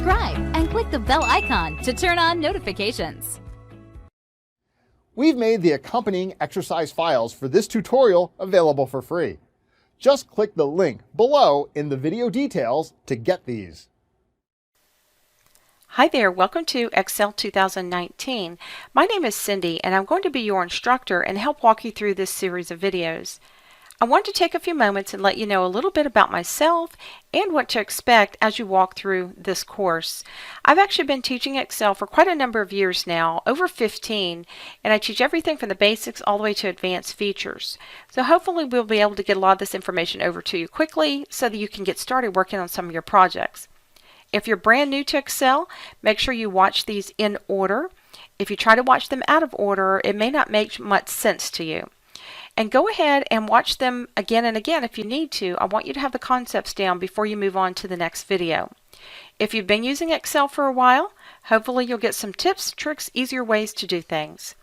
subscribe and click the bell icon to turn on notifications. We've made the accompanying exercise files for this tutorial available for free. Just click the link below in the video details to get these. Hi there, welcome to Excel 2019. My name is Cindy and I'm going to be your instructor and help walk you through this series of videos. I want to take a few moments and let you know a little bit about myself and what to expect as you walk through this course. I've actually been teaching Excel for quite a number of years now, over 15, and I teach everything from the basics all the way to advanced features. So hopefully we'll be able to get a lot of this information over to you quickly so that you can get started working on some of your projects. If you're brand new to Excel, make sure you watch these in order. If you try to watch them out of order, it may not make much sense to you. And go ahead and watch them again and again if you need to. I want you to have the concepts down before you move on to the next video. If you've been using Excel for a while, hopefully you'll get some tips, tricks, easier ways to do things.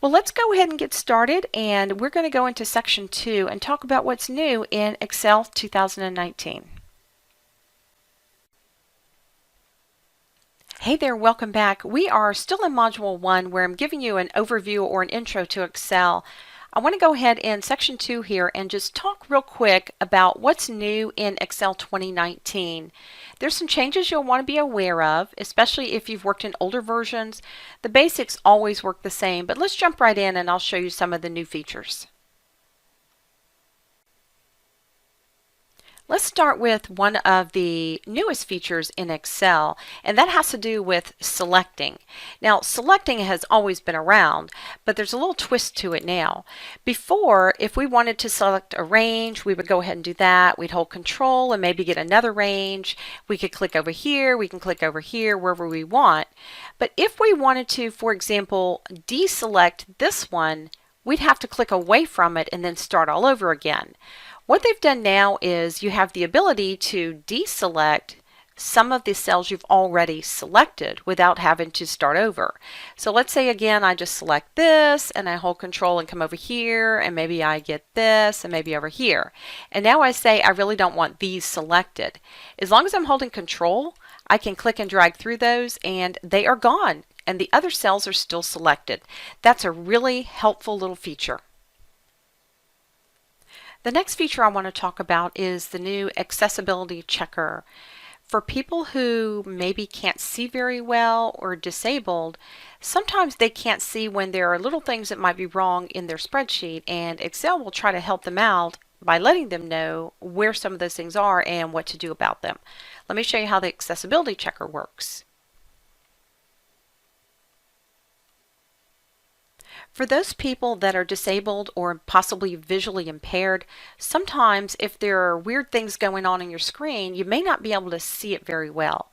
Well, let's go ahead and get started, and we're going to go into section 2 and talk about what's new in Excel 2019. Hey there, welcome back. We are still in Module 1 where I'm giving you an overview or an intro to Excel. I want to go ahead in section 2 here and just talk real quick about what's new in Excel 2019. There's some changes you'll want to be aware of, especially if you've worked in older versions. The basics always work the same, but let's jump right in and I'll show you some of the new features. Let's start with one of the newest features in Excel, and that has to do with selecting. Now, selecting has always been around, but there's a little twist to it now. Before, if we wanted to select a range, we would go ahead and do that. We'd hold Control and maybe get another range. We could click over here, we can click over here, wherever we want. But if we wanted to, for example, deselect this one, we'd have to click away from it and then start all over again. What they've done now is you have the ability to deselect some of the cells you've already selected without having to start over. So let's say again I just select this and I hold Control and come over here, and maybe I get this and maybe over here. And now I say I really don't want these selected. As long as I'm holding Control, I can click and drag through those and they are gone and the other cells are still selected. That's a really helpful little feature. The next feature I want to talk about is the new accessibility checker. For people who maybe can't see very well or disabled, sometimes they can't see when there are little things that might be wrong in their spreadsheet, and Excel will try to help them out by letting them know where some of those things are and what to do about them. Let me show you how the accessibility checker works. For those people that are disabled or possibly visually impaired, sometimes if there are weird things going on your screen, you may not be able to see it very well.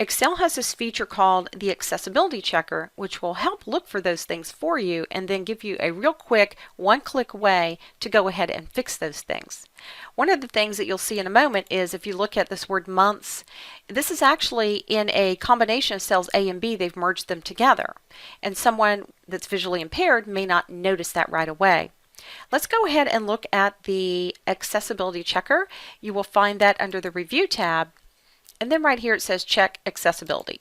Excel has this feature called the accessibility checker, which will help look for those things for you and then give you a real quick one-click way to go ahead and fix those things. One of the things that you'll see in a moment is if you look at this word months, this is actually in a combination of cells A and B. They've merged them together, and someone that's visually impaired may not notice that right away. Let's go ahead and look at the accessibility checker. You will find that under the Review tab, and then right here it says Check Accessibility.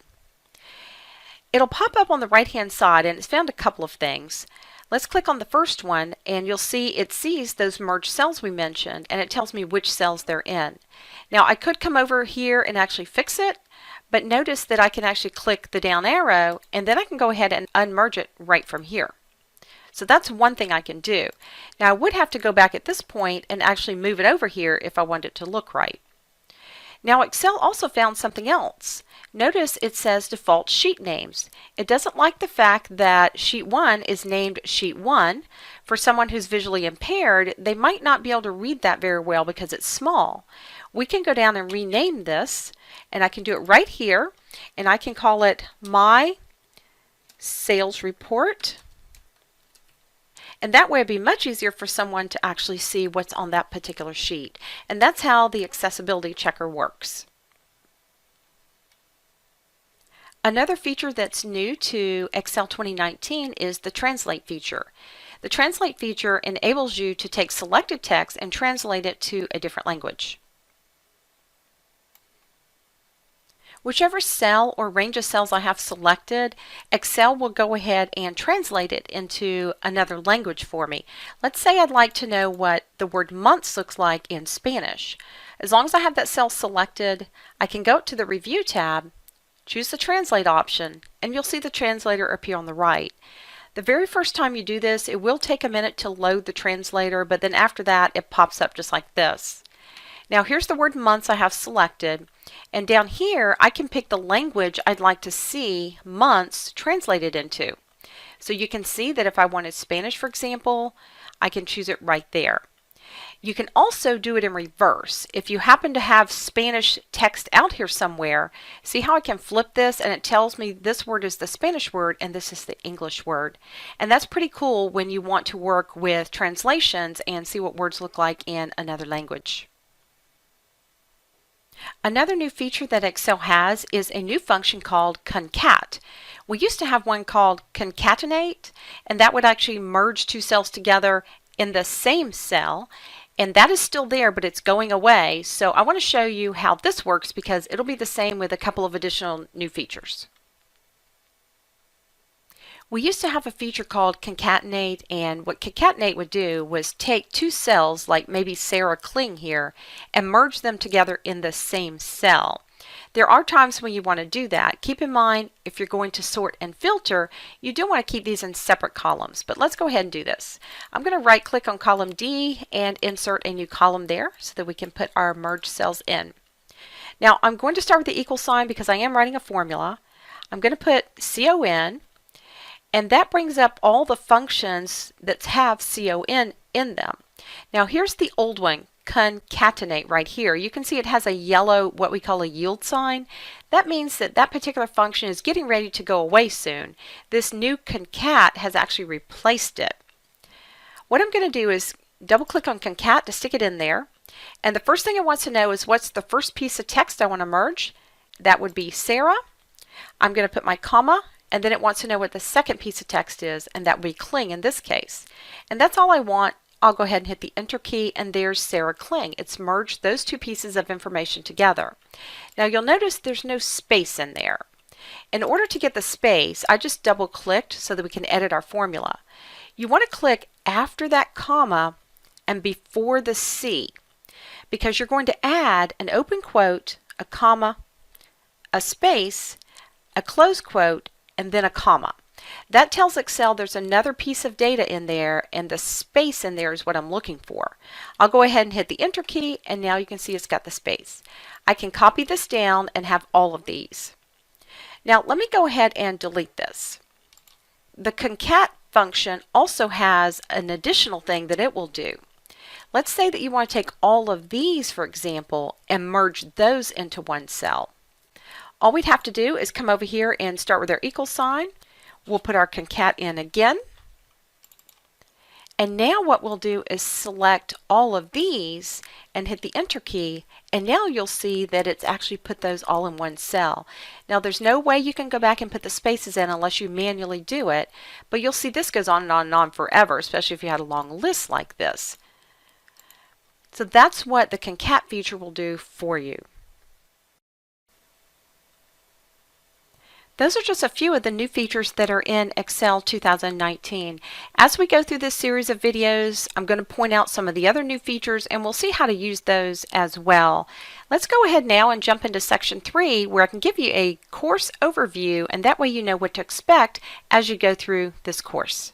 It'll pop up on the right hand side and it's found a couple of things. Let's click on the first one and you'll see it sees those merged cells we mentioned and it tells me which cells they're in. Now I could come over here and actually fix it, but notice that I can actually click the down arrow and then I can go ahead and unmerge it right from here. So that's one thing I can do. Now I would have to go back at this point and actually move it over here if I want it to look right. Now Excel also found something else. Notice it says default sheet names. It doesn't like the fact that sheet 1 is named sheet 1. For someone who's visually impaired, they might not be able to read that very well because it's small. We can go down and rename this, and I can do it right here, and I can call it My Sales Report. And that way it'd be much easier for someone to actually see what's on that particular sheet. And that's how the accessibility checker works. Another feature that's new to Excel 2019 is the Translate feature. The Translate feature enables you to take selected text and translate it to a different language. Whichever cell or range of cells I have selected, Excel will go ahead and translate it into another language for me. Let's say I'd like to know what the word months looks like in Spanish. As long as I have that cell selected, I can go up to the Review tab, choose the Translate option, and you'll see the translator appear on the right. The very first time you do this, it will take a minute to load the translator, but then after that, it pops up just like this. Now here's the word months I have selected, and down here I can pick the language I'd like to see months translated into. So you can see that if I wanted Spanish, for example, I can choose it right there. You can also do it in reverse. If you happen to have Spanish text out here somewhere, see how I can flip this and it tells me this word is the Spanish word and this is the English word. And that's pretty cool when you want to work with translations and see what words look like in another language. Another new feature that Excel has is a new function called concat. We used to have one called concatenate, and that would actually merge two cells together in the same cell, and that is still there, but it's going away. So I want to show you how this works because it'll be the same with a couple of additional new features. We used to have a feature called concatenate, and what concatenate would do was take two cells, like maybe Sarah Kling here, and merge them together in the same cell. There are times when you want to do that. Keep in mind, if you're going to sort and filter, you do want to keep these in separate columns, but let's go ahead and do this. I'm going to right click on column D and insert a new column there so that we can put our merged cells in. Now I'm going to start with the equal sign because I am writing a formula. I'm going to put CON, and that brings up all the functions that have CON in them. Now here's the old one, concatenate, right here. You can see it has a yellow, what we call a yield sign. That means that that particular function is getting ready to go away soon. This new concat has actually replaced it. What I'm going to do is double click on concat to stick it in there. And the first thing it wants to know is what's the first piece of text I want to merge. That would be Sarah. I'm going to put my comma, and then it wants to know what the second piece of text is, and that would be Kling in this case. And that's all I want. I'll go ahead and hit the Enter key, and there's Sarah Kling. It's merged those two pieces of information together. Now you'll notice there's no space in there. In order to get the space, I just double clicked so that we can edit our formula. You want to click after that comma and before the C, because you're going to add an open quote, a comma, a space, a close quote, and then a comma. That tells Excel there's another piece of data in there, and the space in there is what I'm looking for. I'll go ahead and hit the Enter key, and now you can see it's got the space. I can copy this down and have all of these. Now let me go ahead and delete this. The concat function also has an additional thing that it will do. Let's say that you want to take all of these, for example, and merge those into one cell. All we'd have to do is come over here and start with our equal sign. We'll put our concat in again. And now what we'll do is select all of these and hit the Enter key, and now you'll see that it's actually put those all in one cell. Now there's no way you can go back and put the spaces in unless you manually do it, but you'll see this goes on and on and on forever, especially if you had a long list like this. So that's what the concat feature will do for you. Those are just a few of the new features that are in Excel 2019. As we go through this series of videos, I'm going to point out some of the other new features, and we'll see how to use those as well. Let's go ahead now and jump into section 3, where I can give you a course overview, and that way you know what to expect as you go through this course.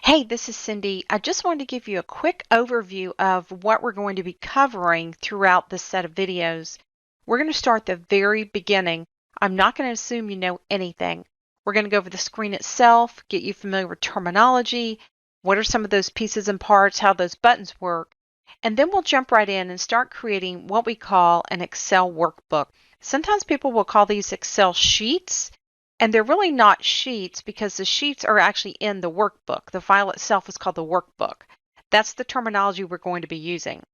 Hey, this is Cindy. I just wanted to give you a quick overview of what we're going to be covering throughout this set of videos. We're going to start at the very beginning. I'm not going to assume you know anything. We're going to go over the screen itself, get you familiar with terminology, what are some of those pieces and parts, how those buttons work, and then we'll jump right in and start creating what we call an Excel workbook. Sometimes people will call these Excel sheets, and they're really not sheets because the sheets are actually in the workbook. The file itself is called the workbook. That's the terminology we're going to be using.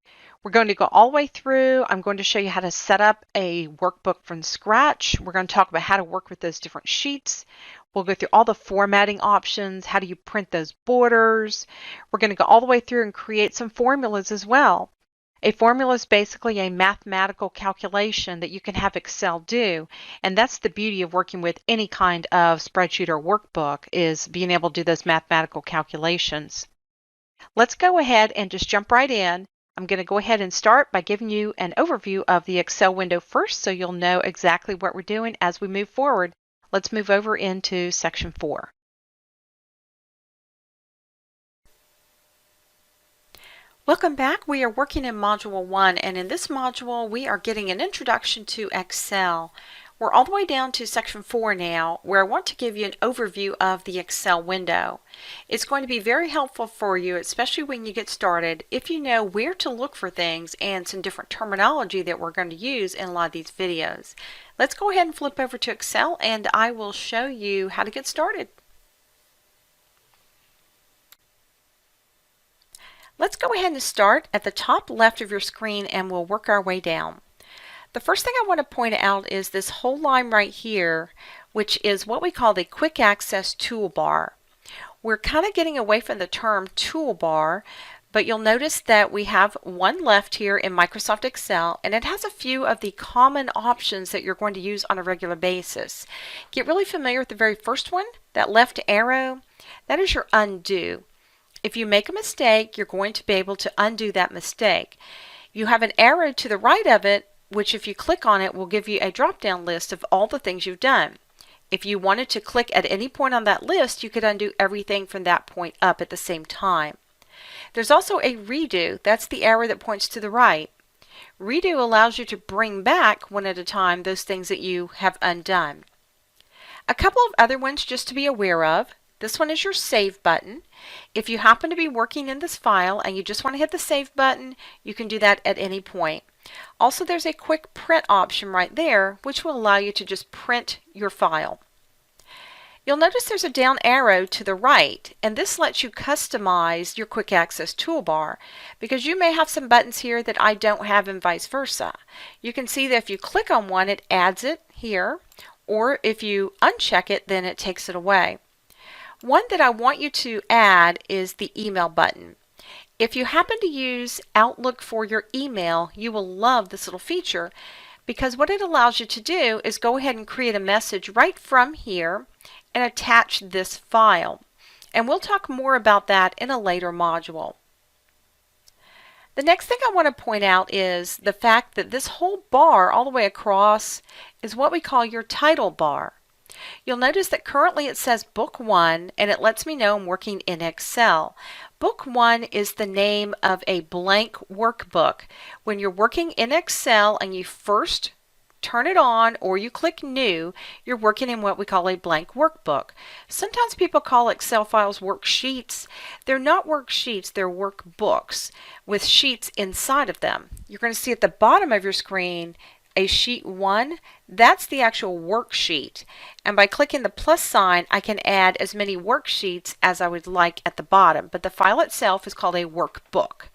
We're going to go all the way through. I'm going to show you how to set up a workbook from scratch. We're going to talk about how to work with those different sheets. We'll go through all the formatting options. How do you print those borders? We're going to go all the way through and create some formulas as well. A formula is basically a mathematical calculation that you can have Excel do, and that's the beauty of working with any kind of spreadsheet or workbook, is being able to do those mathematical calculations. Let's go ahead and just jump right in. I'm going to go ahead and start by giving you an overview of the Excel window first so you'll know exactly what we're doing as we move forward. Let's move over into section 4. Welcome back. We are working in Module 1, and in this module we are getting an introduction to Excel. We're all the way down to section 4 now, where I want to give you an overview of the Excel window. It's going to be very helpful for you, especially when you get started, if you know where to look for things and some different terminology that we're going to use in a lot of these videos. Let's go ahead and flip over to Excel and I will show you how to get started. Let's go ahead and start at the top left of your screen and we'll work our way down. The first thing I want to point out is this whole line right here, which is what we call the Quick Access Toolbar. We're kind of getting away from the term toolbar, but you'll notice that we have one left here in Microsoft Excel, and it has a few of the common options that you're going to use on a regular basis. Get really familiar with the very first one, that left arrow. That is your undo. If you make a mistake, you're going to be able to undo that mistake. You have an arrow to the right of it, which if you click on it will give you a drop-down list of all the things you've done. If you wanted to click at any point on that list, you could undo everything from that point up at the same time. There's also a redo. That's the arrow that points to the right. Redo allows you to bring back one at a time those things that you have undone. A couple of other ones just to be aware of. This one is your Save button. If you happen to be working in this file and you just want to hit the Save button, you can do that at any point. Also, there's a quick print option right there, which will allow you to just print your file. You'll notice there's a down arrow to the right, and this lets you customize your Quick Access Toolbar, because you may have some buttons here that I don't have and vice versa. You can see that if you click on one, it adds it here, or if you uncheck it, then it takes it away. One that I want you to add is the email button. If you happen to use Outlook for your email, you will love this little feature, because what it allows you to do is go ahead and create a message right from here and attach this file. And we'll talk more about that in a later module. The next thing I want to point out is the fact that this whole bar all the way across is what we call your title bar. You'll notice that currently it says Book 1, and it lets me know I'm working in Excel. Book 1 is the name of a blank workbook. When you're working in Excel and you first turn it on or you click New, you're working in what we call a blank workbook. Sometimes people call Excel files worksheets. They're not worksheets, they're workbooks with sheets inside of them. You're going to see at the bottom of your screen a sheet 1, that's the actual worksheet. And by clicking the plus sign, I can add as many worksheets as I would like at the bottom, but the file itself is called a workbook.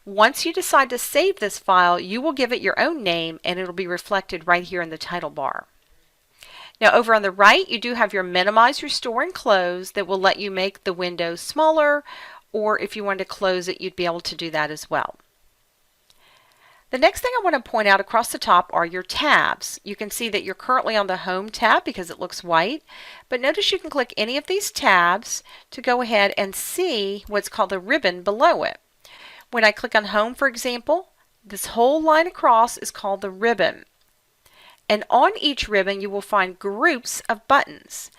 Once you decide to save this file, you will give it your own name and it'll be reflected right here in the title bar. Now over on the right, you do have your minimize, restore, and close that will let you make the window smaller, or if you wanted to close it, you'd be able to do that as well. The next thing I want to point out across the top are your tabs. You can see that you're currently on the Home tab because it looks white, but notice you can click any of these tabs to go ahead and see what's called the ribbon below it. When I click on Home, for example, this whole line across is called the ribbon. And on each ribbon you will find groups of buttons.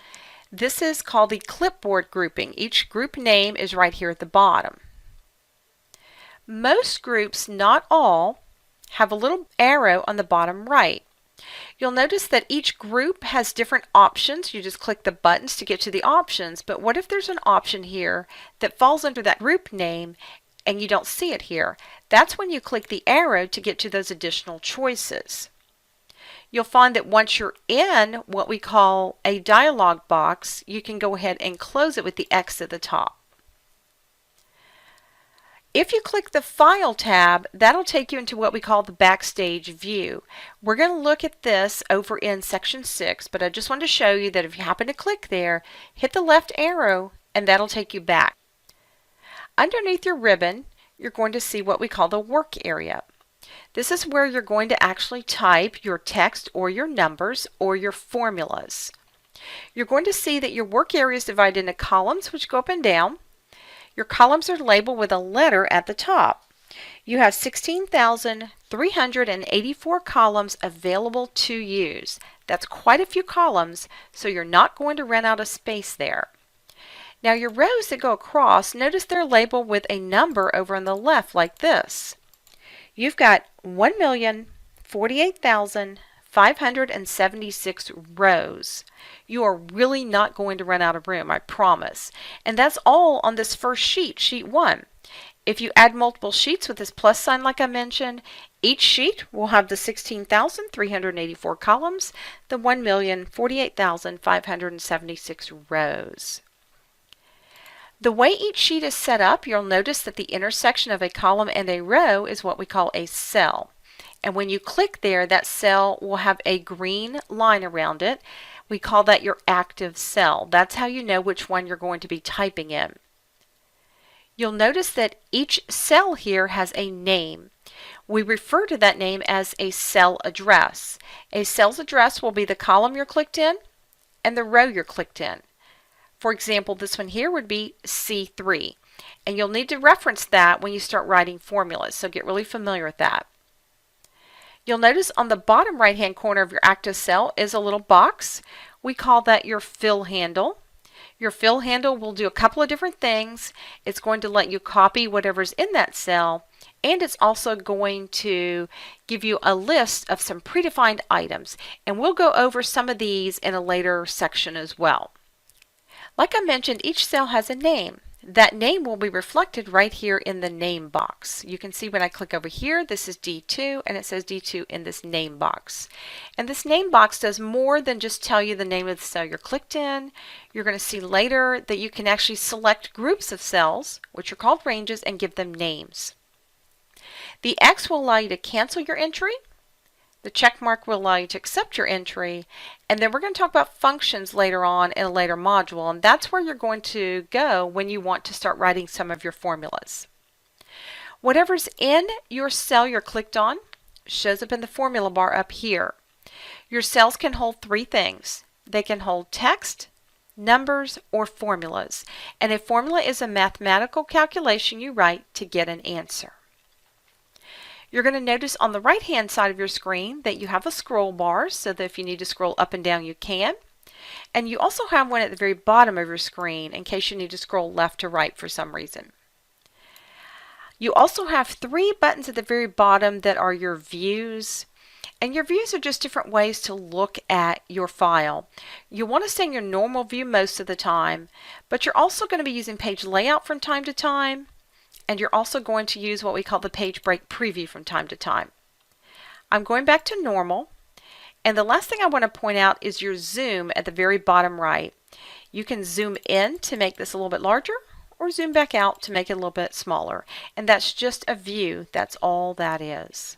This is called the clipboard grouping. Each group name is right here at the bottom. Most groups, not all, have a little arrow on the bottom right. You'll notice that each group has different options. You just click the buttons to get to the options, but what if there's an option here that falls under that group name and you don't see it here? That's when you click the arrow to get to those additional choices. You'll find that once you're in what we call a dialog box, you can go ahead and close it with the X at the top. If you click the File tab, that'll take you into what we call the Backstage View. We're going to look at this over in section 6, but I just wanted to show you that if you happen to click there, hit the left arrow and that'll take you back. Underneath your ribbon, you're going to see what we call the work area. This is where you're going to actually type your text or your numbers or your formulas. You're going to see that your work area is divided into columns which go up and down. Your columns are labeled with a letter at the top. You have 16,384 columns available to use. That's quite a few columns, so you're not going to run out of space there. Now your rows that go across, notice they're labeled with a number over on the left like this. You've got 1,048,576 rows. You are really not going to run out of room, I promise. And that's all on this first sheet, sheet 1. If you add multiple sheets with this plus sign like I mentioned, each sheet will have the 16,384 columns, the 1,048,576 rows. The way each sheet is set up, you'll notice that the intersection of a column and a row is what we call a cell. And when you click there, that cell will have a green line around it. We call that your active cell. That's how you know which one you're going to be typing in. You'll notice that each cell here has a name. We refer to that name as a cell address. A cell's address will be the column you're clicked in and the row you're clicked in. For example, this one here would be C3, and you'll need to reference that when you start writing formulas, so get really familiar with that. You'll notice on the bottom right-hand corner of your active cell is a little box. We call that your fill handle. Your fill handle will do a couple of different things. It's going to let you copy whatever's in that cell, and it's also going to give you a list of some predefined items, and we'll go over some of these in a later section as well. Like I mentioned, each cell has a name. That name will be reflected right here in the name box. You can see when I click over here, this is D2, and it says D2 in this name box. And this name box does more than just tell you the name of the cell you're clicked in. You're going to see later that you can actually select groups of cells, which are called ranges, and give them names. The X will allow you to cancel your entry. The check mark will allow you to accept your entry, and then we're going to talk about functions later on in a later module, and that's where you're going to go when you want to start writing some of your formulas. Whatever's in your cell you're clicked on shows up in the formula bar up here. Your cells can hold three things. They can hold text, numbers, or formulas, and a formula is a mathematical calculation you write to get an answer. You're going to notice on the right hand side of your screen that you have a scroll bar so that if you need to scroll up and down you can. And you also have one at the very bottom of your screen in case you need to scroll left to right for some reason. You also have three buttons at the very bottom that are your views. And your views are just different ways to look at your file. You want to stay in your normal view most of the time, but you're also going to be using page layout from time to time. And you're also going to use what we call the page break preview from time to time. I'm going back to normal, and the last thing I want to point out is your zoom at the very bottom right. You can zoom in to make this a little bit larger or zoom back out to make it a little bit smaller, and that's just a view. That's all that is.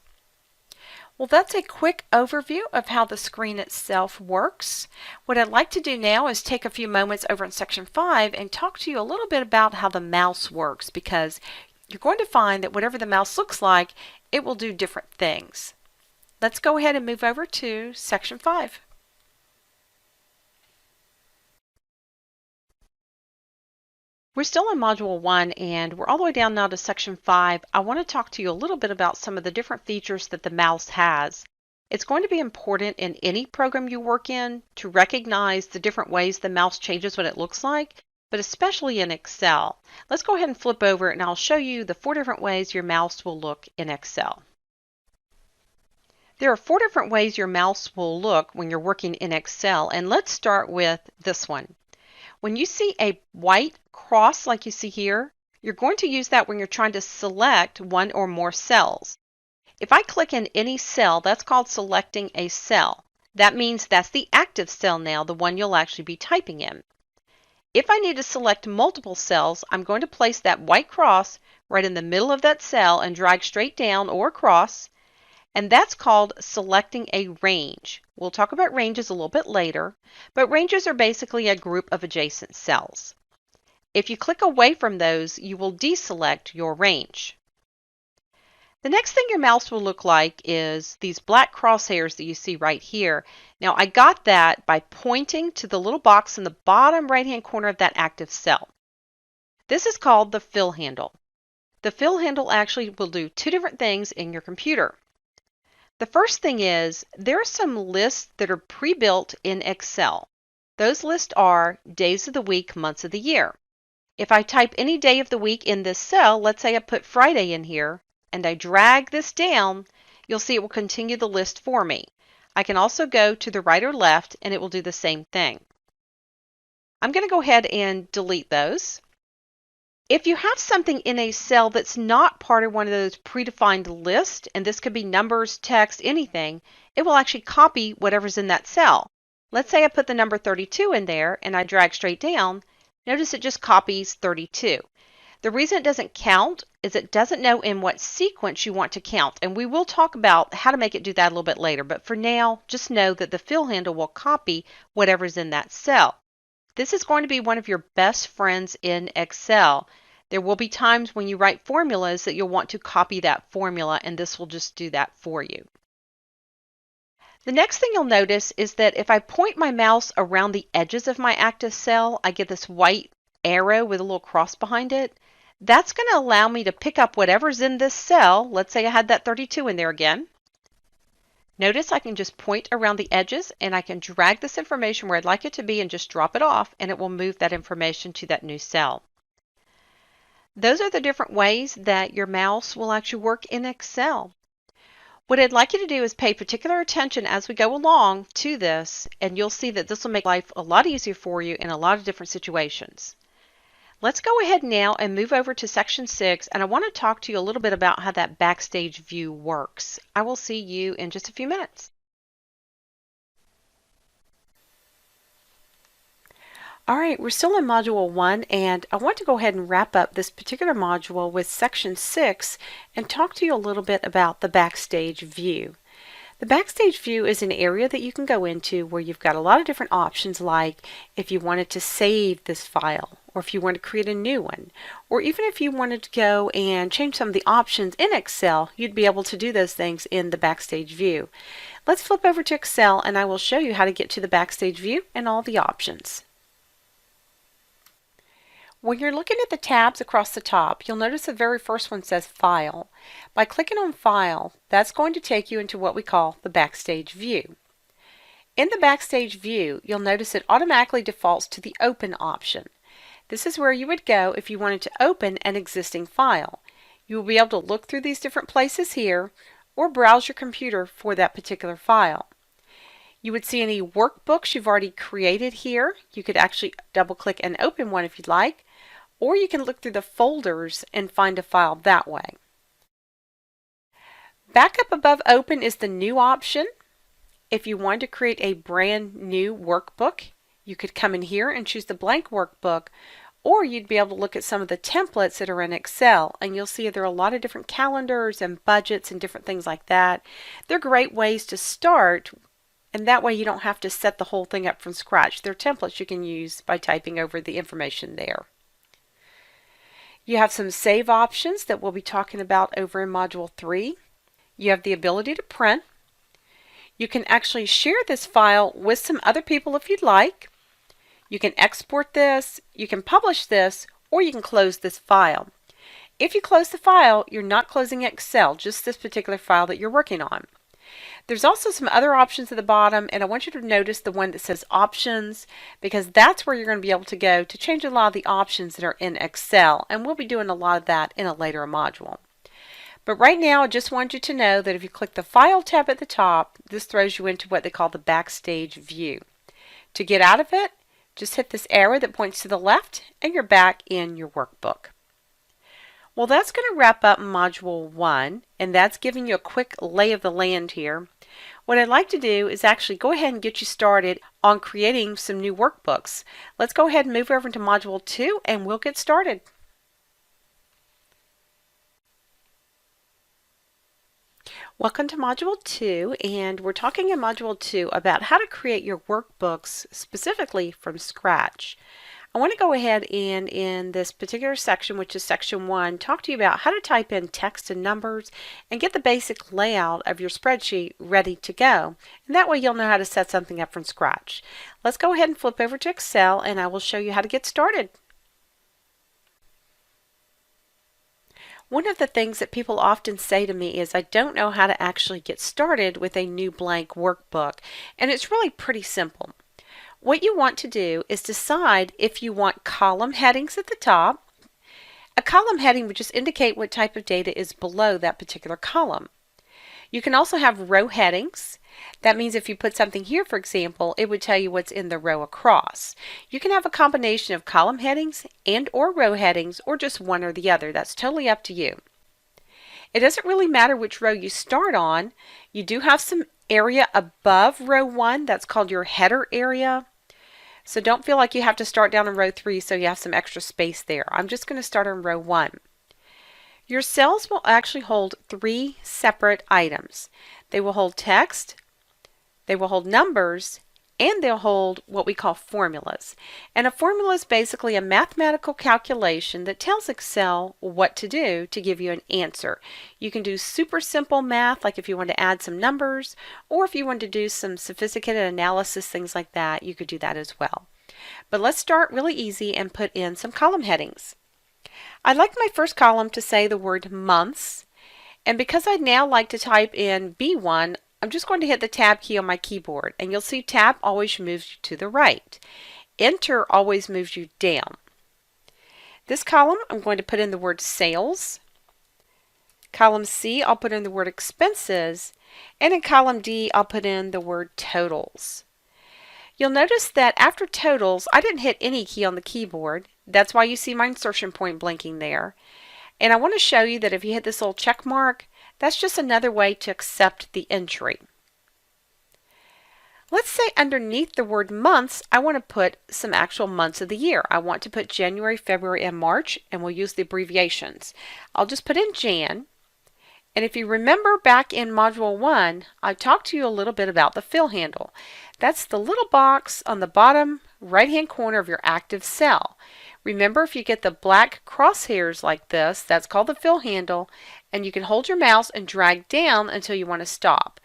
Well, that's a quick overview of how the screen itself works. What I'd like to do now is take a few moments over in section 5 and talk to you a little bit about how the mouse works, because you're going to find that whatever the mouse looks like, it will do different things. Let's go ahead and move over to section 5. We're still in Module 1 and we're all the way down now to Section 5. I want to talk to you a little bit about some of the different features that the mouse has. It's going to be important in any program you work in to recognize the different ways the mouse changes what it looks like, but especially in Excel. Let's go ahead and flip over and I'll show you the 4 different ways your mouse will look in Excel. There are 4 different ways your mouse will look when you're working in Excel, and let's start with this one. When you see a white cross like you see here, you're going to use that when you're trying to select one or more cells. If I click in any cell, that's called selecting a cell. That means that's the active cell now, the one you'll actually be typing in. If I need to select multiple cells, I'm going to place that white cross right in the middle of that cell and drag straight down or across, and that's called selecting a range. We'll talk about ranges a little bit later, but ranges are basically a group of adjacent cells. If you click away from those, you will deselect your range. The next thing your mouse will look like is these black crosshairs that you see right here. Now I got that by pointing to the little box in the bottom right hand corner of that active cell. This is called the fill handle. The fill handle actually will do two different things in your computer. The first thing is there are some lists that are pre-built in Excel. Those lists are days of the week, months of the year. If I type any day of the week in this cell, let's say I put Friday in here, and I drag this down, you'll see it will continue the list for me. I can also go to the right or left and it will do the same thing. I'm going to go ahead and delete those. If you have something in a cell that's not part of one of those predefined lists, and this could be numbers, text, anything, it will actually copy whatever's in that cell. Let's say I put the number 32 in there and I drag straight down. Notice it just copies 32. The reason it doesn't count is it doesn't know in what sequence you want to count, and we will talk about how to make it do that a little bit later, but for now, just know that the fill handle will copy whatever's in that cell. This is going to be one of your best friends in Excel. There will be times when you write formulas that you'll want to copy that formula, and this will just do that for you. The next thing you'll notice is that if I point my mouse around the edges of my active cell, I get this white arrow with a little cross behind it. That's going to allow me to pick up whatever's in this cell. Let's say I had that 32 in there again. Notice I can just point around the edges and I can drag this information where I'd like it to be and just drop it off, and it will move that information to that new cell. Those are the different ways that your mouse will actually work in Excel. What I'd like you to do is pay particular attention as we go along to this, and you'll see that this will make life a lot easier for you in a lot of different situations. Let's go ahead now and move over to section 6, and I want to talk to you a little bit about how that Backstage View works. I will see you in just a few minutes. Alright, we're still in Module 1, and I want to go ahead and wrap up this particular module with section 6 and talk to you a little bit about the Backstage View. The Backstage View is an area that you can go into where you've got a lot of different options, like if you wanted to save this file, or if you want to create a new one, or even if you wanted to go and change some of the options in Excel, you'd be able to do those things in the Backstage View. Let's flip over to Excel and I will show you how to get to the Backstage View and all the options. When you're looking at the tabs across the top, you'll notice the very first one says File. By clicking on File, that's going to take you into what we call the Backstage View. In the Backstage View, you'll notice it automatically defaults to the Open option. This is where you would go if you wanted to open an existing file. You will be able to look through these different places here or browse your computer for that particular file. You would see any workbooks you've already created here. You could actually double click and open one if you'd like, or you can look through the folders and find a file that way. Back up above Open is the New option. If you wanted to create a brand new workbook, you could come in here and choose the blank workbook, or you'd be able to look at some of the templates that are in Excel, and you'll see there are a lot of different calendars and budgets and different things like that. They're great ways to start, and that way you don't have to set the whole thing up from scratch. They're templates you can use by typing over the information there. You have some save options that we'll be talking about over in Module 3. You have the ability to print. You can actually share this file with some other people if you'd like. You can export this, you can publish this, or you can close this file. If you close the file, you're not closing Excel, just this particular file that you're working on. There's also some other options at the bottom, and I want you to notice the one that says Options, because that's where you're going to be able to go to change a lot of the options that are in Excel, and we'll be doing a lot of that in a later module. But right now, I just want you to know that if you click the File tab at the top, this throws you into what they call the Backstage View. To get out of it, just hit this arrow that points to the left, and you're back in your workbook. Well, that's going to wrap up Module 1, and that's giving you a quick lay of the land here. What I'd like to do is actually go ahead and get you started on creating some new workbooks. Let's go ahead and move over to Module 2, and we'll get started. Welcome to Module 2, and we're talking in Module 2 about how to create your workbooks specifically from scratch. I I want to go ahead and in this particular section, which is section 1, talk to you about how to type in text and numbers and get the basic layout of your spreadsheet ready to go. And that way you'll know how to set something up from scratch. Let's go ahead and flip over to Excel and I will show you how to get started. One of the things that people often say to me is I don't know how to actually get started with a new blank workbook, and it's really pretty simple. What you want to do is decide if you want column headings at the top. A column heading would just indicate what type of data is below that particular column. You can also have row headings. That means if you put something here, for example, it would tell you what's in the row across. You can have a combination of column headings and or row headings, or just one or the other. That's totally up to you. It doesn't really matter which row you start on. You do have some area above row 1. That's called your header area. So don't feel like you have to start down in row 3 so you have some extra space there. I'm just going to start on row 1. Your cells will actually hold 3 separate items. They will hold text, they will hold numbers, and they'll hold what we call formulas. And a formula is basically a mathematical calculation that tells Excel what to do to give you an answer. You can do super simple math, like if you want to add some numbers, or if you want to do some sophisticated analysis, things like that, you could do that as well. But let's start really easy and put in some column headings. I'd like my first column to say the word months, and because I'd now like to type in B1, I'm just going to hit the Tab key on my keyboard, and you'll see Tab always moves you to the right. Enter always moves you down. This column, I'm going to put in the word sales. Column C, I'll put in the word expenses, and in column D, I'll put in the word totals. You'll notice that after totals, I didn't hit any key on the keyboard. That's why you see my insertion point blinking there. And I want to show you that if you hit this little check mark, that's just another way to accept the entry. Let's say underneath the word months, I want to put some actual months of the year. I want to put January, February, and March, and we'll use the abbreviations. I'll just put in Jan. And if you remember back in Module 1, I talked to you a little bit about the fill handle. That's the little box on the bottom right-hand corner of your active cell. Remember, if you get the black crosshairs like this, that's called the fill handle, and you can hold your mouse and drag down until you want to stop.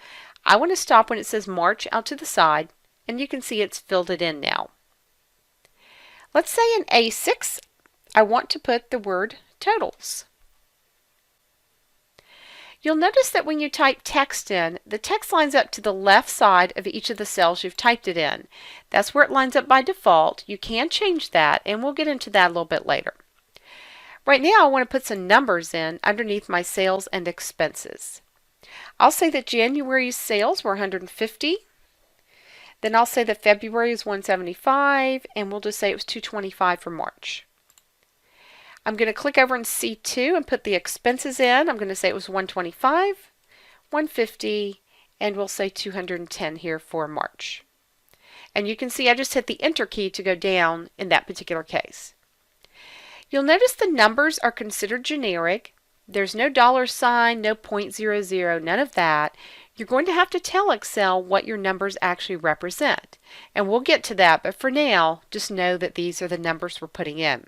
I want to stop when it says March out to the side, and you can see it's filled it in now. Let's say in A6, I want to put the word totals. You'll notice that when you type text in, the text lines up to the left side of each of the cells you've typed it in. That's where it lines up by default. You can change that, and we'll get into that a little bit later. Right now, I want to put some numbers in underneath my sales and expenses. I'll say that January's sales were 150. Then I'll say that February is 175, and we'll just say it was 225 for March. I'm going to click over in C2 and put the expenses in. I'm going to say it was 125, 150, and we'll say 210 here for March. And you can see I just hit the Enter key to go down in that particular case. You'll notice the numbers are considered generic. There's no $sign, no .00, none of that. You're going to have to tell Excel what your numbers actually represent. And we'll get to that, but for now, just know that these are the numbers we're putting in.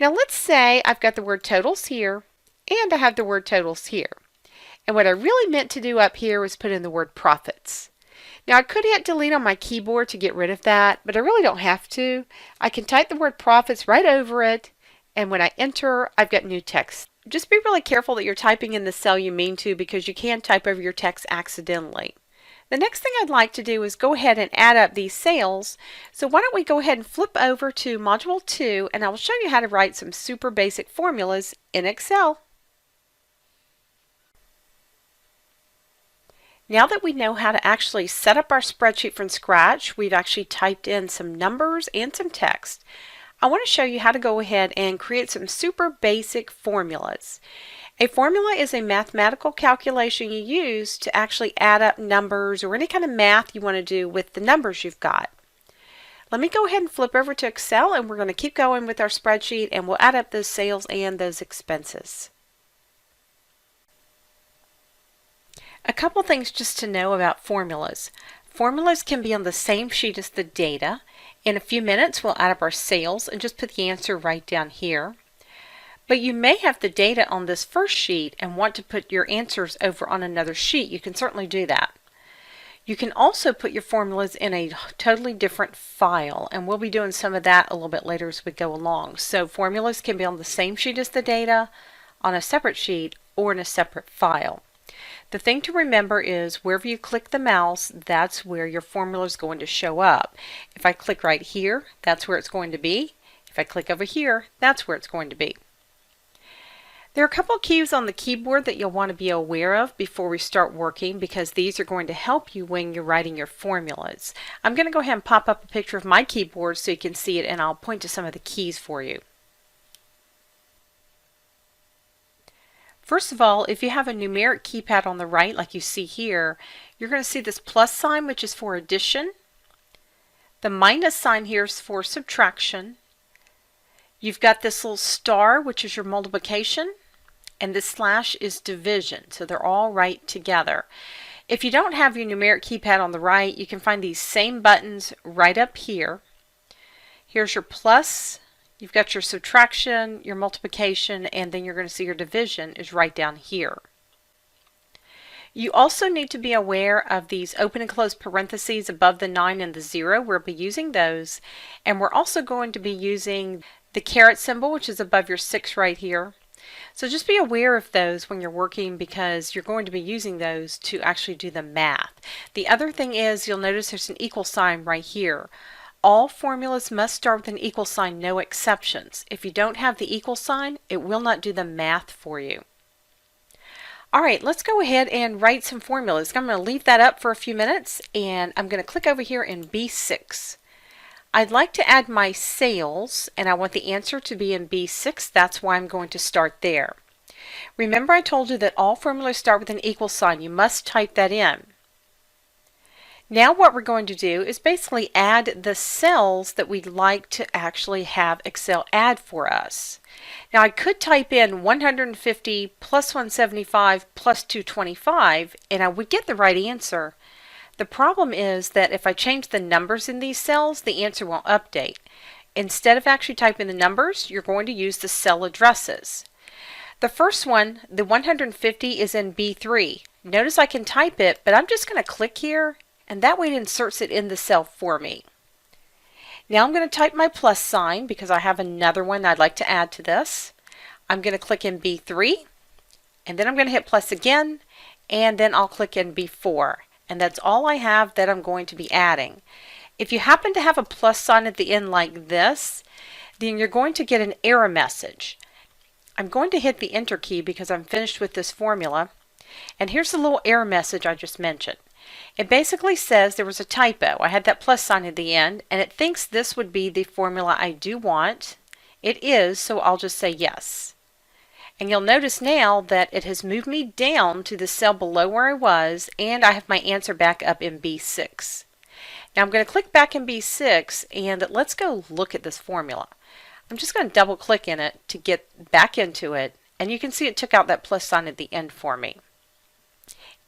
Now let's say I've got the word totals here, and I have the word totals here. And what I really meant to do up here was put in the word profits. Now I could hit delete on my keyboard to get rid of that, but I really don't have to. I can type the word profits right over it, and when I enter, I've got new text. Just be really careful that you're typing in the cell you mean to, because you can type over your text accidentally. The next thing I'd like to do is go ahead and add up these sales. So why don't we go ahead and flip over to Module 2, and I will show you how to write some super basic formulas in Excel. Now that we know how to actually set up our spreadsheet from scratch, we've actually typed in some numbers and some text. I want to show you how to go ahead and create some super basic formulas. A formula is a mathematical calculation you use to actually add up numbers or any kind of math you want to do with the numbers you've got. Let me go ahead and flip over to Excel, and we're going to keep going with our spreadsheet, and we'll add up those sales and those expenses. A couple things just to know about formulas. Formulas can be on the same sheet as the data, In a few minutes, we'll add up our sales and just put the answer right down here. But you may have the data on this first sheet and want to put your answers over on another sheet. You can certainly do that. You can also put your formulas in a totally different file, and we'll be doing some of that a little bit later as we go along. So formulas can be on the same sheet as the data, on a separate sheet, or in a separate file. The thing to remember is wherever you click the mouse, that's where your formula is going to show up. If I click right here, that's where it's going to be. If I click over here, that's where it's going to be. There are a couple of keys on the keyboard that you'll want to be aware of before we start working, because these are going to help you when you're writing your formulas. I'm going to go ahead and pop up a picture of my keyboard so you can see it, and I'll point to some of the keys for you. First of all, if you have a numeric keypad on the right like you see here, you're going to see this plus sign, which is for addition. The minus sign here is for subtraction. You've got this little star, which is your multiplication, and this slash is division. So they're all right together. If you don't have your numeric keypad on the right, you can find these same buttons right up here. Here's your plus, you've got your subtraction, your multiplication, and then you're going to see your division is right down here. You also need to be aware of these open and close parentheses above the 9 and the 0. We'll be using those, and we're also going to be using the caret symbol, which is above your 6 right here. So just be aware of those when you're working, because you're going to be using those to actually do the math. The other thing is, you'll notice there's an equal sign right here. All formulas must start with an equal sign, no exceptions. If you don't have the equal sign, it will not do the math for you. Alright, let's go ahead and write some formulas. I'm going to leave that up for a few minutes, and I'm going to click over here in B6. I'd like to add my sales, and I want the answer to be in B6. That's why I'm going to start there. Remember, I told you that all formulas start with an equal sign. You must type that in. Now what we're going to do is basically add the cells that we'd like to actually have Excel add for us. Now I could type in 150 plus 175 plus 225, and I would get the right answer. The problem is that if I change the numbers in these cells, the answer won't update. Instead of actually typing the numbers, you're going to use the cell addresses. The first one, the 150, is in B3. Notice I can type it, but I'm just going to click here, and that way it inserts it in the cell for me. Now I'm going to type my plus sign because I have another one I'd like to add to this. I'm going to click in B3, and then I'm going to hit plus again, and then I'll click in B4. And that's all I have that I'm going to be adding. If you happen to have a plus sign at the end like this, then you're going to get an error message. I'm going to hit the enter key because I'm finished with this formula. And here's the little error message I just mentioned. It basically says there was a typo. I had that plus sign at the end, and it thinks this would be the formula I do want. It is, so I'll just say yes. And you'll notice now that it has moved me down to the cell below where I was, and I have my answer back up in B6. Now I'm going to click back in B6, and let's go look at this formula. I'm just going to double click in it to get back into it, and you can see it took out that plus sign at the end for me.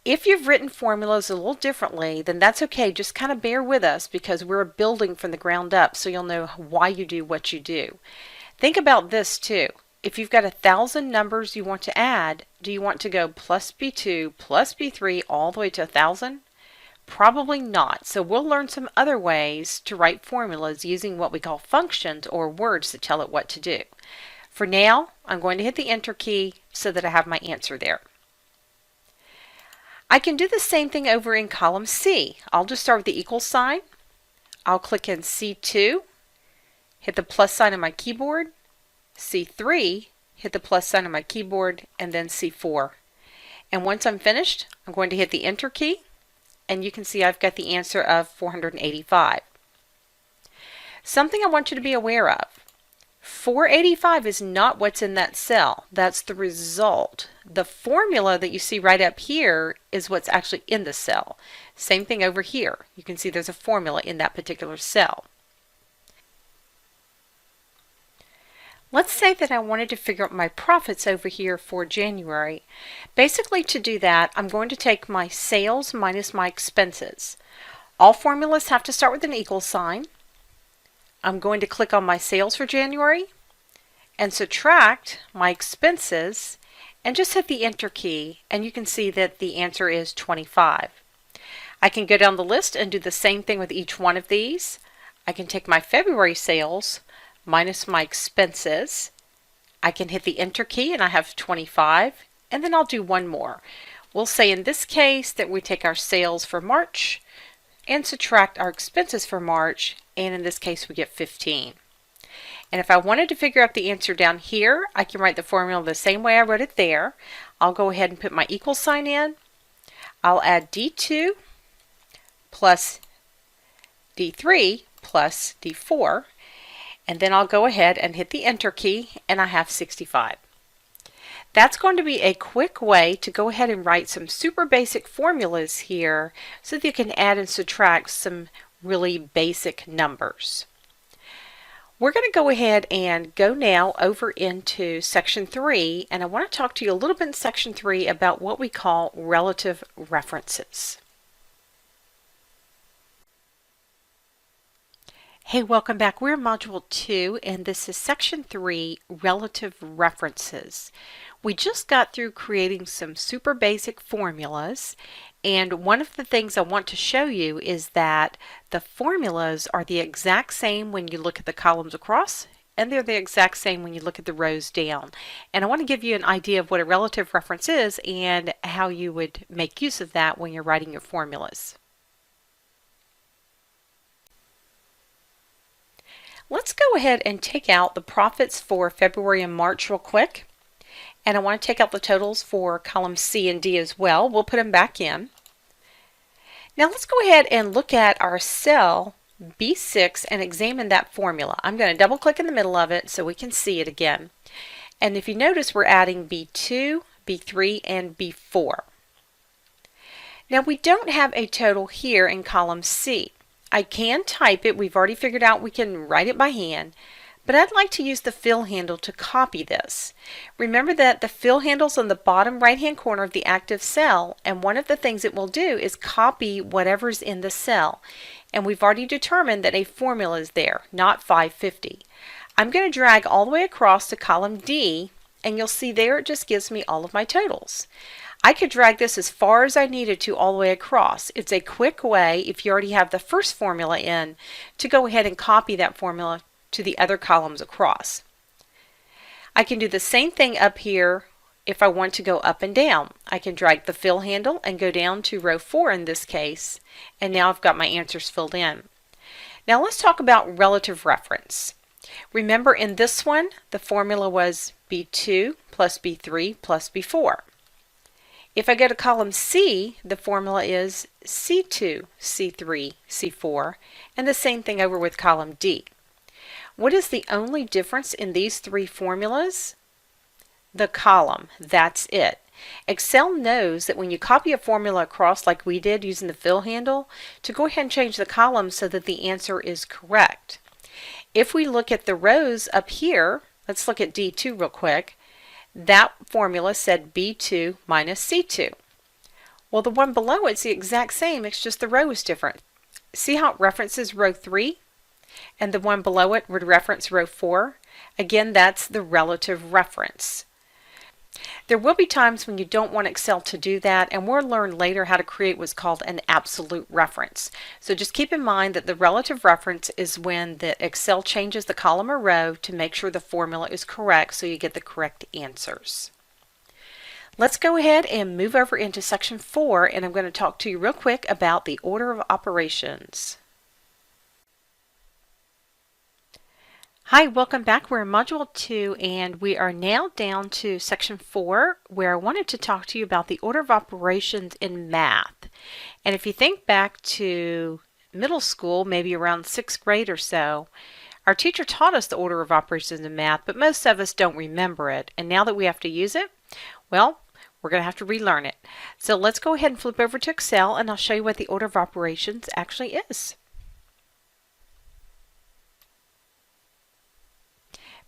If you've written formulas a little differently, then that's okay. Just kind of bear with us because we're building from the ground up, so you'll know why you do what you do. Think about this too. If you've got 1,000 numbers you want to add, do you want to go plus B2 plus B3 all the way to 1,000? Probably not. So we'll learn some other ways to write formulas using what we call functions or words that tell it what to do. For now, I'm going to hit the enter key so that I have my answer there. I can do the same thing over in column C. I'll just start with the equal sign. I'll click in C2, hit the plus sign on my keyboard, C3, hit the plus sign on my keyboard, and then C4. And once I'm finished, I'm going to hit the enter key, and you can see I've got the answer of 485. Something I want you to be aware of. 485 is not what's in that cell. That's the result. The formula that you see right up here is what's actually in the cell. Same thing over here. You can see there's a formula in that particular cell. Let's say that I wanted to figure out my profits over here for January. Basically, to do that, I'm going to take my sales minus my expenses. All formulas have to start with an equal sign. I'm going to click on my sales for January and subtract my expenses and just hit the enter key, and you can see that the answer is 25. I can go down the list and do the same thing with each one of these. I can take my February sales minus my expenses. I can hit the enter key and I have 25, and then I'll do one more. We'll say in this case that we take our sales for March and subtract our expenses for March, and in this case we get 15. And if I wanted to figure out the answer down here, I can write the formula the same way I wrote it there. I'll go ahead and put my equal sign in. I'll add D2 plus D3 plus D4, and then I'll go ahead and hit the enter key, and I have 65. That's going to be a quick way to go ahead and write some super basic formulas here so that you can add and subtract some really basic numbers. We're going to go ahead and go now over into section 3, and I want to talk to you a little bit in section 3 about what we call relative references. Hey, welcome back. We're in Module 2, and this is Section 3, Relative References. We just got through creating some super basic formulas, and one of the things I want to show you is that the formulas are the exact same when you look at the columns across, and they're the exact same when you look at the rows down. And I want to give you an idea of what a relative reference is and how you would make use of that when you're writing your formulas. Let's go ahead and take out the profits for February and March real quick. And I want to take out the totals for columns C and D as well. We'll put them back in. Now let's go ahead and look at our cell B6 and examine that formula. I'm going to double click in the middle of it so we can see it again. And if you notice, we're adding B2, B3, and B4. Now we don't have a total here in column C. I can type it. We've already figured out we can write it by hand, but I'd like to use the fill handle to copy this. Remember that the fill handle's on the bottom right hand corner of the active cell, and one of the things it will do is copy whatever's in the cell. And we've already determined that a formula is there, not 550. I'm going to drag all the way across to column D, and you'll see there it just gives me all of my totals. I could drag this as far as I needed to all the way across. It's a quick way, if you already have the first formula in, to go ahead and copy that formula to the other columns across. I can do the same thing up here if I want to go up and down. I can drag the fill handle and go down to row 4 in this case, and now I've got my answers filled in. Now let's talk about relative reference. Remember, in this one the formula was B2 plus B3 plus B4. If I go to column C, the formula is C2, C3, C4, and the same thing over with column D. What is the only difference in these three formulas? The column. That's it. Excel knows that when you copy a formula across like we did using the fill handle, to go ahead and change the column so that the answer is correct. If we look at the rows up here, let's look at D2 real quick. That formula said B2 minus C2. Well, the one below it's the exact same, it's just the row is different. See how it references row 3? And the one below it would reference row 4? Again, that's the relative reference. There will be times when you don't want Excel to do that, and we'll learn later how to create what's called an absolute reference. So just keep in mind that the relative reference is when the Excel changes the column or row to make sure the formula is correct so you get the correct answers. Let's go ahead and move over into section 4, and I'm going to talk to you real quick about the order of operations. Hi, welcome back. We're in Module 2, and we are now down to Section 4, where I wanted to talk to you about the order of operations in math. And if you think back to middle school, maybe around 6th grade or so, our teacher taught us the order of operations in math, but most of us don't remember it. And now that we have to use it, well, we're going to have to relearn it. So let's go ahead and flip over to Excel, and I'll show you what the order of operations actually is.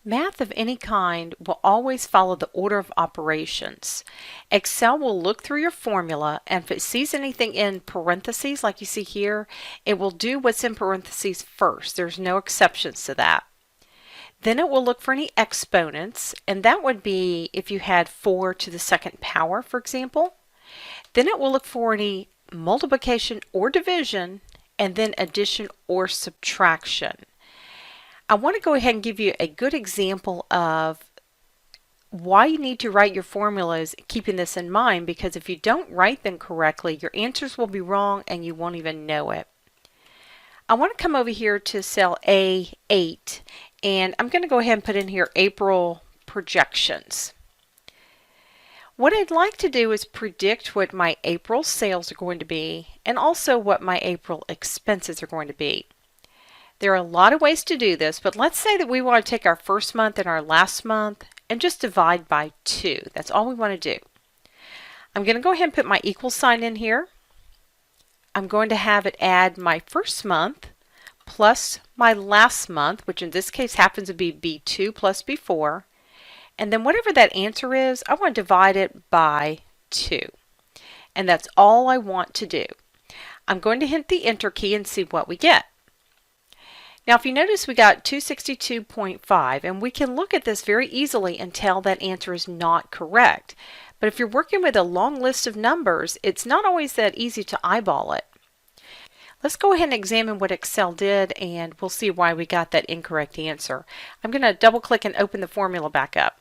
Math of any kind will always follow the order of operations. Excel will look through your formula, and if it sees anything in parentheses like you see here, it will do what's in parentheses first. There's no exceptions to that. Then it will look for any exponents, and that would be if you had 4 to the second power, for example. Then it will look for any multiplication or division, and then addition or subtraction. I want to go ahead and give you a good example of why you need to write your formulas keeping this in mind, because if you don't write them correctly, your answers will be wrong and you won't even know it. I want to come over here to cell A8, and I'm going to go ahead and put in here April projections. What I'd like to do is predict what my April sales are going to be and also what my April expenses are going to be. There are a lot of ways to do this, but let's say that we want to take our first month and our last month and just divide by 2. That's all we want to do. I'm going to go ahead and put my equal sign in here. I'm going to have it add my first month plus my last month, which in this case happens to be B2 plus B4. And then whatever that answer is, I want to divide it by 2. And that's all I want to do. I'm going to hit the enter key and see what we get. Now if you notice, we got 262.5, and we can look at this very easily and tell that answer is not correct. But if you're working with a long list of numbers, it's not always that easy to eyeball it. Let's go ahead and examine what Excel did, and we'll see why we got that incorrect answer. I'm going to double click and open the formula back up.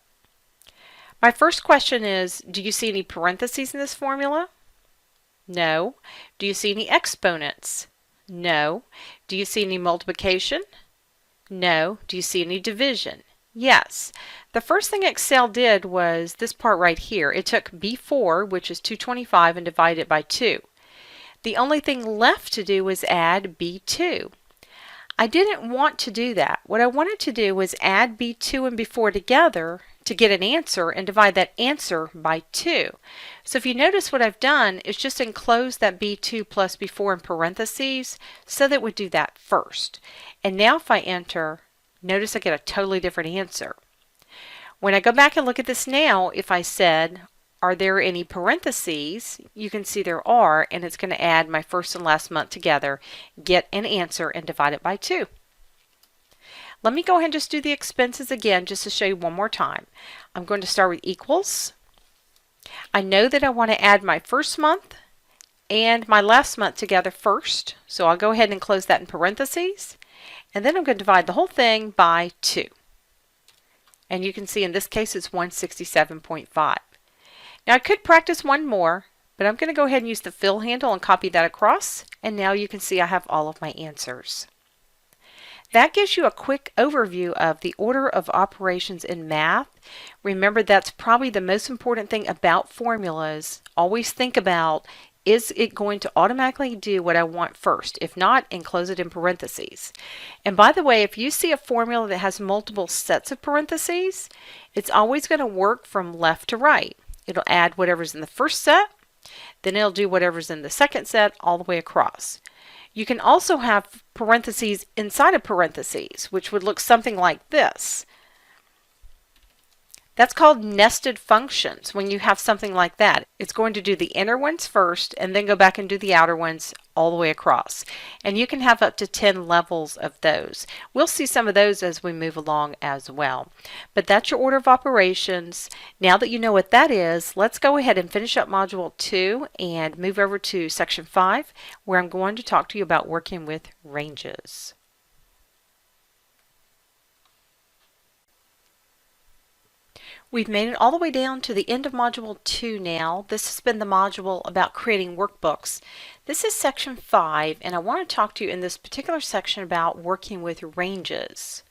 My first question is, do you see any parentheses in this formula? No. Do you see any exponents? No. Do you see any multiplication? No. Do you see any division? Yes. The first thing Excel did was this part right here. It took B4, which is 225, and divided it by 2. The only thing left to do was add B2. I didn't want to do that. What I wanted to do was add B2 and B4 together to get an answer and divide that answer by 2. So if you notice, what I've done is just enclose that B2 plus B4 in parentheses so that it would do that first. And now if I enter, notice I get a totally different answer. When I go back and look at this now, if I said, are there any parentheses? You can see there are, and it's going to add my first and last month together, get an answer, and divide it by 2. Let me go ahead and just do the expenses again just to show you one more time. I'm going to start with equals. I know that I want to add my first month and my last month together first, so I'll go ahead and close that in parentheses, and then I'm going to divide the whole thing by 2. And you can see in this case it's 167.5. Now I could practice one more, but I'm going to go ahead and use the fill handle and copy that across, and now you can see I have all of my answers. That gives you a quick overview of the order of operations in math. Remember, that's probably the most important thing about formulas. Always think about, is it going to automatically do what I want first? If not, enclose it in parentheses. And by the way, if you see a formula that has multiple sets of parentheses, it's always going to work from left to right. It'll add whatever's in the first set, then it'll do whatever's in the second set all the way across. You can also have parentheses inside of parentheses, which would look something like this. That's called nested functions. When you have something like that, it's going to do the inner ones first and then go back and do the outer ones all the way across. And you can have up to 10 levels of those. We'll see some of those as we move along as well. But that's your order of operations. Now that you know what that is, let's go ahead and finish up Module 2 and move over to Section 5, where I'm going to talk to you about working with ranges. We've made it all the way down to the end of Module 2 now. This has been the module about creating workbooks. This is Section 5, and I want to talk to you in this particular section about working with ranges.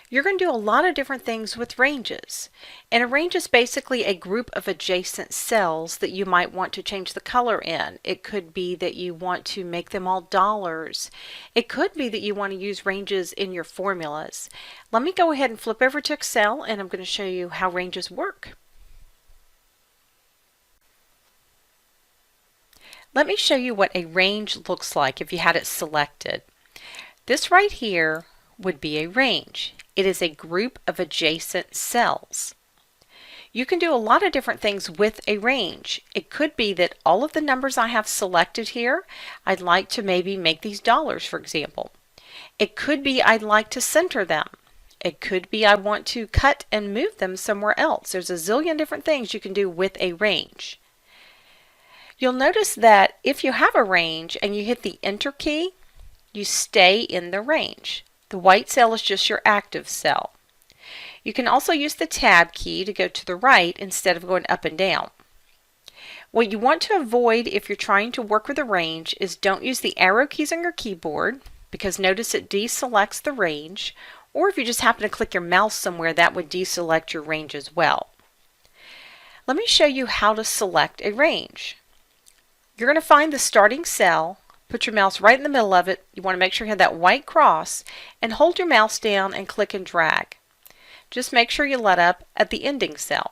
You're going to do a lot of different things with ranges. And a range is basically a group of adjacent cells that you might want to change the color in. It could be that you want to make them all dollars. It could be that you want to use ranges in your formulas. Let me go ahead and flip over to Excel, and I'm going to show you how ranges work. Let me show you what a range looks like if you had it selected. This right here would be a range. It is a group of adjacent cells. You can do a lot of different things with a range. It could be that all of the numbers I have selected here, I'd like to maybe make these dollars, for example. It could be I'd like to center them. It could be I want to cut and move them somewhere else. There's a zillion different things you can do with a range. You'll notice that if you have a range and you hit the Enter key, you stay in the range. The white cell is just your active cell. You can also use the Tab key to go to the right instead of going up and down. What you want to avoid if you're trying to work with a range is don't use the arrow keys on your keyboard, because notice it deselects the range, or if you just happen to click your mouse somewhere, that would deselect your range as well. Let me show you how to select a range. You're going to find the starting cell, put your mouse right in the middle of it. You want to make sure you have that white cross, and hold your mouse down and click and drag. Just make sure you let up at the ending cell.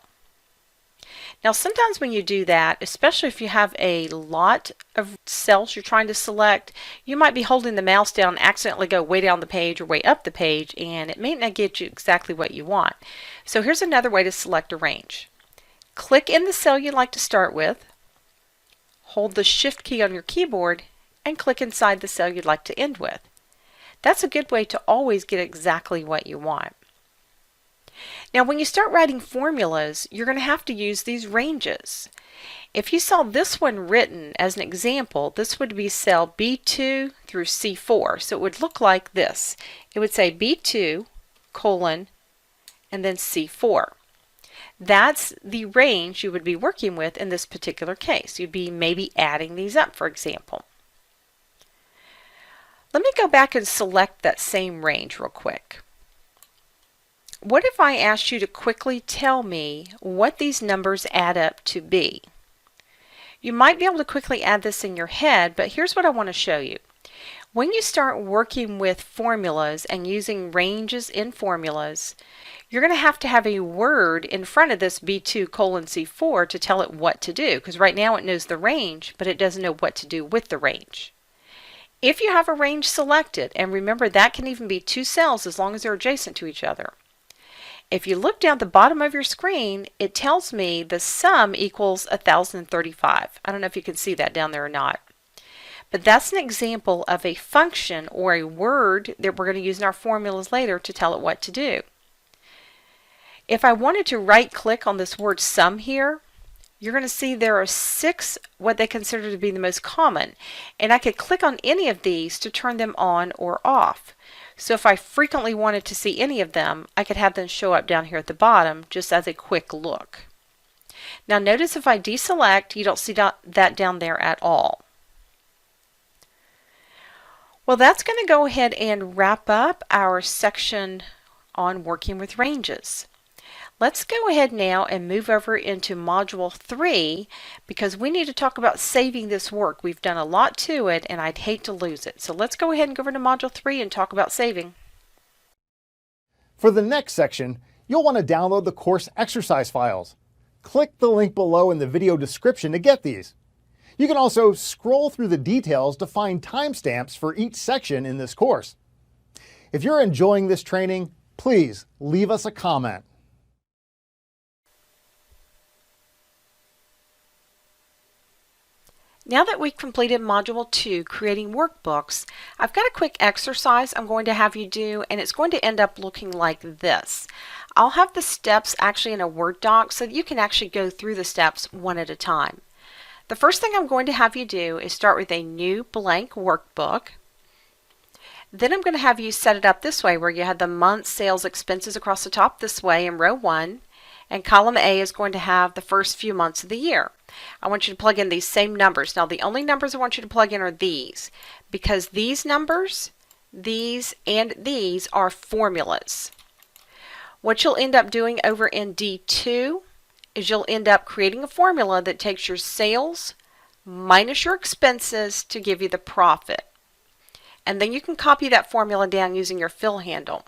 Now sometimes when you do that, especially if you have a lot of cells you're trying to select, you might be holding the mouse down and accidentally go way down the page or way up the page, and it may not get you exactly what you want. So here's another way to select a range. Click in the cell you'd like to start with, hold the Shift key on your keyboard, and click inside the cell you'd like to end with. That's a good way to always get exactly what you want. Now when you start writing formulas, you're going to have to use these ranges. If you saw this one written as an example, this would be cell B2 through C4. So it would look like this. It would say B2, colon, and then C4. That's the range you would be working with in this particular case. You'd be maybe adding these up, for example. Let me go back and select that same range real quick. What if I asked you to quickly tell me what these numbers add up to be? You might be able to quickly add this in your head, but here's what I want to show you. When you start working with formulas and using ranges in formulas, you're going to have a word in front of this B2 colon C4 to tell it what to do, because right now it knows the range, but it doesn't know what to do with the range. If you have a range selected, and remember that can even be two cells as long as they're adjacent to each other. If you look down at the bottom of your screen, it tells me the sum equals 1035. I don't know if you can see that down there or not. But that's an example of a function or a word that we're going to use in our formulas later to tell it what to do. If I wanted to right click on this word sum here, you're going to see there are 6 what they consider to be the most common. And I could click on any of these to turn them on or off. So if I frequently wanted to see any of them, I could have them show up down here at the bottom just as a quick look. Now notice if I deselect, you don't see that down there at all. Well, that's going to go ahead and wrap up our section on working with ranges. Let's go ahead now and move over into Module 3 because we need to talk about saving this work. We've done a lot to it and I'd hate to lose it. So let's go ahead and go over to Module 3 and talk about saving. For the next section, you'll want to download the course exercise files. Click the link below in the video description to get these. You can also scroll through the details to find timestamps for each section in this course. If you're enjoying this training, please leave us a comment. Now that we've completed Module 2, creating workbooks, I've got a quick exercise I'm going to have you do, and it's going to end up looking like this. I'll have the steps actually in a Word doc so that you can actually go through the steps one at a time. The first thing I'm going to have you do is start with a new blank workbook. Then I'm going to have you set it up this way where you have the month, sales, expenses across the top this way in row 1, and column A is going to have the first few months of the year. I want you to plug in these same numbers. Now the only numbers I want you to plug in are these, because these numbers, these, and these are formulas. What you'll end up doing over in D2 is you'll end up creating a formula that takes your sales minus your expenses to give you the profit. And then you can copy that formula down using your fill handle.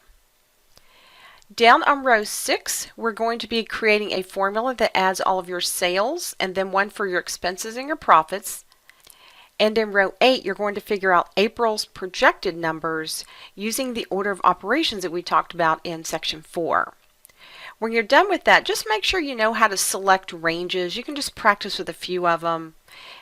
Down on row 6, we're going to be creating a formula that adds all of your sales and then one for your expenses and your profits. And in row 8, you're going to figure out April's projected numbers using the order of operations that we talked about in section 4. When you're done with that, just make sure you know how to select ranges. You can just practice with a few of them.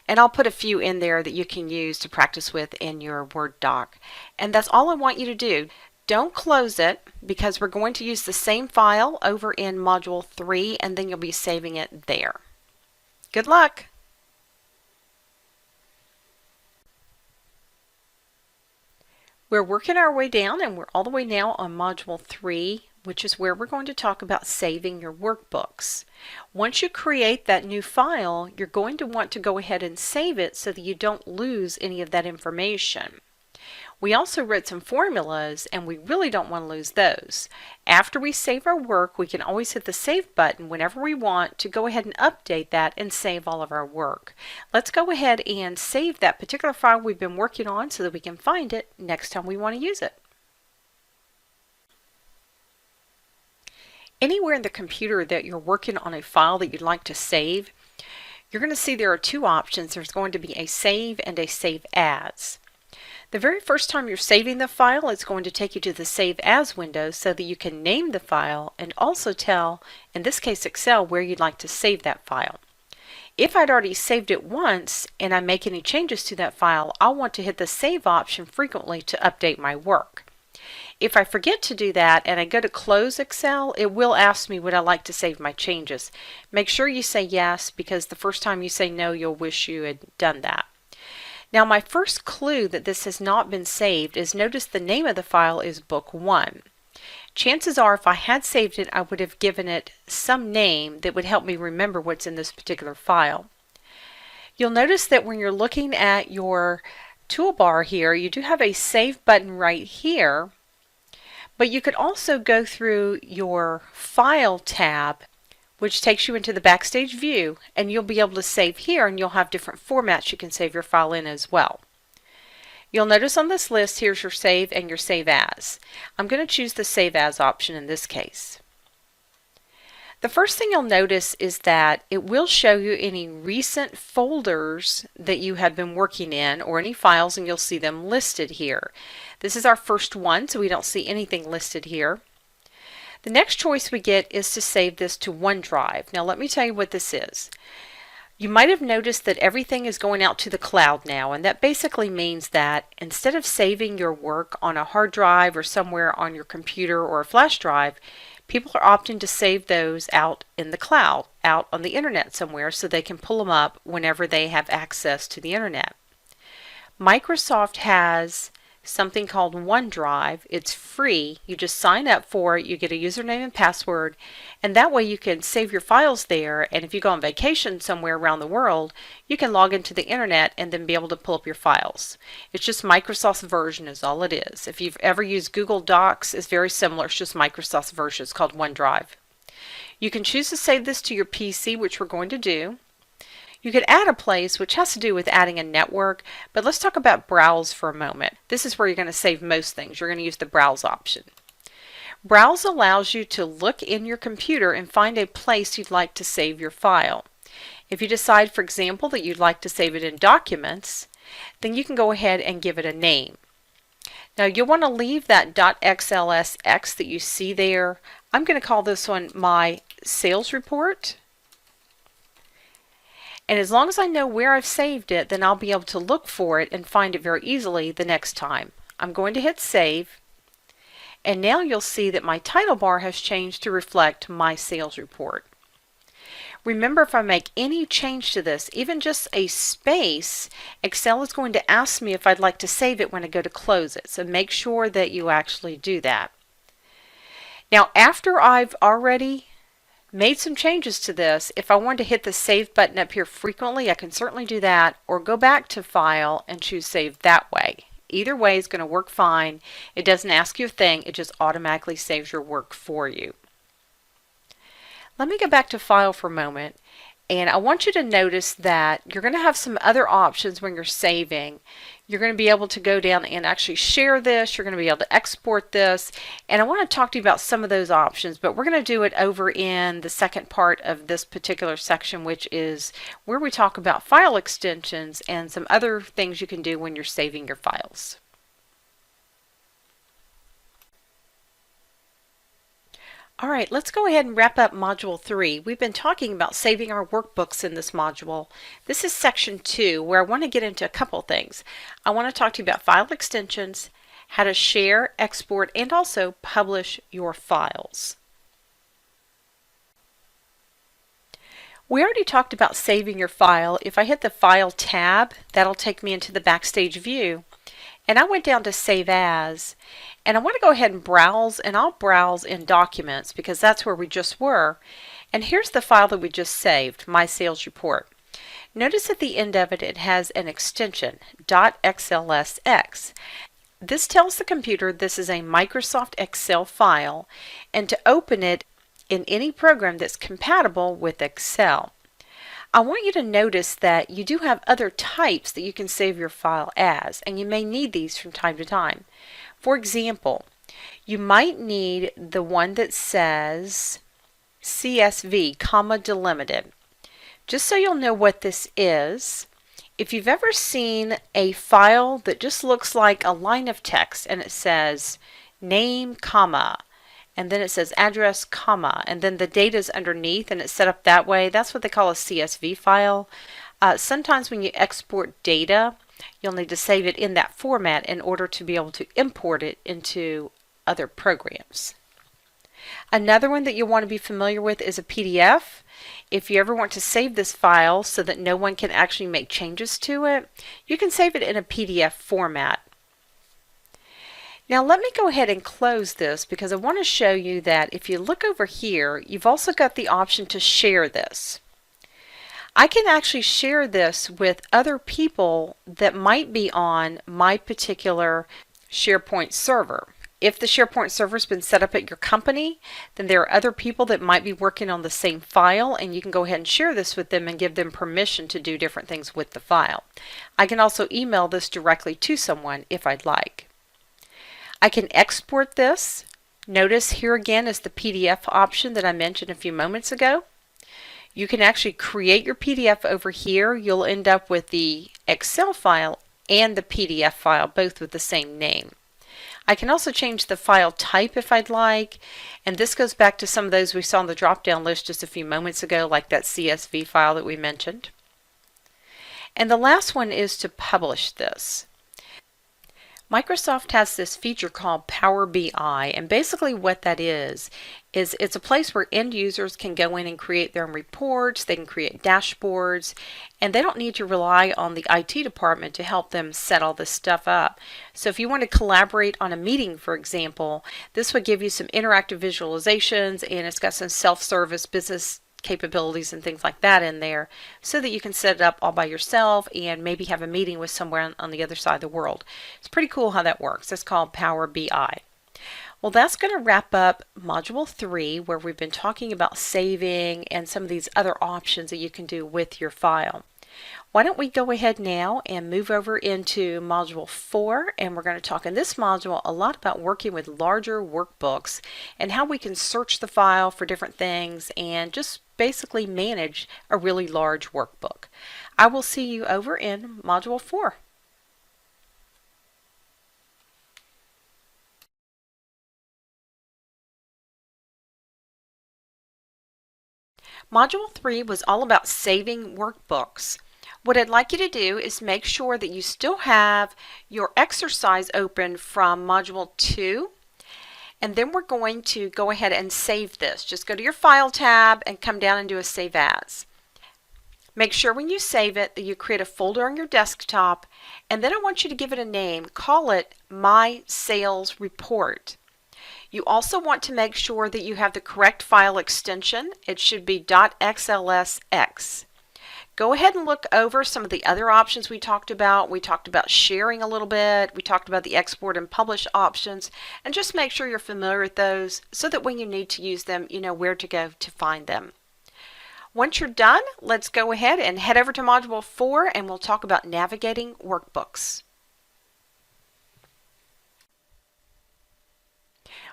And I'll put a few in there that you can use to practice with in your Word doc. And that's all I want you to do. Don't close it because we're going to use the same file over in Module 3 and then you'll be saving it there. Good luck! We're working our way down and we're all the way now on Module 3, which is where we're going to talk about saving your workbooks. Once you create that new file, you're going to want to go ahead and save it so that you don't lose any of that information. We also wrote some formulas and we really don't want to lose those. After we save our work, we can always hit the save button whenever we want to go ahead and update that and save all of our work. Let's go ahead and save that particular file we've been working on so that we can find it next time we want to use it. Anywhere in the computer that you're working on a file that you'd like to save, you're going to see there are two options. There's going to be a save and a save as. The very first time you're saving the file, it's going to take you to the Save As window so that you can name the file and also tell, in this case Excel, where you'd like to save that file. If I'd already saved it once and I make any changes to that file, I'll want to hit the Save option frequently to update my work. If I forget to do that and I go to close Excel, it will ask me would I like to save my changes. Make sure you say yes because the first time you say no, you'll wish you had done that. Now my first clue that this has not been saved is notice the name of the file is Book 1. Chances are if I had saved it, I would have given it some name that would help me remember what's in this particular file. You'll notice that when you're looking at your toolbar here, you do have a Save button right here, but you could also go through your File tab, which takes you into the Backstage View, and you'll be able to save here and you'll have different formats you can save your file in as well. You'll notice on this list here's your Save and your Save As. I'm going to choose the Save As option in this case. The first thing you'll notice is that it will show you any recent folders that you have been working in or any files, and you'll see them listed here. This is our first one, so we don't see anything listed here. The next choice we get is to save this to OneDrive. Now let me tell you what this is. You might have noticed that everything is going out to the cloud now, and that basically means that instead of saving your work on a hard drive or somewhere on your computer or a flash drive, people are opting to save those out in the cloud, out on the internet somewhere so they can pull them up whenever they have access to the internet. Microsoft has something called OneDrive. It's free. You just sign up for it, you get a username and password, and that way you can save your files there, and if you go on vacation somewhere around the world, you can log into the internet and then be able to pull up your files. It's just Microsoft's version is all it is. If you've ever used Google Docs, it's very similar. It's just Microsoft's version. It's called OneDrive. You can choose to save this to your PC, which we're going to do. You could add a place, which has to do with adding a network, but let's talk about Browse for a moment. This is where you're going to save most things. You're going to use the Browse option. Browse allows you to look in your computer and find a place you'd like to save your file. If you decide, for example, that you'd like to save it in Documents, then you can go ahead and give it a name. Now you'll want to leave that .xlsx that you see there. I'm going to call this one my sales report. And as long as I know where I've saved it, then I'll be able to look for it and find it very easily the next time. I'm going to hit Save, and now you'll see that my title bar has changed to reflect my sales report. Remember, if I make any change to this, even just a space, Excel is going to ask me if I'd like to save it when I go to close it. So make sure that you actually do that. Now, after I've already made some changes to this, if I want to hit the Save button up here frequently, I can certainly do that, or go back to File and choose Save that way. Either way is going to work fine. It doesn't ask you a thing, it just automatically saves your work for you. Let me go back to File for a moment, And I want you to notice that you're going to have some other options when you're saving. You're going to be able to go down and actually share this. You're going to be able to export this. And I want to talk to you about some of those options, but we're going to do it over in the second part of this particular section, which is where we talk about file extensions and some other things you can do when you're saving your files. All right, let's go ahead and wrap up Module 3. We've been talking about saving our workbooks in this module. This is Section 2, where I want to get into a couple things. I want to talk to you about file extensions, how to share, export, and also publish your files. We already talked about saving your file. If I hit the File tab, that'll take me into the Backstage View. And I went down to Save As, and I want to go ahead and browse, and I'll browse in Documents because that's where we just were. And here's the file that we just saved, My Sales Report. Notice at the end of it, it has an extension, .xlsx. This tells the computer this is a Microsoft Excel file, and to open it in any program that's compatible with Excel. I want you to notice that you do have other types that you can save your file as, and you may need these from time to time. For example, you might need the one that says CSV, comma delimited. Just so you'll know what this is, if you've ever seen a file that just looks like a line of text and it says name, comma, and then it says address, comma, and then the data is underneath and it's set up that way. That's what they call a CSV file. Sometimes when you export data, you'll need to save it in that format in order to be able to import it into other programs. Another one that you want to be familiar with is a PDF. If you ever want to save this file so that no one can actually make changes to it, you can save it in a PDF format. Now let me go ahead and close this because I want to show you that if you look over here, you've also got the option to share this. I can actually share this with other people that might be on my particular SharePoint server. If the SharePoint server has been set up at your company, then there are other people that might be working on the same file, and you can go ahead and share this with them and give them permission to do different things with the file. I can also email this directly to someone if I'd like. I can export this. Notice here again is the PDF option that I mentioned a few moments ago. You can actually create your PDF over here. You'll end up with the Excel file and the PDF file, both with the same name. I can also change the file type if I'd like, and this goes back to some of those we saw on the drop-down list just a few moments ago, like that CSV file that we mentioned. And the last one is to publish this. Microsoft has this feature called Power BI, and basically what that is it's a place where end users can go in and create their own reports, they can create dashboards, and they don't need to rely on the IT department to help them set all this stuff up. So if you want to collaborate on a meeting, for example, this would give you some interactive visualizations, and it's got some self-service business capabilities and things like that in there so that you can set it up all by yourself and maybe have a meeting with somewhere on the other side of the world. It's pretty cool how that works. It's called Power BI. Well, that's going to wrap up Module 3, where we've been talking about saving and some of these other options that you can do with your file. Why don't we go ahead now and move over into Module 4, and we're going to talk in this module a lot about working with larger workbooks and how we can search the file for different things and just basically manage a really large workbook. I will see you over in Module 4. Module 3 was all about saving workbooks. What I'd like you to do is make sure that you still have your exercise open from Module 2, and then we're going to go ahead and save this. Just go to your File tab and come down and do a Save As. Make sure when you save it that you create a folder on your desktop, and then I want you to give it a name. Call it My Sales Report. You also want to make sure that you have the correct file extension. It should be .xlsx. Go ahead and look over some of the other options we talked about. We talked about sharing a little bit. We talked about the export and publish options. And just make sure you're familiar with those so that when you need to use them, you know where to go to find them. Once you're done, let's go ahead and head over to Module 4 and we'll talk about navigating workbooks.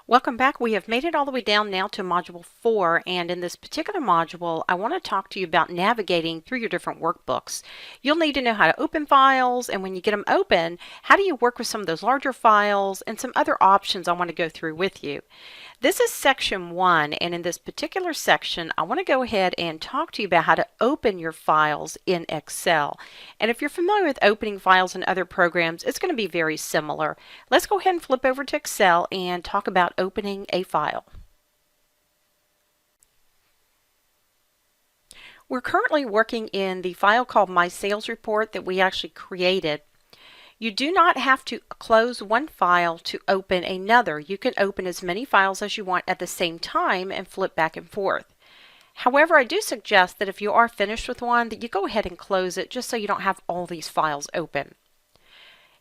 Welcome back. We have made it all the way down now to Module 4, and in this particular module I want to talk to you about navigating through your different workbooks. You'll need to know how to open files, and when you get them open, how do you work with some of those larger files and some other options I want to go through with you. This is section 1, and in this particular section I want to go ahead and talk to you about how to open your files in Excel. And if you're familiar with opening files in other programs, it's going to be very similar. Let's go ahead and flip over to Excel and talk about opening a file. We're currently working in the file called My Sales Report that we actually created. You do not have to close one file to open another. You can open as many files as you want at the same time and flip back and forth. However, I do suggest that if you are finished with one, that you go ahead and close it just so you don't have all these files open.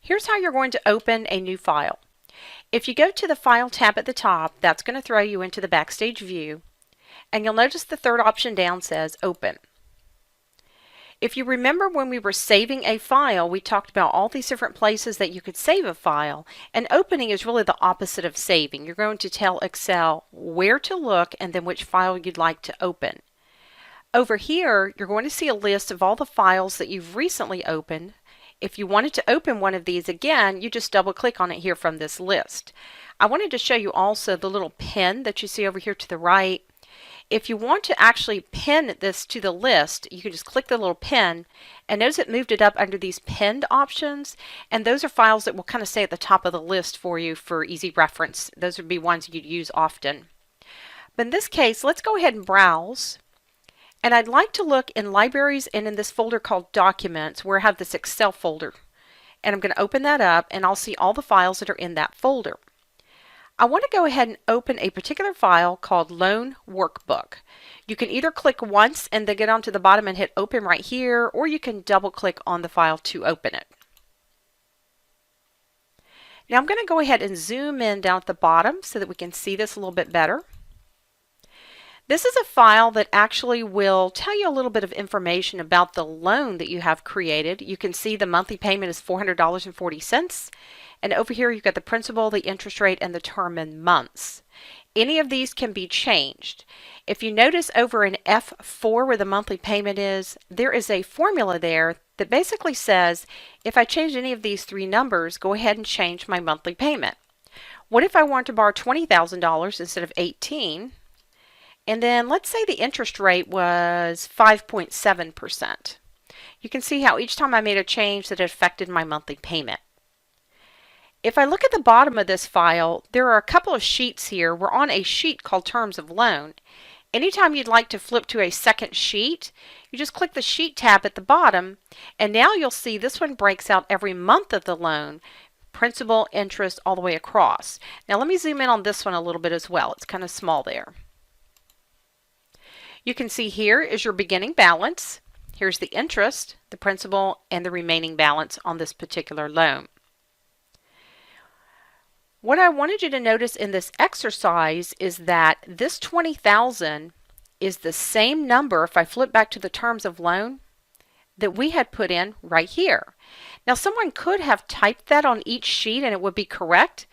Here's how you're going to open a new file. If you go to the File tab at the top, that's going to throw you into the Backstage View, and you'll notice the third option down says Open. If you remember when we were saving a file, we talked about all these different places that you could save a file, and opening is really the opposite of saving. You're going to tell Excel where to look and then which file you'd like to open. Over here, you're going to see a list of all the files that you've recently opened. If you wanted to open one of these again, you just double click on it here from this list. I wanted to show you also the little pen that you see over here to the right. If you want to actually pin this to the list, you can just click the little pen, and notice it moved it up under these pinned options, and those are files that will kind of stay at the top of the list for you for easy reference. Those would be ones you'd use often. But in this case, let's go ahead and browse, and I'd like to look in Libraries and in this folder called Documents where I have this Excel folder, and I'm going to open that up and I'll see all the files that are in that folder. I want to go ahead and open a particular file called Loan Workbook. You can either click once and then get onto the bottom and hit open right here, or you can double click on the file to open it. Now I'm going to go ahead and zoom in down at the bottom so that we can see this a little bit better. This is a file that actually will tell you a little bit of information about the loan that you have created. You can see the monthly payment is $400.40. And over here you've got the principal, the interest rate, and the term in months. Any of these can be changed. If you notice over in F4 where the monthly payment is, there is a formula there that basically says if I change any of these three numbers, go ahead and change my monthly payment. What if I want to borrow $20,000 instead of $18,000? And then let's say the interest rate was 5.7%. You can see how each time I made a change that it affected my monthly payment. If I look at the bottom of this file, there are a couple of sheets here. We're on a sheet called Terms of Loan. Anytime you'd like to flip to a second sheet, you just click the Sheet tab at the bottom, and now you'll see this one breaks out every month of the loan, principal, interest, all the way across. Now let me zoom in on this one a little bit as well. It's kind of small there. You can see here is your beginning balance. Here's the interest, the principal, and the remaining balance on this particular loan. What I wanted you to notice in this exercise is that this $20,000 is the same number, if I flip back to the terms of loan, that we had put in right here. Now someone could have typed that on each sheet and it would be correct.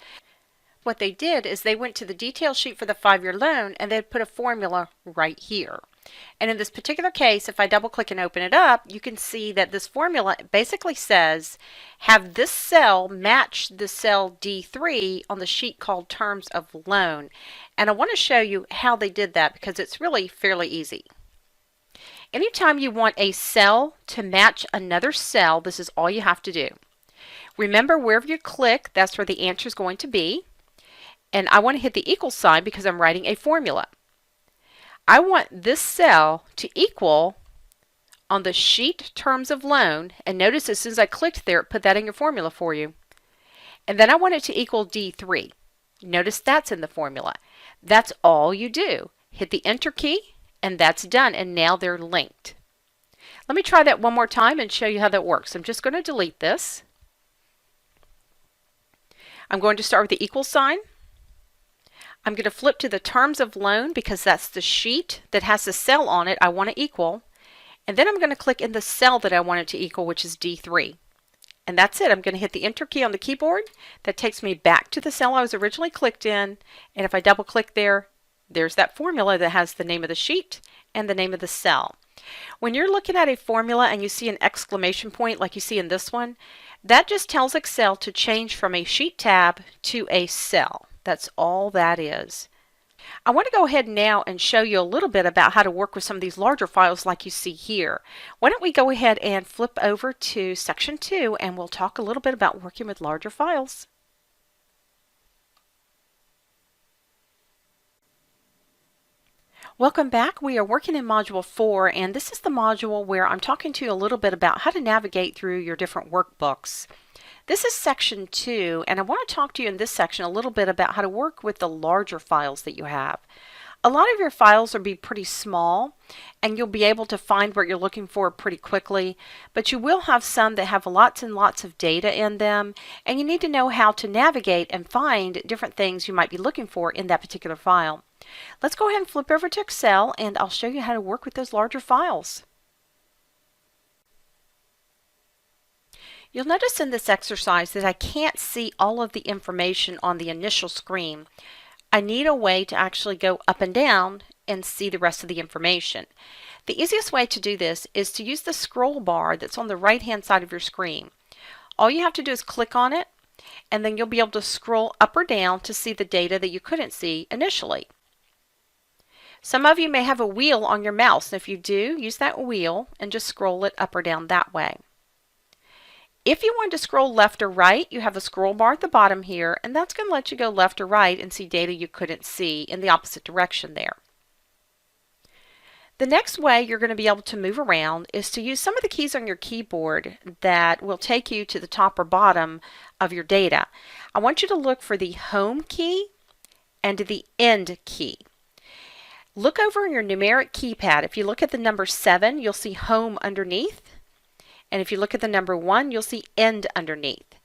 What they did is they went to the detail sheet for the 5-year loan and they put a formula right here. And in this particular case, if I double click and open it up, you can see that this formula basically says have this cell match the cell D3 on the sheet called Terms of Loan. And I want to show you how they did that because it's really fairly easy. Anytime you want a cell to match another cell, this is all you have to do. Remember, wherever you click, that's where the answer is going to be. And I want to hit the equal sign because I'm writing a formula. I want this cell to equal on the sheet Terms of Loan, and notice as soon as I clicked there, it put that in your formula for you. And then I want it to equal D3. Notice that's in the formula. That's all you do. Hit the Enter key, and that's done, and now they're linked. Let me try that one more time and show you how that works. I'm just going to delete this. I'm going to start with the equal sign. I'm going to flip to the terms of loan because that's the sheet that has the cell on it I want to equal. And then I'm going to click in the cell that I want it to equal, which is D3. And that's it. I'm going to hit the Enter key on the keyboard. That takes me back to the cell I was originally clicked in. And if I double click there, there's that formula that has the name of the sheet and the name of the cell. When you're looking at a formula and you see an exclamation point like you see in this one, that just tells Excel to change from a sheet tab to a cell. That's all that is. I want to go ahead now and show you a little bit about how to work with some of these larger files like you see here. Why don't we go ahead and flip over to section 2 and we'll talk a little bit about working with larger files. Welcome back. We are working in Module 4, and this is the module where I'm talking to you a little bit about how to navigate through your different workbooks. This is section 2, and I want to talk to you in this section a little bit about how to work with the larger files that you have. A lot of your files will be pretty small, and you'll be able to find what you're looking for pretty quickly, but you will have some that have lots and lots of data in them, and you need to know how to navigate and find different things you might be looking for in that particular file. Let's go ahead and flip over to Excel, and I'll show you how to work with those larger files. You'll notice in this exercise that I can't see all of the information on the initial screen. I need a way to actually go up and down and see the rest of the information. The easiest way to do this is to use the scroll bar that's on the right hand side of your screen. All you have to do is click on it, and then you'll be able to scroll up or down to see the data that you couldn't see initially. Some of you may have a wheel on your mouse, and if you do, use that wheel and just scroll it up or down that way. If you want to scroll left or right, you have a scroll bar at the bottom here, and that's going to let you go left or right and see data you couldn't see in the opposite direction there. The next way you're going to be able to move around is to use some of the keys on your keyboard that will take you to the top or bottom of your data. I want you to look for the Home key and the End key. Look over in your numeric keypad. If you look at the number 7, you'll see Home underneath. And if you look at the number 1, you'll see End underneath.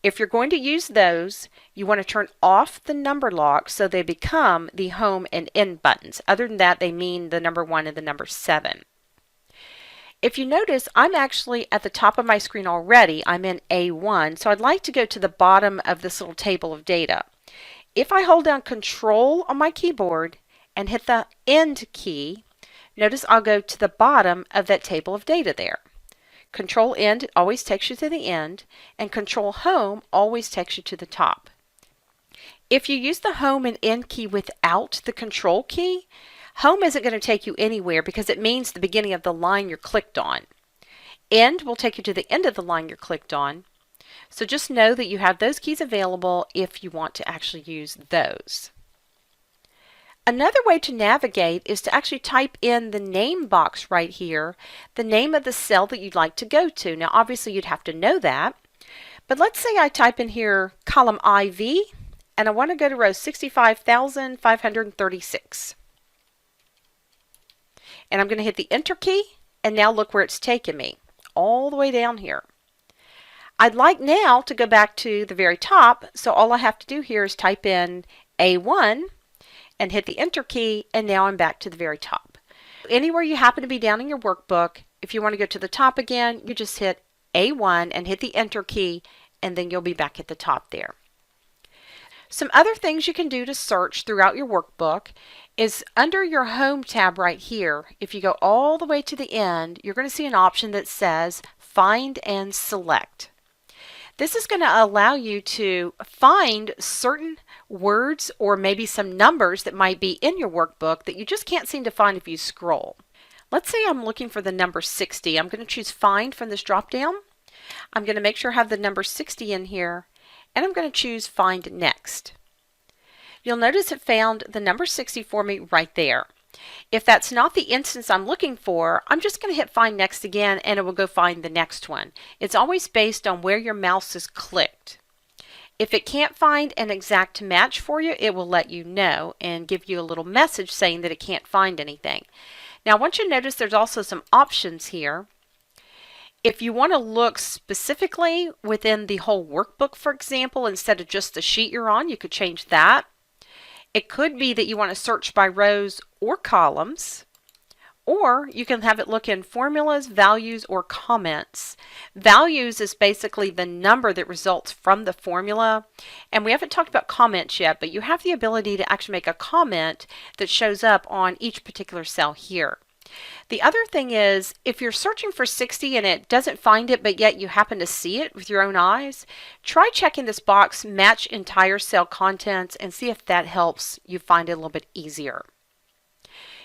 If you're going to use those, you want to turn off the number lock so they become the Home and End buttons. Other than that, they mean the number 1 and the number 7. If you notice, I'm actually at the top of my screen already. I'm in A1, so I'd like to go to the bottom of this little table of data. If I hold down Control on my keyboard and hit the End key, notice I'll go to the bottom of that table of data there. Control End always takes you to the end, and Control Home always takes you to the top. If you use the Home and End key without the Control key, Home isn't going to take you anywhere because it means the beginning of the line you're clicked on. End will take you to the end of the line you're clicked on. So just know that you have those keys available if you want to actually use those. Another way to navigate is to actually type in the name box right here, the name of the cell that you'd like to go to. Now obviously you'd have to know that, but let's say I type in here column IV and I want to go to row 65,536. And I'm going to hit the Enter key, and now look where it's taken me, all the way down here. I'd like now to go back to the very top, so all I have to do here is type in A1 and hit the Enter key, and now I'm back to the very top. Anywhere you happen to be down in your workbook, if you want to go to the top again, you just hit A1 and hit the Enter key, and then you'll be back at the top there. Some other things you can do to search throughout your workbook is under your Home tab right here. If you go all the way to the end, you're going to see an option that says Find and Select. This is going to allow you to find certain words or maybe some numbers that might be in your workbook that you just can't seem to find if you scroll. Let's say I'm looking for the number 60. I'm going to choose Find from this drop down. I'm going to make sure I have the number 60 in here, and I'm going to choose Find Next. You'll notice it found the number 60 for me right there. If that's not the instance I'm looking for, I'm just going to hit Find Next again, and it will go find the next one. It's always based on where your mouse is clicked. If it can't find an exact match for you, it will let you know and give you a little message saying that it can't find anything. Now I want you to notice there's also some options here. If you want to look specifically within the whole workbook, for example, instead of just the sheet you're on, you could change that. It could be that you want to search by rows or columns, or you can have it look in formulas, values, or comments. Values is basically the number that results from the formula. And we haven't talked about comments yet, but you have the ability to actually make a comment that shows up on each particular cell here. The other thing is, if you're searching for 60 and it doesn't find it, but yet you happen to see it with your own eyes, try checking this box, match entire cell contents, and see if that helps you find it a little bit easier.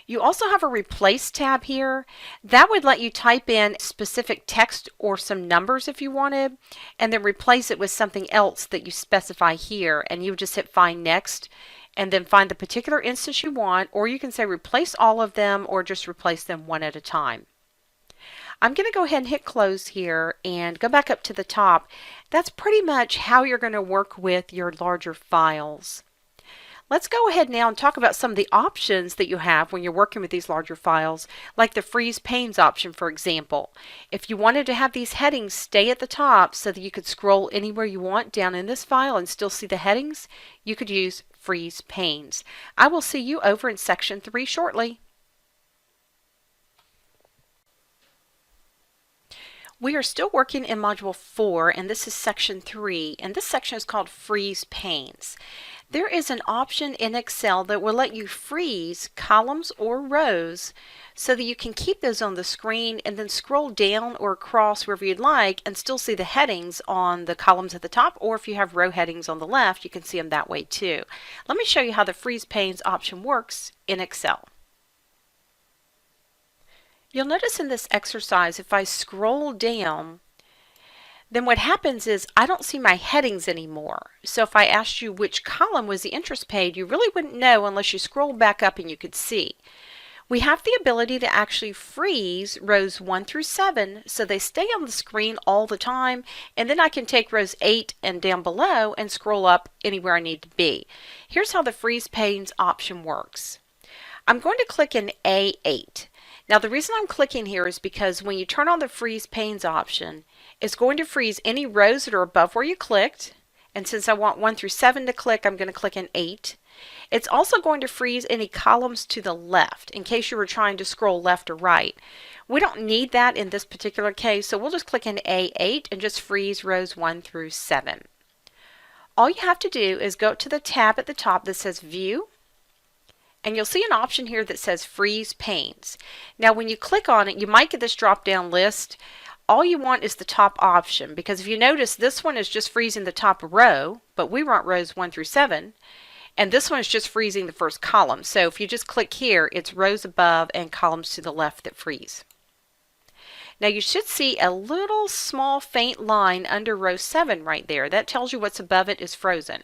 You also have a replace tab here. That would let you type in specific text or some numbers if you wanted, and then replace it with something else that you specify here, and you would just hit find next and then find the particular instance you want, or you can say replace all of them or just replace them one at a time. I'm going to go ahead and hit close here and go back up to the top. That's pretty much how you're going to work with your larger files. Let's go ahead now and talk about some of the options that you have when you're working with these larger files, like the freeze panes option, for example. If you wanted to have these headings stay at the top so that you could scroll anywhere you want down in this file and still see the headings, you could use freeze panes. I will see you over in section 3 shortly. We are still working in Module 4, and this is Section 3, and this section is called Freeze Panes. There is an option in Excel that will let you freeze columns or rows so that you can keep those on the screen and then scroll down or across wherever you'd like and still see the headings on the columns at the top, or if you have row headings on the left, you can see them that way too. Let me show you how the Freeze Panes option works in Excel. You'll notice in this exercise, if I scroll down, then what happens is I don't see my headings anymore. So if I asked you which column was the interest paid, you really wouldn't know unless you scroll back up and you could see. We have the ability to actually freeze rows 1 through 7 so they stay on the screen all the time, and then I can take rows 8 and down below and scroll up anywhere I need to be. Here's how the Freeze Panes option works. I'm going to click in A8. Now the reason I'm clicking here is because when you turn on the Freeze Panes option, it's going to freeze any rows that are above where you clicked, and since I want 1 through 7 to click, I'm going to click in 8. It's also going to freeze any columns to the left in case you were trying to scroll left or right. We don't need that in this particular case, so we'll just click in A8 and just freeze rows 1 through 7. All you have to do is go to the tab at the top that says View, and you'll see an option here that says Freeze Panes. Now when you click on it, you might get this drop down list. All you want is the top option, because if you notice, this one is just freezing the top row, but we want rows 1 through 7, and this one is just freezing the first column. So if you just click here, it's rows above and columns to the left that freeze. Now you should see a little small faint line under row 7 right there. That tells you what's above it is frozen.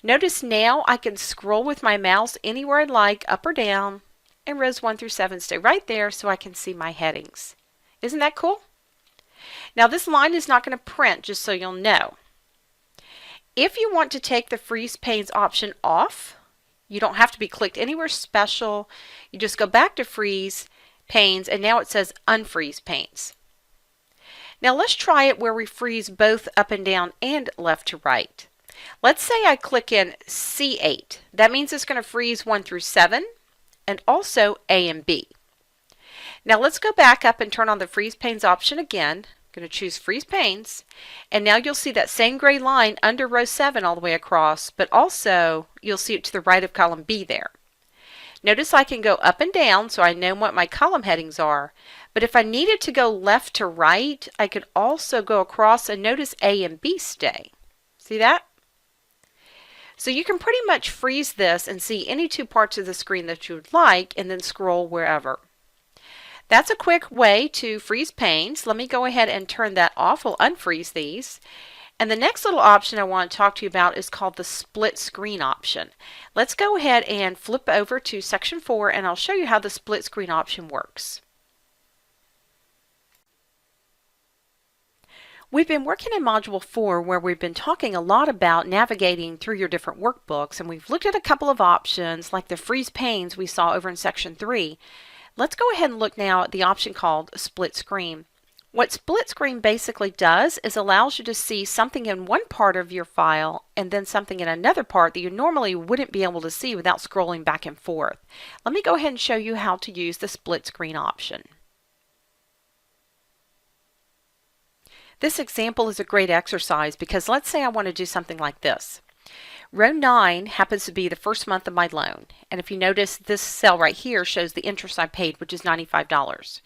Notice now I can scroll with my mouse anywhere I'd like, up or down, and rows 1 through 7 stay right there so I can see my headings. Isn't that cool? Now this line is not going to print, just so you'll know. If you want to take the Freeze Panes option off, you don't have to be clicked anywhere special. You just go back to Freeze Panes, and now it says Unfreeze Panes. Now let's try it where we freeze both up and down and left to right. Let's say I click in C8. That means it's going to freeze 1 through 7 and also A and B. Now let's go back up and turn on the Freeze Panes option again. I'm going to choose Freeze Panes, and now you'll see that same gray line under row 7 all the way across, but also you'll see it to the right of column B there. Notice I can go up and down so I know what my column headings are, but if I needed to go left to right, I could also go across and notice A and B stay. See that? So you can pretty much freeze this and see any two parts of the screen that you would like and then scroll wherever. That's a quick way to freeze panes. Let me go ahead and turn that off. We'll unfreeze these. And the next little option I want to talk to you about is called the split screen option. Let's go ahead and flip over to section 4 and I'll show you how the split screen option works. We've been working in Module 4 where we've been talking a lot about navigating through your different workbooks, and we've looked at a couple of options like the freeze panes we saw over in section 3. Let's go ahead and look now at the option called split screen. What split screen basically does is allows you to see something in one part of your file and then something in another part that you normally wouldn't be able to see without scrolling back and forth. Let me go ahead and show you how to use the split screen option. This example is a great exercise because let's say I want to do something like this. Row 9 happens to be the first month of my loan, and if you notice, this cell right here shows the interest I paid, which is $95.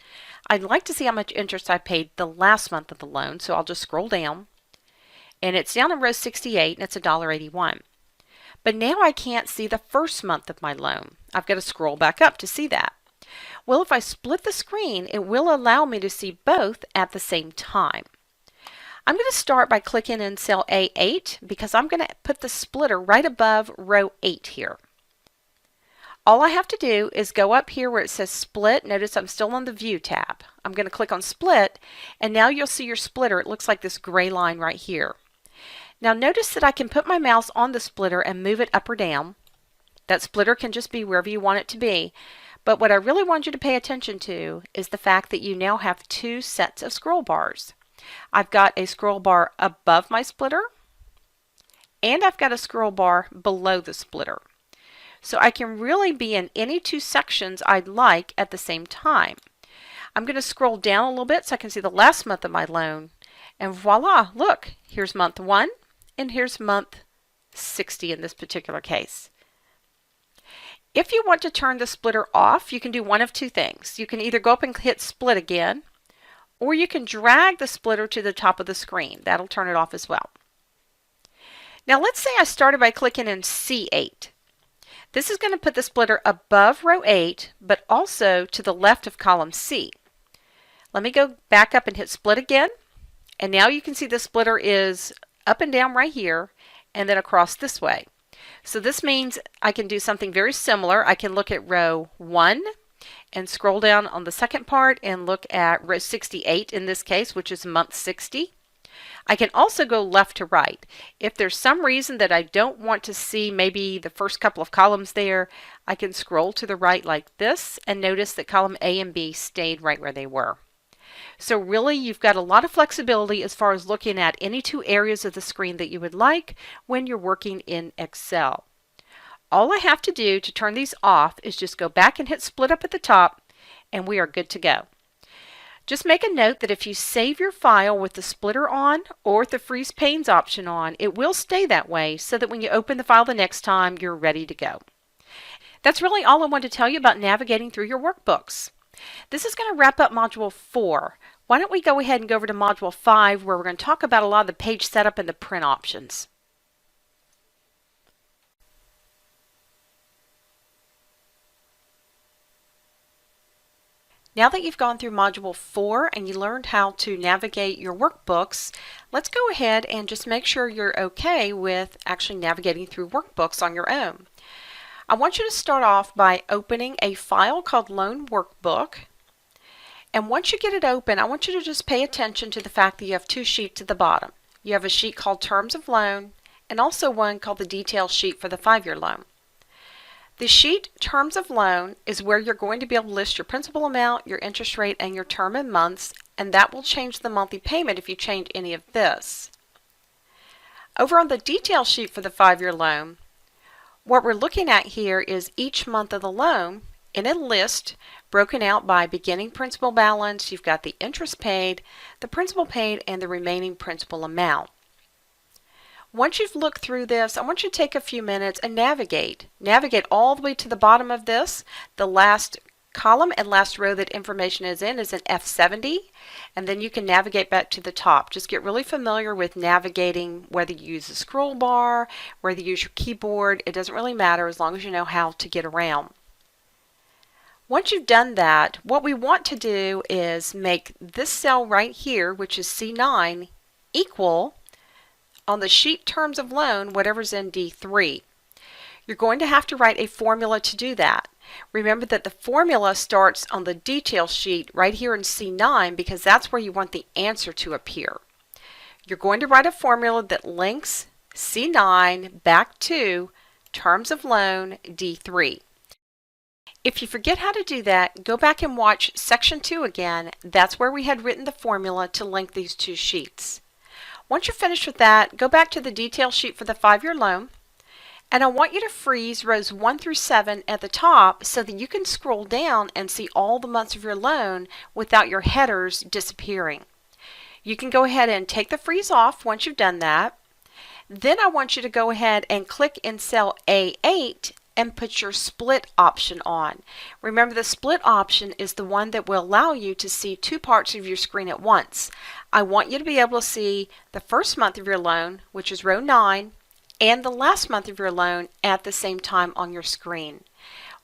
I'd like to see how much interest I paid the last month of the loan, so I'll just scroll down, and it's down in row 68 and it's $1.81. But now I can't see the first month of my loan. I've got to scroll back up to see that. Well, if I split the screen, it will allow me to see both at the same time. I'm going to start by clicking in cell A8 because I'm going to put the splitter right above row 8 here. All I have to do is go up here where it says split. Notice I'm still on the View tab. I'm going to click on split, and now you'll see your splitter. It looks like this gray line right here. Now notice that I can put my mouse on the splitter and move it up or down. That splitter can just be wherever you want it to be. But what I really want you to pay attention to is the fact that you now have two sets of scroll bars. I've got a scroll bar above my splitter, and I've got a scroll bar below the splitter. So I can really be in any two sections I'd like at the same time. I'm going to scroll down a little bit so I can see the last month of my loan, and voila, look, here's month 1 and here's month 60 in this particular case. If you want to turn the splitter off, you can do one of two things. You can either go up and hit split again, or you can drag the splitter to the top of the screen. That'll turn it off as well. Now let's say I started by clicking in C8. This is going to put the splitter above row 8, but also to the left of column C. Let me go back up and hit split again, and now you can see the splitter is up and down right here, and then across this way. So this means I can do something very similar. I can look at row 1, and scroll down on the second part and look at row 68 in this case, which is month 60. I can also go left to right. If there's some reason that I don't want to see maybe the first couple of columns there, I can scroll to the right like this and notice that column A and B stayed right where they were. So really you've got a lot of flexibility as far as looking at any two areas of the screen that you would like when you're working in Excel. All I have to do to turn these off is just go back and hit split up at the top, and we are good to go. Just make a note that if you save your file with the splitter on or with the freeze panes option on, it will stay that way so that when you open the file the next time, you're ready to go. That's really all I wanted to tell you about navigating through your workbooks. This is going to wrap up Module 4. Why don't we go ahead and go over to Module 5 where we're going to talk about a lot of the page setup and the print options. Now that you've gone through Module 4 and you learned how to navigate your workbooks, let's go ahead and just make sure you're okay with actually navigating through workbooks on your own. I want you to start off by opening a file called Loan Workbook. And once you get it open, I want you to just pay attention to the fact that you have two sheets at the bottom. You have a sheet called Terms of Loan and also one called the Detail Sheet for the 5-year loan. The sheet Terms of Loan is where you're going to be able to list your principal amount, your interest rate, and your term in months, and that will change the monthly payment if you change any of this. Over on the Detail Sheet for the 5-year loan, what we're looking at here is each month of the loan in a list broken out by beginning principal balance. You've got the interest paid, the principal paid, and the remaining principal amount. Once you've looked through this, I want you to take a few minutes and navigate. Navigate all the way to the bottom of this. The last column and last row that information is in F70, and then you can navigate back to the top. Just get really familiar with navigating, whether you use a scroll bar, whether you use your keyboard. It doesn't really matter as long as you know how to get around. Once you've done that, what we want to do is make this cell right here, which is C9, equal on the sheet Terms of Loan, whatever's in D3. You're going to have to write a formula to do that. Remember that the formula starts on the detail sheet right here in C9 because that's where you want the answer to appear. You're going to write a formula that links C9 back to Terms of Loan D3. If you forget how to do that, go back and watch section 2 again. That's where we had written the formula to link these two sheets. Once you're finished with that, go back to the detail sheet for the 5-year loan. And I want you to freeze rows 1 through 7 at the top so that you can scroll down and see all the months of your loan without your headers disappearing. You can go ahead and take the freeze off once you've done that. Then I want you to go ahead and click in cell A8 and put your split option on. Remember, the split option is the one that will allow you to see two parts of your screen at once. I want you to be able to see the first month of your loan, which is row 9, and the last month of your loan at the same time on your screen.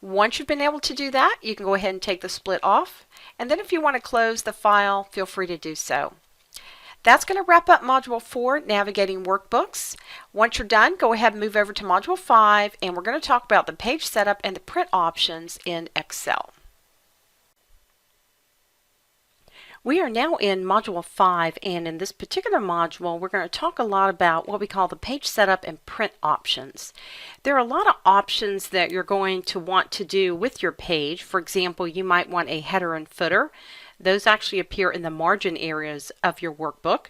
Once you've been able to do that, you can go ahead and take the split off, and then if you want to close the file, feel free to do so. That's going to wrap up Module 4, Navigating Workbooks. Once you're done, go ahead and move over to Module 5, and we're going to talk about the page setup and the print options in Excel. We are now in Module 5, and in this particular module, we're going to talk a lot about what we call the page setup and print options. There are a lot of options that you're going to want to do with your page. For example, you might want a header and footer. Those actually appear in the margin areas of your workbook.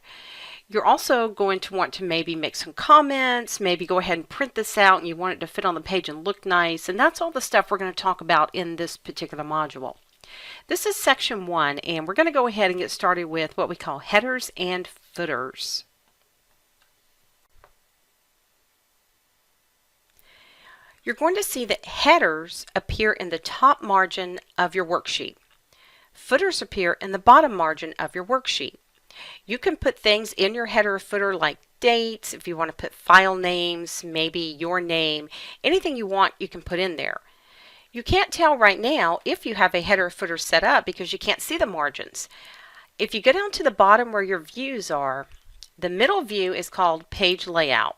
You're also going to want to maybe make some comments, maybe go ahead and print this out and you want it to fit on the page and look nice, and that's all the stuff we're going to talk about in this particular module. This is section 1, and we're going to go ahead and get started with what we call headers and footers. You're going to see that headers appear in the top margin of your worksheet. Footers appear in the bottom margin of your worksheet. You can put things in your header or footer like dates, if you want to put file names, maybe your name, anything you want you can put in there. You can't tell right now if you have a header or footer set up because you can't see the margins. If you go down to the bottom where your views are, the middle view is called Page Layout.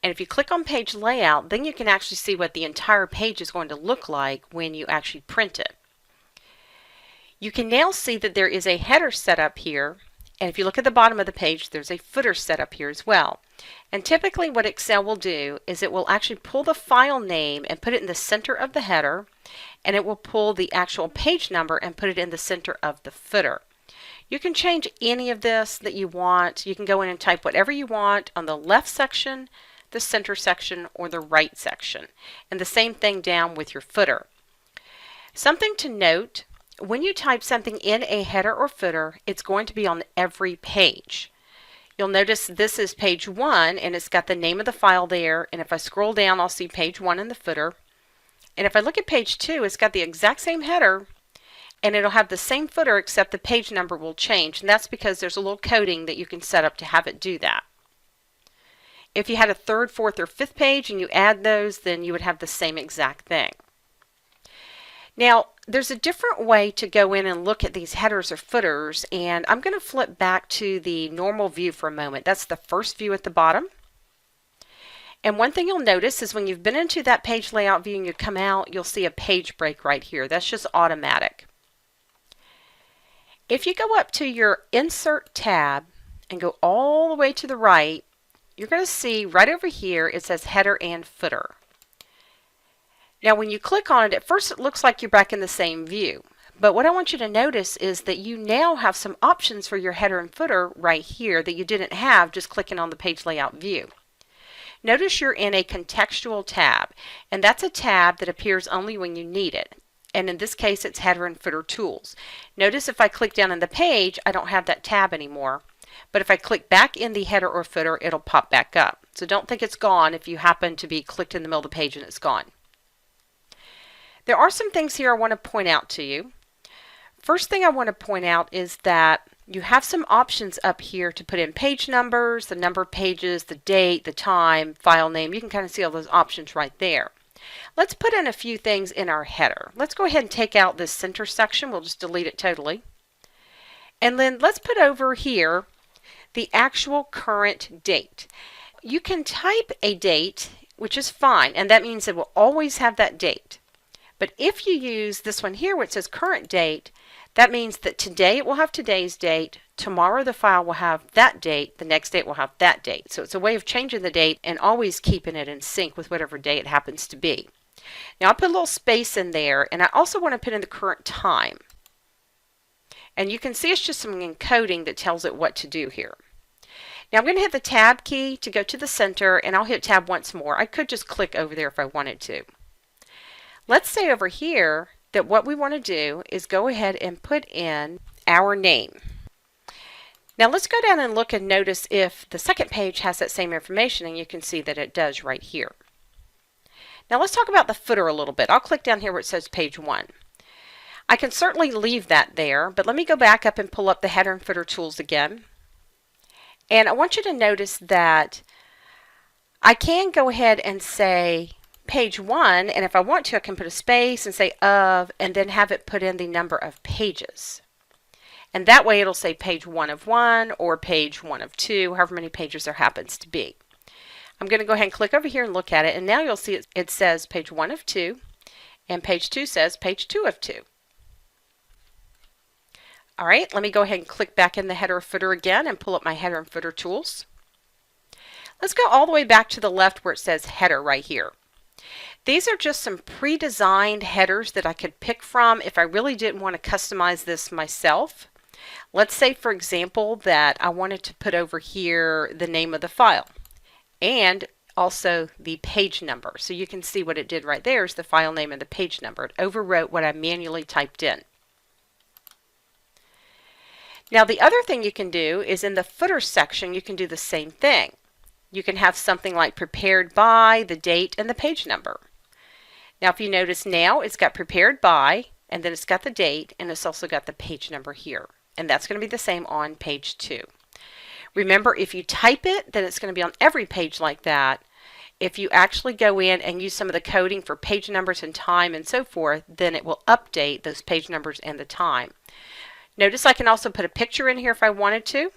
And if you click on Page Layout, then you can actually see what the entire page is going to look like when you actually print it. You can now see that there is a header set up here, and if you look at the bottom of the page, there's a footer set up here as well. And typically what Excel will do is it will actually pull the file name and put it in the center of the header, and it will pull the actual page number and put it in the center of the footer. You can change any of this that you want. You can go in and type whatever you want on the left section, the center section, or the right section. And the same thing down with your footer. Something to note, when you type something in a header or footer, it's going to be on every page. You'll notice this is page 1, and it's got the name of the file there, and if I scroll down, I'll see page 1 in the footer. And if I look at page 2, it's got the exact same header, and it'll have the same footer except the page number will change, and that's because there's a little coding that you can set up to have it do that. If you had a 3rd, 4th, or 5th page and you add those, then you would have the same exact thing. Now, there's a different way to go in and look at these headers or footers, and I'm going to flip back to the normal view for a moment. That's the first view at the bottom. And one thing you'll notice is when you've been into that page layout view and you come out, you'll see a page break right here. That's just automatic. If you go up to your Insert tab and go all the way to the right, you're going to see right over here it says Header and Footer. Now when you click on it, at first it looks like you're back in the same view. But what I want you to notice is that you now have some options for your header and footer right here that you didn't have just clicking on the page layout view. Notice you're in a contextual tab, and that's a tab that appears only when you need it. And in this case, it's header and footer tools. Notice if I click down on the page, I don't have that tab anymore. But if I click back in the header or footer, it'll pop back up. So don't think it's gone if you happen to be clicked in the middle of the page and it's gone. There are some things here I want to point out to you. First thing I want to point out is that you have some options up here to put in page numbers, the number of pages, the date, the time, file name. You can kind of see all those options right there. Let's put in a few things in our header. Let's go ahead and take out this center section. We'll just delete it totally. And then let's put over here the actual current date. You can type a date, which is fine, and that means it will always have that date. But if you use this one here where it says current date, that means that today it will have today's date, tomorrow the file will have that date, the next date will have that date. So it's a way of changing the date and always keeping it in sync with whatever day it happens to be. Now I put a little space in there, and I also want to put in the current time. And you can see it's just some encoding that tells it what to do here. Now I'm going to hit the Tab key to go to the center, and I'll hit Tab once more. I could just click over there if I wanted to. Let's say over here that what we want to do is go ahead and put in our name. Now let's go down and look and notice if the second page has that same information, and you can see that it does right here. Now let's talk about the footer a little bit. I'll click down here where it says page 1. I can certainly leave that there, but let me go back up and pull up the header and footer tools again. And I want you to notice that I can go ahead and say page 1, and if I want to, I can put a space and say of, and then have it put in the number of pages. And that way it'll say page 1 of 1 or page 1 of 2, however many pages there happens to be. I'm going to go ahead and click over here and look at it, and now you'll see it says page 1 of 2, and page 2 says page 2 of 2. Alright, let me go ahead and click back in the header or footer again and pull up my header and footer tools. Let's go all the way back to the left where it says header right here. These are just some pre-designed headers that I could pick from if I really didn't want to customize this myself. Let's say, for example, that I wanted to put over here the name of the file and also the page number. So you can see what it did right there is the file name and the page number. It overwrote what I manually typed in. Now the other thing you can do is in the footer section you can do the same thing. You can have something like prepared by, the date, and the page number. Now if you notice now it's got prepared by, and then it's got the date, and it's also got the page number here. And that's going to be the same on page 2. Remember, if you type it, then it's going to be on every page like that. If you actually go in and use some of the coding for page numbers and time and so forth, then it will update those page numbers and the time. Notice I can also put a picture in here if I wanted to.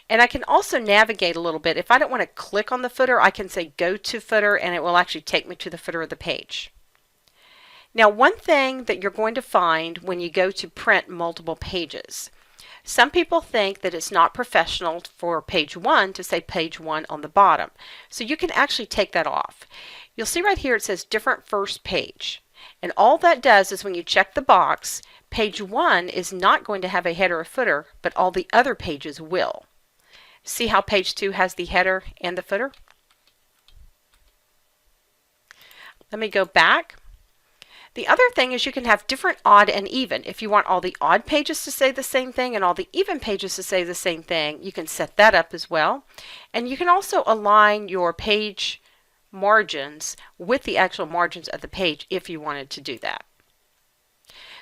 And I can also navigate a little bit. If I don't want to click on the footer, I can say go to footer, and it will actually take me to the footer of the page. Now one thing that you're going to find when you go to print multiple pages, some people think that it's not professional for page 1 to say page 1 on the bottom. So you can actually take that off. You'll see right here it says different first page. And all that does is when you check the box, page 1 is not going to have a header or footer, but all the other pages will. See how page 2 has the header and the footer? Let me go back. The other thing is you can have different odd and even. If you want all the odd pages to say the same thing and all the even pages to say the same thing, you can set that up as well. And you can also align your page margins with the actual margins of the page if you wanted to do that.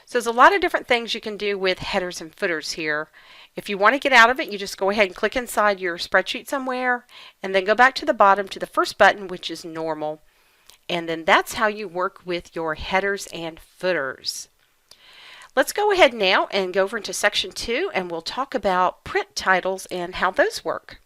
So there's a lot of different things you can do with headers and footers here. If you want to get out of it, you just go ahead and click inside your spreadsheet somewhere and then go back to the bottom to the first button, which is normal. And then that's how you work with your headers and footers. Let's go ahead now and go over into section 2, and we'll talk about print titles and how those work.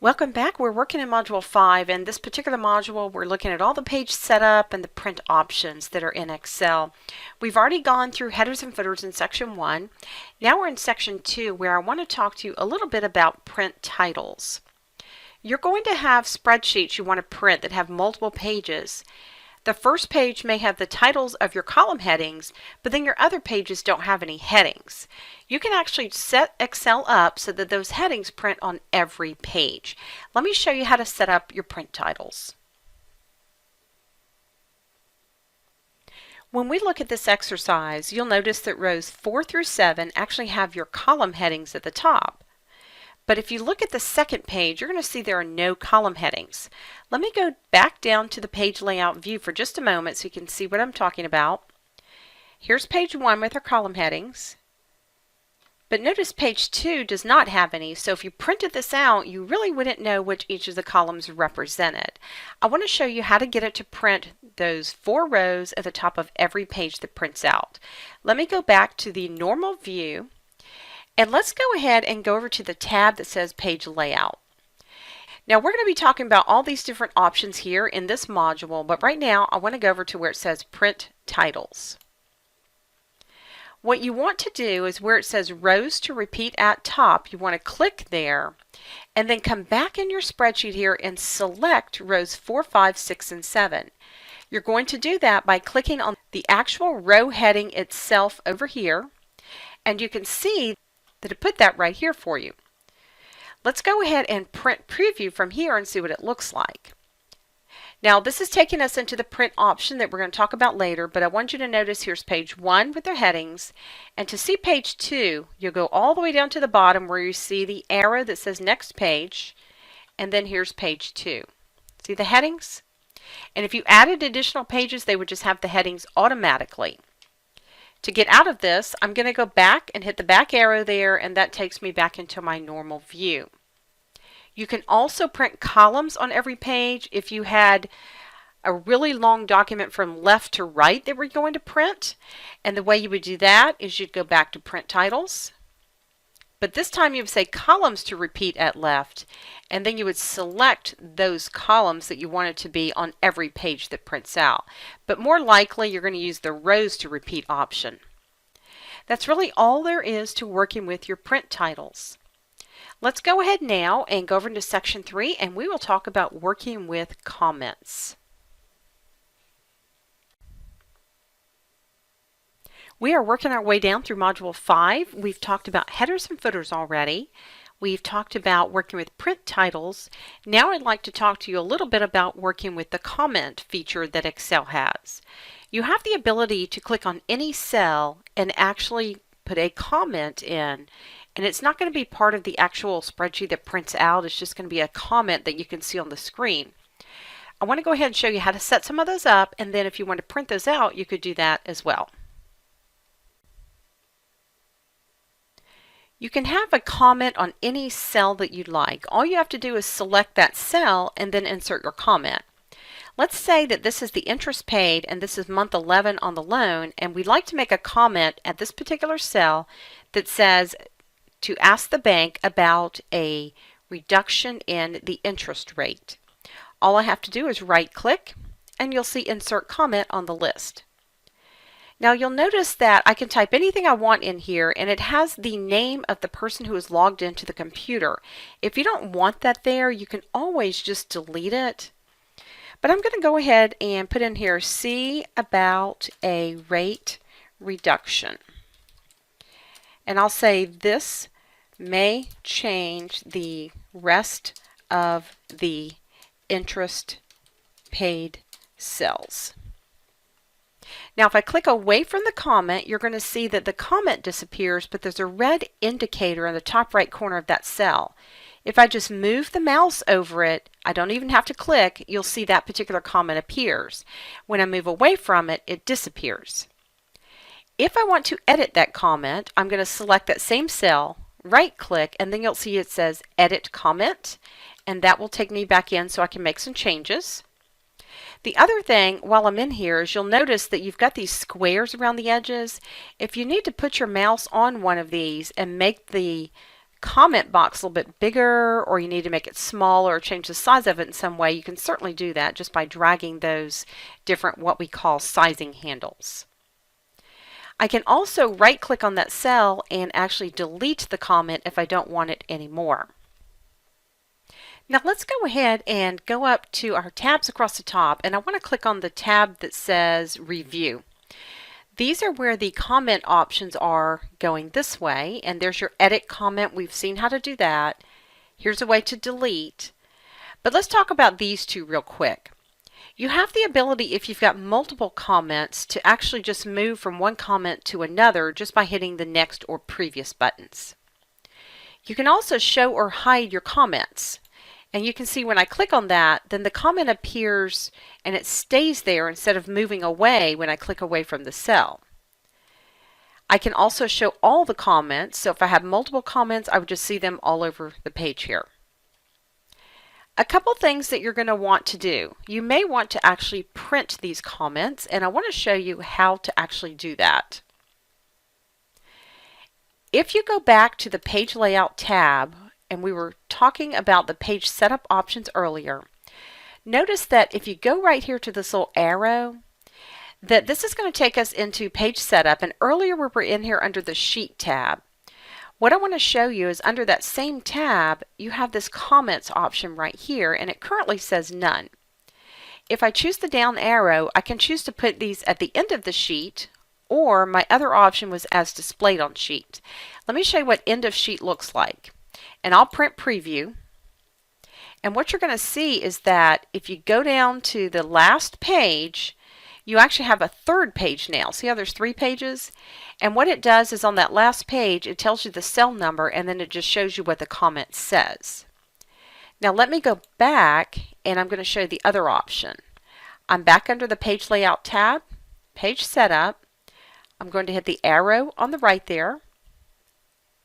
Welcome back. We're working in Module 5, and this particular module we're looking at all the page setup and the print options that are in Excel. We've already gone through headers and footers in section 1. Now we're in section 2 where I want to talk to you a little bit about print titles. You're going to have spreadsheets you want to print that have multiple pages. The first page may have the titles of your column headings, but then your other pages don't have any headings. You can actually set Excel up so that those headings print on every page. Let me show you how to set up your print titles. When we look at this exercise, you'll notice that rows 4 through 7 actually have your column headings at the top. But if you look at the second page, you're going to see there are no column headings. Let me go back down to the page layout view for just a moment so you can see what I'm talking about. Here's page 1 with our column headings. But notice page 2 does not have any, so if you printed this out, you really wouldn't know which each of the columns represented. I want to show you how to get it to print those 4 rows at the top of every page that prints out. Let me go back to the normal view. And let's go ahead and go over to the tab that says Page Layout. Now we're going to be talking about all these different options here in this module, but right now I want to go over to where it says Print Titles. What you want to do is where it says rows to repeat at top, you want to click there and then come back in your spreadsheet here and select rows 4, 5, 6, and 7. You're going to do that by clicking on the actual row heading itself over here, and you can see that it put that right here for you. Let's go ahead and print preview from here and see what it looks like. Now this is taking us into the print option that we're going to talk about later, but I want you to notice here's page 1 with their headings, and to see page 2 you'll go all the way down to the bottom where you see the arrow that says next page, and then here's page 2. See the headings? And if you added additional pages they would just have the headings automatically. To get out of this, I'm going to go back and hit the back arrow there, and that takes me back into my normal view. You can also print columns on every page. If you had a really long document from left to right that we're going to print, and the way you would do that is you'd go back to print titles, but this time you would say columns to repeat at left, and then you would select those columns that you wanted to be on every page that prints out. But more likely you're going to use the rows to repeat option. That's really all there is to working with your print titles. Let's go ahead now and go over into section 3, and we will talk about working with comments. We are working our way down through Module 5. We've talked about headers and footers already. We've talked about working with print titles. Now I'd like to talk to you a little bit about working with the comment feature that Excel has. You have the ability to click on any cell and actually put a comment in. And it's not going to be part of the actual spreadsheet that prints out. It's just going to be a comment that you can see on the screen. I want to go ahead and show you how to set some of those up, and then if you want to print those out, you could do that as well. You can have a comment on any cell that you'd like. All you have to do is select that cell and then insert your comment. Let's say that this is the interest paid and this is month 11 on the loan, and we'd like to make a comment at this particular cell that says to ask the bank about a reduction in the interest rate. All I have to do is right click and you'll see insert comment on the list. Now you'll notice that I can type anything I want in here, and it has the name of the person who is logged into the computer. If you don't want that there, you can always just delete it. But I'm going to go ahead and put in here, see about a rate reduction. And I'll say this may change the rest of the interest paid cells. Now if I click away from the comment, you're going to see that the comment disappears, but there's a red indicator in the top right corner of that cell. If I just move the mouse over it, I don't even have to click, you'll see that particular comment appears. When I move away from it, it disappears. If I want to edit that comment, I'm going to select that same cell, right click, and then you'll see it says edit comment, and that will take me back in so I can make some changes. The other thing while I'm in here is you'll notice that you've got these squares around the edges. If you need to put your mouse on one of these and make the comment box a little bit bigger, or you need to make it smaller or change the size of it in some way, you can certainly do that just by dragging those different what we call sizing handles. I can also right click on that cell and actually delete the comment if I don't want it anymore. Now let's go ahead and go up to our tabs across the top, and I want to click on the tab that says Review. These are where the comment options are going this way, and there's your edit comment. We've seen how to do that. Here's a way to delete. But let's talk about these two real quick. You have the ability, if you've got multiple comments, to actually just move from one comment to another just by hitting the next or previous buttons. You can also show or hide your comments. And you can see when I click on that, then the comment appears and it stays there instead of moving away when I click away from the cell. I can also show all the comments, so if I have multiple comments, I would just see them all over the page here. A couple things that you're going to want to do. You may want to actually print these comments, and I want to show you how to actually do that. If you go back to the Page Layout tab, and we were talking about the page setup options earlier, notice that if you go right here to this little arrow, that this is going to take us into page setup, and earlier we were in here under the sheet tab. What I want to show you is under that same tab you have this comments option right here, and it currently says none. If I choose the down arrow, I can choose to put these at the end of the sheet, or my other option was as displayed on sheet. Let me show you what end of sheet looks like. And I'll print preview. And what you're going to see is that if you go down to the last page, you actually have a third page now. See how there's 3 pages? And what it does is on that last page, it tells you the cell number, and then it just shows you what the comment says. Now let me go back, and I'm going to show you the other option. I'm back under the page layout tab, page setup. I'm going to hit the arrow on the right there,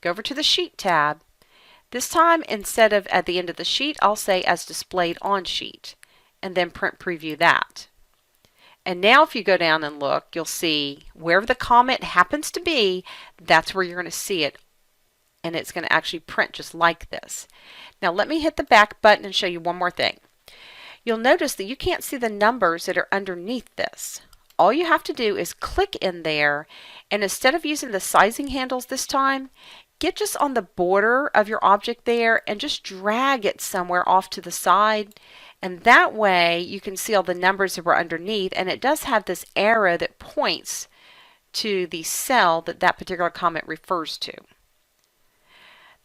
go over to the sheet tab. This time, instead of at the end of the sheet, I'll say as displayed on sheet, and then print preview that. And now if you go down and look, you'll see wherever the comment happens to be, that's where you're going to see it, and it's going to actually print just like this. Now let me hit the back button and show you one more thing. You'll notice that you can't see the numbers that are underneath this. All you have to do is click in there, and instead of using the sizing handles this time, get just on the border of your object there and just drag it somewhere off to the side, and that way you can see all the numbers that were underneath, and it does have this arrow that points to the cell that that particular comment refers to.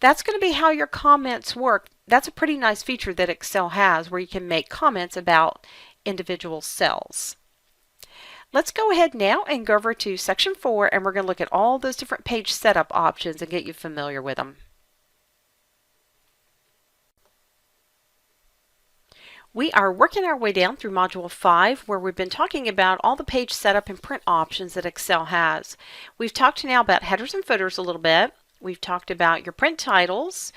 That's going to be how your comments work. That's a pretty nice feature that Excel has, where you can make comments about individual cells. Let's go ahead now and go over to section 4, and we're going to look at all those different page setup options and get you familiar with them. We are working our way down through Module 5, where we've been talking about all the page setup and print options that Excel has. We've talked now about headers and footers a little bit. We've talked about your print titles,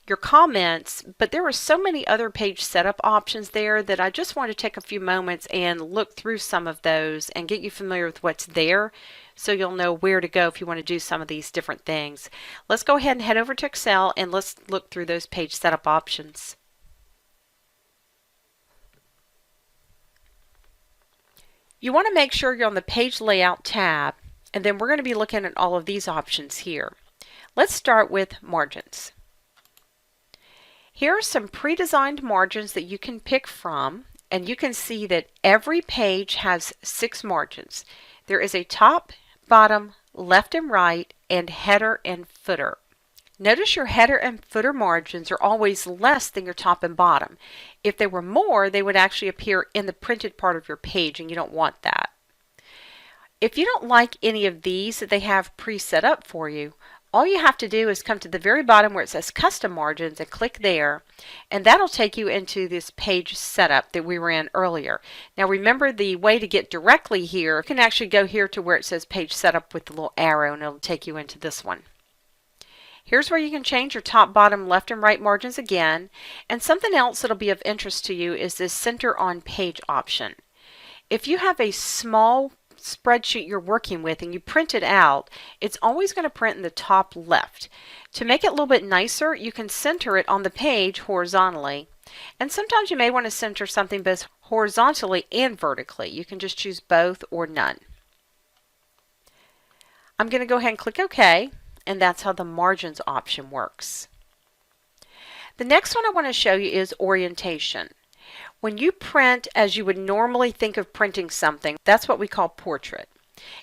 your comments, but there are so many other page setup options there that I just want to take a few moments and look through some of those and get you familiar with what's there so you'll know where to go if you want to do some of these different things. Let's go ahead and head over to Excel and let's look through those page setup options. You want to make sure you're on the page layout tab, and then we're going to be looking at all of these options here. Let's start with margins. Here are some pre-designed margins that you can pick from, and you can see that every page has 6 margins. There is a top, bottom, left and right, and header and footer. Notice your header and footer margins are always less than your top and bottom. If they were more, they would actually appear in the printed part of your page, and you don't want that. If you don't like any of these that they have pre-set up for you, all you have to do is come to the very bottom where it says custom margins and click there, and that'll take you into this page setup that we were in earlier. Now remember, the way to get directly here, you can actually go here to where it says page setup with the little arrow, and it'll take you into this one. Here's where you can change your top, bottom, left, and right margins again. And something else that'll be of interest to you is this center on page option. If you have a small spreadsheet you're working with and you print it out, it's always going to print in the top left. To make it a little bit nicer, you can center it on the page horizontally. And sometimes you may want to center something both horizontally and vertically. You can just choose both or none. I'm going to go ahead and click OK, and that's how the margins option works. The next one I want to show you is orientation. When you print as you would normally think of printing something, that's what we call portrait.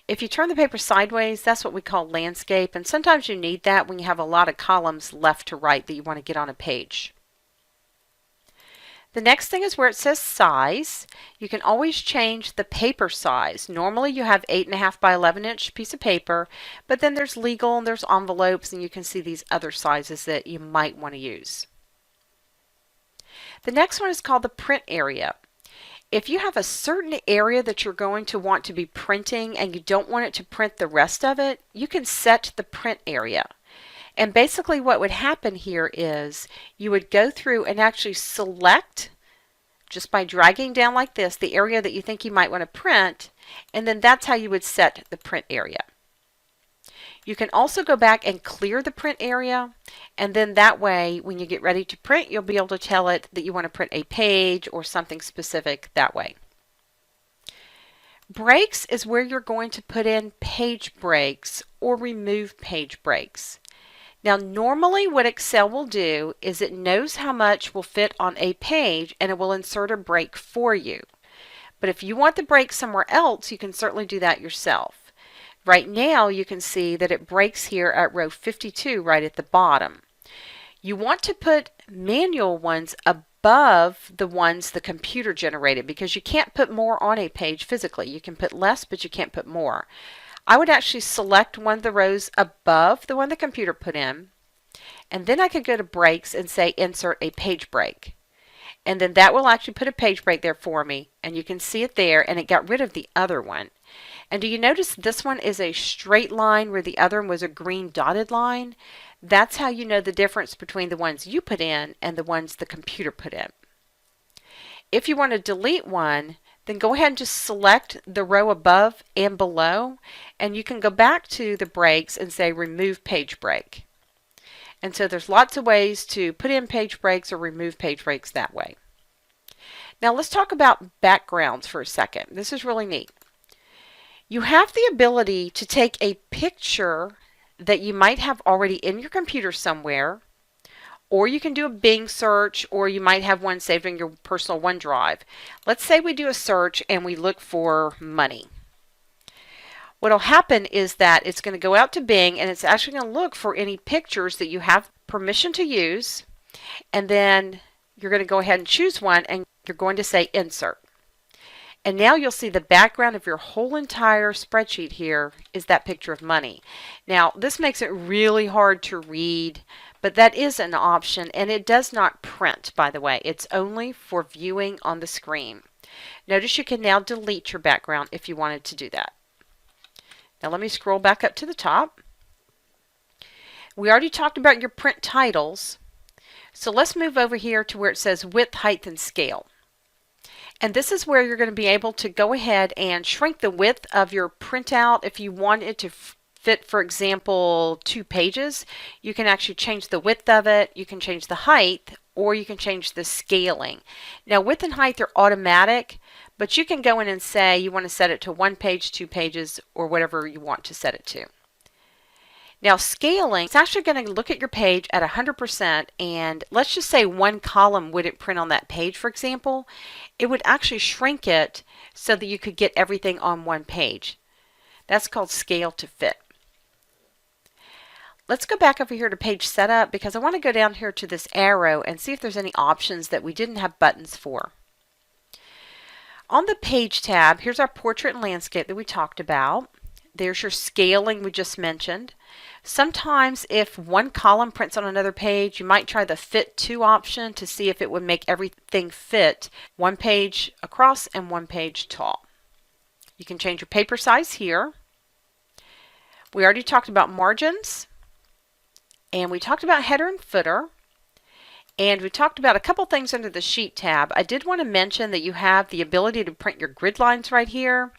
If you turn the paper sideways, that's what we call landscape, and sometimes you need that when you have a lot of columns left to right that you want to get on a page. The next thing is where it says size. You can always change the paper size. Normally you have 8.5 by 11 inch piece of paper, but then there's legal and there's envelopes, and you can see these other sizes that you might want to use. The next one is called the print area. If you have a certain area that you're going to want to be printing and you don't want it to print the rest of it, you can set the print area. And basically what would happen here is you would go through and actually select, just by dragging down like this, the area that you think you might want to print, and then that's how you would set the print area. You can also go back and clear the print area, and then that way when you get ready to print, you'll be able to tell it that you want to print a page or something specific that way. Breaks is where you're going to put in page breaks or remove page breaks. Now normally what Excel will do is it knows how much will fit on a page and it will insert a break for you. But if you want the break somewhere else, you can certainly do that yourself. Right now you can see that it breaks here at row 52 right at the bottom. You want to put manual ones above the ones the computer generated because you can't put more on a page physically. You can put less, but you can't put more. I would actually select one of the rows above the one the computer put in, and then I could go to breaks and say insert a page break. And then that will actually put a page break there for me, and you can see it there, and it got rid of the other one. And do you notice this one is a straight line where the other one was a green dotted line? That's how you know the difference between the ones you put in and the ones the computer put in. If you want to delete one, then go ahead and just select the row above and below, and you can go back to the breaks and say remove page break. And so there's lots of ways to put in page breaks or remove page breaks that way. Now let's talk about backgrounds for a second. This is really neat. You have the ability to take a picture that you might have already in your computer somewhere, or you can do a Bing search, or you might have one saved in your personal OneDrive. Let's say we do a search and we look for money. What will happen is that it's going to go out to Bing and it's actually going to look for any pictures that you have permission to use, and then you're going to go ahead and choose one and you're going to say insert. And now you'll see the background of your whole entire spreadsheet here is that picture of money. Now this makes it really hard to read, but that is an option, and it does not print, by the way. It's only for viewing on the screen. Notice you can now delete your background if you wanted to do that. Now let me scroll back up to the top. We already talked about your print titles, so let's move over here to where it says width, height, and scale. And this is where you're going to be able to go ahead and shrink the width of your printout. If you want it to fit, for example, 2 pages, you can actually change the width of it, you can change the height, or you can change the scaling. Now width and height are automatic, but you can go in and say you want to set it to 1 page, 2 pages, or whatever you want to set it to. Now scaling, it's actually going to look at your page at 100%, and let's just say 1 column wouldn't print on that page, for example. It would actually shrink it so that you could get everything on 1 page. That's called scale to fit. Let's go back over here to page setup because I want to go down here to this arrow and see if there's any options that we didn't have buttons for. On the page tab, here's our portrait and landscape that we talked about. There's your scaling we just mentioned. Sometimes if 1 column prints on another page, you might try the fit to option to see if it would make everything fit 1 page across and 1 page tall. You can change your paper size here. We already talked about margins, and we talked about header and footer, and we talked about a couple things under the sheet tab. I did want to mention that you have the ability to print your grid lines right here.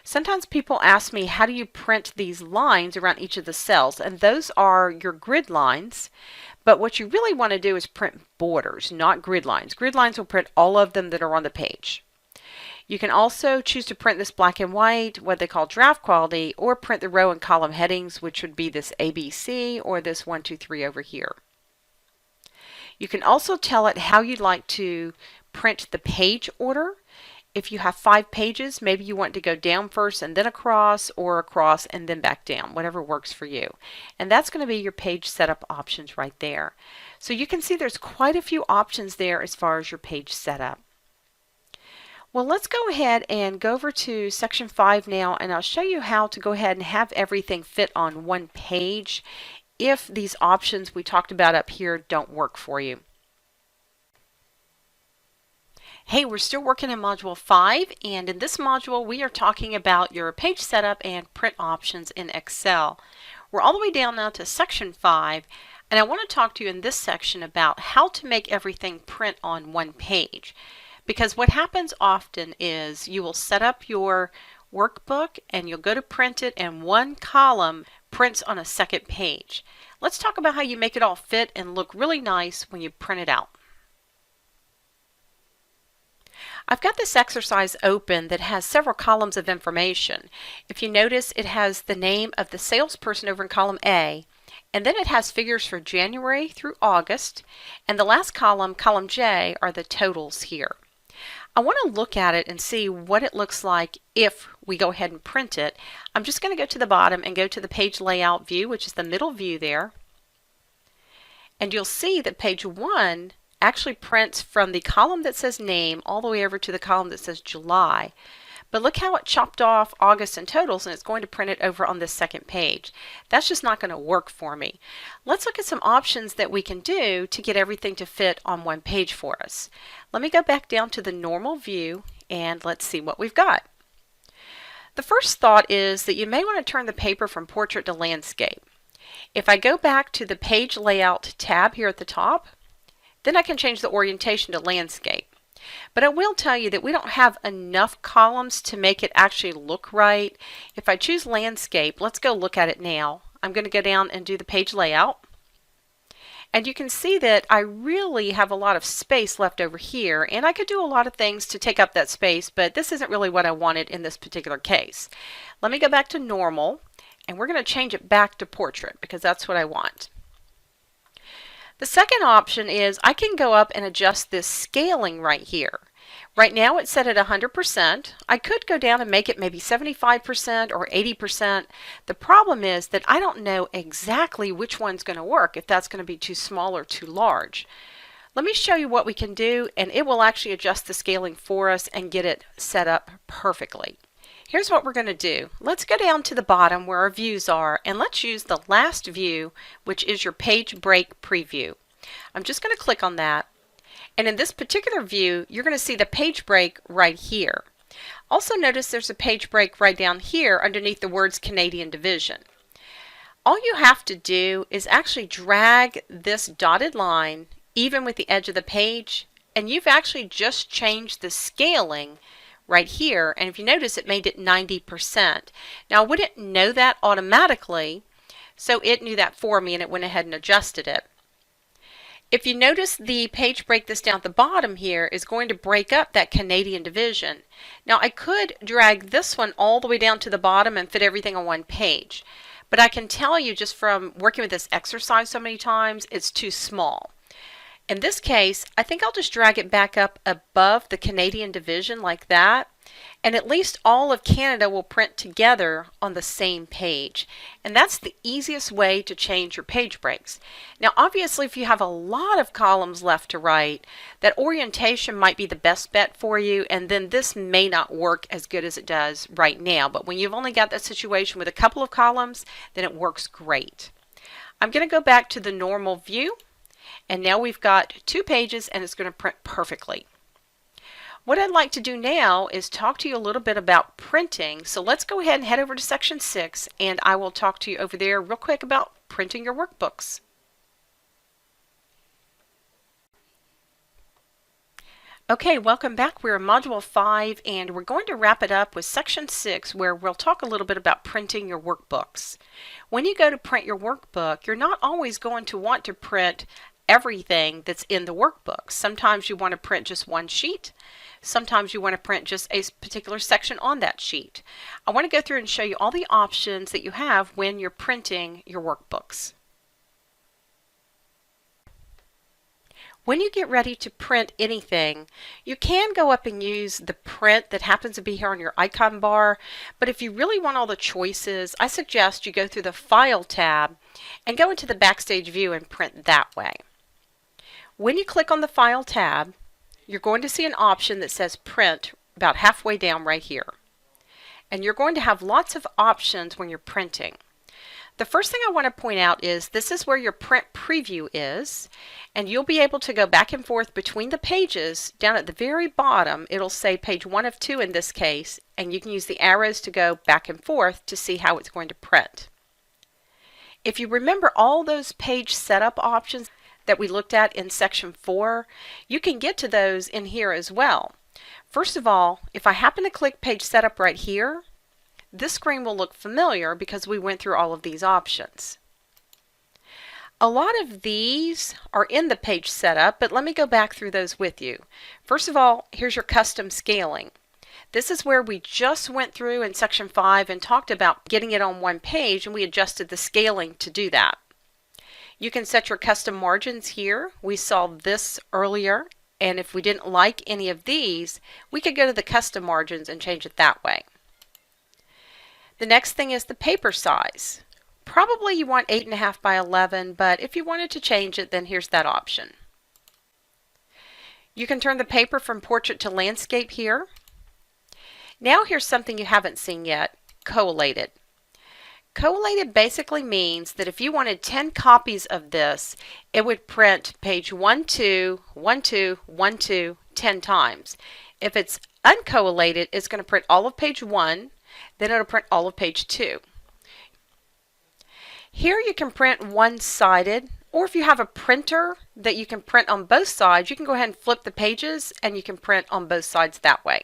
Sometimes people ask me, how do you print these lines around each of the cells? And those are your grid lines, but what you really want to do is print borders, not grid lines. Grid lines will print all of them that are on the page. You can also choose to print this black and white, what they call draft quality, or print the row and column headings, which would be this ABC or this 1, 2, 3 over here. You can also tell it how you'd like to print the page order. If you have 5 pages, maybe you want to go down first and then across, or across and then back down, whatever works for you. And that's going to be your page setup options right there. So you can see there's quite a few options there as far as your page setup. Well, let's go ahead and go over to section 5 now, and I'll show you how to go ahead and have everything fit on 1 page if these options we talked about up here don't work for you. Hey, we're still working in Module 5, and in this module we are talking about your page setup and print options in Excel. We're all the way down now to section 5, and I want to talk to you in this section about how to make everything print on 1 page. Because what happens often is you will set up your workbook and you'll go to print it, and 1 column prints on a 2nd page. Let's talk about how you make it all fit and look really nice when you print it out. I've got this exercise open that has several columns of information. If you notice, it has the name of the salesperson over in column A, and then it has figures for January through August, and the last column, column J, are the totals here. I want to look at it and see what it looks like if we go ahead and print it. I'm just going to go to the bottom and go to the page layout view, which is the middle view there. And you'll see that page 1 actually prints from the column that says name all the way over to the column that says July. But look how it chopped off August and totals, and it's going to print it over on this second page. That's just not going to work for me. Let's look at some options that we can do to get everything to fit on one page for us. Let me go back down to the normal view and let's see what we've got. The first thought is that you may want to turn the paper from portrait to landscape. If I go back to the page layout tab here at the top, then I can change the orientation to landscape. But I will tell you that we don't have enough columns to make it actually look right. If I choose landscape, let's go look at it now. I'm going to go down and do the page layout. And you can see that I really have a lot of space left over here, and I could do a lot of things to take up that space, but this isn't really what I wanted in this particular case. Let me go back to normal, and we're going to change it back to portrait because that's what I want. The second option is I can go up and adjust this scaling right here. Right now it's set at 100%. I could go down and make it maybe 75% or 80%. The problem is that I don't know exactly which one's going to work, if that's going to be too small or too large. Let me show you what we can do, and it will actually adjust the scaling for us and get it set up perfectly. Here's what we're going to do. Let's go down to the bottom where our views are, and let's use the last view, which is your page break preview. I'm just going to click on that, and in this particular view you're going to see the page break right here. Also notice there's a page break right down here underneath the words Canadian Division. All you have to do is actually drag this dotted line even with the edge of the page, and you've actually just changed the scaling right here, and if you notice it made it 90%. Now I wouldn't know that automatically, so it knew that for me and it went ahead and adjusted it. If you notice, the page break that's down at the bottom here is going to break up that Canadian division. Now I could drag this one all the way down to the bottom and fit everything on one page, but I can tell you just from working with this exercise so many times, it's too small. In this case, I think I'll just drag it back up above the Canadian division like that, and at least all of Canada will print together on the same page. And that's the easiest way to change your page breaks. Now obviously if you have a lot of columns left to write, that orientation might be the best bet for you, and then this may not work as good as it does right now. But when you've only got that situation with a couple of columns, then it works great. I'm going to go back to the normal view. And now we've got 2 pages and it's going to print perfectly. What I'd like to do now is talk to you a little bit about printing. So let's go ahead and head over to section 6, and I will talk to you over there real quick about printing your workbooks. Okay, welcome back. We're in Module 5 and we're going to wrap it up with Section 6, where we'll talk a little bit about printing your workbooks. When you go to print your workbook, you're not always going to want to print everything that's in the workbook. Sometimes you want to print just one sheet. Sometimes you want to print just a particular section on that sheet. I want to go through and show you all the options that you have when you're printing your workbooks. When you get ready to print anything, you can go up and use the print that happens to be here on your icon bar, but if you really want all the choices, I suggest you go through the File tab and go into the Backstage View and print that way. When you click on the File tab, you're going to see an option that says Print about halfway down right here. And you're going to have lots of options when you're printing. The first thing I want to point out is this is where your print preview is, and you'll be able to go back and forth between the pages. Down at the very bottom it'll say page 1 of 2 in this case, and you can use the arrows to go back and forth to see how it's going to print. If you remember all those page setup options that we looked at in section 4, you can get to those in here as well. First of all, if I happen to click page setup right here, this screen will look familiar because we went through all of these options. A lot of these are in the page setup, but let me go back through those with you. First of all, here's your custom scaling. This is where we just went through in section 5 and talked about getting it on one page, and we adjusted the scaling to do that. You can set your custom margins here. We saw this earlier, and if we didn't like any of these, we could go to the custom margins and change it that way. The next thing is the paper size. Probably you want 8.5 by 11, but if you wanted to change it, then here's that option. You can turn the paper from portrait to landscape here. Now here's something you haven't seen yet, collated. Collated basically means that if you wanted 10 copies of this, it would print page 1, 2, 1, 2, 1, 2, 10 times. If it's uncollated, it's going to print all of page 1, then it'll print all of page 2. Here you can print one-sided, or if you have a printer that you can print on both sides, you can go ahead and flip the pages and you can print on both sides that way.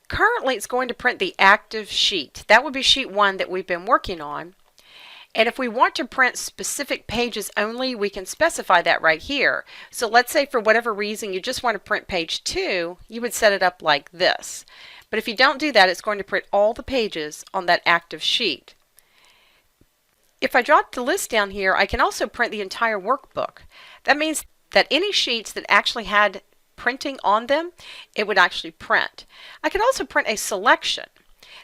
Currently it's going to print the active sheet. That would be sheet 1 that we've been working on. And if we want to print specific pages only, we can specify that right here. So let's say for whatever reason you just want to print page 2, you would set it up like this. But if you don't do that, it's going to print all the pages on that active sheet. If I drop the list down here, I can also print the entire workbook. That means that any sheets that actually had printing on them, it would actually print. I could also print a selection.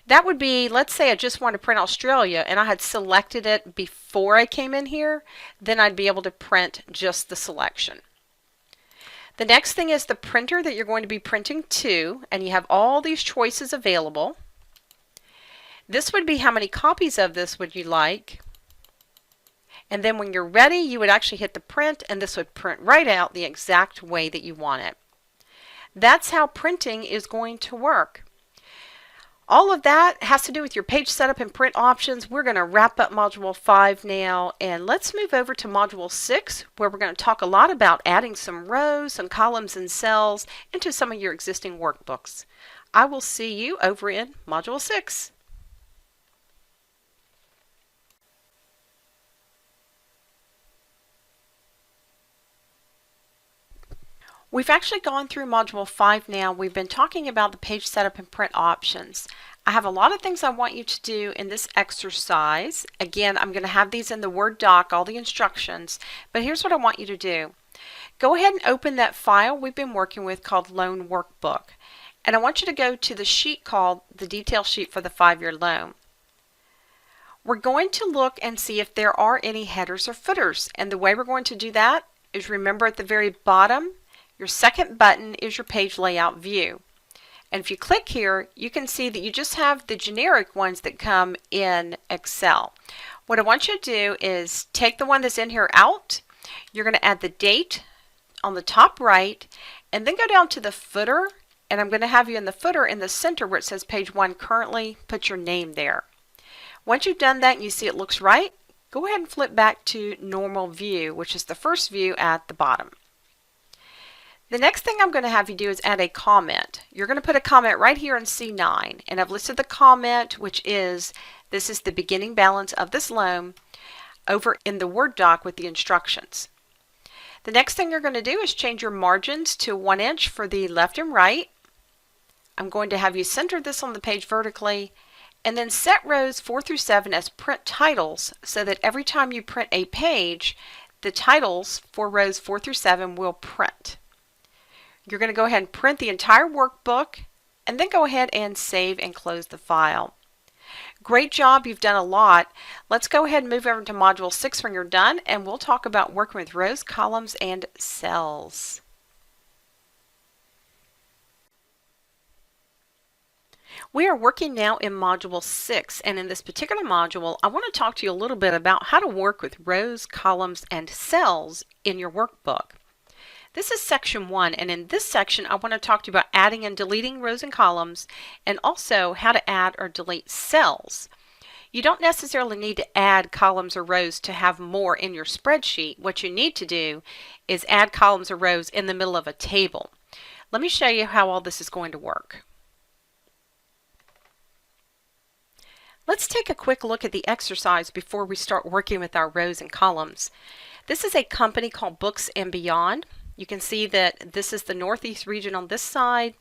That would be, let's say I just want to print Australia and I had selected it before I came in here, then I'd be able to print just the selection. The next thing is the printer that you're going to be printing to, and you have all these choices available. This would be how many copies of this would you like. And then when you're ready, you would actually hit the print, and this would print right out the exact way that you want it. That's how printing is going to work. All of that has to do with your page setup and print options. We're going to wrap up Module 5 now, and let's move over to Module 6, where we're going to talk a lot about adding some rows, some columns, and cells into some of your existing workbooks. I will see you over in Module 6. We've actually gone through Module 5 now. We've been talking about the page setup and print options. I have a lot of things I want you to do in this exercise. Again, I'm going to have these in the Word doc, all the instructions, but here's what I want you to do. Go ahead and open that file we've been working with called Loan Workbook. And I want you to go to the sheet called the detail sheet for the 5-year loan. We're going to look and see if there are any headers or footers. And the way we're going to do that is, remember, at the very bottom, your second button is your page layout view. And if you click here, you can see that you just have the generic ones that come in Excel. What I want you to do is take the one that's in here out. You're going to add the date on the top right, and then go down to the footer, and I'm going to have you in the footer in the center where it says page 1 currently, put your name there. Once you've done that and you see it looks right, go ahead and flip back to normal view, which is the first view at the bottom. The next thing I'm going to have you do is add a comment. You're going to put a comment right here in C9, and I've listed the comment, which is, this is the beginning balance of this loan, over in the Word doc with the instructions. The next thing you're going to do is change your margins to 1 inch for the left and right. I'm going to have you center this on the page vertically, and then set rows 4 through 7 as print titles, so that every time you print a page, the titles for rows 4 through 7 will print. You're going to go ahead and print the entire workbook, and then go ahead and save and close the file. Great job, you've done a lot. Let's go ahead and move over to Module 6 when you're done, and we'll talk about working with rows, columns, and cells. We are working now in Module 6, and in this particular module, I want to talk to you a little bit about how to work with rows, columns, and cells in your workbook. This is section 1, and in this section I want to talk to you about adding and deleting rows and columns, and also how to add or delete cells. You don't necessarily need to add columns or rows to have more in your spreadsheet. What you need to do is add columns or rows in the middle of a table. Let me show you how all this is going to work. Let's take a quick look at the exercise before we start working with our rows and columns. This is a company called Books and Beyond. You can see that this is the Northeast region on this side,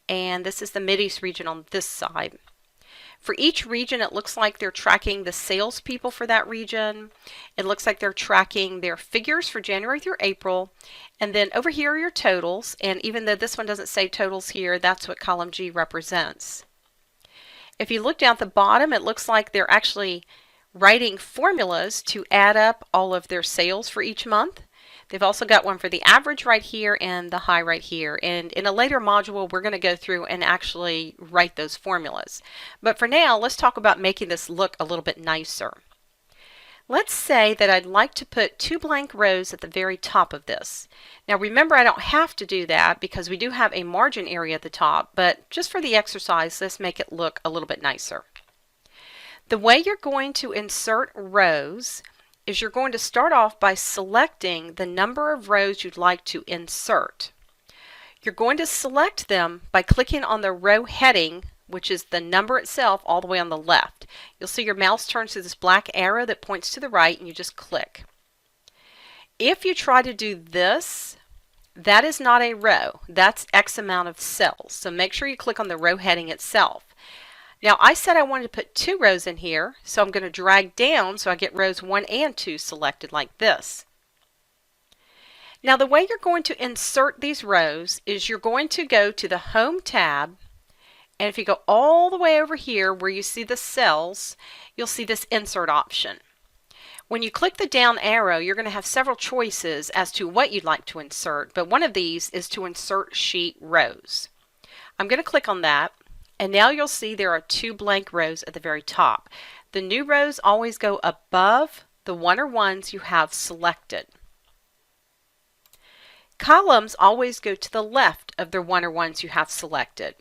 and this is the Mideast region on this side. For each region, it looks like they're tracking the salespeople for that region. It looks like they're tracking their figures for January through April. And then over here are your totals. And even though this one doesn't say totals here, that's what column G represents. If you look down at the bottom, it looks like they're actually writing formulas to add up all of their sales for each month. They've also got one for the average right here and the high right here. And in a later module, we're going to go through and actually write those formulas. But for now, let's talk about making this look a little bit nicer. Let's say that I'd like to put 2 blank rows at the very top of this. Now remember, I don't have to do that because we do have a margin area at the top, but just for the exercise, let's make it look a little bit nicer. The way you're going to insert rows is you're going to start off by selecting the number of rows you'd like to insert. You're going to select them by clicking on the row heading, which is the number itself all the way on the left. You'll see your mouse turns to this black arrow that points to the right, and you just click. If you try to do this, that is not a row. That's X amount of cells. So make sure you click on the row heading itself. Now I said I wanted to put 2 rows in here, so I'm going to drag down so I get rows 1 and 2 selected like this. Now the way you're going to insert these rows is you're going to go to the Home tab, and if you go all the way over here where you see the cells, you'll see this Insert option. When you click the down arrow, you're going to have several choices as to what you'd like to insert, but one of these is to insert sheet rows. I'm going to click on that. And now you'll see there are 2 blank rows at the very top. The new rows always go above the one or ones you have selected. Columns always go to the left of the one or ones you have selected.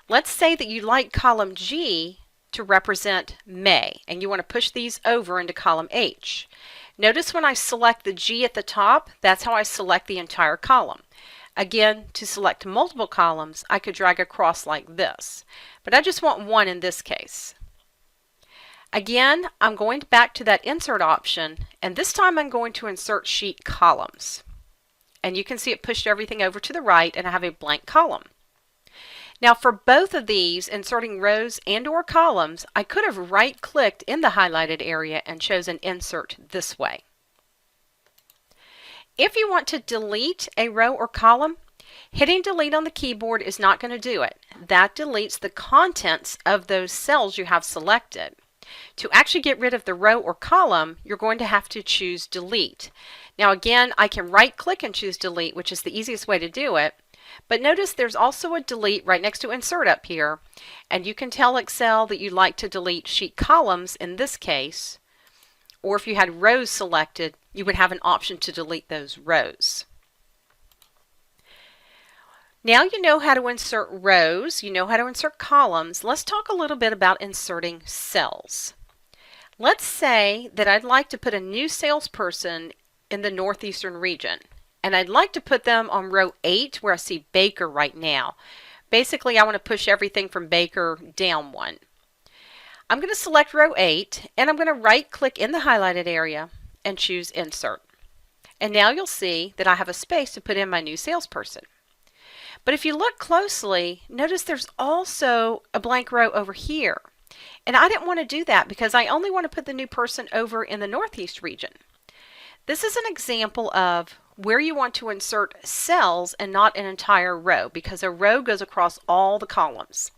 Let's say that you like column G to represent May, and you want to push these over into column H. Notice when I select the G at the top, that's how I select the entire column. Again, to select multiple columns, I could drag across like this, but I just want one in this case. Again, I'm going back to that Insert option, and this time I'm going to insert sheet columns. And you can see it pushed everything over to the right, and I have a blank column. Now for both of these, inserting rows and or columns, I could have right-clicked in the highlighted area and chosen Insert this way. If you want to delete a row or column, hitting delete on the keyboard is not going to do it. That deletes the contents of those cells you have selected. To actually get rid of the row or column, you're going to have to choose delete. Now again, I can right click and choose delete, which is the easiest way to do it. But notice there's also a delete right next to insert up here, and you can tell Excel that you'd like to delete sheet columns in this case. Or if you had rows selected, you would have an option to delete those rows. Now you know how to insert rows, you know how to insert columns. Let's talk a little bit about inserting cells. Let's say that I'd like to put a new salesperson in the Northeastern region, and I'd like to put them on row 8 where I see Baker right now. Basically, I want to push everything from Baker down 1. I'm going to select row 8, and I'm going to right click in the highlighted area and choose Insert. And now you'll see that I have a space to put in my new salesperson. But if you look closely, notice there's also a blank row over here. And I didn't want to do that because I only want to put the new person over in the Northeast region. This is an example of where you want to insert cells and not an entire row, because a row goes across all the columns.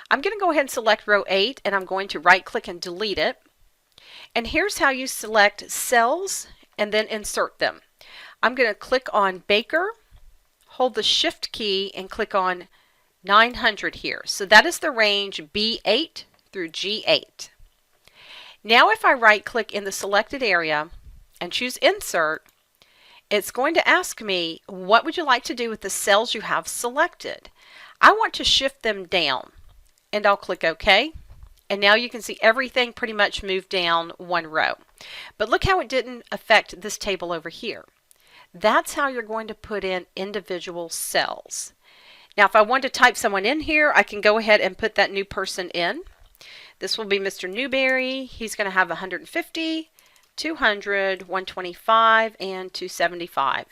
I'm going to go ahead and select row 8, and I'm going to right click and delete it. And here's how you select cells and then insert them. I'm going to click on Baker, hold the Shift key, and click on 900 here. So that is the range B8 through G8. Now if I right click in the selected area and choose Insert, it's going to ask me, what would you like to do with the cells you have selected? I want to shift them down, and I'll click OK. And now you can see everything pretty much moved down 1 row. But look how it didn't affect this table over here. That's how you're going to put in individual cells. Now if I want to type someone in here, I can go ahead and put that new person in. This will be Mr. Newberry. He's going to have 150, 200, 125, and 275.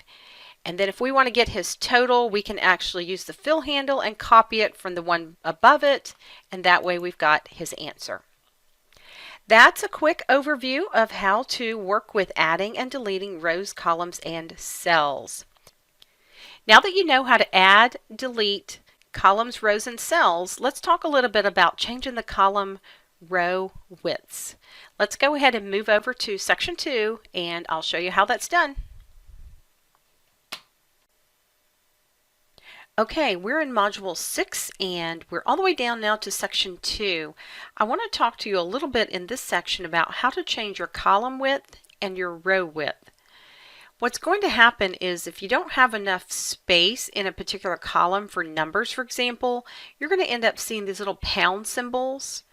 And then if we want to get his total, we can actually use the fill handle and copy it from the one above it, and that way we've got his answer. That's a quick overview of how to work with adding and deleting rows, columns, and cells. Now that you know how to add, delete columns, rows, and cells, let's talk a little bit about changing the column row widths. Let's go ahead and move over to section 2, and I'll show you how that's done. Okay, we're in Module 6 and we're all the way down now to Section 2. I want to talk to you a little bit in this section about how to change your column width and your row width. What's going to happen is if you don't have enough space in a particular column for numbers, for example, you're going to end up seeing these little pound symbols.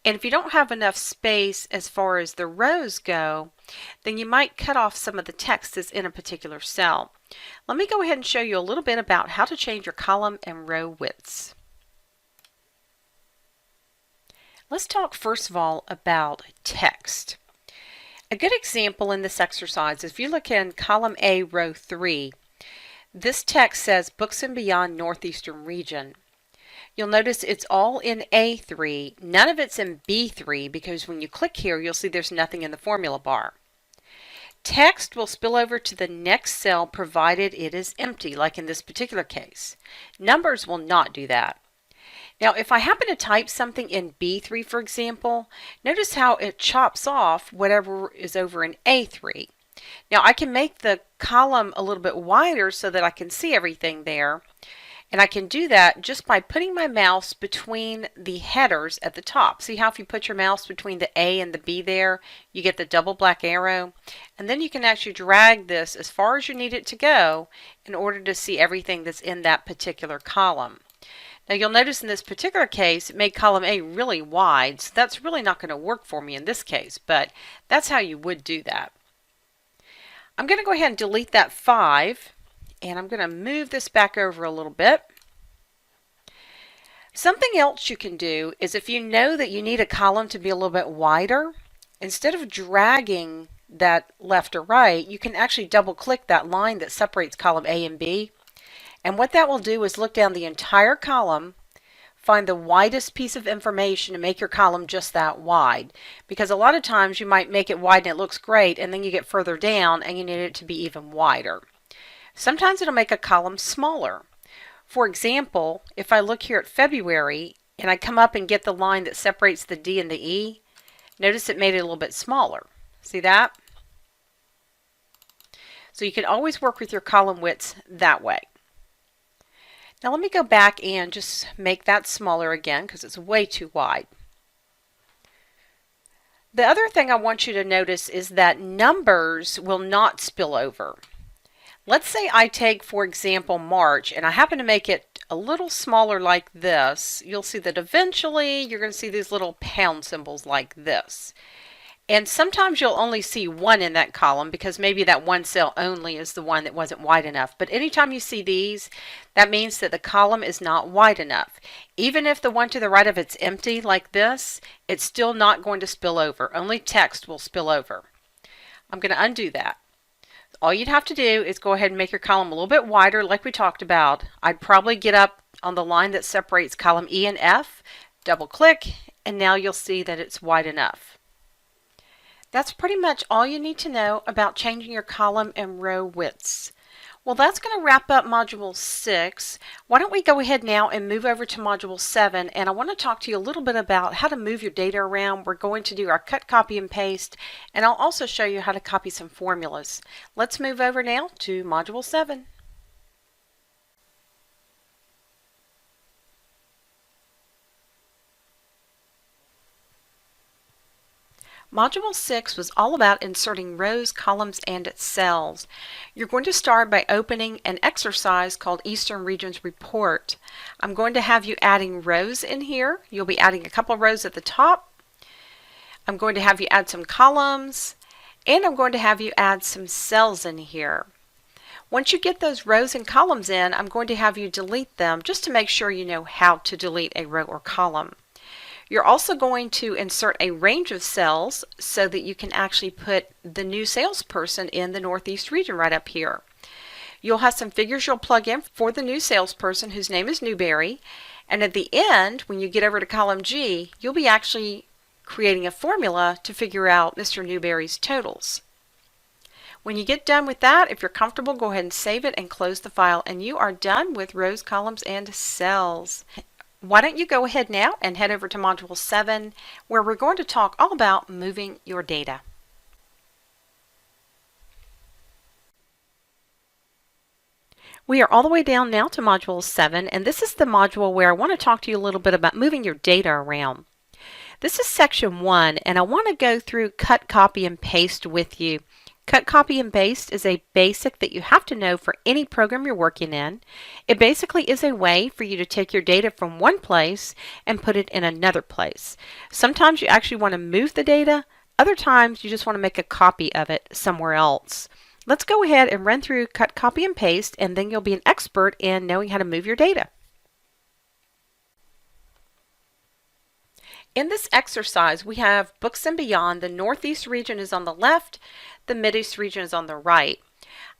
And if you don't have enough space as far as the rows go, then you might cut off some of the text that's in a particular cell. Let me go ahead and show you a little bit about how to change your column and row widths. Let's talk first of all about text. A good example in this exercise is if you look in column A, row 3, this text says Books and Beyond Northeastern Region. You'll notice it's all in A3, none of it's in B3 because when you click here you'll see there's nothing in the formula bar. Text will spill over to the next cell provided it is empty, like in this particular case. Numbers will not do that. Now if I happen to type something in B3 for example, notice how it chops off whatever is over in A3. Now I can make the column a little bit wider so that I can see everything there. And I can do that just by putting my mouse between the headers at the top. See how if you put your mouse between the A and the B there, you get the double black arrow? And then you can actually drag this as far as you need it to go in order to see everything that's in that particular column. Now you'll notice in this particular case, it made column A really wide, so that's really not going to work for me in this case, but that's how you would do that. I'm going to go ahead and delete that 5. And I'm going to move this back over a little bit. Something else you can do is if you know that you need a column to be a little bit wider, instead of dragging that left or right, you can actually double click that line that separates column A and B. And what that will do is look down the entire column, find the widest piece of information and make your column just that wide. Because a lot of times you might make it wide and it looks great and then you get further down and you need it to be even wider. Sometimes it'll make a column smaller. For example, if I look here at February and I come up and get the line that separates the D and the E, notice it made it a little bit smaller. See that? So you can always work with your column widths that way. Now let me go back and just make that smaller again because it's way too wide. The other thing I want you to notice is that numbers will not spill over. Let's say I take, for example, March, and I happen to make it a little smaller like this. You'll see that eventually you're going to see these little pound symbols like this. And sometimes you'll only see one in that column because maybe that one cell only is the one that wasn't wide enough. But anytime you see these, that means that the column is not wide enough. Even if the one to the right of it's empty like this, it's still not going to spill over. Only text will spill over. I'm going to undo that. All you'd have to do is go ahead and make your column a little bit wider like we talked about. I'd probably get up on the line that separates column E and F, double click, and now you'll see that it's wide enough. That's pretty much all you need to know about changing your column and row widths. Well, that's going to wrap up Module 6. Why don't we go ahead now and move over to Module 7, and I want to talk to you a little bit about how to move your data around. We're going to do our cut, copy, and paste, and I'll also show you how to copy some formulas. Let's move over now to Module 7. Module 6 was all about inserting rows, columns, and cells. You're going to start by opening an exercise called Eastern Regions Report. I'm going to have you adding rows in here. You'll be adding a couple rows at the top. I'm going to have you add some columns, and I'm going to have you add some cells in here. Once you get those rows and columns in, I'm going to have you delete them just to make sure you know how to delete a row or column. You're also going to insert a range of cells so that you can actually put the new salesperson in the Northeast region right up here. You'll have some figures you'll plug in for the new salesperson whose name is Newberry, and at the end, when you get over to column G, you'll be actually creating a formula to figure out Mr. Newberry's totals. When you get done with that, if you're comfortable, go ahead and save it and close the file, and you are done with rows, columns, and cells. Why don't you go ahead now and head over to Module 7, where we're going to talk all about moving your data. We are all the way down now to Module 7, and this is the module where I want to talk to you a little bit about moving your data around. This is Section 1, and I want to go through cut, copy, and paste with you. Cut, copy, and paste is a basic that you have to know for any program you're working in. It basically is a way for you to take your data from one place and put it in another place. Sometimes you actually want to move the data, other times you just want to make a copy of it somewhere else. Let's go ahead and run through cut, copy, and paste, and then you'll be an expert in knowing how to move your data. In this exercise, we have Books and Beyond. The Northeast region is on the left, the Mideast region is on the right.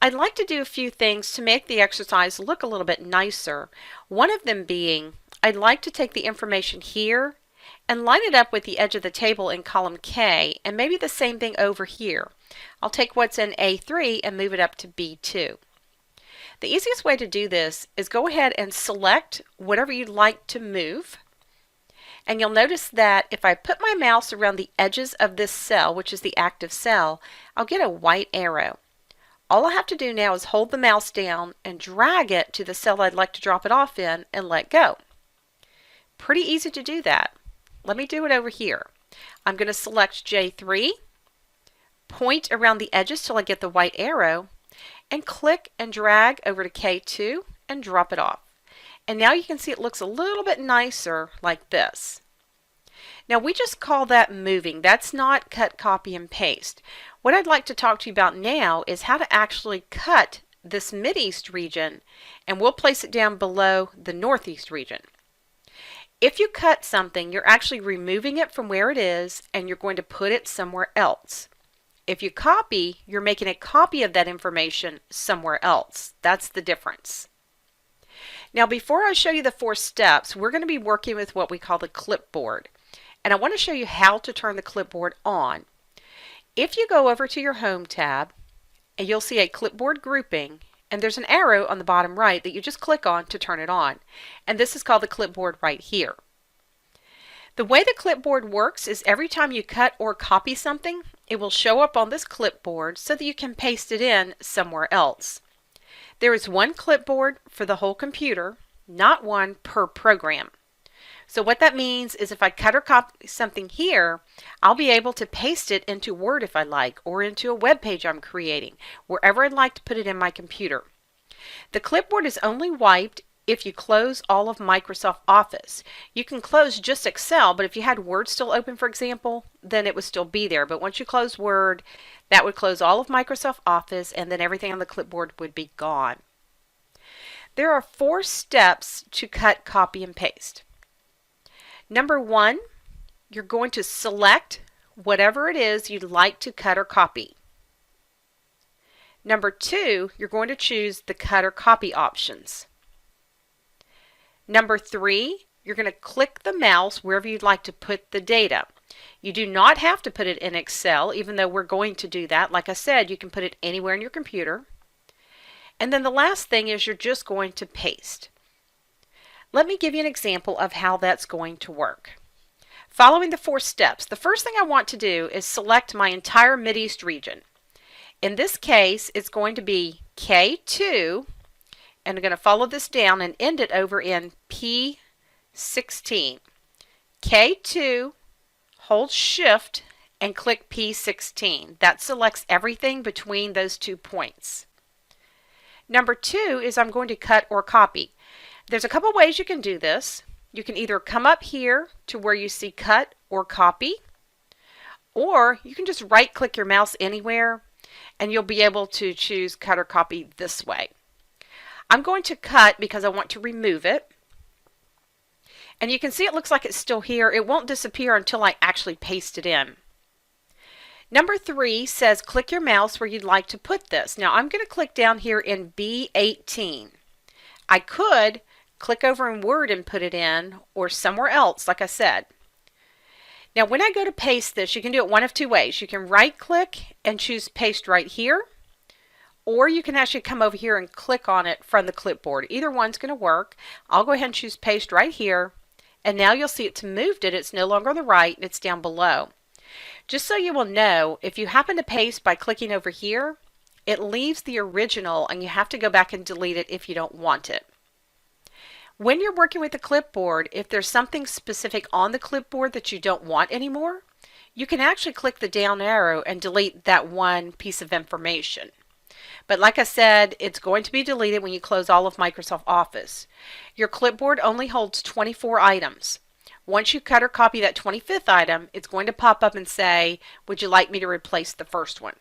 I'd like to do a few things to make the exercise look a little bit nicer. One of them being, I'd like to take the information here and line it up with the edge of the table in column K, and maybe the same thing over here. I'll take what's in A3 and move it up to B2. The easiest way to do this is go ahead and select whatever you'd like to move. And you'll notice that if I put my mouse around the edges of this cell, which is the active cell, I'll get a white arrow. All I have to do now is hold the mouse down and drag it to the cell I'd like to drop it off in and let go. Pretty easy to do that. Let me do it over here. I'm going to select J3, point around the edges till I get the white arrow, and click and drag over to K2 and drop it off. And now you can see it looks a little bit nicer like this. Now we just call that moving. That's not cut, copy, and paste. What I'd like to talk to you about now is how to actually cut this Mideast region, and we'll place it down below the Northeast region. If you cut something, you're actually removing it from where it is and you're going to put it somewhere else. If you copy, you're making a copy of that information somewhere else. That's the difference. Now before I show you the 4 steps, we're going to be working with what we call the clipboard. And I want to show you how to turn the clipboard on. If you go over to your Home tab, and you'll see a clipboard grouping, and there's an arrow on the bottom right that you just click on to turn it on. And this is called the clipboard right here. The way the clipboard works is every time you cut or copy something, it will show up on this clipboard so that you can paste it in somewhere else. There is one clipboard for the whole computer, not one per program. So what that means is if I cut or copy something here, I'll be able to paste it into Word if I like, or into a web page I'm creating, wherever I'd like to put it in my computer. The clipboard is only wiped if you close all of Microsoft Office. You can close just Excel, but if you had Word still open, for example, then it would still be there. But once you close Word, that would close all of Microsoft Office, and then everything on the clipboard would be gone. There are 4 steps to cut, copy, and paste. Number 1, you're going to select whatever it is you'd like to cut or copy. Number 2, you're going to choose the cut or copy options. Number 3, you're going to click the mouse wherever you'd like to put the data. You do not have to put it in Excel, even though we're going to do that. Like I said, you can put it anywhere in your computer. And then the last thing is you're just going to paste. Let me give you an example of how that's going to work. Following the 4 steps, the first thing I want to do is select my entire Mideast region. In this case, it's going to be K2, and I'm going to follow this down and end it over in P16. K2, hold Shift, and click P16. That selects everything between those 2 points. Number 2 is I'm going to cut or copy. There's a couple ways you can do this. You can either come up here to where you see cut or copy, or you can just right click your mouse anywhere and you'll be able to choose cut or copy this way. I'm going to cut because I want to remove it. And you can see it looks like it's still here. It won't disappear until I actually paste it in. Number 3 says click your mouse where you'd like to put this. Now I'm going to click down here in B18. I could click over in Word and put it in, or somewhere else, like I said. Now when I go to paste this, you can do it one of two ways. You can right click and choose paste right here, or you can actually come over here and click on it from the clipboard. Either one's going to work. I'll go ahead and choose paste right here, and now you'll see it's moved it. It's no longer on the right, and it's down below. Just so you will know, if you happen to paste by clicking over here, it leaves the original and you have to go back and delete it if you don't want it. When you're working with the clipboard, if there's something specific on the clipboard that you don't want anymore, you can actually click the down arrow and delete that one piece of information. But like I said, it's going to be deleted when you close all of Microsoft Office. Your clipboard only holds 24 items. Once you cut or copy that 25th item, it's going to pop up and say, would you like me to replace the first one?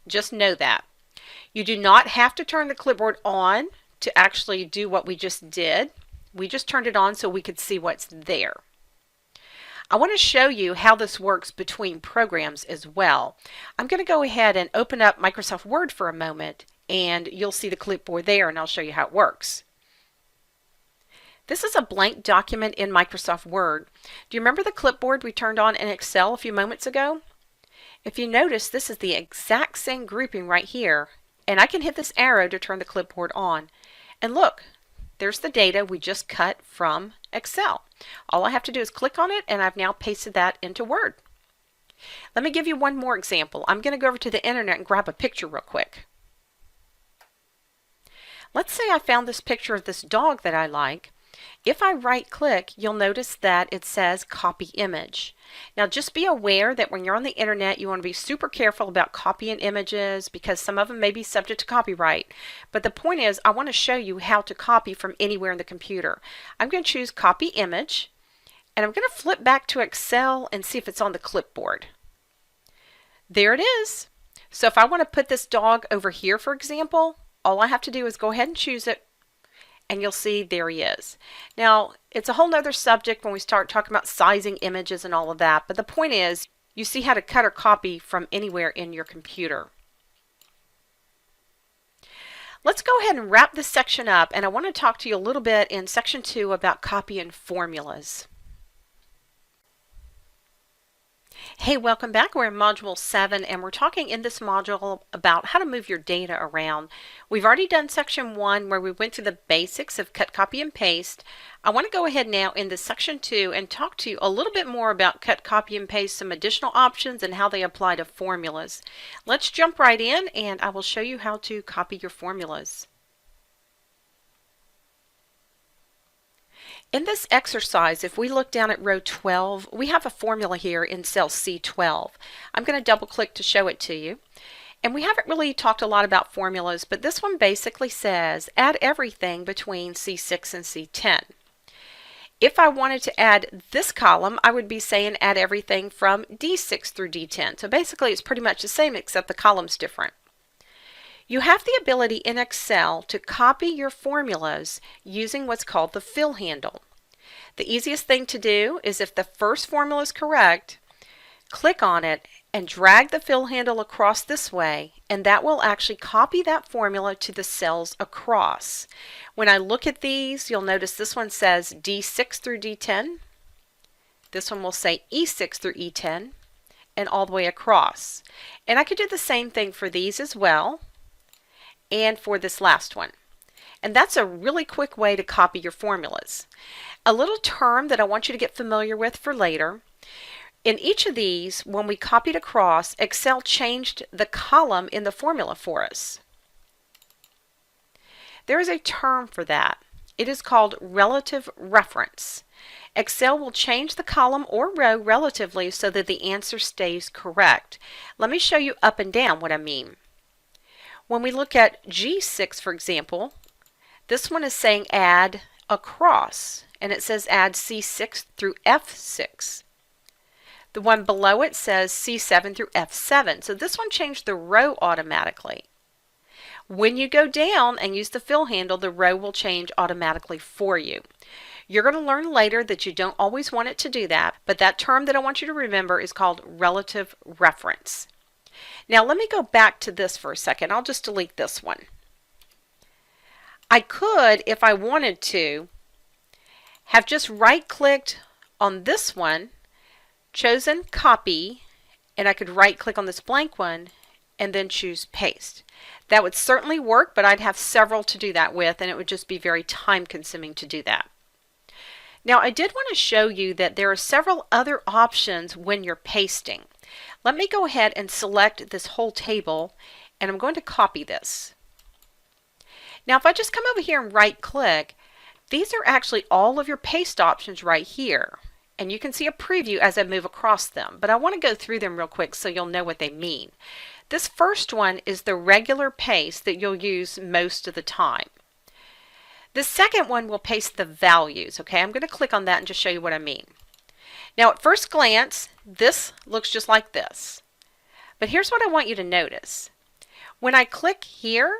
Just know that. You do not have to turn the clipboard on to actually do what we just did. We just turned it on so we could see what's there. I want to show you how this works between programs as well. I'm going to go ahead and open up Microsoft Word for a moment, and you'll see the clipboard there, and I'll show you how it works. This is a blank document in Microsoft Word. Do you remember the clipboard we turned on in Excel a few moments ago? If you notice, this is the exact same grouping right here, and I can hit this arrow to turn the clipboard on. And look, there's the data we just cut from Excel. All I have to do is click on it, and I've now pasted that into Word. Let me give you one more example. I'm going to go over to the internet and grab a picture real quick. Let's say I found this picture of this dog that I like. If I right click, you'll notice that it says copy image. Now just be aware that when you're on the internet, you want to be super careful about copying images because some of them may be subject to copyright. But the point is, I want to show you how to copy from anywhere in the computer. I'm going to choose copy image, and I'm going to flip back to Excel and see if it's on the clipboard. There it is. So if I want to put this dog over here, for example, all I have to do is go ahead and choose it, and you'll see there he is. Now, it's a whole nother subject when we start talking about sizing images and all of that, but the point is, you see how to cut or copy from anywhere in your computer. Let's go ahead and wrap this section up, and I want to talk to you a little bit in section 2 about copying formulas. Hey, welcome back. We're in Module 7, and we're talking in this module about how to move your data around. We've already done Section 1 where we went through the basics of cut, copy, and paste. I want to go ahead now into Section 2 and talk to you a little bit more about cut, copy, and paste, some additional options, and how they apply to formulas. Let's jump right in, and I will show you how to copy your formulas. In this exercise, if we look down at row 12, we have a formula here in cell C12. I'm going to double click to show it to you. And we haven't really talked a lot about formulas, but this one basically says add everything between C6 and C10. If I wanted to add this column, I would be saying add everything from D6 through D10. So basically it's pretty much the same except the column's different. You have the ability in Excel to copy your formulas using what's called the fill handle. The easiest thing to do is if the first formula is correct, click on it and drag the fill handle across this way, and that will actually copy that formula to the cells across. When I look at these, you'll notice this one says D6 through D10. This one will say E6 through E10 and all the way across. And I could do the same thing for these as well, and for this last one. And that's a really quick way to copy your formulas. A little term that I want you to get familiar with for later. In each of these, when we copied across, Excel changed the column in the formula for us. There is a term for that. It is called relative reference. Excel will change the column or row relatively so that the answer stays correct. Let me show you up and down what I mean. When we look at G6, for example, this one is saying add across, and it says add C6 through F6. The one below it says C7 through F7, so this one changed the row automatically. When you go down and use the fill handle, the row will change automatically for you. You're going to learn later that you don't always want it to do that, but that term that I want you to remember is called relative reference. Now let me go back to this for a second. I'll just delete this one. I could, if I wanted to, have just right-clicked on this one, chosen copy, and I could right-click on this blank one and then choose paste. That would certainly work, but I'd have several to do that with, and it would just be very time-consuming to do that. Now I did want to show you that there are several other options when you're pasting. Let me go ahead and select this whole table, and I'm going to copy this. Now if I just come over here and right-click, these are actually all of your paste options right here. And you can see a preview as I move across them, but I want to go through them real quick so you'll know what they mean. This first one is the regular paste that you'll use most of the time. The second one will paste the values. Okay, I'm going to click on that and just show you what I mean. Now at first glance, this looks just like this. But here's what I want you to notice. When I click here,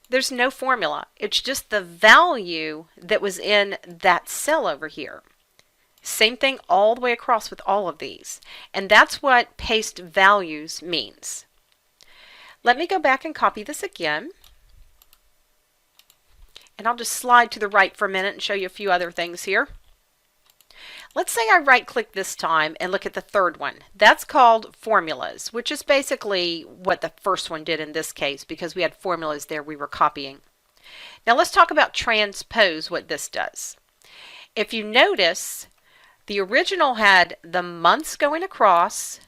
there's no formula. It's just the value that was in that cell over here. Same thing all the way across with all of these. And that's what paste values means. Let me go back and copy this again. And I'll just slide to the right for a minute and show you a few other things here. Let's say I right-click this time and look at the third one. That's called formulas, which is basically what the first one did in this case because we had formulas there we were copying. Now let's talk about transpose, what this does. If you notice, the original had the months going across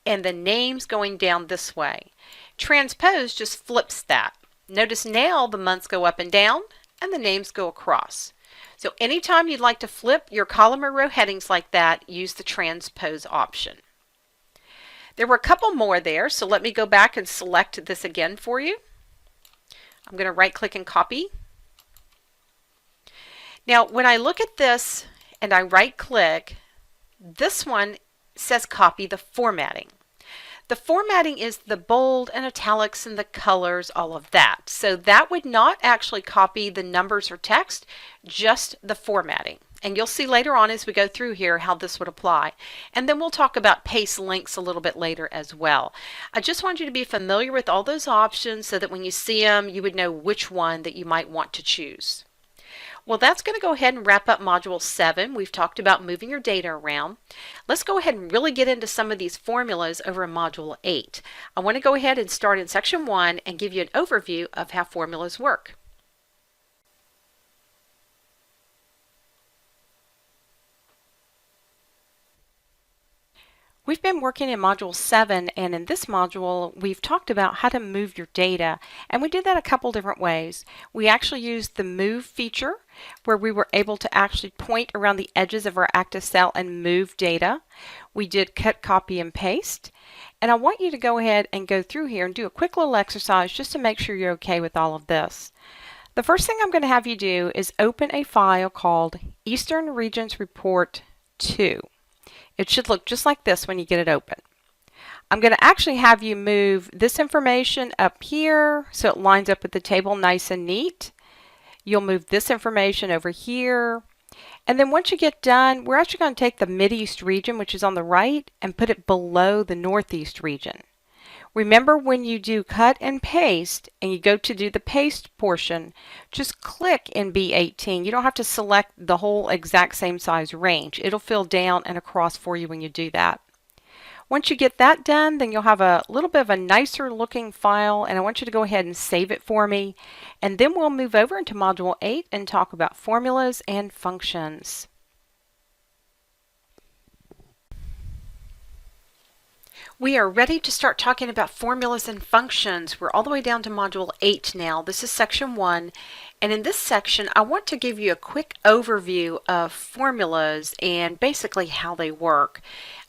and the names going down this way. Transpose just flips that. Notice now the months go up and down and the names go across. So anytime you'd like to flip your column or row headings like that, use the transpose option. There were a couple more there, so let me go back and select this again for you. I'm going to right-click and copy. Now when I look at this and I right-click, this one says copy the formatting. The formatting is the bold and italics and the colors, all of that. So that would not actually copy the numbers or text, just the formatting. And you'll see later on as we go through here how this would apply. And then we'll talk about paste links a little bit later as well. I just want you to be familiar with all those options so that when you see them, you would know which one that you might want to choose. Well, that's going to go ahead and wrap up Module 7. We've talked about moving your data around. Let's go ahead and really get into some of these formulas over in Module 8. I want to go ahead and start in Section 1 and give you an overview of how formulas work. We've been working in Module 7, and in this module we've talked about how to move your data, and we did that a couple different ways. We actually used the move feature where we were able to actually point around the edges of our active cell and move data. We did cut, copy, and paste, and I want you to go ahead and go through here and do a quick little exercise just to make sure you're okay with all of this. The first thing I'm going to have you do is open a file called Eastern Regions Report 2. It should look just like this when you get it open. I'm going to actually have you move this information up here so it lines up with the table nice and neat. You'll move this information over here. And then once you get done, we're actually going to take the Mideast region, which is on the right, and put it below the Northeast region. Remember, when you do cut and paste and you go to do the paste portion, just click in B18. You don't have to select the whole exact same size range. It'll fill down and across for you when you do that. Once you get that done, then you'll have a little bit of a nicer looking file, and I want you to go ahead and save it for me. And then we'll move over into Module 8 and talk about formulas and functions. We are ready to start talking about formulas and functions. We're all the way down to Module 8 now. This is Section 1. And in this section, I want to give you a quick overview of formulas and basically how they work.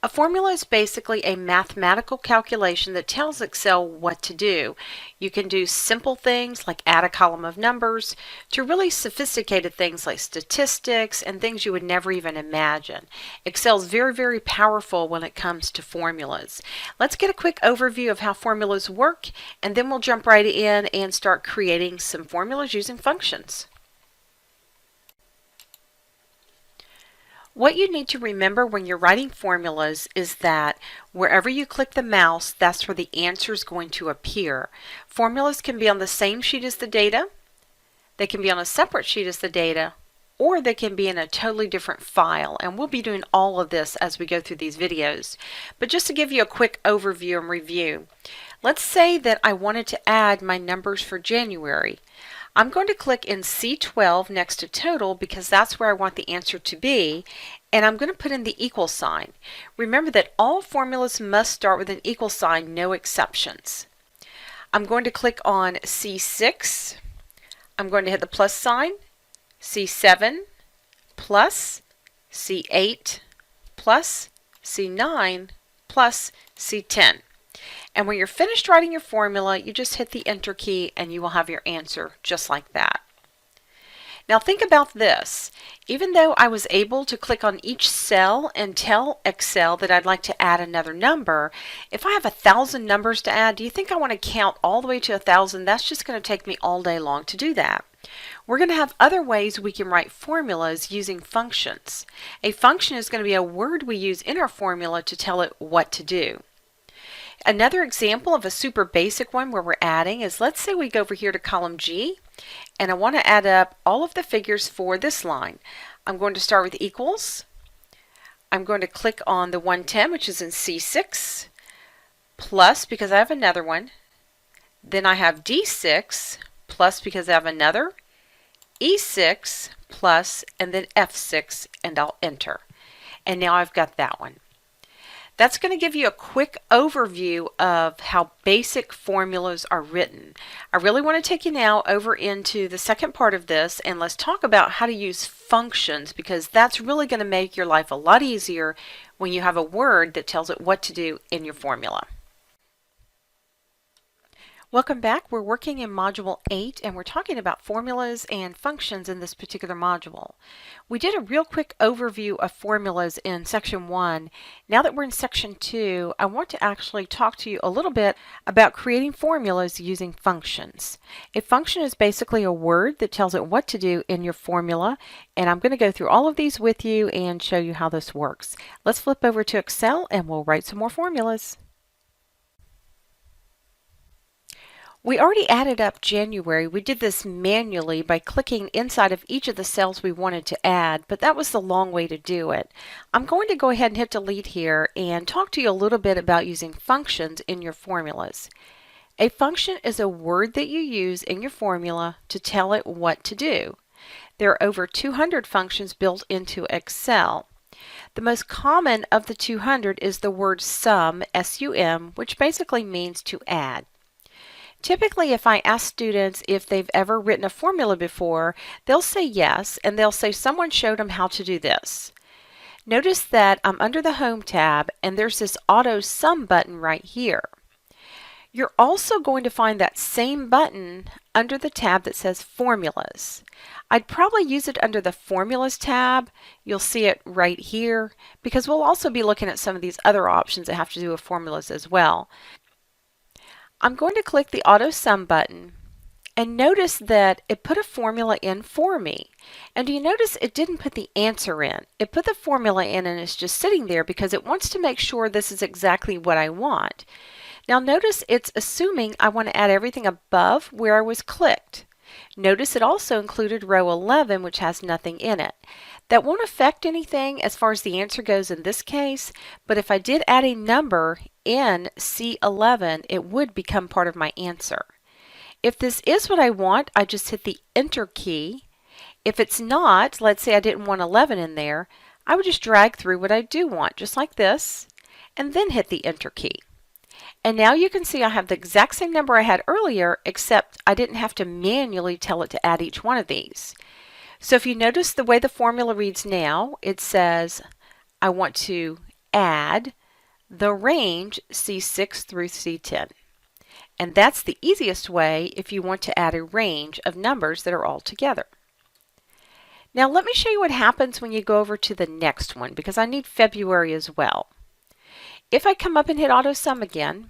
A formula is basically a mathematical calculation that tells Excel what to do. You can do simple things like add a column of numbers to really sophisticated things like statistics and things you would never even imagine. Excel is very, very powerful when it comes to formulas. Let's get a quick overview of how formulas work, and then we'll jump right in and start creating some formulas using functions. What you need to remember when you're writing formulas is that wherever you click the mouse, that's where the answer is going to appear. Formulas can be on the same sheet as the data, they can be on a separate sheet as the data, or they can be in a totally different file, and we'll be doing all of this as we go through these videos. But just to give you a quick overview and review, let's say that I wanted to add my numbers for January. I'm going to click in C12 next to total because that's where I want the answer to be, and I'm going to put in the equal sign. Remember that all formulas must start with an equal sign, no exceptions. I'm going to click on C6. I'm going to hit the plus sign, C7 plus, C8 plus, C9 plus, C10. And when you're finished writing your formula, you just hit the enter key and you will have your answer just like that. Now think about this. Even though I was able to click on each cell and tell Excel that I'd like to add another number, if I have 1,000 numbers to add, do you think I want to count all the way to 1,000? That's just going to take me all day long to do that. We're going to have other ways we can write formulas using functions. A function is going to be a word we use in our formula to tell it what to do. Another example of a super basic one where we're adding is, let's say we go over here to column G and I want to add up all of the figures for this line. I'm going to start with equals. I'm going to click on the 110, which is in C6, plus because I have another one. Then I have D6 plus because I have another, E6 plus, and then F6, and I'll enter. And now I've got that one. That's going to give you a quick overview of how basic formulas are written. I really want to take you now over into the second part of this, and let's talk about how to use functions, because that's really going to make your life a lot easier when you have a word that tells it what to do in your formula. Welcome back. We're working in Module 8 and we're talking about formulas and functions in this particular module. We did a real quick overview of formulas in Section 1. Now that we're in Section 2, I want to actually talk to you a little bit about creating formulas using functions. A function is basically a word that tells it what to do in your formula, and I'm going to go through all of these with you and show you how this works. Let's flip over to Excel and we'll write some more formulas. We already added up January. We did this manually by clicking inside of each of the cells we wanted to add, but that was the long way to do it. I'm going to go ahead and hit delete here and talk to you a little bit about using functions in your formulas. A function is a word that you use in your formula to tell it what to do. There are over 200 functions built into Excel. The most common of the 200 is the word sum, S-U-M, which basically means to add. Typically, if I ask students if they've ever written a formula before, they'll say yes, and they'll say someone showed them how to do this. Notice that I'm under the Home tab, and there's this Auto Sum button right here. You're also going to find that same button under the tab that says Formulas. I'd probably use it under the Formulas tab. You'll see it right here, because we'll also be looking at some of these other options that have to do with formulas as well. I'm going to click the Auto Sum button, and notice that it put a formula in for me. And do you notice it didn't put the answer in? It put the formula in and it's just sitting there because it wants to make sure this is exactly what I want. Now notice it's assuming I want to add everything above where I was clicked. Notice it also included row 11, which has nothing in it. That won't affect anything as far as the answer goes in this case, but if I did add a number in C11, it would become part of my answer. If this is what I want, I just hit the Enter key. If it's not, let's say I didn't want 11 in there, I would just drag through what I do want, just like this, and then hit the Enter key. And now you can see I have the exact same number I had earlier, except I didn't have to manually tell it to add each one of these. So if you notice the way the formula reads now, it says I want to add the range C6 through C10. And that's the easiest way if you want to add a range of numbers that are all together. Now let me show you what happens when you go over to the next one, because I need February as well. If I come up and hit Auto Sum again,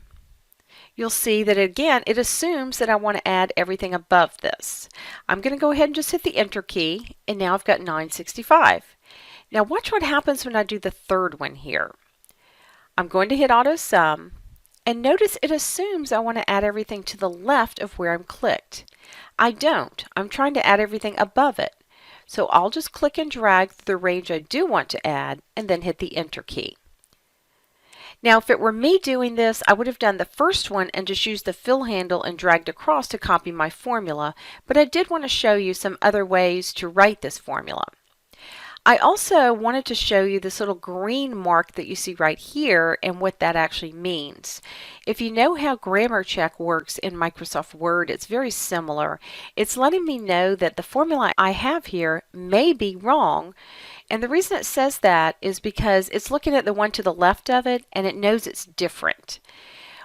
you'll see that again it assumes that I want to add everything above this. I'm going to go ahead and just hit the Enter key, and now I've got 965. Now watch what happens when I do the third one here. I'm going to hit Auto Sum, and notice it assumes I want to add everything to the left of where I'm clicked. I don't. I'm trying to add everything above it. So I'll just click and drag through the range I do want to add and then hit the Enter key. Now if it were me doing this, I would have done the first one and just used the fill handle and dragged across to copy my formula, but I did want to show you some other ways to write this formula. I also wanted to show you this little green mark that you see right here and what that actually means. If you know how grammar check works in Microsoft Word, it's very similar. It's letting me know that the formula I have here may be wrong, and the reason it says that is because it's looking at the one to the left of it and it knows it's different.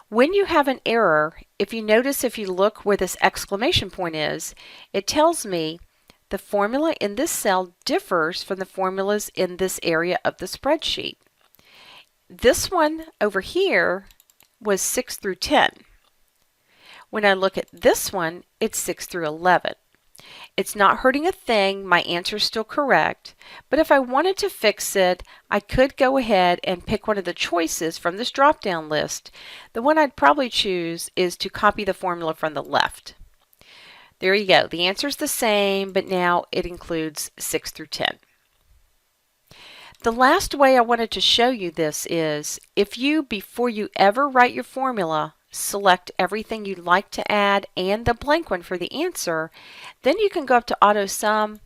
When you have an error, if you notice, if you look where this exclamation point is, it tells me the formula in this cell differs from the formulas in this area of the spreadsheet. This one over here was 6 through 10. When I look at this one, it's 6 through 11. It's not hurting a thing, my answer is still correct, but if I wanted to fix it, I could go ahead and pick one of the choices from this drop-down list. The one I'd probably choose is to copy the formula from the left. There you go. The answer is the same, but now it includes 6 through 10. The last way I wanted to show you this is if you, before you ever write your formula, select everything you'd like to add and the blank one for the answer, then you can go up to Auto Sum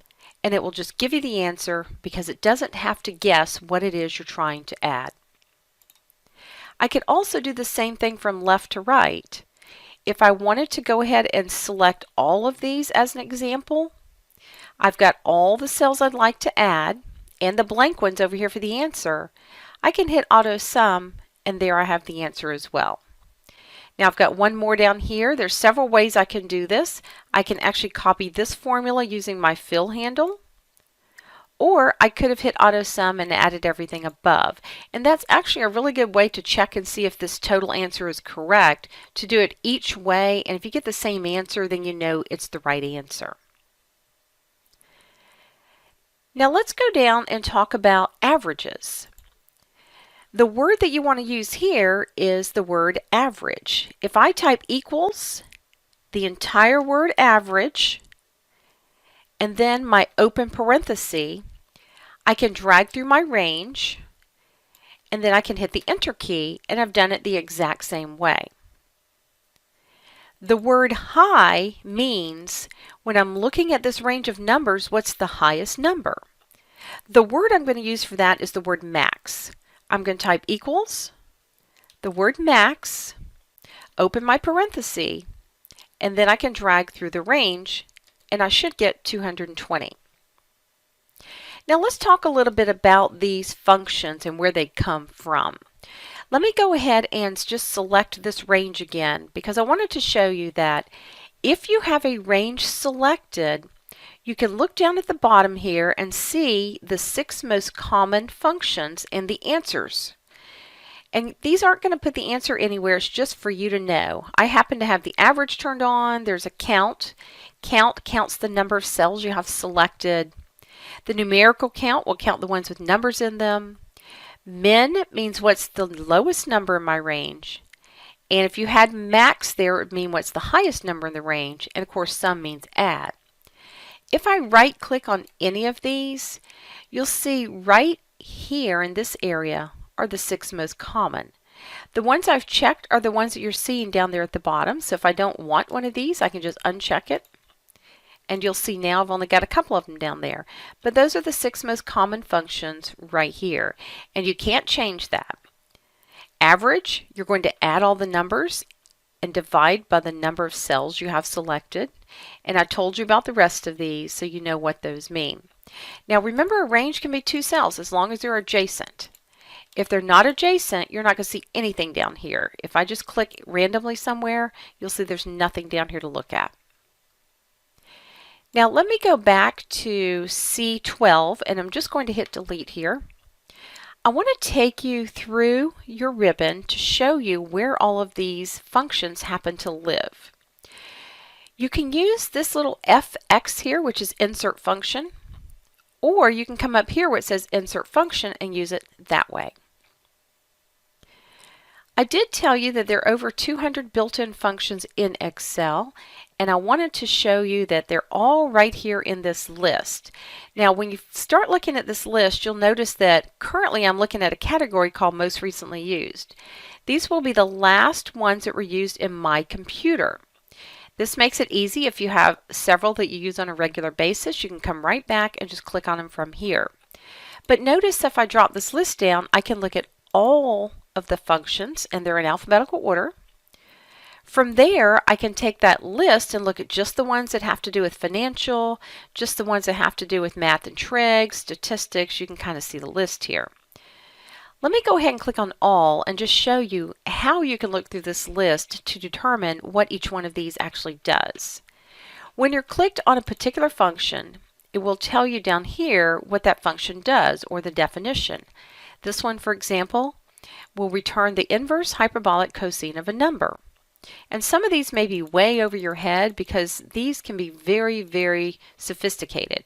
and it will just give you the answer because it doesn't have to guess what it is you're trying to add. I could also do the same thing from left to right. If I wanted to go ahead and select all of these as an example, I've got all the cells I'd like to add and the blank ones over here for the answer. I can hit Auto Sum and there I have the answer as well. Now I've got one more down here. There's several ways I can do this. I can actually copy this formula using my fill handle, or I could have hit Auto Sum and added everything above. And that's actually a really good way to check and see if this total answer is correct, to do it each way, and if you get the same answer, then you know it's the right answer. Now let's go down and talk about averages. The word that you want to use here is the word average. If I type equals the entire word average and then my open parenthesis, I can drag through my range and then I can hit the Enter key, and I've done it the exact same way. The word high means when I'm looking at this range of numbers, what's the highest number? The word I'm going to use for that is the word max. I'm going to type equals the word max, open my parenthesis, and then I can drag through the range and I should get 220. Now let's talk a little bit about these functions and where they come from. Let me go ahead and just select this range again because I wanted to show you that if you have a range selected, you can look down at the bottom here and see the 6 most common functions and the answers. And these aren't going to put the answer anywhere, it's just for you to know. I happen to have the average turned on. There's a count. Count counts the number of cells you have selected. The numerical count will count the ones with numbers in them. Min means what's the lowest number in my range. And if you had max there, it would mean what's the highest number in the range. And of course, sum means add. If I right click on any of these, you'll see right here in this area are the 6 most common. The ones I've checked are the ones that you're seeing down there at the bottom. So if I don't want one of these, I can just uncheck it. And you'll see now I've only got a couple of them down there. But those are the 6 most common functions right here. And you can't change that. Average, you're going to add all the numbers and divide by the number of cells you have selected. And I told you about the rest of these so you know what those mean. Now remember, a range can be 2 cells as long as they're adjacent. If they're not adjacent, you're not going to see anything down here. If I just click randomly somewhere, you'll see there's nothing down here to look at. Now let me go back to C12 and I'm just going to hit delete here. I want to take you through your ribbon to show you where all of these functions happen to live. You can use this little FX here, which is insert function, Or you can come up here where it says Insert Function and use it that way. I did tell you that there are over 200 built-in functions in Excel, and I wanted to show you that they're all right here in this list. Now, when you start looking at this list, you'll notice that currently I'm looking at a category called Most Recently Used. These will be the last ones that were used in my computer. This makes it easy if you have several that you use on a regular basis. You can come right back and just click on them from here. But notice if I drop this list down, I can look at all of the functions, and they're in alphabetical order. From there, I can take that list and look at just the ones that have to do with financial, just the ones that have to do with math and trig, statistics. You can kind of see the list here. Let me go ahead and click on all and just show you how you can look through this list to determine what each one of these actually does. When you're clicked on a particular function, it will tell you down here what that function does, or the definition. This one, for example, will return the inverse hyperbolic cosine of a number. And some of these may be way over your head because these can be very, very sophisticated.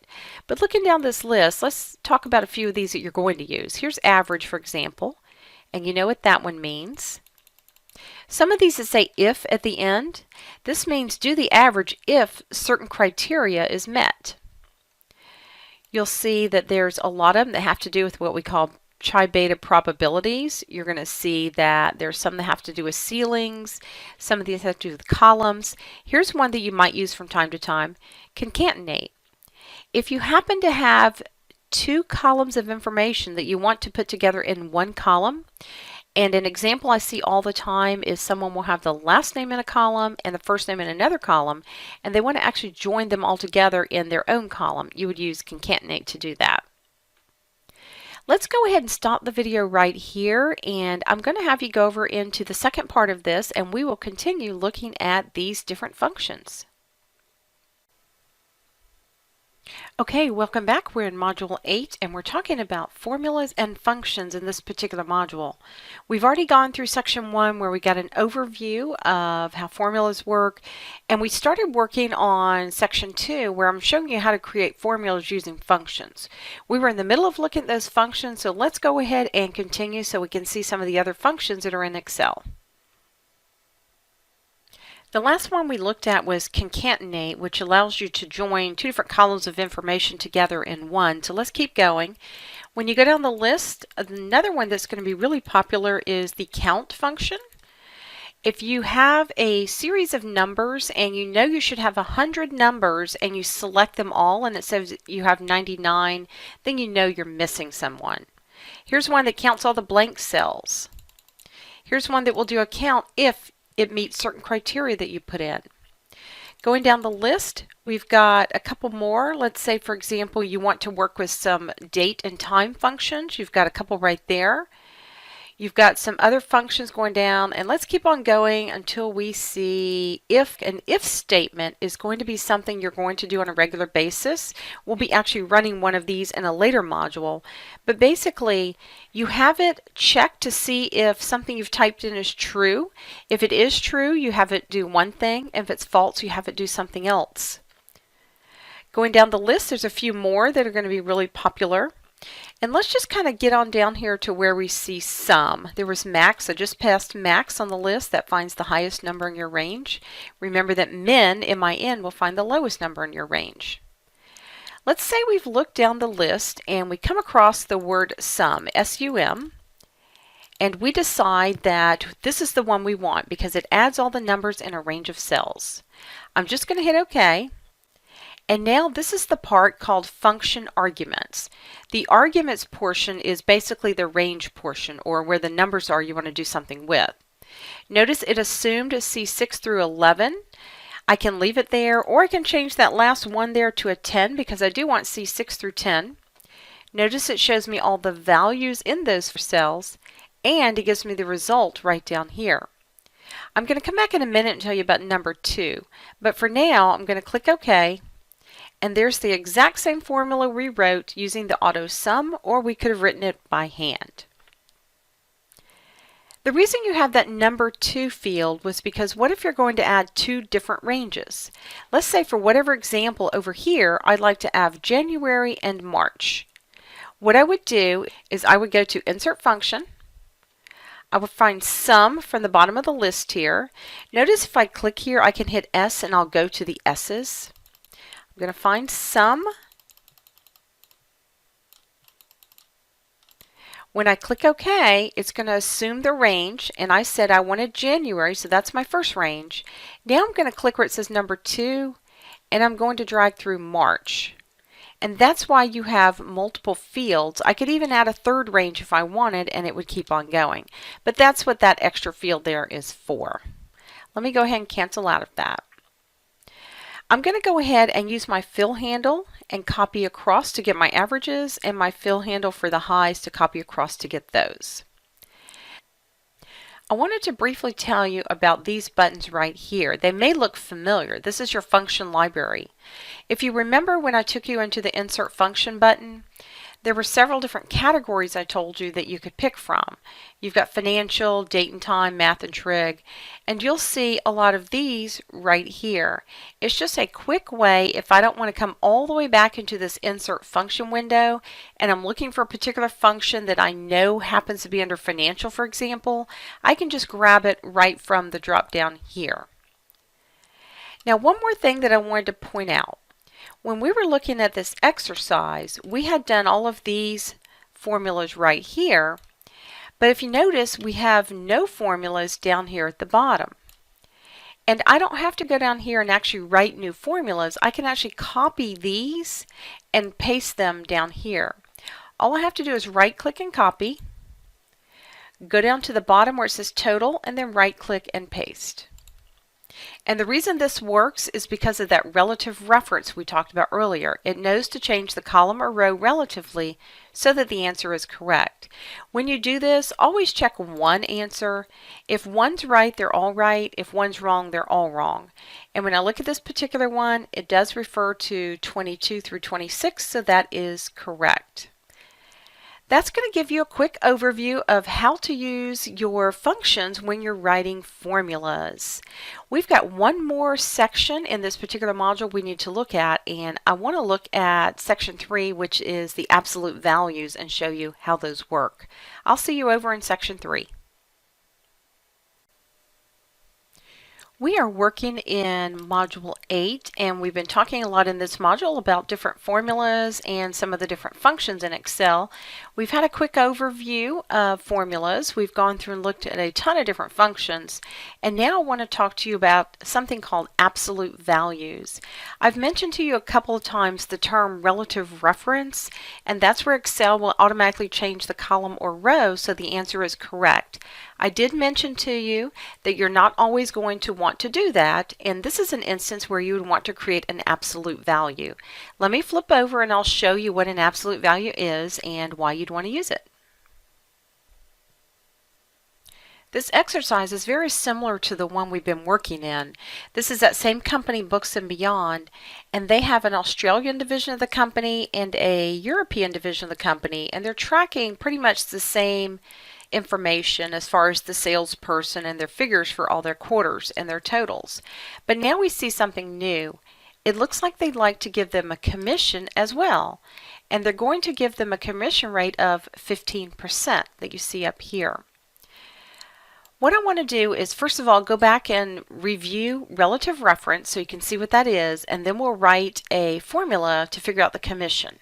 But looking down this list, let's talk about a few of these that you're going to use. Here's average, for example, and you know what that one means. Some of these that say if at the end, this means do the average if certain criteria is met. You'll see that there's a lot of them that have to do with what we call chi-beta probabilities. You're going to see that there's some that have to do with ceilings, some of these have to do with columns. Here's one that you might use from time to time, concatenate. If you happen to have two columns of information that you want to put together in one column, and an example I see all the time is someone will have the last name in a column and the first name in another column, and they want to actually join them all together in their own column. You would use concatenate to do that. Let's go ahead and stop the video right here, and I'm going to have you go over into the second part of this, and we will continue looking at these different functions. Okay, welcome back. We're in Module 8, and we're talking about formulas and functions in this particular module. We've already gone through Section 1 where we got an overview of how formulas work, and we started working on Section 2 where I'm showing you how to create formulas using functions. We were in the middle of looking at those functions, so let's go ahead and continue so we can see some of the other functions that are in Excel. The last one we looked at was concatenate, which allows you to join two different columns of information together in one. So let's keep going. When you go down the list, another one that's going to be really popular is the count function. If you have a series of numbers and you know you should have 100 numbers and you select them all and it says you have 99, then you know you're missing someone. Here's one that counts all the blank cells. Here's one that will do a count if it meets certain criteria that you put in. Going down the list, we've got a couple more. Let's say, for example, you want to work with some date and time functions. You've got a couple right there. You've got some other functions going down, and let's keep on going until we see if. An if statement is going to be something you're going to do on a regular basis. We'll be actually running one of these in a later module, but basically you have it checked to see if something you've typed in is true. If it is true, you have it do one thing. If it's false, you have it do something else. Going down the list, there's a few more that are going to be really popular. And let's just kind of get on down here to where we see sum. There was max. I just passed max on the list. That finds the highest number in your range. Remember that min, M-I-N, will find the lowest number in your range. Let's say we've looked down the list and we come across the word sum, S-U-M, and we decide that this is the one we want because it adds all the numbers in a range of cells. I'm just going to hit OK. And now this is the part called function arguments. The arguments portion is basically the range portion, or where the numbers are you want to do something with. Notice it assumed C6 through 11. I can leave it there, or I can change that last one there to a 10 because I do want C6 through 10. Notice it shows me all the values in those cells, and it gives me the result right down here. I'm going to come back in a minute and tell you about number 2, but for now I'm going to click OK. And there's the exact same formula we wrote using the auto sum, or we could have written it by hand. The reason you have that number 2 field was because what if you're going to add 2 different ranges? Let's say for whatever example over here, I'd like to add January and March. What I would do is I would go to Insert Function. I would find Sum from the bottom of the list here. Notice if I click here, I can hit S and I'll go to the S's. I'm going to find Sum. When I click OK, it's going to assume the range, and I said I wanted January, so that's my first range. Now I'm going to click where it says number 2, and I'm going to drag through March. And that's why you have multiple fields. I could even add a third range if I wanted, and it would keep on going. But that's what that extra field there is for. Let me go ahead and cancel out of that. I'm going to go ahead and use my fill handle and copy across to get my averages, and my fill handle for the highs to copy across to get those. I wanted to briefly tell you about these buttons right here. They may look familiar. This is your function library. If you remember when I took you into the Insert Function button, there were several different categories I told you that you could pick from. You've got financial, date and time, math and trig, and you'll see a lot of these right here. It's just a quick way if I don't want to come all the way back into this Insert Function window and I'm looking for a particular function that I know happens to be under financial, for example, I can just grab it right from the drop down here. Now, one more thing that I wanted to point out. When we were looking at this exercise, we had done all of these formulas right here, but if you notice, we have no formulas down here at the bottom. And I don't have to go down here and actually write new formulas. I can actually copy these and paste them down here. All I have to do is right-click and copy, go down to the bottom where it says total, and then right-click and paste. And the reason this works is because of that relative reference we talked about earlier. It knows to change the column or row relatively so that the answer is correct. When you do this, always check one answer. If one's right, they're all right. If one's wrong, they're all wrong. And when I look at this particular one, it does refer to 22 through 26, so that is correct. That's going to give you a quick overview of how to use your functions when you're writing formulas. We've got one more section in this particular module we need to look at, and I want to look at section 3, which is the absolute values, and show you how those work. I'll see you over in section 3. We are working in Module 8, and we've been talking a lot in this module about different formulas and some of the different functions in Excel. We've had a quick overview of formulas. We've gone through and looked at a ton of different functions, and now I want to talk to you about something called absolute values. I've mentioned to you a couple of times the term relative reference, and that's where Excel will automatically change the column or row so the answer is correct. I did mention to you that you're not always going to want to do that, and this is an instance where you would want to create an absolute value. Let me flip over and I'll show you what an absolute value is and why you'd want to use it. This exercise is very similar to the one we've been working in. This is that same company, Books and Beyond, and they have an Australian division of the company and a European division of the company, and they're tracking pretty much the same information as far as the salesperson and their figures for all their quarters and their totals. But now we see something new. It looks like they'd like to give them a commission as well, and they're going to give them a commission rate of 15% that you see up here. What I want to do is, first of all, go back and review relative reference so you can see what that is, and then we'll write a formula to figure out the commission.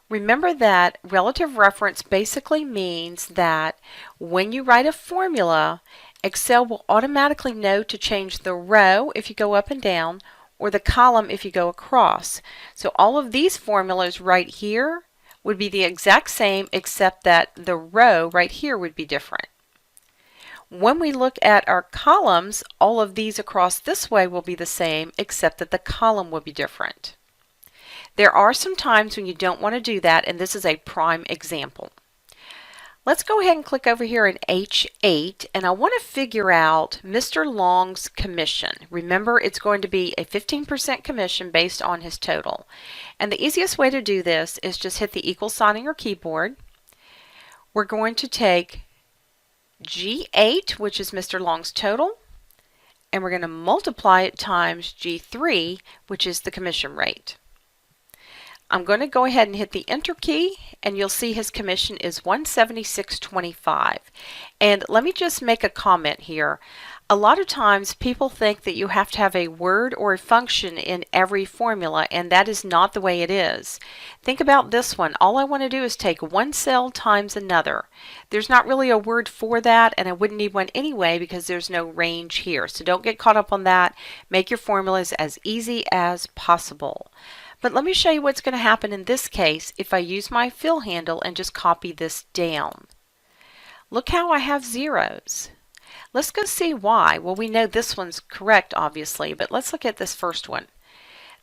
Remember that relative reference basically means that when you write a formula, Excel will automatically know to change the row if you go up and down, or the column if you go across. So all of these formulas right here would be the exact same, except that the row right here would be different. When we look at our columns, all of these across this way will be the same, except that the column will be different. There are some times when you don't want to do that, and this is a prime example. Let's go ahead and click over here in H8, and I want to figure out Mr. Long's commission. Remember, it's going to be a 15% commission based on his total. And the easiest way to do this is just hit the equal sign on your keyboard. We're going to take G8, which is Mr. Long's total, and we're going to multiply it times G3, which is the commission rate. I'm going to go ahead and hit the enter key, and you'll see his commission is $176.25. And let me just make a comment here. A lot of times people think that you have to have a word or a function in every formula, and that is not the way it is. Think about this one. All I want to do is take one cell times another. There's not really a word for that, and I wouldn't need one anyway because there's no range here. So don't get caught up on that. Make your formulas as easy as possible. But let me show you what's going to happen in this case if I use my fill handle and just copy this down. Look how I have zeros. Let's go see why. Well, we know this one's correct, obviously, but let's look at this first one.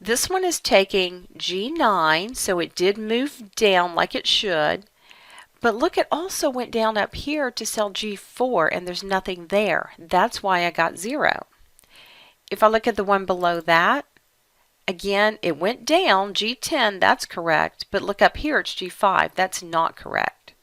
This one is taking G9, so it did move down like it should. But look, it also went down up here to cell G4, and there's nothing there. That's why I got 0. If I look at the one below that, again, it went down, G10, that's correct. But look up here, it's G5. That's not correct.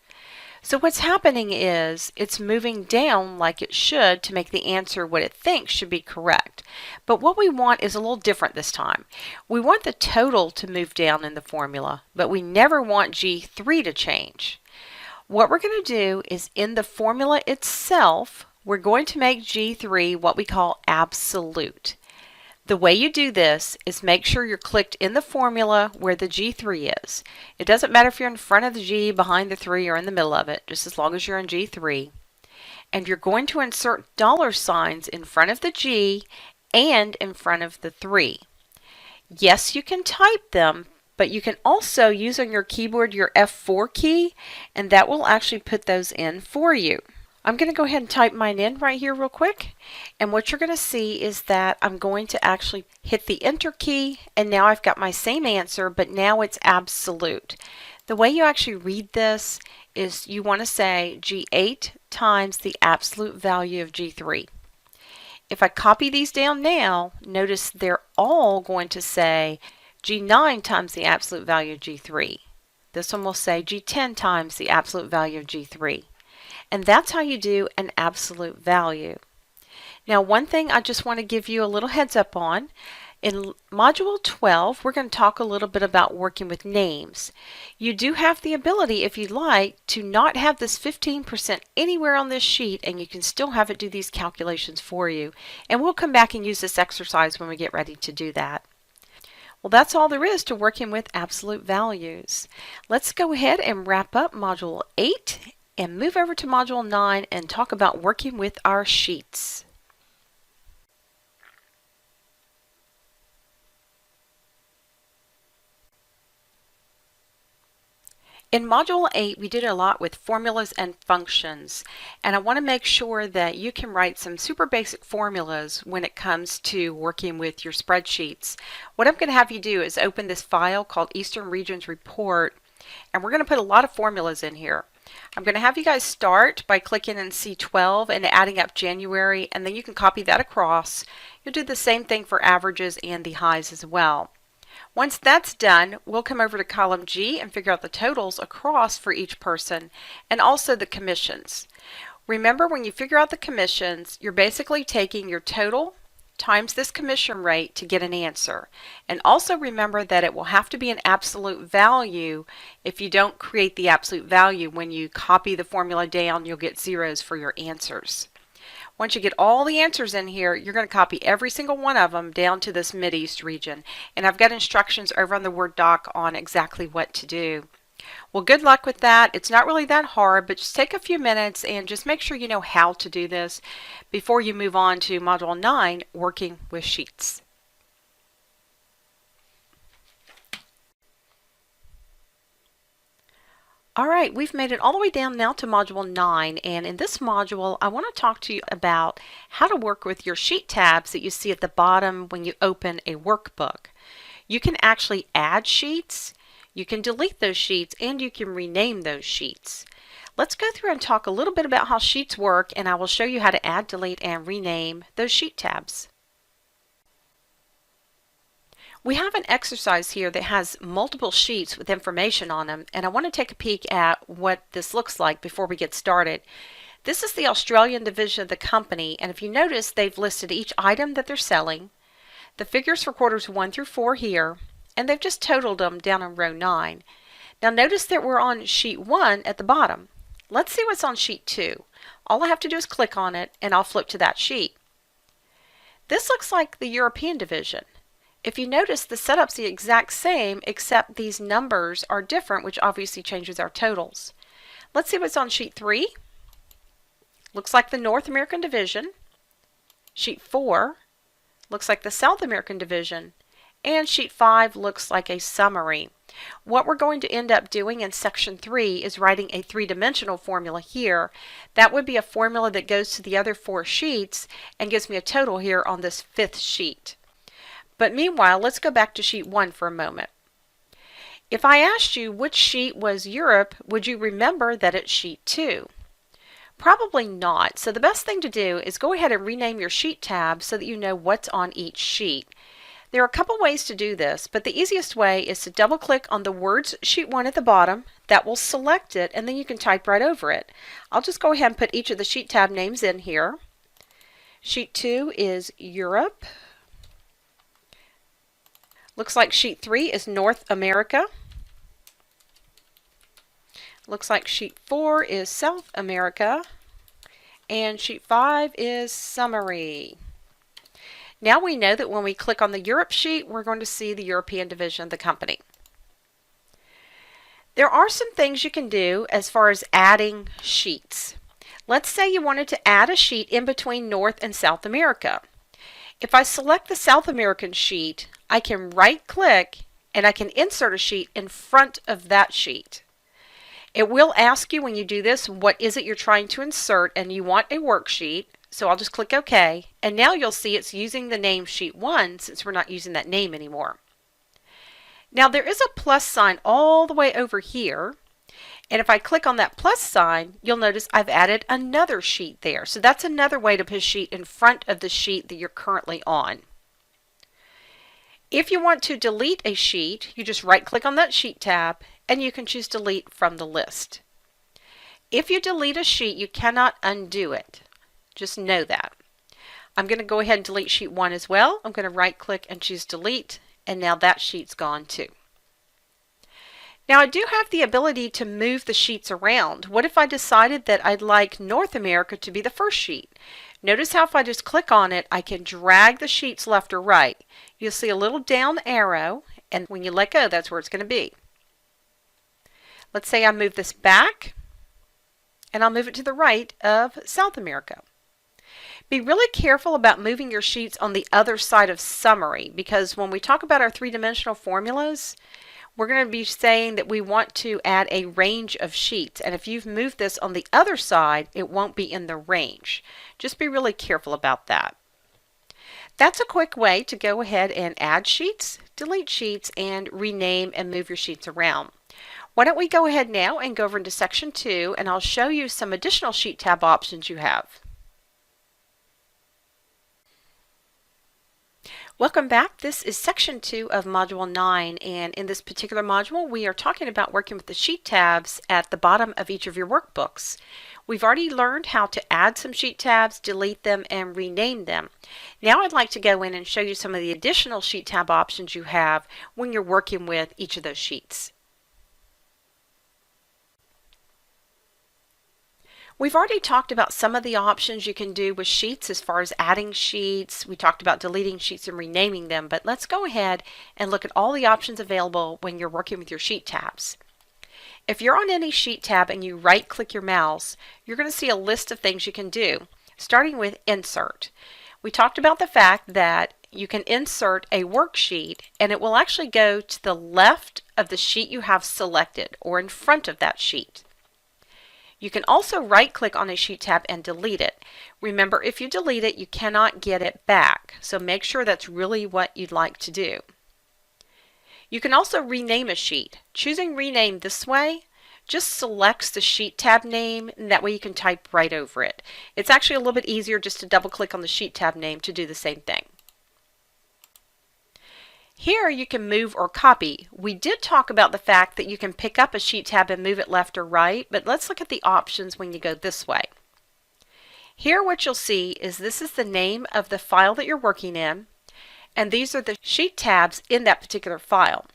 So what's happening is it's moving down like it should to make the answer what it thinks should be correct. But what we want is a little different this time. We want the total to move down in the formula, but we never want G3 to change. What we're going to do is in the formula itself, we're going to make G3 what we call absolute. The way you do this is make sure you're clicked in the formula where the G3 is. It doesn't matter if you're in front of the G, behind the 3, or in the middle of it, just as long as you're in G3. And you're going to insert dollar signs in front of the G and in front of the 3. Yes, you can type them, but you can also use on your keyboard your F4 key, and that will actually put those in for you. I'm going to go ahead and type mine in right here real quick, and what you're going to see is that I'm going to actually hit the enter key, and now I've got my same answer, but now it's absolute. The way you actually read this is you want to say G8 times the absolute value of G3. If I copy these down now, notice they're all going to say G9 times the absolute value of G3. This one will say G10 times the absolute value of G3. And that's how you do an absolute value. Now, one thing I just want to give you a little heads up on. In Module 12, we're going to talk a little bit about working with names. You do have the ability, if you'd like, to not have this 15% anywhere on this sheet, and you can still have it do these calculations for you. And we'll come back and use this exercise when we get ready to do that. Well, that's all there is to working with absolute values. Let's go ahead and wrap up Module 8 and move over to Module 9 and talk about working with our sheets. In Module 8, we did a lot with formulas and functions, and I want to make sure that you can write some super basic formulas when it comes to working with your spreadsheets. What I'm going to have you do is open this file called Eastern Regions Report, and we're going to put a lot of formulas in here. I'm going to have you guys start by clicking in C12 and adding up January, and then you can copy that across. You'll do the same thing for averages and the highs as well. Once that's done, we'll come over to column G and figure out the totals across for each person and also the commissions. Remember, when you figure out the commissions, you're basically taking your total times this commission rate to get an answer. And also remember that it will have to be an absolute value. If you don't create the absolute value, when you copy the formula down, you'll get zeros for your answers. Once you get all the answers in here, you're going to copy every single one of them down to this Mideast region. And I've got instructions over on the Word doc on exactly what to do. Well, good luck with that. It's not really that hard, but just take a few minutes and just make sure you know how to do this before you move on to Module 9, working with sheets. All right, we've made it all the way down now to Module 9, and in this module, I want to talk to you about how to work with your sheet tabs that you see at the bottom when you open a workbook. You can actually add sheets, you can delete those sheets, and you can rename those sheets. Let's go through and talk a little bit about how sheets work, and I will show you how to add, delete, and rename those sheet tabs. We have an exercise here that has multiple sheets with information on them, and I want to take a peek at what this looks like before we get started. This is the Australian division of the company, and if you notice, they've listed each item that they're selling, the figures for quarters 1 through 4 here, and they've just totaled them down on row 9. Now notice that we're on sheet 1 at the bottom. Let's see what's on sheet 2. All I have to do is click on it and I'll flip to that sheet. This looks like the European division. If you notice, the setup's the exact same except these numbers are different, which obviously changes our totals. Let's see what's on sheet 3. Looks like the North American division. Sheet 4 looks like the South American division. And sheet 5 looks like a summary. What we're going to end up doing in section 3 is writing a three-dimensional formula here. That would be a formula that goes to the other 4 sheets and gives me a total here on this 5th sheet. But meanwhile, let's go back to sheet 1 for a moment. If I asked you which sheet was Europe, would you remember that it's sheet 2? Probably not. So the best thing to do is go ahead and rename your sheet tab so that you know what's on each sheet. There are a couple ways to do this, but the easiest way is to double click on the words sheet 1 at the bottom. That will select it, and then you can type right over it. I'll just go ahead and put each of the sheet tab names in here. Sheet 2 is Europe. Looks like sheet 3 is North America. Looks like sheet 4 is South America. And sheet 5 is Summary. Now we know that when we click on the Europe sheet, we're going to see the European division of the company. There are some things you can do as far as adding sheets. Let's say you wanted to add a sheet in between North and South America. If I select the South American sheet, I can right-click and I can insert a sheet in front of that sheet. It will ask you when you do this, what is it you're trying to insert, and you want a worksheet. So I'll just click OK, and now you'll see it's using the name sheet 1 since we're not using that name anymore. Now there is a plus sign all the way over here, and if I click on that plus sign, you'll notice I've added another sheet there. So that's another way to put a sheet in front of the sheet that you're currently on. If you want to delete a sheet, you just right-click on that sheet tab, and you can choose Delete from the list. If you delete a sheet, you cannot undo it. Just know that. I'm going to go ahead and delete sheet 1 as well. I'm going to right-click and choose Delete, and now that sheet's gone too. Now I do have the ability to move the sheets around. What if I decided that I'd like North America to be the first sheet? Notice how if I just click on it, I can drag the sheets left or right. You'll see a little down arrow, and when you let go, that's where it's going to be. Let's say I move this back, and I'll move it to the right of South America. Be really careful about moving your sheets on the other side of Summary, because when we talk about our three-dimensional formulas, we're going to be saying that we want to add a range of sheets, and if you've moved this on the other side, it won't be in the range. Just be really careful about that. That's a quick way to go ahead and add sheets, delete sheets, and rename and move your sheets around. Why don't we go ahead now and go over into section 2, and I'll show you some additional sheet tab options you have. Welcome back. This is section 2 of module 9, and in this particular module we are talking about working with the sheet tabs at the bottom of each of your workbooks. We've already learned how to add some sheet tabs, delete them, and rename them. Now I'd like to go in and show you some of the additional sheet tab options you have when you're working with each of those sheets. We've already talked about some of the options you can do with sheets as far as adding sheets. We talked about deleting sheets and renaming them, but let's go ahead and look at all the options available when you're working with your sheet tabs. If you're on any sheet tab and you right-click your mouse, you're going to see a list of things you can do, starting with Insert. We talked about the fact that you can insert a worksheet and it will actually go to the left of the sheet you have selected or in front of that sheet. You can also right-click on a sheet tab and delete it. Remember, if you delete it, you cannot get it back, so make sure that's really what you'd like to do. You can also rename a sheet. Choosing Rename this way just selects the sheet tab name, and that way you can type right over it. It's actually a little bit easier just to double-click on the sheet tab name to do the same thing. Here you can move or copy. We did talk about the fact that you can pick up a sheet tab and move it left or right, but let's look at the options when you go this way. Here what you'll see is this is the name of the file that you're working in, and these are the sheet tabs in that particular file.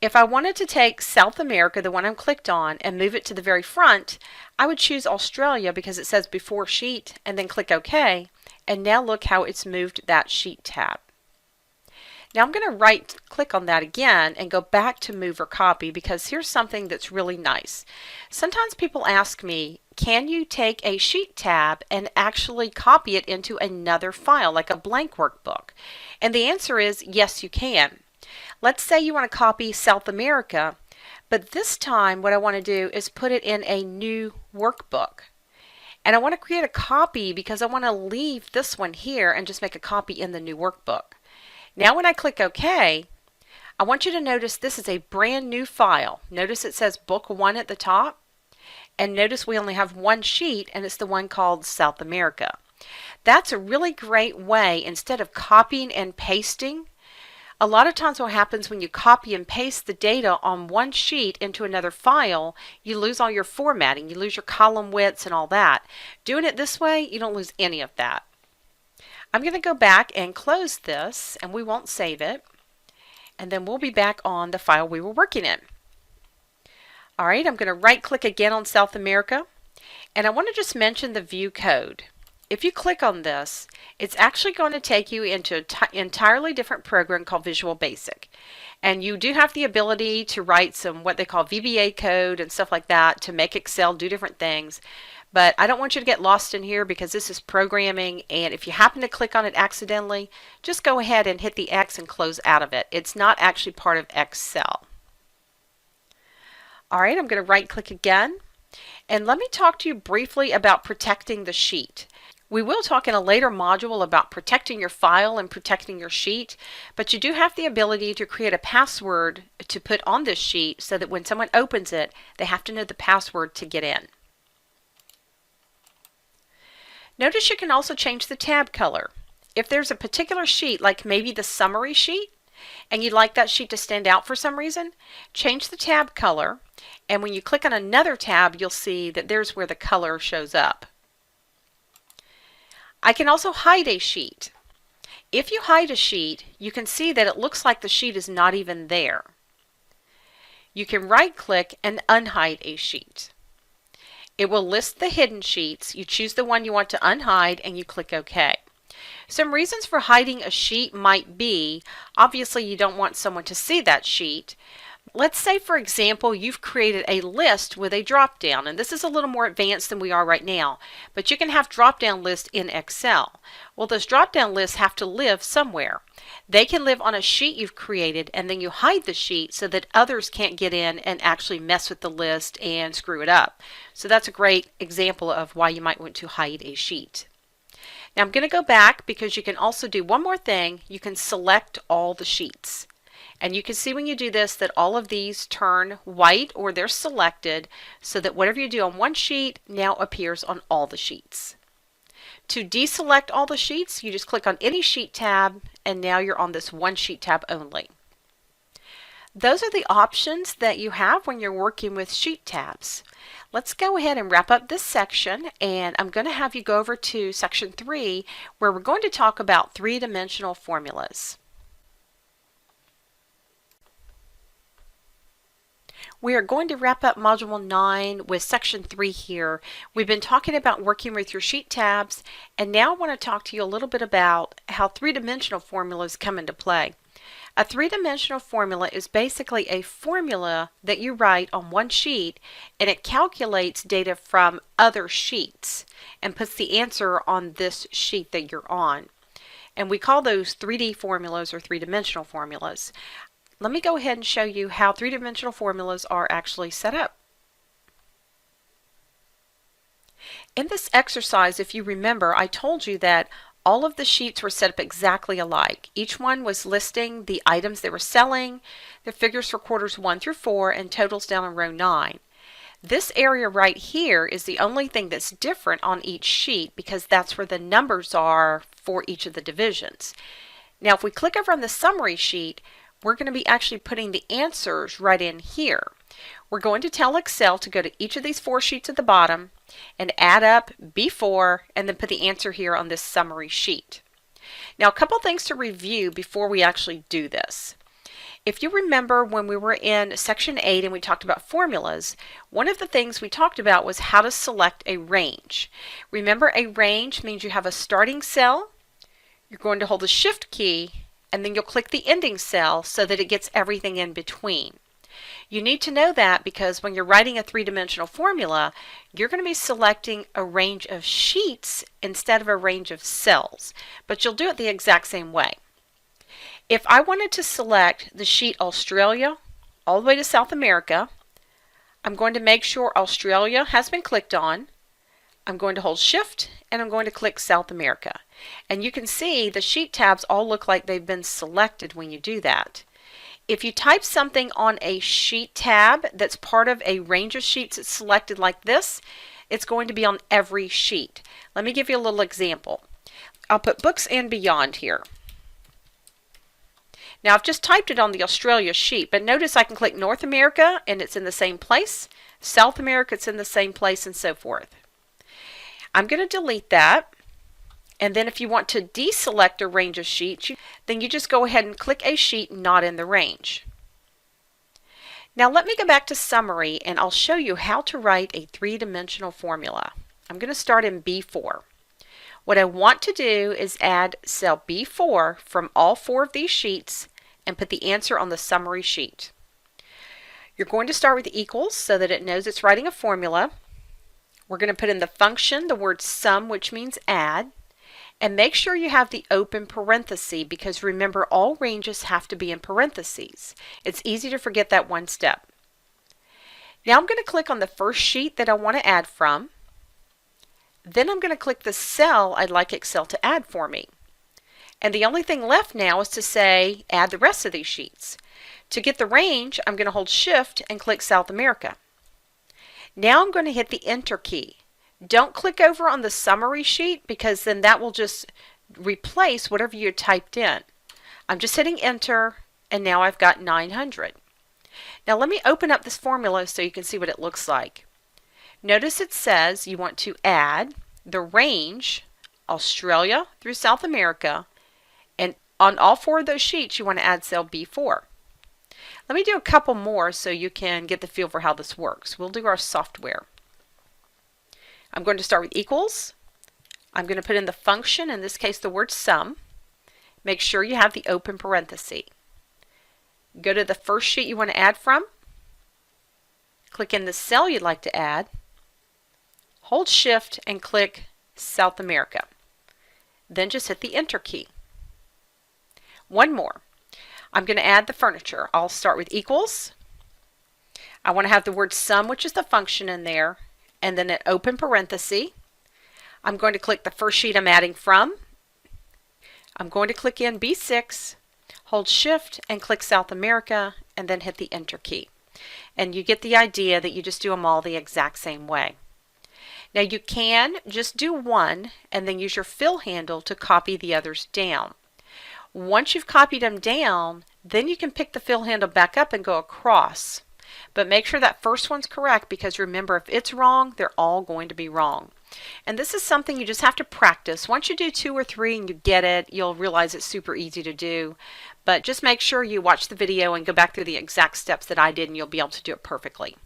If I wanted to take South America, the one I'm clicked on, and move it to the very front, I would choose Australia because it says before sheet and then click OK, and now look how it's moved that sheet tab. Now I'm going to right click on that again and go back to move or copy, because here's something that's really nice. Sometimes people ask me, can you take a sheet tab and actually copy it into another file like a blank workbook? And the answer is yes, you can. Let's say you want to copy South America, but this time what I want to do is put it in a new workbook. And I want to create a copy because I want to leave this one here and just make a copy in the new workbook. Now when I click OK, I want you to notice this is a brand new file. Notice it says Book 1 at the top, and notice we only have one sheet, and it's the one called South America. That's a really great way, instead of copying and pasting. A lot of times what happens when you copy and paste the data on one sheet into another file, you lose all your formatting, you lose your column widths and all that. Doing it this way, you don't lose any of that. I'm going to go back and close this, and we won't save it, and then we'll be back on the file we were working in. Alright, I'm going to right click again on South America, and I want to just mention the view code. If you click on this, it's actually going to take you into an entirely different program called Visual Basic. And you do have the ability to write some what they call VBA code and stuff like that to make Excel do different things. But I don't want you to get lost in here because this is programming, and if you happen to click on it accidentally, just go ahead and hit the X and close out of it. It's not actually part of Excel. Alright, I'm going to right click again, and let me talk to you briefly about protecting the sheet. We will talk in a later module about protecting your file and protecting your sheet, but you do have the ability to create a password to put on this sheet so that when someone opens it, they have to know the password to get in. Notice you can also change the tab color. If there's a particular sheet, like maybe the summary sheet, and you'd like that sheet to stand out for some reason, change the tab color, and when you click on another tab, you'll see that there's where the color shows up. I can also hide a sheet. If you hide a sheet, you can see that it looks like the sheet is not even there. You can right-click and unhide a sheet. It will list the hidden sheets. You choose the one you want to unhide and you click OK. Some reasons for hiding a sheet might be, obviously you don't want someone to see that sheet. Let's say, for example, you've created a list with a drop-down, and this is a little more advanced than we are right now, but you can have drop-down lists in Excel. Well, those drop-down lists have to live somewhere. They can live on a sheet you've created, and then you hide the sheet so that others can't get in and actually mess with the list and screw it up. So that's a great example of why you might want to hide a sheet. Now I'm going to go back because you can also do one more thing. You can select all the sheets. And you can see when you do this that all of these turn white, or they're selected, so that whatever you do on one sheet now appears on all the sheets. To deselect all the sheets, you just click on any sheet tab, and now you're on this one sheet tab only. Those are the options that you have when you're working with sheet tabs. Let's go ahead and wrap up this section, and I'm going to have you go over to section 3, where we're going to talk about three-dimensional formulas. We are going to wrap up Module 9 with Section 3 here. We've been talking about working with your sheet tabs, and now I want to talk to you a little bit about how three-dimensional formulas come into play. A three-dimensional formula is basically a formula that you write on one sheet, and it calculates data from other sheets and puts the answer on this sheet that you're on. And we call those 3D formulas or three-dimensional formulas. Let me go ahead and show you how three-dimensional formulas are actually set up. In this exercise, if you remember, I told you that all of the sheets were set up exactly alike. Each one was listing the items they were selling, the figures for quarters 1 through 4, and totals down in row 9. This area right here is the only thing that's different on each sheet because that's where the numbers are for each of the divisions. Now if we click over on the summary sheet, we're going to be actually putting the answers right in here. We're going to tell Excel to go to each of these 4 sheets at the bottom and add up B4 and then put the answer here on this summary sheet. Now, a couple things to review before we actually do this. If you remember when we were in section 8 and we talked about formulas, one of the things we talked about was how to select a range. Remember, a range means you have a starting cell, you're going to hold the shift key, and then you'll click the ending cell so that it gets everything in between. You need to know that because when you're writing a three-dimensional formula, you're going to be selecting a range of sheets instead of a range of cells, but you'll do it the exact same way. If I wanted to select the sheet Australia all the way to South America, I'm going to make sure Australia has been clicked on. I'm going to hold Shift and I'm going to click South America. And you can see the sheet tabs all look like they've been selected when you do that. If you type something on a sheet tab that's part of a range of sheets that's selected like this, it's going to be on every sheet. Let me give you a little example. I'll put Books and Beyond here. Now I've just typed it on the Australia sheet, but notice I can click North America and it's in the same place, South America it's in the same place, and so forth. I'm going to delete that, and then if you want to deselect a range of sheets, then you just go ahead and click a sheet not in the range. Now let me go back to summary and I'll show you how to write a three-dimensional formula. I'm going to start in B4. What I want to do is add cell B4 from all 4 of these sheets and put the answer on the summary sheet. You're going to start with equals so that it knows it's writing a formula. We're going to put in the function the word sum, which means add, and make sure you have the open parenthesis because remember all ranges have to be in parentheses. It's easy to forget that one step. Now I'm going to click on the first sheet that I want to add from. Then I'm going to click the cell I'd like Excel to add for me. And the only thing left now is to say add the rest of these sheets. To get the range, I'm going to hold Shift and click South America. Now I'm going to hit the Enter key. Don't click over on the summary sheet because then that will just replace whatever you typed in. I'm just hitting Enter and now I've got 900. Now let me open up this formula so you can see what it looks like. Notice it says you want to add the range Australia through South America, and on all 4 of those sheets you want to add cell B4. Let me do a couple more so you can get the feel for how this works. We'll do our software. I'm going to start with equals. I'm going to put in the function, in this case the word sum. Make sure you have the open parenthesis. Go to the first sheet you want to add from. Click in the cell you'd like to add. Hold Shift and click South America. Then just hit the Enter key. One more. I'm going to add the furniture. I'll start with equals. I want to have the word sum, which is the function in there, and then an open parenthesis. I'm going to click the first sheet I'm adding from. I'm going to click in B6, hold Shift and click South America, and then hit the Enter key. And you get the idea that you just do them all the exact same way. Now you can just do one and then use your fill handle to copy the others down. Once you've copied them down, then you can pick the fill handle back up and go across. But make sure that first one's correct because remember, if it's wrong, they're all going to be wrong. And this is something you just have to practice. Once you do 2 or 3 and you get it, you'll realize it's super easy to do. But just make sure you watch the video and go back through the exact steps that I did and you'll be able to do it perfectly.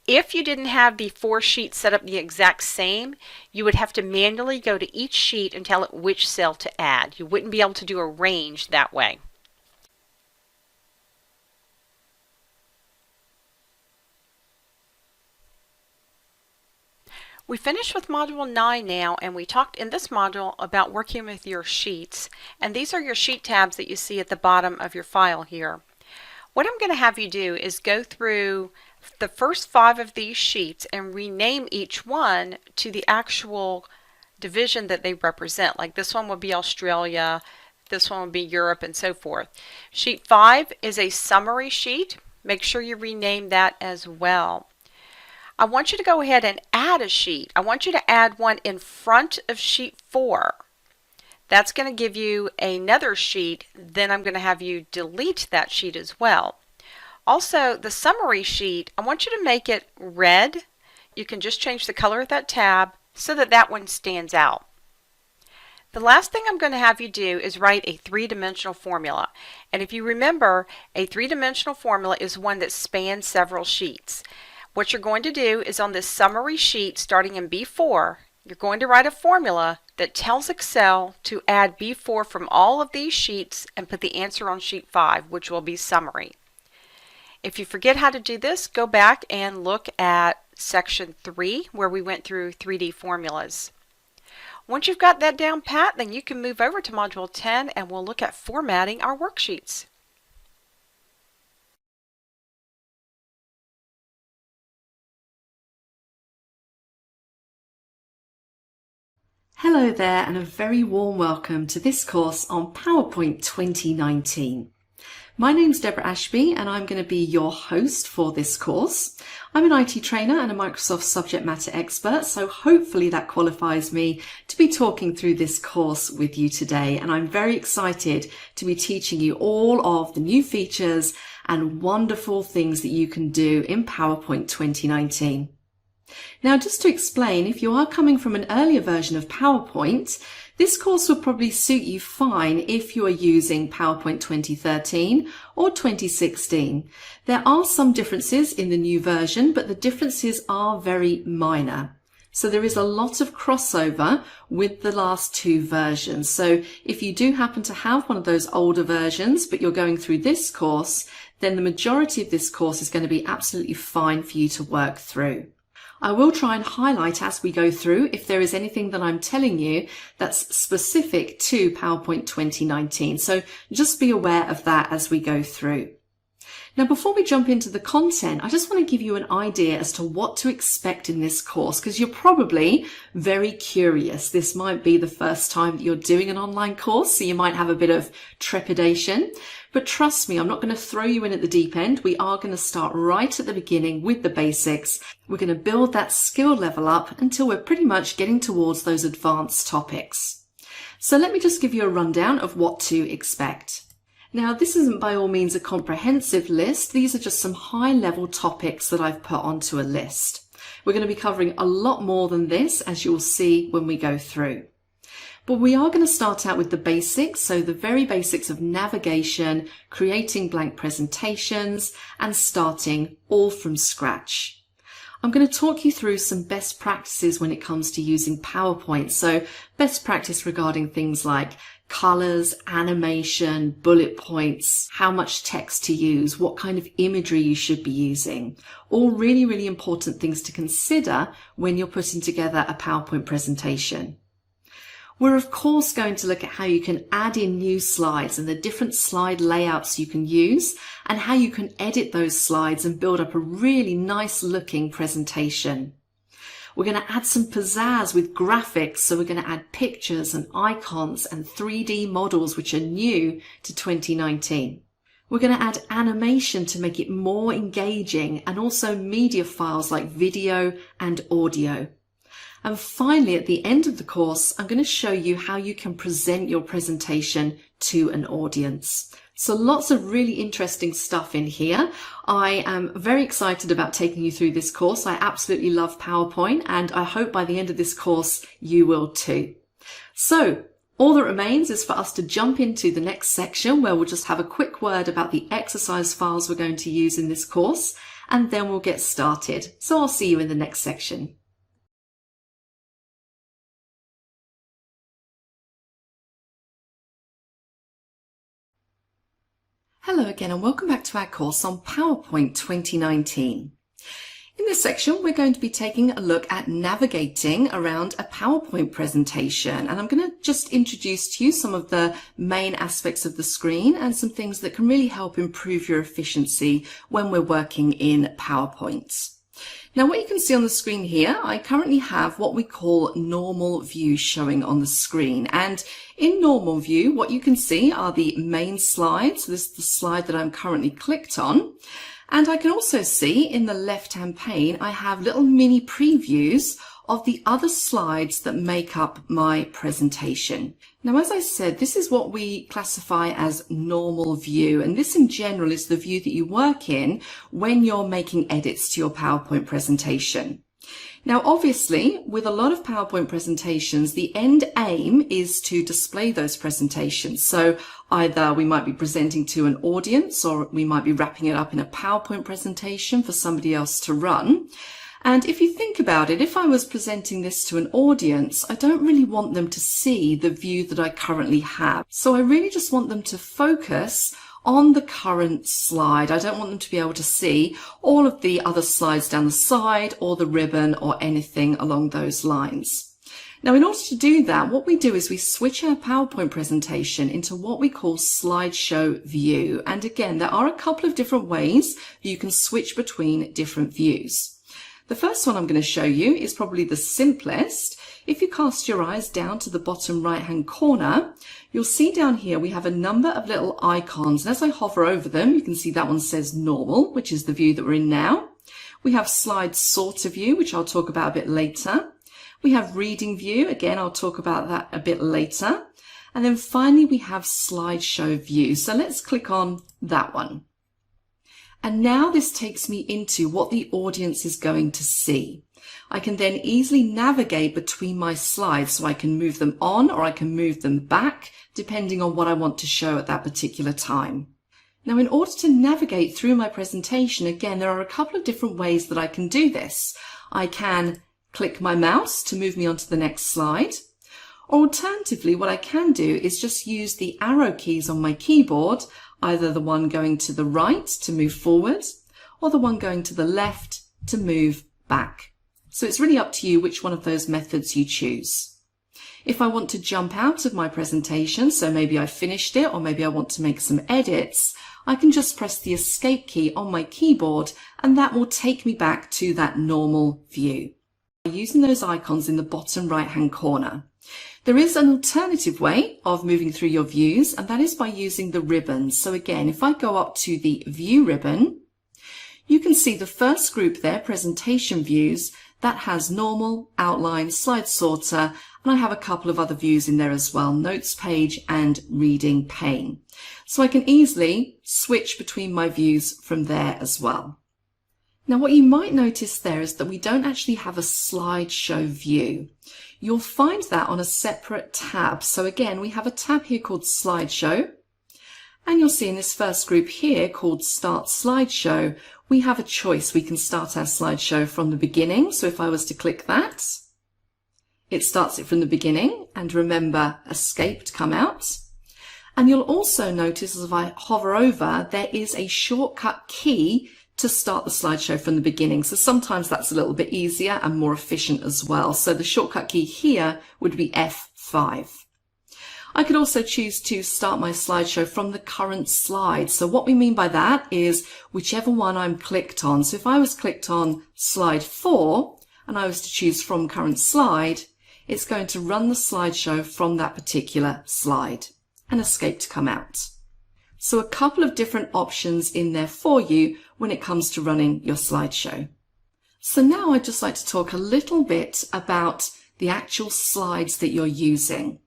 If you didn't have the 4 sheets set up the exact same, you would have to manually go to each sheet and tell it which cell to add. You wouldn't be able to do a range that way. We finished with Module 9 now, and we talked in this module about working with your sheets, and these are your sheet tabs that you see at the bottom of your file here. What I'm going to have you do is go through the first 5 of these sheets and rename each one to the actual division that they represent. Like this one would be Australia, this one would be Europe, and so forth. Sheet 5 is a summary sheet. Make sure you rename that as well. I want you to go ahead and add a sheet. I want you to add one in front of sheet 4. That's going to give you another sheet. Then I'm going to have you delete that sheet as well. Also, the summary sheet, I want you to make it red. you can just change the color of that tab so that that one stands out. The last thing I'm going to have you do is write a three-dimensional formula. And if you remember, a three-dimensional formula is one that spans several sheets. What you're going to do is on this summary sheet starting in B4, you're going to write a formula that tells Excel to add B4 from all of these sheets and put the answer on sheet 5, which will be summary. If you forget how to do this, go back and look at section 3 where we went through 3D formulas. Once you've got that down pat, then you can move over to Module 10 and we'll look at formatting our worksheets. Hello there and a very warm welcome to this course on PowerPoint 2019. My name's Deborah Ashby and I'm going to be your host for this course. I'm an IT trainer and a Microsoft subject matter expert, so hopefully that qualifies me to be talking through this course with you today, and I'm very excited to be teaching you all of the new features and wonderful things that you can do in PowerPoint 2019. Now, just to explain, if you are coming from an earlier version of PowerPoint, this course will probably suit you fine if you are using PowerPoint 2013 or 2016. There are some differences in the new version, but the differences are very minor. So there is a lot of crossover with the last two versions. So if you do happen to have one of those older versions, but you're going through this course, then the majority of this course is going to be absolutely fine for you to work through. I will try and highlight as we go through if there is anything that I'm telling you that's specific to PowerPoint 2019. So just be aware of that as we go through. Now, before we jump into the content, I just want to give you an idea as to what to expect in this course, because you're probably very curious. This might be the first time that you're doing an online course, so you might have a bit of trepidation. But trust me, I'm not going to throw you in at the deep end. We are going to start right at the beginning with the basics. We're going to build that skill level up until we're pretty much getting towards those advanced topics. So let me just give you a rundown of what to expect. Now, this isn't by all means a comprehensive list. These are just some high-level topics that I've put onto a list. We're going to be covering a lot more than this, as you'll see when we go through. But we are going to start out with the basics, so the very basics of navigation, creating blank presentations, and starting all from scratch. I'm going to talk you through some best practices when it comes to using PowerPoint. So best practice regarding things like colors, animation, bullet points, how much text to use, what kind of imagery you should be using. All really, really important things to consider when you're putting together a PowerPoint presentation. We're of course going to look at how you can add in new slides and the different slide layouts you can use and how you can edit those slides and build up a really nice looking presentation. We're going to add some pizzazz with graphics, so we're going to add pictures and icons and 3D models which are new to 2019. We're going to add animation to make it more engaging and also media files like video and audio. And finally, at the end of the course, I'm going to show you how you can present your presentation to an audience. So lots of really interesting stuff in here. I am very excited about taking you through this course. I absolutely love PowerPoint, and I hope by the end of this course you will too. So all that remains is for us to jump into the next section where we'll just have a quick word about the exercise files we're going to use in this course, and then we'll get started. So I'll see you in the next section. Hello again and welcome back to our course on PowerPoint 2019. In this section, we're going to be taking a look at navigating around a PowerPoint presentation, and I'm going to just introduce to you some of the main aspects of the screen and some things that can really help improve your efficiency when we're working in PowerPoint. Now, what you can see on the screen here, I currently have what we call normal view showing on the screen. And in normal view, what you can see are the main slides. So this is the slide that I'm currently clicked on. And I can also see in the left-hand pane, I have little mini previews of the other slides that make up my presentation. Now, as I said, this is what we classify as normal view, and this in general is the view that you work in when you're making edits to your PowerPoint presentation. Now, obviously, with a lot of PowerPoint presentations, the end aim is to display those presentations. So either we might be presenting to an audience, or we might be wrapping it up in a PowerPoint presentation for somebody else to run. And if you think about it, if I was presenting this to an audience, I don't really want them to see the view that I currently have. So I really just want them to focus on the current slide. I don't want them to be able to see all of the other slides down the side or the ribbon or anything along those lines. Now, in order to do that, what we do is we switch our PowerPoint presentation into what we call slideshow view. And again, there are a couple of different ways you can switch between different views. The first one I'm going to show you is probably the simplest. If you cast your eyes down to the bottom right-hand corner, you'll see down here we have a number of little icons. And as I hover over them, you can see that one says normal, which is the view that we're in now. We have slide sorter view, which I'll talk about a bit later. We have reading view. Again, I'll talk about that a bit later. And then finally, we have slideshow view. So let's click on that one. And now this takes me into what the audience is going to see. I can then easily navigate between my slides, so I can move them on or I can move them back, depending on what I want to show at that particular time. Now, in order to navigate through my presentation, again, there are a couple of different ways that I can do this. I can click my mouse to move me on to the next slide. Or alternatively, what I can do is just use the arrow keys on my keyboard, either the one going to the right to move forward or the one going to the left to move back. So it's really up to you which one of those methods you choose. If I want to jump out of my presentation, so maybe I finished it or maybe I want to make some edits, I can just press the escape key on my keyboard and that will take me back to that normal view. Using those icons in the bottom right-hand corner. There is an alternative way of moving through your views, and that is by using the ribbons. So again, if I go up to the view ribbon, you can see the first group there, presentation views, that has normal, outline, slide sorter, and I have a couple of other views in there as well, notes page and reading pane. So I can easily switch between my views from there as well. Now, what you might notice there is that we don't actually have a slideshow view. You'll find that on a separate tab. So again, we have a tab here called Slideshow. And you'll see in this first group here called Start Slideshow, we have a choice. We can start our slideshow from the beginning. So if I was to click that, it starts it from the beginning. And remember, escape to come out. And you'll also notice as if I hover over, there is a shortcut key to start the slideshow from the beginning. So sometimes that's a little bit easier and more efficient as well. So the shortcut key here would be F5. I could also choose to start my slideshow from the current slide. So what we mean by that is whichever one I'm clicked on. So if I was clicked on slide 4 and I was to choose from current slide, it's going to run the slideshow from that particular slide and escape to come out. So a couple of different options in there for you when it comes to running your slideshow. So now I'd just like to talk a little bit about the actual slides that you're using.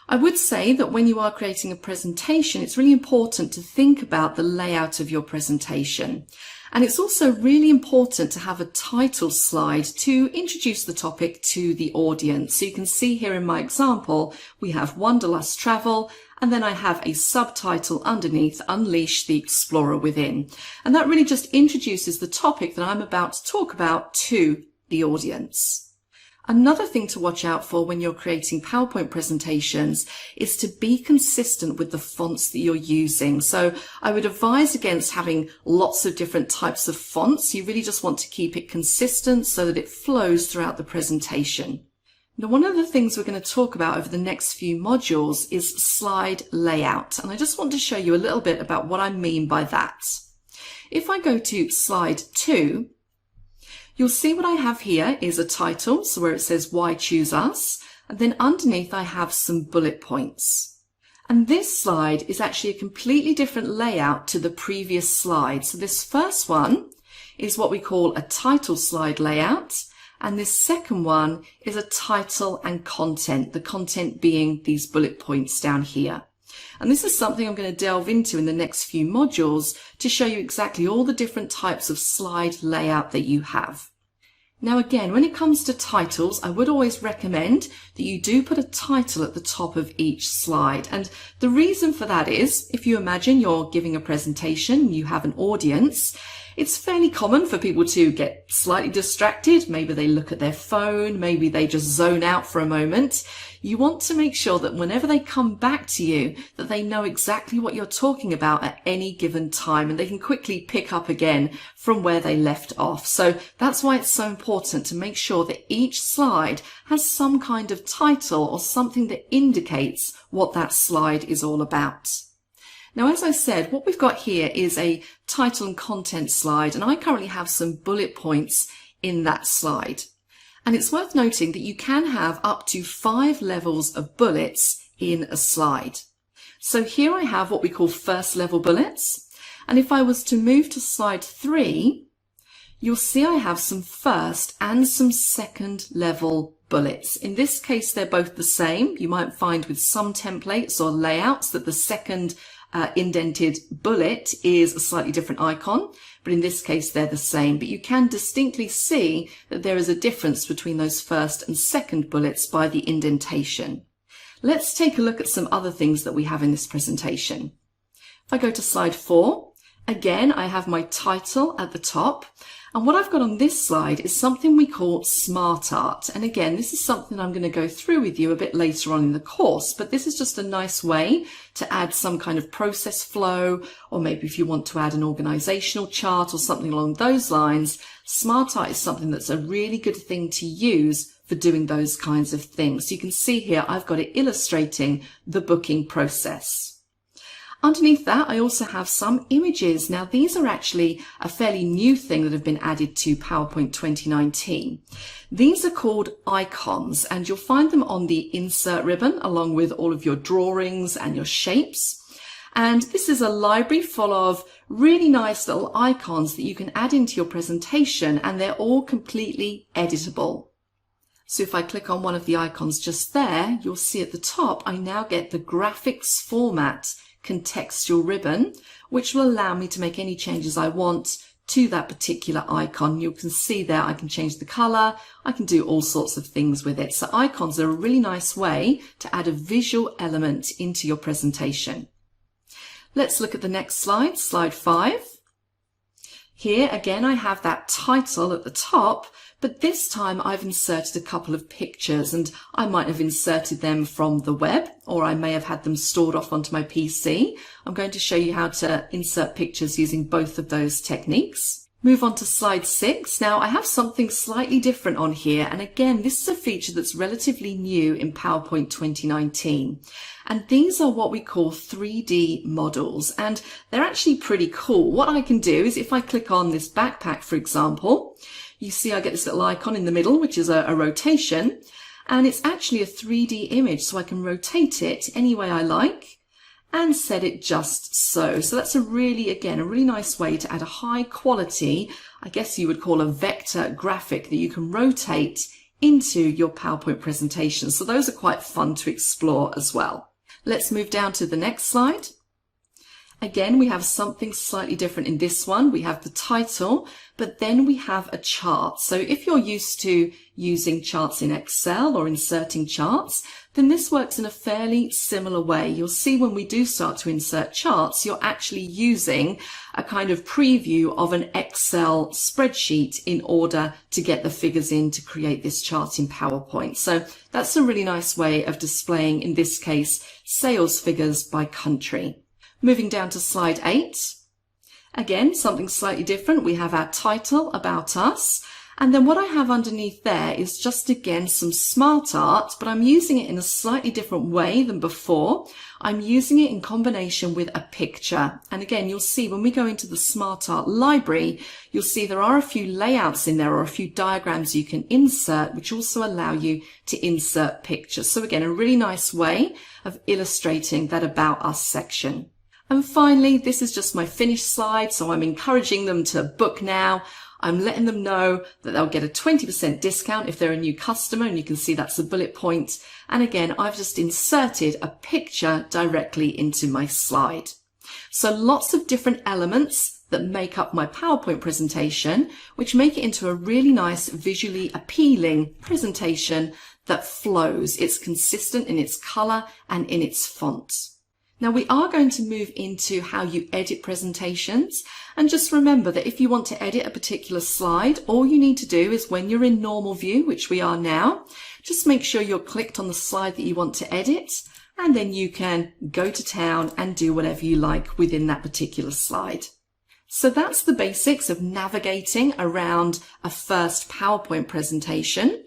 I would say that when you are creating a presentation, it's really important to think about the layout of your presentation. And it's also really important to have a title slide to introduce the topic to the audience. So you can see here in my example, we have Wanderlust Travel, and then I have a subtitle underneath, Unleash the Explorer Within. And that really just introduces the topic that I'm about to talk about to the audience. Another thing to watch out for when you're creating PowerPoint presentations is to be consistent with the fonts that you're using. So I would advise against having lots of different types of fonts. You really just want to keep it consistent so that it flows throughout the presentation. Now, one of the things we're going to talk about over the next few modules is slide layout. And I just want to show you a little bit about what I mean by that. If I go to slide 2, you'll see what I have here is a title, so where it says Why Choose Us, and then underneath I have some bullet points. And this slide is actually a completely different layout to the previous slide. So this first one is what we call a title slide layout, and this second one is a title and content, the content being these bullet points down here. And this is something I'm going to delve into in the next few modules to show you exactly all the different types of slide layout that you have. Now again, when it comes to titles, I would always recommend that you do put a title at the top of each slide. And the reason for that is, if you imagine you're giving a presentation, you have an audience, it's fairly common for people to get slightly distracted. Maybe they look at their phone, maybe they just zone out for a moment. You want to make sure that whenever they come back to you, that they know exactly what you're talking about at any given time, and they can quickly pick up again from where they left off. So that's why it's so important to make sure that each slide has some kind of title or something that indicates what that slide is all about. Now, as I said, what we've got here is a title and content slide, and I currently have some bullet points in that slide. And it's worth noting that you can have up to 5 levels of bullets in a slide. So here I have what we call first level bullets. And if I was to move to slide 3, you'll see I have some first and some second level bullets. In this case, they're both the same. You might find with some templates or layouts that the second indented bullet is a slightly different icon, but in this case they're the same. But you can distinctly see that there is a difference between those first and second bullets by the indentation. Let's take a look at some other things that we have in this presentation. If I go to slide 4, again I have my title at the top, and what I've got on this slide is something we call Smart Art. And again, this is something I'm going to go through with you a bit later on in the course, but this is just a nice way to add some kind of process flow, or maybe if you want to add an organizational chart or something along those lines. Smart Art is something that's a really good thing to use for doing those kinds of things. So you can see here I've got it illustrating the booking process. Underneath that, I also have some images. Now, these are actually a fairly new thing that have been added to PowerPoint 2019. These are called icons, and you'll find them on the insert ribbon along with all of your drawings and your shapes. And this is a library full of really nice little icons that you can add into your presentation, and they're all completely editable. So if I click on one of the icons just there, you'll see at the top, I now get the graphics format contextual ribbon, which will allow me to make any changes I want to that particular icon. You can see there I can change the color, I can do all sorts of things with it. So icons are a really nice way to add a visual element into your presentation. Let's look at the next slide, slide 5. Here again I have that title at the top, but this time I've inserted a couple of pictures, and I might have inserted them from the web, or I may have had them stored off onto my PC. I'm going to show you how to insert pictures using both of those techniques. Move on to slide 6. Now I have something slightly different on here, and again this is a feature that's relatively new in PowerPoint 2019. And these are what we call 3D models, and they're actually pretty cool. What I can do is if I click on this backpack, for example, you see I get this little icon in the middle, which is a rotation, and it's actually a 3D image, so I can rotate it any way I like and set it just so. So that's a really nice way to add a high quality, I guess you would call a vector graphic that you can rotate into your PowerPoint presentation. So those are quite fun to explore as well. Let's move down to the next slide. Again, we have something slightly different in this one. We have the title, but then we have a chart. So if you're used to using charts in Excel or inserting charts, then this works in a fairly similar way. You'll see when we do start to insert charts, you're actually using a kind of preview of an Excel spreadsheet in order to get the figures in to create this chart in PowerPoint. So that's a really nice way of displaying, in this case, sales figures by country. Moving down to slide 8. Again, something slightly different. We have our title, About Us, and then what I have underneath there is just again some smart art, but I'm using it in a slightly different way than before. I'm using it in combination with a picture. And again, you'll see when we go into the smart art library, you'll see there are a few layouts in there or a few diagrams you can insert, which also allow you to insert pictures. So again, a really nice way of illustrating that About Us section. And finally, this is just my finished slide, so I'm encouraging them to book now. I'm letting them know that they'll get a 20% discount if they're a new customer, and you can see that's a bullet point. And again, I've just inserted a picture directly into my slide. So lots of different elements that make up my PowerPoint presentation, which make it into a really nice visually appealing presentation that flows. It's consistent in its color and in its font. Now we are going to move into how you edit presentations, and just remember that if you want to edit a particular slide, all you need to do is when you're in normal view, which we are now, just make sure you're clicked on the slide that you want to edit, and then you can go to town and do whatever you like within that particular slide. So that's the basics of navigating around a first PowerPoint presentation.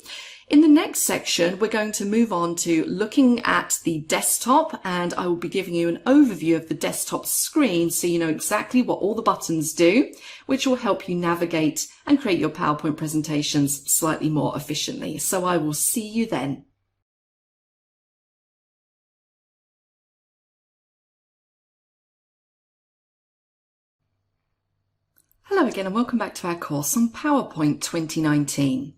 In the next section, we're going to move on to looking at the desktop, and I will be giving you an overview of the desktop screen so you know exactly what all the buttons do, which will help you navigate and create your PowerPoint presentations slightly more efficiently. So I will see you then. Hello again and welcome back to our course on PowerPoint 2019.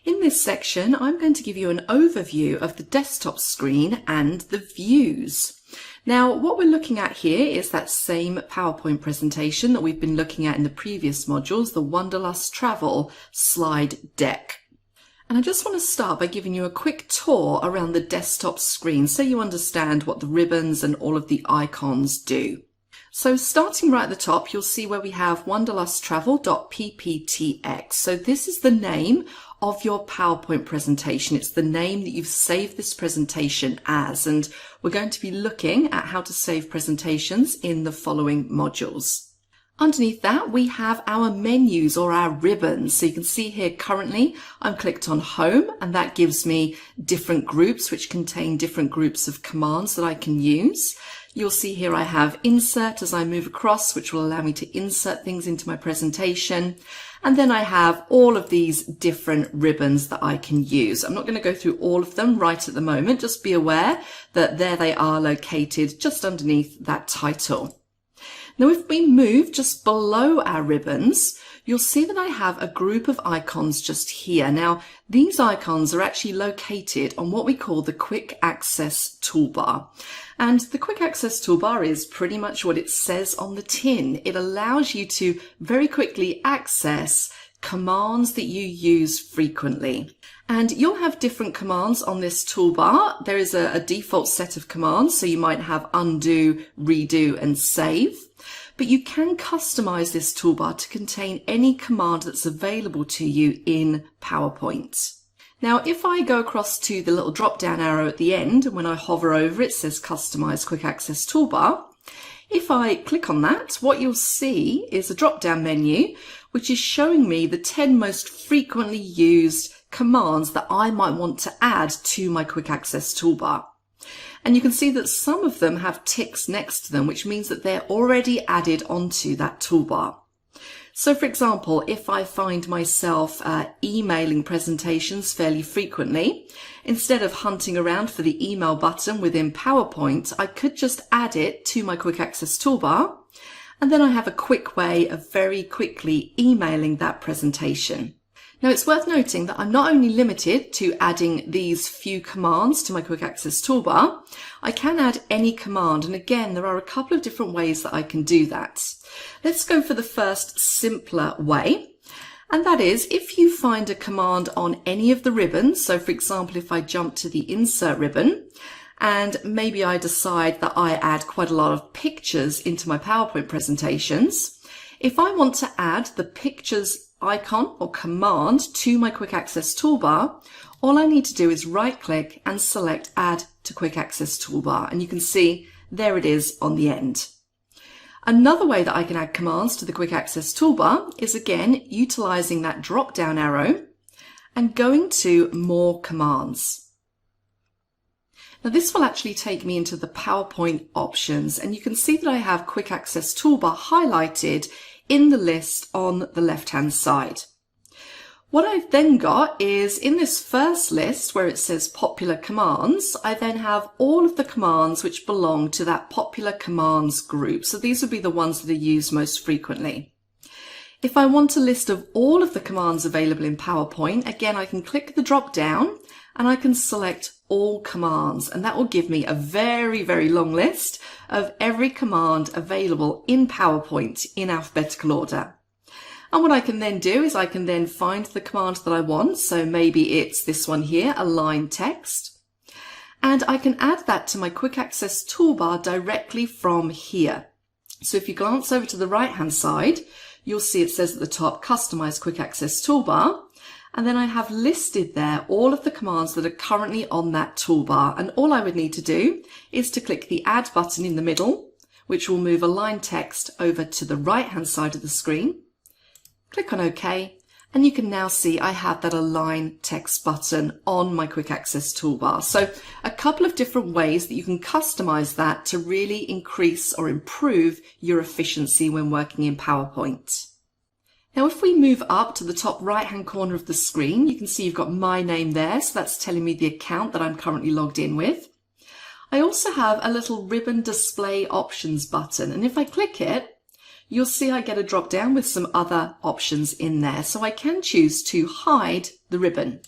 In this section, I'm going to give you an overview of the desktop screen and the views. Now, what we're looking at here is that same PowerPoint presentation that we've been looking at in the previous modules, the Wanderlust Travel slide deck. And I just want to start by giving you a quick tour around the desktop screen so you understand what the ribbons and all of the icons do. So starting right at the top, you'll see where we have wanderlusttravel.pptx. So this is the name of your PowerPoint presentation. It's the name that you've saved this presentation as, and we're going to be looking at how to save presentations in the following modules. Underneath that, we have our menus or our ribbons. So you can see here currently I'm clicked on Home, and that gives me different groups which contain different groups of commands that I can use. You'll see here I have Insert as I move across, which will allow me to insert things into my presentation. And then I have all of these different ribbons that I can use. I'm not going to go through all of them right at the moment. Just be aware that there they are located just underneath that title. Now, if we move just below our ribbons, you'll see that I have a group of icons just here. Now, these icons are actually located on what we call the Quick Access toolbar. And the Quick Access toolbar is pretty much what it says on the tin. It allows you to very quickly access commands that you use frequently. And you'll have different commands on this toolbar. There is a default set of commands, so you might have undo, redo, and save. But you can customize this toolbar to contain any command that's available to you in PowerPoint. Now, if I go across to the little drop-down arrow at the end, and when I hover over it says Customize Quick Access Toolbar, if I click on that, what you'll see is a drop-down menu, which is showing me the 10 most frequently used commands that I might want to add to my Quick Access Toolbar. And you can see that some of them have ticks next to them, which means that they're already added onto that toolbar. So for example, if I find myself emailing presentations fairly frequently, instead of hunting around for the email button within PowerPoint, I could just add it to my Quick Access toolbar, and then I have a quick way of very quickly emailing that presentation. Now, it's worth noting that I'm not only limited to adding these few commands to my Quick Access toolbar, I can add any command. And again, there are a couple of different ways that I can do that. Let's go for the first simpler way. And that is if you find a command on any of the ribbons. So for example, if I jump to the Insert ribbon, and maybe I decide that I add quite a lot of pictures into my PowerPoint presentations. If I want to add the pictures icon or command to my Quick Access toolbar, all I need to do is right click and select Add to Quick Access Toolbar, and you can see there it is on the end. Another way that I can add commands to the Quick Access toolbar is again utilizing that drop down arrow and going to More Commands. Now this will actually take me into the PowerPoint options, and you can see that I have Quick Access Toolbar highlighted in the list on the left-hand side. What I've then got is in this first list where it says Popular Commands, I then have all of the commands which belong to that Popular Commands group. So these would be the ones that are used most frequently. If I want a list of all of the commands available in PowerPoint, again, I can click the drop down and I can select all commands, and that will give me a very, very long list of every command available in PowerPoint in alphabetical order. And what I can then do is I can then find the command that I want. So maybe it's this one here, align text. And I can add that to my quick access toolbar directly from here. So if you glance over to the right hand side, you'll see it says at the top, customize quick access toolbar. And then I have listed there all of the commands that are currently on that toolbar. And all I would need to do is to click the add button in the middle, which will move align text over to the right hand side of the screen. Click on OK, and you can now see I have that align text button on my quick access toolbar. So a couple of different ways that you can customize that to really increase or improve your efficiency when working in PowerPoint. Now, if we move up to the top right hand corner of the screen, you can see you've got my name there. So that's telling me the account that I'm currently logged in with. I also have a little ribbon display options button. And if I click it, you'll see I get a drop down with some other options in there. So I can choose to hide the ribbon.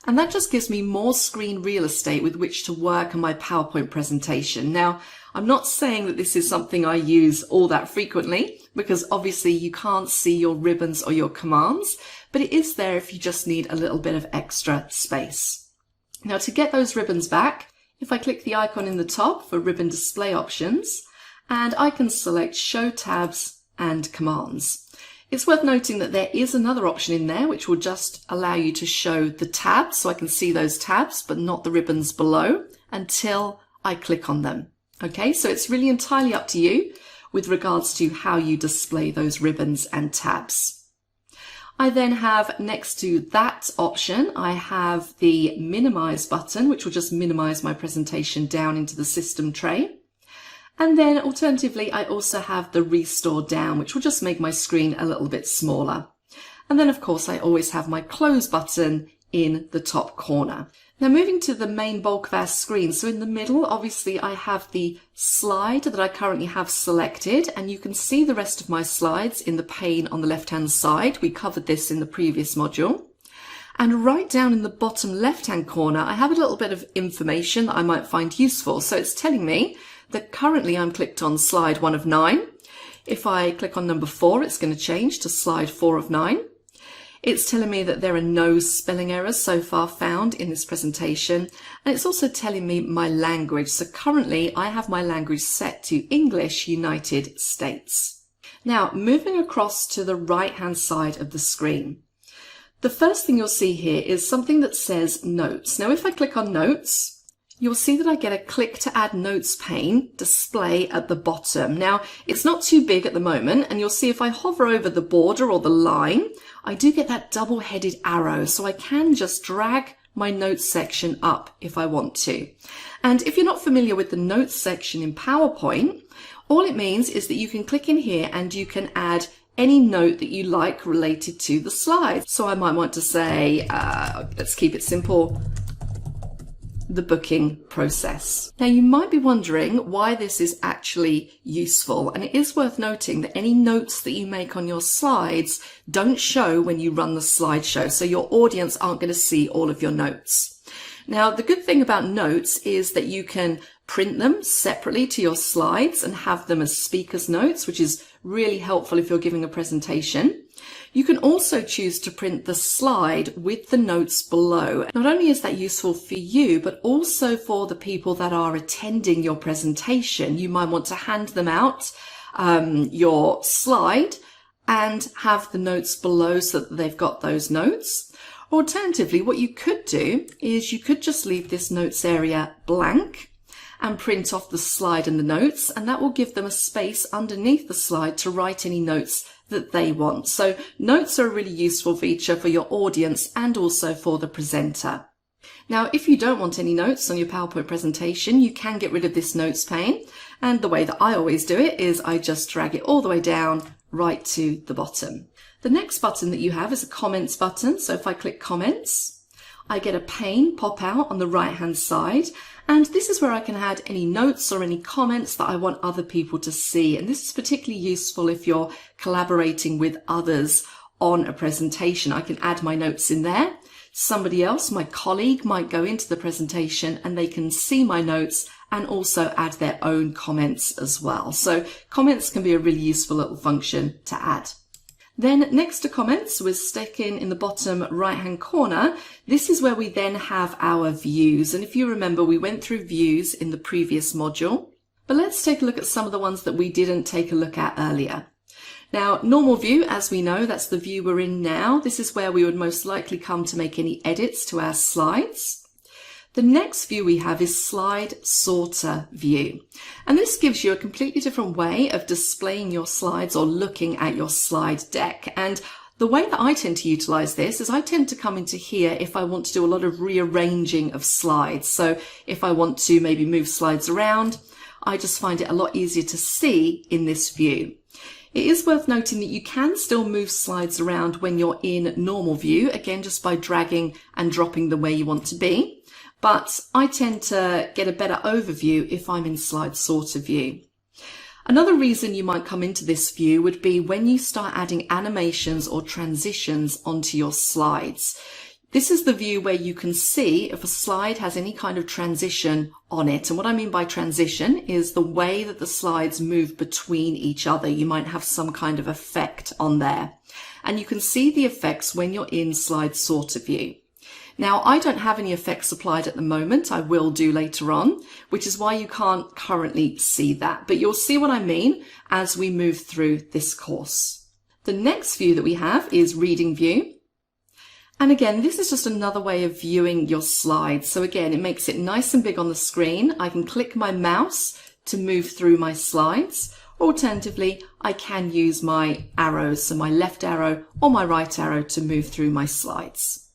And that just gives me more screen real estate with which to work on my PowerPoint presentation. Now, I'm not saying that this is something I use all that frequently, because obviously you can't see your ribbons or your commands, but it is there if you just need a little bit of extra space. Now, to get those ribbons back, if I click the icon in the top for ribbon display options, and I can select show tabs and commands. It's worth noting that there is another option in there which will just allow you to show the tabs, so I can see those tabs but not the ribbons below until I click on them. Okay, so it's really entirely up to you with regards to how you display those ribbons and tabs. I then have next to that option, I have the minimize button, which will just minimize my presentation down into the system tray. And then alternatively, I also have the restore down, which will just make my screen a little bit smaller. And then of course, I always have my close button in the top corner. Now moving to the main bulk of our screen. So in the middle, obviously I have the slide that I currently have selected, and you can see the rest of my slides in the pane on the left-hand side. We covered this in the previous module. And right down in the bottom left-hand corner, I have a little bit of information that I might find useful. So it's telling me that currently I'm clicked on slide 1 of 9. If I click on number 4, it's going to change to slide 4 of 9. It's telling me that there are no spelling errors so far found in this presentation. And it's also telling me my language. So currently I have my language set to English United States. Now moving across to the right hand side of the screen. The first thing you'll see here is something that says notes. Now if I click on notes, you'll see that I get a click to add notes pane display at the bottom. Now, it's not too big at the moment, and you'll see if I hover over the border or the line, I do get that double-headed arrow, so I can just drag my notes section up if I want to. And if you're not familiar with the notes section in PowerPoint, all it means is that you can click in here and you can add any note that you like related to the slides. So I might want to say, let's keep it simple, the booking process. Now you might be wondering why this is actually useful, and it is worth noting that any notes that you make on your slides don't show when you run the slideshow, so your audience aren't going to see all of your notes. Now the good thing about notes is that you can print them separately to your slides and have them as speaker's notes, which is really helpful if you're giving a presentation. You can also choose to print the slide with the notes below. Not only is that useful for you, but also for the people that are attending your presentation. You might want to hand them out your slide and have the notes below so that they've got those notes. Alternatively, what you could do is you could just leave this notes area blank and print off the slide and the notes, and that will give them a space underneath the slide to write any notes that they want. So notes are a really useful feature for your audience and also for the presenter. Now, if you don't want any notes on your PowerPoint presentation, you can get rid of this notes pane. And the way that I always do it is I just drag it all the way down right to the bottom. The next button that you have is a comments button. So if I click comments, I get a pane pop out on the right hand side. And this is where I can add any notes or any comments that I want other people to see. And this is particularly useful if you're collaborating with others on a presentation. I can add my notes in there. Somebody else, my colleague, might go into the presentation and they can see my notes and also add their own comments as well. So comments can be a really useful little function to add. Then next to comments, we're sticking in the bottom right hand corner. This is where we then have our views. And if you remember, we went through views in the previous module, but let's take a look at some of the ones that we didn't take a look at earlier. Now, normal view, as we know, that's the view we're in now. This is where we would most likely come to make any edits to our slides. The next view we have is slide sorter view. And this gives you a completely different way of displaying your slides or looking at your slide deck. And the way that I tend to utilize this is I tend to come into here if I want to do a lot of rearranging of slides. So if I want to maybe move slides around, I just find it a lot easier to see in this view. It is worth noting that you can still move slides around when you're in normal view, again, just by dragging and dropping them where you want to be. But I tend to get a better overview if I'm in slide sorter view. Another reason you might come into this view would be when you start adding animations or transitions onto your slides. This is the view where you can see if a slide has any kind of transition on it. And what I mean by transition is the way that the slides move between each other. You might have some kind of effect on there. And you can see the effects when you're in slide sorter view. Now, I don't have any effects applied at the moment. I will do later on, which is why you can't currently see that. But you'll see what I mean as we move through this course. The next view that we have is reading view. And again, this is just another way of viewing your slides. So again, it makes it nice and big on the screen. I can click my mouse to move through my slides. Alternatively, I can use my arrows, so my left arrow or my right arrow to move through my slides.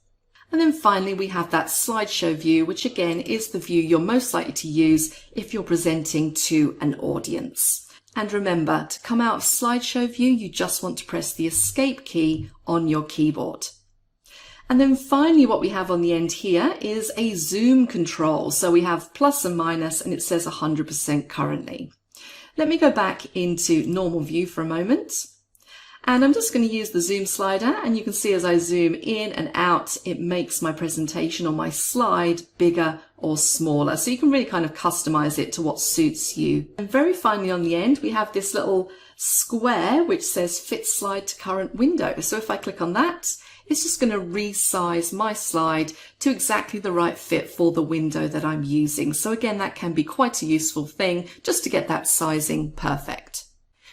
And then finally, we have that slideshow view, which again is the view you're most likely to use if you're presenting to an audience. And remember, to come out of slideshow view, you just want to press the escape key on your keyboard. And then finally, what we have on the end here is a zoom control. So we have plus and minus, and it says 100% currently. Let me go back into normal view for a moment. And I'm just going to use the zoom slider, and you can see as I zoom in and out, it makes my presentation or my slide bigger or smaller. So you can really kind of customize it to what suits you. And very finally on the end, we have this little square which says fit slide to current window. So if I click on that, it's just going to resize my slide to exactly the right fit for the window that I'm using. So again, that can be quite a useful thing just to get that sizing perfect.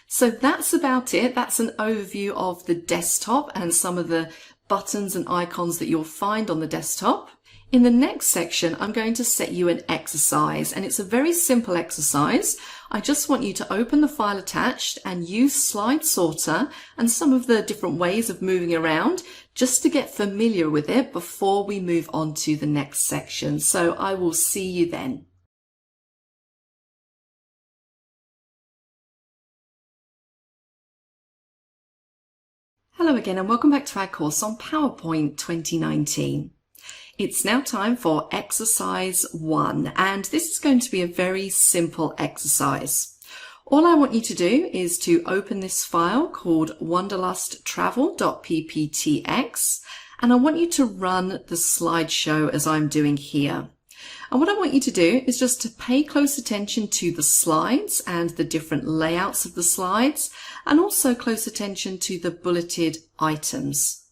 So that's about it. That's an overview of the desktop and some of the buttons and icons that you'll find on the desktop. In the next section, I'm going to set you an exercise, and it's a very simple exercise. I just want you to open the file attached and use slide sorter and some of the different ways of moving around just to get familiar with it before we move on to the next section. So I will see you then. Hello again and welcome back to our course on PowerPoint 2019. It's now time for exercise 1, and this is going to be a very simple exercise. All I want you to do is to open this file called wanderlusttravel.pptx, and I want you to run the slideshow as I'm doing here. And what I want you to do is just to pay close attention to the slides and the different layouts of the slides, and also close attention to the bulleted items.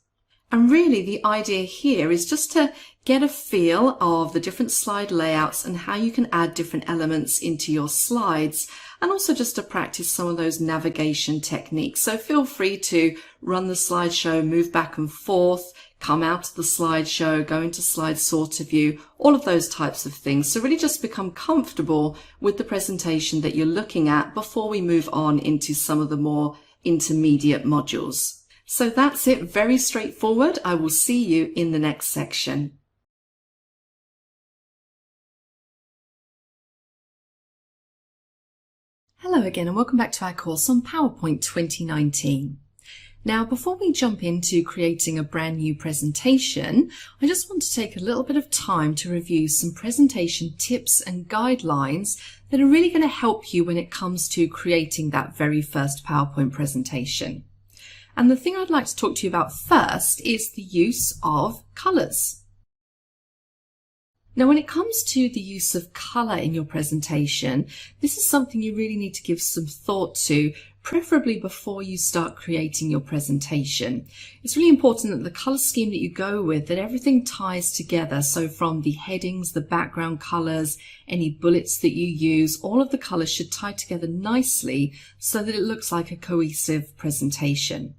And really the idea here is just to get a feel of the different slide layouts and how you can add different elements into your slides, and also just to practice some of those navigation techniques. So feel free to run the slideshow, move back and forth, come out of the slideshow, go into slide sorter view, all of those types of things. So really just become comfortable with the presentation that you're looking at before we move on into some of the more intermediate modules. So that's it, very straightforward. I will see you in the next section. Hello again and welcome back to our course on PowerPoint 2019. Now, before we jump into creating a brand new presentation, I just want to take a little bit of time to review some presentation tips and guidelines that are really going to help you when it comes to creating that very first PowerPoint presentation. And the thing I'd like to talk to you about first is the use of colours. Now, when it comes to the use of colour in your presentation, this is something you really need to give some thought to, preferably before you start creating your presentation. It's really important that the colour scheme that you go with, that everything ties together. So from the headings, the background colours, any bullets that you use, all of the colours should tie together nicely so that it looks like a cohesive presentation.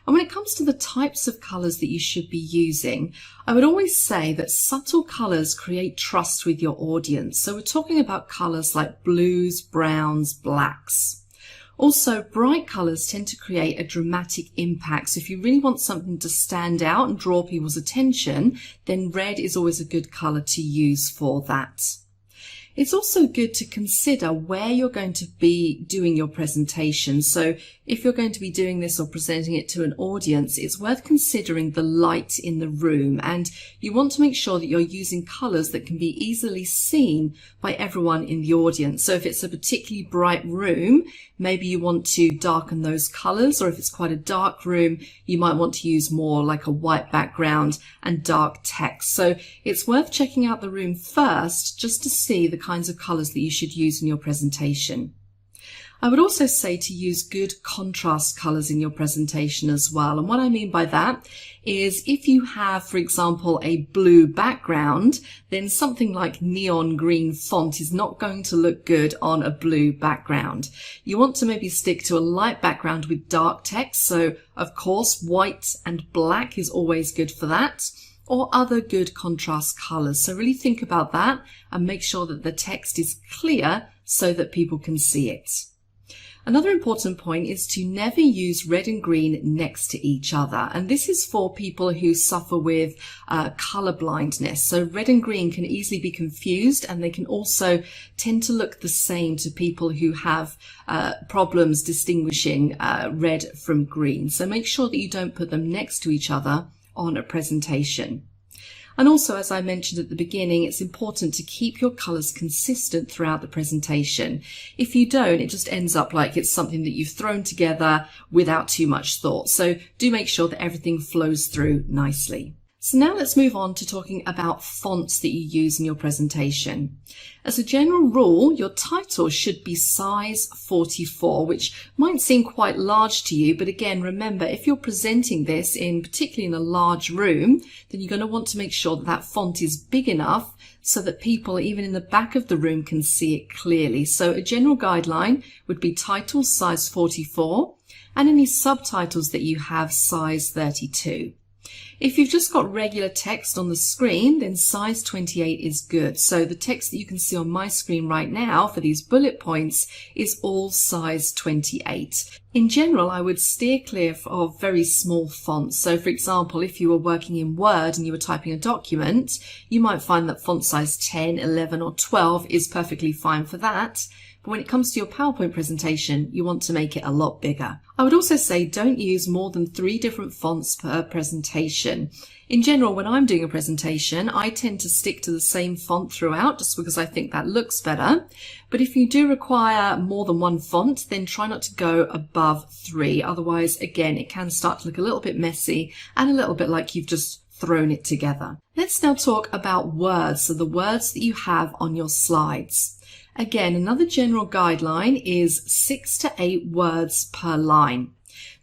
And when it comes to the types of colours that you should be using, I would always say that subtle colours create trust with your audience. So we're talking about colours like blues, browns, blacks. Also, bright colours tend to create a dramatic impact. So if you really want something to stand out and draw people's attention, then red is always a good colour to use for that. It's also good to consider where you're going to be doing your presentation. So if you're going to be doing this or presenting it to an audience, it's worth considering the light in the room, and you want to make sure that you're using colours that can be easily seen by everyone in the audience. So if it's a particularly bright room, maybe you want to darken those colours, or if it's quite a dark room, you might want to use more like a white background and dark text. So it's worth checking out the room first just to see the kinds of colours that you should use in your presentation. I would also say to use good contrast colours in your presentation as well. And what I mean by that is if you have, for example, a blue background, then something like neon green font is not going to look good on a blue background. You want to maybe stick to a light background with dark text. So of course, white and black is always good for that, or other good contrast colours. So really think about that and make sure that the text is clear so that people can see it. Another important point is to never use red and green next to each other. And this is for people who suffer with colour blindness. So red and green can easily be confused, and they can also tend to look the same to people who have problems distinguishing red from green. So make sure that you don't put them next to each other on a presentation. And also, as I mentioned at the beginning, it's important to keep your colours consistent throughout the presentation. If you don't, it just ends up like it's something that you've thrown together without too much thought. So do make sure that everything flows through nicely. So now let's move on to talking about fonts that you use in your presentation. As a general rule, your title should be size 44, which might seem quite large to you, but again, remember, if you're presenting this particularly in a large room, then you're going to want to make sure that that font is big enough so that people, even in the back of the room, can see it clearly. So a general guideline would be title size 44, and any subtitles that you have size 32. If you've just got regular text on the screen, then size 28 is good. So the text that you can see on my screen right now for these bullet points is all size 28. In general, I would steer clear of very small fonts. So for example, if you were working in Word and you were typing a document, you might find that font size 10, 11 or 12 is perfectly fine for that. But when it comes to your PowerPoint presentation, you want to make it a lot bigger. I would also say don't use more than 3 different fonts per presentation. In general, when I'm doing a presentation, I tend to stick to the same font throughout just because I think that looks better. But if you do require more than 1 font, then try not to go above 3. Otherwise, again, it can start to look a little bit messy and a little bit like you've just thrown it together. Let's now talk about words, so the words that you have on your slides. Again, another general guideline is 6 to 8 words per line.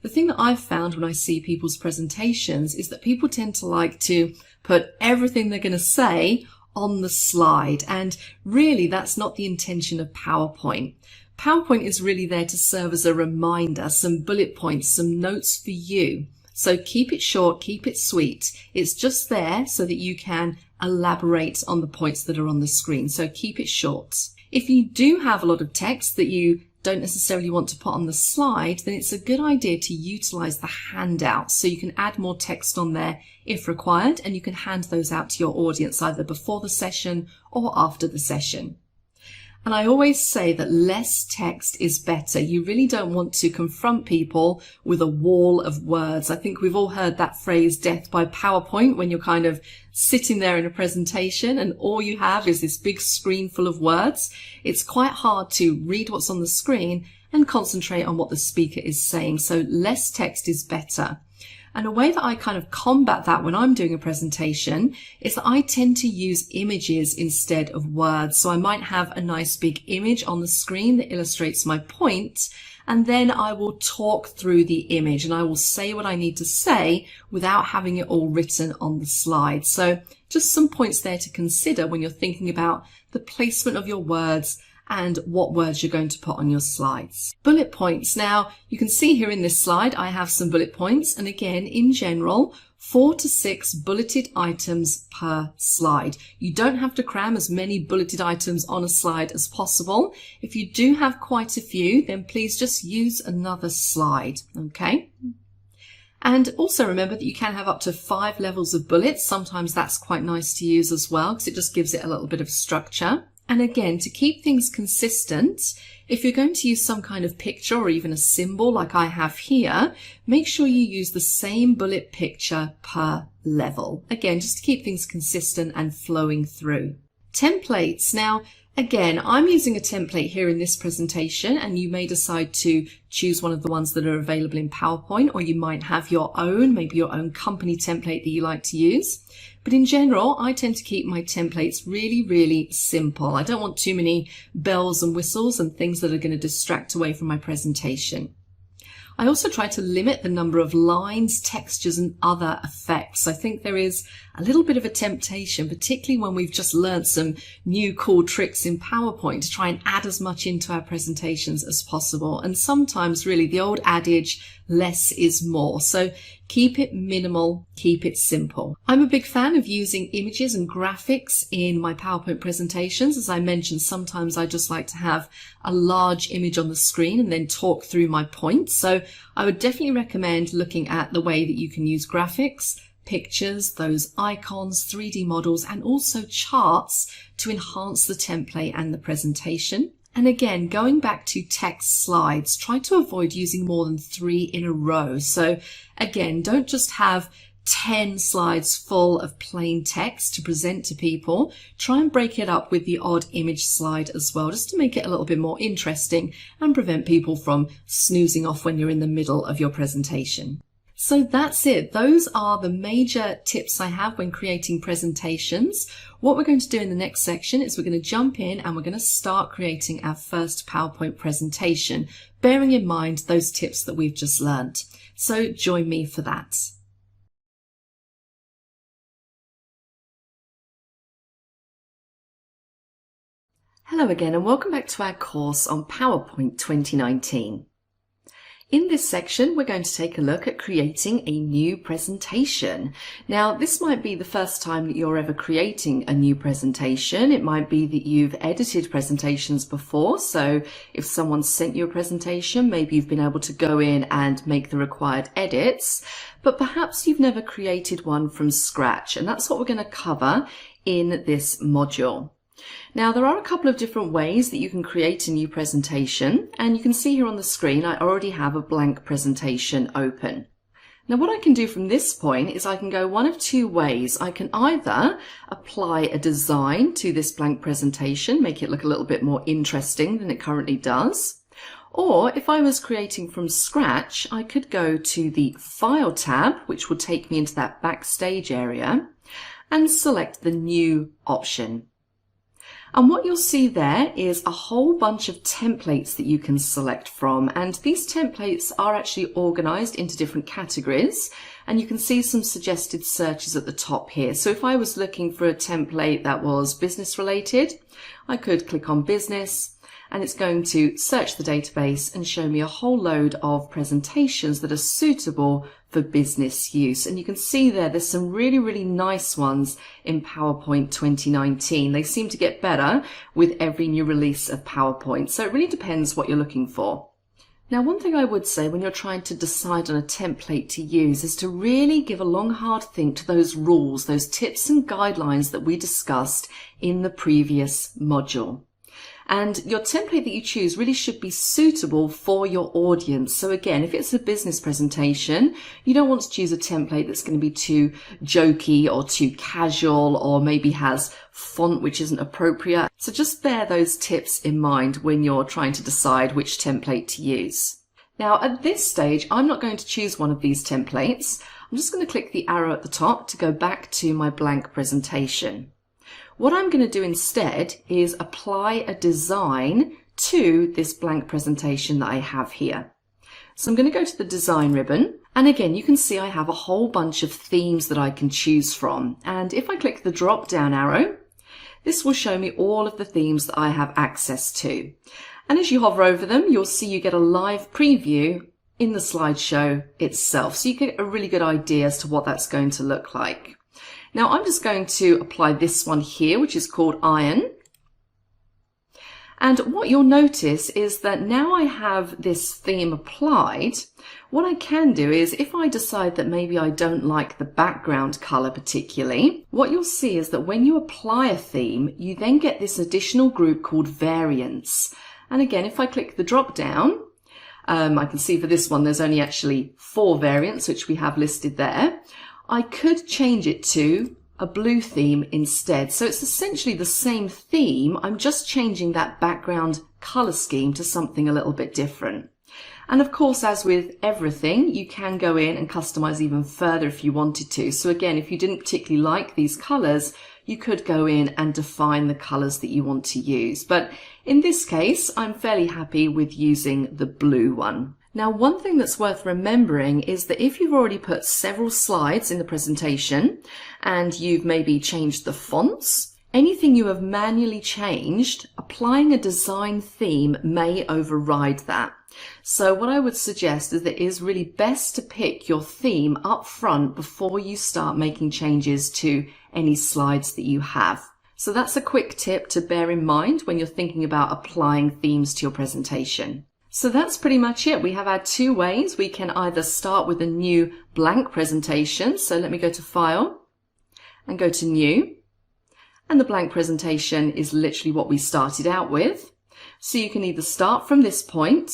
The thing that I've found when I see people's presentations is that people tend to like to put everything they're going to say on the slide, and really that's not the intention of PowerPoint. PowerPoint is really there to serve as a reminder, some bullet points, some notes for you. So keep it short, keep it sweet. It's just there so that you can elaborate on the points that are on the screen. So keep it short. If you do have a lot of text that you don't necessarily want to put on the slide, then it's a good idea to utilize the handouts. So you can add more text on there if required, and you can hand those out to your audience either before the session or after the session. And I always say that less text is better. You really don't want to confront people with a wall of words. I think we've all heard that phrase, death by PowerPoint, when you're kind of sitting there in a presentation and all you have is this big screen full of words. It's quite hard to read what's on the screen and concentrate on what the speaker is saying. So less text is better. And a way that I kind of combat that when I'm doing a presentation is that I tend to use images instead of words. So I might have a nice big image on the screen that illustrates my point, and then I will talk through the image and I will say what I need to say without having it all written on the slide. So just some points there to consider when you're thinking about the placement of your words and what words you're going to put on your slides. Bullet points. Now, you can see here in this slide, I have some bullet points. And again, in general, 4 to 6 bulleted items per slide. You don't have to cram as many bulleted items on a slide as possible. If you do have quite a few, then please just use another slide, okay? And also remember that you can have up to 5 levels of bullets. Sometimes that's quite nice to use as well because it just gives it a little bit of structure. And again, to keep things consistent, if you're going to use some kind of picture or even a symbol like I have here, make sure you use the same bullet picture per level. Again, just to keep things consistent and flowing through. Templates. Now, again, I'm using a template here in this presentation, and you may decide to choose one of the ones that are available in PowerPoint, or you might have your own, maybe your own company template that you like to use. But in general, I tend to keep my templates really, really simple. I don't want too many bells and whistles and things that are going to distract away from my presentation. I also try to limit the number of lines, textures, and other effects. I think there is a little bit of a temptation, particularly when we've just learned some new cool tricks in PowerPoint, to try and add as much into our presentations as possible. And sometimes really the old adage, less is more. So keep it minimal, keep it simple. I'm a big fan of using images and graphics in my PowerPoint presentations. As I mentioned, sometimes I just like to have a large image on the screen and then talk through my points. So I would definitely recommend looking at the way that you can use graphics, pictures, those icons, 3D models, and also charts to enhance the template and the presentation. And again, going back to text slides, try to avoid using more than 3 in a row. So again, don't just have 10 slides full of plain text to present to people. Try and break it up with the odd image slide as well, just to make it a little bit more interesting and prevent people from snoozing off when you're in the middle of your presentation. So that's it. Those are the major tips I have when creating presentations. What we're going to do in the next section is we're going to jump in and we're going to start creating our first PowerPoint presentation, bearing in mind those tips that we've just learned. So join me for that. Hello again and welcome back to our course on PowerPoint 2019. In this section, we're going to take a look at creating a new presentation. Now, this might be the first time that you're ever creating a new presentation. It might be that you've edited presentations before. So if someone sent you a presentation, maybe you've been able to go in and make the required edits, but perhaps you've never created one from scratch. And that's what we're going to cover in this module. Now, there are a couple of different ways that you can create a new presentation, and you can see here on the screen I already have a blank presentation open. Now, what I can do from this point is I can go one of 2 ways. I can either apply a design to this blank presentation, make it look a little bit more interesting than it currently does, or if I was creating from scratch, I could go to the File tab, which will take me into that Backstage area, and select the New option. And what you'll see there is a whole bunch of templates that you can select from. And these templates are actually organized into different categories. And you can see some suggested searches at the top here. So if I was looking for a template that was business related, I could click on business, and it's going to search the database and show me a whole load of presentations that are suitable for business use. And you can see there's some really, really nice ones in PowerPoint 2019. They seem to get better with every new release of PowerPoint. So it really depends what you're looking for. Now, one thing I would say when you're trying to decide on a template to use is to really give a long, hard think to those rules, those tips and guidelines that we discussed in the previous module. And your template that you choose really should be suitable for your audience. So again, if it's a business presentation, you don't want to choose a template that's going to be too jokey or too casual, or maybe has font which isn't appropriate. So just bear those tips in mind when you're trying to decide which template to use. Now at this stage, I'm not going to choose one of these templates. I'm just going to click the arrow at the top to go back to my blank presentation. What I'm going to do instead is apply a design to this blank presentation that I have here. So I'm going to go to the design ribbon, and again you can see I have a whole bunch of themes that I can choose from, and if I click the drop down arrow, this will show me all of the themes that I have access to. And as you hover over them, you'll see you get a live preview in the slideshow itself, so you get a really good idea as to what that's going to look like. Now I'm just going to apply this one here, which is called Iron. And what you'll notice is that now I have this theme applied, what I can do is if I decide that maybe I don't like the background color particularly, what you'll see is that when you apply a theme, you then get this additional group called variants. And again, if I click the drop down, I can see for this one there's only actually 4 variants, which we have listed there. I could change it to a blue theme instead. So it's essentially the same theme, I'm just changing that background color scheme to something a little bit different. And of course, as with everything, you can go in and customize even further if you wanted to. So again, if you didn't particularly like these colors, you could go in and define the colors that you want to use. But in this case, I'm fairly happy with using the blue one. Now, one thing that's worth remembering is that if you've already put several slides in the presentation and you've maybe changed the fonts, anything you have manually changed, applying a design theme may override that. So what I would suggest is that it is really best to pick your theme up front before you start making changes to any slides that you have. So that's a quick tip to bear in mind when you're thinking about applying themes to your presentation. So that's pretty much it. We have our 2 ways. We can either start with a new blank presentation. So let me go to File and go to New. And the blank presentation is literally what we started out with. So you can either start from this point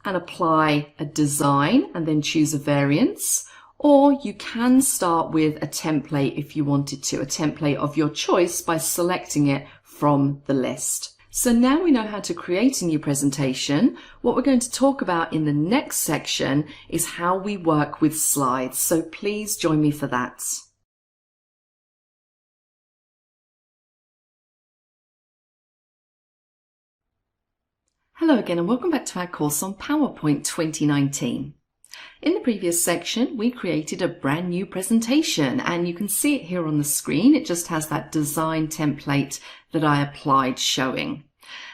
and apply a design and then choose a variance, or you can start with a template if you wanted to, a template of your choice by selecting it from the list. So now we know how to create a new presentation. What we're going to talk about in the next section is how we work with slides. So please join me for that. Hello again and welcome back to our course on PowerPoint 2019. In the previous section, we created a brand new presentation and you can see it here on the screen. It just has that design template that I applied showing.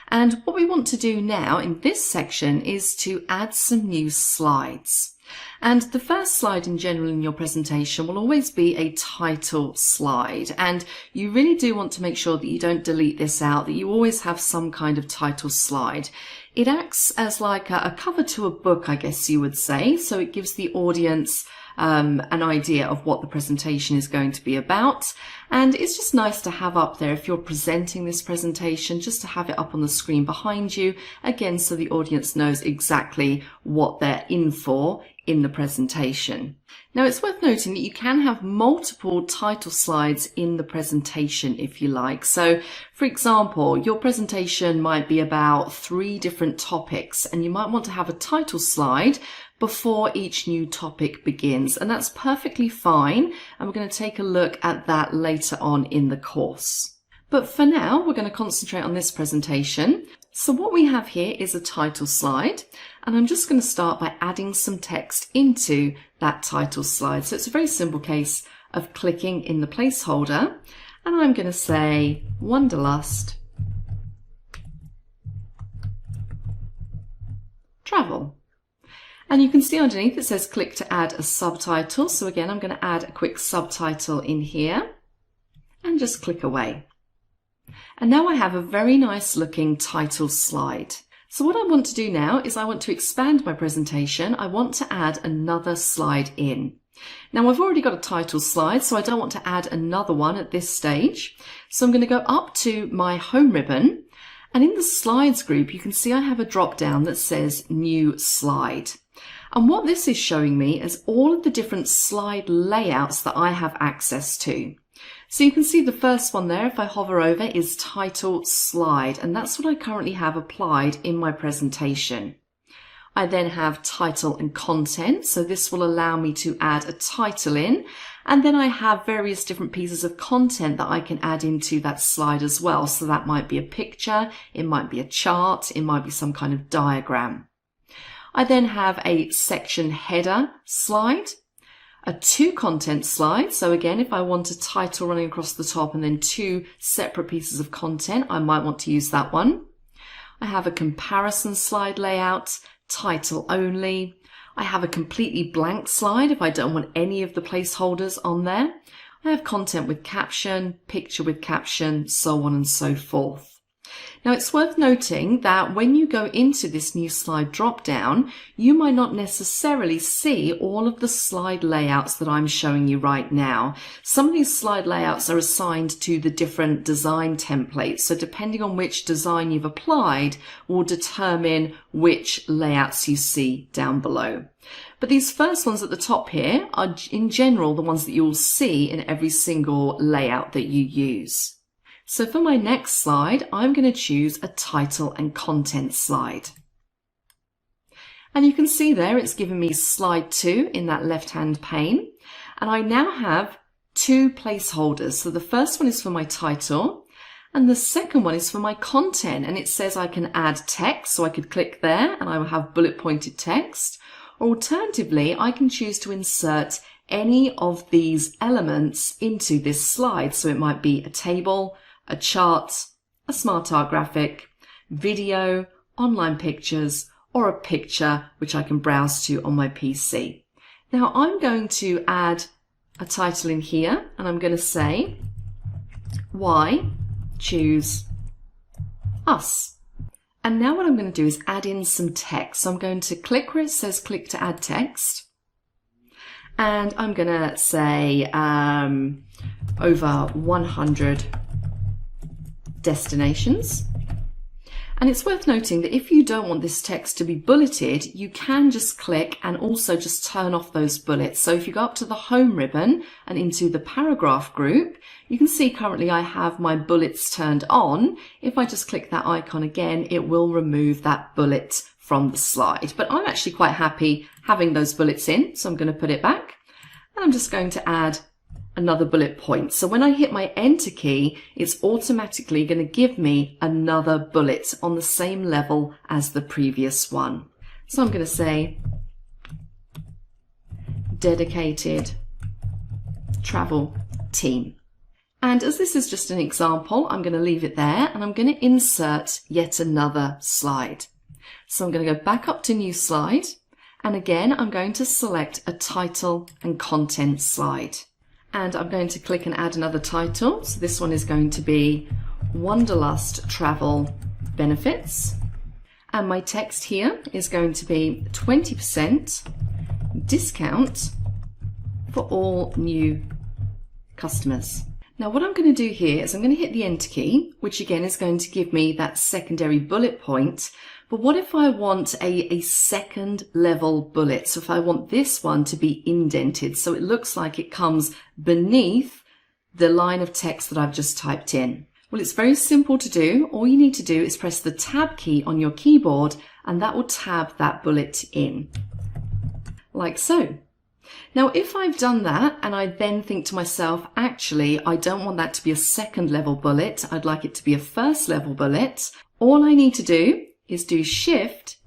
And what we want to do now in this section is to add some new slides. And the first slide in general in your presentation will always be a title slide. And you really do want to make sure that you don't delete this out, that you always have some kind of title slide. It acts as like a cover to a book, I guess you would say. So it gives the audience an idea of what the presentation is going to be about. And it's just nice to have up there if you're presenting this presentation, just to have it up on the screen behind you, again, so the audience knows exactly what they're in for in the presentation. Now, it's worth noting that you can have multiple title slides in the presentation if you like. So, for example, your presentation might be about 3 different topics, and you might want to have a title slide before each new topic begins, and that's perfectly fine, and we're going to take a look at that later on in the course. But for now, we're going to concentrate on this presentation. So what we have here is a title slide, and I'm just going to start by adding some text into that title slide. So it's a very simple case of clicking in the placeholder, and I'm going to say Wanderlust Travel. And you can see underneath it says click to add a subtitle. So again, I'm going to add a quick subtitle in here and just click away. And now I have a very nice looking title slide. So what I want to do now is I want to expand my presentation. I want to add another slide in. Now I've already got a title slide, so I don't want to add another one at this stage. So I'm going to go up to my home ribbon, and in the slides group, you can see I have a drop down that says new slide. And what this is showing me is all of the different slide layouts that I have access to. So you can see the first one there, if I hover over, is title slide, and that's what I currently have applied in my presentation. I then have title and content. So this will allow me to add a title in. And then I have various different pieces of content that I can add into that slide as well. So that might be a picture, it might be a chart, it might be some kind of diagram. I then have a section header slide, a to content slide. So again, if I want a title running across the top and then two separate pieces of content, I might want to use that one. I have a comparison slide layout, title only. I have a completely blank slide if I don't want any of the placeholders on there. I have content with caption, picture with caption, so on and so forth. Now it's worth noting that when you go into this new slide drop down, you might not necessarily see all of the slide layouts that I'm showing you right now. Some of these slide layouts are assigned to the different design templates. So depending on which design you've applied will determine which layouts you see down below. But these first ones at the top here are in general the ones that you'll see in every single layout that you use. So for my next slide, I'm going to choose a title and content slide. And you can see there it's given me slide 2 in that left-hand pane. And I now have two placeholders. So the first one is for my title and the second one is for my content. And it says I can add text. So I could click there and I will have bullet pointed text. Or alternatively, I can choose to insert any of these elements into this slide. So it might be a table, a chart, a smart art graphic, video, online pictures, or a picture which I can browse to on my PC. Now I'm going to add a title in here and I'm going to say, why choose us? And now what I'm going to do is add in some text. So I'm going to click where it says click to add text. And I'm going to say over 100 destinations. And it's worth noting that if you don't want this text to be bulleted, you can just click and also just turn off those bullets. So if you go up to the home ribbon and into the paragraph group, you can see currently I have my bullets turned on. If I just click that icon again, it will remove that bullet from the slide. But I'm actually quite happy having those bullets in, so I'm going to put it back. And I'm just going to add another bullet point. So when I hit my enter key, it's automatically going to give me another bullet on the same level as the previous one. So I'm going to say dedicated travel team. And as this is just an example, I'm going to leave it there and I'm going to insert yet another slide. So I'm going to go back up to new slide. And again, I'm going to select a title and content slide. And I'm going to click and add another title. So this one is going to be Wanderlust Travel Benefits. And my text here is going to be 20% discount for all new customers. Now what I'm going to do here is I'm going to hit the enter key, which again is going to give me that secondary bullet point. But what if I want a second level bullet? So if I want this one to be indented, so it looks like it comes beneath the line of text that I've just typed in. Well, it's very simple to do. All you need to do is press the tab key on your keyboard and that will tab that bullet in, like so. Now, if I've done that and I then think to myself, actually, I don't want that to be a second level bullet. I'd like it to be a first level bullet. All I need to do is do Shift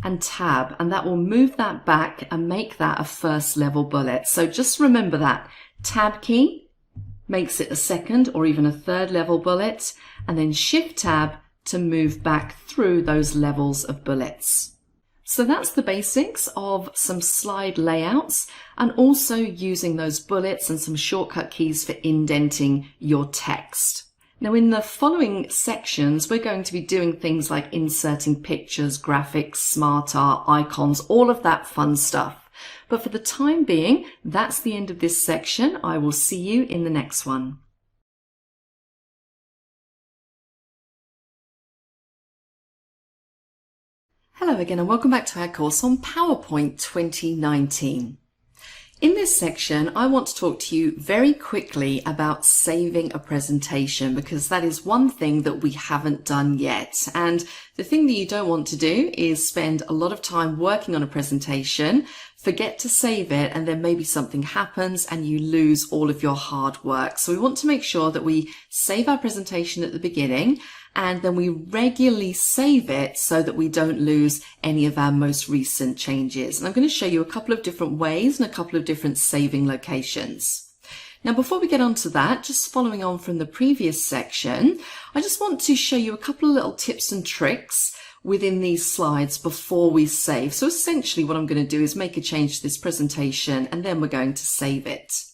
and Tab, and that will move that back and make that a first level bullet. So just remember that Tab key makes it a second or even a third level bullet, and then Shift Tab to move back through those levels of bullets. So that's the basics of some slide layouts and also using those bullets and some shortcut keys for indenting your text. Now in the following sections, we're going to be doing things like inserting pictures, graphics, smart art, icons, all of that fun stuff. But for the time being, that's the end of this section. I will see you in the next one. Hello again and welcome back to our course on PowerPoint 2019. In this section, I want to talk to you very quickly about saving a presentation, because that is one thing that we haven't done yet. And the thing that you don't want to do is spend a lot of time working on a presentation, forget to save it, and then maybe something happens and you lose all of your hard work. So we want to make sure that we save our presentation at the beginning, and then we regularly save it so that we don't lose any of our most recent changes. And I'm going to show you a couple of different ways and a couple of different saving locations. Now, before we get on to that, just following on from the previous section, I just want to show you a couple of little tips and tricks within these slides before we save. So essentially what I'm going to do is make a change to this presentation and then we're going to save it.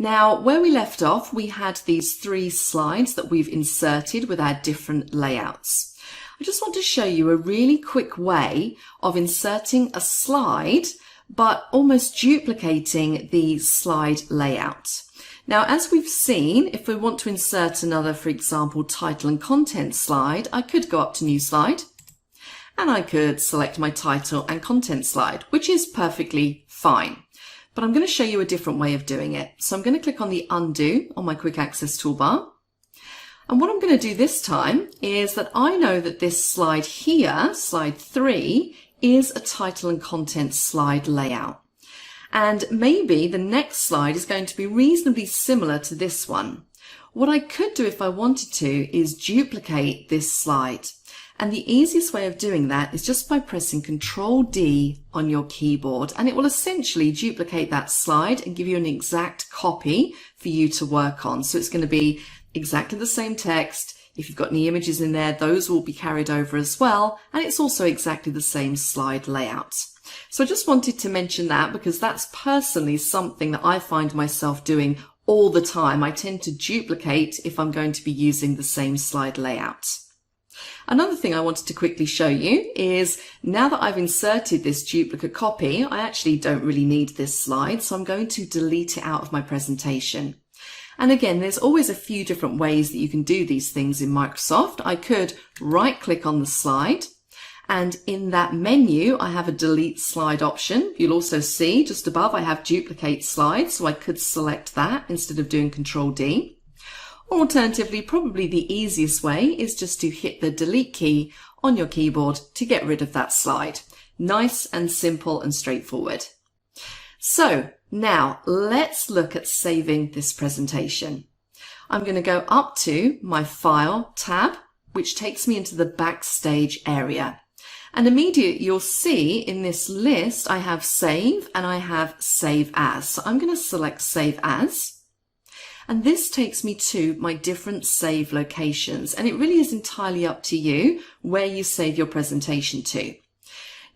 Now, where we left off, we had these 3 slides that we've inserted with our different layouts. I just want to show you a really quick way of inserting a slide, but almost duplicating the slide layout. Now, as we've seen, if we want to insert another, for example, title and content slide, I could go up to New Slide, and I could select my title and content slide, which is perfectly fine. But I'm going to show you a different way of doing it. So I'm going to click on the Undo on my Quick Access toolbar. And what I'm going to do this time is that I know that this slide here, slide 3, is a title and content slide layout. And maybe the next slide is going to be reasonably similar to this one. What I could do if I wanted to is duplicate this slide. And the easiest way of doing that is just by pressing Ctrl D on your keyboard, and it will essentially duplicate that slide and give you an exact copy for you to work on. So it's going to be exactly the same text. If you've got any images in there, those will be carried over as well. And it's also exactly the same slide layout. So I just wanted to mention that because that's personally something that I find myself doing all the time. I tend to duplicate if I'm going to be using the same slide layout. Another thing I wanted to quickly show you is now that I've inserted this duplicate copy, I actually don't really need this slide, so I'm going to delete it out of my presentation. And again, there's always a few different ways that you can do these things in Microsoft. I could right-click on the slide, and in that menu, I have a delete slide option. You'll also see just above I have duplicate slides, so I could select that instead of doing Control D. Or alternatively, probably the easiest way is just to hit the delete key on your keyboard to get rid of that slide. Nice and simple and straightforward. So now let's look at saving this presentation. I'm going to go up to my File tab, which takes me into the Backstage area. And immediately you'll see in this list I have Save and I have Save As. So I'm going to select Save As. And this takes me to my different save locations. And it really is entirely up to you where you save your presentation to.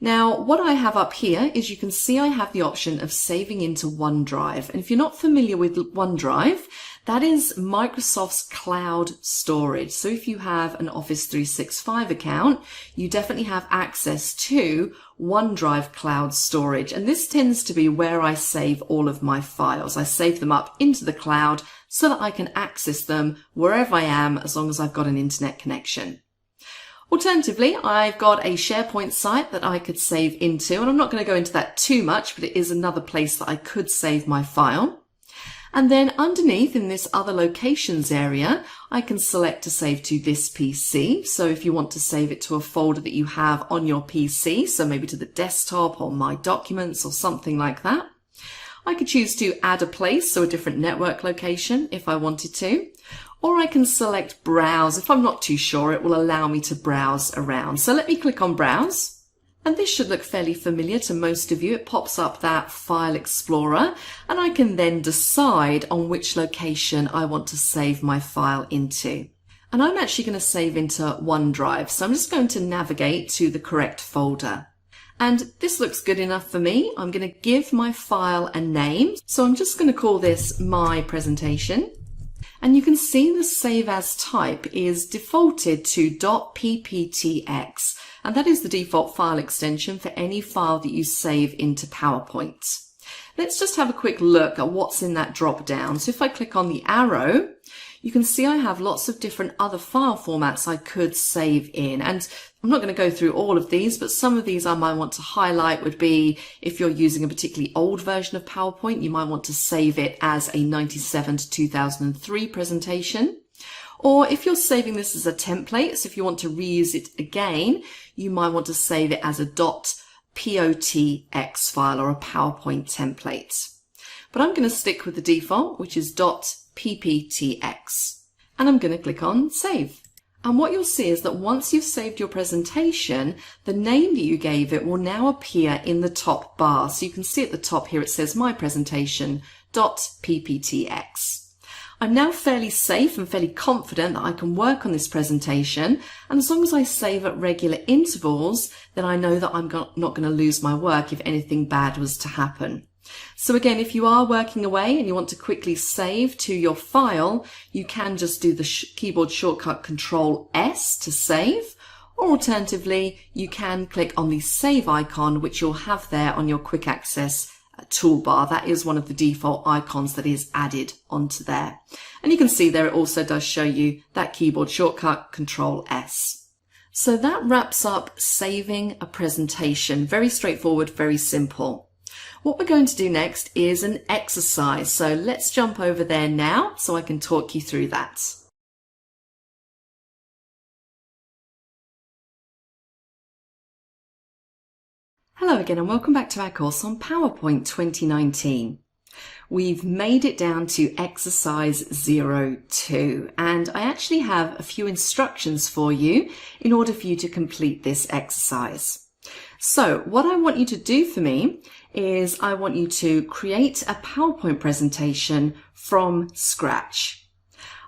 Now, what I have up here is you can see I have the option of saving into OneDrive. And if you're not familiar with OneDrive, that is Microsoft's cloud storage. So if you have an Office 365 account, you definitely have access to OneDrive cloud storage. And this tends to be where I save all of my files. I save them up into the cloud so that I can access them wherever I am as long as I've got an internet connection. Alternatively, I've got a SharePoint site that I could save into, and I'm not going to go into that too much, but it is another place that I could save my file. And then underneath in this other locations area, I can select to save to this PC. So if you want to save it to a folder that you have on your PC, so maybe to the desktop or My Documents or something like that. I could choose to add a place, so a different network location if I wanted to. Or I can select Browse. If I'm not too sure, it will allow me to browse around. So let me click on Browse. And this should look fairly familiar to most of you. It pops up that File Explorer, and I can then decide on which location I want to save my file into. And I'm actually going to save into OneDrive, so I'm just going to navigate to the correct folder. And this looks good enough for me. I'm going to give my file a name. So I'm just going to call this My Presentation. And you can see the Save As type is defaulted to .pptx. And that is the default file extension for any file that you save into PowerPoint. Let's just have a quick look at what's in that drop down. So if I click on the arrow, you can see I have lots of different other file formats I could save in. And I'm not going to go through all of these, but some of these I might want to highlight would be if you're using a particularly old version of PowerPoint, you might want to save it as a 97 to 2003 presentation. Or if you're saving this as a template, so if you want to reuse it again, you might want to save it as a .potx file or a PowerPoint template. But I'm going to stick with the default, which is .pptx. And I'm going to click on Save. And what you'll see is that once you've saved your presentation, the name that you gave it will now appear in the top bar. So you can see at the top here it says My Presentation .pptx. I'm now fairly safe and fairly confident that I can work on this presentation, and as long as I save at regular intervals, then I know that I'm not going to lose my work if anything bad was to happen. So again, if you are working away and you want to quickly save to your file, you can just do the keyboard shortcut Control S to save, or alternatively, you can click on the Save icon, which you'll have there on your Quick Access toolbar. That is one of the default icons that is added onto there. And you can see there it also does show you that keyboard shortcut Control S. So that wraps up saving a presentation. Very straightforward, very simple. What we're going to do next is an exercise. So let's jump over there now so I can talk you through that. Hello again and welcome back to our course on PowerPoint 2019. We've made it down to exercise 02 and I actually have a few instructions for you in order for you to complete this exercise. So what I want you to do for me is I want you to create a PowerPoint presentation from scratch.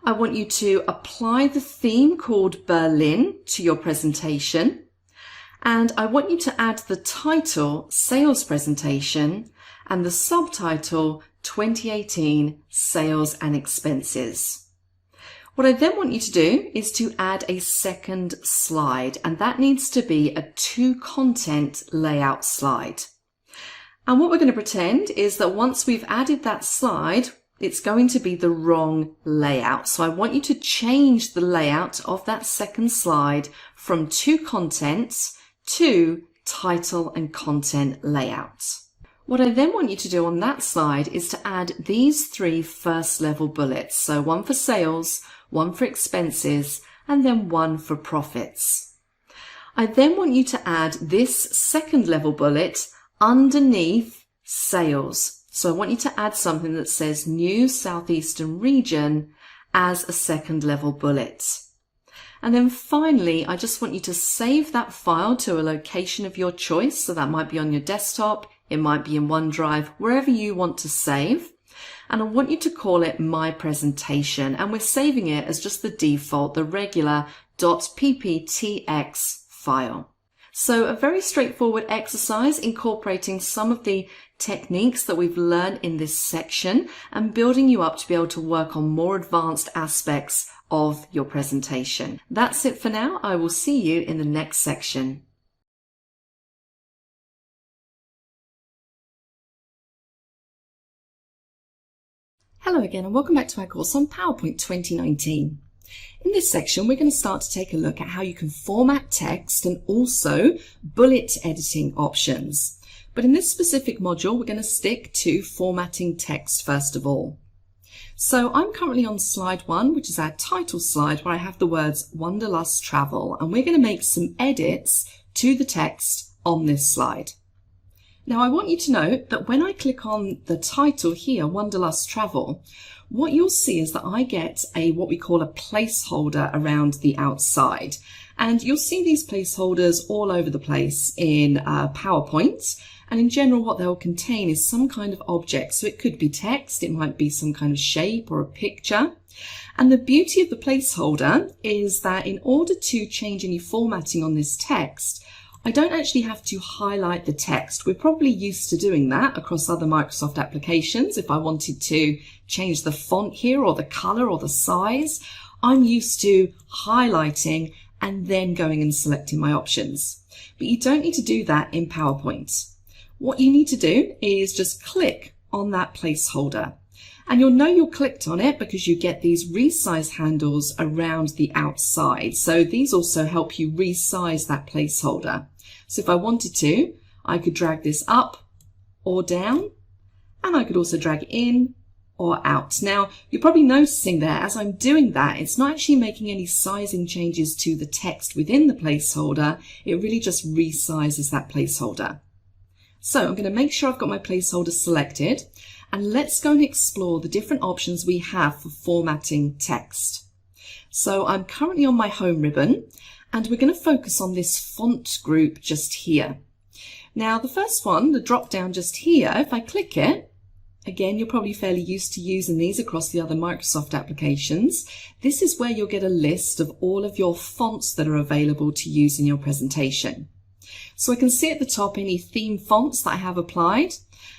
I want you to apply the theme called Berlin to your presentation. And I want you to add the title, Sales Presentation, and the subtitle, 2018 Sales and Expenses. What I then want you to do is to add a second slide, and that needs to be a 2-content layout slide. And what we're going to pretend is that once we've added that slide, it's going to be the wrong layout. So I want you to change the layout of that second slide from 2 contents to title and content layout. What I then want you to do on that slide is to add these 3 first level bullets. So one for sales, one for expenses, and then one for profits. I then want you to add this second level bullet underneath sales. So I want you to add something that says New Southeastern Region as a second level bullet. And then finally, I just want you to save that file to a location of your choice. So that might be on your desktop, it might be in OneDrive, wherever you want to save. And I want you to call it My Presentation. And we're saving it as just the default, the regular .pptx file. So a very straightforward exercise incorporating some of the techniques that we've learned in this section and building you up to be able to work on more advanced aspects of your presentation. That's it for now. I will see you in the next section. Hello again and welcome back to our course on PowerPoint 2019. In this section, we're going to start to take a look at how you can format text and also bullet editing options. But in this specific module, we're going to stick to formatting text first of all. So I'm currently on slide 1, which is our title slide, where I have the words Wanderlust Travel, and we're going to make some edits to the text on this slide. Now I want you to note that when I click on the title here, Wanderlust Travel, what you'll see is that I get what we call a placeholder around the outside. And you'll see these placeholders all over the place in PowerPoint. And in general, what they'll contain is some kind of object. So it could be text, it might be some kind of shape or a picture. And the beauty of the placeholder is that in order to change any formatting on this text, I don't actually have to highlight the text. We're probably used to doing that across other Microsoft applications. If I wanted to change the font here or the color or the size, I'm used to highlighting and then going and selecting my options. But you don't need to do that in PowerPoint. What you need to do is just click on that placeholder. And you'll know you clicked on it because you get these resize handles around the outside. So these also help you resize that placeholder. So if I wanted to, I could drag this up or down, and I could also drag it in or out. Now, you're probably noticing there, as I'm doing that, it's not actually making any sizing changes to the text within the placeholder. It really just resizes that placeholder. So I'm going to make sure I've got my placeholder selected, and let's go and explore the different options we have for formatting text. So I'm currently on my home ribbon, and we're going to focus on this font group just here. Now, the first one, the drop down just here, if I click it, again, you're probably fairly used to using these across the other Microsoft applications. This is where you'll get a list of all of your fonts that are available to use in your presentation. So I can see at the top any theme fonts that I have applied,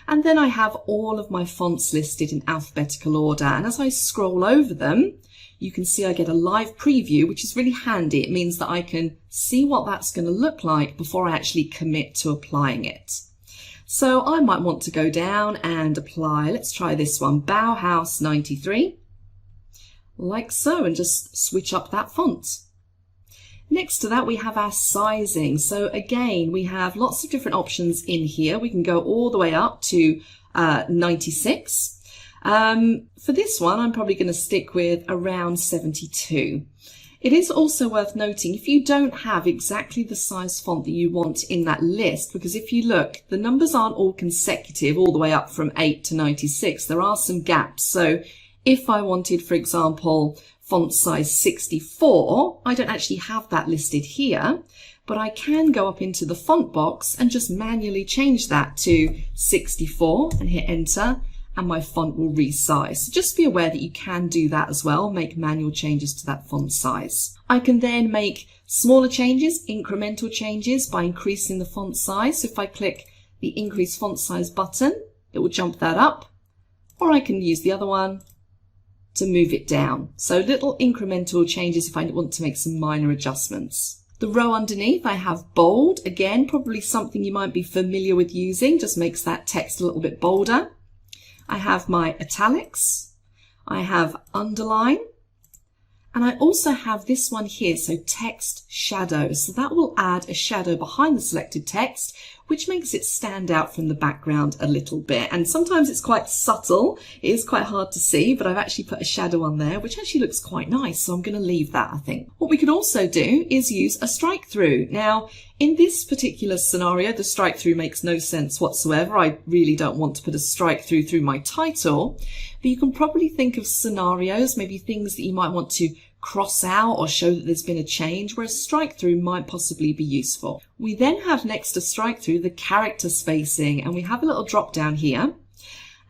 and then I have all of my fonts listed in alphabetical order. And as I scroll over them, you can see I get a live preview, which is really handy. It means that I can see what that's going to look like before I actually commit to applying it. So I might want to go down and apply, let's try this one, Bauhaus 93, like so, and just switch up that font. Next to that, we have our sizing. So again, we have lots of different options in here. We can go all the way up to 96. For this one, I'm probably going to stick with around 72. It is also worth noting if you don't have exactly the size font that you want in that list, because if you look, the numbers aren't all consecutive all the way up from 8 to 96. There are some gaps. So if I wanted, for example, font size 64, I don't actually have that listed here, but I can go up into the font box and just manually change that to 64 and hit enter, and my font will resize. So just be aware that you can do that as well, make manual changes to that font size. I can then make smaller changes, incremental changes by increasing the font size. So if I click the increase font size button, it will jump that up, or I can use the other one to move it down. So little incremental changes if I want to make some minor adjustments. The row underneath, I have bold. Again, probably something you might be familiar with using, just makes that text a little bit bolder. I have my italics, I have underline, and I also have this one here, so text shadow. So that will add a shadow behind the selected text, which makes it stand out from the background a little bit. And sometimes it's quite subtle, it is quite hard to see, but I've actually put a shadow on there, which actually looks quite nice, so I'm going to leave that, I think. What we could also do is use a strike through. Now, in this particular scenario, the strike through makes no sense whatsoever. I really don't want to put a strike through my title, but you can probably think of scenarios, maybe things that you might want to cross out or show that there's been a change, where a strike through might possibly be useful. We then have next to strike through the character spacing, and we have a little drop down here.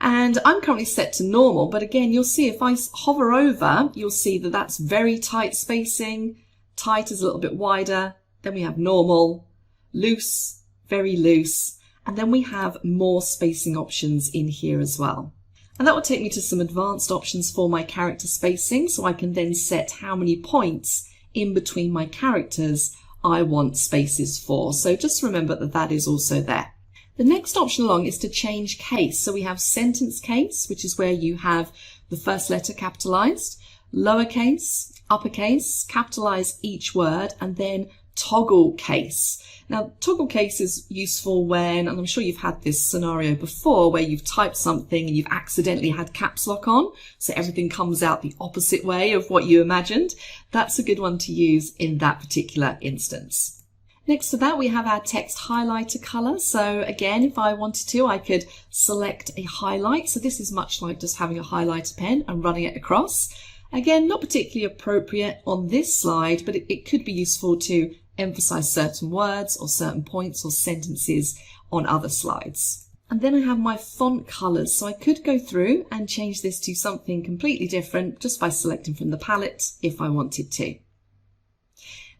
And I'm currently set to normal, but again, you'll see if I hover over, you'll see that that's very tight spacing. Tight is a little bit wider. Then we have normal, loose, very loose, and then we have more spacing options in here as well. And that will take me to some advanced options for my character spacing, so I can then set how many points in between my characters I want spaces for. So just remember that that is also there. The next option along is to change case. So we have sentence case, which is where you have the first letter capitalized, lowercase, uppercase, capitalize each word, and then toggle case. Now, toggle case is useful when, and I'm sure you've had this scenario before, where you've typed something and you've accidentally had caps lock on, so everything comes out the opposite way of what you imagined. That's a good one to use in that particular instance. Next to that, we have our text highlighter color. So again, if I wanted to, I could select a highlight. So this is much like just having a highlighter pen and running it across. Again, not particularly appropriate on this slide, but it could be useful to emphasize certain words or certain points or sentences on other slides. And then I have my font colors. So I could go through and change this to something completely different just by selecting from the palette if I wanted to.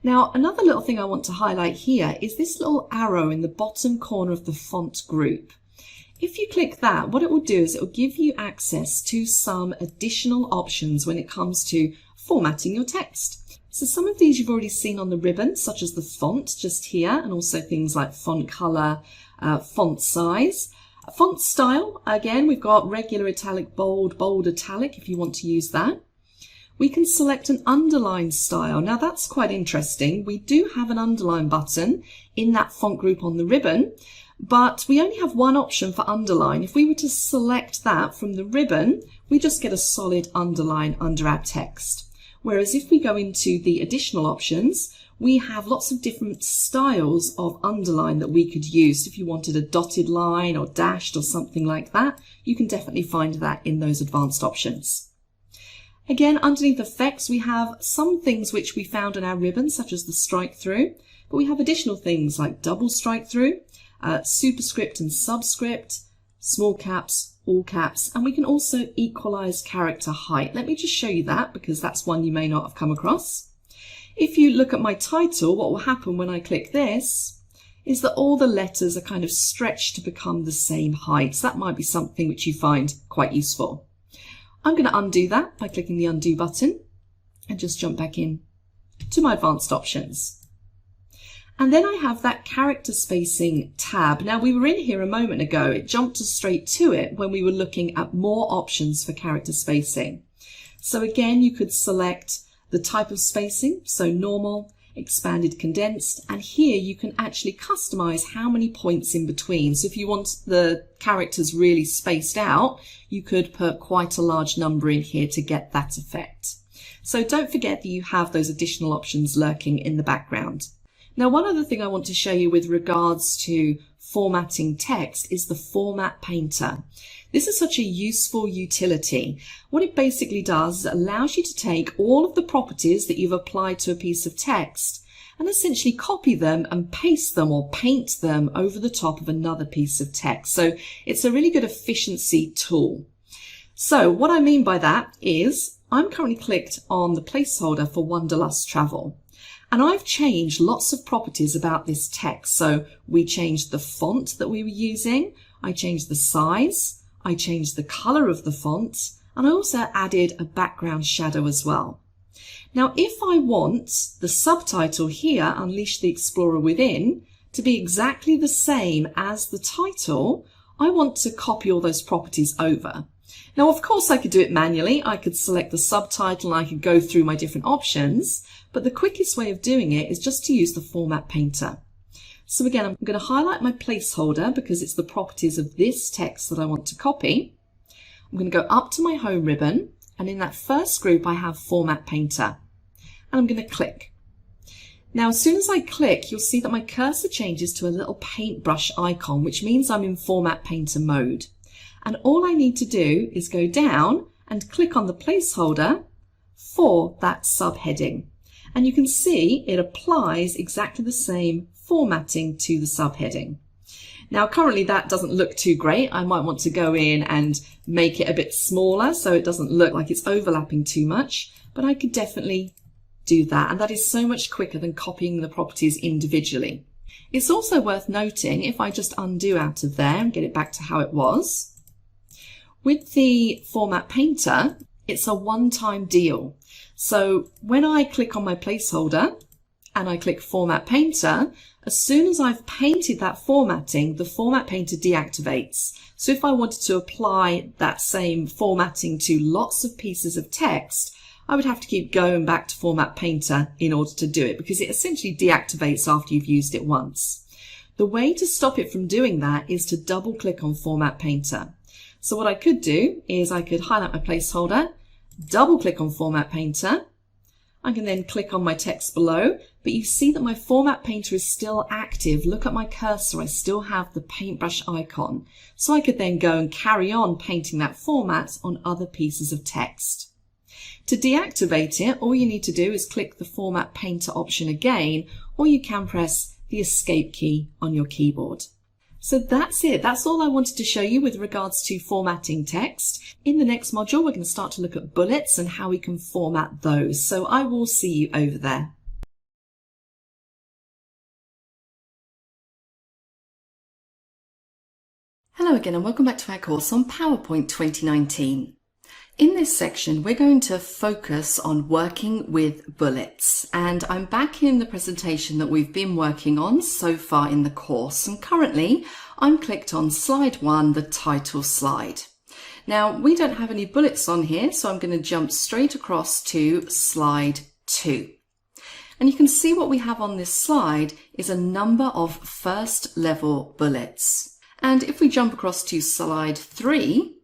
Now, another little thing I want to highlight here is this little arrow in the bottom corner of the font group. If you click that, what it will do is it will give you access to some additional options when it comes to formatting your text. So some of these you've already seen on the ribbon, such as the font just here, and also things like font color, font size. Font style, again, we've got regular italic, bold, bold italic if you want to use that. We can select an underline style. Now that's quite interesting. We do have an underline button in that font group on the ribbon, but we only have one option for underline. If we were to select that from the ribbon, we just get a solid underline under our text. Whereas if we go into the additional options, we have lots of different styles of underline that we could use. If you wanted a dotted line or dashed or something like that, you can definitely find that in those advanced options. Again, underneath effects, we have some things which we found in our ribbon, such as the strike through, but we have additional things like double strike through, superscript and subscript, small caps, all caps, and we can also equalize character height. Let me just show you that because that's one you may not have come across. If you look at my title, what will happen when I click this is that all the letters are kind of stretched to become the same height. So that might be something which you find quite useful. I'm going to undo that by clicking the undo button and just jump back in to my advanced options. And then I have that character spacing tab. Now we were in here a moment ago. It jumped us straight to it when we were looking at more options for character spacing. So again, you could select the type of spacing, so normal, expanded, condensed, and here you can actually customize how many points in between. So if you want the characters really spaced out, you could put quite a large number in here to get that effect. So don't forget that you have those additional options lurking in the background. Now, one other thing I want to show you with regards to formatting text is the Format Painter. This is such a useful utility. What it basically does is it allows you to take all of the properties that you've applied to a piece of text and essentially copy them and paste them or paint them over the top of another piece of text. So it's a really good efficiency tool. So what I mean by that is I'm currently clicked on the placeholder for Wanderlust Travel. And I've changed lots of properties about this text. So we changed the font that we were using. I changed the size. I changed the color of the font. And I also added a background shadow as well. Now, if I want the subtitle here, Unleash the Explorer Within, to be exactly the same as the title, I want to copy all those properties over. Now, of course, I could do it manually. I could select the subtitle and I could go through my different options. But the quickest way of doing it is just to use the Format Painter. So again, I'm going to highlight my placeholder because it's the properties of this text that I want to copy. I'm going to go up to my home ribbon, and in that first group I have Format Painter. And I'm going to click. Now, as soon as I click, you'll see that my cursor changes to a little paintbrush icon, which means I'm in Format Painter mode. And all I need to do is go down and click on the placeholder for that subheading. And you can see it applies exactly the same formatting to the subheading. Now, currently that doesn't look too great. I might want to go in and make it a bit smaller so it doesn't look like it's overlapping too much, but I could definitely do that. And that is so much quicker than copying the properties individually. It's also worth noting, if I just undo out of there and get it back to how it was, with the Format Painter, it's a one-time deal. So when I click on my placeholder and I click Format Painter, as soon as I've painted that formatting, the Format Painter deactivates. So if I wanted to apply that same formatting to lots of pieces of text, I would have to keep going back to Format Painter in order to do it because it essentially deactivates after you've used it once. The way to stop it from doing that is to double click on Format Painter. So what I could do is I could highlight my placeholder, double click on Format Painter. I can then click on my text below, but you see that my Format Painter is still active. Look at my cursor, I still have the paintbrush icon. So I could then go and carry on painting that format on other pieces of text. To deactivate it, all you need to do is click the Format Painter option again, or you can press the Escape key on your keyboard. So that's it. That's all I wanted to show you with regards to formatting text. In the next module, we're going to start to look at bullets and how we can format those. So I will see you over there. Hello again and welcome back to our course on PowerPoint 2019. In this section, we're going to focus on working with bullets, and I'm back in the presentation that we've been working on so far in the course, and currently I'm clicked on slide 1, the title slide. Now, we don't have any bullets on here, so I'm going to jump straight across to slide 2. And you can see what we have on this slide is a number of first level bullets. And if we jump across to slide 3,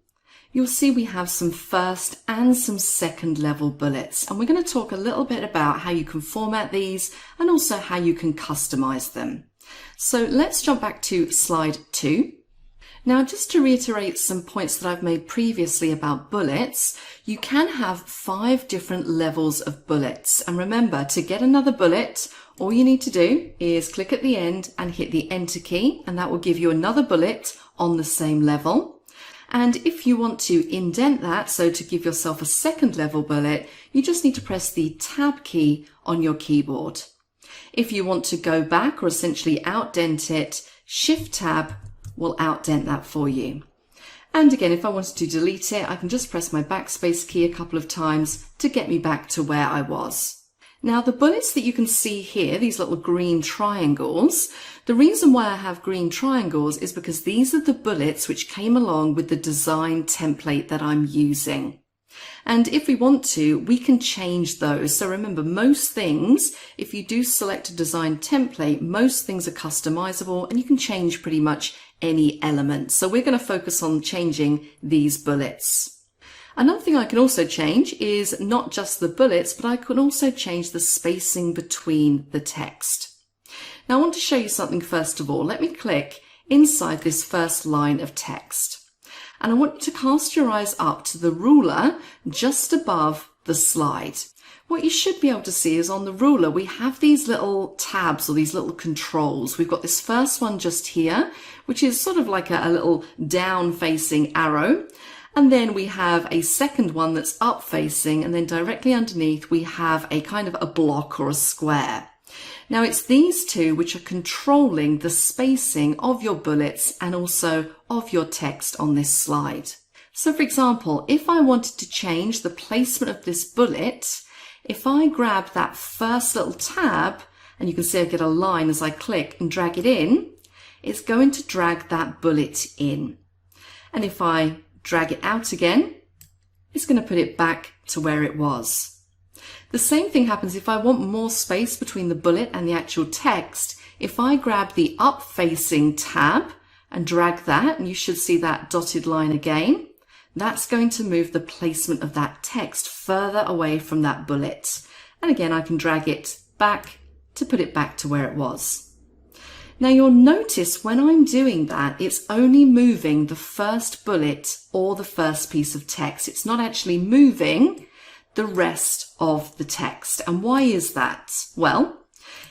you'll see we have some first and some second level bullets. And we're going to talk a little bit about how you can format these and also how you can customize them. So let's jump back to slide 2. Now, just to reiterate some points that I've made previously about bullets, you can have 5 different levels of bullets. And remember, to get another bullet, all you need to do is click at the end and hit the Enter key, and that will give you another bullet on the same level. And if you want to indent that, so to give yourself a second level bullet, you just need to press the Tab key on your keyboard. If you want to go back or essentially outdent it, Shift Tab will outdent that for you. And again, if I wanted to delete it, I can just press my backspace key a couple of times to get me back to where I was. Now, the bullets that you can see here, these little green triangles, the reason why I have green triangles is because these are the bullets which came along with the design template that I'm using. And if we want to, we can change those. So remember, most things, if you do select a design template, most things are customizable and you can change pretty much any element. So we're going to focus on changing these bullets. Another thing I can also change is not just the bullets, but I can also change the spacing between the text. Now I want to show you something first of all. Let me click inside this first line of text. And I want you to cast your eyes up to the ruler just above the slide. What you should be able to see is on the ruler, we have these little tabs or these little controls. We've got this first one just here, which is sort of like a little down facing arrow. And then we have a second one that's up facing, and then directly underneath we have a kind of a block or a square. Now it's these two which are controlling the spacing of your bullets and also of your text on this slide. So for example, if I wanted to change the placement of this bullet, if I grab that first little tab, and you can see I get a line as I click and drag it in, it's going to drag that bullet in. And if I drag it out again, it's going to put it back to where it was. The same thing happens if I want more space between the bullet and the actual text. If I grab the up facing tab and drag that, and you should see that dotted line again, that's going to move the placement of that text further away from that bullet. And again, I can drag it back to put it back to where it was. Now you'll notice when I'm doing that, it's only moving the first bullet or the first piece of text. It's not actually moving the rest of the text. And why is that? Well,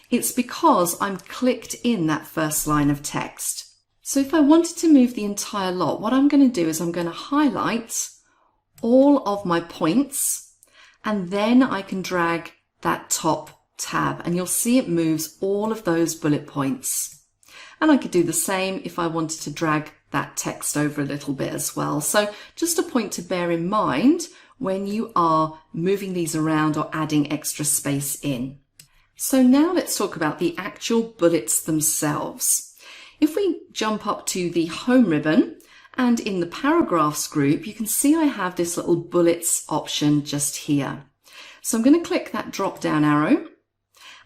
it's because I'm clicked in that first line of text. So if I wanted to move the entire lot, what I'm going to do is I'm going to highlight all of my points, and then I can drag that top tab, and you'll see it moves all of those bullet points. And I could do the same if I wanted to drag that text over a little bit as well. So just a point to bear in mind when you are moving these around or adding extra space in. So now let's talk about the actual bullets themselves. If we jump up to the home ribbon and in the paragraphs group, you can see I have this little bullets option just here. So I'm going to click that drop down arrow.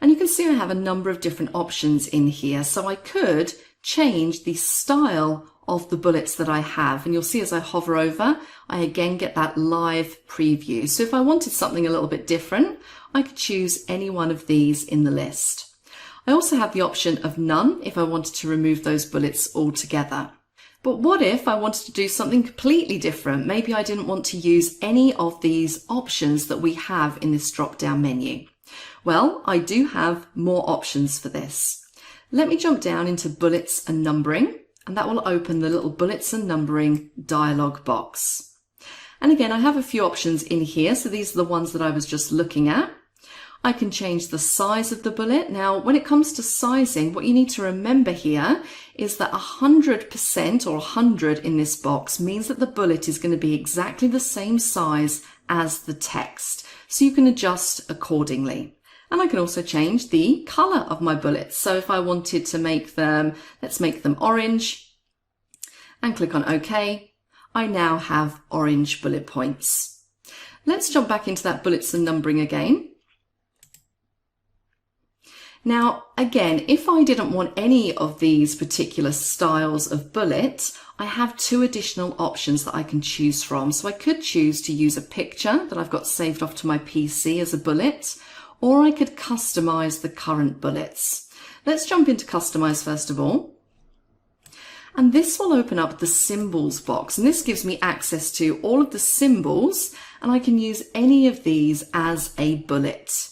And you can see I have a number of different options in here. So I could change the style of the bullets that I have. And you'll see as I hover over, I again get that live preview. So if I wanted something a little bit different, I could choose any one of these in the list. I also have the option of none if I wanted to remove those bullets altogether. But what if I wanted to do something completely different? Maybe I didn't want to use any of these options that we have in this drop-down menu. Well, I do have more options for this. Let me jump down into bullets and numbering, and that will open the little bullets and numbering dialog box. And again, I have a few options in here. So these are the ones that I was just looking at. I can change the size of the bullet. Now, when it comes to sizing, what you need to remember here is that 100% or 100 in this box means that the bullet is going to be exactly the same size as the text. So you can adjust accordingly. And I can also change the color of my bullets. So if I wanted to make them, let's make them orange, and click on OK, I now have orange bullet points. Let's jump back into that bullets and numbering again. Now, again, if I didn't want any of these particular styles of bullet, I have two additional options that I can choose from. So I could choose to use a picture that I've got saved off to my PC as a bullet, or I could customize the current bullets. Let's jump into customize first of all. And this will open up the symbols box, and this gives me access to all of the symbols, and I can use any of these as a bullet.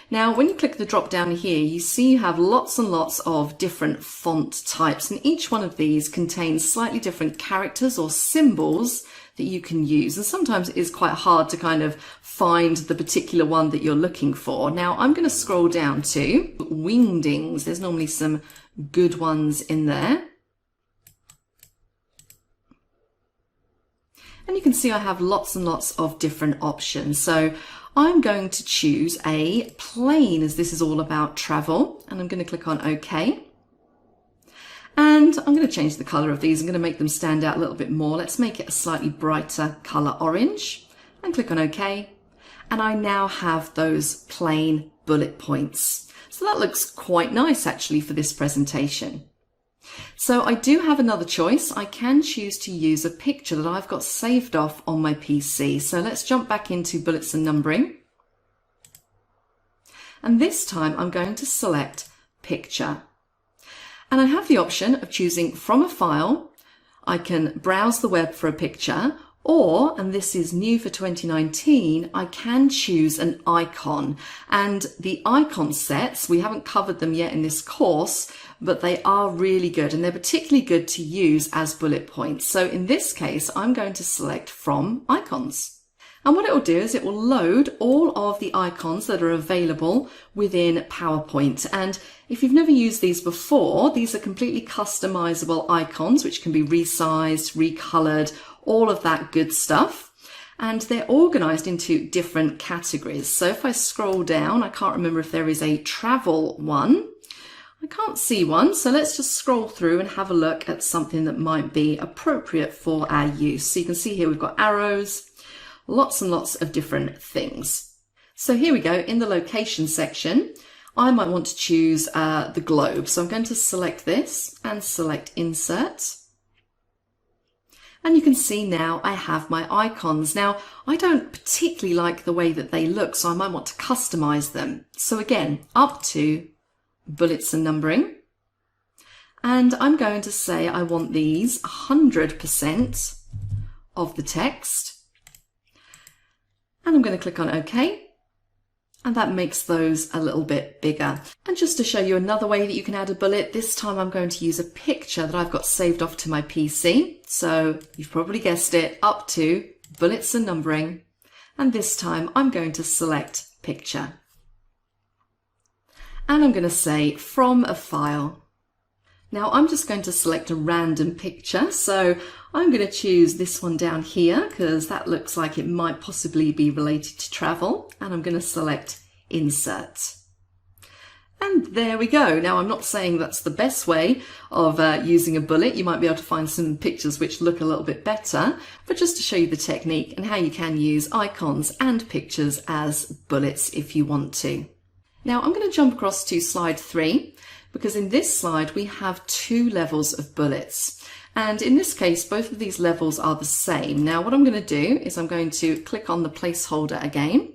Now, when you click the drop down here, you see you have lots and lots of different font types, and each one of these contains slightly different characters or symbols that you can use. And sometimes it is quite hard to kind of find the particular one that you're looking for. Now, I'm going to scroll down to Wingdings. There's normally some good ones in there. And you can see I have lots and lots of different options. So I'm going to choose a plain, as this is all about travel, and I'm going to click on OK. And I'm going to change the color of these. I'm going to make them stand out a little bit more. Let's make it a slightly brighter color orange, and click on OK. And I now have those plain bullet points. So that looks quite nice actually for this presentation. So I do have another choice. I can choose to use a picture that I've got saved off on my PC. So let's jump back into bullets and numbering. And this time I'm going to select picture. And I have the option of choosing from a file. I can browse the web for a picture, or, and this is new for 2019, I can choose an icon. And the icon sets, we haven't covered them yet in this course, but they are really good, and they're particularly good to use as bullet points. So in this case, I'm going to select from icons. And what it will do is it will load all of the icons that are available within PowerPoint. And if you've never used these before, these are completely customizable icons, which can be resized, recolored, all of that good stuff. And they're organized into different categories. So if I scroll down, I can't remember if there is a travel one. I can't see one, so let's just scroll through and have a look at something that might be appropriate for our use. So you can see here we've got arrows, lots and lots of different things. So here we go, in the location section, I might want to choose the globe. So I'm going to select this and select insert. And you can see now I have my icons. Now, I don't particularly like the way that they look, so I might want to customize them. So again, up to bullets and numbering. And I'm going to say I want these 100% of the text. And I'm going to click on OK. And that makes those a little bit bigger. And just to show you another way that you can add a bullet, this time I'm going to use a picture that I've got saved off to my PC. So you've probably guessed it, up to bullets and numbering. And this time I'm going to select picture. And I'm going to say from a file. Now I'm just going to select a random picture. So I'm going to choose this one down here because that looks like it might possibly be related to travel. And I'm going to select insert. And there we go. Now I'm not saying that's the best way of using a bullet. You might be able to find some pictures which look a little bit better, but just to show you the technique and how you can use icons and pictures as bullets if you want to. Now I'm going to jump across to slide 3. Because in this slide we have 2 levels of bullets, and in this case both of these levels are the same. Now what I'm going to do is I'm going to click on the placeholder again,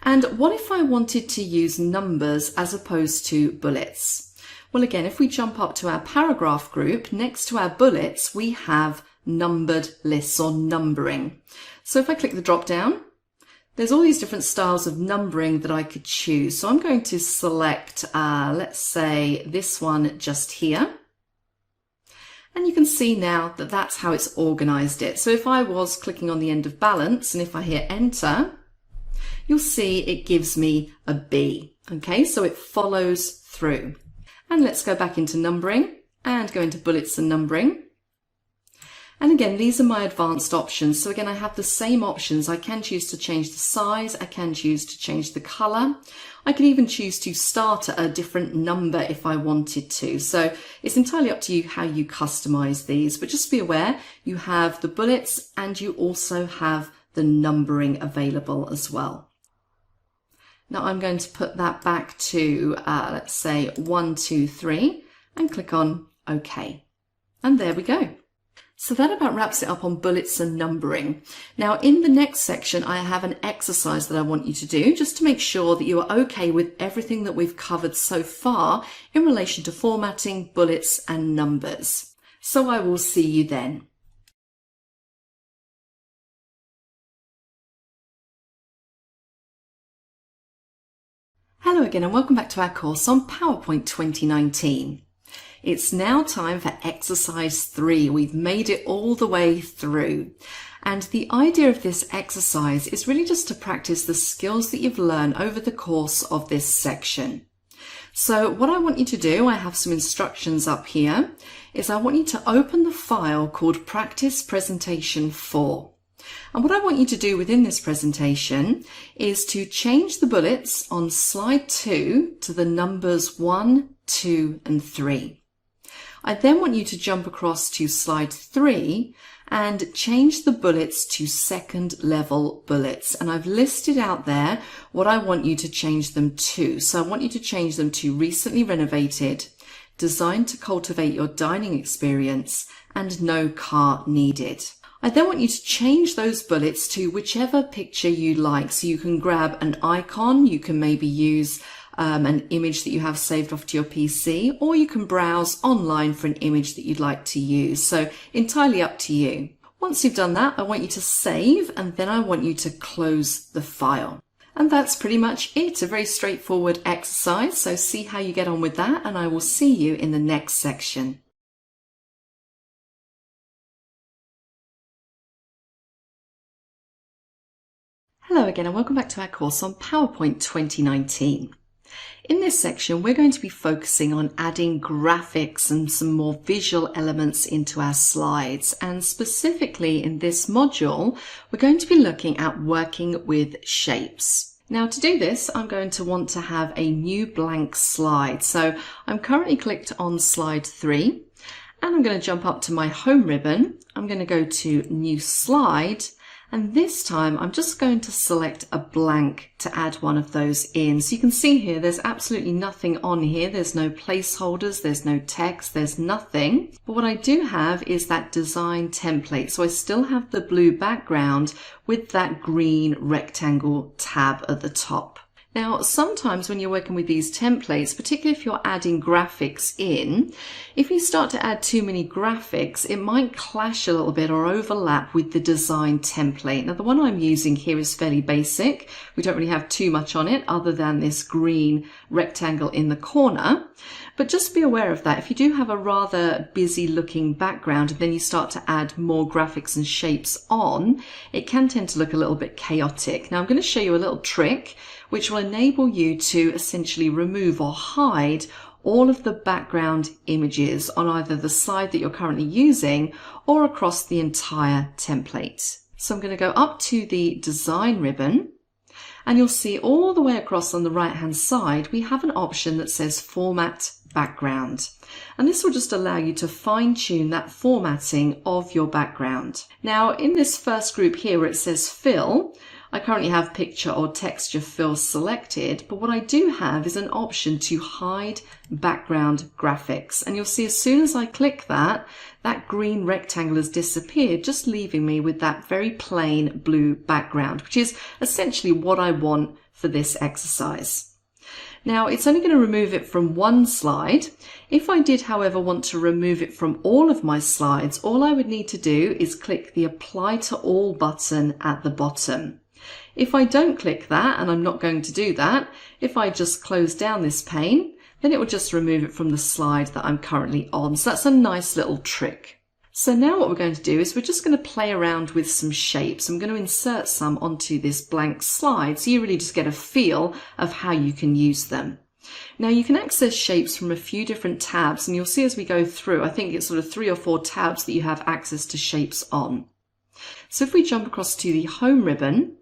and what if I wanted to use numbers as opposed to bullets? Well, again, if we jump up to our paragraph group, next to our bullets we have numbered lists or numbering. So if I click the drop down, there's all these different styles of numbering that I could choose. So I'm going to select, let's say this one just here. And you can see now that that's how it's organized it. So if I was clicking on the end of balance and if I hit enter, you'll see it gives me a B. Okay, so it follows through. And let's go back into numbering and go into bullets and numbering. And again, these are my advanced options. So again, I have the same options. I can choose to change the size. I can choose to change the color. I can even choose to start at a different number if I wanted to. So it's entirely up to you how you customize these, but just be aware you have the bullets and you also have the numbering available as well. Now I'm going to put that back to, let's say 1, 2, 3 and click on OK. And there we go. So that about wraps it up on bullets and numbering. Now in the next section, I have an exercise that I want you to do just to make sure that you are okay with everything that we've covered so far in relation to formatting, bullets and numbers. So I will see you then. Hello again and welcome back to our course on PowerPoint 2019. It's now time for exercise 3. We've made it all the way through. And the idea of this exercise is really just to practice the skills that you've learned over the course of this section. So what I want you to do, I have some instructions up here, is I want you to open the file called Practice Presentation 4. And what I want you to do within this presentation is to change the bullets on slide 2 to the numbers 1, 2 and 3. I then want you to jump across to slide 3 and change the bullets to second level bullets. And I've listed out there what I want you to change them to. So I want you to change them to recently renovated, designed to cultivate your dining experience, and no car needed. I then want you to change those bullets to whichever picture you like. So you can grab an icon, you can maybe use an image that you have saved off to your PC, or you can browse online for an image that you'd like to use. So entirely up to you. Once you've done that, I want you to save and then I want you to close the file. And that's pretty much it. A very straightforward exercise. So see how you get on with that and I will see you in the next section. Hello again and welcome back to our course on PowerPoint 2019. In this section, we're going to be focusing on adding graphics and some more visual elements into our slides. And specifically in this module, we're going to be looking at working with shapes. Now to do this, I'm going to want to have a new blank slide. So I'm currently clicked on slide 3 and I'm going to jump up to my home ribbon. I'm going to go to new slide. And this time I'm just going to select a blank to add one of those in. So you can see here there's absolutely nothing on here. There's no placeholders, there's no text, there's nothing. But what I do have is that design template. So I still have the blue background with that green rectangle tab at the top. Now, sometimes when you're working with these templates, particularly if you're adding graphics in, if you start to add too many graphics, it might clash a little bit or overlap with the design template. Now, the one I'm using here is fairly basic. We don't really have too much on it other than this green rectangle in the corner. But just be aware of that. If you do have a rather busy looking background and then you start to add more graphics and shapes on, it can tend to look a little bit chaotic. Now I'm going to show you a little trick which will enable you to essentially remove or hide all of the background images on either the slide that you're currently using or across the entire template. So I'm going to go up to the design ribbon. And you'll see all the way across on the right hand side, we have an option that says Format Background. And this will just allow you to fine tune that formatting of your background. Now in this first group here where it says Fill, I currently have picture or texture fill selected, but what I do have is an option to hide background graphics. And you'll see as soon as I click that, that green rectangle has disappeared, just leaving me with that very plain blue background, which is essentially what I want for this exercise. Now it's only going to remove it from one slide. If I did, however, want to remove it from all of my slides, all I would need to do is click the Apply to All button at the bottom. If I don't click that, and I'm not going to do that, if I just close down this pane, then it will just remove it from the slide that I'm currently on. So that's a nice little trick. So now what we're going to do is we're just going to play around with some shapes. I'm going to insert some onto this blank slide so you really just get a feel of how you can use them. Now you can access shapes from a few different tabs, and you'll see as we go through, I think it's sort of 3 or 4 tabs that you have access to shapes on. So if we jump across to the home ribbon,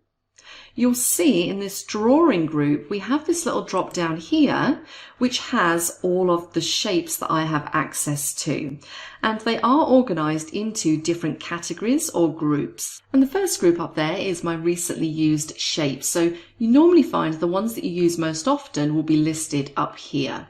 you'll see in this drawing group we have this little drop down here which has all of the shapes that I have access to, and they are organized into different categories or groups. And the first group up there is my recently used shapes, so you normally find the ones that you use most often will be listed up here.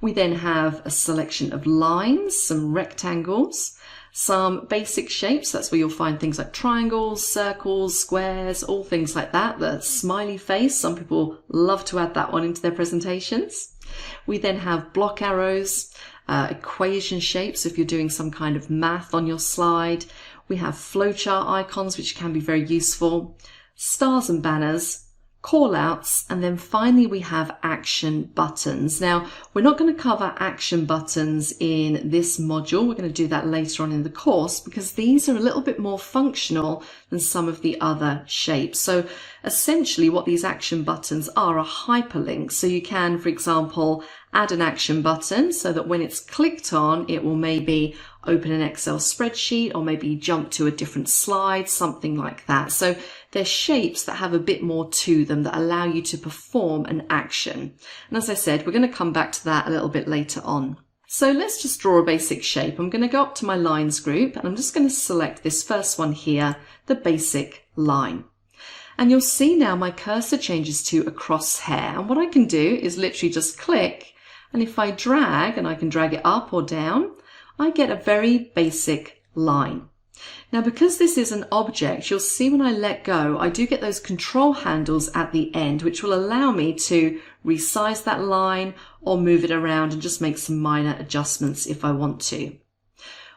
We then have a selection of lines, some rectangles, some basic shapes. That's where you'll find things like triangles, circles, squares, all things like that. The smiley face, some people love to add that one into their presentations. We then have block arrows, equation shapes if you're doing some kind of math on your slide. We have flowchart icons, which can be very useful, stars and banners, call outs, and then finally we have action buttons. Now we're not going to cover action buttons in this module. We're going to do that later on in the course because these are a little bit more functional than some of the other shapes. So essentially what these action buttons are hyperlinks. So you can, for example, add an action button so that when it's clicked on, it will maybe open an Excel spreadsheet or maybe jump to a different slide, something like that. So they're shapes that have a bit more to them that allow you to perform an action. And as I said, we're going to come back to that a little bit later on. So let's just draw a basic shape. I'm going to go up to my lines group and I'm just going to select this first one here, the basic line. And you'll see now my cursor changes to a crosshair. And what I can do is literally just click, and if I drag, and I can drag it up or down, I get a very basic line. Now because this is an object, you'll see when I let go, I do get those control handles at the end, which will allow me to resize that line or move it around and just make some minor adjustments if I want to.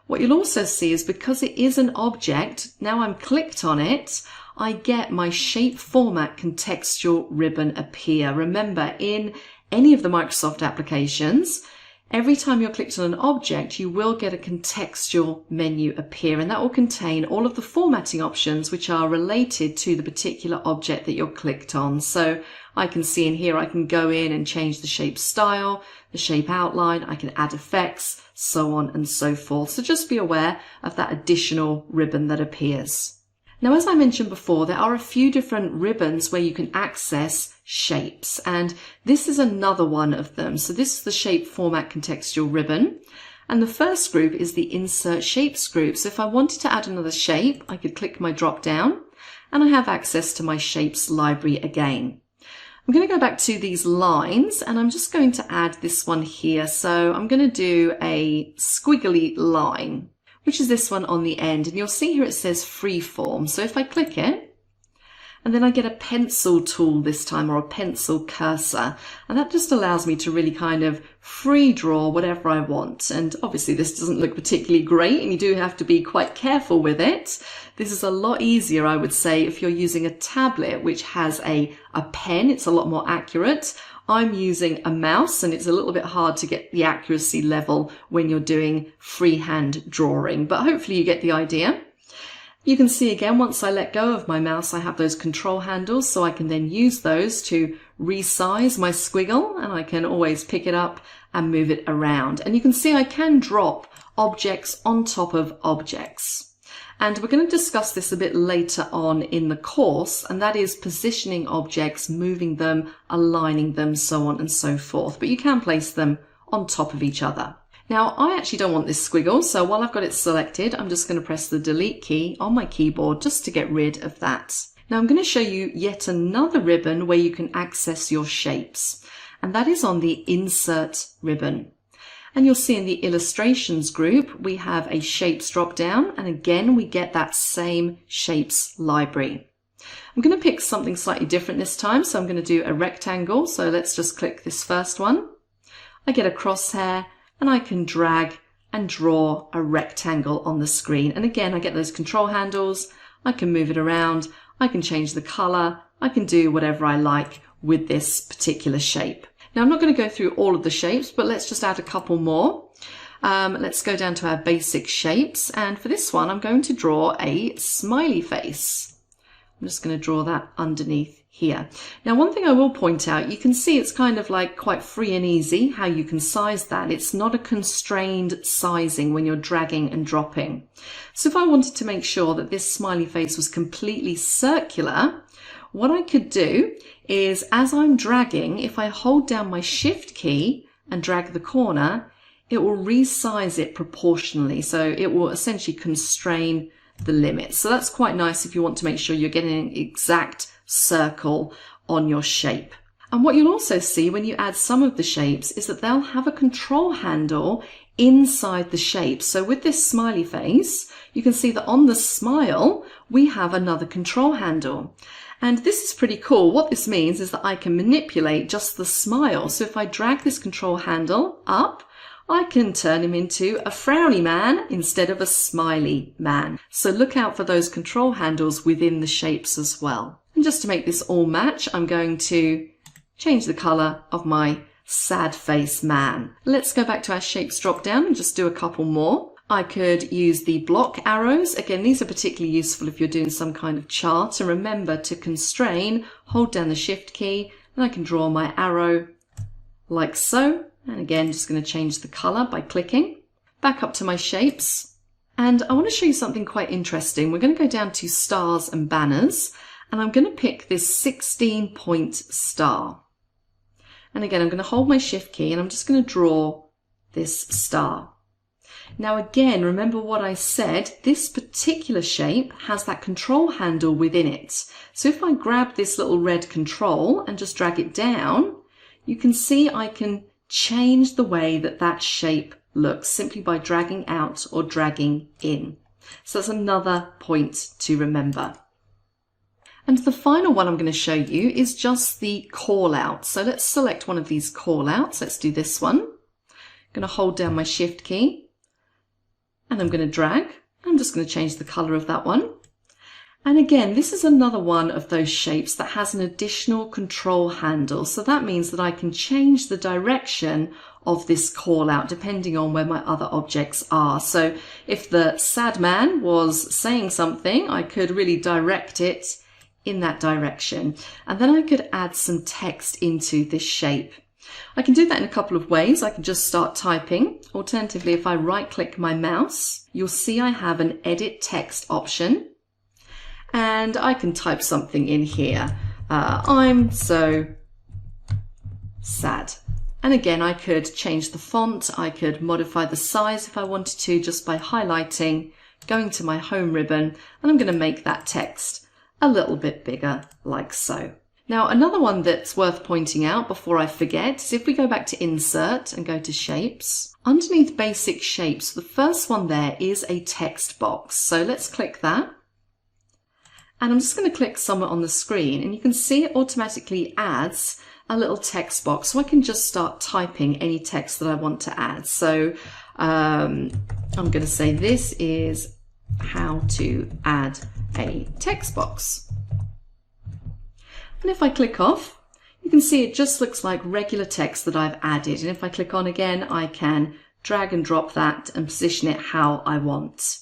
What you'll also see is because it is an object, now I'm clicked on it, I get my shape format contextual ribbon appear. Remember, in any of the Microsoft applications, every time you're clicked on an object, you will get a contextual menu appear, and that will contain all of the formatting options which are related to the particular object that you're clicked on. So I can see in here, I can go in and change the shape style, the shape outline, I can add effects, so on and so forth. So just be aware of that additional ribbon that appears. Now, as I mentioned before, there are a few different ribbons where you can access shapes, and this is another one of them. So this is the Shape Format Contextual ribbon, and the first group is the Insert Shapes group. So if I wanted to add another shape, I could click my drop down, and I have access to my shapes library again. I'm going to go back to these lines, and I'm just going to add this one here. So I'm going to do a squiggly line, which is this one on the end, and you'll see here it says freeform. So if I click it, and then I get a pencil tool this time, or a pencil cursor, and that just allows me to really kind of free draw whatever I want. And obviously this doesn't look particularly great, and you do have to be quite careful with it. This is a lot easier, I would say, if you're using a tablet which has a pen. It's a lot more accurate. I'm using a mouse, and it's a little bit hard to get the accuracy level when you're doing freehand drawing, but hopefully you get the idea. You can see again, once I let go of my mouse, I have those control handles, so I can then use those to resize my squiggle, and I can always pick it up and move it around. And you can see I can drop objects on top of objects. And we're going to discuss this a bit later on in the course, and that is positioning objects, moving them, aligning them, so on and so forth. But you can place them on top of each other. Now, I actually don't want this squiggle, so while I've got it selected, I'm just going to press the Delete key on my keyboard just to get rid of that. Now, I'm going to show you yet another ribbon where you can access your shapes, and that is on the Insert ribbon. And you'll see in the Illustrations group, we have a Shapes drop-down, and again, we get that same Shapes library. I'm going to pick something slightly different this time, so I'm going to do a rectangle, so let's just click this first one. I get a crosshair, and I can drag and draw a rectangle on the screen. And again, I get those control handles, I can move it around, I can change the color, I can do whatever I like with this particular shape. Now, I'm not going to go through all of the shapes, but let's just add a couple more. Let's go down to our basic shapes, and for this one I'm going to draw a smiley face. I'm just going to draw that underneath here. Now, one thing I will point out, you can see it's kind of like quite free and easy how you can size that. It's not a constrained sizing when you're dragging and dropping. So if I wanted to make sure that this smiley face was completely circular, what I could do is, as I'm dragging, if I hold down my Shift key and drag the corner, it will resize it proportionally. So it will essentially constrain the limits. So that's quite nice if you want to make sure you're getting an exact circle on your shape. And what you'll also see when you add some of the shapes is that they'll have a control handle inside the shape. So with this smiley face, you can see that on the smile, we have another control handle. And this is pretty cool. What this means is that I can manipulate just the smile. So if I drag this control handle up, I can turn him into a frowny man instead of a smiley man. So look out for those control handles within the shapes as well. And just to make this all match, I'm going to change the color of my sad face man. Let's go back to our shapes drop down and just do a couple more. I could use the block arrows. Again, these are particularly useful if you're doing some kind of chart. And remember to constrain, hold down the Shift key, and I can draw my arrow like so. And again, just going to change the color by clicking. Back up to my shapes. And I want to show you something quite interesting. We're going to go down to stars and banners. And I'm going to pick this 16-point star. And again, I'm going to hold my Shift key and I'm just going to draw this star. Now again, remember what I said, this particular shape has that control handle within it. So if I grab this little red control and just drag it down, you can see I can change the way that that shape looks simply by dragging out or dragging in. So that's another point to remember. And the final one I'm going to show you is just the call out. So let's select one of these call outs. Let's do this one. I'm going to hold down my Shift key and I'm going to drag. I'm just going to change the color of that one. And again, this is another one of those shapes that has an additional control handle. So that means that I can change the direction of this call out depending on where my other objects are. So if the sad man was saying something, I could really direct it in that direction. And then I could add some text into this shape. I can do that in a couple of ways. I can just start typing. Alternatively, if I right click my mouse, you'll see I have an edit text option. And I can type something in here. I'm so sad. And again, I could change the font. I could modify the size if I wanted to just by highlighting, going to my home ribbon, and I'm going to make that text a little bit bigger like so. Now, another one that's worth pointing out before I forget is if we go back to Insert and go to Shapes, underneath Basic Shapes, the first one there is a text box. So let's click that. And I'm just going to click somewhere on the screen and you can see it automatically adds a little text box. So I can just start typing any text that I want to add. So I'm going to say this is how to add a text box. And if I click off, you can see it just looks like regular text that I've added. And if I click on again, I can drag and drop that and position it how I want.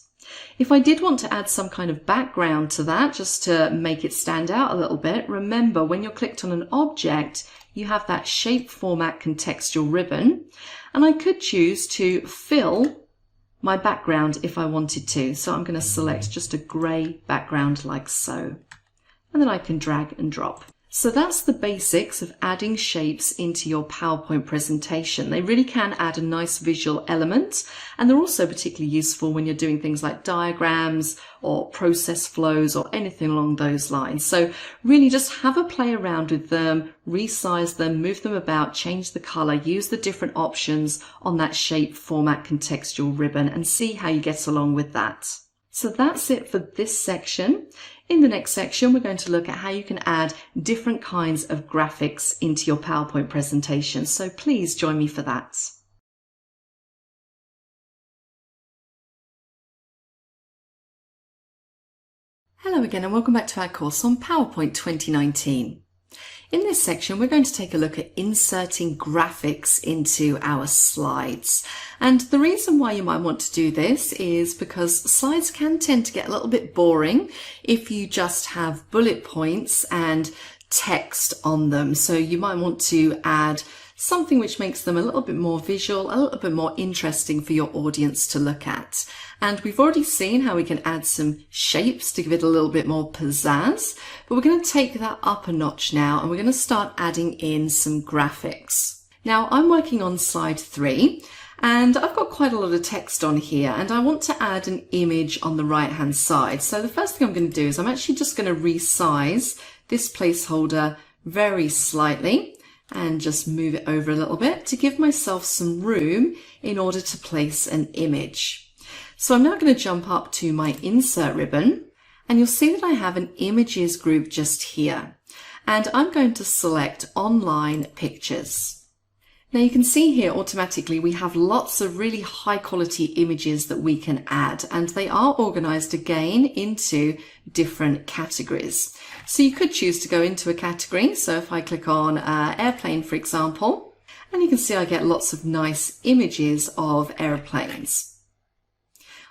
If I did want to add some kind of background to that, just to make it stand out a little bit, remember when you're clicked on an object, you have that shape format contextual ribbon, and I could choose to fill my background if I wanted to. So I'm going to select just a grey background like so, and then I can drag and drop. So that's the basics of adding shapes into your PowerPoint presentation. They really can add a nice visual element, and they're also particularly useful when you're doing things like diagrams or process flows or anything along those lines. So really just have a play around with them, resize them, move them about, change the color, use the different options on that shape format contextual ribbon and see how you get along with that. So that's it for this section. In the next section, we're going to look at how you can add different kinds of graphics into your PowerPoint presentation. So please join me for that. Hello again and welcome back to our course on PowerPoint 2019. In this section, we're going to take a look at inserting graphics into our slides. And the reason why you might want to do this is because slides can tend to get a little bit boring if you just have bullet points and text on them. So you might want to add something which makes them a little bit more visual, a little bit more interesting for your audience to look at. And we've already seen how we can add some shapes to give it a little bit more pizzazz, but we're going to take that up a notch now and we're going to start adding in some graphics. Now I'm working on slide 3 and I've got quite a lot of text on here and I want to add an image on the right hand side. So the first thing I'm going to do is I'm actually just going to resize this placeholder very slightly and just move it over a little bit to give myself some room in order to place an image. So I'm now going to jump up to my insert ribbon and you'll see that I have an images group just here. And I'm going to select online pictures. Now you can see here automatically we have lots of really high quality images that we can add and they are organized again into different categories. So you could choose to go into a category. So if I click on airplane, for example, and you can see I get lots of nice images of airplanes.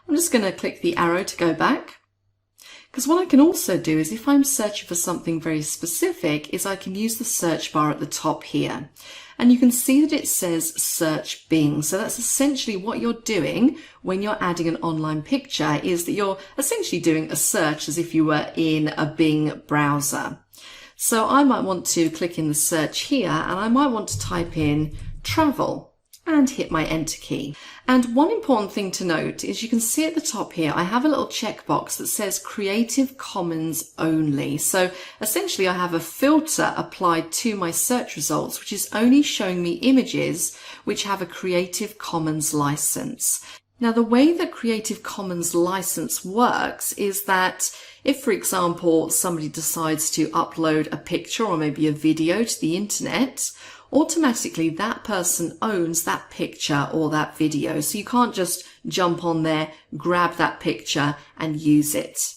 I'm just going to click the arrow to go back. Because what I can also do is if I'm searching for something very specific is I can use the search bar at the top here. And you can see that it says search Bing. So that's essentially what you're doing when you're adding an online picture is that you're essentially doing a search as if you were in a Bing browser. So I might want to click in the search here and I might want to type in travel and hit my enter key. And one important thing to note is you can see at the top here, I have a little checkbox that says Creative Commons only. So essentially I have a filter applied to my search results, which is only showing me images which have a Creative Commons license. Now the way that Creative Commons license works is that if, for example, somebody decides to upload a picture or maybe a video to the internet, automatically that person owns that picture or that video. So you can't just jump on there, grab that picture and use it.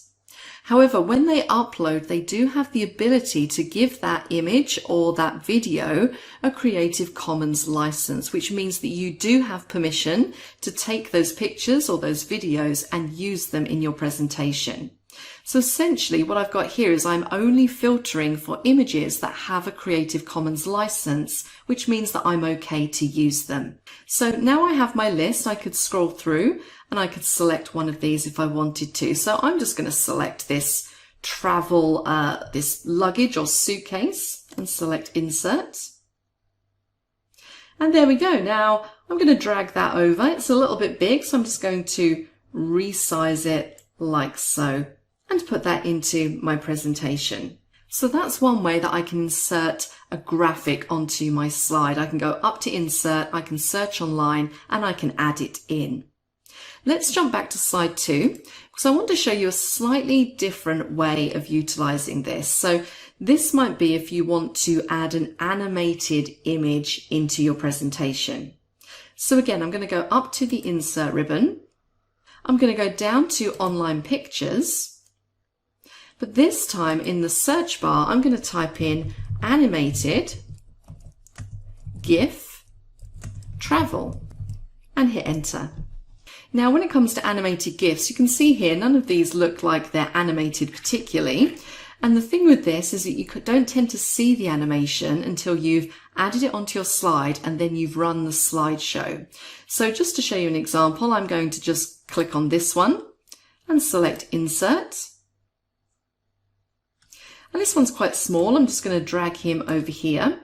However, when they upload, they do have the ability to give that image or that video a Creative Commons license, which means that you do have permission to take those pictures or those videos and use them in your presentation. So essentially what I've got here is I'm only filtering for images that have a Creative Commons license, which means that I'm okay to use them. So now I have my list, I could scroll through and I could select one of these if I wanted to. So I'm just going to select this travel, this luggage or suitcase and select insert. And there we go. Now I'm going to drag that over. It's a little bit big, so I'm just going to resize it like so and put that into my presentation. So that's one way that I can insert a graphic onto my slide. I can go up to insert, I can search online and I can add it in. Let's jump back to slide 2 because I want to show you a slightly different way of utilizing this. So this might be if you want to add an animated image into your presentation. So again, I'm going to go up to the insert ribbon. I'm going to go down to online pictures. But this time in the search bar, I'm going to type in animated GIF travel and hit enter. Now, when it comes to animated GIFs, you can see here, none of these look like they're animated particularly. And the thing with this is that you don't tend to see the animation until you've added it onto your slide and then you've run the slideshow. So just to show you an example, I'm going to just click on this one and select insert. And this one's quite small. I'm just going to drag him over here.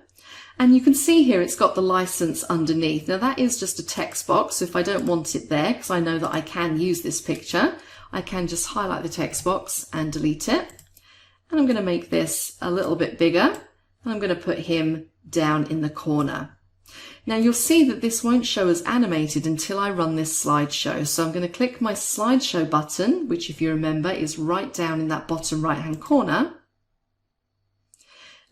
And you can see here it's got the license underneath. Now that is just a text box. So if I don't want it there, because I know that I can use this picture, I can just highlight the text box and delete it. And I'm going to make this a little bit bigger. And I'm going to put him down in the corner. Now you'll see that this won't show as animated until I run this slideshow. So I'm going to click my slideshow button, which if you remember is right down in that bottom right hand corner.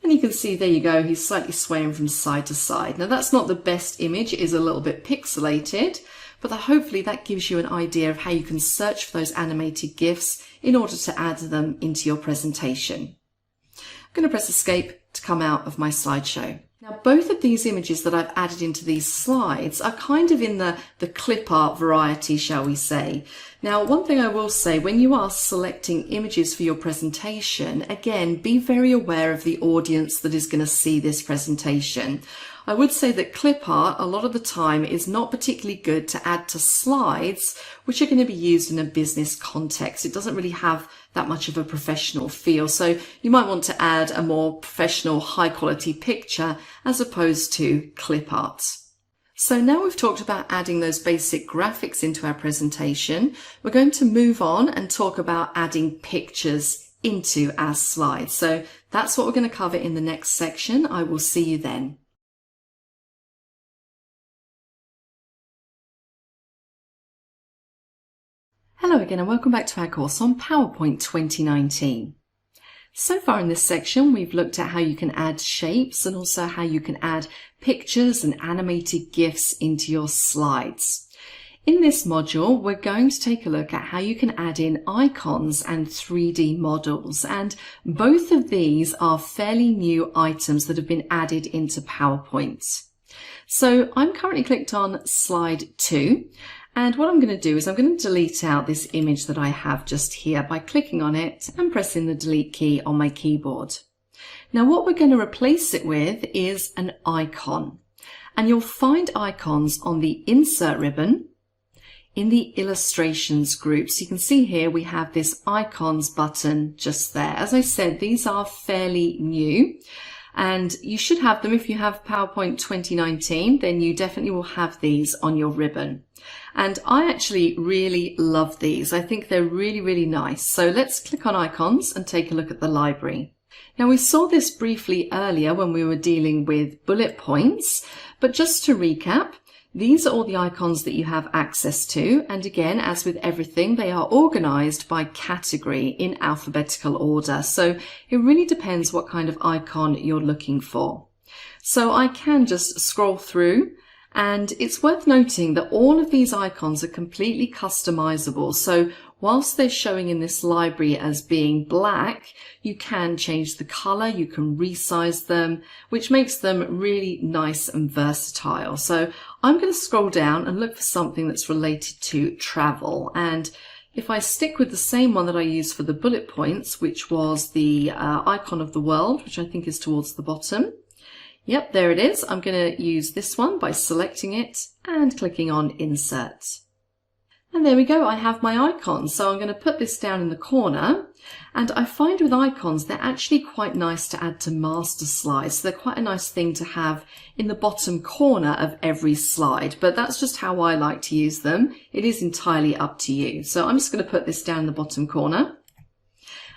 And you can see, there you go, he's slightly swaying from side to side. Now that's not the best image, it is a little bit pixelated, but hopefully that gives you an idea of how you can search for those animated GIFs in order to add them into your presentation. I'm going to press escape to come out of my slideshow. Now, both of these images that I've added into these slides are kind of in the clip art variety, shall we say. Now, one thing I will say, when you are selecting images for your presentation, again, be very aware of the audience that is going to see this presentation. I would say that clip art a lot of the time is not particularly good to add to slides which are going to be used in a business context. It doesn't really have that much of a professional feel. So you might want to add a more professional, high quality picture as opposed to clip art. So now we've talked about adding those basic graphics into our presentation, we're going to move on and talk about adding pictures into our slides. So that's what we're going to cover in the next section. I will see you then. Hello again and welcome back to our course on PowerPoint 2019. So far in this section we've looked at how you can add shapes and also how you can add pictures and animated GIFs into your slides. In this module we're going to take a look at how you can add in icons and 3D models, and both of these are fairly new items that have been added into PowerPoint. So I'm currently clicked on slide 2. And what I'm going to do is I'm going to delete out this image that I have just here by clicking on it and pressing the delete key on my keyboard. Now what we're going to replace it with is an icon. And you'll find icons on the insert ribbon in the illustrations group. So you can see here we have this icons button just there. As I said, these are fairly new. And you should have them if you have PowerPoint 2019, then you definitely will have these on your ribbon. And I actually really love these. I think they're really, really nice. So let's click on icons and take a look at the library. Now we saw this briefly earlier when we were dealing with bullet points, but just to recap, these are all the icons that you have access to, and again, as with everything, they are organized by category in alphabetical order. So it really depends what kind of icon you're looking for. So I can just scroll through, and it's worth noting that all of these icons are completely customizable. So whilst they're showing in this library as being black, you can change the color, you can resize them, which makes them really nice and versatile. So I'm going to scroll down and look for something that's related to travel. And if I stick with the same one that I used for the bullet points, which was the icon of the world, which I think is towards the bottom. Yep, there it is. I'm going to use this one by selecting it and clicking on Insert. And there we go, I have my icon. So I'm going to put this down in the corner, and I find with icons they're actually quite nice to add to master slides. So they're quite a nice thing to have in the bottom corner of every slide, but that's just how I like to use them. It is entirely up to you. So I'm just going to put this down in the bottom corner.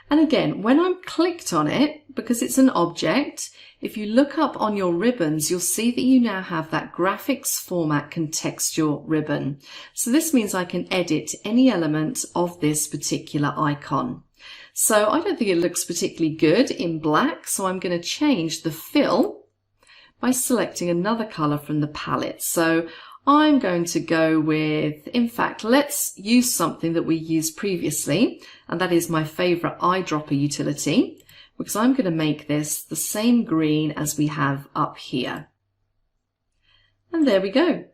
And again, when I'm clicked on it, because it's an object, if you look up on your ribbons, you'll see that you now have that graphics format contextual ribbon. So this means I can edit any element of this particular icon. So I don't think it looks particularly good in black, so I'm going to change the fill by selecting another color from the palette. So I'm going to go with, in fact, let's use something that we used previously, and that is my favorite eyedropper utility, because I'm going to make this the same green as we have up here. And there we go.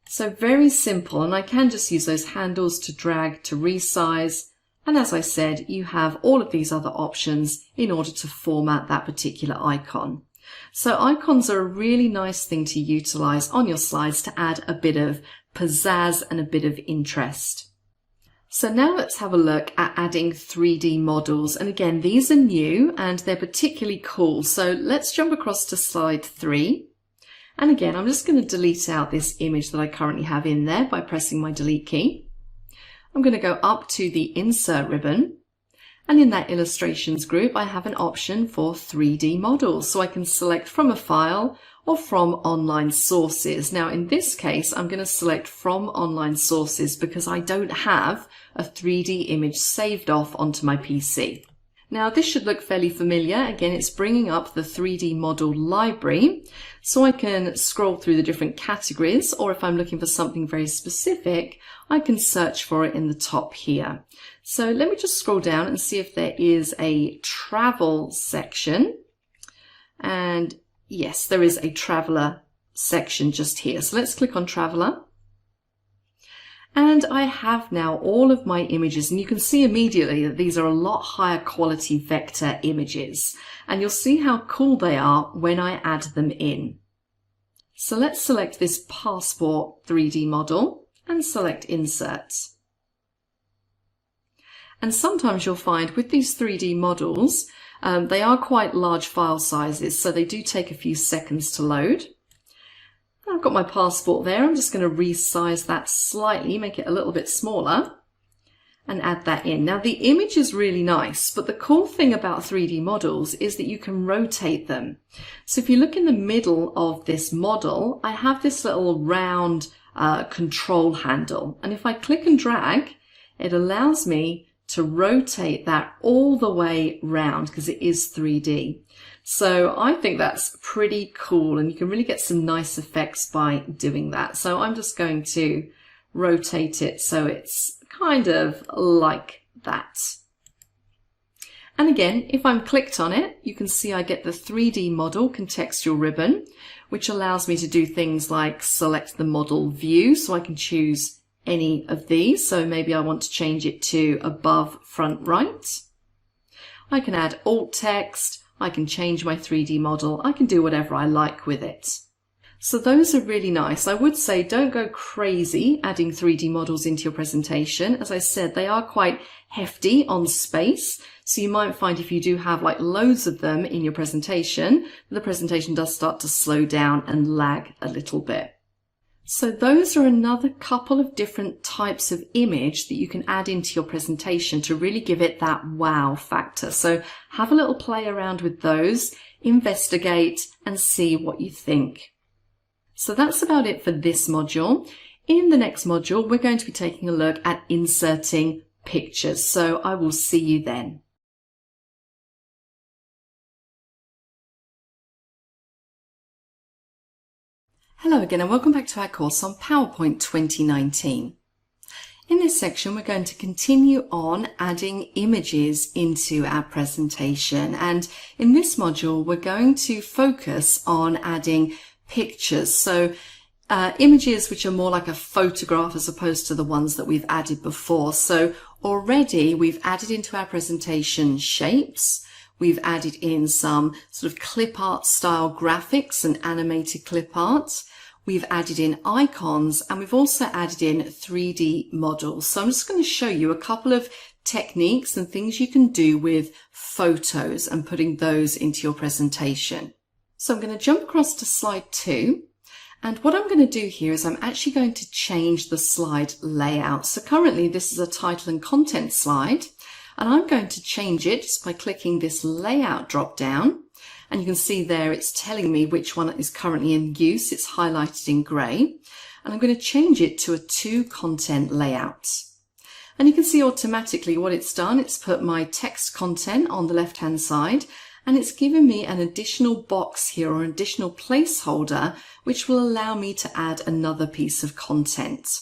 So very simple, and I can just use those handles to drag to resize. And as I said, you have all of these other options in order to format that particular icon. So icons are a really nice thing to utilize on your slides to add a bit of pizzazz and a bit of interest. So now let's have a look at adding 3D models. And again, these are new and they're particularly cool. So let's jump across to slide 3. And again, I'm just going to delete out this image that I currently have in there by pressing my delete key. I'm going to go up to the insert ribbon. And in that illustrations group, I have an option for 3D models. So I can select from a file or from online sources. Now, in this case, I'm going to select from online sources because I don't have a 3D image saved off onto my PC. Now, this should look fairly familiar. Again, it's bringing up the 3D model library. So I can scroll through the different categories, or if I'm looking for something very specific, I can search for it in the top here. So let me just scroll down and see if there is a travel section. And yes, there is a traveler section just here. So let's click on traveler. And I have now all of my images, and you can see immediately that these are a lot higher quality vector images. And you'll see how cool they are when I add them in. So let's select this passport 3D model and select insert. And sometimes you'll find with these 3D models, they are quite large file sizes, so they do take a few seconds to load. I've got my passport there. I'm just going to resize that slightly, make it a little bit smaller, and add that in. Now the image is really nice, but the cool thing about 3D models is that you can rotate them. So if you look in the middle of this model, I have this little round control handle, and if I click and drag, it allows me to rotate that all the way round because it is 3D. So I think that's pretty cool, and you can really get some nice effects by doing that. So I'm just going to rotate it so it's kind of like that. And again, if I'm clicked on it, you can see I get the 3D model contextual ribbon, which allows me to do things like select the model view, so I can choose any of these. So maybe I want to change it to above, front, right. I can add alt text. I can change my 3D model. I can do whatever I like with it. So those are really nice. I would say don't go crazy adding 3D models into your presentation. As I said, they are quite hefty on space. So you might find if you do have like loads of them in your presentation, the presentation does start to slow down and lag a little bit. So those are another couple of different types of image that you can add into your presentation to really give it that wow factor. So have a little play around with those, investigate, and see what you think. So that's about it for this module. In the next module, we're going to be taking a look at inserting pictures. So I will see you then. Hello again, and welcome back to our course on PowerPoint 2019. In this section, we're going to continue on adding images into our presentation. And in this module, we're going to focus on adding pictures. So images which are more like a photograph as opposed to the ones that we've added before. So already we've added into our presentation shapes. We've added in some sort of clip art style graphics and animated clip art. We've added in icons, and we've also added in 3D models. So I'm just going to show you a couple of techniques and things you can do with photos and putting those into your presentation. So I'm going to jump across to slide 2. And what I'm going to do here is I'm actually going to change the slide layout. So currently this is a title and content slide, and I'm going to change it just by clicking this layout drop down. And you can see there it's telling me which one is currently in use. It's highlighted in grey. And I'm going to change it to a 2 content layout. And you can see automatically what it's done. It's put my text content on the left hand side, and it's given me an additional box here, or an additional placeholder, which will allow me to add another piece of content.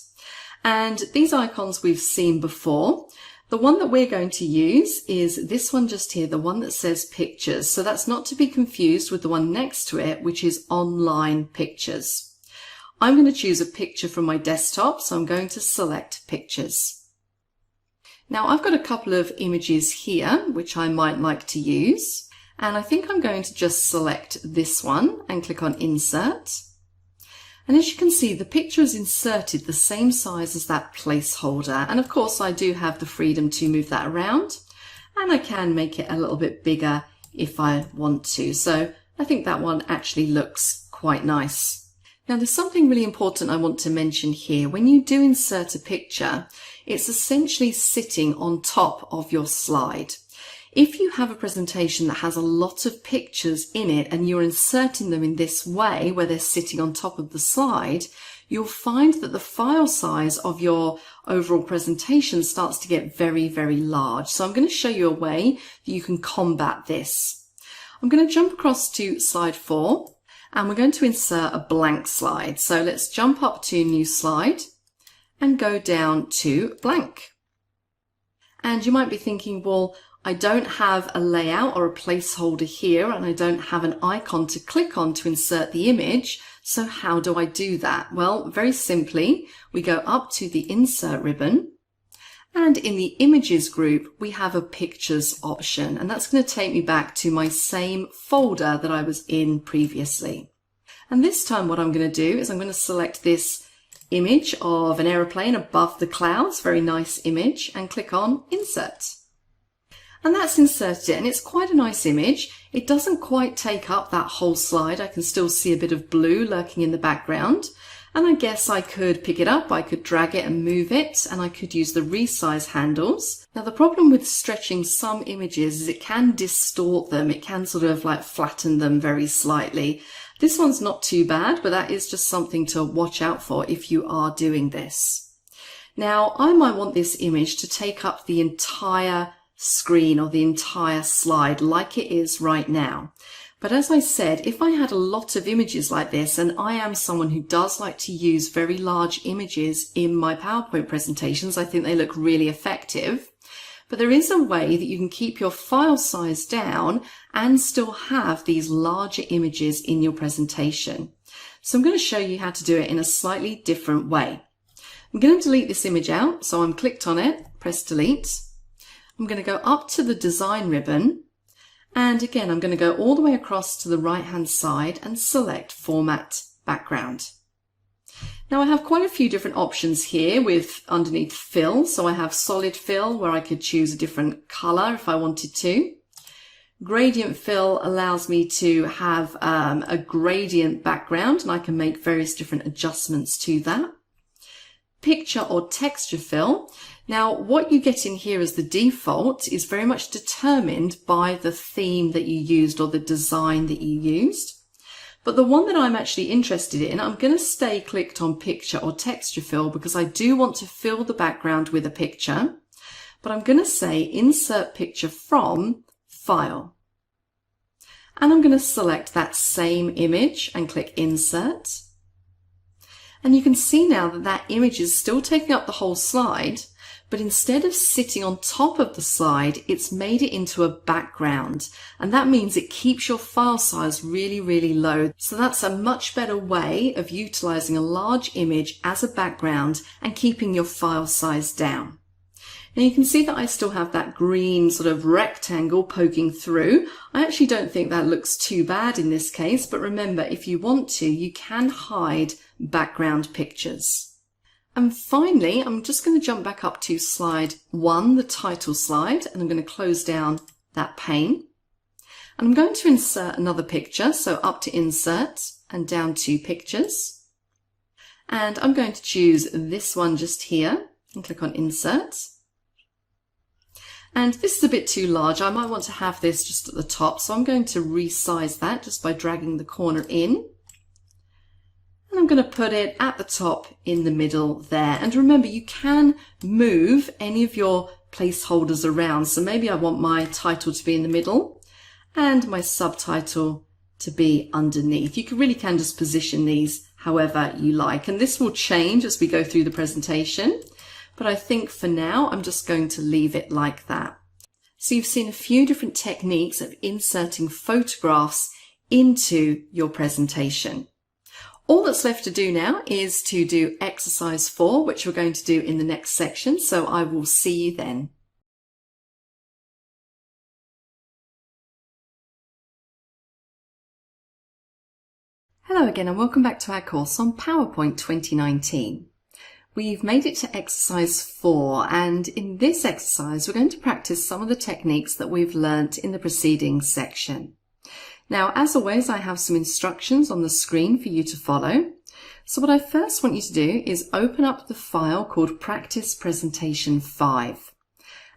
And these icons we've seen before. The one that we're going to use is this one just here, the one that says pictures. So that's not to be confused with the one next to it, which is online pictures. I'm going to choose a picture from my desktop, so I'm going to select pictures. Now I've got a couple of images here, which I might like to use. And I think I'm going to just select this one and click on insert. And as you can see, the picture is inserted the same size as that placeholder. And of course, I do have the freedom to move that around, and I can make it a little bit bigger if I want to. So I think that one actually looks quite nice. Now there's something really important I want to mention here. When you do insert a picture, it's essentially sitting on top of your slide. If you have a presentation that has a lot of pictures in it and you're inserting them in this way where they're sitting on top of the slide, you'll find that the file size of your overall presentation starts to get very, very large. So I'm going to show you a way that you can combat this. I'm going to jump across to slide 4, and we're going to insert a blank slide. So let's jump up to new slide and go down to blank. And you might be thinking, well, I don't have a layout or a placeholder here, and I don't have an icon to click on to insert the image. So how do I do that? Well, very simply, we go up to the Insert ribbon, and in the Images group, we have a Pictures option, and that's going to take me back to my same folder that I was in previously. And this time what I'm going to do is I'm going to select this image of an aeroplane above the clouds, very nice image, and click on Insert. And that's inserted it, and it's quite a nice image. It doesn't quite take up that whole slide. I can still see a bit of blue lurking in the background. And I guess I could pick it up, I could drag it and move it, and I could use the resize handles. Now the problem with stretching some images is it can distort them. It can sort of like flatten them very slightly. This one's not too bad, but that is just something to watch out for if you are doing this. Now I might want this image to take up the entire screen or the entire slide like it is right now. But as I said, if I had a lot of images like this, and I am someone who does like to use very large images in my PowerPoint presentations, I think they look really effective. But there is a way that you can keep your file size down and still have these larger images in your presentation. So I'm going to show you how to do it in a slightly different way. I'm going to delete this image out, so I'm clicked on it, press delete. I'm going to go up to the Design ribbon, and again I'm going to go all the way across to the right hand side and select Format Background. Now I have quite a few different options here with underneath Fill, so I have Solid Fill where I could choose a different color if I wanted to. Gradient Fill allows me to have a gradient background, and I can make various different adjustments to that. Picture or Texture Fill. Now what you get in here as the default is very much determined by the theme that you used or the design that you used. But the one that I'm actually interested in, I'm going to stay clicked on Picture or Texture Fill because I do want to fill the background with a picture. But I'm going to say Insert Picture from File. And I'm going to select that same image and click Insert. And you can see now that that image is still taking up the whole slide, but instead of sitting on top of the slide, it's made it into a background. And that means it keeps your file size really, really low. So that's a much better way of utilizing a large image as a background and keeping your file size down. Now you can see that I still have that green sort of rectangle poking through. I actually don't think that looks too bad in this case, but remember, if you want to, you can hide background pictures. And finally, I'm just going to jump back up to slide 1, the title slide, and I'm going to close down that pane. And I'm going to insert another picture, so up to Insert and down to Pictures. And I'm going to choose this one just here and click on Insert. And this is a bit too large. I might want to have this just at the top, so I'm going to resize that just by dragging the corner in. And I'm going to put it at the top in the middle there. And remember, you can move any of your placeholders around. So maybe I want my title to be in the middle and my subtitle to be underneath. You really can just position these however you like. And this will change as we go through the presentation. But I think for now, I'm just going to leave it like that. So you've seen a few different techniques of inserting photographs into your presentation. All that's left to do now is to do exercise 4, which we're going to do in the next section. So I will see you then. Hello again and welcome back to our course on PowerPoint 2019. We've made it to exercise 4, and in this exercise we're going to practice some of the techniques that we've learnt in the preceding section. Now, as always, I have some instructions on the screen for you to follow. So what I first want you to do is open up the file called Practice Presentation 5.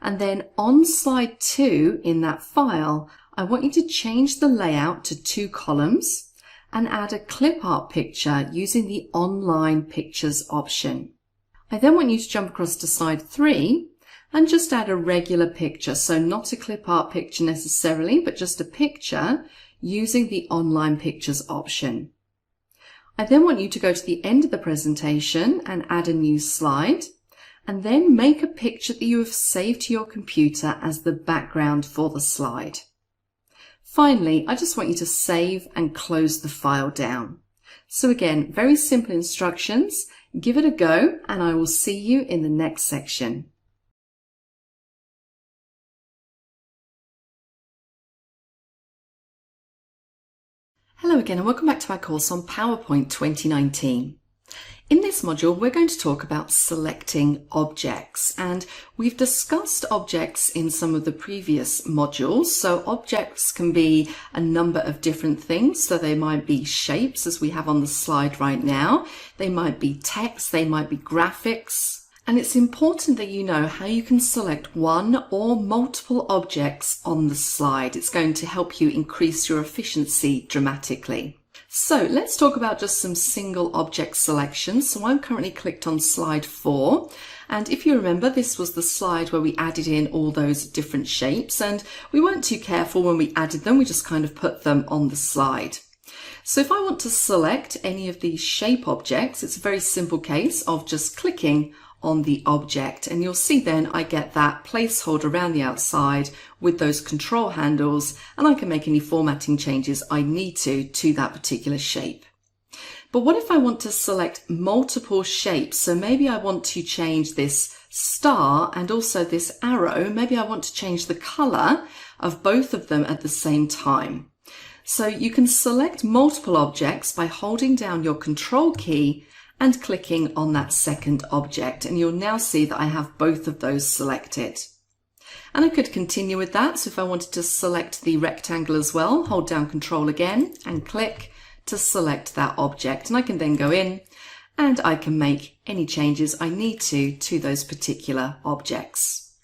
And then on slide 2 in that file, I want you to change the layout to 2 columns and add a clip art picture using the Online Pictures option. I then want you to jump across to slide 3 and just add a regular picture, so not a clip art picture necessarily, but just a picture using the Online Pictures option. I then want you to go to the end of the presentation and add a new slide, and then make a picture that you have saved to your computer as the background for the slide. Finally, I just want you to save and close the file down. So again, very simple instructions. Give it a go, and I will see you in the next section. Hello again, and welcome back to our course on PowerPoint 2019. In this module, we're going to talk about selecting objects, and we've discussed objects in some of the previous modules. So objects can be a number of different things. So they might be shapes, as we have on the slide right now. They might be text, they might be graphics. And it's important that you know how you can select one or multiple objects on the slide. It's going to help you increase your efficiency dramatically. So let's talk about just some single object selections. So I'm currently clicked on slide 4. And if you remember, this was the slide where we added in all those different shapes, and we weren't too careful when we added them. We just kind of put them on the slide. So if I want to select any of these shape objects, it's a very simple case of just clicking on the object, and you'll see then I get that placeholder around the outside with those control handles, and I can make any formatting changes I need to that particular shape. But what if I want to select multiple shapes? So maybe I want to change this star and also this arrow. Maybe I want to change the color of both of them at the same time. So you can select multiple objects by holding down your control key and clicking on that second object, and you'll now see that I have both of those selected. And I could continue with that. So if I wanted to select the rectangle as well, hold down control again and click to select that object, and I can then go in and I can make any changes I need to those particular objects.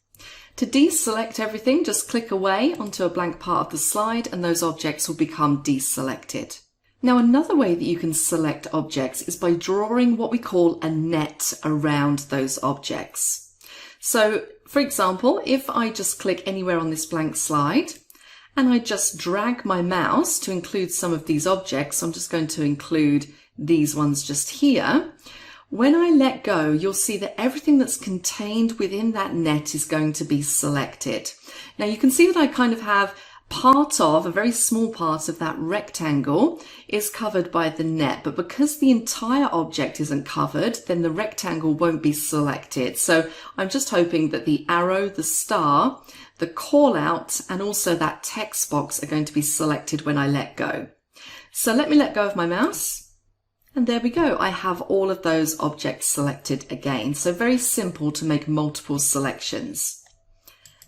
To deselect everything, just click away onto a blank part of the slide and those objects will become deselected. Now, another way that you can select objects is by drawing what we call a net around those objects. So, for example, if I just click anywhere on this blank slide and I just drag my mouse to include some of these objects, I'm just going to include these ones just here. When I let go, you'll see that everything that's contained within that net is going to be selected. Now, you can see that I kind of have a very small part of that rectangle is covered by the net, but because the entire object isn't covered, then the rectangle won't be selected. So I'm just hoping that the arrow, the star, the call out, and also that text box are going to be selected when I let go. So let me let go of my mouse, and there we go. I have all of those objects selected again. So very simple to make multiple selections.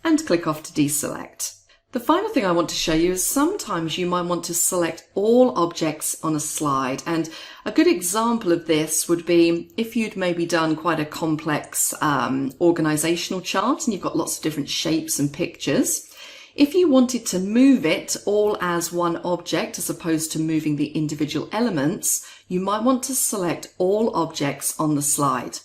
And click off to deselect. The final thing I want to show you is sometimes you might want to select all objects on a slide, and a good example of this would be if you'd maybe done quite a complex organizational chart and you've got lots of different shapes and pictures. If you wanted to move it all as one object as opposed to moving the individual elements, you might want to select all objects on the slide.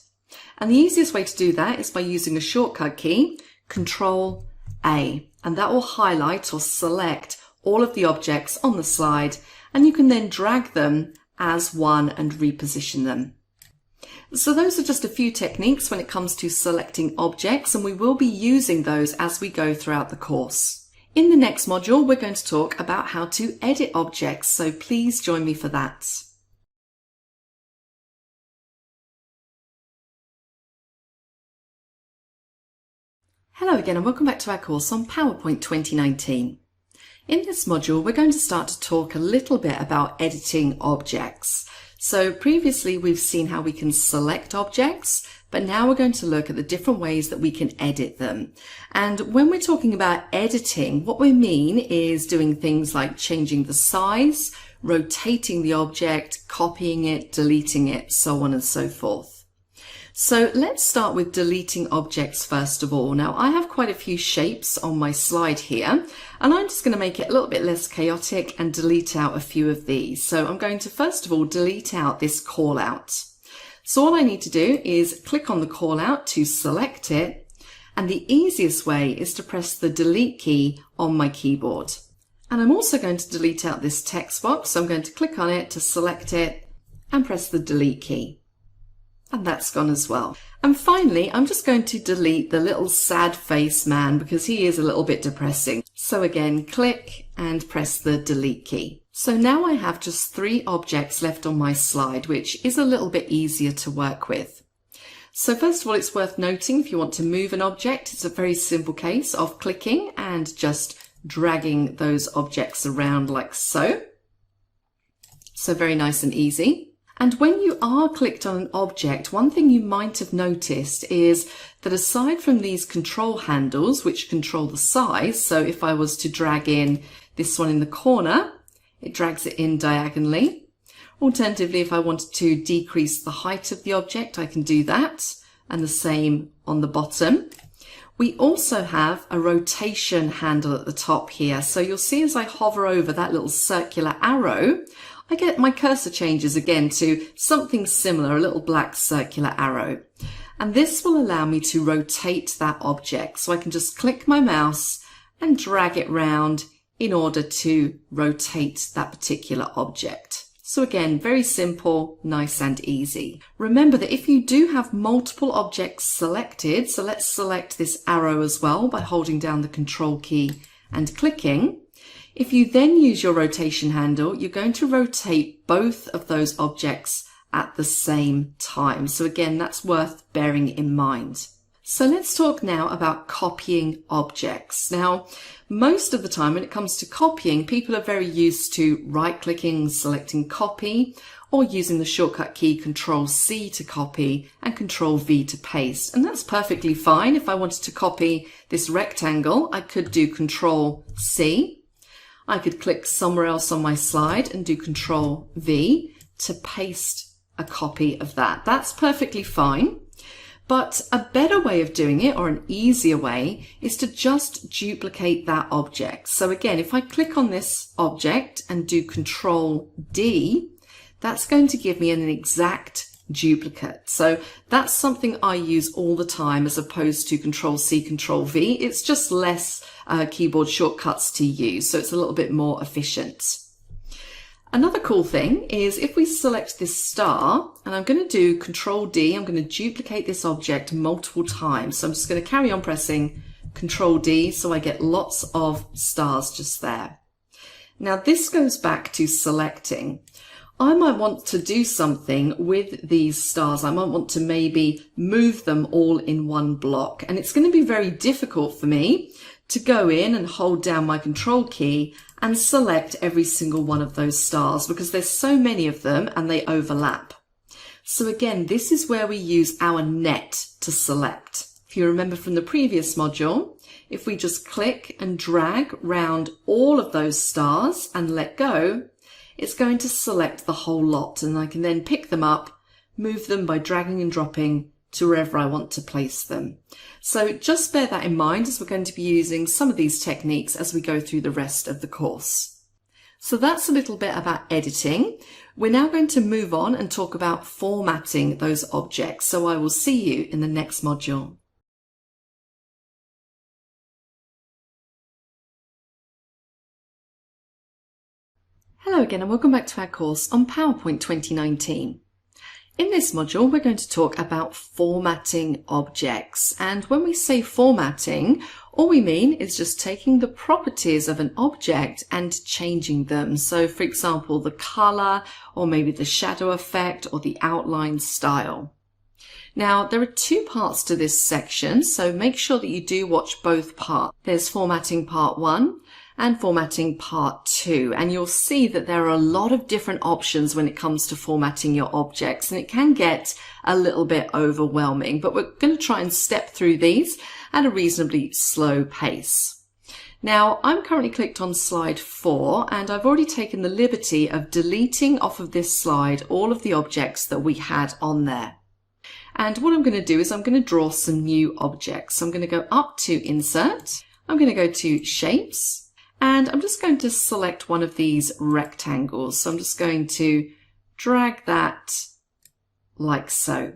And the easiest way to do that is by using a shortcut key, Control A. And that will highlight or select all of the objects on the slide, and you can then drag them as one and reposition them. So those are just a few techniques when it comes to selecting objects, and we will be using those as we go throughout the course. In the next module, we're going to talk about how to edit objects, so please join me for that. Hello again, and welcome back to our course on PowerPoint 2019. In this module, we're going to start to talk a little bit about editing objects. So previously we've seen how we can select objects, but now we're going to look at the different ways that we can edit them. And when we're talking about editing, what we mean is doing things like changing the size, rotating the object, copying it, deleting it, so on and so forth. So let's start with deleting objects first of all. Now I have quite a few shapes on my slide here, and I'm just going to make it a little bit less chaotic and delete out a few of these. So I'm going to first of all delete out this call out. So all I need to do is click on the call out to select it, and the easiest way is to press the delete key on my keyboard. And I'm also going to delete out this text box, so I'm going to click on it to select it and press the delete key. And that's gone as well. And finally, I'm just going to delete the little sad face man because he is a little bit depressing. So again, click and press the delete key. So now I have just 3 objects left on my slide, which is a little bit easier to work with. So first of all, it's worth noting if you want to move an object, it's a very simple case of clicking and just dragging those objects around like so. So very nice and easy. And when you are clicked on an object, one thing you might have noticed is that aside from these control handles, which control the size, so if I was to drag in this one in the corner, it drags it in diagonally. Alternatively, if I wanted to decrease the height of the object, I can do that, and the same on the bottom. We also have a rotation handle at the top here. So you'll see as I hover over that little circular arrow, I get my cursor changes again to something similar, a little black circular arrow. And this will allow me to rotate that object. So I can just click my mouse and drag it round in order to rotate that particular object. So again, very simple, nice and easy. Remember that if you do have multiple objects selected, so let's select this arrow as well by holding down the control key and clicking. If you then use your rotation handle, you're going to rotate both of those objects at the same time. So again, that's worth bearing in mind. So let's talk now about copying objects. Now, most of the time when it comes to copying, people are very used to right-clicking, selecting copy, or using the shortcut key Control-C to copy and Control-V to paste. And that's perfectly fine. If I wanted to copy this rectangle, I could do Control-C. I could click somewhere else on my slide and do Control-V to paste a copy of that. That's perfectly fine. But a better way of doing it, or an easier way, is to just duplicate that object. So again, if I click on this object and do Control-D, that's going to give me an exact duplicate. So that's something I use all the time as opposed to Control-C, Control-V. It's just less keyboard shortcuts to use, so it's a little bit more efficient. Another cool thing is if we select this star, and I'm going to do Control-D, I'm going to duplicate this object multiple times. So I'm just going to carry on pressing Control-D so I get lots of stars just there. Now this goes back to selecting. I might want to do something with these stars. I might want to maybe move them all in one block. And it's going to be very difficult for me to go in and hold down my control key and select every single one of those stars because there's so many of them and they overlap. So again, this is where we use our net to select. If you remember from the previous module, if we just click and drag round all of those stars and let go, it's going to select the whole lot, and I can then pick them up, move them by dragging and dropping to wherever I want to place them. So just bear that in mind as we're going to be using some of these techniques as we go through the rest of the course. So that's a little bit about editing. We're now going to move on and talk about formatting those objects. So I will see you in the next module. Hello again and welcome back to our course on PowerPoint 2019. In this module, we're going to talk about formatting objects. And when we say formatting, all we mean is just taking the properties of an object and changing them. So for example, the color or maybe the shadow effect or the outline style. Now, there are 2 parts to this section, so make sure that you do watch both parts. There's formatting part 1 and formatting part 2, and you'll see that there are a lot of different options when it comes to formatting your objects, and it can get a little bit overwhelming, but we're going to try and step through these at a reasonably slow pace. Now, I'm currently clicked on slide 4, and I've already taken the liberty of deleting off of this slide all of the objects that we had on there. And what I'm going to do is I'm going to draw some new objects. So I'm going to go up to Insert, I'm going to go to Shapes, and I'm just going to select one of these rectangles. So I'm just going to drag that like so.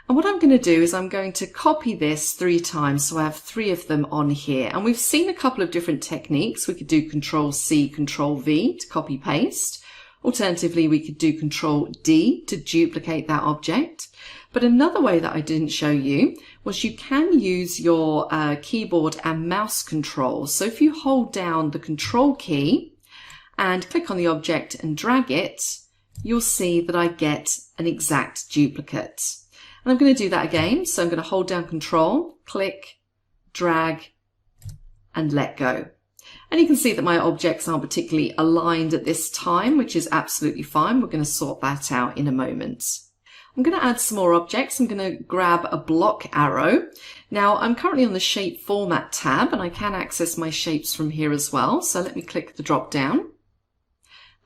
And what I'm going to do is I'm going to copy this 3 times. So I have 3 of them on here. And we've seen a couple of different techniques. We could do Control-C, Control-V to copy paste. Alternatively, we could do Control-D to duplicate that object. But another way that I didn't show you was you can use your keyboard and mouse controls. So if you hold down the control key and click on the object and drag it, you'll see that I get an exact duplicate. And I'm going to do that again. So I'm going to hold down control, click, drag, and let go. And you can see that my objects aren't particularly aligned at this time, which is absolutely fine. We're going to sort that out in a moment. I'm going to add some more objects. I'm going to grab a block arrow. Now I'm currently on the Shape Format tab, and I can access my shapes from here as well. So let me click the drop down.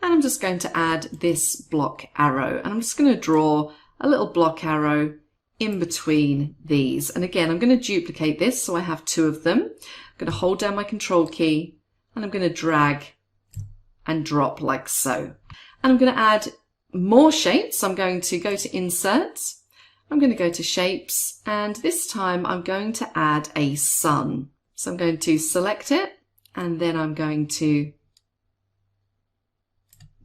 And I'm just going to add this block arrow. And I'm just going to draw a little block arrow in between these. And again, I'm going to duplicate this so I have two of them. I'm going to hold down my control key and I'm going to drag and drop like so. And I'm going to add more shapes. I'm going to go to Insert. I'm going to go to Shapes, and this time I'm going to add a sun. So I'm going to select it and then I'm going to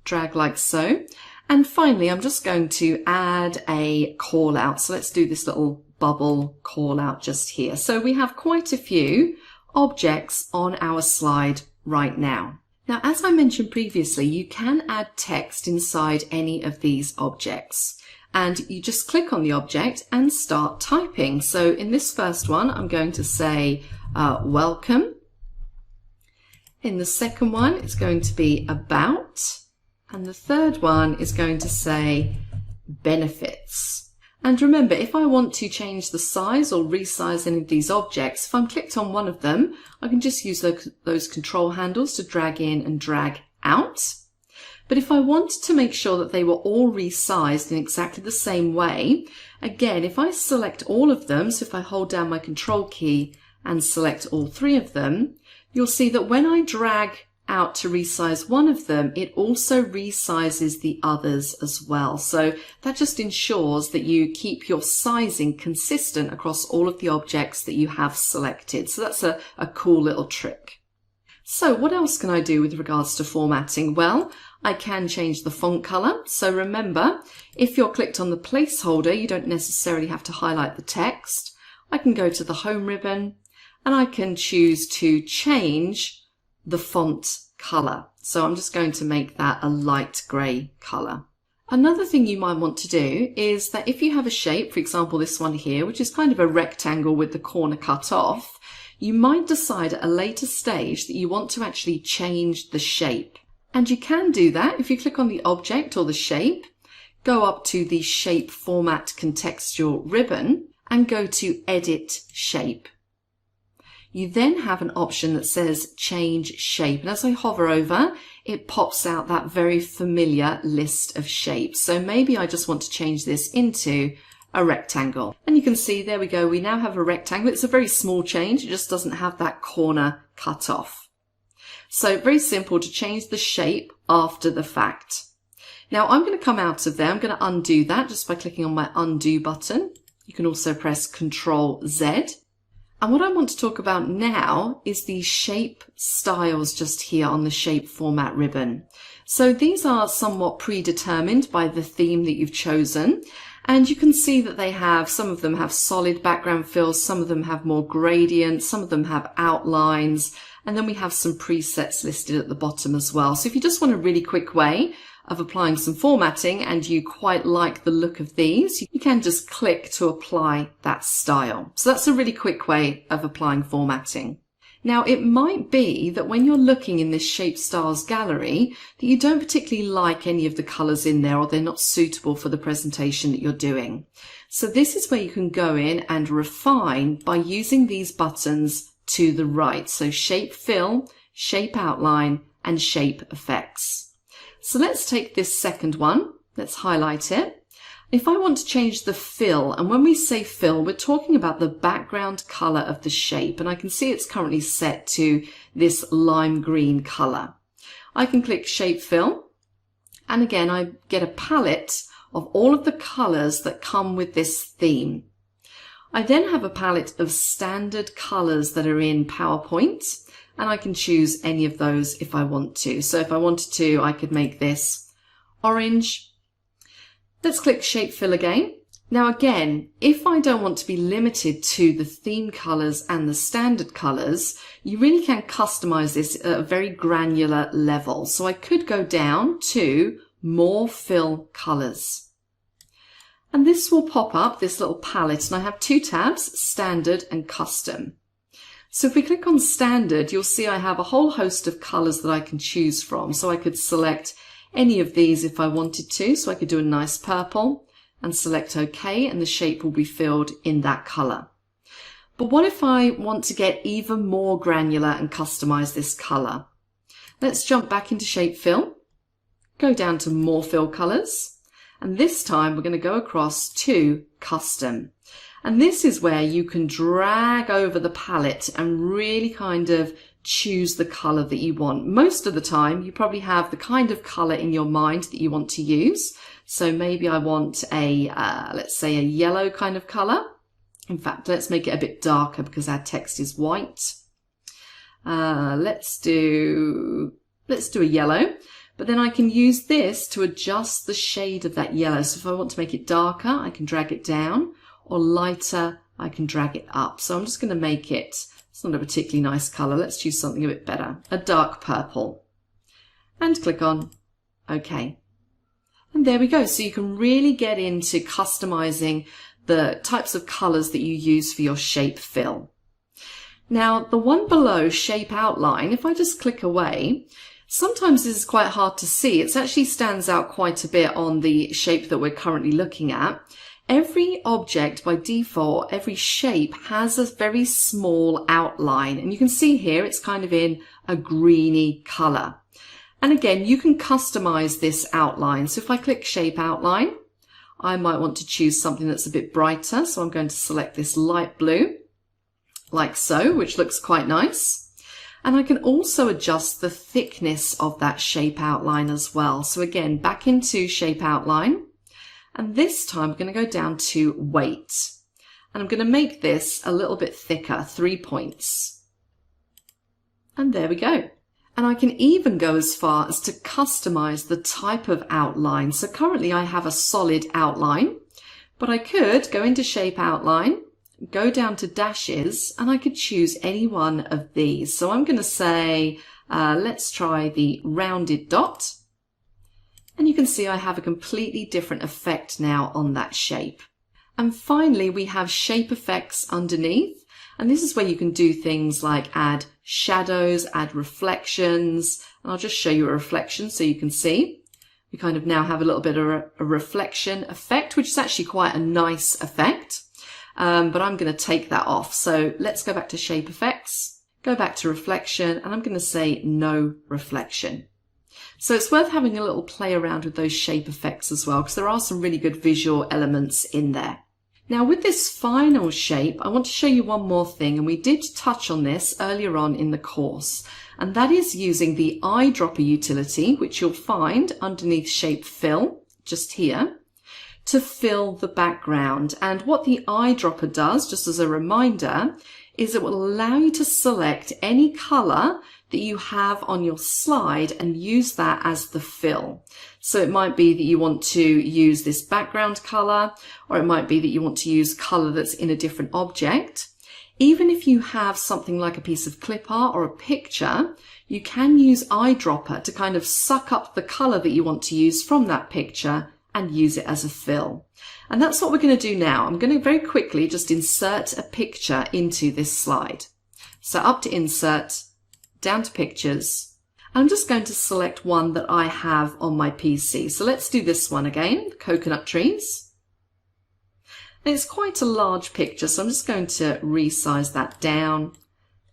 drag like so. And finally, I'm just going to add a call out. So let's do this little bubble call out just here. So we have quite a few objects on our slide right now. Now, as I mentioned previously, you can add text inside any of these objects, and you just click on the object and start typing. So in this first one, I'm going to say welcome. In the second one, it's going to be about. And the third one is going to say benefits. And remember, if I want to change the size or resize any of these objects, if I'm clicked on one of them, I can just use those control handles to drag in and drag out. But if I wanted to make sure that they were all resized in exactly the same way, again, if I select all of them, so if I hold down my control key and select all three of them, you'll see that when I drag out to resize one of them, it also resizes the others as well. So that just ensures that you keep your sizing consistent across all of the objects that you have selected. So that's a cool little trick. So what else can I do with regards to formatting? Well, I can change the font color. So remember, if you're clicked on the placeholder, you don't necessarily have to highlight the text. I can go to the home ribbon and I can choose to change the font color. So I'm just going to make that a light gray color. Another thing you might want to do is that if you have a shape, for example, this one here, which is kind of a rectangle with the corner cut off, you might decide at a later stage that you want to actually change the shape. And you can do that if you click on the object or the shape, go up to the Shape Format Contextual ribbon and go to Edit Shape. You then have an option that says Change Shape. And as I hover over, it pops out that very familiar list of shapes. So maybe I just want to change this into a rectangle. And you can see, there we go, we now have a rectangle. It's a very small change. It just doesn't have that corner cut off. So very simple to change the shape after the fact. Now I'm going to come out of there. I'm going to undo that just by clicking on my undo button. You can also press Ctrl Z. And what I want to talk about now is the shape styles just here on the Shape Format ribbon. So these are somewhat predetermined by the theme that you've chosen. And you can see that they have, some of them have solid background fills, some of them have more gradients, some of them have outlines, and then we have some presets listed at the bottom as well. So if you just want a really quick way of applying some formatting and you quite like the look of these, you can just click to apply that style. So that's a really quick way of applying formatting. Now, it might be that when you're looking in this Shape Styles gallery that you don't particularly like any of the colors in there, or they're not suitable for the presentation that you're doing. So this is where you can go in and refine by using these buttons to the right. So Shape Fill, Shape Outline, and Shape Effects. So let's take this second one. Let's highlight it. If I want to change the fill, and when we say fill, we're talking about the background color of the shape, and I can see it's currently set to this lime green color. I can click Shape Fill, and again I get a palette of all of the colors that come with this theme. I then have a palette of standard colors that are in PowerPoint, and I can choose any of those if I want to. So if I wanted to, I could make this orange. Let's click Shape Fill again. Now again, if I don't want to be limited to the theme colors and the standard colors, you really can customize this at a very granular level. So I could go down to more fill colors. And this will pop up, this little palette, and I have two tabs, standard and custom. So if we click on standard, you'll see I have a whole host of colors that I can choose from. So I could select any of these if I wanted to. So I could do a nice purple and select OK, and the shape will be filled in that color. But what if I want to get even more granular and customize this color? Let's jump back into shape fill, go down to more fill colors, and this time we're going to go across to custom. And this is where you can drag over the palette and really kind of choose the color that you want. Most of the time you probably have the kind of color in your mind that you want to use. So maybe I want a, let's say a yellow kind of color. In fact, let's make it a bit darker because our text is white. Let's do a yellow, but then I can use this to adjust the shade of that yellow. So if I want to make it darker, I can drag it down, or lighter, I can drag it up. So I'm just going to make it, it's not a particularly nice color. Let's choose something a bit better, a dark purple, and click on OK. And there we go. So you can really get into customizing the types of colors that you use for your shape fill. Now, the one below, shape outline, if I just click away, sometimes this is quite hard to see. It actually stands out quite a bit on the shape that we're currently looking at. Every object by default, every shape has a very small outline, and you can see here it's kind of in a greeny color. And again, you can customize this outline. So if I click shape outline, I might want to choose something that's a bit brighter. So I'm going to select this light blue, like so, which looks quite nice. And I can also adjust the thickness of that shape outline as well. So again, back into shape outline. And this time I'm going to go down to weight. And I'm going to make this a little bit thicker, 3 points. And there we go. And I can even go as far as to customize the type of outline. So currently I have a solid outline, but I could go into shape outline, go down to dashes, and I could choose any one of these. So I'm going to say, let's try the rounded dot. And you can see I have a completely different effect now on that shape. And finally, we have shape effects underneath. And this is where you can do things like add shadows, add reflections. And I'll just show you a reflection so you can see. We kind of now have a little bit of a reflection effect, which is actually quite a nice effect. But I'm going to take that off. So let's go back to shape effects, go back to reflection, and I'm going to say no reflection. So it's worth having a little play around with those shape effects as well, because there are some really good visual elements in there. Now with this final shape, I want to show you one more thing, and we did touch on this earlier on in the course, and that is using the eyedropper utility, which you'll find underneath shape fill, just here, to fill the background. And what the eyedropper does, just as a reminder, is it will allow you to select any color that you have on your slide and use that as the fill. So it might be that you want to use this background color, or it might be that you want to use color that's in a different object. Even if you have something like a piece of clip art or a picture, you can use eyedropper to kind of suck up the color that you want to use from that picture and use it as a fill. And that's what we're going to do now. I'm going to very quickly just insert a picture into this slide. So up to insert, down to pictures. I'm just going to select one that I have on my PC. So let's do this one again, coconut trees. And it's quite a large picture, so I'm just going to resize that down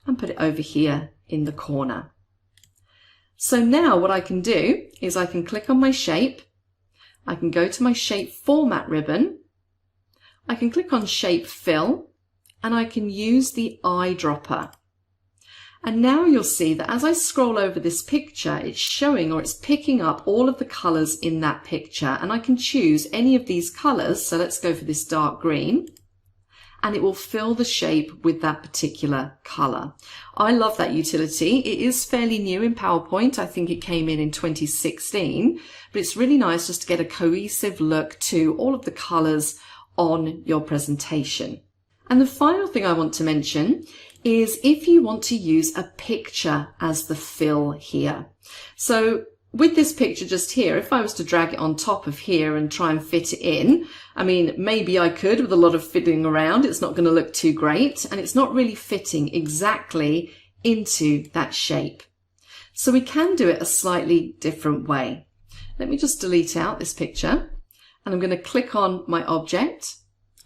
and put it over here in the corner. So now what I can do is I can click on my shape. I can go to my shape format ribbon. I can click on shape fill, and I can use the eyedropper. And now you'll see that as I scroll over this picture, it's showing, or it's picking up all of the colors in that picture, and I can choose any of these colors. So let's go for this dark green, and it will fill the shape with that particular color. I love that utility. It is fairly new in PowerPoint. I think it came in 2016, but it's really nice just to get a cohesive look to all of the colors on your presentation. And the final thing I want to mention is if you want to use a picture as the fill here. So with this picture just here, if I was to drag it on top of here and try and fit it in, I mean, maybe I could with a lot of fiddling around. It's not going to look too great, and it's not really fitting exactly into that shape. So we can do it a slightly different way. Let me just delete out this picture, and I'm going to click on my object.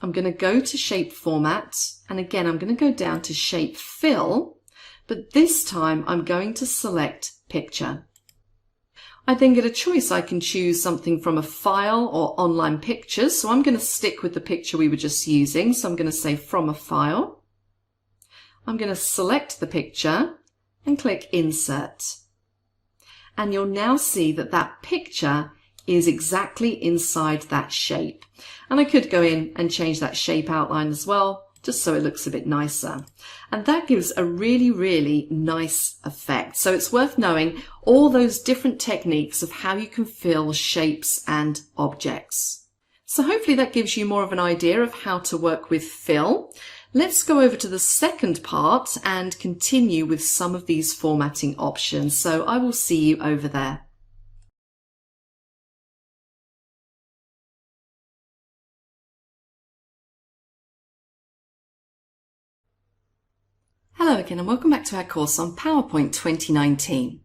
I'm going to go to shape format, and again I'm going to go down to shape fill, but this time I'm going to select picture. I then get a choice. I can choose something from a file or online pictures, so I'm going to stick with the picture we were just using, so I'm going to say from a file. I'm going to select the picture and click insert, and you'll now see that that picture is exactly inside that shape. And I could go in and change that shape outline as well, just so it looks a bit nicer. And that gives a really, really nice effect. So it's worth knowing all those different techniques of how you can fill shapes and objects. So hopefully that gives you more of an idea of how to work with fill. Let's go over to the second part and continue with some of these formatting options. So I will see you over there. Hello again and welcome back to our course on PowerPoint 2019.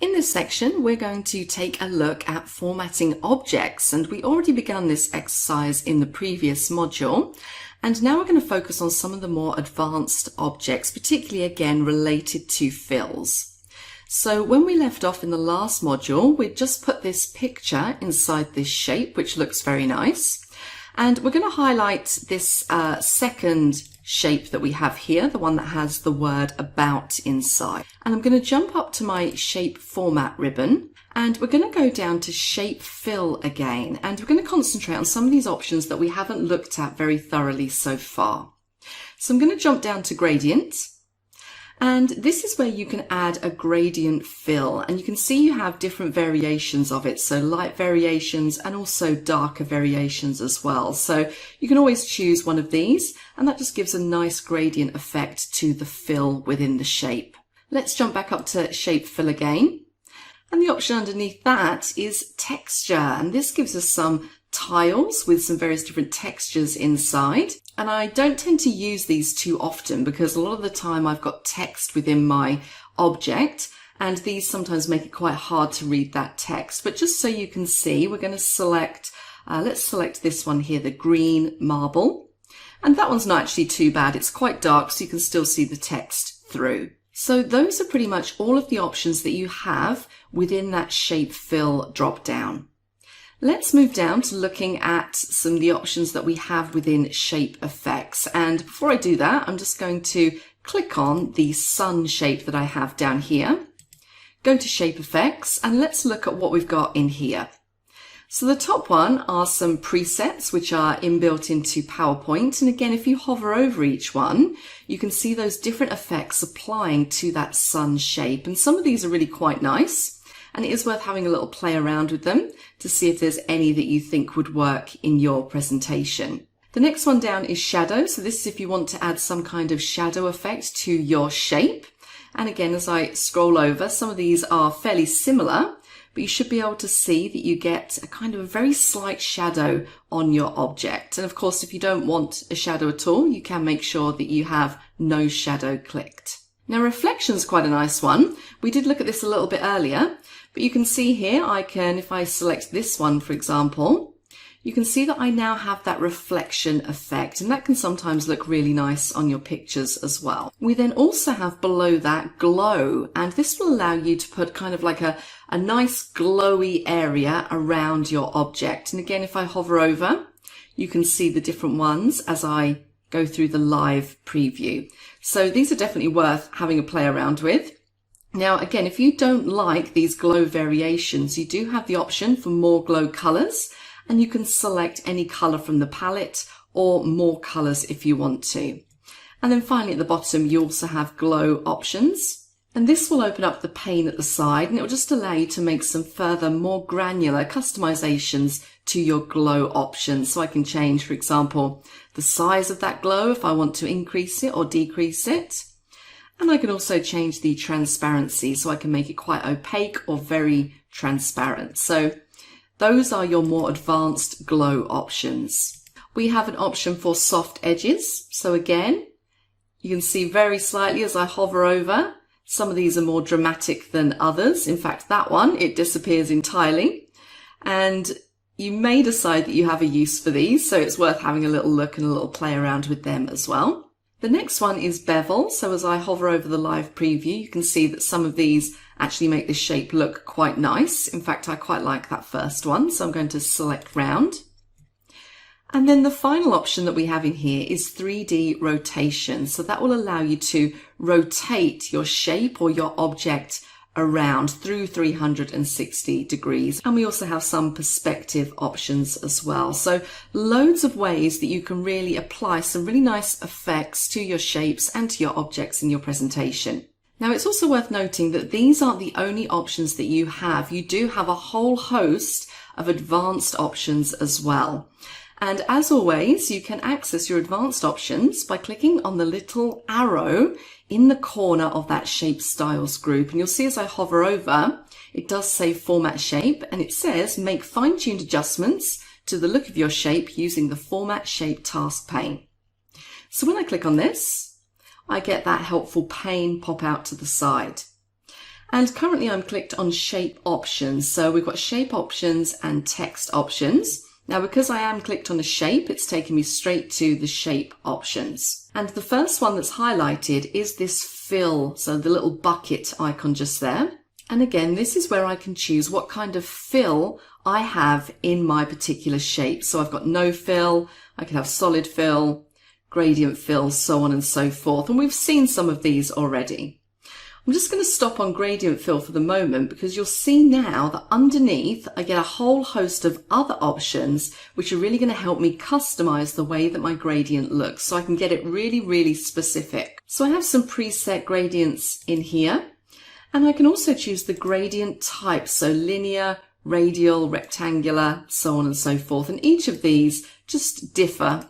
In this section we're going to take a look at formatting objects, and we already began this exercise in the previous module, and now we're going to focus on some of the more advanced objects, particularly again related to fills. So when we left off in the last module, we just put this picture inside this shape, which looks very nice, and we're going to highlight this second shape that we have here, the one that has the word about inside. And I'm going to jump up to my shape format ribbon, and we're going to go down to shape fill again, and we're going to concentrate on some of these options that we haven't looked at very thoroughly so far. So I'm going to jump down to gradient, and this is where you can add a gradient fill, and you can see you have different variations of it, so light variations and also darker variations as well. So you can always choose one of these, and that just gives a nice gradient effect to the fill within the shape. Let's jump back up to shape fill again, and the option underneath that is texture, and this gives us some tiles with some various different textures inside. And I don't tend to use these too often because a lot of the time I've got text within my object, and these sometimes make it quite hard to read that text. But just so you can see, we're going to select, let's select this one here, the green marble. And that one's not actually too bad. It's quite dark, so you can still see the text through. So those are pretty much all of the options that you have within that shape fill drop down. Let's move down to looking at some of the options that we have within shape effects. And before I do that, I'm just going to click on the sun shape that I have down here, go to shape effects, and let's look at what we've got in here. So the top one are some presets which are inbuilt into PowerPoint. And again, if you hover over each one, you can see those different effects applying to that sun shape. And some of these are really quite nice. And it is worth having a little play around with them to see if there's any that you think would work in your presentation. The next one down is shadow. So this is if you want to add some kind of shadow effect to your shape. And again, as I scroll over, some of these are fairly similar, but you should be able to see that you get a kind of a very slight shadow on your object. And of course, if you don't want a shadow at all, you can make sure that you have no shadow clicked. Now, reflection is quite a nice one. We did look at this a little bit earlier, but you can see here, if I select this one, for example, you can see that I now have that reflection effect, and that can sometimes look really nice on your pictures as well. We then also have below that glow, and this will allow you to put kind of like a nice glowy area around your object. And again, if I hover over, you can see the different ones as I go through the live preview. So these are definitely worth having a play around with. Now, again, if you don't like these glow variations, you do have the option for more glow colors, and you can select any color from the palette or more colors if you want to. And then finally at the bottom, you also have glow options. And this will open up the pane at the side, and it will just allow you to make some further, more granular customizations to your glow options. So I can change, for example, the size of that glow if I want to increase it or decrease it. And I can also change the transparency, so I can make it quite opaque or very transparent. So those are your more advanced glow options. We have an option for soft edges. So again, you can see very slightly as I hover over. Some of these are more dramatic than others. In fact, that one, it disappears entirely. And you may decide that you have a use for these, so it's worth having a little look and a little play around with them as well. The next one is bevel. So as I hover over the live preview, you can see that some of these actually make this shape look quite nice. In fact, I quite like that first one, so I'm going to select round. And then the final option that we have in here is 3D rotation. So that will allow you to rotate your shape or your object around through 360 degrees. And we also have some perspective options as well. So loads of ways that you can really apply some really nice effects to your shapes and to your objects in your presentation. Now, it's also worth noting that these aren't the only options that you have. You do have a whole host of advanced options as well. And as always, you can access your advanced options by clicking on the little arrow in the corner of that shape styles group. And you'll see as I hover over, it does say format shape, and it says make fine-tuned adjustments to the look of your shape using the format shape task pane. So when I click on this, I get that helpful pane pop out to the side. And currently I'm clicked on shape options. So we've got shape options and text options. Now, because I am clicked on a shape, it's taken me straight to the shape options. And the first one that's highlighted is this fill, so the little bucket icon just there. And again, this is where I can choose what kind of fill I have in my particular shape. So I've got no fill, I can have solid fill, gradient fill, so on and so forth. And we've seen some of these already. I'm just going to stop on gradient fill for the moment because you'll see now that underneath I get a whole host of other options which are really going to help me customize the way that my gradient looks, so I can get it really, really specific. So I have some preset gradients in here, and I can also choose the gradient type, so linear, radial, rectangular, so on and so forth. And each of these just differ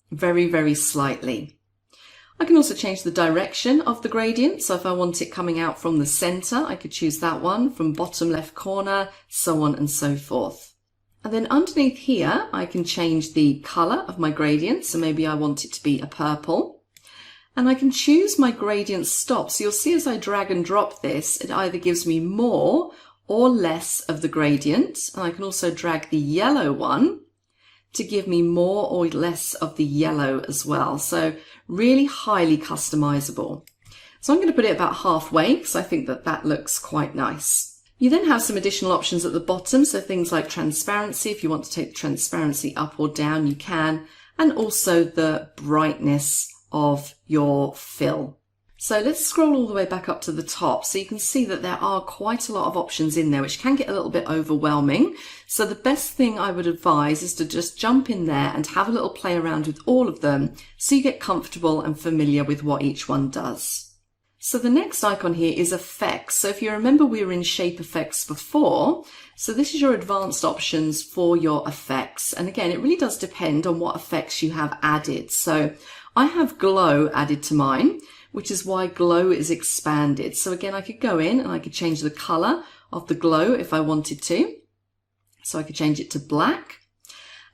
very, very slightly. I can also change the direction of the gradient. So if I want it coming out from the center, I could choose that one, from bottom left corner, so on and so forth. And then underneath here, I can change the color of my gradient. So maybe I want it to be a purple. And I can choose my gradient stop. So you'll see as I drag and drop this, it either gives me more or less of the gradient. And I can also drag the yellow one to give me more or less of the yellow as well. So really highly customizable. So I'm going to put it about halfway because I think that that looks quite nice. You then have some additional options at the bottom. So things like transparency. If you want to take the transparency up or down, you can. And also the brightness of your fill. So let's scroll all the way back up to the top. So you can see that there are quite a lot of options in there, which can get a little bit overwhelming. So the best thing I would advise is to just jump in there and have a little play around with all of them so you get comfortable and familiar with what each one does. So the next icon here is effects. So if you remember, we were in shape effects before. So this is your advanced options for your effects. And again, it really does depend on what effects you have added. So I have glow added to mine, which is why glow is expanded. So again, I could go in and I could change the color of the glow if I wanted to. So I could change it to black.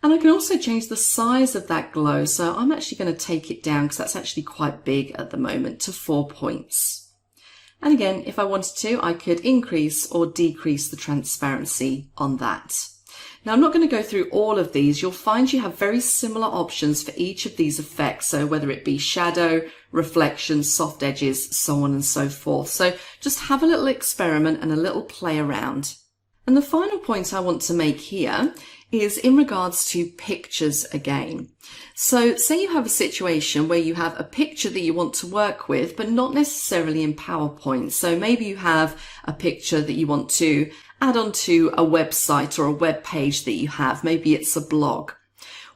And I can also change the size of that glow. So I'm actually going to take it down because that's actually quite big at the moment, to 4 points. And again, if I wanted to, I could increase or decrease the transparency on that. Now, I'm not going to go through all of these. You'll find you have very similar options for each of these effects. So whether it be shadow, reflection, soft edges, so on and so forth. So just have a little experiment and a little play around. And the final point I want to make here is in regards to pictures again. So say you have a situation where you have a picture that you want to work with, but not necessarily in PowerPoint. So maybe you have a picture that you want to add onto a website or a web page that you have. Maybe it's a blog.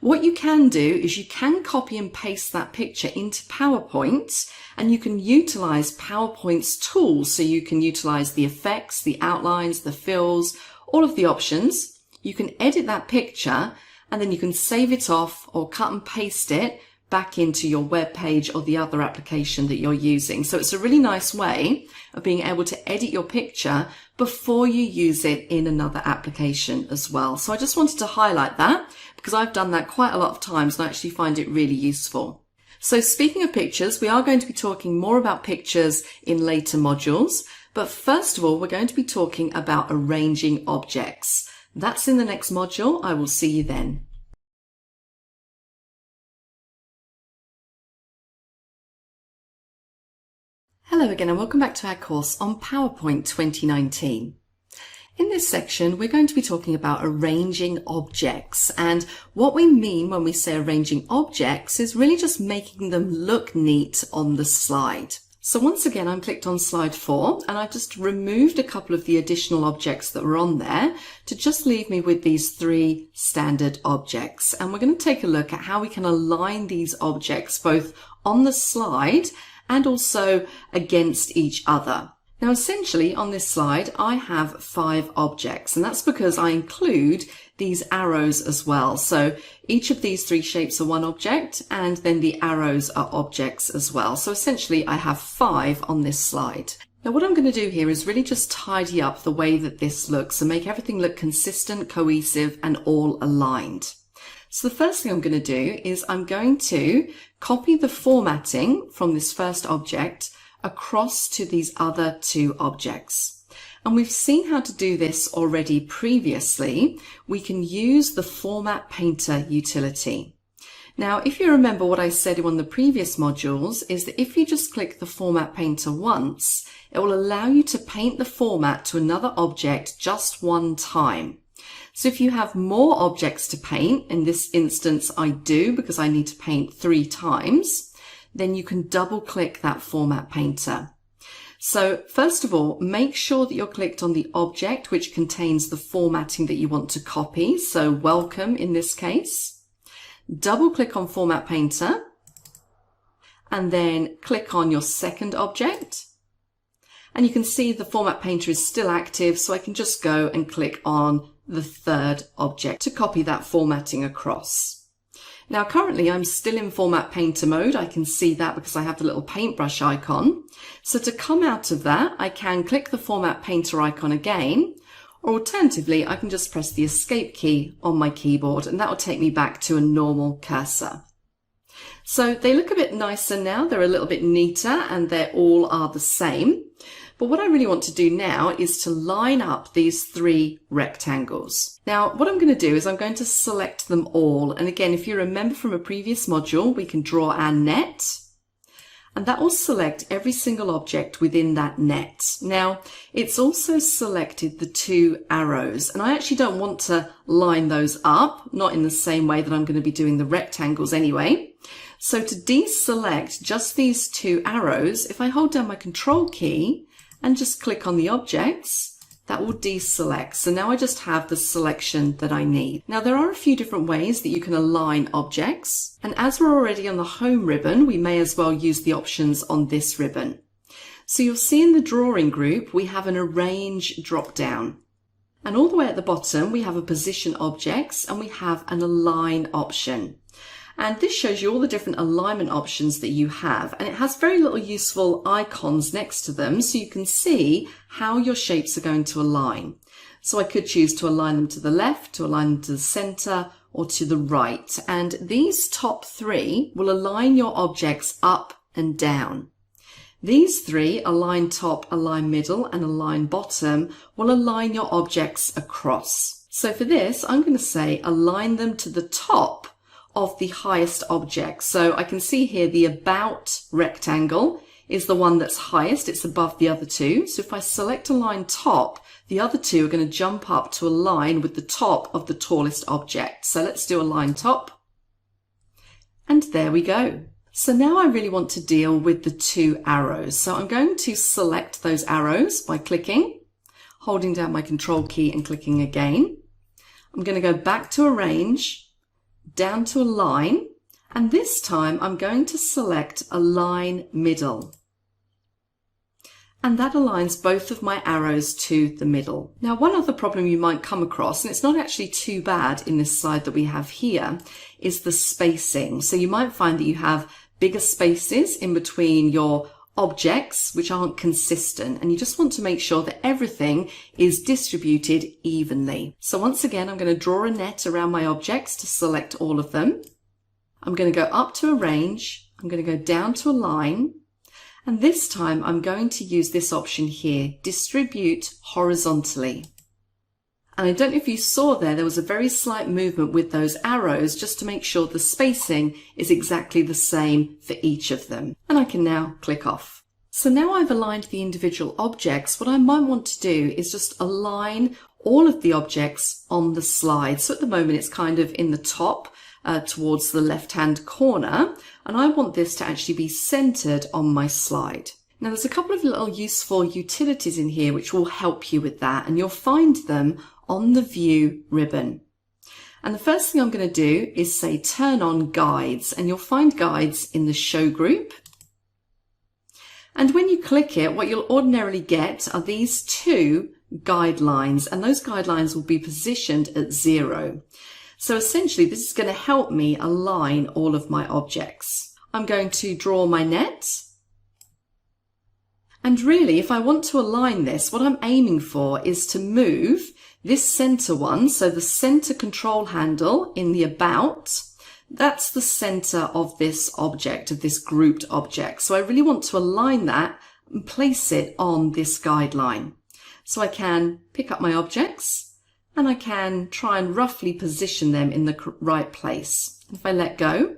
What you can do is you can copy and paste that picture into PowerPoint, and you can utilize PowerPoint's tools. So you can utilize the effects, the outlines, the fills, all of the options. You can edit that picture, and then you can save it off or cut and paste it back into your web page or the other application that you're using. So it's a really nice way of being able to edit your picture before you use it in another application as well. So I just wanted to highlight that because I've done that quite a lot of times and I actually find it really useful. So speaking of pictures, we are going to be talking more about pictures in later modules, but first of all, we're going to be talking about arranging objects. That's in the next module. I will see you then. Hello again and welcome back to our course on PowerPoint 2019. In this section, we're going to be talking about arranging objects, and what we mean when we say arranging objects is really just making them look neat on the slide. So once again, I'm clicked on slide 4 and I've just removed a couple of the additional objects that were on there to just leave me with these 3 standard objects. And we're going to take a look at how we can align these objects both on the slide and also against each other. Now essentially on this slide I have 5 objects, and that's because I include these arrows as well. So each of these 3 shapes are one object, and then the arrows are objects as well. So essentially I have 5 on this slide. Now what I'm going to do here is really just tidy up the way that this looks and make everything look consistent, cohesive and all aligned. So the first thing I'm going to do is I'm going to copy the formatting from this first object across to these other 2 objects. And we've seen how to do this already previously. We can use the Format Painter utility. Now, if you remember what I said in one of the previous modules is that if you just click the Format Painter once, it will allow you to paint the format to another object just one time. So if you have more objects to paint, in this instance I do because I need to paint 3 times, then you can double click that Format Painter. So first of all, make sure that you're clicked on the object which contains the formatting that you want to copy. So welcome in this case. Double click on Format Painter and then click on your second object. And you can see the Format Painter is still active, so I can just go and click on the third object to copy that formatting across. Now currently I'm still in Format Painter mode. I can see that because I have the little paintbrush icon. So to come out of that, I can click the Format Painter icon again, or alternatively I can just press the Escape key on my keyboard and that will take me back to a normal cursor. So they look a bit nicer now, they're a little bit neater and they all are the same. But what I really want to do now is to line up these 3 rectangles. Now, what I'm going to do is I'm going to select them all. And again, if you remember from a previous module, we can draw our net. And that will select every single object within that net. Now, it's also selected the 2 arrows. And I actually don't want to line those up, not in the same way that I'm going to be doing the rectangles anyway. So to deselect just these 2 arrows, if I hold down my Control key, and just click on the objects, that will deselect. So now I just have the selection that I need. Now there are a few different ways that you can align objects. And as we're already on the home ribbon, we may as well use the options on this ribbon. So you'll see in the drawing group, we have an arrange drop down. And all the way at the bottom, we have a position objects and we have an align option. And this shows you all the different alignment options that you have, and it has very little useful icons next to them so you can see how your shapes are going to align. So I could choose to align them to the left, to align them to the center, or to the right. And these top 3 will align your objects up and down. These 3, align top, align middle, and align bottom, will align your objects across. So for this, I'm going to say align them to the top of the highest object. So I can see here the about rectangle is the one that's highest. It's above the other 2. So if I select align top, the other 2 are going to jump up to align with the top of the tallest object. So let's do align top. And there we go. So now I really want to deal with the 2 arrows. So I'm going to select those arrows by clicking, holding down my Control key and clicking again. I'm going to go back to Arrange, down to Align, and this time I'm going to select Align Middle. And that aligns both of my arrows to the middle. Now, one other problem you might come across, and it's not actually too bad in this slide that we have here, is the spacing. So you might find that you have bigger spaces in between your objects which aren't consistent, and you just want to make sure that everything is distributed evenly. So once again, I'm going to draw a net around my objects to select all of them. I'm going to go up to Arrange, I'm going to go down to Align, and this time I'm going to use this option here, Distribute Horizontally. And I don't know if you saw there was a very slight movement with those arrows just to make sure the spacing is exactly the same for each of them. And I can now click off. So now I've aligned the individual objects, what I might want to do is just align all of the objects on the slide. So at the moment it's kind of in the top towards the left-hand corner, and I want this to actually be centered on my slide. Now there's a couple of little useful utilities in here which will help you with that, and you'll find them on the View ribbon. And the first thing I'm going to do is say turn on guides, and you'll find guides in the show group. And when you click it, what you'll ordinarily get are these two guidelines, and those guidelines will be positioned at 0. So essentially this is going to help me align all of my objects. I'm going to draw my net. And really, if I want to align this, what I'm aiming for is to move this center one, so the center control handle in the About, that's the center of this object, of this grouped object. So I really want to align that and place it on this guideline. So I can pick up my objects and I can try and roughly position them in the right place. If I let go,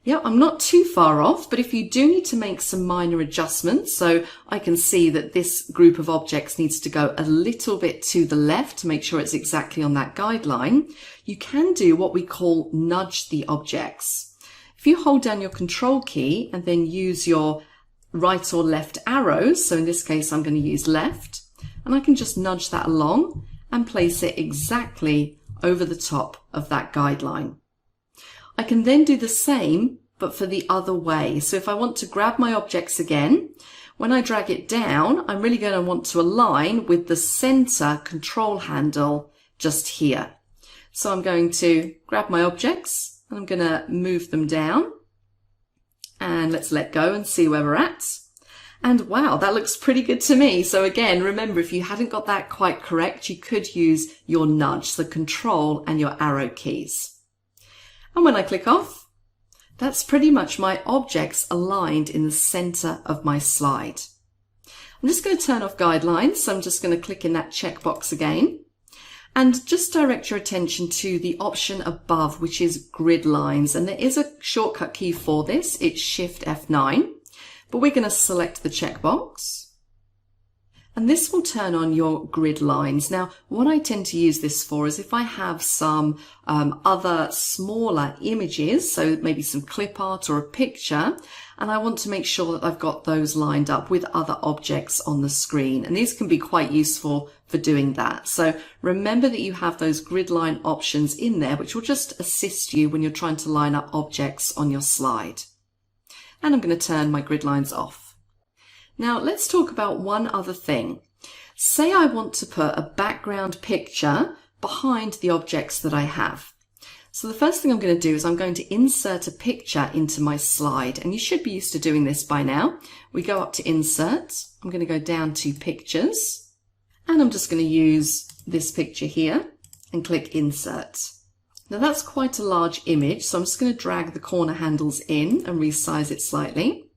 yeah, I'm not too far off, but if you do need to make some minor adjustments, so I can see that this group of objects needs to go a little bit to the left to make sure it's exactly on that guideline, you can do what we call nudge the objects. If you hold down your Control key and then use your right or left arrows, so in this case I'm going to use left, and I can just nudge that along and place it exactly over the top of that guideline. I can then do the same, but for the other way. So if I want to grab my objects again, when I drag it down, I'm really going to want to align with the center control handle just here. So I'm going to grab my objects and I'm going to move them down, and let's let go and see where we're at. And wow, that looks pretty good to me. So again, remember, if you hadn't got that quite correct, you could use your nudge, the Control and your arrow keys. And when I click off, that's pretty much my objects aligned in the center of my slide. I'm just going to turn off guidelines, so I'm just going to click in that checkbox again. And just direct your attention to the option above, which is grid lines. And there is a shortcut key for this, it's Shift F9. But we're going to select the checkbox, and this will turn on your grid lines. Now, what I tend to use this for is if I have some other smaller images, so maybe some clip art or a picture, and I want to make sure that I've got those lined up with other objects on the screen. And these can be quite useful for doing that. So remember that you have those grid line options in there, which will just assist you when you're trying to line up objects on your slide. And I'm going to turn my grid lines off. Now let's talk about one other thing. Say I want to put a background picture behind the objects that I have. So the first thing I'm going to do is I'm going to insert a picture into my slide, and you should be used to doing this by now. We go up to Insert, I'm going to go down to Pictures, and I'm just going to use this picture here and click Insert. Now that's quite a large image, so I'm just going to drag the corner handles in and resize it slightly.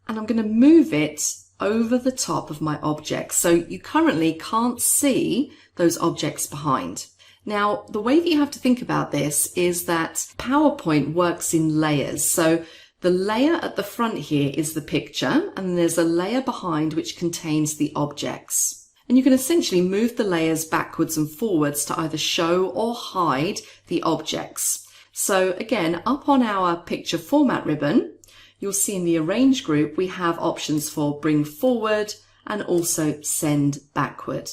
And I'm going to move it over the top of my object, so you currently can't see those objects behind. Now, the way that you have to think about this is that PowerPoint works in layers. So the layer at the front here is the picture, and there's a layer behind which contains the objects. And you can essentially move the layers backwards and forwards to either show or hide the objects. So again, up on our picture format ribbon, you'll see in the Arrange group, we have options for bring forward and also send backward.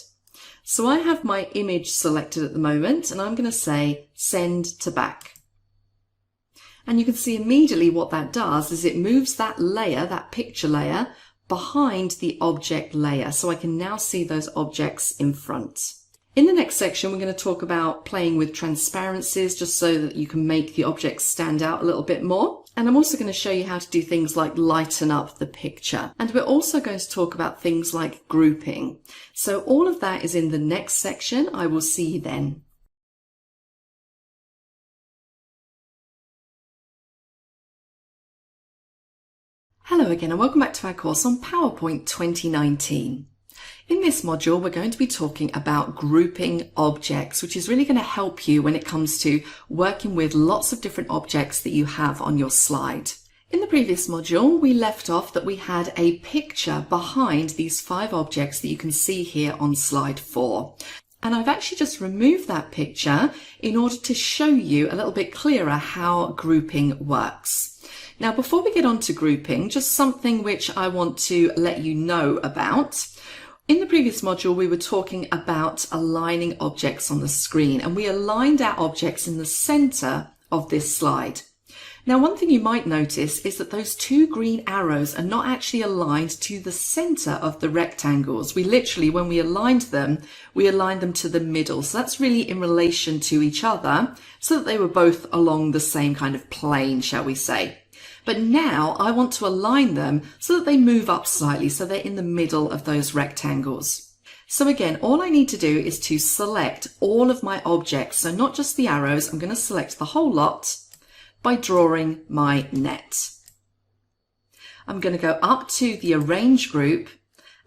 So I have my image selected at the moment, and I'm going to say send to back. And you can see immediately what that does is it moves that layer, that picture layer, behind the object layer. So I can now see those objects in front. In the next section, we're going to talk about playing with transparencies just so that you can make the objects stand out a little bit more. And I'm also going to show you how to do things like lighten up the picture. And we're also going to talk about things like grouping. So all of that is in the next section. I will see you then. Hello again and welcome back to our course on PowerPoint 2019. In this module, we're going to be talking about grouping objects, which is really going to help you when it comes to working with lots of different objects that you have on your slide. In the previous module, we left off that we had a picture behind these 5 objects that you can see here on slide 4. And I've actually just removed that picture in order to show you a little bit clearer how grouping works. Now, before we get on to grouping, just something which I want to let you know about. In the previous module, we were talking about aligning objects on the screen, and we aligned our objects in the center of this slide. Now, one thing you might notice is that those 2 green arrows are not actually aligned to the center of the rectangles. We literally, when we aligned them to the middle. So that's really in relation to each other so that they were both along the same kind of plane, shall we say. But now I want to align them so that they move up slightly, so they're in the middle of those rectangles. So again, all I need to do is to select all of my objects. So not just the arrows, I'm going to select the whole lot by drawing my net. I'm going to go up to the Arrange group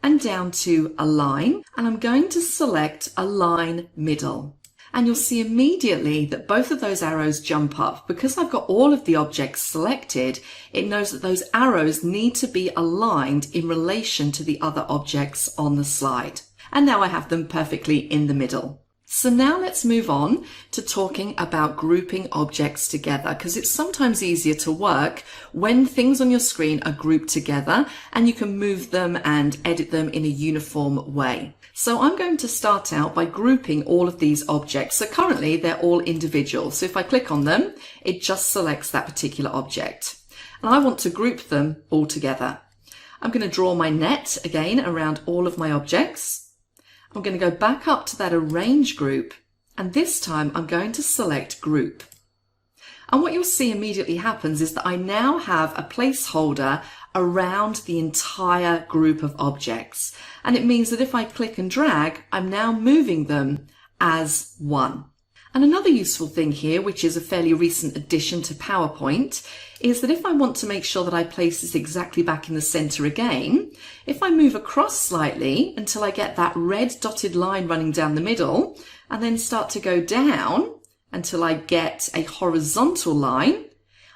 and down to Align, and I'm going to select Align Middle. And you'll see immediately that both of those arrows jump up. Because I've got all of the objects selected, it knows that those arrows need to be aligned in relation to the other objects on the slide. And now I have them perfectly in the middle. So now let's move on to talking about grouping objects together, because it's sometimes easier to work when things on your screen are grouped together and you can move them and edit them in a uniform way. So I'm going to start out by grouping all of these objects. So currently they're all individual. So if I click on them, it just selects that particular object. And I want to group them all together. I'm going to draw my net again around all of my objects. I'm going to go back up to that Arrange group, and this time I'm going to select Group. And what you'll see immediately happens is that I now have a placeholder around the entire group of objects. And it means that if I click and drag, I'm now moving them as one. And another useful thing here, which is a fairly recent addition to PowerPoint, is that if I want to make sure that I place this exactly back in the center again, if I move across slightly until I get that red dotted line running down the middle, and then start to go down until I get a horizontal line,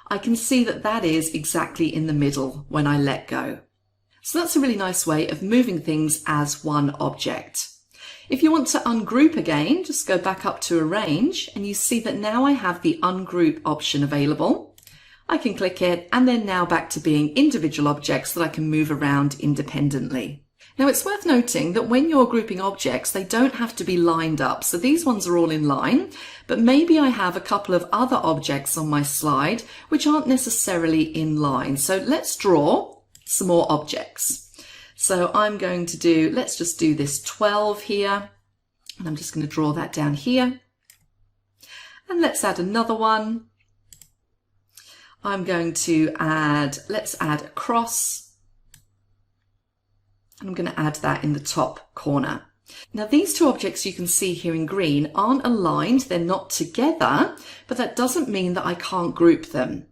I can see that that is exactly in the middle when I let go. So that's a really nice way of moving things as one object. If you want to ungroup again, just go back up to Arrange, and you see that now I have the Ungroup option available. I can click it, and then now back to being individual objects that I can move around independently. Now it's worth noting that when you're grouping objects, they don't have to be lined up. So these ones are all in line, but maybe I have a couple of other objects on my slide which aren't necessarily in line. So let's draw some more objects. So I'm going to do, let's just do this 12 here, and I'm just going to draw that down here. And let's add another one. I'm going to add, let's add a cross. And I'm going to add that in the top corner. Now these 2 objects you can see here in green aren't aligned, they're not together, but that doesn't mean that I can't group them.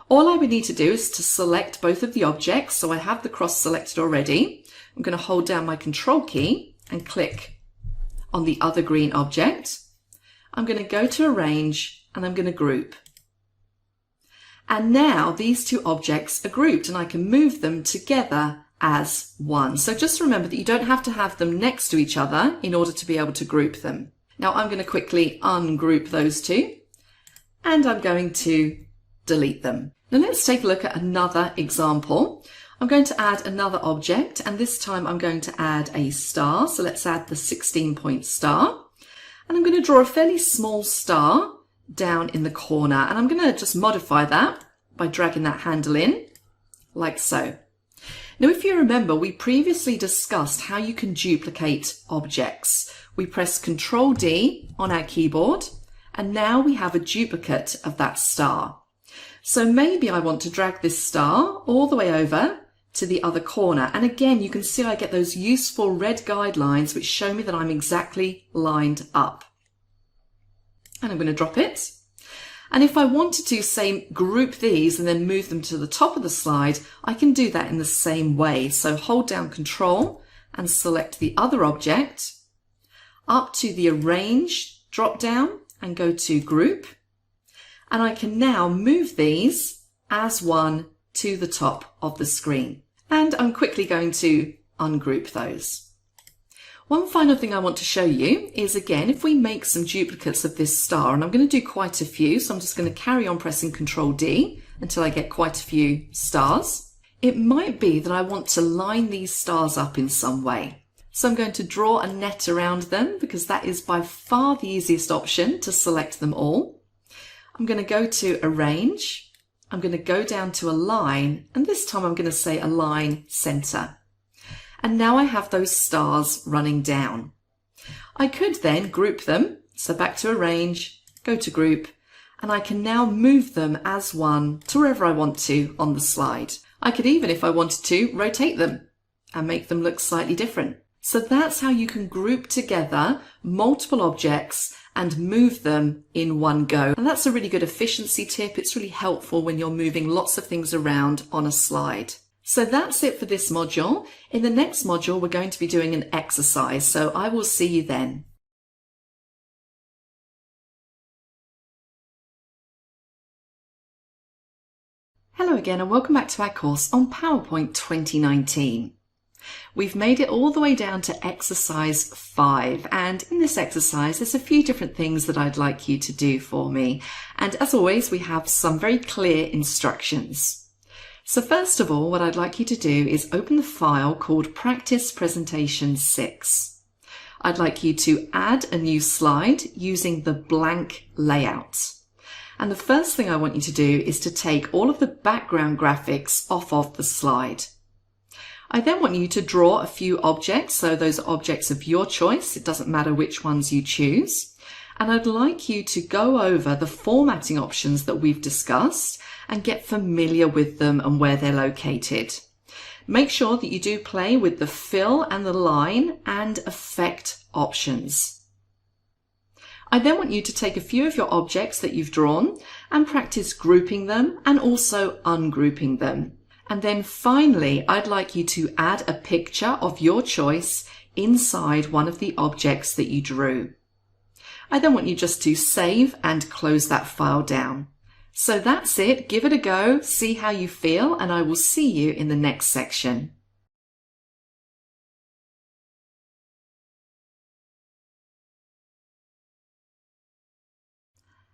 All I would need to do is to select both of the objects. So I have the cross selected already. I'm going to hold down my Control key and click on the other green object. I'm going to go to Arrange and I'm going to group. And now these 2 objects are grouped and I can move them together as one. So just remember that you don't have to have them next to each other in order to be able to group them. Now I'm going to quickly ungroup those 2 and I'm going to delete them. Now let's take a look at another example. I'm going to add another object, and this time I'm going to add a star. So let's add the 16-point star. And I'm going to draw a fairly small star down in the corner, and I'm going to just modify that by dragging that handle in, like so. Now, if you remember, we previously discussed how you can duplicate objects. We press Control D on our keyboard, and now we have a duplicate of that star. So maybe I want to drag this star all the way over to the other corner. And again, you can see I get those useful red guidelines which show me that I'm exactly lined up. And I'm going to drop it. And if I wanted to, say, group these and then move them to the top of the slide, I can do that in the same way. So hold down Control and select the other object, up to the Arrange drop down and go to Group. And I can now move these as one to the top of the screen. And I'm quickly going to ungroup those. One final thing I want to show you is, again, if we make some duplicates of this star, and I'm going to do quite a few, so I'm just going to carry on pressing Control D until I get quite a few stars. It might be that I want to line these stars up in some way. So I'm going to draw a net around them because that is by far the easiest option to select them all. I'm going to go to Arrange. I'm going to go down to Align, and this time I'm going to say Align Center. And now I have those stars running down. I could then group them. So back to Arrange, go to Group, and I can now move them as one to wherever I want to on the slide. I could even, if I wanted to, rotate them and make them look slightly different. So that's how you can group together multiple objects and move them in one go. And that's a really good efficiency tip. It's really helpful when you're moving lots of things around on a slide. So that's it for this module. In the next module, we're going to be doing an exercise, so I will see you then. Hello again and welcome back to our course on PowerPoint 2019. We've made it all the way down to exercise 5, and in this exercise there's a few different things that I'd like you to do for me. And as always, we have some very clear instructions. So first of all, what I'd like you to do is open the file called Practice Presentation 6. I'd like you to add a new slide using the blank layout. And the first thing I want you to do is to take all of the background graphics off of the slide. I then want you to draw a few objects, so those are objects of your choice. It doesn't matter which ones you choose. And I'd like you to go over the formatting options that we've discussed and get familiar with them and where they're located. Make sure that you do play with the fill and the line and effect options. I then want you to take a few of your objects that you've drawn and practice grouping them and also ungrouping them. And then finally, I'd like you to add a picture of your choice inside one of the objects that you drew. I then want you just to save and close that file down. So that's it. Give it a go, see how you feel, and I will see you in the next section.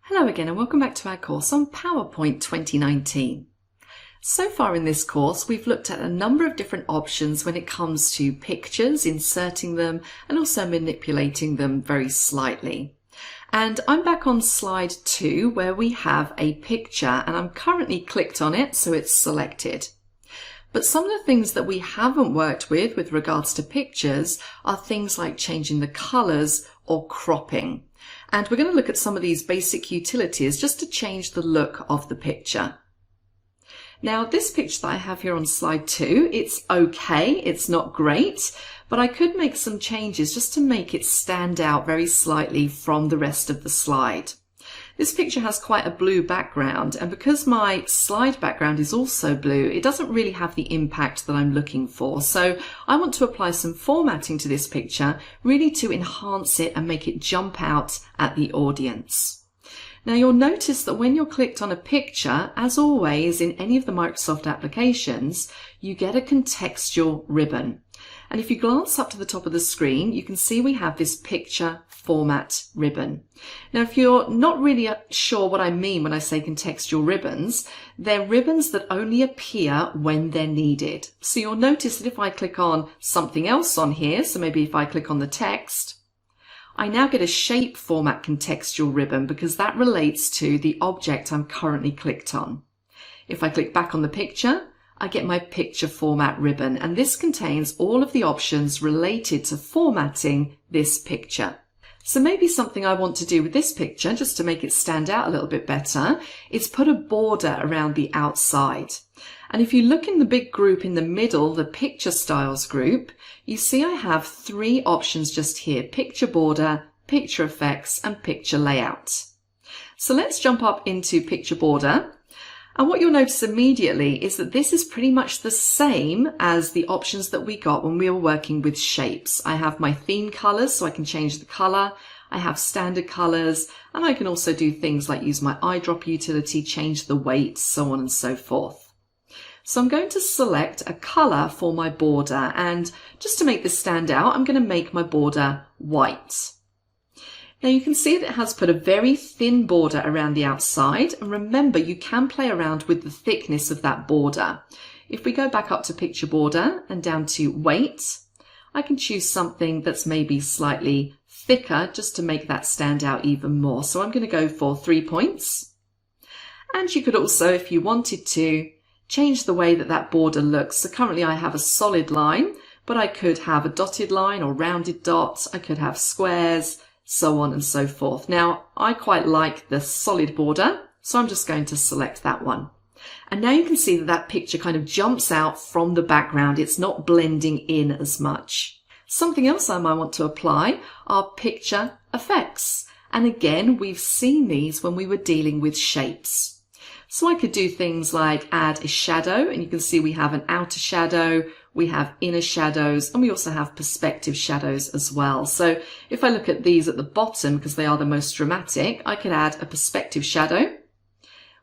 Hello again and welcome back to our course on PowerPoint 2019. So far in this course, we've looked at a number of different options when it comes to pictures, inserting them, and also manipulating them very slightly. And I'm back on slide 2 where we have a picture, and I'm currently clicked on it, so it's selected. But some of the things that we haven't worked with regards to pictures are things like changing the colors or cropping. And we're going to look at some of these basic utilities just to change the look of the picture. Now, this picture that I have here on slide 2, it's okay, it's not great, but I could make some changes just to make it stand out very slightly from the rest of the slide. This picture has quite a blue background, and because my slide background is also blue, it doesn't really have the impact that I'm looking for. So I want to apply some formatting to this picture, really to enhance it and make it jump out at the audience. Now you'll notice that when you're clicked on a picture, as always in any of the Microsoft applications, you get a contextual ribbon. And if you glance up to the top of the screen, you can see we have this picture format ribbon. Now, if you're not really sure what I mean when I say contextual ribbons, they're ribbons that only appear when they're needed. So you'll notice that if I click on something else on here, so maybe if I click on the text, I now get a shape format contextual ribbon because that relates to the object I'm currently clicked on. If I click back on the picture, I get my picture format ribbon, and this contains all of the options related to formatting this picture. So maybe something I want to do with this picture, just to make it stand out a little bit better, is put a border around the outside. And if you look in the big group in the middle, the picture styles group, you see I have 3 options just here: picture border, picture effects, and picture layout. So let's jump up into picture border. And what you'll notice immediately is that this is pretty much the same as the options that we got when we were working with shapes. I have my theme colors, so I can change the color. I have standard colors, and I can also do things like use my eyedropper utility, change the weight, so on and so forth. So I'm going to select a color for my border, and just to make this stand out, I'm going to make my border white. Now you can see that it has put a very thin border around the outside, and remember you can play around with the thickness of that border. If we go back up to picture border and down to weight, I can choose something that's maybe slightly thicker just to make that stand out even more. So I'm going to go for 3 points. And you could also, if you wanted to, change the way that that border looks. So currently I have a solid line, but I could have a dotted line or rounded dots. I could have squares, so on and so forth. Now, I quite like the solid border, so I'm just going to select that one. And now you can see that that picture kind of jumps out from the background. It's not blending in as much. Something else I might want to apply are picture effects. And again, we've seen these when we were dealing with shapes. So I could do things like add a shadow, and you can see we have an outer shadow, we have inner shadows, and we also have perspective shadows as well. So if I look at these at the bottom, because they are the most dramatic, I could add a perspective shadow,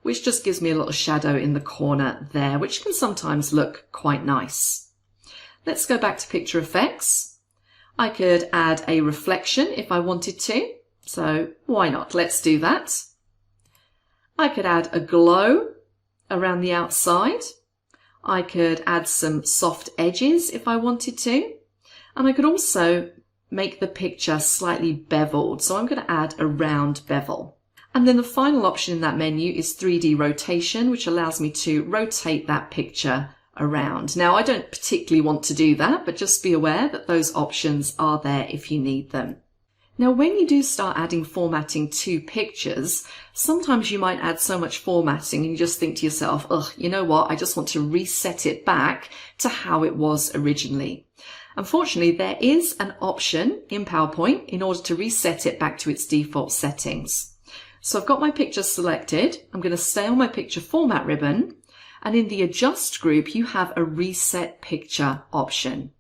which just gives me a little shadow in the corner there, which can sometimes look quite nice. Let's go back to picture effects. I could add a reflection if I wanted to, so why not? Let's do that. I could add a glow around the outside. I could add some soft edges if I wanted to. And I could also make the picture slightly beveled. So I'm going to add a round bevel. And then the final option in that menu is 3D rotation, which allows me to rotate that picture around. Now, I don't particularly want to do that, but just be aware that those options are there if you need them. Now, when you do start adding formatting to pictures, sometimes you might add so much formatting and you just think to yourself, ugh, you know what? I just want to reset it back to how it was originally. Unfortunately, there is an option in PowerPoint in order to reset it back to its default settings. So I've got my picture selected. I'm going to stay on my picture format ribbon. And in the adjust group, you have a reset picture option.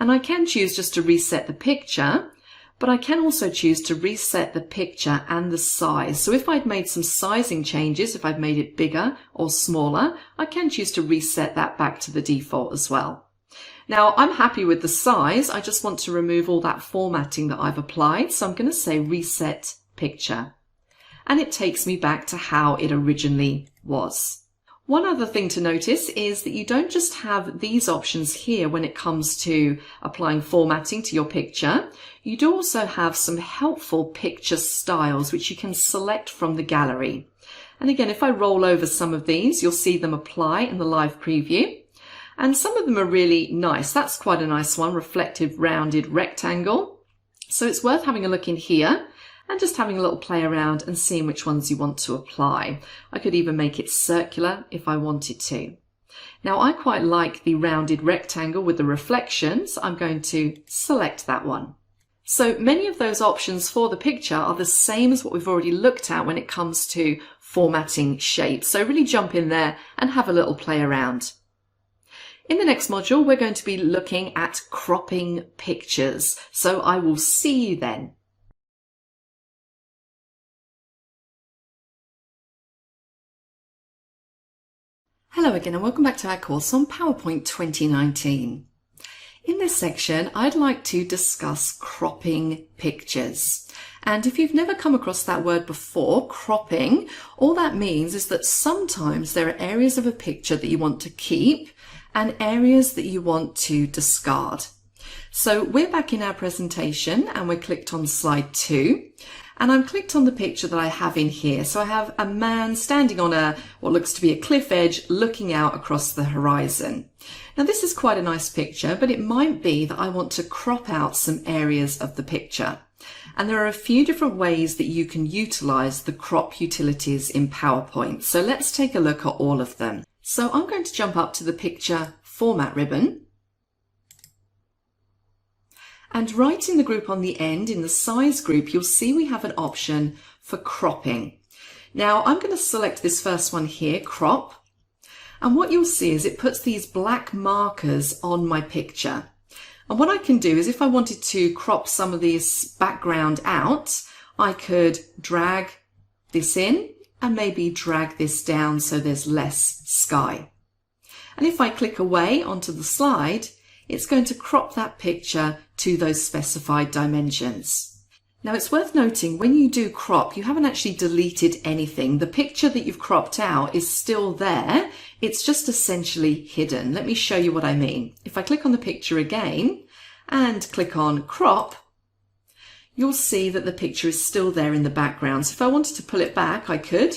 And I can choose just to reset the picture, but I can also choose to reset the picture and the size. So if I'd made some sizing changes, if I'd made it bigger or smaller, I can choose to reset that back to the default as well. Now, I'm happy with the size. I just want to remove all that formatting that I've applied. So I'm going to say reset picture. And it takes me back to how it originally was. One other thing to notice is that you don't just have these options here when it comes to applying formatting to your picture. You do also have some helpful picture styles which you can select from the gallery. And again, if I roll over some of these, you'll see them apply in the live preview. And some of them are really nice. That's quite a nice one, reflective rounded rectangle. So it's worth having a look in here and just having a little play around and seeing which ones you want to apply. I could even make it circular if I wanted to. Now, I quite like the rounded rectangle with the reflections. I'm going to select that one. So many of those options for the picture are the same as what we've already looked at when it comes to formatting shapes. So really jump in there and have a little play around. In the next module, we're going to be looking at cropping pictures. So I will see you then. Hello again and welcome back to our course on PowerPoint 2019. In this section, I'd like to discuss cropping pictures. And if you've never come across that word before, cropping, all that means is that sometimes there are areas of a picture that you want to keep and areas that you want to discard. So we're back in our presentation and we're clicked on slide 2. And I'm clicked on the picture that I have in here. So I have a man standing on what looks to be a cliff edge looking out across the horizon. Now this is quite a nice picture, but it might be that I want to crop out some areas of the picture. And there are a few different ways that you can utilize the crop utilities in PowerPoint. So let's take a look at all of them. So I'm going to jump up to the picture format ribbon. And right in the group on the end, in the size group, you'll see we have an option for cropping. Now I'm going to select this first one here, crop. And what you'll see is it puts these black markers on my picture. And what I can do is if I wanted to crop some of this background out, I could drag this in and maybe drag this down so there's less sky. And if I click away onto the slide, it's going to crop that picture to those specified dimensions. Now it's worth noting when you do crop, you haven't actually deleted anything. The picture that you've cropped out is still there. It's just essentially hidden. Let me show you what I mean. If I click on the picture again and click on crop, you'll see that the picture is still there in the background. So if I wanted to pull it back, I could,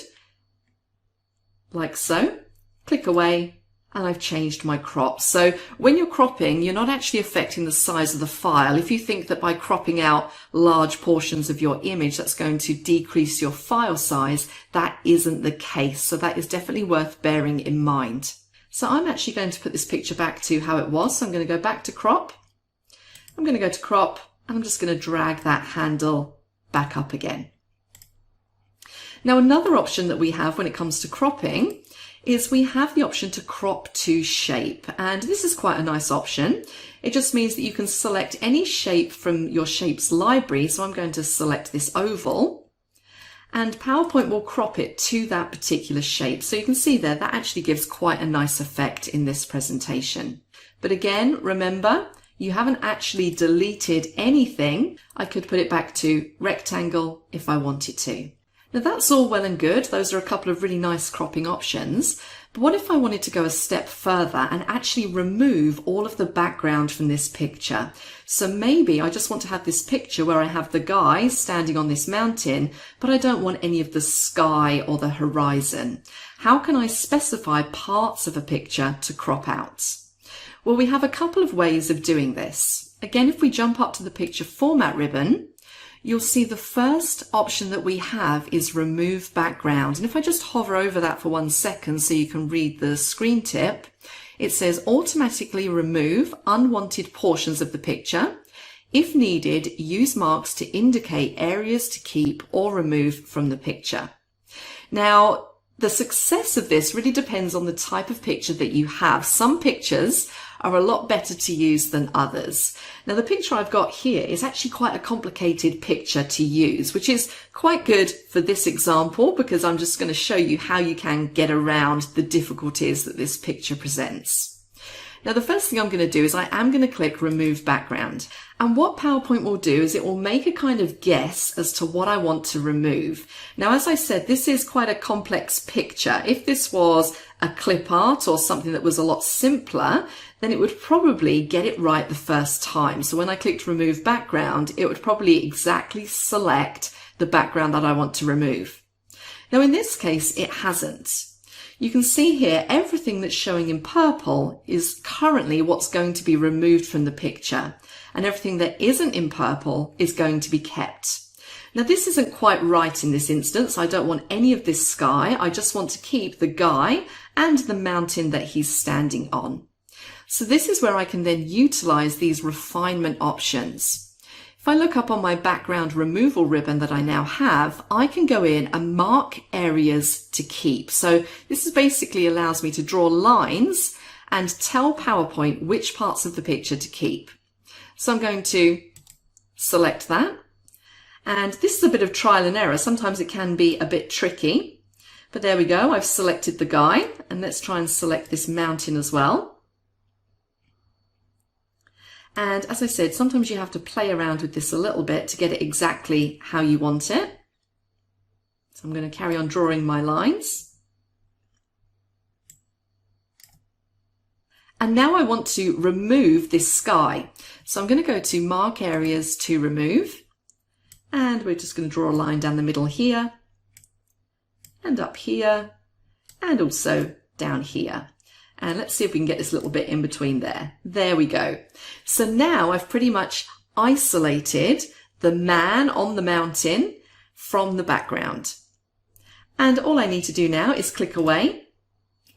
like so, click away, and I've changed my crop. So when you're cropping, you're not actually affecting the size of the file. If you think that by cropping out large portions of your image, that's going to decrease your file size, that isn't the case. So that is definitely worth bearing in mind. So I'm actually going to put this picture back to how it was. So I'm going to go back to crop. I'm going to go to crop, and I'm just going to drag that handle back up again. Now another option that we have when it comes to cropping is we have the option to crop to shape, and this is quite a nice option. It just means that you can select any shape from your shapes library. So I'm going to select this oval, and PowerPoint will crop it to that particular shape. So you can see there that actually gives quite a nice effect in this presentation. But again, remember, you haven't actually deleted anything. I could put it back to rectangle if I wanted to. Now that's all well and good. Those are a couple of really nice cropping options. But what if I wanted to go a step further and actually remove all of the background from this picture? So maybe I just want to have this picture where I have the guy standing on this mountain, but I don't want any of the sky or the horizon. How can I specify parts of a picture to crop out? Well, we have a couple of ways of doing this. Again, if we jump up to the picture format ribbon, you'll see the first option that we have is remove background. And if I just hover over that for 1 second so you can read the screen tip, it says automatically remove unwanted portions of the picture. If needed, use marks to indicate areas to keep or remove from the picture. Now, the success of this really depends on the type of picture that you have. Some pictures are a lot better to use than others. Now the picture I've got here is actually quite a complicated picture to use, which is quite good for this example because I'm just going to show you how you can get around the difficulties that this picture presents. Now the first thing I'm going to do is I am going to click remove background, and what PowerPoint will do is it will make a kind of guess as to what I want to remove. Now as I said, this is quite a complex picture. If this was a clip art or something that was a lot simpler, then it would probably get it right the first time. So when I clicked remove background, it would probably exactly select the background that I want to remove. Now in this case, it hasn't. You can see here everything that's showing in purple is currently what's going to be removed from the picture, and everything that isn't in purple is going to be kept. Now this isn't quite right in this instance. I don't want any of this sky. I just want to keep the guy and the mountain that he's standing on. So this is where I can then utilize these refinement options. If I look up on my background removal ribbon that I now have, I can go in and mark areas to keep. So this is basically allows me to draw lines and tell PowerPoint which parts of the picture to keep. So I'm going to select that. And this is a bit of trial and error. Sometimes it can be a bit tricky, but there we go. I've selected the guy, and let's try and select this mountain as well. And as I said, sometimes you have to play around with this a little bit to get it exactly how you want it. So I'm going to carry on drawing my lines. And now I want to remove this sky. So I'm going to go to Mark Areas to Remove. And we're just going to draw a line down the middle here, and up here, and also down here. And let's see if we can get this little bit in between there. There we go. So now I've pretty much isolated the man on the mountain from the background. And all I need to do now is click away,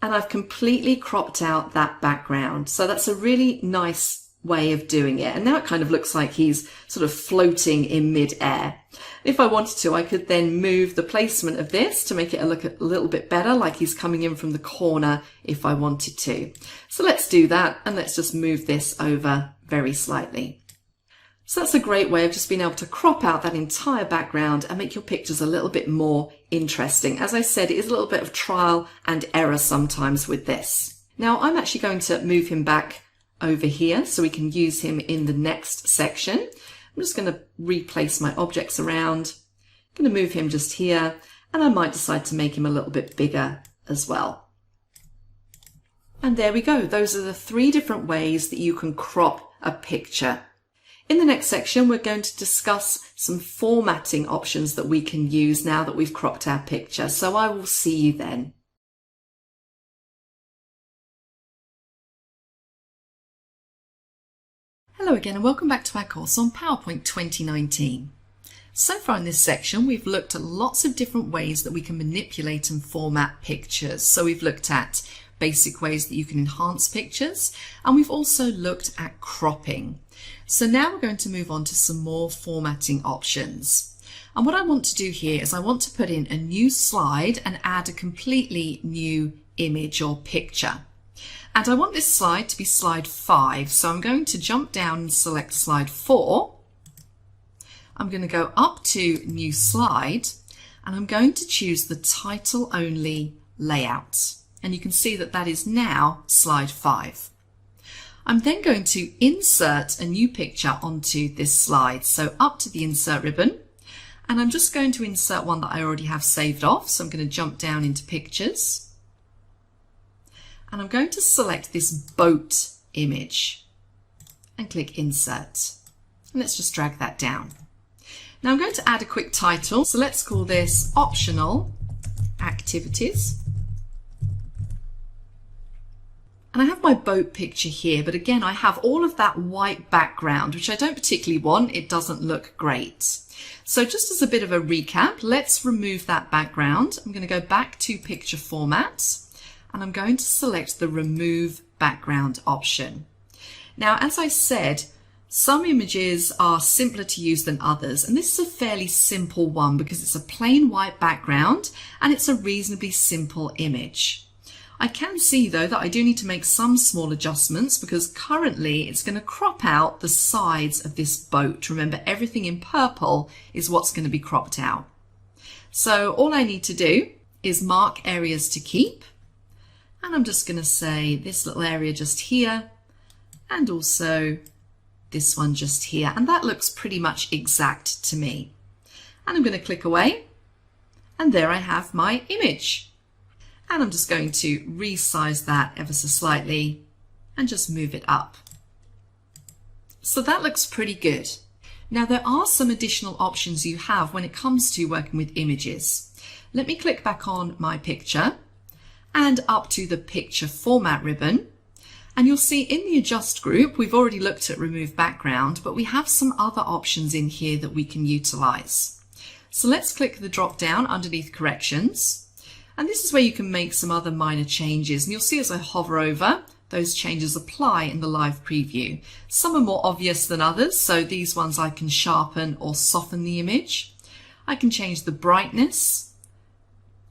and I've completely cropped out that background. So that's a really nice way of doing it. And now it kind of looks like he's sort of floating in mid-air. If I wanted to, I could then move the placement of this to make it look a little bit better, like he's coming in from the corner if I wanted to. So let's do that, and let's just move this over very slightly. So that's a great way of just being able to crop out that entire background and make your pictures a little bit more interesting. As I said, it is a little bit of trial and error sometimes with this. Now I'm actually going to move him back over here so we can use him in the next section. I'm just going to replace my objects around. I'm going to move him just here, and I might decide to make him a little bit bigger as well. And there we go. Those are the 3 different ways that you can crop a picture. In the next section, we're going to discuss some formatting options that we can use now that we've cropped our picture. So I will see you then. Hello again, and welcome back to our course on PowerPoint 2019. So far in this section, we've looked at lots of different ways that we can manipulate and format pictures. So we've looked at basic ways that you can enhance pictures, and we've also looked at cropping. So now we're going to move on to some more formatting options. And what I want to do here is I want to put in a new slide and add a completely new image or picture. And I want this slide to be slide 5. So I'm going to jump down and select slide 4. I'm going to go up to new slide, and I'm going to choose the title only layout. And you can see that that is now slide 5. I'm then going to insert a new picture onto this slide. So up to the insert ribbon, and I'm just going to insert one that I already have saved off. So I'm going to jump down into pictures, and I'm going to select this boat image and click insert. And let's just drag that down. Now I'm going to add a quick title. So let's call this optional activities. And I have my boat picture here, but again, I have all of that white background, which I don't particularly want. It doesn't look great. So just as a bit of a recap, let's remove that background. I'm going to go back to picture format, and I'm going to select the remove background option. Now, as I said, some images are simpler to use than others, and this is a fairly simple one because it's a plain white background and it's a reasonably simple image. I can see though that I do need to make some small adjustments because currently it's going to crop out the sides of this boat. Remember, everything in purple is what's going to be cropped out. So all I need to do is mark areas to keep, and I'm just going to say this little area just here and also this one just here, and that looks pretty much exact to me. And I'm going to click away, and there I have my image. And I'm just going to resize that ever so slightly and just move it up. So that looks pretty good. Now there are some additional options you have when it comes to working with images. Let me click back on my picture and up to the picture format ribbon. And you'll see in the adjust group, we've already looked at remove background, but we have some other options in here that we can utilize. So let's click the drop down underneath corrections. And this is where you can make some other minor changes. And you'll see as I hover over, those changes apply in the live preview. Some are more obvious than others. So these ones I can sharpen or soften the image. I can change the brightness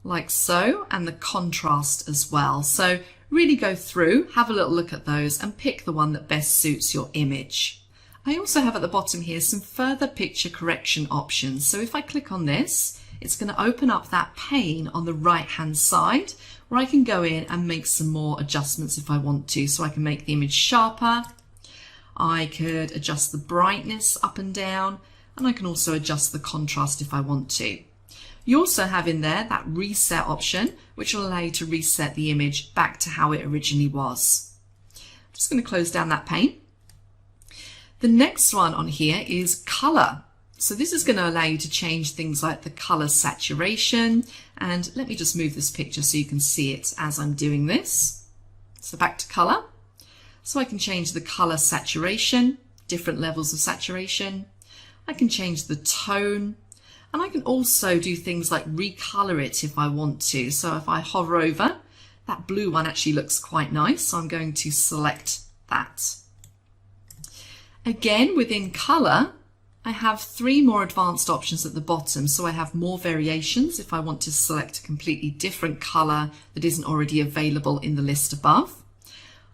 like so, and the contrast as well. So really go through, have a little look at those and pick the one that best suits your image. I also have at the bottom here some further picture correction options. So if I click on this, it's going to open up that pane on the right hand side where I can go in and make some more adjustments if I want to. So I can make the image sharper, I could adjust the brightness up and down, and I can also adjust the contrast if I want to. You also have in there that reset option, which will allow you to reset the image back to how it originally was. I'm just going to close down that pane. The next one on here is color. So this is going to allow you to change things like the color saturation, and let me just move this picture so you can see it as I'm doing this. So back to color. So I can change the color saturation, different levels of saturation. I can change the tone, and I can also do things like recolor it if I want to. So if I hover over, that blue one actually looks quite nice, so I'm going to select that. Again, within color, I have 3 more advanced options at the bottom, so I have more variations if I want to select a completely different color that isn't already available in the list above.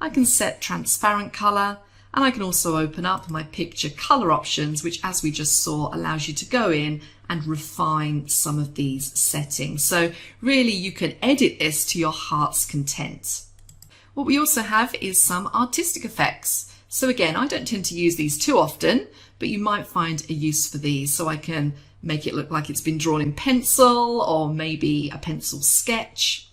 I can set transparent color, and I can also open up my picture color options, which, as we just saw, allows you to go in and refine some of these settings. So really you can edit this to your heart's content. What we also have is some artistic effects. So again, I don't tend to use these too often, but you might find a use for these. So I can make it look like it's been drawn in pencil, or maybe a pencil sketch.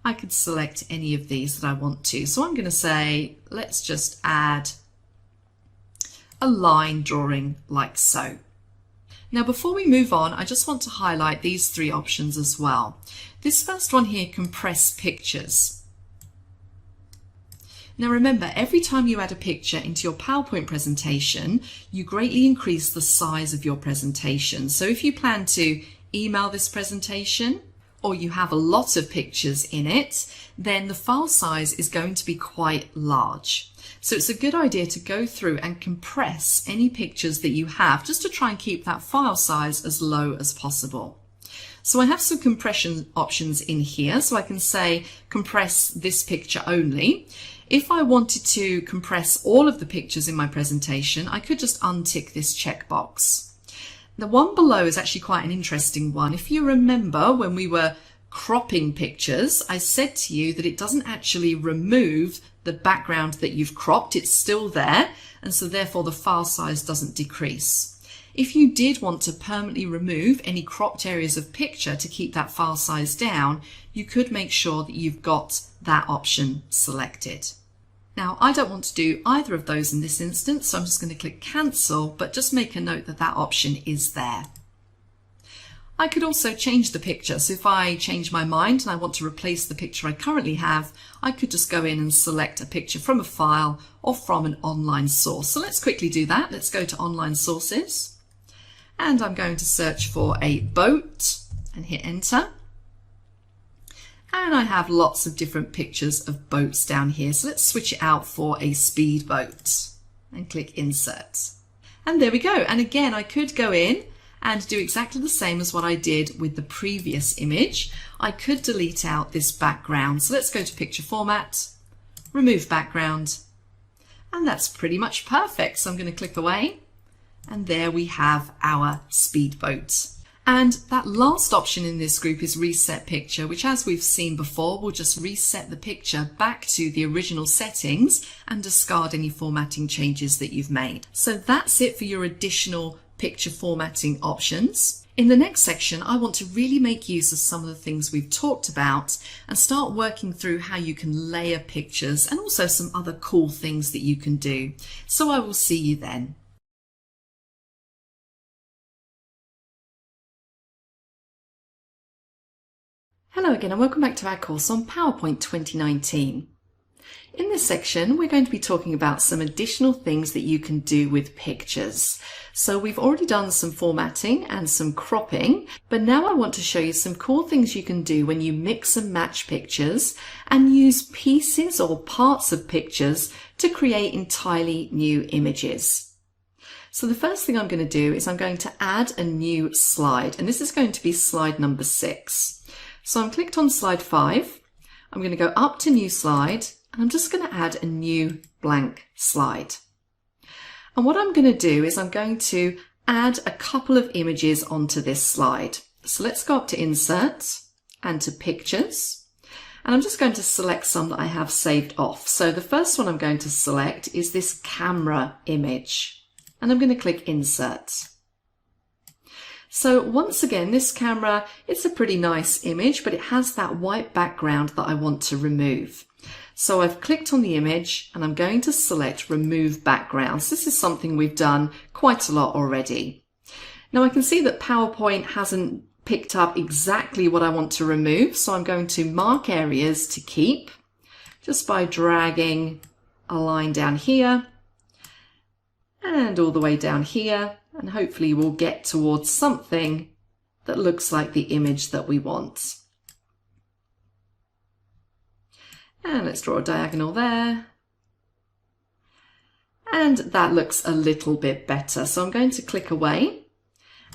I could select any of these that I want to. So I'm going to say, let's just add a line drawing like so. Now, before we move on, I just want to highlight these 3 options as well. This first one here, compress pictures. Now remember, every time you add a picture into your PowerPoint presentation, you greatly increase the size of your presentation. So if you plan to email this presentation, or you have a lot of pictures in it, then the file size is going to be quite large. So it's a good idea to go through and compress any pictures that you have, just to try and keep that file size as low as possible. So I have some compression options in here, so I can say compress this picture only. If I wanted to compress all of the pictures in my presentation, I could just untick this checkbox. The one below is actually quite an interesting one. If you remember when we were cropping pictures, I said to you that it doesn't actually remove the background that you've cropped. It's still there, and so therefore the file size doesn't decrease. If you did want to permanently remove any cropped areas of picture to keep that file size down, you could make sure that you've got that option selected. Now, I don't want to do either of those in this instance, so I'm just going to click cancel, but just make a note that that option is there. I could also change the picture. So if I change my mind and I want to replace the picture I currently have, I could just go in and select a picture from a file or from an online source. So let's quickly do that. Let's go to online sources, and I'm going to search for a boat and hit enter. And I have lots of different pictures of boats down here. So let's switch it out for a speedboat and click insert. And there we go. And again, I could go in and do exactly the same as what I did with the previous image. I could delete out this background. So let's go to picture format, remove background, and that's pretty much perfect. So I'm going to click away, and there we have our speedboat. And that last option in this group is reset picture, which, as we've seen before, will just reset the picture back to the original settings and discard any formatting changes that you've made. So that's it for your additional picture formatting options. In the next section, I want to really make use of some of the things we've talked about and start working through how you can layer pictures and also some other cool things that you can do. So I will see you then. Hello again, and welcome back to our course on PowerPoint 2019. In this section, we're going to be talking about some additional things that you can do with pictures. So we've already done some formatting and some cropping, but now I want to show you some cool things you can do when you mix and match pictures and use pieces or parts of pictures to create entirely new images. So the first thing I'm going to do is I'm going to add a new slide, and this is going to be slide number 6. So I'm clicked on slide 5. I'm going to go up to new slide, and I'm just going to add a new blank slide. And what I'm going to do is I'm going to add a couple of images onto this slide. So let's go up to insert and to pictures. And I'm just going to select some that I have saved off. So the first one I'm going to select is this camera image, and I'm going to click insert. So once again, this camera, it's a pretty nice image, but it has that white background that I want to remove. So I've clicked on the image and I'm going to select remove backgrounds. This is something we've done quite a lot already. Now I can see that PowerPoint hasn't picked up exactly what I want to remove, so I'm going to mark areas to keep just by dragging a line down here and all the way down here, and hopefully we'll get towards something that looks like the image that we want. And let's draw a diagonal there. And that looks a little bit better. So I'm going to click away,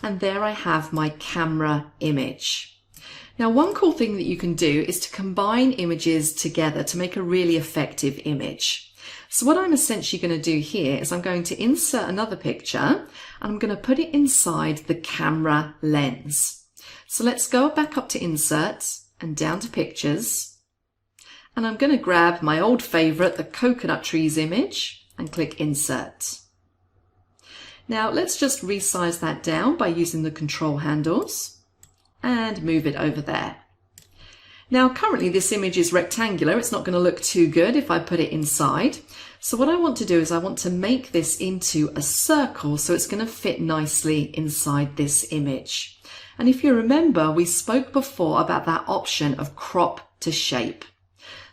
and there I have my camera image. Now, one cool thing that you can do is to combine images together to make a really effective image. So what I'm essentially going to do here is I'm going to insert another picture and I'm going to put it inside the camera lens. So let's go back up to Insert and down to Pictures. And I'm going to grab my old favorite, the coconut trees image, and click Insert. Now let's just resize that down by using the control handles and move it over there. Now currently this image is rectangular. It's not going to look too good if I put it inside. So what I want to do is I want to make this into a circle so it's going to fit nicely inside this image. And if you remember, we spoke before about that option of crop to shape.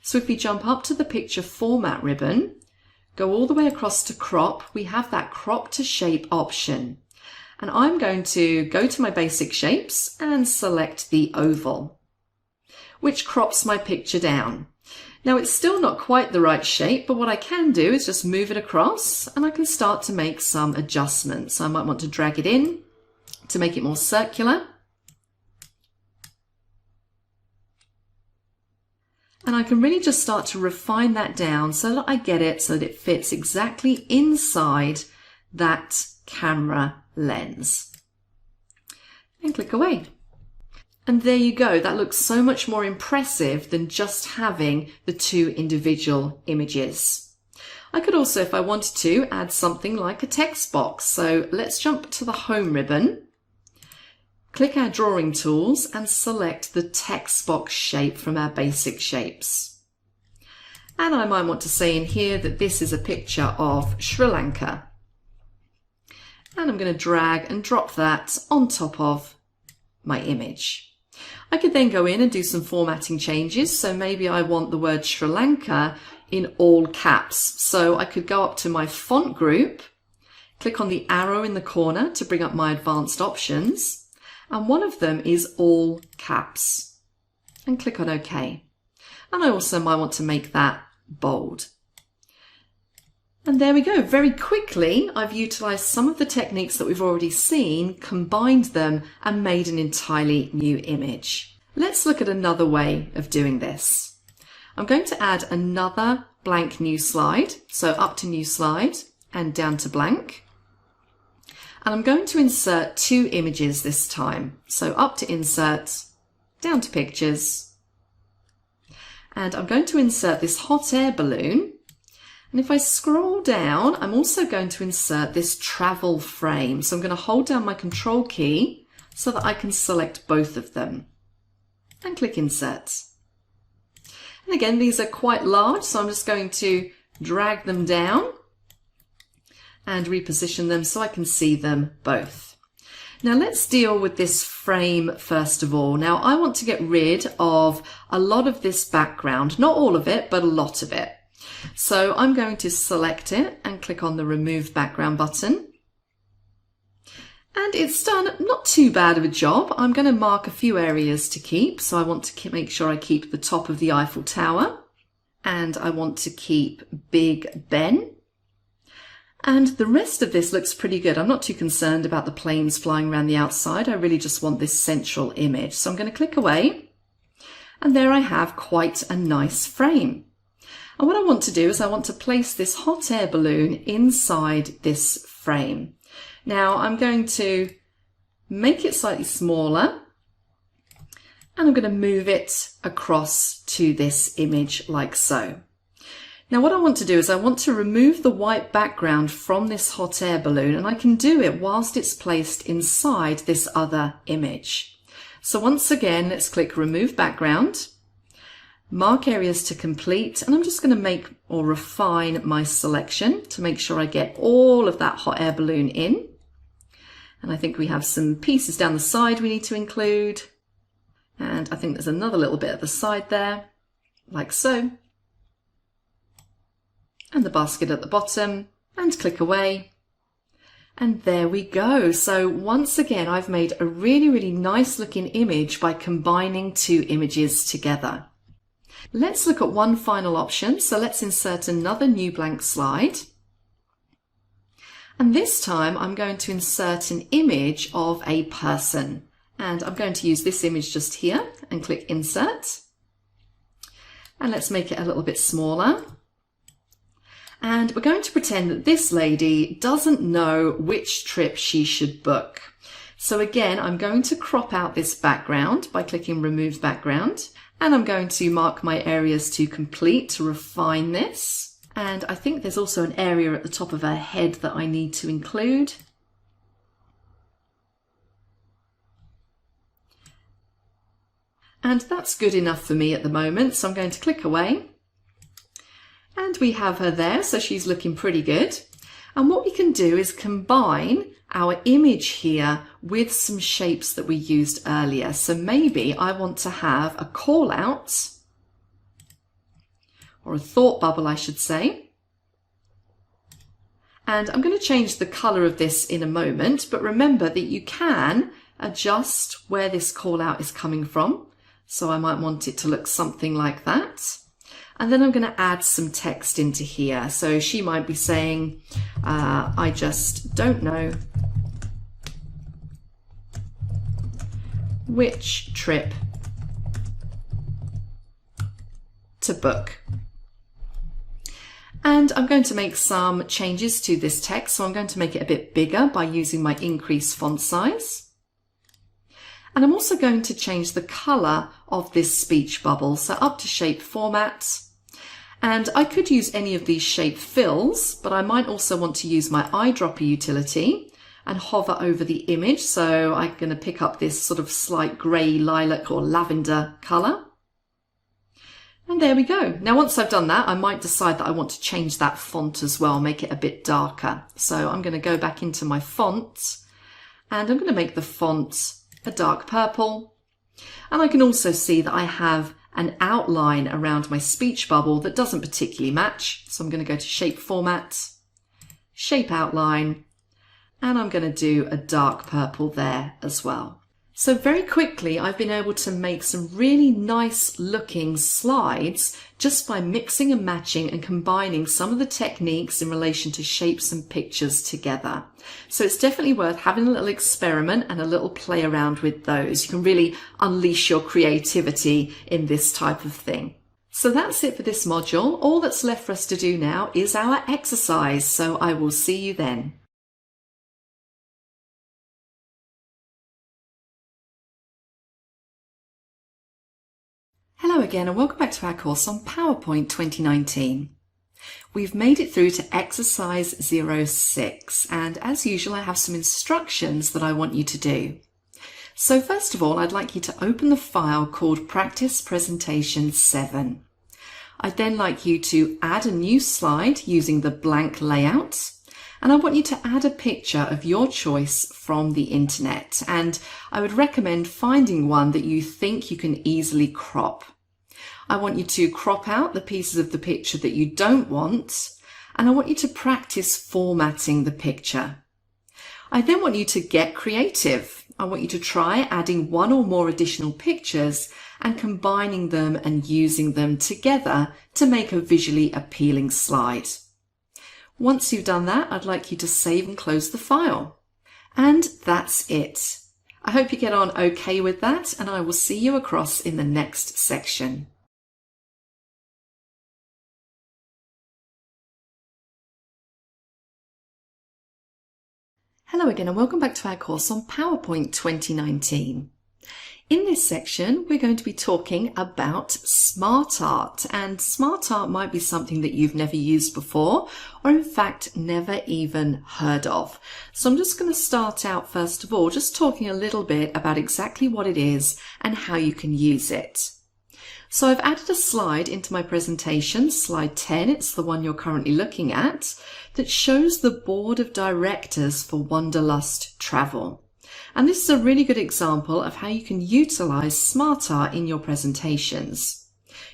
So if we jump up to the picture format ribbon, go all the way across to crop, we have that crop to shape option. And I'm going to go to my basic shapes and select the oval, which crops my picture down. Now it's still not quite the right shape, but what I can do is just move it across and I can start to make some adjustments. I might want to drag it in to make it more circular. And I can really just start to refine that down so that I get it so that it fits exactly inside that camera lens. And click away. And there you go. That looks so much more impressive than just having the two individual images. I could also, if I wanted to, add something like a text box. So let's jump to the Home ribbon. Click our drawing tools and select the text box shape from our basic shapes. And I might want to say in here that this is a picture of Sri Lanka. And I'm going to drag and drop that on top of my image. I could then go in and do some formatting changes. So maybe I want the word Sri Lanka in all caps. So I could go up to my font group, click on the arrow in the corner to bring up my advanced options. And one of them is all caps, and click on OK. And I also might want to make that bold. And there we go. Very quickly, I've utilized some of the techniques that we've already seen, combined them and made an entirely new image. Let's look at another way of doing this. I'm going to add another blank new slide. So up to new slide and down to blank. And I'm going to insert two images this time. So up to Insert, down to Pictures. And I'm going to insert this hot air balloon. And if I scroll down, I'm also going to insert this travel frame. So I'm going to hold down my Control key so that I can select both of them. And click Insert. And again, these are quite large, so I'm just going to drag them down and reposition them so I can see them both. Now let's deal with this frame first of all. Now I want to get rid of a lot of this background, not all of it, but a lot of it. So I'm going to select it and click on the Remove Background button. And it's done not too bad of a job. I'm going to mark a few areas to keep. So I want to make sure I keep the top of the Eiffel Tower. And I want to keep Big Ben. And the rest of this looks pretty good. I'm not too concerned about the planes flying around the outside. I really just want this central image. So I'm going to click away. And there I have quite a nice frame. And what I want to do is I want to place this hot air balloon inside this frame. Now I'm going to make it slightly smaller. And I'm going to move it across to this image like so. Now what I want to do is I want to remove the white background from this hot air balloon, and I can do it whilst it's placed inside this other image. So once again, let's click Remove Background, mark areas to complete, and I'm just going to make or refine my selection to make sure I get all of that hot air balloon in. And I think we have some pieces down the side we need to include. And I think there's another little bit at the side there, like so. And the basket at the bottom, and click away. And there we go. So once again, I've made a really, really nice looking image by combining two images together. Let's look at one final option. So let's insert another new blank slide. And this time I'm going to insert an image of a person. And I'm going to use this image just here and click Insert. And let's make it a little bit smaller. And we're going to pretend that this lady doesn't know which trip she should book. So again, I'm going to crop out this background by clicking Remove Background. And I'm going to mark my areas to complete to refine this. And I think there's also an area at the top of her head that I need to include. And that's good enough for me at the moment, so I'm going to click away. And we have her there, so she's looking pretty good. And what we can do is combine our image here with some shapes that we used earlier. So maybe I want to have a call out, or a thought bubble, I should say. And I'm going to change the color of this in a moment, but remember that you can adjust where this call out is coming from. So I might want it to look something like that. And then I'm going to add some text into here. So she might be saying, I just don't know which trip to book. And I'm going to make some changes to this text. So I'm going to make it a bit bigger by using my increase font size. And I'm also going to change the color of this speech bubble. So up to shape format. And I could use any of these shape fills, but I might also want to use my eyedropper utility and hover over the image. So I'm going to pick up this sort of slight grey, lilac or lavender color. And there we go. Now, once I've done that, I might decide that I want to change that font as well, make it a bit darker. So I'm going to go back into my font and I'm going to make the font a dark purple. And I can also see that I have an outline around my speech bubble that doesn't particularly match. So I'm going to go to Shape Format, Shape Outline, and I'm going to do a dark purple there as well. So very quickly, I've been able to make some really nice looking slides just by mixing and matching and combining some of the techniques in relation to shapes and pictures together. So it's definitely worth having a little experiment and a little play around with those. You can really unleash your creativity in this type of thing. So that's it for this module. All that's left for us to do now is our exercise. So I will see you then. Hello again and welcome back to our course on PowerPoint 2019. We've made it through to exercise 06 and as usual I have some instructions that I want you to do. So first of all I'd like you to open the file called Practice Presentation 7. I'd then like you to add a new slide using the blank layout. And I want you to add a picture of your choice from the internet. And I would recommend finding one that you think you can easily crop. I want you to crop out the pieces of the picture that you don't want. And I want you to practice formatting the picture. I then want you to get creative. I want you to try adding one or more additional pictures and combining them and using them together to make a visually appealing slide. Once you've done that, I'd like you to save and close the file. And that's it. I hope you get on okay with that, and I will see you across in the next section. Hello again and welcome back to our course on PowerPoint 2019. In this section, we're going to be talking about Smart Art, and Smart Art might be something that you've never used before, or in fact, never even heard of. So I'm just going to start out first of all, just talking a little bit about exactly what it is and how you can use it. So I've added a slide into my presentation, slide 10, it's the one you're currently looking at, that shows the board of directors for Wanderlust Travel. And this is a really good example of how you can utilize SmartArt in your presentations.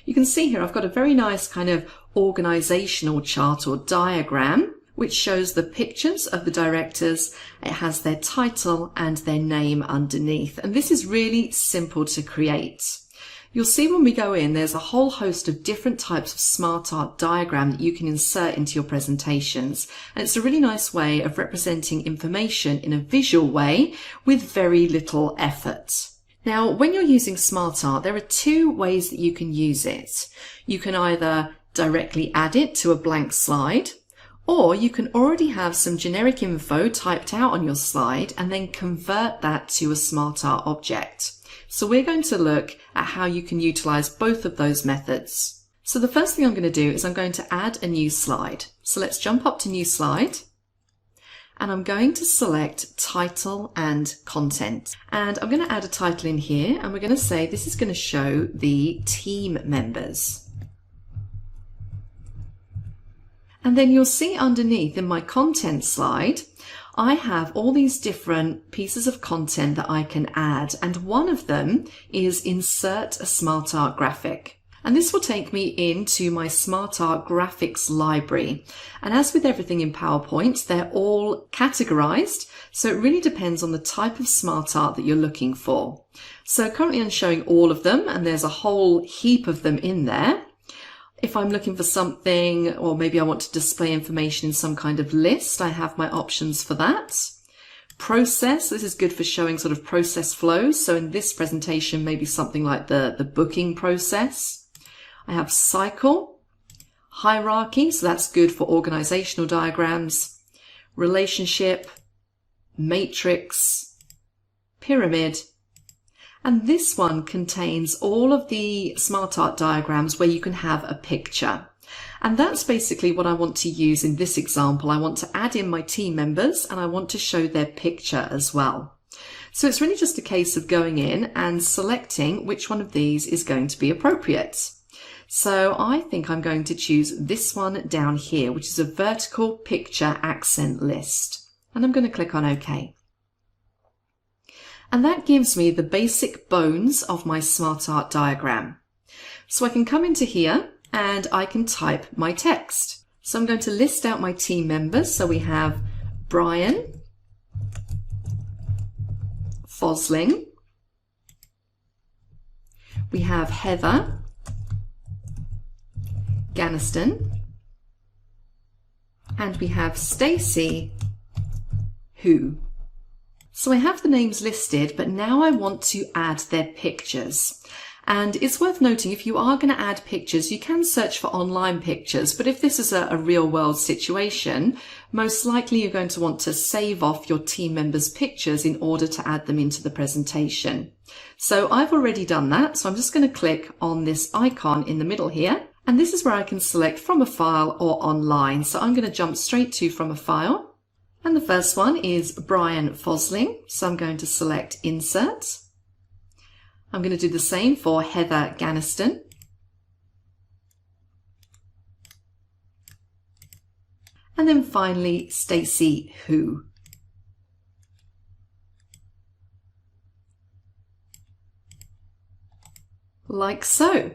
You can see here I've got a very nice kind of organizational chart or diagram which shows the pictures of the directors. It has their title and their name underneath. And this is really simple to create. You'll see when we go in, there's a whole host of different types of SmartArt diagram that you can insert into your presentations. And it's a really nice way of representing information in a visual way with very little effort. Now, when you're using SmartArt, there are two ways that you can use it. You can either directly add it to a blank slide, or you can already have some generic info typed out on your slide and then convert that to a SmartArt object. So we're going to look at how you can utilize both of those methods. So the first thing I'm going to do is I'm going to add a new slide. So let's jump up to new slide. And I'm going to select title and content. And I'm going to add a title in here, and we're going to say this is going to show the team members. And then you'll see underneath in my content slide, I have all these different pieces of content that I can add, and one of them is insert a SmartArt graphic. And this will take me into my SmartArt graphics library. And as with everything in PowerPoint, they're all categorized, so it really depends on the type of SmartArt that you're looking for. So currently I'm showing all of them, and there's a whole heap of them in there. If I'm looking for something, or maybe I want to display information in some kind of list, I have my options for that. Process, this is good for showing sort of process flows. So in this presentation, maybe something like the booking process. I have cycle, hierarchy, so that's good for organizational diagrams, relationship, matrix, pyramid. And this one contains all of the SmartArt diagrams where you can have a picture. And that's basically what I want to use in this example. I want to add in my team members and I want to show their picture as well. So it's really just a case of going in and selecting which one of these is going to be appropriate. So I think I'm going to choose this one down here, which is a vertical picture accent list. And I'm going to click on OK. And that gives me the basic bones of my SmartArt diagram. So I can come into here and I can type my text. So I'm going to list out my team members. So we have Brian Fosling. We have Heather Ganiston. And we have Stacey Who. So I have the names listed, but now I want to add their pictures. And it's worth noting, if you are going to add pictures, you can search for online pictures, but if this is a real world situation, most likely you're going to want to save off your team members' pictures in order to add them into the presentation. So I've already done that, so I'm just going to click on this icon in the middle here, and this is where I can select from a file or online. So I'm going to jump straight to from a file. And the first one is Brian Fosling, so I'm going to select Insert. I'm going to do the same for Heather Ganiston. And then finally, Stacey Who. Like so.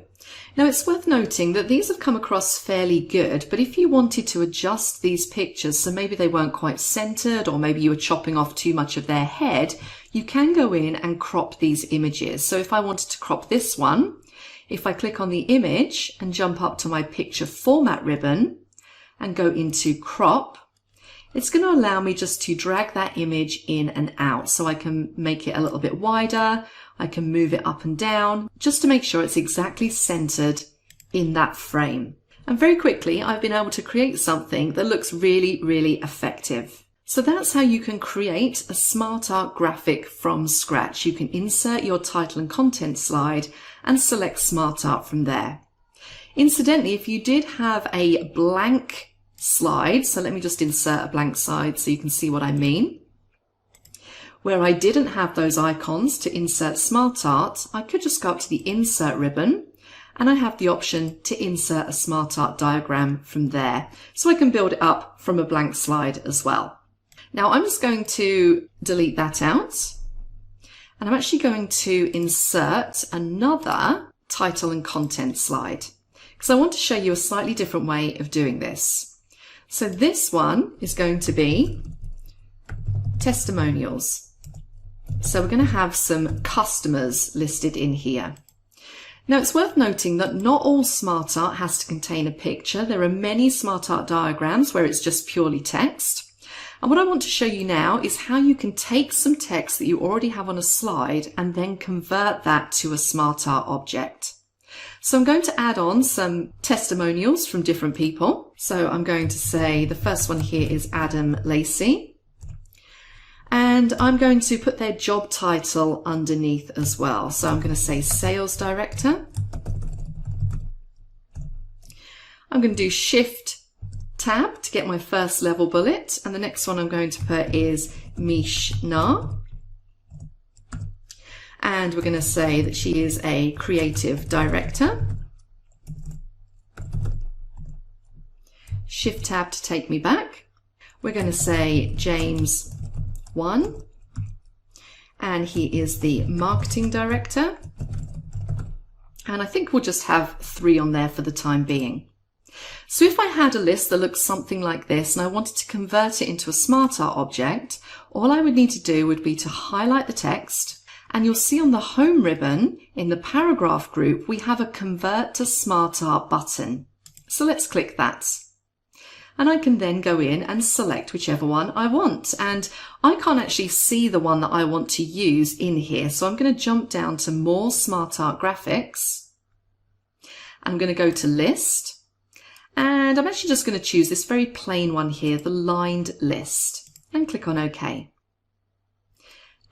Now it's worth noting that these have come across fairly good, but if you wanted to adjust these pictures, so maybe they weren't quite centered, or maybe you were chopping off too much of their head, you can go in and crop these images. So if I wanted to crop this one, if I click on the image and jump up to my picture format ribbon and go into crop, it's going to allow me just to drag that image in and out. So I can make it a little bit wider, I can move it up and down, just to make sure it's exactly centered in that frame. And very quickly, I've been able to create something that looks really, really effective. So that's how you can create a SmartArt graphic from scratch. You can insert your title and content slide and select SmartArt from there. Incidentally, if you did have a blank slide, so let me just insert a blank slide so you can see what I mean. Where I didn't have those icons to insert SmartArt, I could just go up to the Insert ribbon And I have the option to insert a smart art diagram from there. So I can build it up from a blank slide as well. Now I'm just going to delete that out. And I'm actually going to insert another title and content slide because I want to show you a slightly different way of doing this. So this one is going to be testimonials. So we're going to have some customers listed in here. Now it's worth noting that not all smart art has to contain a picture. There are many smart art diagrams where it's just purely text. And what I want to show you now is how you can take some text that you already have on a slide and then convert that to a smart art object. So I'm going to add on some testimonials from different people. So I'm going to say the first one here is Adam Lacey. And I'm going to put their job title underneath as well. So I'm going to say Sales Director. I'm going to do Shift Tab to get my first level bullet, and the next one I'm going to put is Mishna, and we're going to say that she is a creative director. Shift Tab to take me back. We're going to say James 1, and he is the marketing director, and I think we'll just have 3 on there for the time being. So if I had a list that looks something like this and I wanted to convert it into a smart art object, all I would need to do would be to highlight the text, and you'll see on the home ribbon in the paragraph group we have a convert to smart art button. So let's click that. And I can then go in and select whichever one I want. And I can't actually see the one that I want to use in here. So I'm going to jump down to more smart art graphics. I'm going to go to list. And I'm actually just going to choose this very plain one here, the lined list, and click on OK.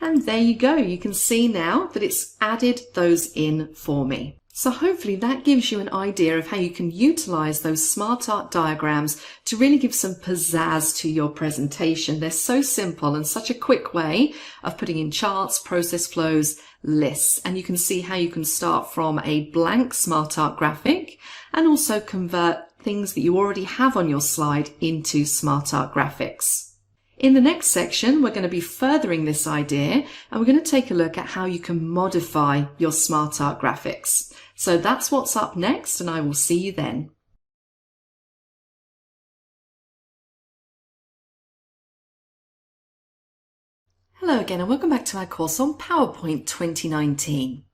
And there you go. You can see now that it's added those in for me. So hopefully that gives you an idea of how you can utilize those smart art diagrams to really give some pizzazz to your presentation. They're so simple and such a quick way of putting in charts, process flows, lists. And you can see how you can start from a blank smart art graphic and also convert things that you already have on your slide into smart art graphics. In the next section, we're going to be furthering this idea and we're going to take a look at how you can modify your smart art graphics. So that's what's up next, and I will see you then. Hello again and welcome back to our course on PowerPoint 2019.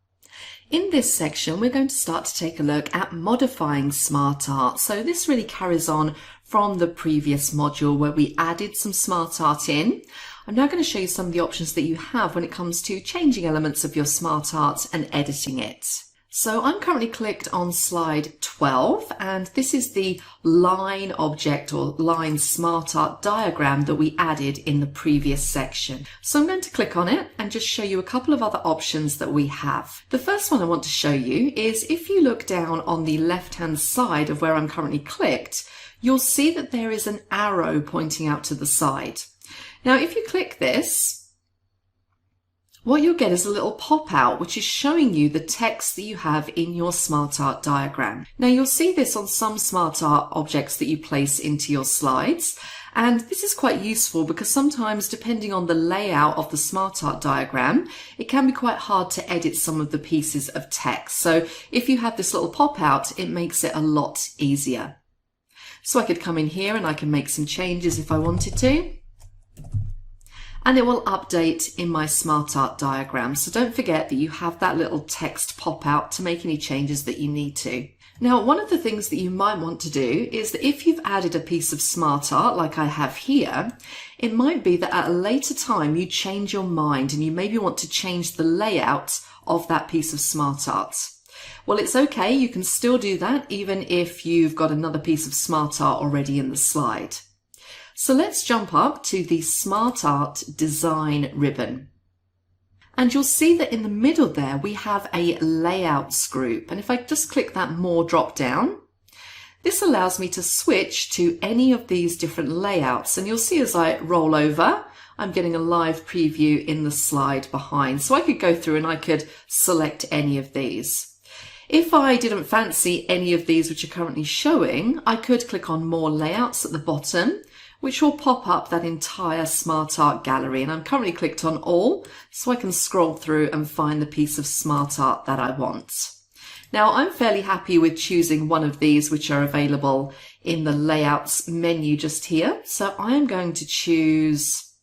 In this section, we're going to start to take a look at modifying smart art. So this really carries on from the previous module where we added some smart art in. I'm now going to show you some of the options that you have when it comes to changing elements of your smart art and editing it. So I'm currently clicked on slide 12, and this is the line object or line smart art diagram that we added in the previous section. So I'm going to click on it and just show you a couple of other options that we have. The first one I want to show you is if you look down on the left-hand side of where I'm currently clicked, you'll see that there is an arrow pointing out to the side. Now, if you click this, what you'll get is a little pop-out which is showing you the text that you have in your smart art diagram. Now you'll see this on some smart art objects that you place into your slides, and this is quite useful because sometimes depending on the layout of the smart art diagram, it can be quite hard to edit some of the pieces of text. So if you have this little pop-out, it makes it a lot easier. So I could come in here and I can make some changes if I wanted to. And it will update in my smart art diagram. So don't forget that you have that little text pop out to make any changes that you need to. Now, one of the things that you might want to do is that if you've added a piece of smart art like I have here, it might be that at a later time you change your mind and you maybe want to change the layout of that piece of smart art. Well, it's okay. You can still do that even if you've got another piece of smart art already in the slide. So let's jump up to the Smart Art Design ribbon. And you'll see that in the middle there we have a Layouts group. And if I just click that More drop down, this allows me to switch to any of these different layouts. And you'll see as I roll over, I'm getting a live preview in the slide behind. So I could go through and I could select any of these. If I didn't fancy any of these which are currently showing, I could click on More Layouts at the bottom, which will pop up that entire Smart Art gallery. And I'm currently clicked on All, so I can scroll through and find the piece of Smart Art that I want. Now, I'm fairly happy with choosing one of these which are available in the Layouts menu just here. So I am going to choose,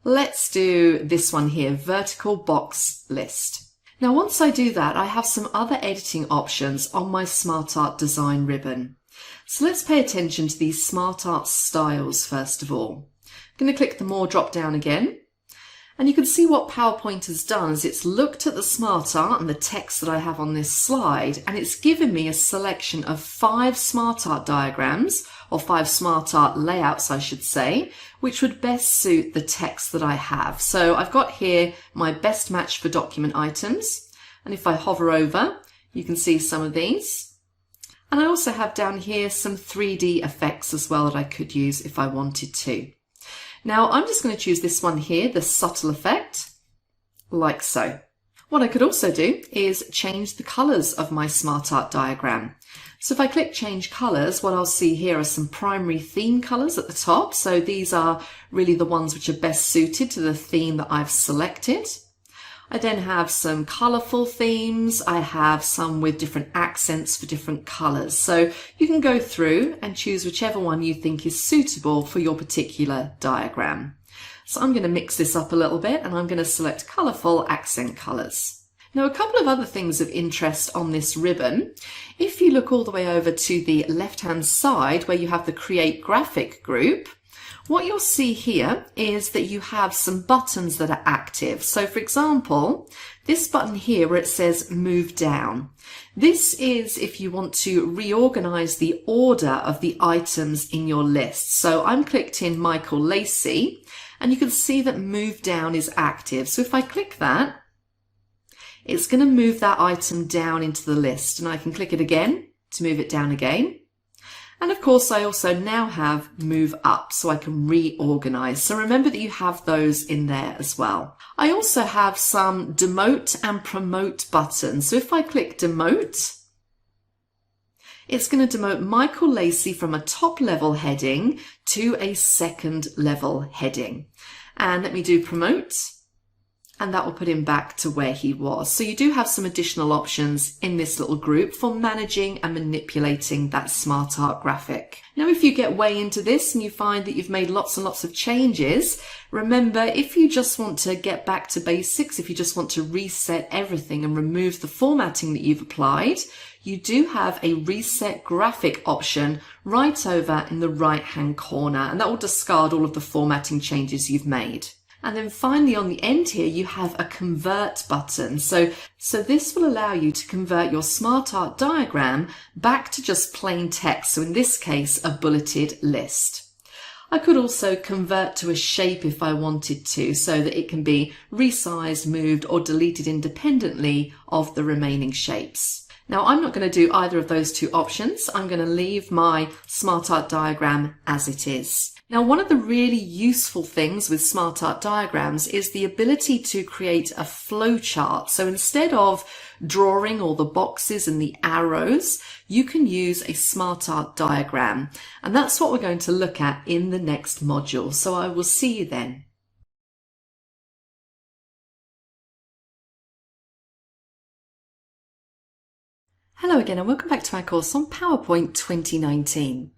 let's do this one here, Vertical Box List. Now, once I do that, I have some other editing options on my Smart Art Design ribbon. So let's pay attention to these Smart Art styles first of all. I'm going to click the More drop down again. And you can see what PowerPoint has done is it's looked at the Smart Art and the text that I have on this slide, and it's given me a selection of 5 Smart Art diagrams, or 5 Smart Art layouts, I should say, which would best suit the text that I have. So I've got here my best match for document items, and if I hover over, you can see some of these. And I also have down here some 3D effects as well that I could use if I wanted to. Now I'm just going to choose this one here, the subtle effect, like so. What I could also do is change the colours of my Smart Art diagram. So if I click Change Colours, what I'll see here are some primary theme colours at the top. So these are really the ones which are best suited to the theme that I've selected. I then have some colourful themes. I have some with different accents for different colours. So you can go through and choose whichever one you think is suitable for your particular diagram. So I'm going to mix this up a little bit and I'm going to select colourful accent colours. Now, a couple of other things of interest on this ribbon. If you look all the way over to the left-hand side where you have the Create Graphic group, what you'll see here is that you have some buttons that are active. So for example, this button here where it says Move Down. This is if you want to reorganize the order of the items in your list. So I'm clicked in Michael Lacey and you can see that Move Down is active. So if I click that, it's going to move that item down into the list, and I can click it again to move it down again. And of course, I also now have Move Up, so I can reorganize. So remember that you have those in there as well. I also have some Demote and Promote buttons. So if I click Demote, it's going to demote Michael Lacey from a top level heading to a second level heading. And let me do Promote, and that will put him back to where he was. So you do have some additional options in this little group for managing and manipulating that Smart Art graphic. Now, if you get way into this and you find that you've made lots and lots of changes, remember, if you just want to get back to basics, if you just want to reset everything and remove the formatting that you've applied, you do have a Reset Graphic option right over in the right-hand corner, and that will discard all of the formatting changes you've made. And then finally on the end here, you have a Convert button. So this will allow you to convert your Smart Art diagram back to just plain text. So in this case, a bulleted list. I could also convert to a shape if I wanted to, so that it can be resized, moved, or deleted independently of the remaining shapes. Now, I'm not going to do either of those two options. I'm going to leave my Smart Art diagram as it is. Now, one of the really useful things with Smart Art diagrams is the ability to create a flow chart. So instead of drawing all the boxes and the arrows, you can use a Smart Art diagram. And that's what we're going to look at in the next module. So I will see you then. Hello again and welcome back to our course on PowerPoint 2019.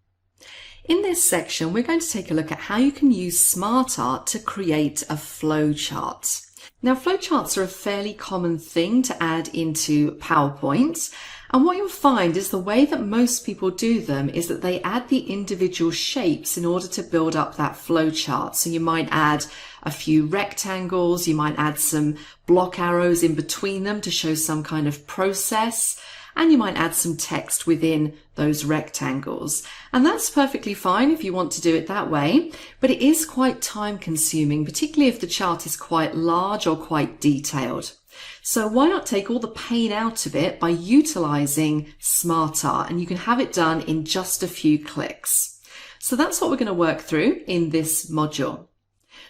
In this section, we're going to take a look at how you can use Smart Art to create a flowchart. Now, flowcharts are a fairly common thing to add into PowerPoint, and what you'll find is the way that most people do them is that they add the individual shapes in order to build up that flowchart. So you might add a few rectangles, you might add some block arrows in between them to show some kind of process, and you might add some text within those rectangles. And that's perfectly fine if you want to do it that way, but it is quite time consuming, particularly if the chart is quite large or quite detailed. So why not take all the pain out of it by utilizing Smart Art, and you can have it done in just a few clicks. So that's what we're going to work through in this module.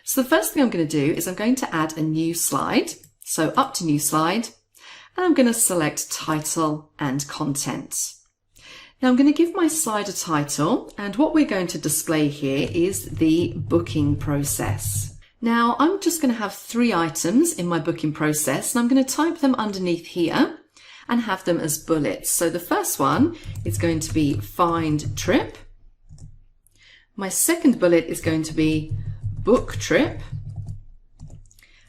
So the first thing I'm going to do is I'm going to add a new slide. So up to New Slide. and I'm going to select title and content. Now I'm going to give my slide a title, and what we're going to display here is the booking process. Now I'm just going to have 3 items in my booking process, and I'm going to type them underneath here and have them as bullets. So the first one is going to be find trip. My second bullet is going to be book trip.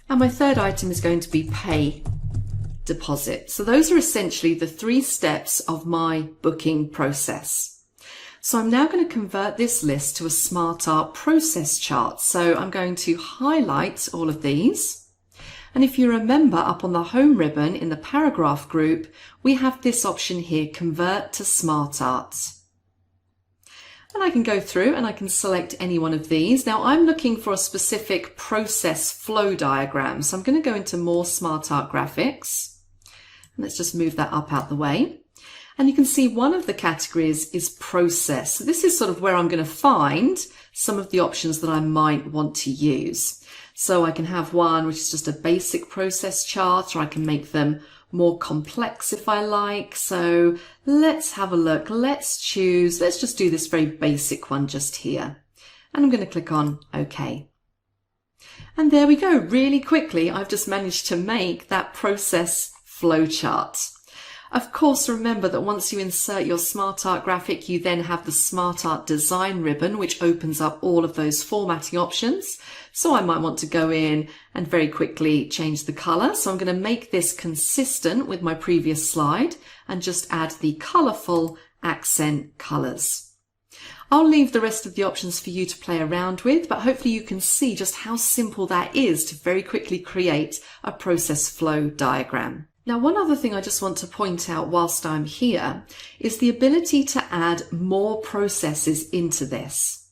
And my third item is going to be pay deposit. So those are essentially the 3 steps of my booking process. So I'm now going to convert this list to a SmartArt process chart. So I'm going to highlight all of these. And if you remember, up on the home ribbon in the paragraph group, we have this option here, convert to SmartArt. And I can go through and I can select any one of these. Now I'm looking for a specific process flow diagram. So I'm going to go into more SmartArt graphics. And let's just move that up out the way. And you can see one of the categories is process. So this is sort of where I'm going to find some of the options that I might want to use. So I can have one which is just a basic process chart, or I can make them more complex if I like. So let's have a look. Let's just do this very basic one just here. And I'm going to click on OK. And there we go. Really quickly, I've just managed to make that process flowchart. Of course, remember that once you insert your SmartArt graphic, you then have the SmartArt design ribbon, which opens up all of those formatting options. So I might want to go in and very quickly change the color. So I'm going to make this consistent with my previous slide and just add the colorful accent colors. I'll leave the rest of the options for you to play around with, but hopefully you can see just how simple that is to very quickly create a process flow diagram. Now, one other thing I just want to point out whilst I'm here is the ability to add more processes into this.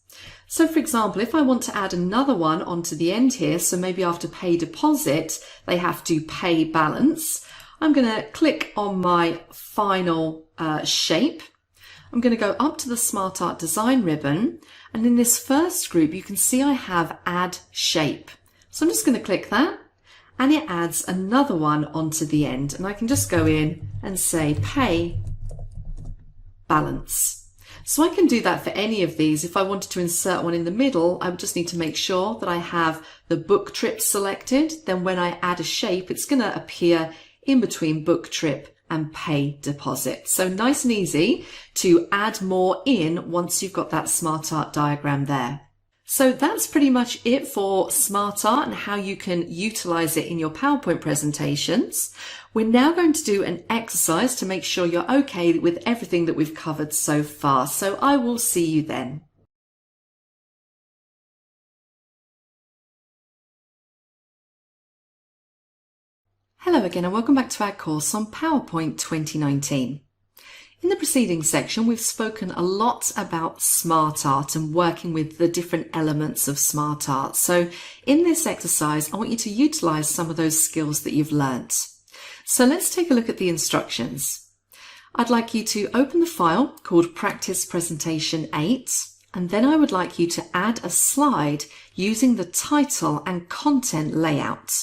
So for example, if I want to add another one onto the end here, so maybe after pay deposit, they have to pay balance, I'm going to click on my final shape. I'm going to go up to the SmartArt design ribbon, and in this first group, you can see I have add shape. So I'm just going to click that. And it adds another one onto the end. And I can just go in and say pay balance. So I can do that for any of these. If I wanted to insert one in the middle, I would just need to make sure that I have the book trip selected. Then when I add a shape, it's going to appear in between book trip and pay deposit. So nice and easy to add more in once you've got that SmartArt diagram there. So that's pretty much it for SmartArt and how you can utilize it in your PowerPoint presentations. We're now going to do an exercise to make sure you're okay with everything that we've covered so far. So I will see you then. Hello again and welcome back to our course on PowerPoint 2019. In the preceding section, we've spoken a lot about SmartArt and working with the different elements of SmartArt. So in this exercise, I want you to utilize some of those skills that you've learnt. So let's take a look at the instructions. I'd like you to open the file called Practice Presentation 8, and then I would like you to add a slide using the title and content layout.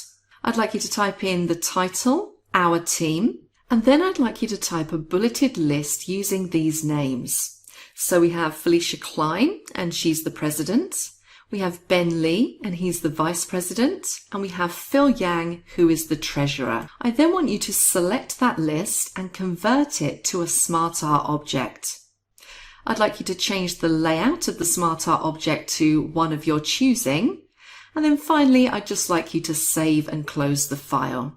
I'd like you to type in the title, our team, and then I'd like you to type a bulleted list using these names. So we have Felicia Klein, and she's the president. We have Ben Lee, and he's the vice president. And we have Phil Yang, who is the treasurer. I then want you to select that list and convert it to a SmartArt object. I'd like you to change the layout of the SmartArt object to one of your choosing. And then finally, I'd just like you to save and close the file.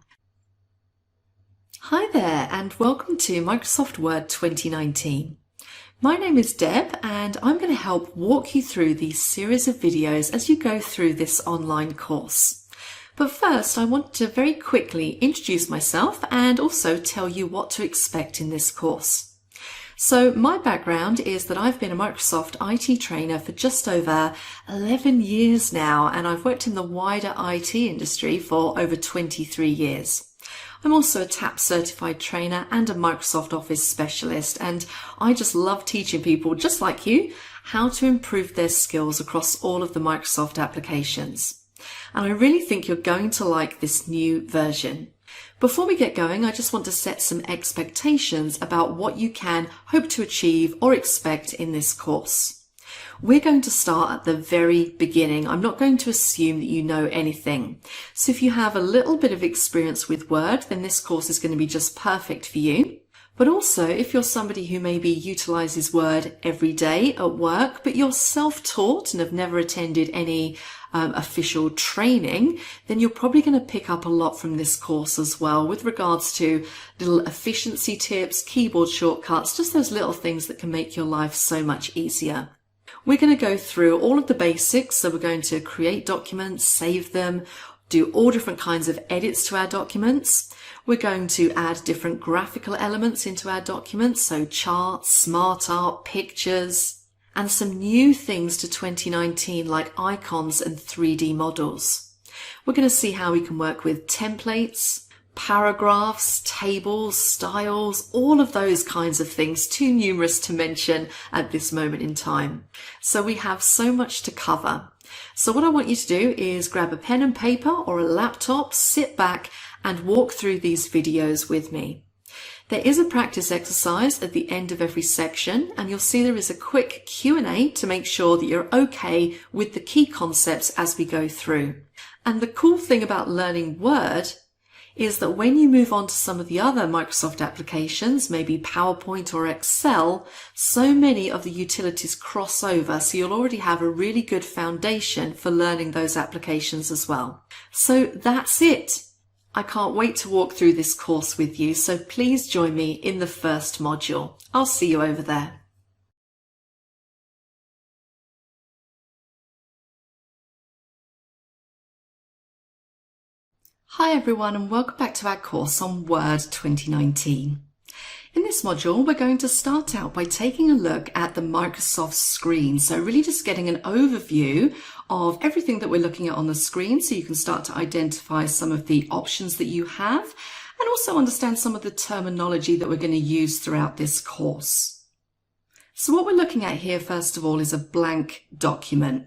Hi there and welcome to Microsoft Word 2019. My name is Deb and I'm going to help walk you through these series of videos as you go through this online course. But first I want to very quickly introduce myself and also tell you what to expect in this course. So my background is that I've been a Microsoft IT trainer for just over 11 years now, and I've worked in the wider IT industry for over 23 years. I'm also a TAP certified trainer and a Microsoft Office specialist, and I just love teaching people just like you how to improve their skills across all of the Microsoft applications. And I really think you're going to like this new version. Before we get going, I just want to set some expectations about what you can hope to achieve or expect in this course. We're going to start at the very beginning. I'm not going to assume that you know anything. So if you have a little bit of experience with Word, then this course is going to be just perfect for you. But also, if you're somebody who maybe utilizes Word every day at work, but you're self-taught and have never attended any official training, then you're probably going to pick up a lot from this course as well with regards to little efficiency tips, keyboard shortcuts, just those little things that can make your life so much easier. We're going to go through all of the basics. So we're going to create documents, save them, do all different kinds of edits to our documents. We're going to add different graphical elements into our documents, so charts, smart art, pictures, and some new things to 2019 like icons and 3D models. We're going to see how we can work with templates, paragraphs, tables, styles, all of those kinds of things, too numerous to mention at this moment in time. So we have so much to cover. So what I want you to do is grab a pen and paper or a laptop, sit back and walk through these videos with me. There is a practice exercise at the end of every section, and you'll see there is a quick Q&A to make sure that you're okay with the key concepts as we go through. And the cool thing about learning Word is that when you move on to some of the other Microsoft applications, maybe PowerPoint or Excel, so many of the utilities cross over, so you'll already have a really good foundation for learning those applications as well. So that's it. I can't wait to walk through this course with you, so please join me in the first module. I'll see you over there. Hi everyone, and welcome back to our course on Word 2019. In this module, we're going to start out by taking a look at the Microsoft screen. So really just getting an overview of everything that we're looking at on the screen, so you can start to identify some of the options that you have and also understand some of the terminology that we're going to use throughout this course. So what we're looking at here, first of all, is a blank document.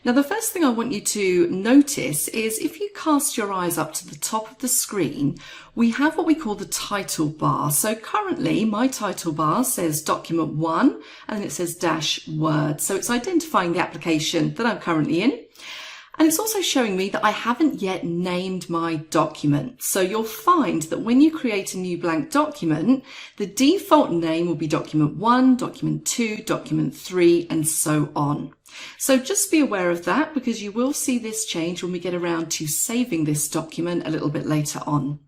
Now, the first thing I want you to notice is if you cast your eyes up to the top of the screen, we have what we call the title bar. So currently, my title bar says Document 1, and then it says dash Word. So it's identifying the application that I'm currently in. And it's also showing me that I haven't yet named my document. So you'll find that when you create a new blank document, the default name will be Document 1, Document 2, Document 3, and so on. So just be aware of that, because you will see this change when we get around to saving this document a little bit later on.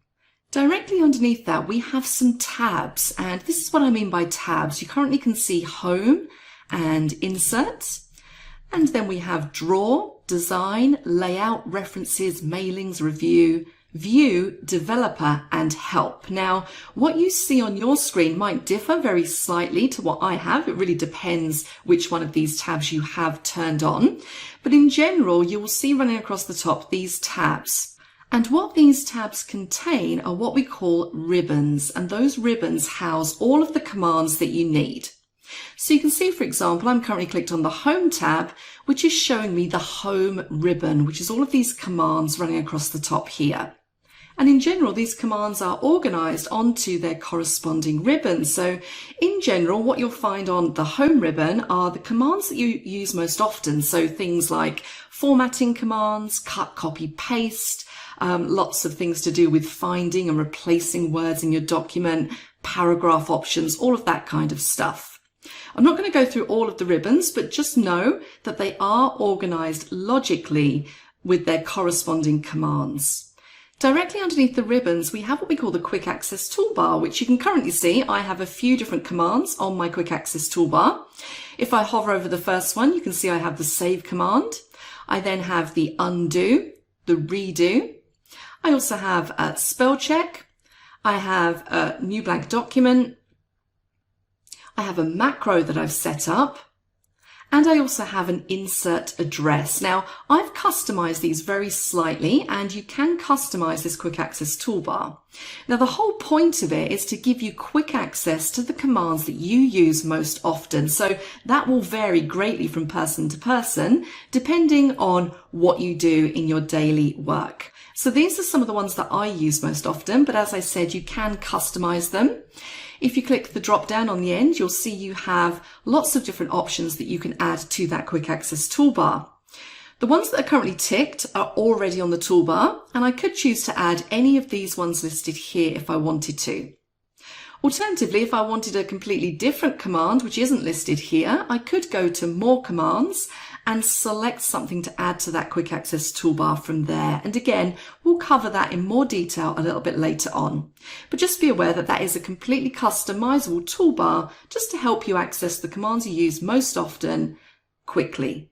Directly underneath that, we have some tabs, and this is what I mean by tabs. You currently can see Home and Insert, and then we have Draw, Design, Layout, References, Mailings, Review, View, Developer, and Help. Now, what you see on your screen might differ very slightly to what I have. It really depends which one of these tabs you have turned on. But in general, you will see running across the top these tabs. And what these tabs contain are what we call ribbons. And those ribbons house all of the commands that you need. So you can see, for example, I'm currently clicked on the Home tab, which is showing me the Home ribbon, which is all of these commands running across the top here. And in general, these commands are organized onto their corresponding ribbons. So in general, what you'll find on the Home ribbon are the commands that you use most often. So things like formatting commands, cut, copy, paste, lots of things to do with finding and replacing words in your document, paragraph options, all of that kind of stuff. I'm not going to go through all of the ribbons, but just know that they are organized logically with their corresponding commands. Directly underneath the ribbons, we have what we call the Quick Access Toolbar, which you can currently see. I have a few different commands on my Quick Access Toolbar. If I hover over the first one, you can see I have the Save command. I then have the Undo, the Redo. I also have a Spell Check. I have a New Blank Document. I have a macro that I've set up, and I also have an insert address. Now, I've customized these very slightly, and you can customize this quick access toolbar. Now, the whole point of it is to give you quick access to the commands that you use most often. So that will vary greatly from person to person, depending on what you do in your daily work. So these are some of the ones that I use most often, but as I said, you can customize them. If you click the drop down on the end, you'll see you have lots of different options that you can add to that quick access toolbar. The ones that are currently ticked are already on the toolbar, and I could choose to add any of these ones listed here if I wanted to. Alternatively, if I wanted a completely different command, which isn't listed here, I could go to More Commands and select something to add to that quick access toolbar from there. And again, we'll cover that in more detail a little bit later on. But just be aware that that is a completely customizable toolbar just to help you access the commands you use most often quickly.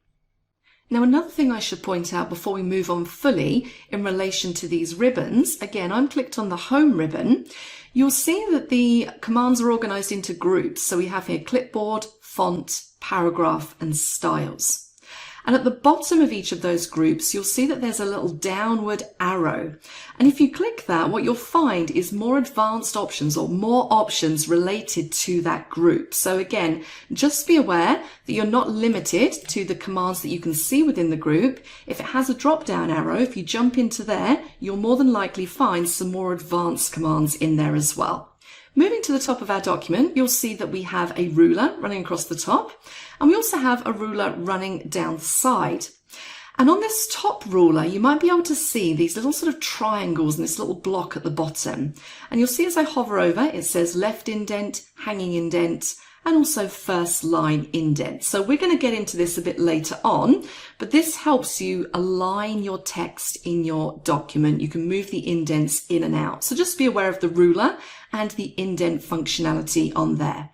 Now, another thing I should point out before we move on fully in relation to these ribbons, again, I'm clicked on the Home ribbon. You'll see that the commands are organized into groups. So we have here clipboard, font, paragraph, and styles. And at the bottom of each of those groups, you'll see that there's a little downward arrow. And if you click that, what you'll find is more advanced options or more options related to that group. So again, just be aware that you're not limited to the commands that you can see within the group. If it has a drop-down arrow, if you jump into there, you'll more than likely find some more advanced commands in there as well. Moving to the top of our document, you'll see that we have a ruler running across the top, and we also have a ruler running down the side. And on this top ruler, you might be able to see these little sort of triangles and this little block at the bottom. And you'll see as I hover over, it says left indent, hanging indent, and also first line indent. So we're going to get into this a bit later on, but this helps you align your text in your document. You can move the indents in and out. So just be aware of the ruler and the indent functionality on there.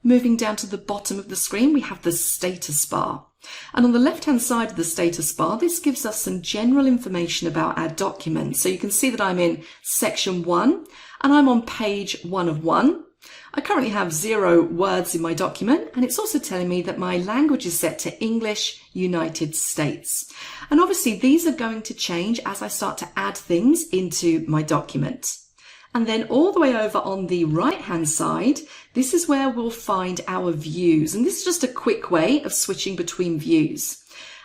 Moving down to the bottom of the screen, we have the status bar. And on the left-hand side of the status bar, this gives us some general information about our document. So you can see that I'm in section 1 and I'm on page 1 of 1. I currently have 0 words in my document, and it's also telling me that my language is set to English, United States. And obviously these are going to change as I start to add things into my document. And then all the way over on the right-hand side, this is where we'll find our views. And this is just a quick way of switching between views.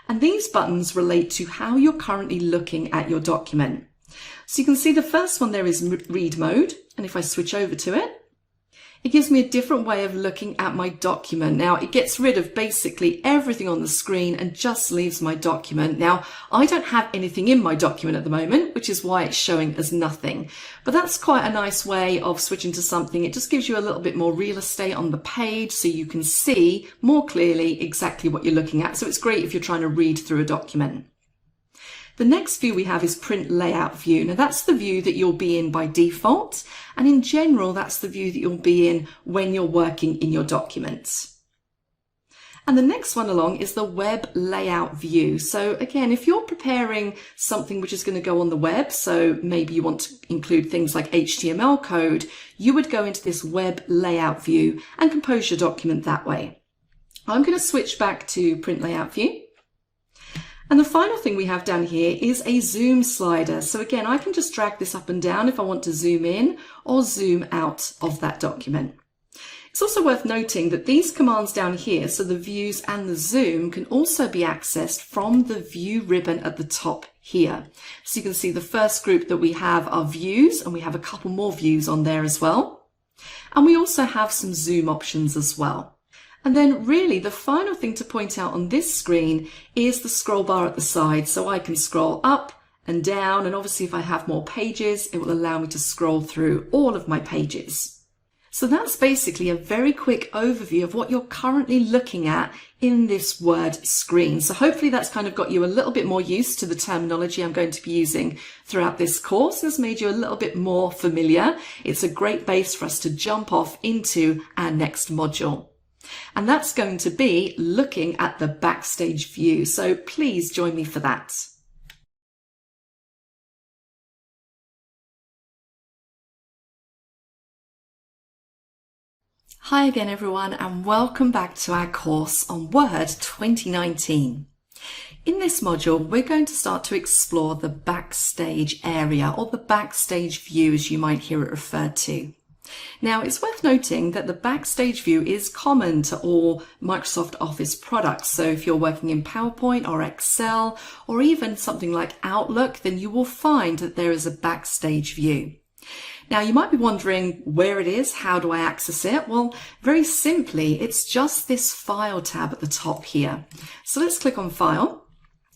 And these buttons relate to how you're currently looking at your document. So you can see the first one there is read mode. And if I switch over to it, it gives me a different way of looking at my document. Now, it gets rid of basically everything on the screen and just leaves my document. Now, I don't have anything in my document at the moment, which is why it's showing as nothing. But that's quite a nice way of switching to something. It just gives you a little bit more real estate on the page so you can see more clearly exactly what you're looking at. So it's great if you're trying to read through a document. The next view we have is print layout view. Now that's the view that you'll be in by default. And in general, that's the view that you'll be in when you're working in your documents. And the next one along is the web layout view. So again, if you're preparing something which is going to go on the web, so maybe you want to include things like HTML code, you would go into this web layout view and compose your document that way. I'm going to switch back to print layout view. And the final thing we have down here is a zoom slider. So again, I can just drag this up and down if I want to zoom in or zoom out of that document. It's also worth noting that these commands down here, so the views and the zoom, can also be accessed from the view ribbon at the top here. So you can see the first group that we have are views, and we have a couple more views on there as well. And we also have some zoom options as well. And then really the final thing to point out on this screen is the scroll bar at the side. So I can scroll up and down, and obviously if I have more pages, it will allow me to scroll through all of my pages. So that's basically a very quick overview of what you're currently looking at in this Word screen. So hopefully that's kind of got you a little bit more used to the terminology I'm going to be using throughout this course. It's made you a little bit more familiar. It's a great base for us to jump off into our next module. And that's going to be looking at the Backstage View. So please join me for that. Hi again everyone, and welcome back to our course on Word 2019. In this module, we're going to start to explore the Backstage area, or the Backstage View as you might hear it referred to. Now, it's worth noting that the Backstage View is common to all Microsoft Office products. So if you're working in PowerPoint or Excel or even something like Outlook, then you will find that there is a Backstage View. Now, you might be wondering where it is. How do I access it? Well, very simply, it's just this File tab at the top here. So let's click on File.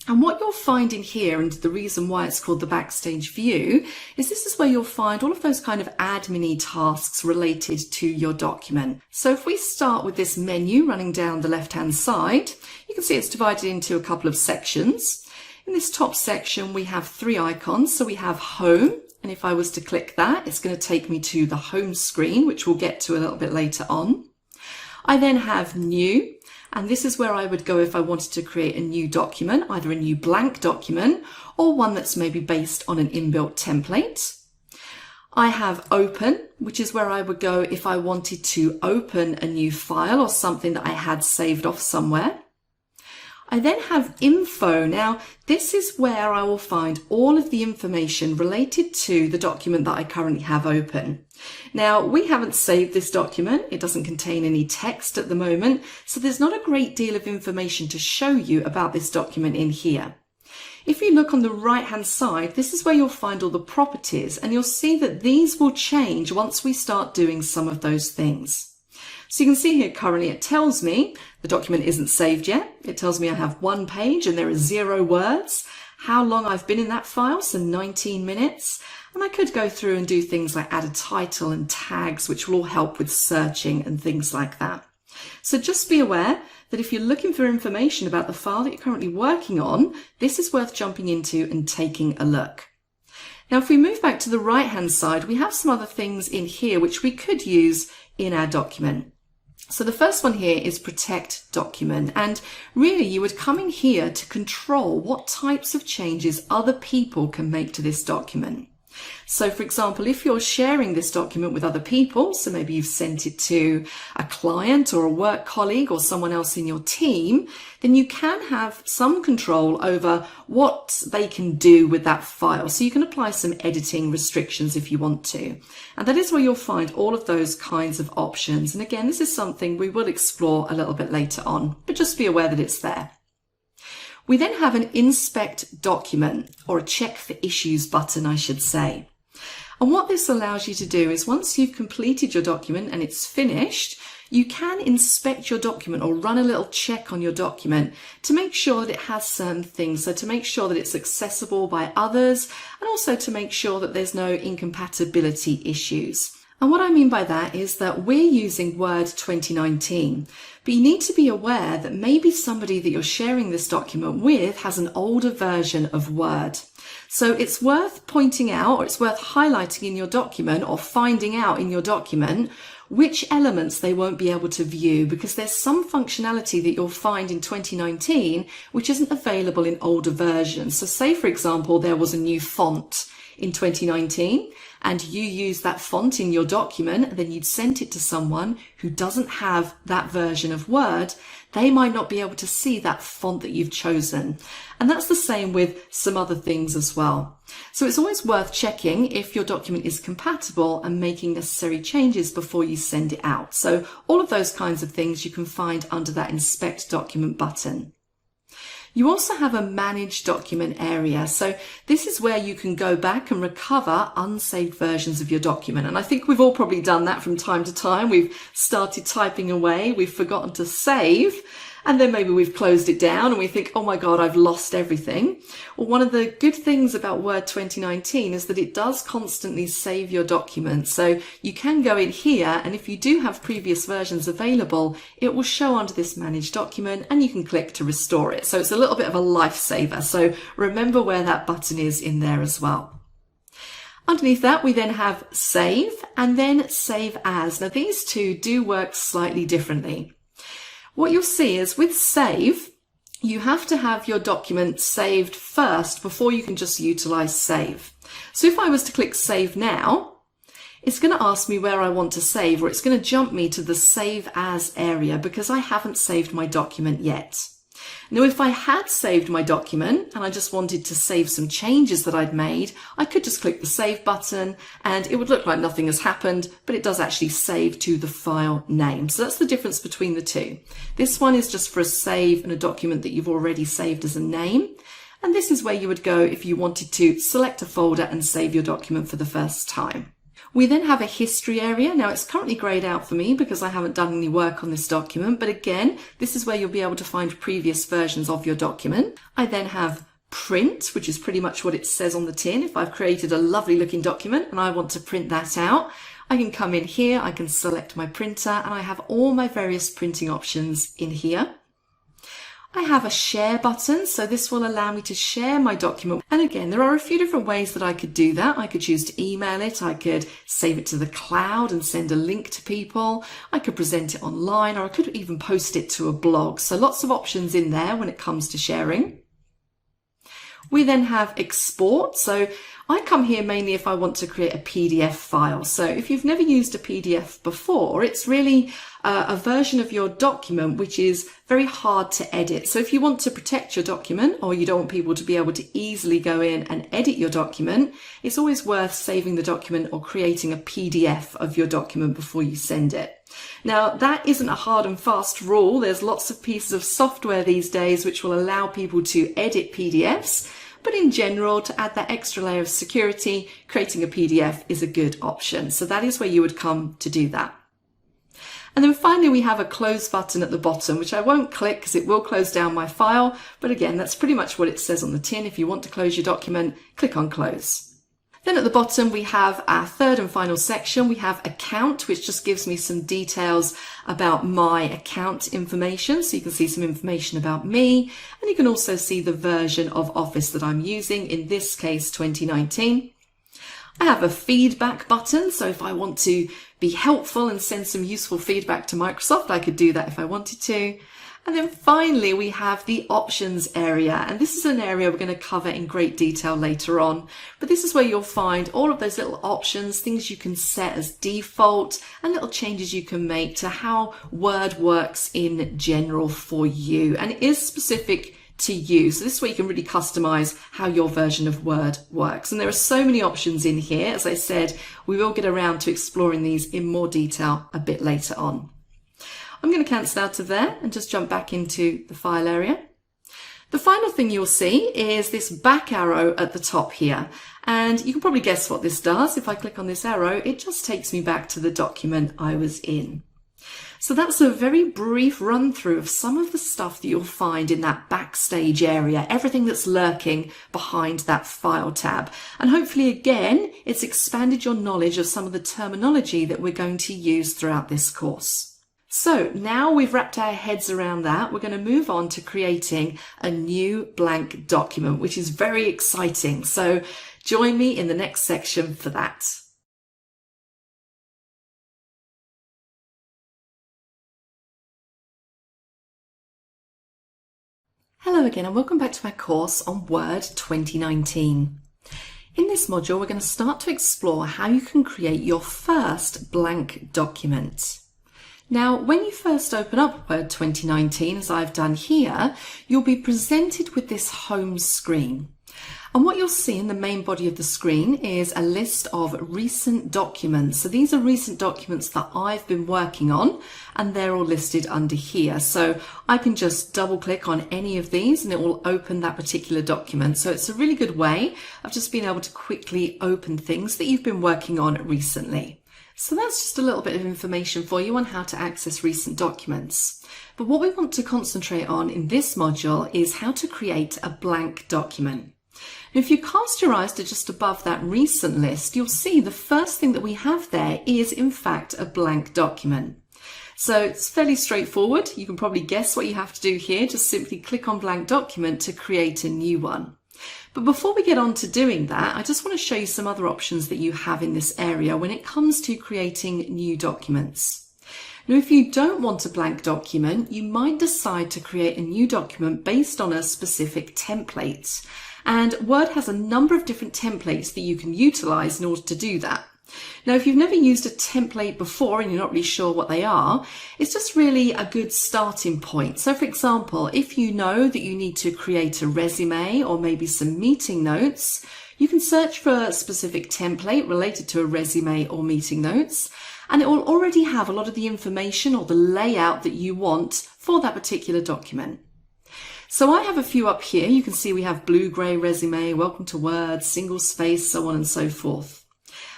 And what you'll find in here, and the reason why it's called the Backstage View, is this is where you'll find all of those kind of admin-y tasks related to your document. So if we start with this menu running down the left-hand side, you can see it's divided into a couple of sections. In this top section, we have 3 icons. So we have Home, and if I was to click that, it's going to take me to the home screen, which we'll get to a little bit later on. I then have New. And this is where I would go if I wanted to create a new document, either a new blank document or one that's maybe based on an inbuilt template. I have Open, which is where I would go if I wanted to open a new file or something that I had saved off somewhere. I then have Info. Now, this is where I will find all of the information related to the document that I currently have open. Now, we haven't saved this document. It doesn't contain any text at the moment, so there's not a great deal of information to show you about this document in here. If you look on the right-hand side, this is where you'll find all the properties, and you'll see that these will change once we start doing some of those things. So you can see here currently it tells me the document isn't saved yet. It tells me I have 1 page and there are 0 words. How long I've been in that file, so 19 minutes. And I could go through and do things like add a title and tags, which will all help with searching and things like that. So just be aware that if you're looking for information about the file that you're currently working on, this is worth jumping into and taking a look. Now, if we move back to the right-hand side, we have some other things in here which we could use in our document. So the first one here is Protect Document, and really you would come in here to control what types of changes other people can make to this document. So for example, if you're sharing this document with other people, so maybe you've sent it to a client or a work colleague or someone else in your team, then you can have some control over what they can do with that file. So you can apply some editing restrictions if you want to. And that is where you'll find all of those kinds of options. And again, this is something we will explore a little bit later on, but just be aware that it's there. We then have an Inspect Document, or a Check for Issues button, I should say. And what this allows you to do is once you've completed your document and it's finished, you can inspect your document or run a little check on your document to make sure that it has certain things. So to make sure that it's accessible by others and also to make sure that there's no incompatibility issues. And what I mean by that is that we're using Word 2019, but you need to be aware that maybe somebody that you're sharing this document with has an older version of Word. So it's worth pointing out, or it's worth highlighting in your document or finding out in your document which elements they won't be able to view, because there's some functionality that you'll find in 2019 which isn't available in older versions. So say, for example, there was a new font in 2019 and you use that font in your document, then you'd sent it to someone who doesn't have that version of Word. They might not be able to see that font that you've chosen. And that's the same with some other things as well. So it's always worth checking if your document is compatible and making necessary changes before you send it out. So all of those kinds of things you can find under that Inspect Document button. You also have a Manage Document area. So this is where you can go back and recover unsaved versions of your document. And I think we've all probably done that from time to time. We've started typing away, we've forgotten to save, and then maybe we've closed it down and we think, oh my God, I've lost everything. Well, one of the good things about Word 2019 is that it does constantly save your document. So you can go in here, and if you do have previous versions available, it will show under this Manage Document and you can click to restore it. So it's a little bit of a lifesaver. So remember where that button is in there as well. Underneath that, we then have Save and then Save As. Now these two do work slightly differently. What you'll see is with Save, you have to have your document saved first before you can just utilize Save. So if I was to click Save Now, it's going to ask me where I want to save, or it's going to jump me to the Save As area because I haven't saved my document yet. Now, if I had saved my document and I just wanted to save some changes that I'd made, I could just click the Save button and it would look like nothing has happened, but it does actually save to the file name. So that's the difference between the two. This one is just for a save in a document that you've already saved as a name. And this is where you would go if you wanted to select a folder and save your document for the first time. We then have a history area. Now it's currently grayed out for me because I haven't done any work on this document, but again, this is where you'll be able to find previous versions of your document. I then have print, which is pretty much what it says on the tin. If I've created a lovely looking document and I want to print that out, I can come in here, I can select my printer, and I have all my various printing options in here. I have a share button, so this will allow me to share my document. And again, there are a few different ways that I could do that. I could choose to email it, I could save it to the cloud and send a link to people, I could present it online, or I could even post it to a blog. So lots of options in there when it comes to sharing. We then have export. So I come here mainly if I want to create a PDF file. So if you've never used a PDF before, it's really a version of your document which is very hard to edit. So if you want to protect your document, or you don't want people to be able to easily go in and edit your document, it's always worth saving the document or creating a PDF of your document before you send it. Now, that isn't a hard and fast rule. There's lots of pieces of software these days which will allow people to edit PDFs. But in general, to add that extra layer of security, creating a PDF is a good option. So that is where you would come to do that. And then finally, we have a close button at the bottom, which I won't click because it will close down my file. But again, that's pretty much what it says on the tin. If you want to close your document, click on close. Then at the bottom, we have our third and final section. We have account, which just gives me some details about my account information. So you can see some information about me, and you can also see the version of Office that I'm using, in this case, 2019. I have a feedback button. So if I want to be helpful and send some useful feedback to Microsoft, I could do that if I wanted to. And then finally, we have the options area. And this is an area we're going to cover in great detail later on. But this is where you'll find all of those little options, things you can set as default, and little changes you can make to how Word works in general for you. And it is specific to you. So this way you can really customize how your version of Word works. And there are so many options in here. As I said, we will get around to exploring these in more detail a bit later on. I'm going to cancel out of there and just jump back into the file area. The final thing you'll see is this back arrow at the top here. And you can probably guess what this does. If I click on this arrow, it just takes me back to the document I was in. So that's a very brief run through of some of the stuff that you'll find in that backstage area, everything that's lurking behind that file tab. And hopefully again, it's expanded your knowledge of some of the terminology that we're going to use throughout this course. So now we've wrapped our heads around that, we're going to move on to creating a new blank document, which is very exciting. So join me in the next section for that. Hello again and welcome back to my course on Word 2019. In this module, we're going to start to explore how you can create your first blank document. Now, when you first open up Word 2019, as I've done here, you'll be presented with this home screen. And what you'll see in the main body of the screen is a list of recent documents. So these are recent documents that I've been working on, and they're all listed under here. So I can just double click on any of these and it will open that particular document. So it's a really good way of just being able to quickly open things that you've been working on recently. So that's just a little bit of information for you on how to access recent documents. But what we want to concentrate on in this module is how to create a blank document. Now, if you cast your eyes to just above that recent list, you'll see the first thing that we have there is in fact a blank document. So it's fairly straightforward. You can probably guess what you have to do here. Just simply click on blank document to create a new one. But before we get on to doing that, I just want to show you some other options that you have in this area when it comes to creating new documents. Now, if you don't want a blank document, you might decide to create a new document based on a specific template. And Word has a number of different templates that you can utilize in order to do that. Now, if you've never used a template before and you're not really sure what they are, it's just really a good starting point. So for example, if you know that you need to create a resume or maybe some meeting notes, you can search for a specific template related to a resume or meeting notes, and it will already have a lot of the information or the layout that you want for that particular document. So I have a few up here. You can see we have blue-grey resume, welcome to Word, single space, so on and so forth.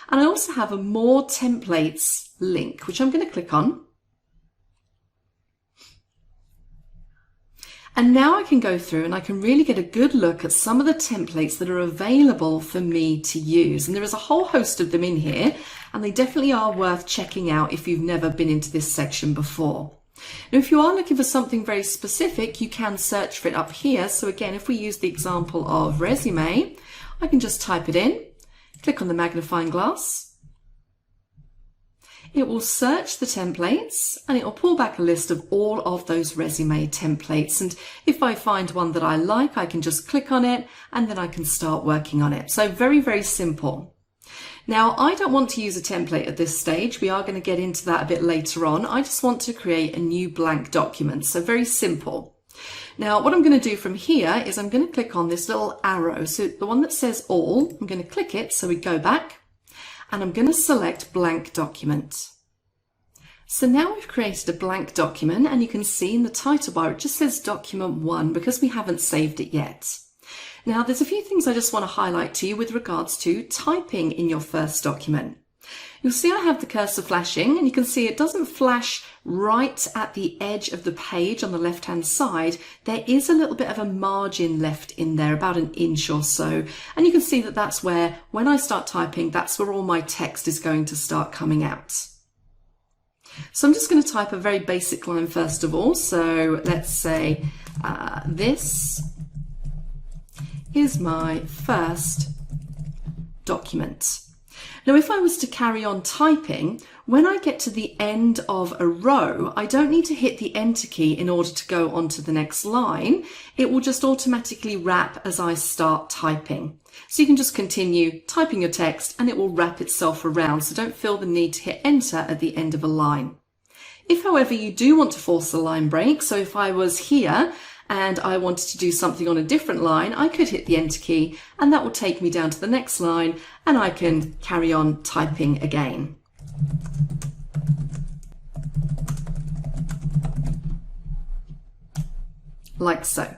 And I also have a More Templates link, which I'm going to click on. And now I can go through and I can really get a good look at some of the templates that are available for me to use. And there is a whole host of them in here, and they definitely are worth checking out if you've never been into this section before. Now, if you are looking for something very specific, you can search for it up here. So again, if we use the example of resume, I can just type it in. Click on the magnifying glass. It will search the templates and it will pull back a list of all of those resume templates. And if I find one that I like, I can just click on it and then I can start working on it. So very, very simple. Now, I don't want to use a template at this stage. We are going to get into that a bit later on. I just want to create a new blank document. So very simple. Now, what I'm going to do from here is I'm going to click on this little arrow. So the one that says all, I'm going to click it. So we go back and I'm going to select blank document. So now we've created a blank document, and you can see in the title bar, it just says document 1 because we haven't saved it yet. Now, there's a few things I just want to highlight to you with regards to typing in your first document. You'll see I have the cursor flashing, and you can see it doesn't flash right at the edge of the page on the left-hand side. There is a little bit of a margin left in there, about an inch or so. And you can see that that's where, when I start typing, that's where all my text is going to start coming out. So I'm just going to type a very basic line first of all. So let's say, this is my first document. Now, if I was to carry on typing, when I get to the end of a row, I don't need to hit the Enter key in order to go on to the next line. It will just automatically wrap as I start typing. So you can just continue typing your text and it will wrap itself around. So don't feel the need to hit Enter at the end of a line. If, however, you do want to force a line break, so if I was here and I wanted to do something on a different line, I could hit the Enter key and that will take me down to the next line and I can carry on typing again. Like so.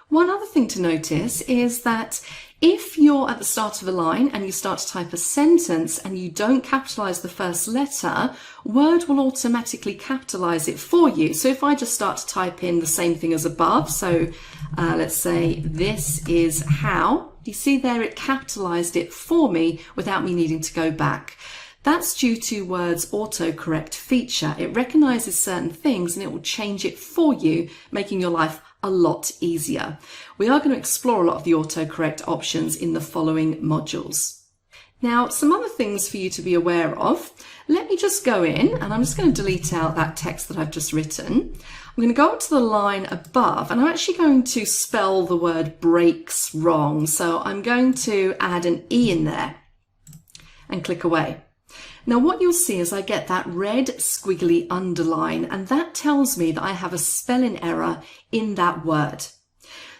One other thing to notice is that if you're at the start of a line and you start to type a sentence and you don't capitalize the first letter, Word will automatically capitalize it for you. So if I just start to type in the same thing as above, so let's say this is how, you see there it capitalized it for me without me needing to go back. That's due to Word's autocorrect feature. It recognizes certain things and it will change it for you, making your life a lot easier. We are going to explore a lot of the autocorrect options in the following modules. Now, some other things for you to be aware of. Let me just go in and I'm just going to delete out that text that I've just written. I'm going to go up to the line above and I'm actually going to spell the word breaks wrong. So I'm going to add an E in there and click away. Now what you'll see is I get that red squiggly underline, and that tells me that I have a spelling error in that word.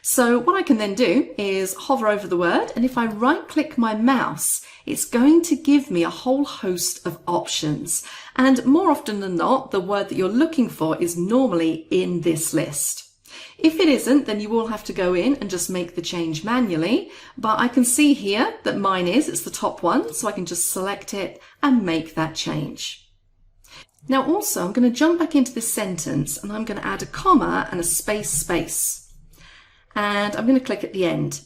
So what I can then do is hover over the word, and if I right click my mouse, it's going to give me a whole host of options. And more often than not, the word that you're looking for is normally in this list. If it isn't, then you will have to go in and just make the change manually. But I can see here that mine it's the top one, so I can just select it and make that change. Now also, I'm going to jump back into this sentence and I'm going to add a comma and a space. And I'm going to click at the end.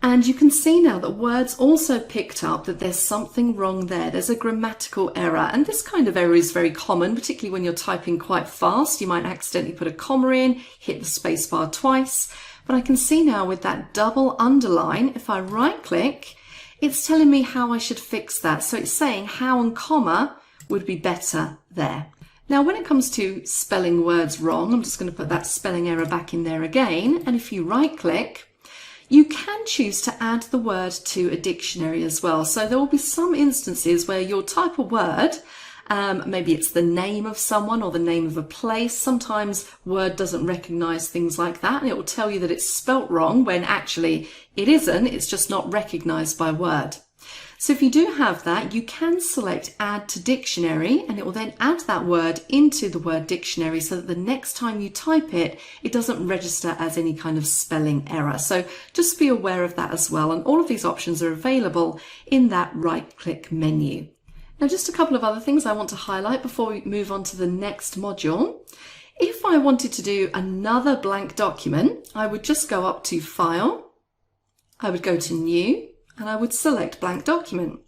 And you can see now that Word's also picked up that there's something wrong there. There's a grammatical error. And this kind of error is very common, particularly when you're typing quite fast. You might accidentally put a comma in, hit the space bar twice. But I can see now with that double underline, if I right click, it's telling me how I should fix that. So it's saying how and comma would be better there. Now, when it comes to spelling words wrong, I'm just going to put that spelling error back in there again. And if you right click, You can choose to add the word to a dictionary as well. So there will be some instances where you'll type a word, maybe it's the name of someone or the name of a place. Sometimes Word doesn't recognize things like that, and it will tell you that it's spelt wrong when actually it isn't, it's just not recognized by Word. So if you do have that, you can select Add to Dictionary, and it will then add that word into the word dictionary so that the next time you type it, it doesn't register as any kind of spelling error. So just be aware of that as well. And all of these options are available in that right-click menu. Now, just a couple of other things I want to highlight before we move on to the next module. If I wanted to do another blank document, I would just go up to File, I would go to New, and I would select Blank Document.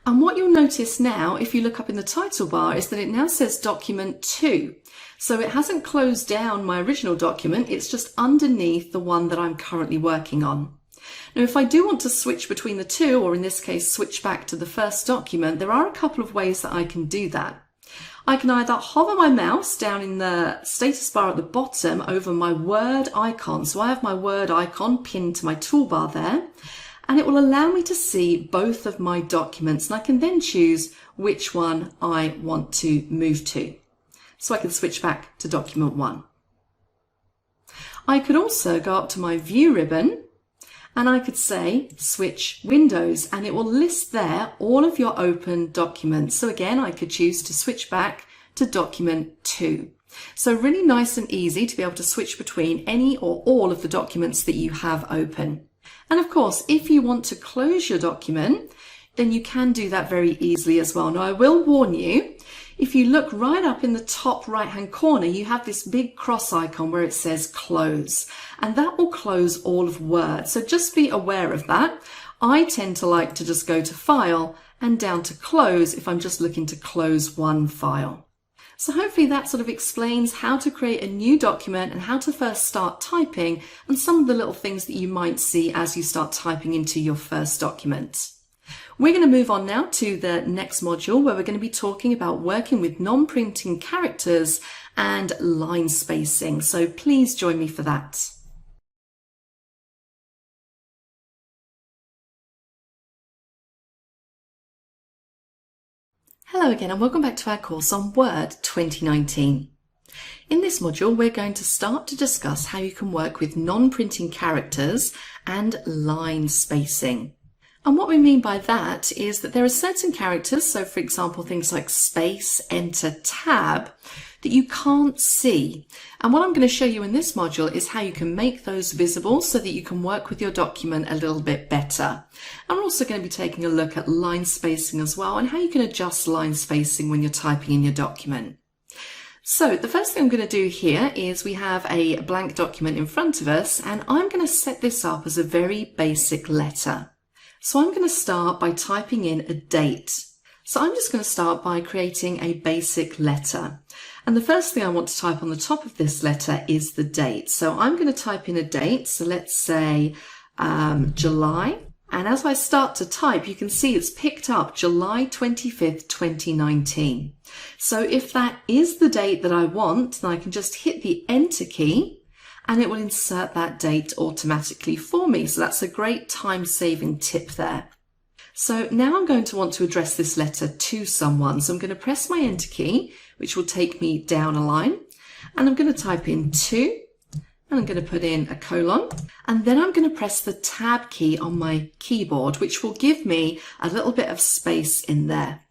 And what you'll notice now, if you look up in the title bar, is that it now says Document 2. So it hasn't closed down my original document, it's just underneath the one that I'm currently working on. Now, if I do want to switch between the two, or in this case, switch back to the first document, there are a couple of ways that I can do that. I can either hover my mouse down in the status bar at the bottom over my Word icon. So I have my Word icon pinned to my toolbar there, and it will allow me to see both of my documents, and I can then choose which one I want to move to. So I can switch back to document 1. I could also go up to my View ribbon, and I could say switch windows, and it will list there all of your open documents. So again, I could choose to switch back to document 2. So really nice and easy to be able to switch between any or all of the documents that you have open. And of course, if you want to close your document, then you can do that very easily as well. Now, I will warn you, if you look right up in the top right-hand corner, you have this big cross icon where it says Close, and that will close all of Word. So just be aware of that. I tend to like to just go to File and down to Close if I'm just looking to close one file. So hopefully that sort of explains how to create a new document and how to first start typing, and some of the little things that you might see as you start typing into your first document. We're going to move on now to the next module, where we're going to be talking about working with non-printing characters and line spacing. So please join me for that. Hello again, and welcome back to our course on Word 2019. In this module, we're going to start to discuss how you can work with non-printing characters and line spacing. And what we mean by that is that there are certain characters, so for example things like space, enter, tab, that you can't see. And what I'm going to show you in this module is how you can make those visible so that you can work with your document a little bit better. And we're also going to be taking a look at line spacing as well, and how you can adjust line spacing when you're typing in your document. So the first thing I'm going to do here is we have a blank document in front of us, and I'm going to set this up as a very basic letter. So I'm going to start by typing in a date. So I'm just going to start by creating a basic letter. And the first thing I want to type on the top of this letter is the date. So I'm going to type in a date. So let's say July. And as I start to type, you can see it's picked up July 25th, 2019. So if that is the date that I want, then I can just hit the Enter key, and it will insert that date automatically for me. So that's a great time-saving tip there. So now I'm going to want to address this letter to someone. So I'm going to press my Enter key, which will take me down a line, and I'm going to type in to, and I'm going to put in a colon, and then I'm going to press the Tab key on my keyboard, which will give me a little bit of space in there.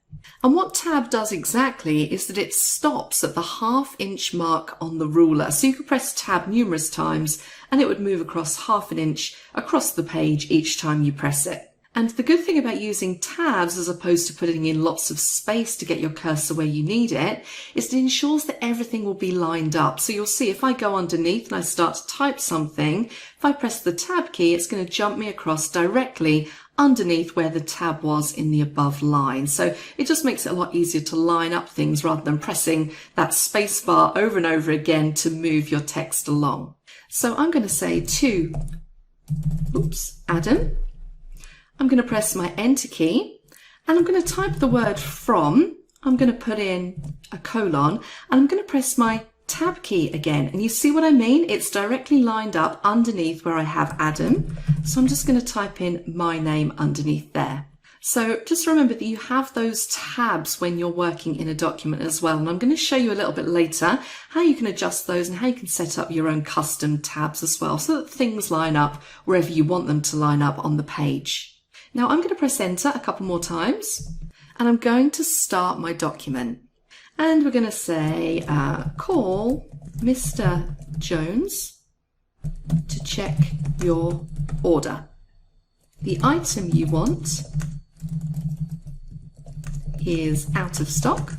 And what Tab does exactly is that it stops at the ½ inch mark on the ruler. So you could press Tab numerous times and it would move across ½ inch across the page each time you press it. And the good thing about using tabs as opposed to putting in lots of space to get your cursor where you need it is it ensures that everything will be lined up. So you'll see if I go underneath and I start to type something, if I press the Tab key, it's going to jump me across directly underneath where the tab was in the above line. So it just makes it a lot easier to line up things rather than pressing that space bar over and over again to move your text along. So I'm going to say to, Adam. I'm going to press my Enter key, and I'm going to type the word from. I'm going to put in a colon, and I'm going to press my tab key again, and you see what I mean? It's directly lined up underneath where I have Adam. So I'm just going to type in my name underneath there. So just remember that you have those tabs when you're working in a document as well. And I'm going to show you a little bit later how you can adjust those and how you can set up your own custom tabs as well, so that things line up wherever you want them to line up on the page. Now I'm going to press enter a couple more times, and I'm going to start my document. And we're going to say, call Mr. Jones to check your order. The item you want is out of stock.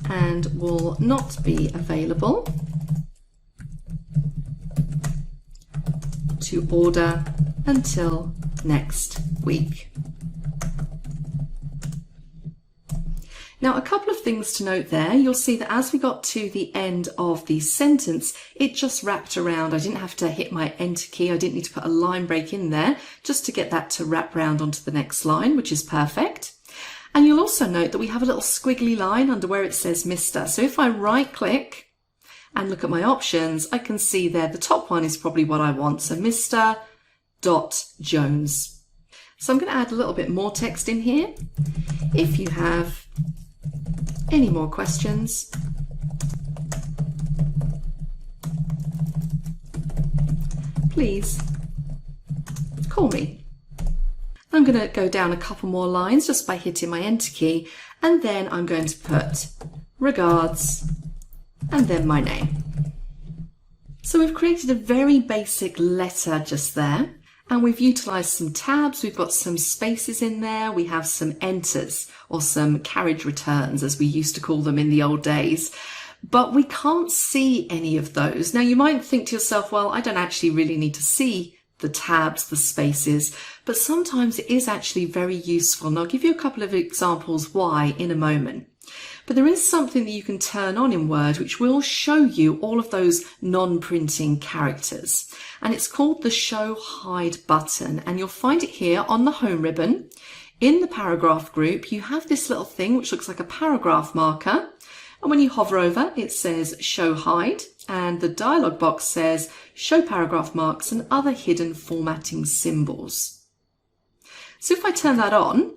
And will not be available to order until next week. Now, a couple of things to note there. You'll see that as we got to the end of the sentence, it just wrapped around. I didn't have to hit my enter key. I didn't need to put a line break in there just to get that to wrap round onto the next line, which is perfect. And you'll also note that we have a little squiggly line under where it says Mr. So if I right click and look at my options, I can see there the top one is probably what I want. So Mr. Jones. So I'm going to add a little bit more text in here. If you have any more questions, please call me. I'm going to go down a couple more lines just by hitting my enter key, and then I'm going to put regards and then my name. So we've created a very basic letter just there. And we've utilised some tabs, we've got some spaces in there, we have some enters or some carriage returns as we used to call them in the old days. But we can't see any of those. Now you might think to yourself, well, I don't actually really need to see the tabs, the spaces, but sometimes it is actually very useful. And I'll give you a couple of examples why in a moment. But there is something that you can turn on in Word which will show you all of those non-printing characters. And it's called the Show Hide button. And you'll find it here on the home ribbon. In the paragraph group, you have this little thing which looks like a paragraph marker. And when you hover over, it says Show Hide. And the dialog box says Show Paragraph Marks and Other Hidden Formatting Symbols. So if I turn that on,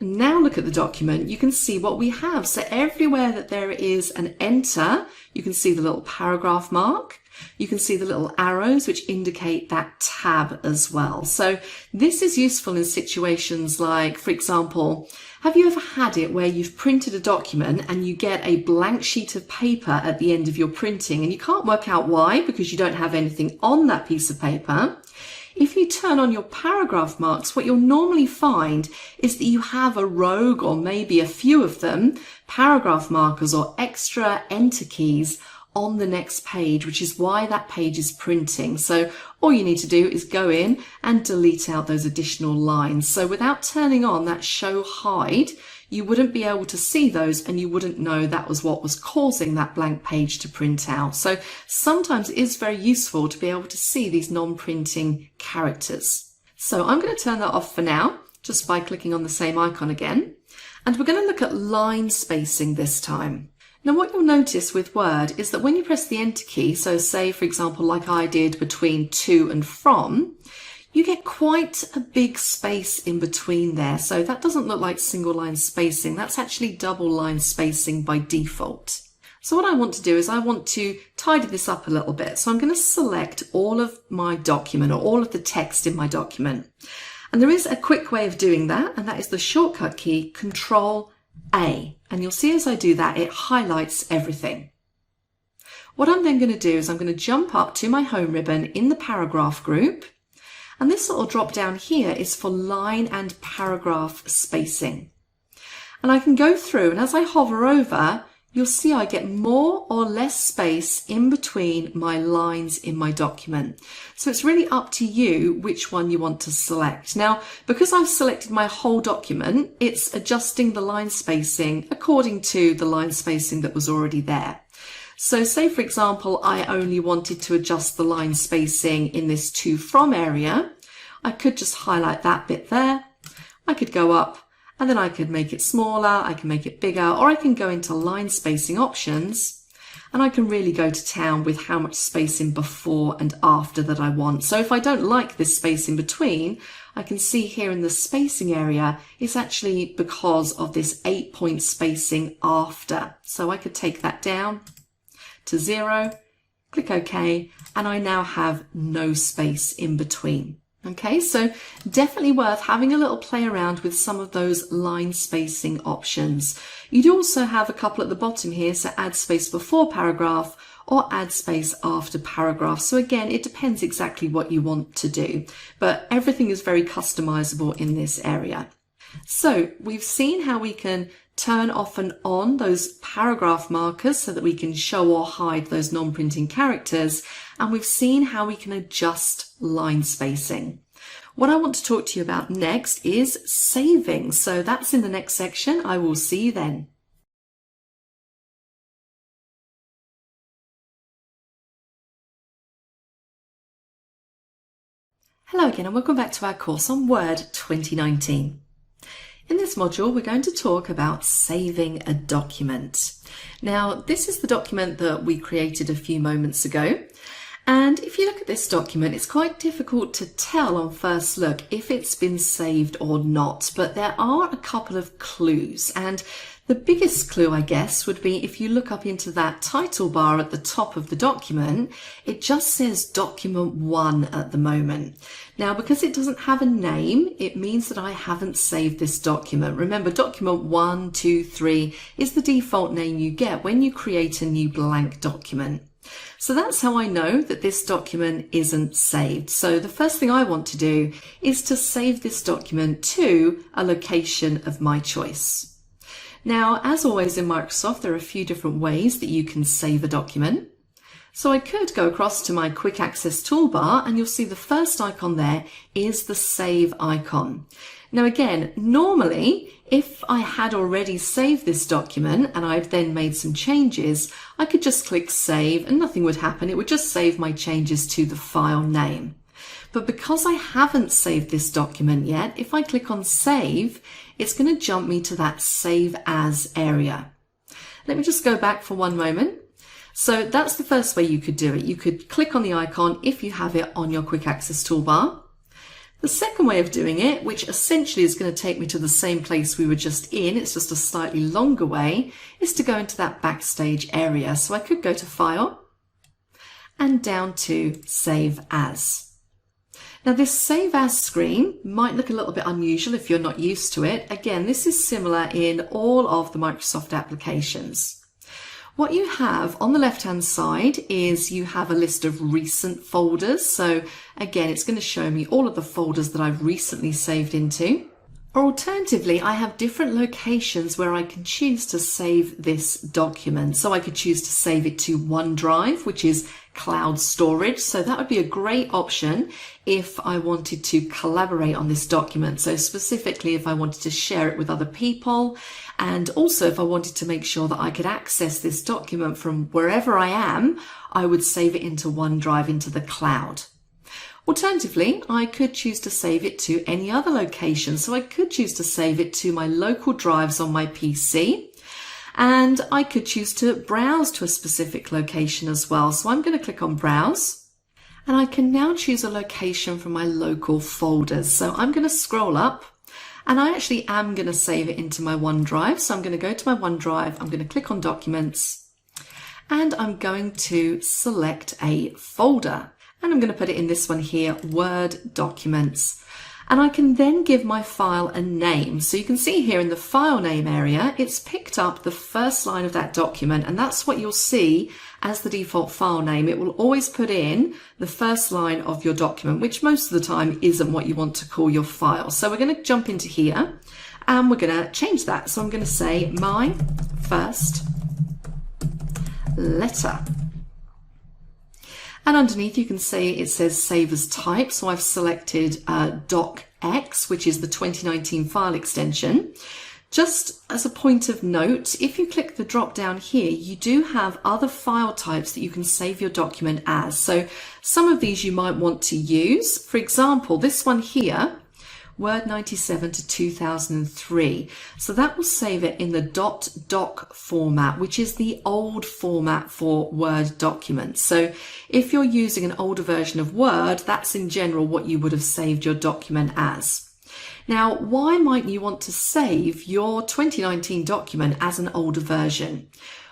now look at the document, you can see what we have. So everywhere that there is an enter, you can see the little paragraph mark. You can see the little arrows which indicate that tab as well. So this is useful in situations like, for example, have you ever had it where you've printed a document and you get a blank sheet of paper at the end of your printing and you can't work out why because you don't have anything on that piece of paper? If you turn on your paragraph marks, what you'll normally find is that you have a row or maybe a few of them, paragraph markers or extra enter keys on the next page, which is why that page is printing. So all you need to do is go in and delete out those additional lines. So without turning on that show hide, you wouldn't be able to see those and you wouldn't know that was what was causing that blank page to print out. So sometimes it is very useful to be able to see these non-printing characters. So I'm going to turn that off for now, just by clicking on the same icon again. And we're going to look at line spacing this time. Now what you'll notice with Word is that when you press the Enter key, so say for example like I did between to and from, you get quite a big space in between there. So that doesn't look like single line spacing, that's actually double line spacing by default. So what I want to do is I want to tidy this up a little bit. So I'm going to select all of my document or all of the text in my document. And there is a quick way of doing that, and that is the shortcut key Control A. And you'll see as I do that, it highlights everything. What I'm then going to do is I'm going to jump up to my home ribbon in the paragraph group. And this little drop down here is for line and paragraph spacing. And I can go through, and as I hover over, you'll see I get more or less space in between my lines in my document. So it's really up to you which one you want to select. Now, because I've selected my whole document, it's adjusting the line spacing according to the line spacing that was already there. So say, for example, I only wanted to adjust the line spacing in this to from area. I could just highlight that bit there. I could go up And then I could make it smaller, I can make it bigger, or I can go into line spacing options. And I can really go to town with how much spacing before and after that I want. So if I don't like this space in between, I can see here in the spacing area, it's actually because of this 8-point spacing after. So I could take that down to 0, click OK, and I now have no space in between. Okay, so definitely worth having a little play around with some of those line spacing options. You do also have a couple at the bottom here, so add space before paragraph or add space after paragraph. So again, it depends exactly what you want to do, but everything is very customizable in this area. So we've seen how we can turn off and on those paragraph markers so that we can show or hide those non-printing characters, and we've seen how we can adjust line spacing. What I want to talk to you about next is saving. So that's in the next section. I will see you then. Hello again and welcome back to our course on Word 2019. In this module, we're going to talk about saving a document. Now, this is the document that we created a few moments ago. And if you look at this document, it's quite difficult to tell on first look if it's been saved or not, but there are a couple of clues. And the biggest clue, I guess, would be if you look up into that title bar at the top of the document, it just says Document 1 at the moment. Now, because it doesn't have a name, it means that I haven't saved this document. Remember, Document 1, 2, 3 is the default name you get when you create a new blank document. So that's how I know that this document isn't saved. So the first thing I want to do is to save this document to a location of my choice. Now, as always in Microsoft, there are a few different ways that you can save a document. So I could go across to my quick access toolbar and you'll see the first icon there is the save icon. Now again, normally, if I had already saved this document and I'd then made some changes, I could just click save and nothing would happen. It would just save my changes to the file name. But because I haven't saved this document yet, if I click on save, it's going to jump me to that save as area. Let me just go back for one moment. So that's the first way you could do it. You could click on the icon if you have it on your quick access toolbar. The second way of doing it, which essentially is going to take me to the same place we were just in, it's just a slightly longer way, is to go into that Backstage area. So I could go to File and down to Save As. Now this Save As screen might look a little bit unusual if you're not used to it. Again, this is similar in all of the Microsoft applications. What you have on the left-hand side is you have a list of recent folders. So again, it's going to show me all of the folders that I've recently saved into. Or alternatively, I have different locations where I can choose to save this document. So I could choose to save it to OneDrive, which is cloud storage. So that would be a great option if I wanted to collaborate on this document. So specifically, if I wanted to share it with other people, and also if I wanted to make sure that I could access this document from wherever I am, I would save it into OneDrive, into the cloud. Alternatively, I could choose to save it to any other location. So I could choose to save it to my local drives on my PC, and I could choose to browse to a specific location as well. So I'm going to click on Browse, and I can now choose a location from my local folders. So I'm going to scroll up, and I actually am going to save it into my OneDrive. So I'm going to go to my OneDrive, I'm going to click on Documents, and I'm going to select a folder. And I'm going to put it in this one here, Word Documents. And I can then give my file a name. So you can see here in the file name area, it's picked up the first line of that document. And that's what you'll see as the default file name. It will always put in the first line of your document, which most of the time isn't what you want to call your file. So we're going to jump into here and we're going to change that. So I'm going to say my first letter. And underneath you can see it says save as type. So I've selected docx, which is the 2019 file extension. Just as a point of note, if you click the drop down here, you do have other file types that you can save your document as. So some of these you might want to use. For example, this one here, Word 97 to 2003. So that will save it in the .doc format, which is the old format for Word documents. So if you're using an older version of Word, that's in general what you would have saved your document as. Now, why might you want to save your 2019 document as an older version?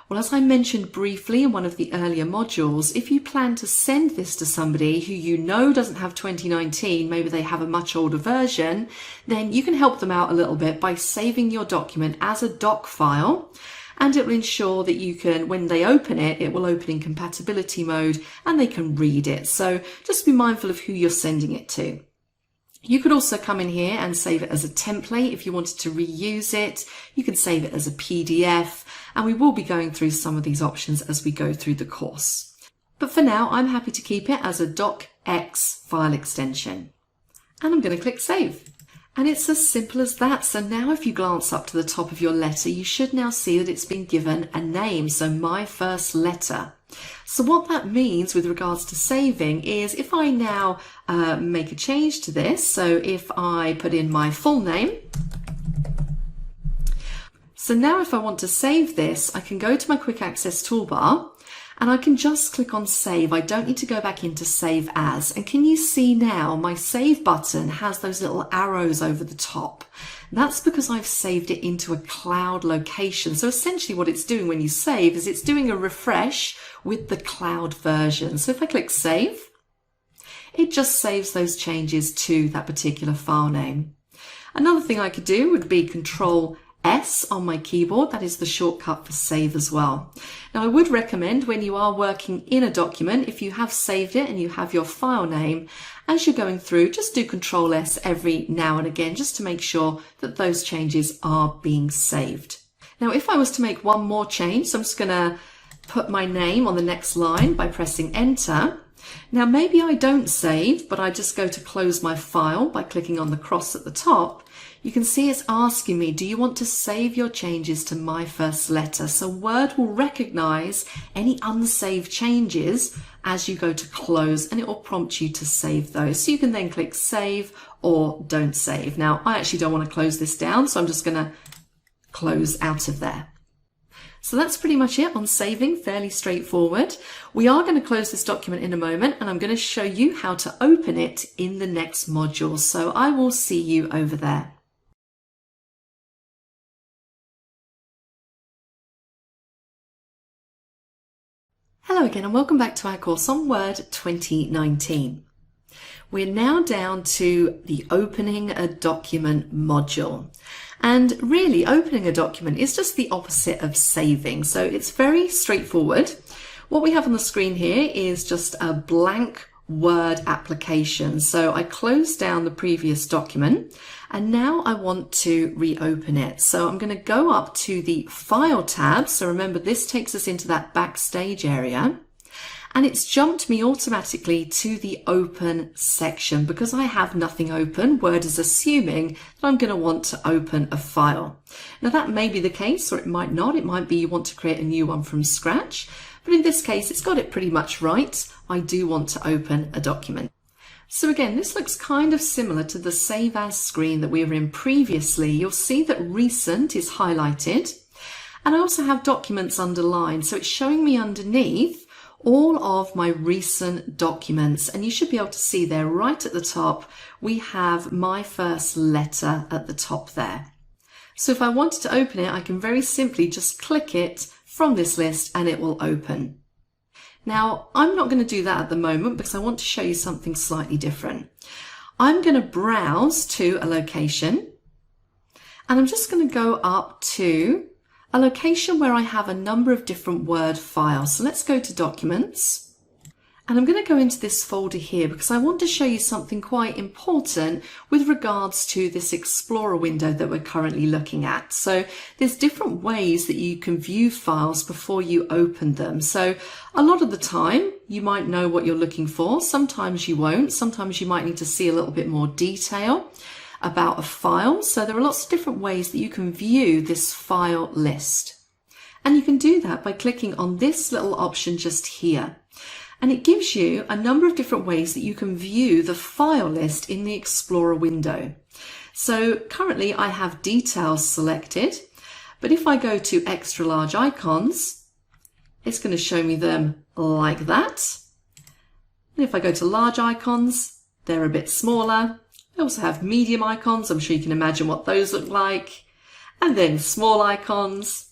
Well, as I mentioned briefly in one of the earlier modules, if you plan to send this to somebody who you know doesn't have 2019, maybe they have a much older version, then you can help them out a little bit by saving your document as a doc file, and it will ensure that you can, when they open it, it will open in compatibility mode and they can read it. So just be mindful of who you're sending it to. You could also come in here and save it as a template if you wanted to reuse it. You can save it as a PDF, and we will be going through some of these options as we go through the course. But for now, I'm happy to keep it as a docx file extension. And I'm going to click Save. And it's as simple as that. So now if you glance up to the top of your letter, you should now see that it's been given a name. So My First Letter. So what that means with regards to saving is if I now make a change to this, so if I put in my full name, so now if I want to save this, I can go to my quick access toolbar and I can just click on save. I don't need to go back into save as. And can you see now my save button has those little arrows over the top? That's because I've saved it into a cloud location. So essentially what it's doing when you save is it's doing a refresh with the cloud version. So if I click save, it just saves those changes to that particular file name. Another thing I could do would be Control S on my keyboard. That is the shortcut for save as well. Now I would recommend when you are working in a document, if you have saved it and you have your file name, as you're going through, just do Control S every now and again just to make sure that those changes are being saved. Now if I was to make one more change, so I'm just going to put my name on the next line by pressing Enter. Now maybe I don't save, but I just go to close my file by clicking on the cross at the top. You can see it's asking me, do you want to save your changes to My First Letter? So Word will recognize any unsaved changes as you go to close, and it will prompt you to save those. So you can then click Save or Don't Save. Now, I actually don't want to close this down, so I'm just going to close out of there. So that's pretty much it on saving, fairly straightforward. We are going to close this document in a moment, and I'm going to show you how to open it in the next module. So I will see you over there. Hello again and welcome back to our course on Word 2019. We're now down to the opening a document module. And really opening a document is just the opposite of saving. So it's very straightforward. What we have on the screen here is just a blank Word application. So I closed down the previous document and now I want to reopen it. So I'm going to go up to the File tab. So remember, this takes us into that Backstage area. And it's jumped me automatically to the Open section because I have nothing open. Word is assuming that I'm going to want to open a file. Now that may be the case, or it might not. It might be you want to create a new one from scratch. But in this case, it's got it pretty much right. I do want to open a document. So again, this looks kind of similar to the Save As screen that we were in previously. You'll see that Recent is highlighted. And I also have Documents underlined. So it's showing me underneath all of my recent documents. And you should be able to see there right at the top, we have My First Letter at the top there. So if I wanted to open it, I can very simply just click it from this list and it will open. Now, I'm not going to do that at the moment because I want to show you something slightly different. I'm going to browse to a location and I'm just going to go up to a location where I have a number of different Word files. So let's go to Documents. And I'm going to go into this folder here because I want to show you something quite important with regards to this Explorer window that we're currently looking at. So there's different ways that you can view files before you open them. So a lot of the time you might know what you're looking for. Sometimes you won't. Sometimes you might need to see a little bit more detail about a file. So there are lots of different ways that you can view this file list. And you can do that by clicking on this little option just here. And it gives you a number of different ways that you can view the file list in the Explorer window. So currently I have details selected, but if I go to extra large icons, it's going to show me them like that. And if I go to large icons, they're a bit smaller. I also have medium icons. I'm sure you can imagine what those look like. And then small icons.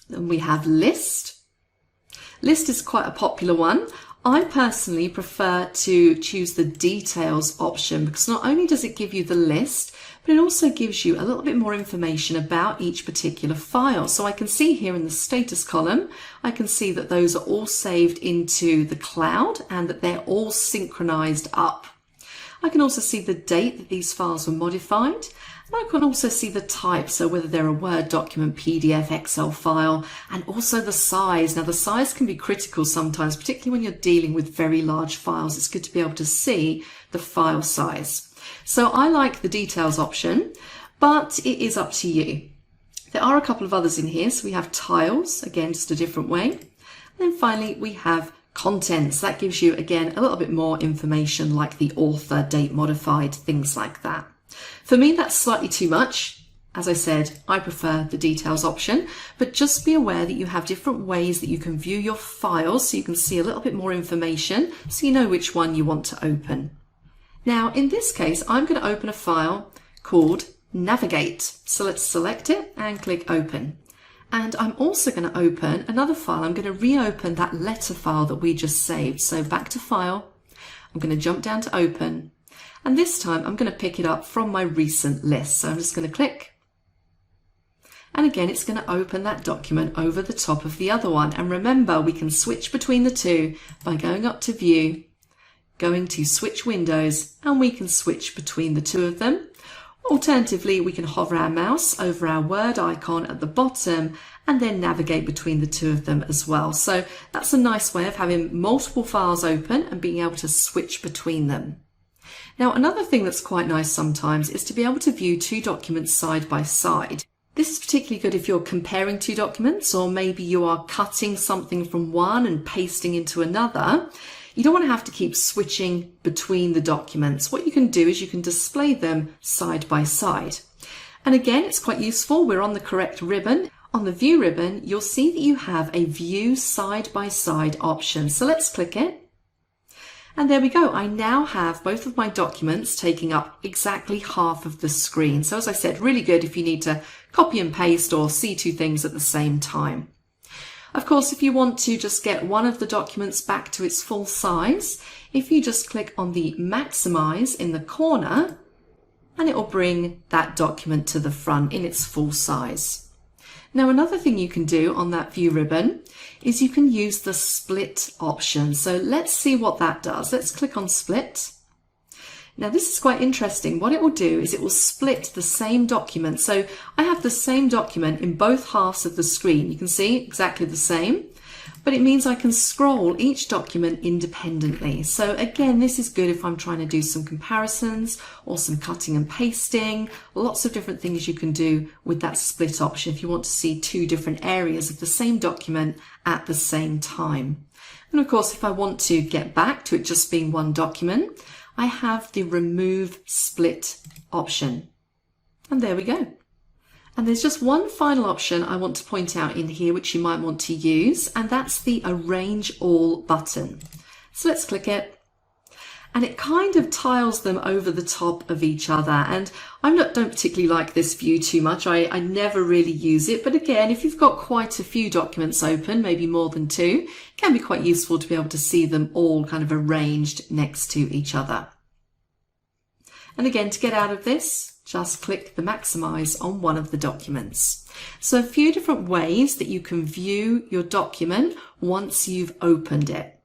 Then we have list. List is quite a popular one. I personally prefer to choose the details option because not only does it give you the list, but it also gives you a little bit more information about each particular file. So I can see here in the status column, I can see that those are all saved into the cloud and that they're all synchronized up. I can also see the date that these files were modified. And I can also see the type, so whether they're a Word document, PDF, Excel file, and also the size. Now the size can be critical sometimes, particularly when you're dealing with very large files. It's good to be able to see the file size. So I like the details option, but it is up to you. There are a couple of others in here. So we have tiles, again, just a different way. And then finally we have contents. That gives you, again, a little bit more information like the author, date modified, things like that. For me, that's slightly too much. As I said, I prefer the details option, but just be aware that you have different ways that you can view your files so you can see a little bit more information so you know which one you want to open. Now, in this case, I'm going to open a file called Navigate. So let's select it and click Open. And I'm also going to open another file. I'm going to reopen that letter file that we just saved. So back to File, I'm going to jump down to Open. And this time I'm going to pick it up from my recent list. So I'm just going to click. And again, it's going to open that document over the top of the other one. And remember, we can switch between the two by going up to View, going to Switch Windows, and we can switch between the two of them. Alternatively, we can hover our mouse over our Word icon at the bottom and then navigate between the two of them as well. So that's a nice way of having multiple files open and being able to switch between them. Now, another thing that's quite nice sometimes is to be able to view two documents side by side. This is particularly good if you're comparing two documents, or maybe you are cutting something from one and pasting into another. You don't want to have to keep switching between the documents. What you can do is you can display them side by side. And again, it's quite useful. We're on the correct ribbon. On the View ribbon, you'll see that you have a View side by side option. So let's click it. And there we go. I now have both of my documents taking up exactly half of the screen. So as I said, really good if you need to copy and paste or see two things at the same time. Of course, if you want to just get one of the documents back to its full size, if you just click on the Maximize in the corner, and it will bring that document to the front in its full size. Now, another thing you can do on that View ribbon is you can use the Split option. So let's see what that does. Let's click on Split. Now, this is quite interesting. What it will do is it will split the same document. So I have the same document in both halves of the screen. You can see exactly the same, but it means I can scroll each document independently. So again, this is good if I'm trying to do some comparisons or some cutting and pasting. Lots of different things you can do with that split option if you want to see two different areas of the same document at the same time. And of course, if I want to get back to it just being one document, I have the Remove Split option. And there we go. And there's just one final option I want to point out in here which you might want to use, and that's the Arrange All button. So let's click it. And it kind of tiles them over the top of each other. And I don't particularly like this view too much. I never really use it. But again, if you've got quite a few documents open, maybe more than two, it can be quite useful to be able to see them all kind of arranged next to each other. And again, to get out of this, just click the Maximize on one of the documents. So a few different ways that you can view your document once you've opened it.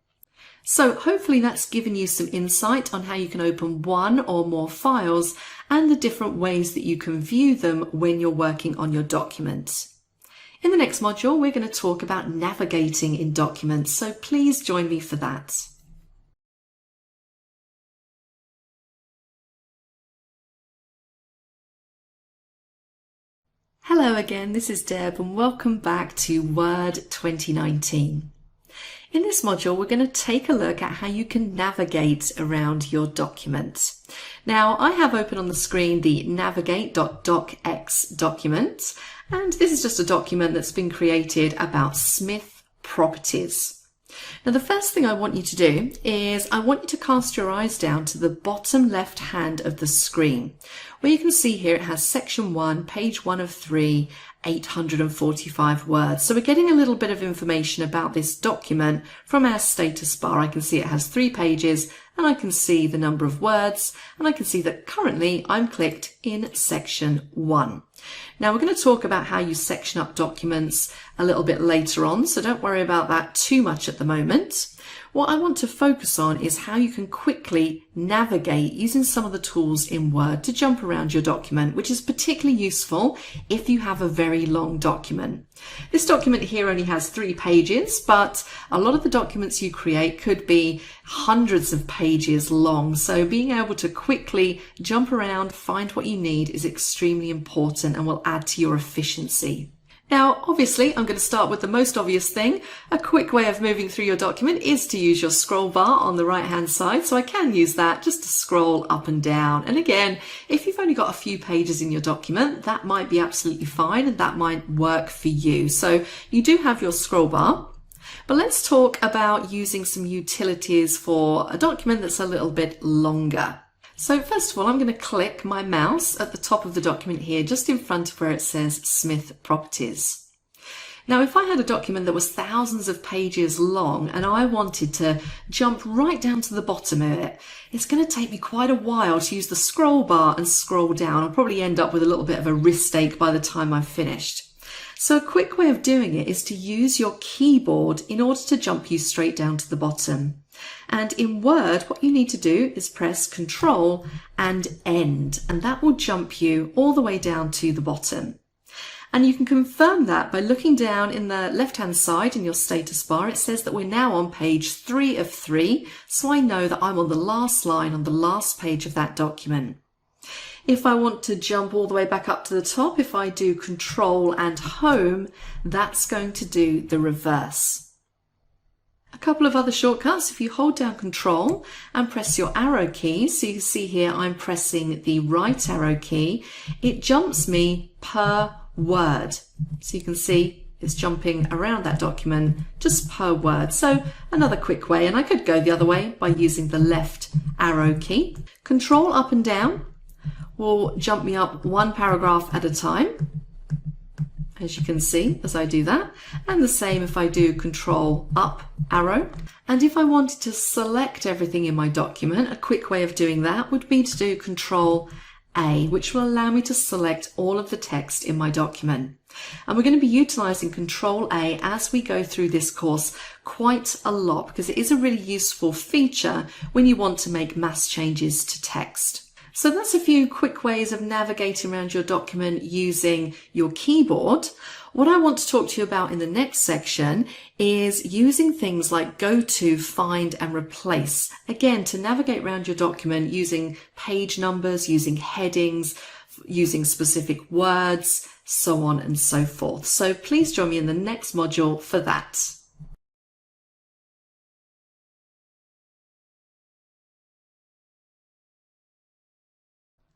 So hopefully that's given you some insight on how you can open one or more files and the different ways that you can view them when you're working on your document. In the next module, we're going to talk about navigating in documents, so please join me for that. Hello again, this is Deb and welcome back to Word 2019. In this module, we're going to take a look at how you can navigate around your document. Now, I have open on the screen the navigate.docx document, and this is just a document that's been created about Smith properties. Now, the first thing I want you to do is I want you to cast your eyes down to the bottom left hand of the screen, where you can see here it has section 1, page 1 of 3, 845 words. So we're getting a little bit of information about this document from our status bar. I can see it has 3 pages, and I can see the number of words, and I can see that currently I'm clicked in section 1. Now we're going to talk about how you section up documents a little bit later on, so don't worry about that too much at the moment. What I want to focus on is how you can quickly navigate using some of the tools in Word to jump around your document, which is particularly useful if you have a very long document. This document here only has 3 pages, but a lot of the documents you create could be hundreds of pages long. So being able to quickly jump around, find what you need is extremely important and will add to your efficiency. Now, obviously, I'm going to start with the most obvious thing. A quick way of moving through your document is to use your scroll bar on the right-hand side. So I can use that just to scroll up and down. And again, if you've only got a few pages in your document, that might be absolutely fine and that might work for you. So you do have your scroll bar. But let's talk about using some utilities for a document that's a little bit longer. So first of all, I'm going to click my mouse at the top of the document here, just in front of where it says Smith Properties. Now, if I had a document that was thousands of pages long and I wanted to jump right down to the bottom of it, it's going to take me quite a while to use the scroll bar and scroll down. I'll probably end up with a little bit of a wrist ache by the time I've finished. So a quick way of doing it is to use your keyboard in order to jump you straight down to the bottom. And in Word, what you need to do is press Control and End, and that will jump you all the way down to the bottom. And you can confirm that by looking down in the left-hand side in your status bar. It says that we're now on page 3 of 3, so I know that I'm on the last line on the last page of that document. If I want to jump all the way back up to the top, if I do Control and Home, that's going to do the reverse. A couple of other shortcuts: if you hold down Control and press your arrow key, so you can see here I'm pressing the right arrow key, it jumps me per word. So you can see it's jumping around that document just per word. So another quick way, and I could go the other way by using the left arrow key. Control up and down will jump me up 1 paragraph at a time, as you can see as I do that, and the same if I do Control up arrow. And if I wanted to select everything in my document, a quick way of doing that would be to do Control A, which will allow me to select all of the text in my document. And we're going to be utilizing Control A as we go through this course quite a lot, because it is a really useful feature when you want to make mass changes to text. So that's a few quick ways of navigating around your document using your keyboard. What I want to talk to you about in the next section is using things like go to, find and replace. Again, to navigate around your document using page numbers, using headings, using specific words, so on and so forth. So please join me in the next module for that.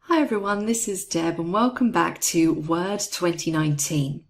Hi everyone, this is Deb and welcome back to Word 2019.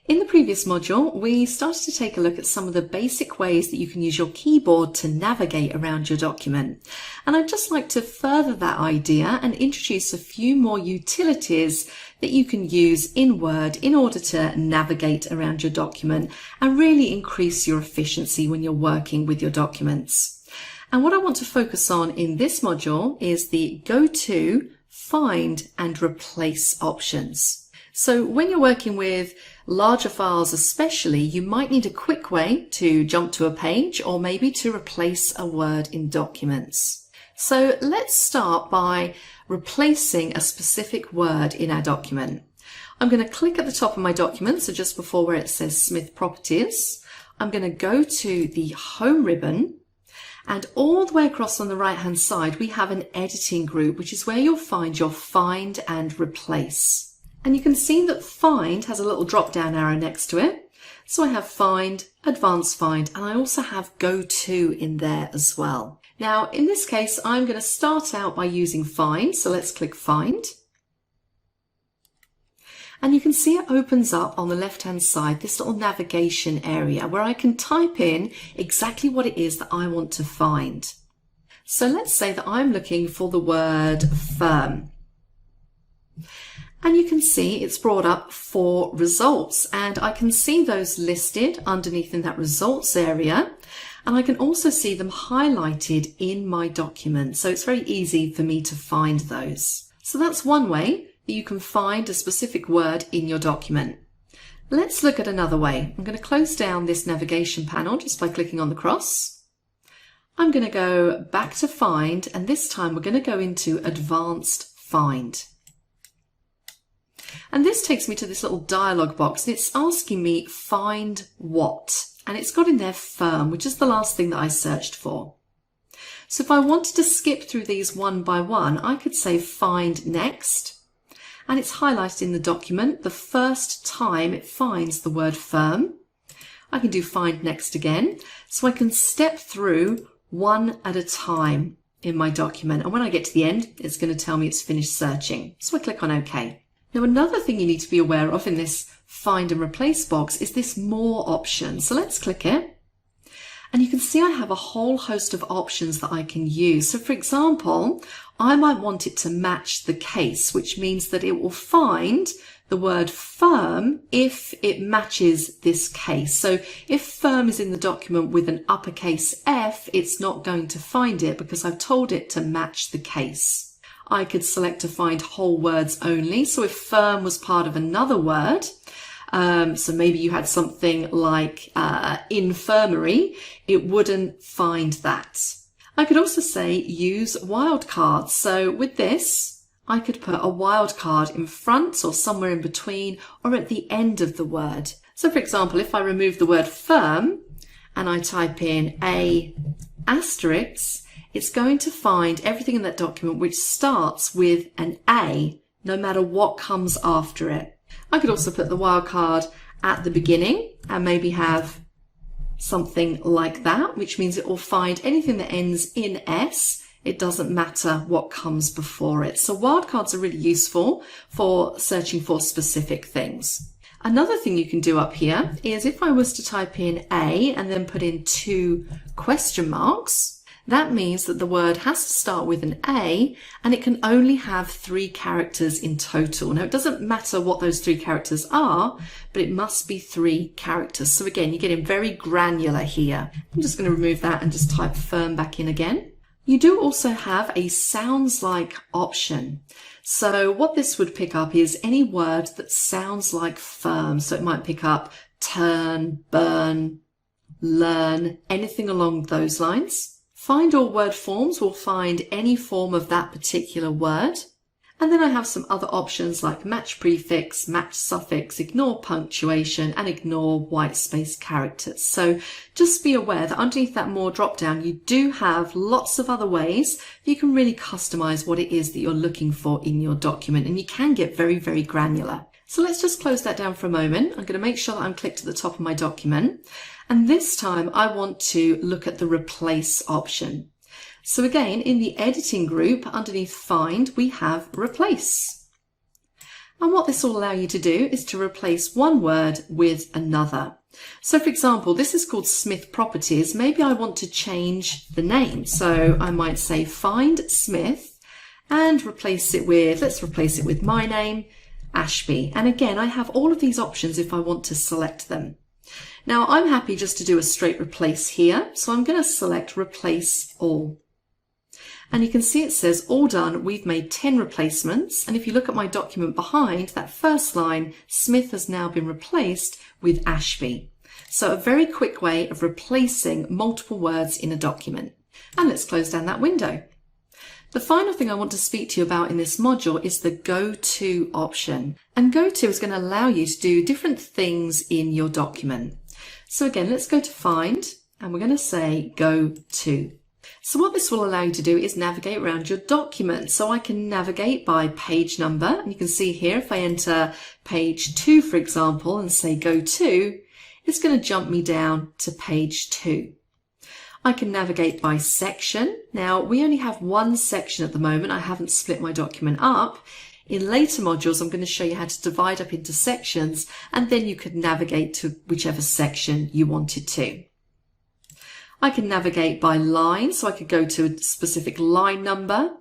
In the previous module, we started to take a look at some of the basic ways that you can use your keyboard to navigate around your document. And I'd just like to further that idea and introduce a few more utilities that you can use in Word in order to navigate around your document and really increase your efficiency when you're working with your documents. And what I want to focus on in this module is the go to, find and replace options. So when you're working with larger files especially, you might need a quick way to jump to a page or maybe to replace a word in documents. So let's start by replacing a specific word in our document. I'm going to click at the top of my document, so just before where it says Smith Properties. I'm going to go to the Home ribbon. And all the way across on the right hand side, we have an editing group, which is where you'll find your find and replace. And you can see that find has a little drop down arrow next to it. So I have Find, Advanced Find, and I also have Go To in there as well. Now, in this case, I'm going to start out by using Find. So let's click Find. And you can see it opens up on the left-hand side, this little navigation area where I can type in exactly what it is that I want to find. So let's say that I'm looking for the word firm. And you can see it's brought up 4 results, and I can see those listed underneath in that results area. And I can also see them highlighted in my document. So it's very easy for me to find those. So that's one way that you can find a specific word in your document. Let's look at another way. I'm going to close down this navigation panel just by clicking on the cross. I'm going to go back to Find, and this time we're going to go into Advanced Find. And this takes me to this little dialog box, and it's asking me find what? And it's got in there firm, which is the last thing that I searched for. So if I wanted to skip through these one by one, I could say find next. And it's highlighted in the document the first time it finds the word firm. I can do find next again. So I can step through one at a time in my document. And when I get to the end, it's going to tell me it's finished searching. So I click on OK. Now, another thing you need to be aware of in this Find and Replace box is this More option. So let's click it. And you can see I have a whole host of options that I can use. So for example, I might want it to match the case, which means that it will find the word firm if it matches this case. So if firm is in the document with an uppercase F, it's not going to find it because I've told it to match the case. I could select to find whole words only. So if firm was part of another word, so maybe you had something like infirmary, it wouldn't find that. I could also say use wildcards. So with this, I could put a wildcard in front or somewhere in between or at the end of the word. So for example, if I remove the word firm and I type in A asterisk, it's going to find everything in that document which starts with an A, no matter what comes after it. I could also put the wildcard at the beginning and maybe have something like that, which means it will find anything that ends in S. It doesn't matter what comes before it. So wildcards are really useful for searching for specific things. Another thing you can do up here is if I was to type in A and then put in 2 question marks, that means that the word has to start with an A and it can only have 3 characters in total. Now, it doesn't matter what those 3 characters are, but it must be 3 characters. So again, you're getting very granular here. I'm just going to remove that and just type firm back in again. You do also have a sounds like option. So what this would pick up is any word that sounds like firm. So it might pick up turn, burn, learn, anything along those lines. Find all word forms will find any form of that particular word. And then I have some other options like match prefix, match suffix, ignore punctuation, and ignore white space characters. So just be aware that underneath that More drop down, you do have lots of other ways you can really customize what it is that you're looking for in your document, and you can get very, very granular. So let's just close that down for a moment. I'm going to make sure that I'm clicked at the top of my document. And this time I want to look at the Replace option. So again, in the editing group underneath Find, we have Replace. And what this will allow you to do is to replace one word with another. So for example, this is called Smith Properties. Maybe I want to change the name. So I might say Find Smith and replace it with, let's replace it with my name, Ashby. And again, I have all of these options if I want to select them. Now I'm happy just to do a straight replace here. So I'm going to select Replace All. And you can see it says all done. We've made 10 replacements. And if you look at my document behind that first line, Smith has now been replaced with Ashby. So a very quick way of replacing multiple words in a document. And let's close down that window. The final thing I want to speak to you about in this module is the Go To option. And Go To is going to allow you to do different things in your document. So again, let's go to Find and we're going to say Go To. So what this will allow you to do is navigate around your document. So I can navigate by page number, and you can see here if I enter page 2, for example, and say Go To, it's going to jump me down to page 2. I can navigate by section. Now, we only have one section at the moment. I haven't split my document up. In later modules, I'm going to show you how to divide up into sections, and then you could navigate to whichever section you wanted to. I can navigate by line, so I could go to a specific line number.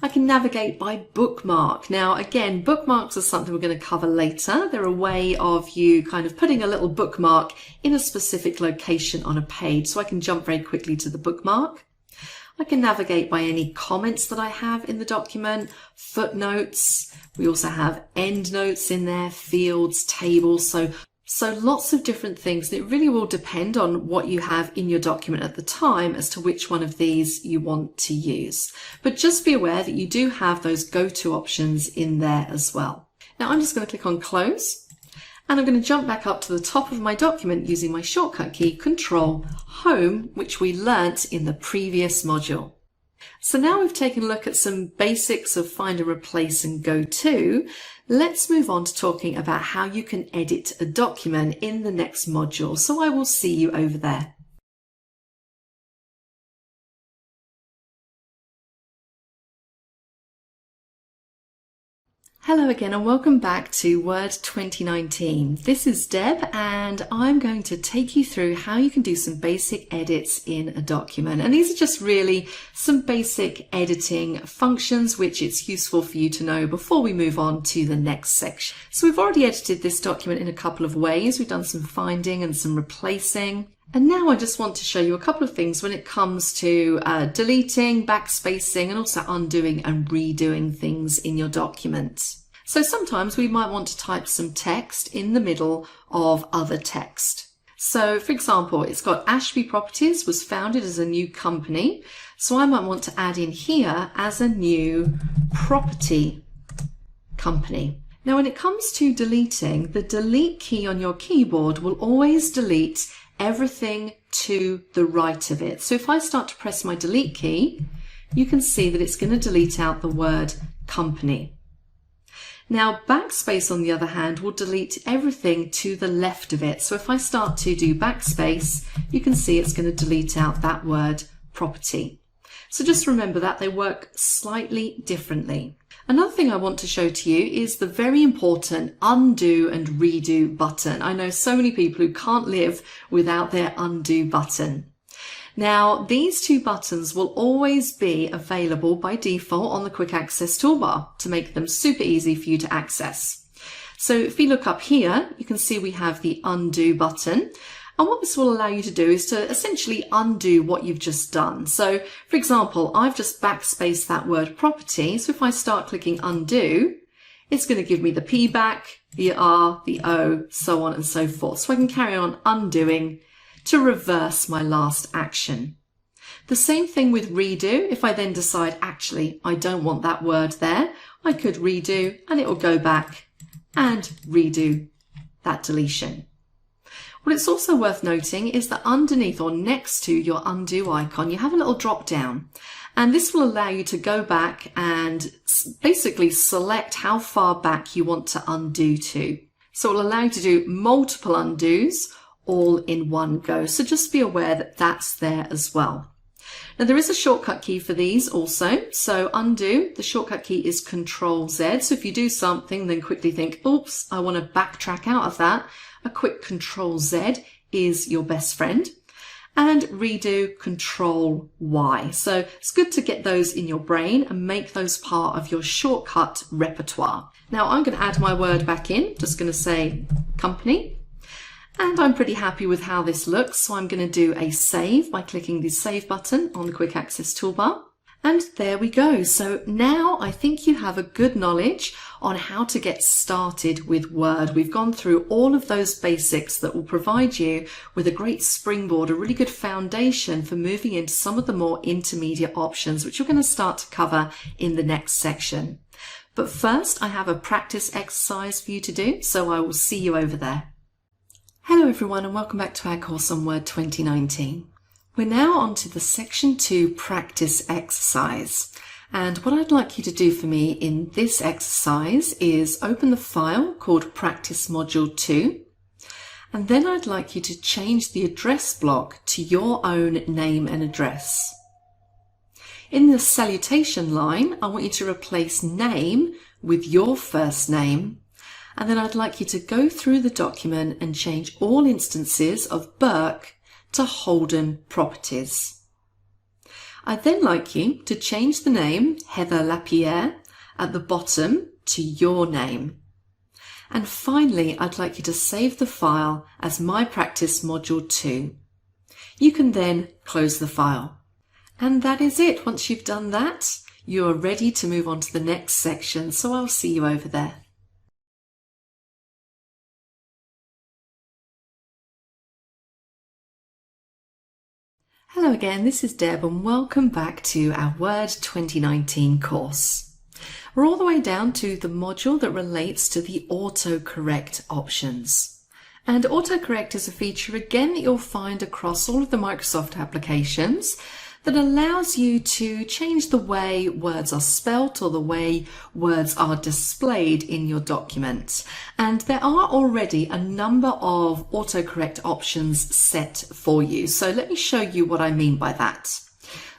I can navigate by bookmark. Now, again, bookmarks are something we're going to cover later. They're a way of you kind of putting a little bookmark in a specific location on a page, so I can jump very quickly to the bookmark. I can navigate by any comments that I have in the document, footnotes. We also have endnotes in there, fields, tables, so lots of different things. It really will depend on what you have in your document at the time as to which one of these you want to use. But just be aware that you do have those go-to options in there as well. Now I'm just going to click on Close, and I'm going to jump back up to the top of my document using my shortcut key, Control Home, which we learnt in the previous module. So now we've taken a look at some basics of find and replace and go to. Let's move on to talking about how you can edit a document in the next module. So I will see you over there. Hello again and welcome back to Word 2019. This is Deb and I'm going to take you through how you can do some basic edits in a document. And these are just really some basic editing functions which it's useful for you to know before we move on to the next section. So we've already edited this document in a couple of ways. We've done some finding and some replacing. And now I just want to show you a couple of things when it comes to deleting, backspacing, and also undoing and redoing things in your document. So sometimes we might want to type some text in the middle of other text. So for example, it's got Ashby Properties was founded as a new company. So I might want to add in here as a new property company. Now when it comes to deleting, the delete key on your keyboard will always delete everything to the right of it. So if I start to press my delete key, you can see that it's going to delete out the word company. Now backspace on the other hand will delete everything to the left of it. So if I start to do backspace, you can see it's going to delete out that word property. So just remember that they work slightly differently. Another thing I want to show to you is the very important undo and redo button. I know so many people who can't live without their undo button. Now, these two buttons will always be available by default on the Quick Access toolbar to make them super easy for you to access. So if you look up here, you can see we have the undo button. And what this will allow you to do is to essentially undo what you've just done. So, for example, I've just backspaced that word property. So if I start clicking undo, it's going to give me the P back, the R, the O, so on and so forth. So I can carry on undoing to reverse my last action. The same thing with redo. If I then decide, actually, I don't want that word there, I could redo and it will go back and redo that deletion. What it's also worth noting is that underneath or next to your undo icon, you have a little drop down, and this will allow you to go back and basically select how far back you want to undo to. So it will allow you to do multiple undos all in one go. So just be aware that that's there as well. Now there is a shortcut key for these also. So undo, the shortcut key is Control Z. So if you do something, then quickly think, oops, I want to backtrack out of that. A quick Control Z is your best friend. And redo, Control Y. So it's good to get those in your brain and make those part of your shortcut repertoire. Now I'm going to add my word back in, just going to say company. And I'm pretty happy with how this looks, so I'm going to do a save by clicking the Save button on the Quick Access toolbar. And there we go. So now I think you have a good knowledge on how to get started with Word. We've gone through all of those basics that will provide you with a great springboard, a really good foundation for moving into some of the more intermediate options, which you're going to start to cover in the next section. But first, I have a practice exercise for you to do, so I will see you over there. Hello everyone and welcome back to our course on Word 2019. We're now on to the Section 2 practice exercise. And what I'd like you to do for me in this exercise is open the file called Practice Module 2. And then I'd like you to change the address block to your own name and address. In the salutation line, I want you to replace name with your first name. And then I'd like you to go through the document and change all instances of Burke to Holden Properties. I'd then like you to change the name Heather Lapierre at the bottom to your name. And finally, I'd like you to save the file as My Practice Module 2. You can then close the file. And that is it. Once you've done that, you are ready to move on to the next section. So I'll see you over there. Hello again, this is Deb and welcome back to our Word 2019 course. We're all the way down to the module that relates to the autocorrect options. And autocorrect is a feature again that you'll find across all of the Microsoft applications that allows you to change the way words are spelt or the way words are displayed in your document. And there are already a number of autocorrect options set for you. So let me show you what I mean by that.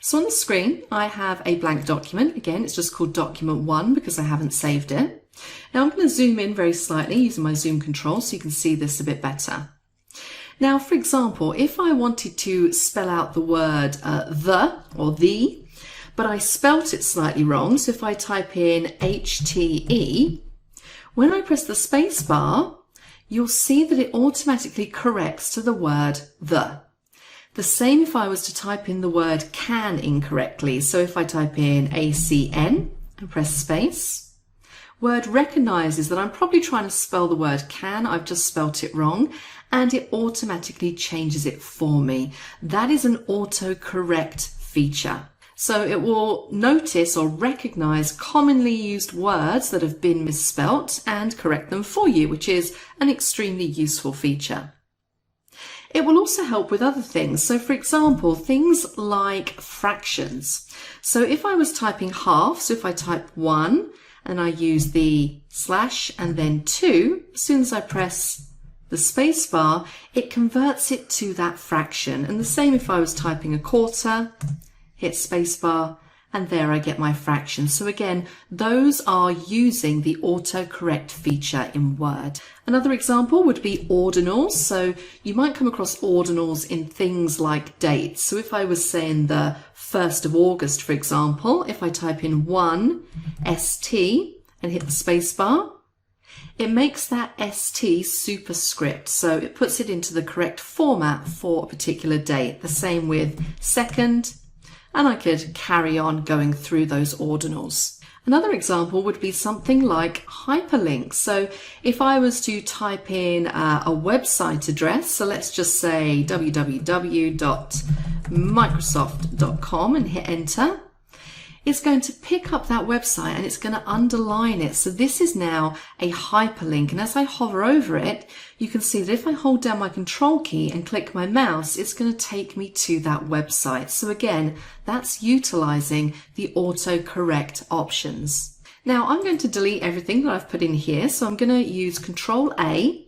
So on the screen, I have a blank document. Again, it's just called document 1 because I haven't saved it. Now I'm going to zoom in very slightly using my zoom control so you can see this a bit better. Now, for example, if I wanted to spell out the word the or the, but I spelt it slightly wrong, so if I type in HTE, when I press the space bar, you'll see that it automatically corrects to the word the. The same if I was to type in the word can incorrectly. So if I type in ACN and press space, Word recognizes that I'm probably trying to spell the word can, I've just spelt it wrong, and it automatically changes it for me. That is an autocorrect feature. So it will notice or recognize commonly used words that have been misspelt and correct them for you, which is an extremely useful feature. It will also help with other things. So for example, things like fractions. So if I was typing half, so if I type 1 and I use the slash and then 2, as soon as I press the space bar, it converts it to that fraction. And the same if I was typing a quarter, hit space bar, and there I get my fraction. So again, those are using the autocorrect feature in Word. Another example would be ordinals. So you might come across ordinals in things like dates. So if I was saying the 1st of August, for example, if I type in 1 ST and hit the space bar, it makes that ST superscript. So it puts it into the correct format for a particular date. The same with 2nd, and I could carry on going through those ordinals. Another example would be something like hyperlinks. So if I was to type in a website address, so let's just say www.microsoft.com and hit enter, it's going to pick up that website and it's going to underline it. So this is now a hyperlink. And as I hover over it, you can see that if I hold down my control key and click my mouse, it's going to take me to that website. So again, that's utilizing the autocorrect options. Now I'm going to delete everything that I've put in here. So I'm going to use Control A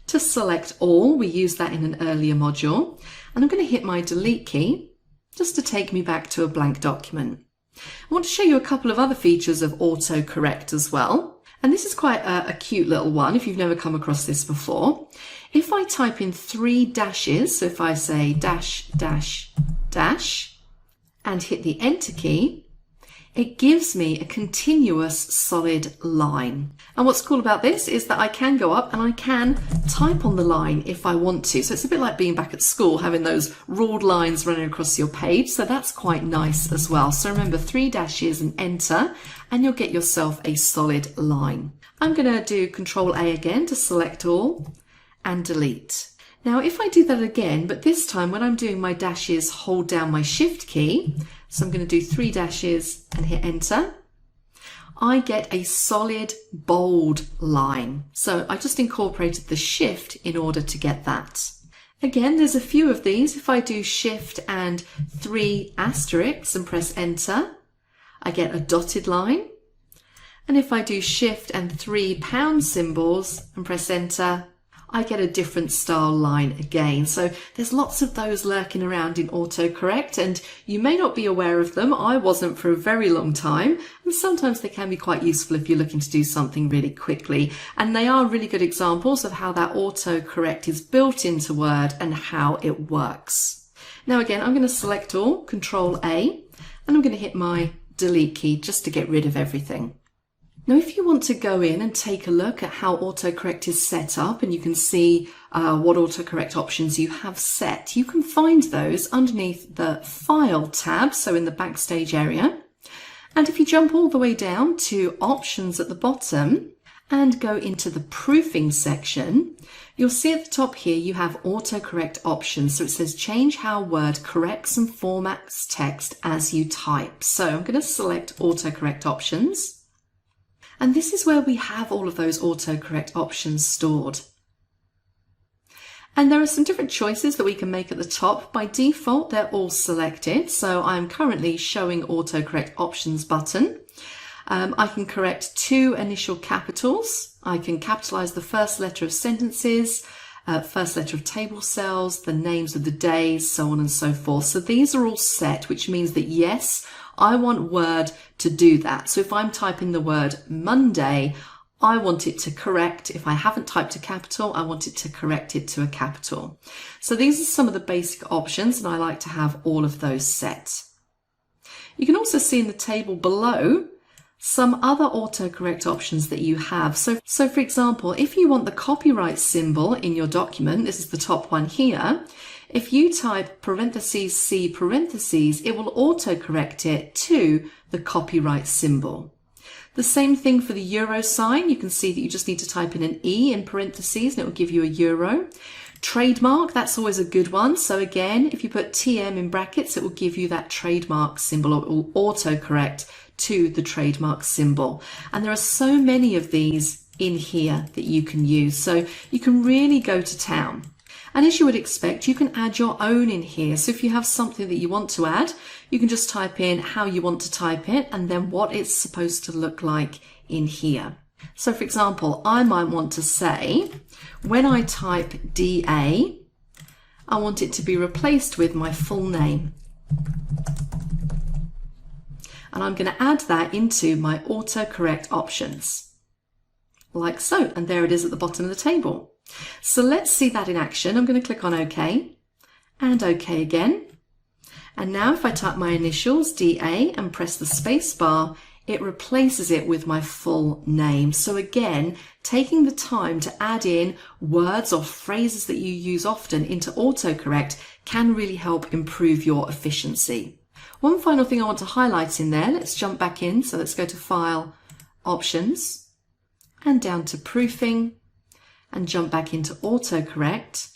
to select all. We used that in an earlier module. And I'm going to hit my delete key just to take me back to a blank document. I want to show you a couple of other features of autocorrect as well. And this is quite a cute little one if you've never come across this before. If I type in 3 dashes, so if I say dash, dash, dash, and hit the enter key, it gives me a continuous solid line. And what's cool about this is that I can go up and I can type on the line if I want to. So it's a bit like being back at school, having those ruled lines running across your page. So that's quite nice as well. So remember 3 dashes and enter, and you'll get yourself a solid line. I'm going to do Control A again to select all and delete. Now if I do that again, but this time when I'm doing my dashes, hold down my Shift key. So I'm going to do 3 dashes and hit enter. I get a solid bold line. So I just incorporated the Shift in order to get that. Again, there's a few of these. If I do Shift and 3 asterisks and press enter, I get a dotted line. And if I do Shift and 3 pound symbols and press enter, I get a different style line again. So there's lots of those lurking around in autocorrect, and you may not be aware of them. I wasn't for a very long time, and sometimes they can be quite useful if you're looking to do something really quickly. And they are really good examples of how that autocorrect is built into Word and how it works. Now again, I'm going to select all, Control A, and I'm going to hit my delete key just to get rid of everything. Now, if you want to go in and take a look at how autocorrect is set up, and you can see what autocorrect options you have set, you can find those underneath the File tab, so in the Backstage area. And if you jump all the way down to Options at the bottom and go into the Proofing section, you'll see at the top here you have autocorrect options. So it says change how Word corrects and formats text as you type. So I'm going to select autocorrect options. And this is where we have all of those autocorrect options stored. And there are some different choices that we can make at the top. By default, they're all selected. So I'm currently showing autocorrect options button. I can correct 2 initial capitals. I can capitalize the first letter of sentences, first letter of table cells, the names of the days, so on and so forth. So these are all set, which means that yes, I want Word to do that. So if I'm typing the word Monday, I want it to correct. If I haven't typed a capital, I want it to correct it to a capital. So these are some of the basic options, and I like to have all of those set. You can also see in the table below some other autocorrect options that you have. So for example, if you want the copyright symbol in your document, this is the top one here, if you type parentheses C parentheses, it will autocorrect it to the copyright symbol. The same thing for the euro sign. You can see that you just need to type in an E in parentheses and it will give you a euro. Trademark, that's always a good one. So again, if you put TM in brackets, it will give you that trademark symbol, or it will autocorrect to the trademark symbol. And there are so many of these in here that you can use. So you can really go to town. And as you would expect, you can add your own in here. So if you have something that you want to add, you can just type in how you want to type it and then what it's supposed to look like in here. So for example, I might want to say, when I type DA, I want it to be replaced with my full name. And I'm going to add that into my autocorrect options, like so. And there it is at the bottom of the table. So let's see that in action. I'm going to click on OK and OK again. And now if I type my initials, DA, and press the space bar, it replaces it with my full name. So again, taking the time to add in words or phrases that you use often into autocorrect can really help improve your efficiency. One final thing I want to highlight in there, let's jump back in. So let's go to File, Options, and down to Proofing, and jump back into autocorrect.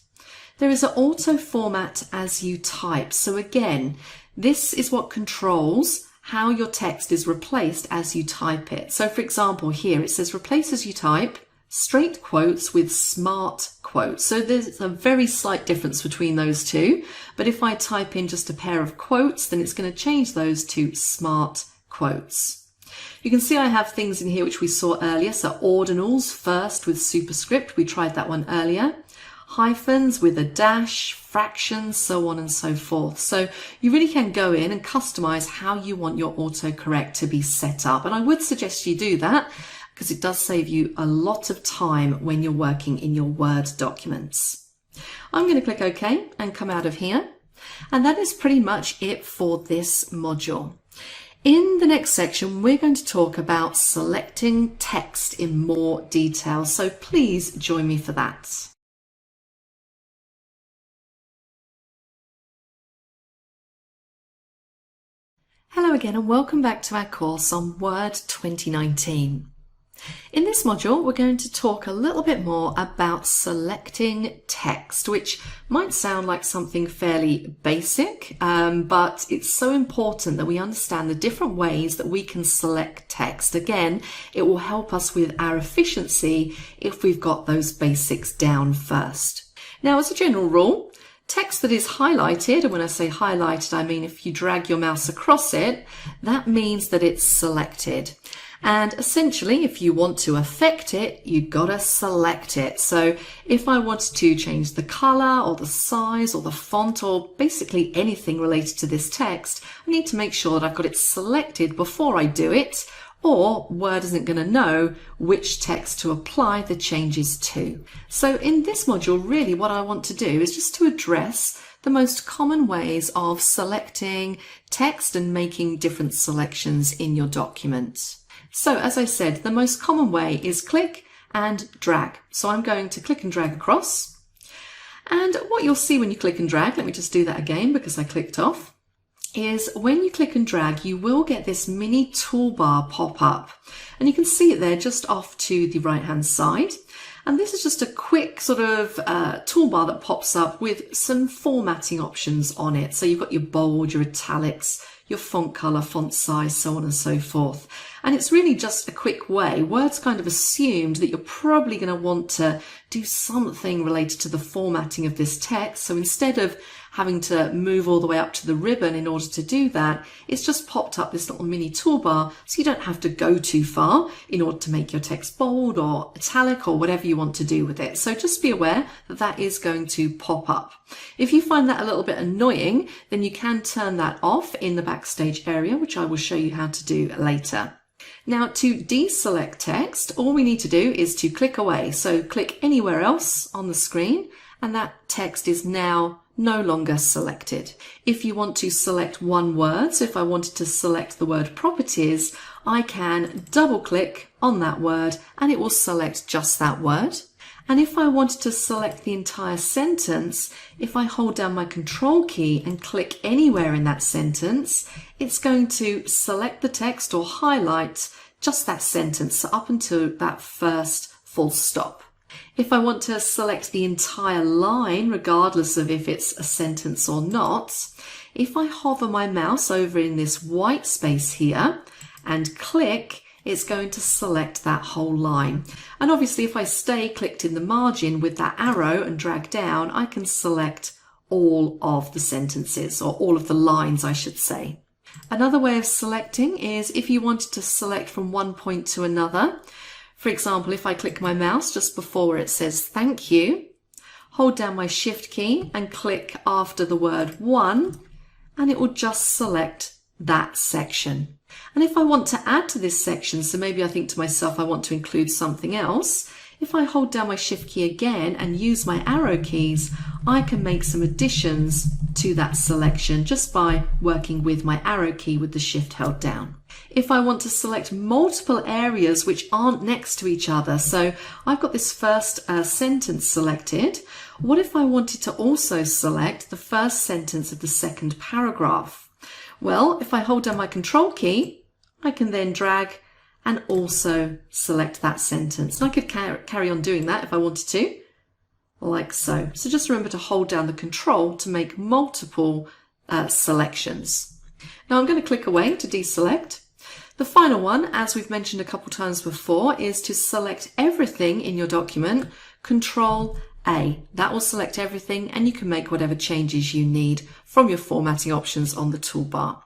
There is an auto format as you type. So again, this is what controls how your text is replaced as you type it. So for example, here it says replace as you type, straight quotes with smart quotes. So there's a very slight difference between those two. But if I type in just a pair of quotes, then it's going to change those to smart quotes. You can see I have things in here which we saw earlier. So ordinals first with superscript. We tried that one earlier. Hyphens with a dash, fractions, so on and so forth. So you really can go in and customize how you want your autocorrect to be set up. And I would suggest you do that because it does save you a lot of time when you're working in your Word documents. I'm going to click OK and come out of here. And that is pretty much it for this module. In the next section, we're going to talk about selecting text in more detail. So please join me for that. Hello again and welcome back to our course on Word 2019. In this module, we're going to talk a little bit more about selecting text, which might sound like something fairly basic, but it's so important that we understand the different ways that we can select text. Again, it will help us with our efficiency if we've got those basics down first. Now, as a general rule, text that is highlighted, and when I say highlighted, I mean if you drag your mouse across it, that means that it's selected. And essentially, if you want to affect it, you've got to select it. So if I wanted to change the color or the size or the font or basically anything related to this text, I need to make sure that I've got it selected before I do it, or Word isn't going to know which text to apply the changes to. So in this module, really what I want to do is just to address the most common ways of selecting text and making different selections in your document. So as I said, the most common way is click and drag. So I'm going to click and drag across. And what you'll see when you click and drag, let me just do that again because I clicked off, is when you click and drag, you will get this mini toolbar pop up. And you can see it there just off to the right hand side. And this is just a quick sort of toolbar that pops up with some formatting options on it. So you've got your bold, your italics, your font color, font size, so on and so forth. And it's really just a quick way. Word's kind of assumed that you're probably going to want to do something related to the formatting of this text. So instead of having to move all the way up to the ribbon in order to do that, it's just popped up this little mini toolbar so you don't have to go too far in order to make your text bold or italic or whatever you want to do with it. So just be aware that that is going to pop up. If you find that a little bit annoying, then you can turn that off in the Backstage area, which I will show you how to do later. Now, to deselect text, all we need to do is to click away. So click anywhere else on the screen and that text is now no longer selected. If you want to select one word, so if I wanted to select the word properties, I can double click on that word and it will select just that word. And if I wanted to select the entire sentence, if I hold down my control key and click anywhere in that sentence, it's going to select the text or highlight just that sentence, so up until that first full stop. If I want to select the entire line, regardless of if it's a sentence or not, if I hover my mouse over in this white space here and click, it's going to select that whole line. And obviously if I stay clicked in the margin with that arrow and drag down, I can select all of the sentences, or all of the lines I should say. Another way of selecting is if you wanted to select from one point to another. For example, if I click my mouse just before where it says thank you, hold down my shift key and click after the word one, and it will just select that section. And if I want to add to this section, so maybe I think to myself I want to include something else, if I hold down my shift key again and use my arrow keys, I can make some additions to that selection just by working with my arrow key with the shift held down. If I want to select multiple areas which aren't next to each other, so I've got this first sentence selected, what if I wanted to also select the first sentence of the second paragraph? Well, if I hold down my control key, I can then drag and also select that sentence. And I could carry on doing that if I wanted to, like so. So just remember to hold down the control to make multiple selections. Now I'm going to click away to deselect. The final one, as we've mentioned a couple times before, is to select everything in your document, Control A. That will select everything and you can make whatever changes you need from your formatting options on the toolbar.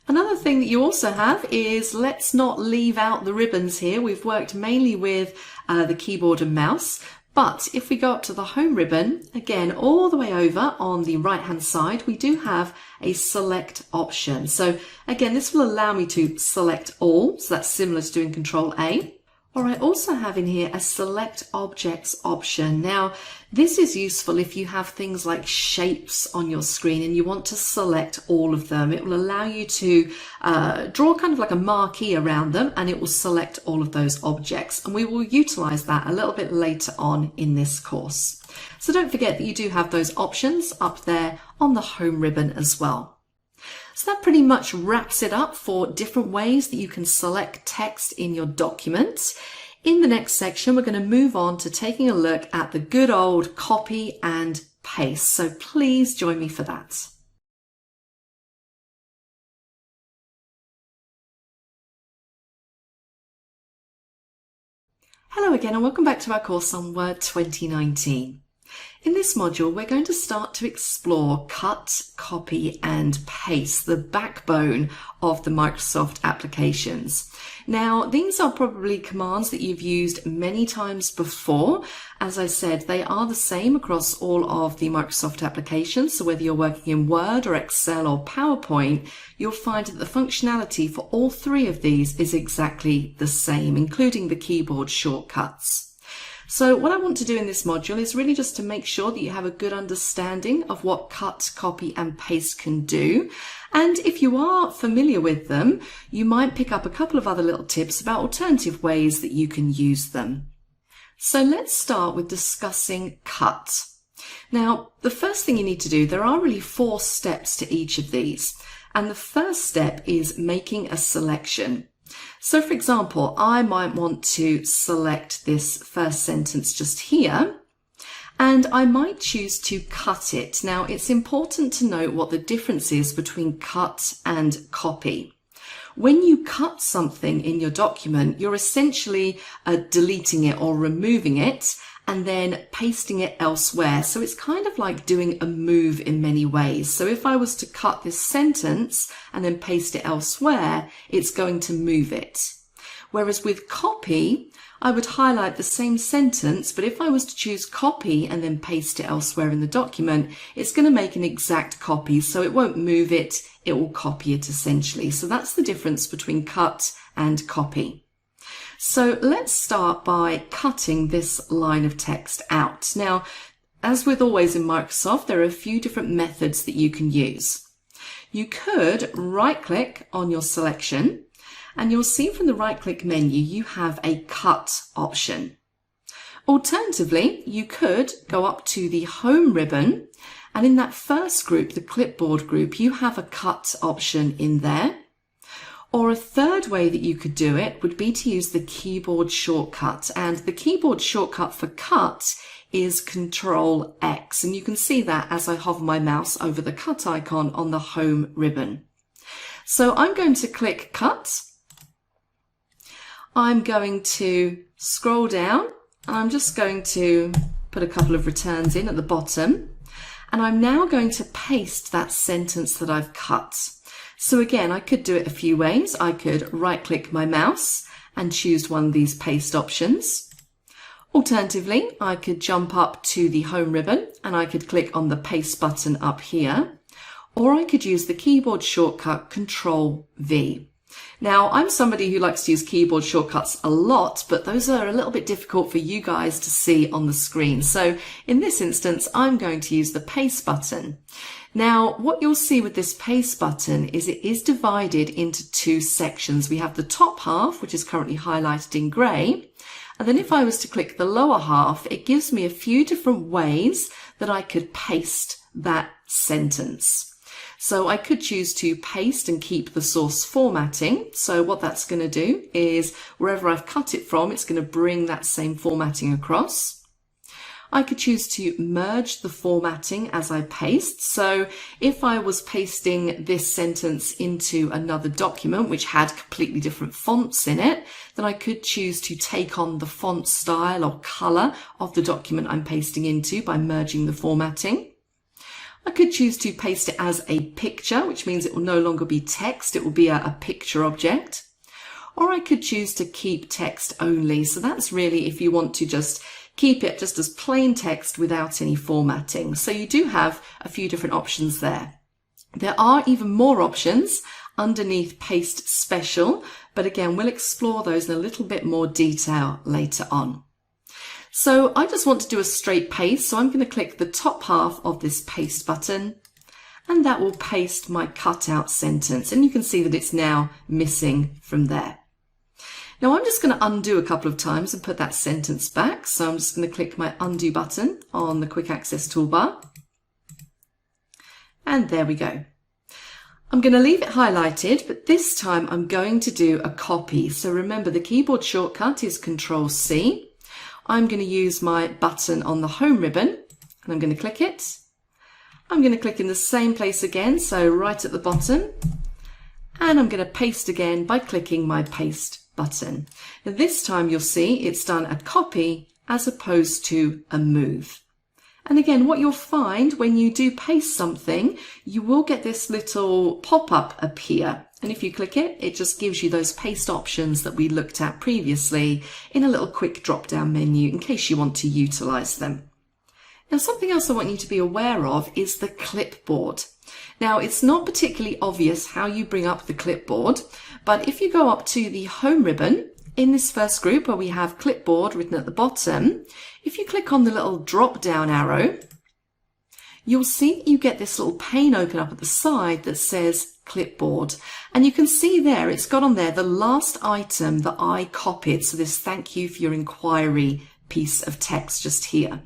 Another thing that you also have is let's not leave out the ribbons here. We've worked mainly with the keyboard and mouse, but if we go up to the home ribbon, again, all the way over on the right hand side, we do have a select option. So again, this will allow me to select all. So that's similar to doing Control A. Or I also have in here a select objects option. Now, this is useful if you have things like shapes on your screen and you want to select all of them. It will allow you to draw kind of like a marquee around them and it will select all of those objects. And we will utilize that a little bit later on in this course. So don't forget that you do have those options up there on the home ribbon as well. So that pretty much wraps it up for different ways that you can select text in your document. In the next section, we're going to move on to taking a look at the good old copy and paste. So please join me for that. Hello again and welcome back to our course on Word 2019. In this module, we're going to start to explore cut, copy, and paste, the backbone of the Microsoft applications. Now, these are probably commands that you've used many times before. As I said, they are the same across all of the Microsoft applications. So whether you're working in Word or Excel or PowerPoint, you'll find that the functionality for all three of these is exactly the same, including the keyboard shortcuts. So what I want to do in this module is really just to make sure that you have a good understanding of what cut, copy, and paste can do. And if you are familiar with them, you might pick up a couple of other little tips about alternative ways that you can use them. So let's start with discussing cut. Now, the first thing you need to do, there are really 4 steps to each of these. And the first step is making a selection. So for example, I might want to select this first sentence just here, and I might choose to cut it. Now, it's important to note what the difference is between cut and copy. When you cut something in your document, you're essentially deleting it or removing it and then pasting it elsewhere. So it's kind of like doing a move in many ways. So if I was to cut this sentence and then paste it elsewhere, it's going to move it. Whereas with copy, I would highlight the same sentence, but if I was to choose copy and then paste it elsewhere in the document, it's going to make an exact copy. So it won't move it, it will copy it essentially. So that's the difference between cut and copy. So let's start by cutting this line of text out. Now, as with always in Microsoft, there are a few different methods that you can use. You could right-click on your selection, and you'll see from the right-click menu, you have a cut option. Alternatively, you could go up to the home ribbon, and in that first group, the clipboard group, you have a cut option in there. Or a third way that you could do it would be to use the keyboard shortcut. And the keyboard shortcut for cut is Control X. And you can see that as I hover my mouse over the cut icon on the home ribbon. So I'm going to click cut. I'm going to scroll down. And I'm just going to put a couple of returns in at the bottom. And I'm now going to paste that sentence that I've cut. So again, I could do it a few ways. I could right-click my mouse and choose one of these paste options. Alternatively, I could jump up to the home ribbon and I could click on the paste button up here. Or I could use the keyboard shortcut Control V. Now, I'm somebody who likes to use keyboard shortcuts a lot, but those are a little bit difficult for you guys to see on the screen. So in this instance, I'm going to use the paste button. Now, what you'll see with this paste button is it is divided into 2 sections. We have the top half, which is currently highlighted in grey. And then if I was to click the lower half, it gives me a few different ways that I could paste that sentence. So I could choose to paste and keep the source formatting. So what that's going to do is wherever I've cut it from, it's going to bring that same formatting across. I could choose to merge the formatting as I paste. So if I was pasting this sentence into another document which had completely different fonts in it, then I could choose to take on the font style or color of the document I'm pasting into by merging the formatting. I could choose to paste it as a picture, which means it will no longer be text, it will be a picture object. Or I could choose to keep text only. So that's really if you want to just keep it just as plain text without any formatting. So you do have a few different options there. There are even more options underneath Paste Special, but again, we'll explore those in a little bit more detail later on. So I just want to do a straight paste, so I'm going to click the top half of this paste button, and that will paste my cutout sentence. And you can see that it's now missing from there. Now I'm just going to undo a couple of times and put that sentence back. So I'm just going to click my undo button on the quick access toolbar. And there we go. I'm going to leave it highlighted, but this time I'm going to do a copy. So remember, the keyboard shortcut is Control C. I'm going to use my button on the home ribbon and I'm going to click it. I'm going to click in the same place again, so right at the bottom, and I'm going to paste again by clicking my paste button. Now this time you'll see it's done a copy as opposed to a move. And again, what you'll find when you do paste something, you will get this little pop-up appear. And if you click it, it just gives you those paste options that we looked at previously in a little quick drop-down menu in case you want to utilize them. Now, something else I want you to be aware of is the clipboard. Now, it's not particularly obvious how you bring up the clipboard, but if you go up to the home ribbon in this first group where we have clipboard written at the bottom, if you click on the little drop-down arrow, you'll see that you get this little pane open up at the side that says clipboard. And you can see there, it's got on there the last item that I copied. So this thank you for your inquiry piece of text just here.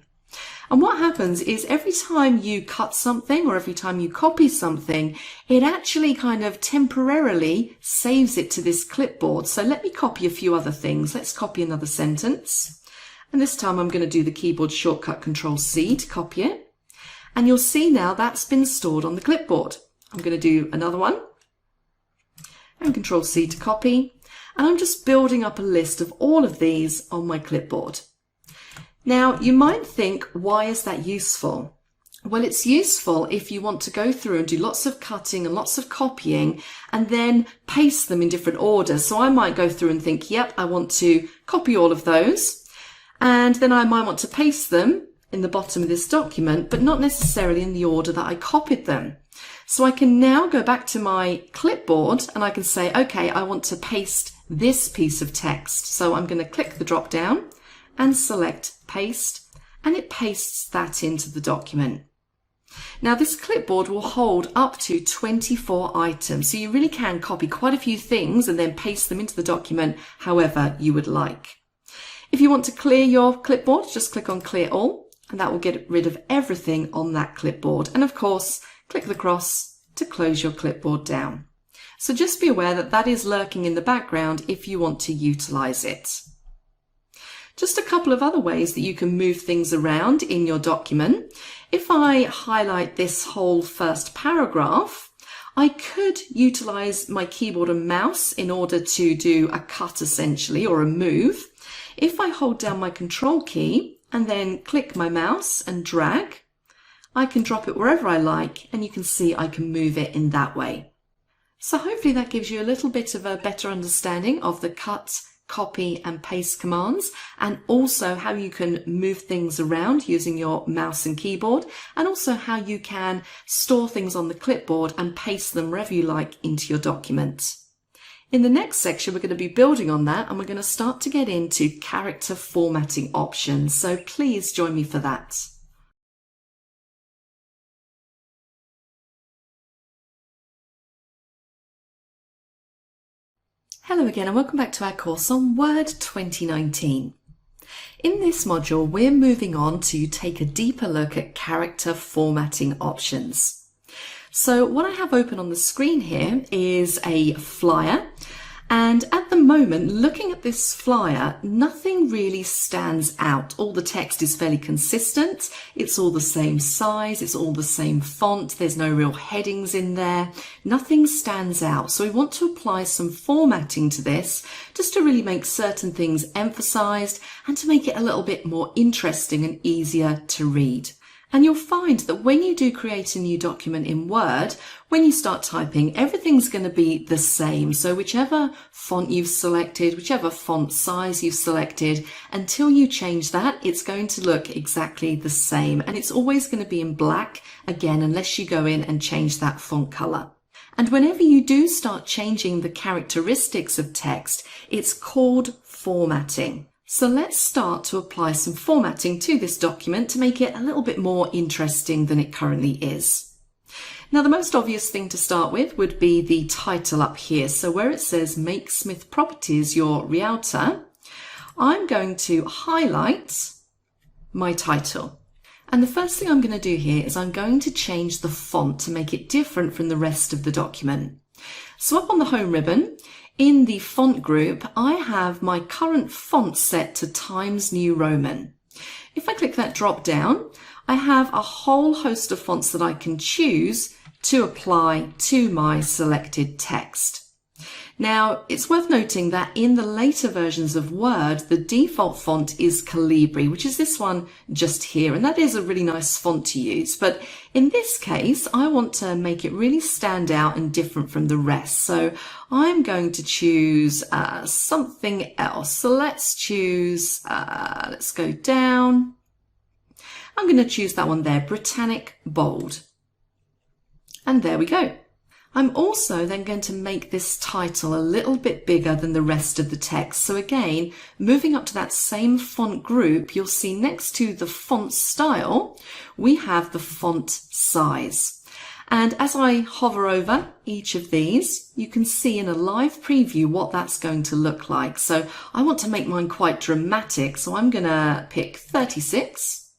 And what happens is every time you cut something or every time you copy something, it actually kind of temporarily saves it to this clipboard. So let me copy a few other things. Let's copy another sentence. And this time I'm going to do the keyboard shortcut Control-C to copy it. And you'll see now that's been stored on the clipboard. I'm going to do another one. And Control-C to copy. And I'm just building up a list of all of these on my clipboard. Now, you might think, why is that useful? Well, it's useful if you want to go through and do lots of cutting and lots of copying and then paste them in different orders. So I might go through and think, yep, I want to copy all of those. And then I might want to paste them in the bottom of this document, but not necessarily in the order that I copied them. So I can now go back to my clipboard and I can say, okay, I want to paste this piece of text. So I'm going to click the drop down and select paste, and it pastes that into the document. Now this clipboard will hold up to 24 items, so you really can copy quite a few things and then paste them into the document however you would like. If you want to clear your clipboard, just click on clear all, and that will get rid of everything on that clipboard. And of course, click the cross to close your clipboard down. So just be aware that that is lurking in the background if you want to utilize it. Just a couple of other ways that you can move things around in your document. If I highlight this whole first paragraph, I could utilize my keyboard and mouse in order to do a cut essentially, or a move. If I hold down my Control key and then click my mouse and drag, I can drop it wherever I like, and you can see I can move it in that way. So hopefully that gives you a little bit of a better understanding of the cut, copy and paste commands, and also how you can move things around using your mouse and keyboard, and also how you can store things on the clipboard and paste them wherever you like into your document. In the next section, we're going to be building on that, and we're going to start to get into character formatting options. So please join me for that. Hello again and welcome back to our course on Word 2019. In this module, we're moving on to take a deeper look at character formatting options. So what I have open on the screen here is a flyer, and at the moment, looking at this flyer, nothing really stands out. All the text is fairly consistent. It's all the same size. It's all the same font. There's no real headings in there. Nothing stands out. So we want to apply some formatting to this just to really make certain things emphasized and to make it a little bit more interesting and easier to read. And you'll find that when you do create a new document in Word, when you start typing, everything's going to be the same. So whichever font you've selected, whichever font size you've selected, until you change that, it's going to look exactly the same. And it's always going to be in black, again, unless you go in and change that font color. And whenever you do start changing the characteristics of text, it's called formatting. So let's start to apply some formatting to this document to make it a little bit more interesting than it currently is. Now, the most obvious thing to start with would be the title up here. So where it says Make Smith Properties Your Realtor, I'm going to highlight my title. And the first thing I'm going to do here is I'm going to change the font to make it different from the rest of the document. So up on the home ribbon, in the font group, I have my current font set to Times New Roman. If I click that drop down, I have a whole host of fonts that I can choose to apply to my selected text. Now, it's worth noting that in the later versions of Word, the default font is Calibri, which is this one just here, and that is a really nice font to use. But in this case, I want to make it really stand out and different from the rest. So I'm going to choose something else. So let's choose, let's go down. I'm going to choose that one there, Britannic Bold. And there we go. I'm also then going to make this title a little bit bigger than the rest of the text. So again, moving up to that same font group, you'll see next to the font style, we have the font size. And as I hover over each of these, you can see in a live preview what that's going to look like. So I want to make mine quite dramatic, so I'm going to pick 36.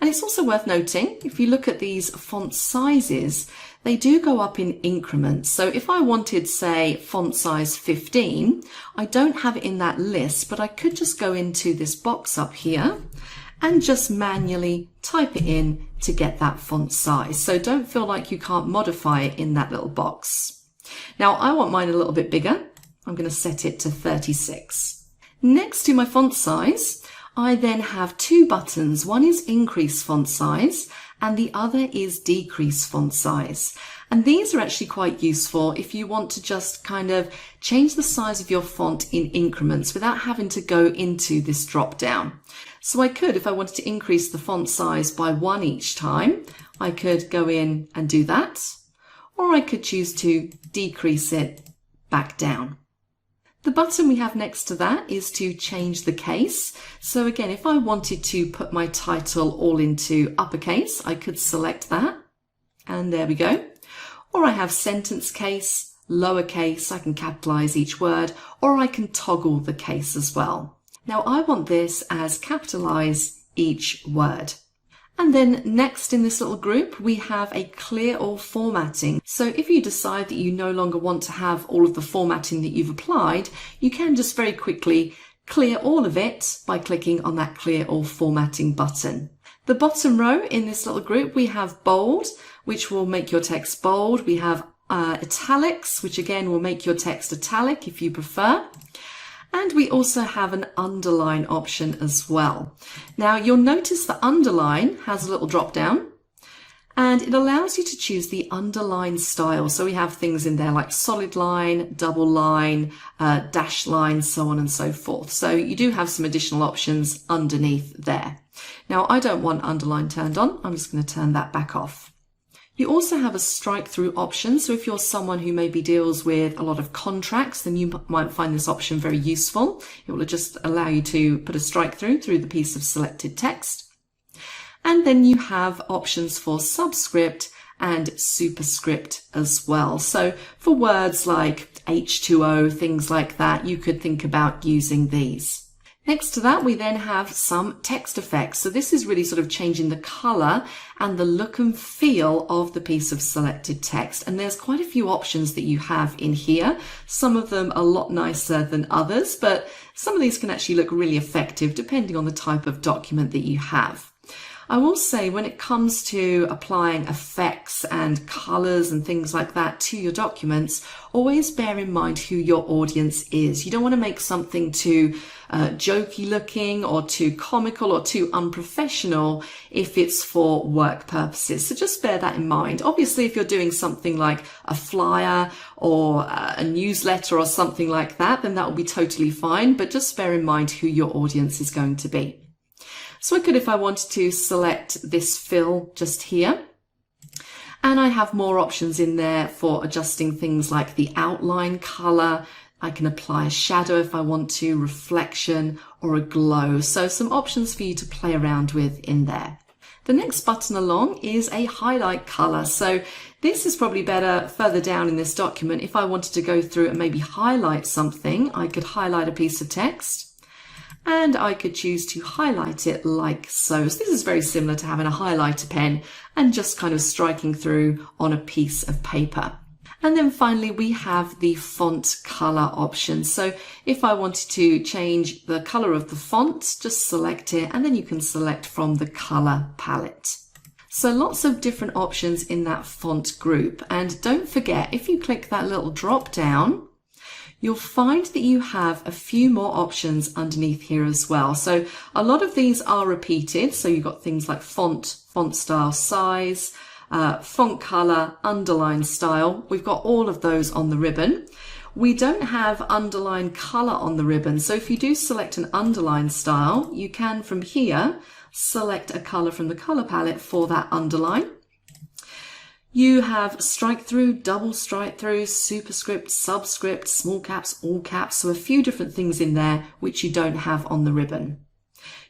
And it's also worth noting, if you look at these font sizes, they do go up in increments. So if I wanted, say, font size 15, I don't have it in that list, but I could just go into this box up here and just manually type it in to get that font size. So don't feel like you can't modify it in that little box. Now I want mine a little bit bigger. I'm going to set it to 36. Next to my font size, I then have two buttons. One is increase font size and the other is decrease font size. And these are actually quite useful if you want to just kind of change the size of your font in increments without having to go into this drop down. So I could, if I wanted to increase the font size by 1 each time, I could go in and do that, or I could choose to decrease it back down. The button we have next to that is to change the case. So again, if I wanted to put my title all into uppercase, I could select that. And there we go. Or I have sentence case, lowercase, I can capitalize each word, or I can toggle the case as well. Now I want this as capitalize each word. And then next in this little group, we have a clear all formatting. So if you decide that you no longer want to have all of the formatting that you've applied, you can just very quickly clear all of it by clicking on that clear all formatting button. The bottom row in this little group, we have bold, which will make your text bold. We have italics, which again will make your text italic if you prefer. And we also have an underline option as well. Now you'll notice the underline has a little drop down and it allows you to choose the underline style. So we have things in there like solid line, double line, dash line, so on and so forth. So you do have some additional options underneath there. Now I don't want underline turned on. I'm just going to turn that back off. You also have a strike through option. So if you're someone who maybe deals with a lot of contracts, then you might find this option very useful. It will just allow you to put a strike through the piece of selected text. And then you have options for subscript and superscript as well. So for words like H2O, things like that, you could think about using these. Next to that, we then have some text effects. So this is really sort of changing the color and the look and feel of the piece of selected text. And there's quite a few options that you have in here. Some of them are a lot nicer than others, but some of these can actually look really effective depending on the type of document that you have. I will say when it comes to applying effects and colors and things like that to your documents, always bear in mind who your audience is. You don't want to make something too jokey looking or too comical or too unprofessional if it's for work purposes. So just bear that in mind. Obviously, if you're doing something like a flyer or a newsletter or something like that, then that will be totally fine. But just bear in mind who your audience is going to be. So I could, if I wanted to, select this fill just here. And I have more options in there for adjusting things like the outline color. I can apply a shadow if I want to, reflection, or a glow. So some options for you to play around with in there. The next button along is a highlight color. So this is probably better further down in this document. If I wanted to go through and maybe highlight something, I could highlight a piece of text. And I could choose to highlight it like so. So this is very similar to having a highlighter pen and just kind of striking through on a piece of paper. And then finally, we have the font color option. So if I wanted to change the color of the font, just select it, and then you can select from the color palette. So lots of different options in that font group. And don't forget, if you click that little drop down, you'll find that you have a few more options underneath here as well. So a lot of these are repeated. So you've got things like font, font style, size, font color, underline style. We've got all of those on the ribbon. We don't have underline color on the ribbon. So if you do select an underline style, you can from here select a color from the color palette for that underline. You have strike through, double strike through, superscript, subscript, small caps, all caps. So a few different things in there which you don't have on the ribbon.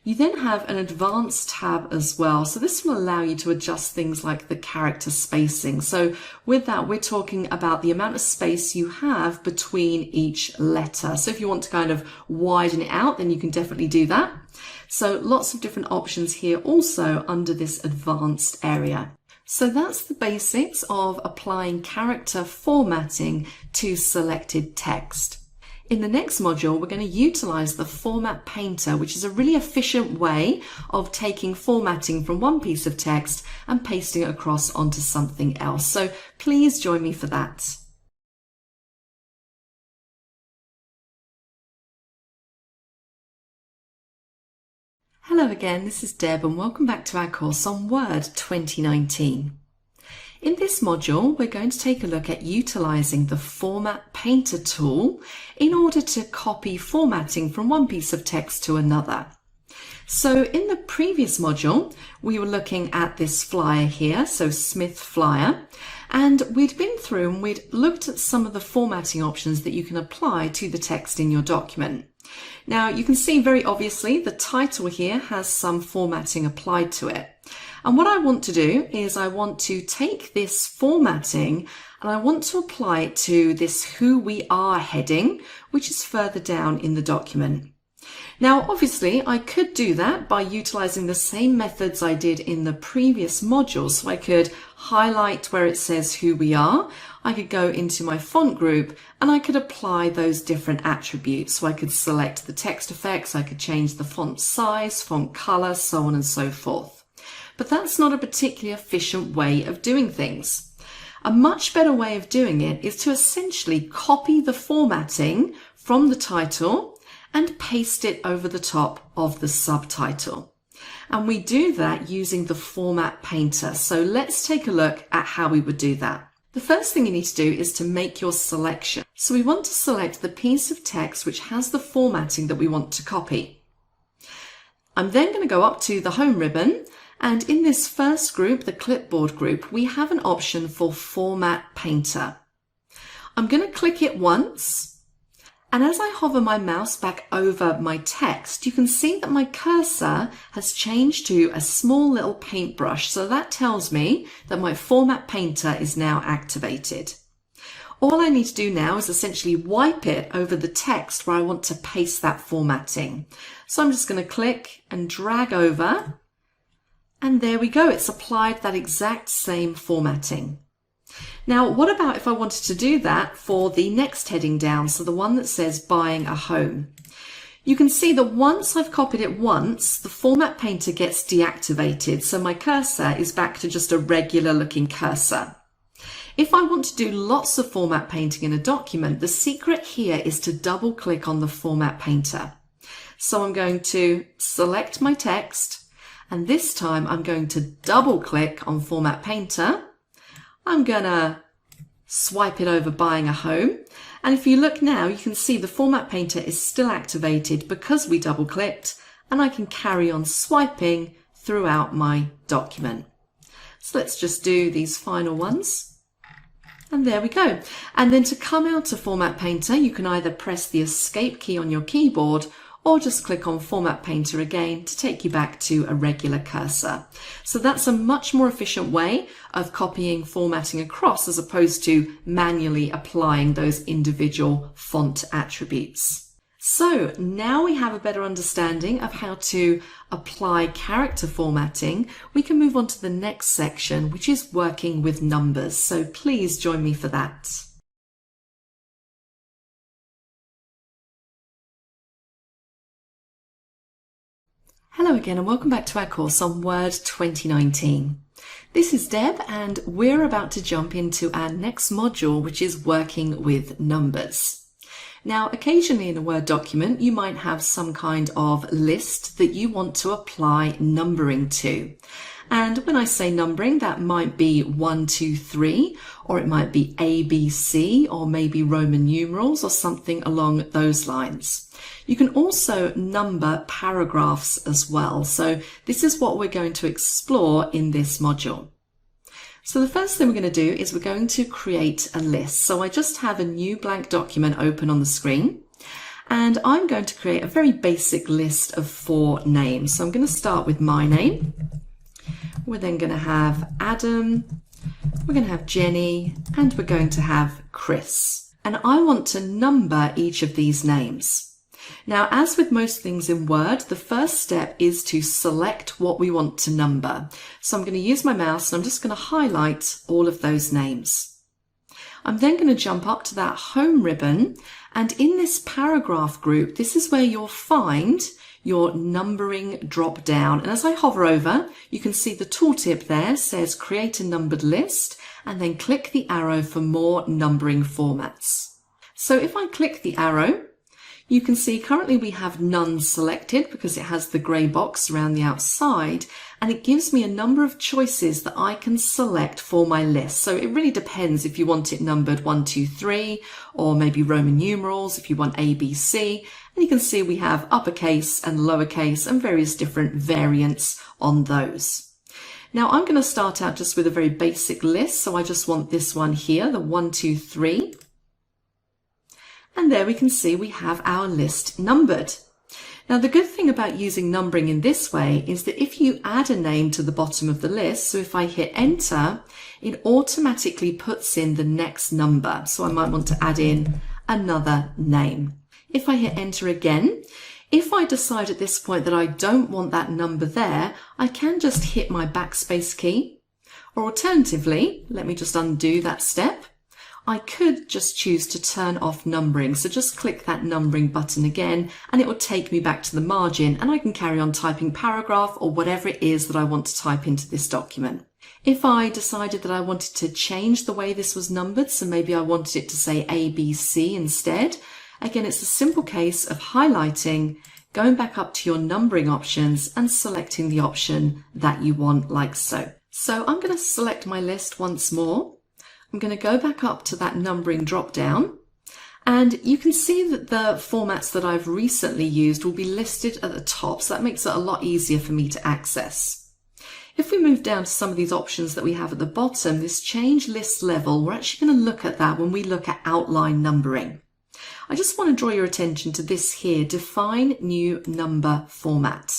You then have an advanced tab as well. So this will allow you to adjust things like the character spacing. So with that, we're talking about the amount of space you have between each letter. So if you want to kind of widen it out, then you can definitely do that. So lots of different options here also under this advanced area. So that's the basics of applying character formatting to selected text. In the next module, we're going to utilize the Format Painter, which is a really efficient way of taking formatting from one piece of text and pasting it across onto something else. So please join me for that. Hello again, this is Deb and welcome back to our course on Word 2019. In this module, we're going to take a look at utilising the Format Painter tool in order to copy formatting from one piece of text to another. So in the previous module, we were looking at this flyer here, so Smith flyer, and we'd been through and we'd looked at some of the formatting options that you can apply to the text in your document. Now you can see very obviously the title here has some formatting applied to it. And what I want to do is I want to take this formatting and I want to apply it to this Who We Are heading, which is further down in the document. Now obviously I could do that by utilizing the same methods I did in the previous module. So I could highlight where it says Who We Are, I could go into my font group and I could apply those different attributes. So I could select the text effects, I could change the font size, font color, so on and so forth. But that's not a particularly efficient way of doing things. A much better way of doing it is to essentially copy the formatting from the title and paste it over the top of the subtitle. And we do that using the Format Painter. So let's take a look at how we would do that. The first thing you need to do is to make your selection. So we want to select the piece of text which has the formatting that we want to copy. I'm then going to go up to the Home ribbon, and in this first group, the clipboard group, we have an option for Format Painter. I'm going to click it once. And as I hover my mouse back over my text, you can see that my cursor has changed to a small little paintbrush. So that tells me that my Format Painter is now activated. All I need to do now is essentially wipe it over the text where I want to paste that formatting. So I'm just going to click and drag over. And there we go. It's applied that exact same formatting. Now, what about if I wanted to do that for the next heading down, so the one that says Buying a Home? You can see that once I've copied it once, the Format Painter gets deactivated, so my cursor is back to just a regular looking cursor. If I want to do lots of format painting in a document, the secret here is to double click on the Format Painter. So I'm going to select my text, and this time I'm going to double click on Format Painter. I'm gonna swipe it over Buying a Home. And if you look now, you can see the Format Painter is still activated because we double clicked, and I can carry on swiping throughout my document. So let's just do these final ones. And there we go. And then to come out of Format Painter, you can either press the Escape key on your keyboard or just click on Format Painter again to take you back to a regular cursor. So that's a much more efficient way of copying formatting across as opposed to manually applying those individual font attributes. So now we have a better understanding of how to apply character formatting. We can move on to the next section, which is working with numbers. So please join me for that. Hello again and welcome back to our course on Word 2019. This is Deb and we're about to jump into our next module, which is working with numbers. Now, occasionally in a Word document, you might have some kind of list that you want to apply numbering to. And when I say numbering, that might be 1, 2, 3, or it might be A, B, C, or maybe Roman numerals or something along those lines. You can also number paragraphs as well. So this is what we're going to explore in this module. So the first thing we're going to do is we're going to create a list. So I just have a new blank document open on the screen, and I'm going to create a very basic list of 4 names. So I'm going to start with my name. We're then going to have Adam, we're going to have Jenny, and we're going to have Chris. And I want to number each of these names. Now, as with most things in Word, the first step is to select what we want to number. So I'm going to use my mouse and I'm just going to highlight all of those names. I'm then going to jump up to that home ribbon, and in this paragraph group, this is where you'll find your numbering drop down. And as I hover over, you can see the tooltip there says create a numbered list, and then click the arrow for more numbering formats. So if I click the arrow, you can see currently we have none selected because it has the grey box around the outside, and it gives me a number of choices that I can select for my list. So it really depends if you want it numbered 1, 2, 3, or maybe Roman numerals if you want A, B, C. And you can see we have uppercase and lowercase and various different variants on those. Now I'm going to start out just with a very basic list. So I just want this one here, the 1, 2, 3. And there we can see we have our list numbered. Now the good thing about using numbering in this way is that if you add a name to the bottom of the list, so if I hit enter, it automatically puts in the next number. So I might want to add in another name. If I hit enter again, if I decide at this point that I don't want that number there, I can just hit my backspace key, or alternatively, let me just undo that step. I could just choose to turn off numbering. So just click that numbering button again, and it will take me back to the margin, and I can carry on typing paragraph or whatever it is that I want to type into this document. If I decided that I wanted to change the way this was numbered, so maybe I wanted it to say A, B, C instead, again, it's a simple case of highlighting, going back up to your numbering options and selecting the option that you want, like so. So I'm going to select my list once more. I'm going to go back up to that numbering drop down, and you can see that the formats that I've recently used will be listed at the top, so that makes it a lot easier for me to access. If we move down to some of these options that we have at the bottom, this change list level, we're actually going to look at that when we look at outline numbering. I just want to draw your attention to this here, define new number format.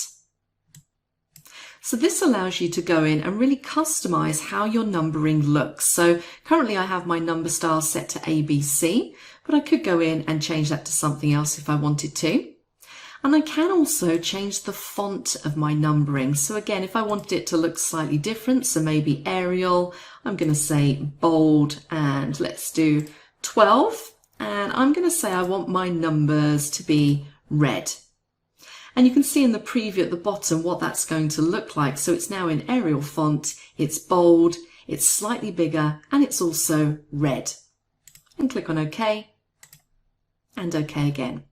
So this allows you to go in and really customize how your numbering looks. So currently I have my number style set to ABC, but I could go in and change that to something else if I wanted to. And I can also change the font of my numbering. So again, if I wanted it to look slightly different, so maybe Arial, I'm going to say bold, and let's do 12. And I'm going to say I want my numbers to be red. And you can see in the preview at the bottom what that's going to look like. So it's now in Arial font, it's bold, it's slightly bigger, and it's also red. And click on OK, and OK again.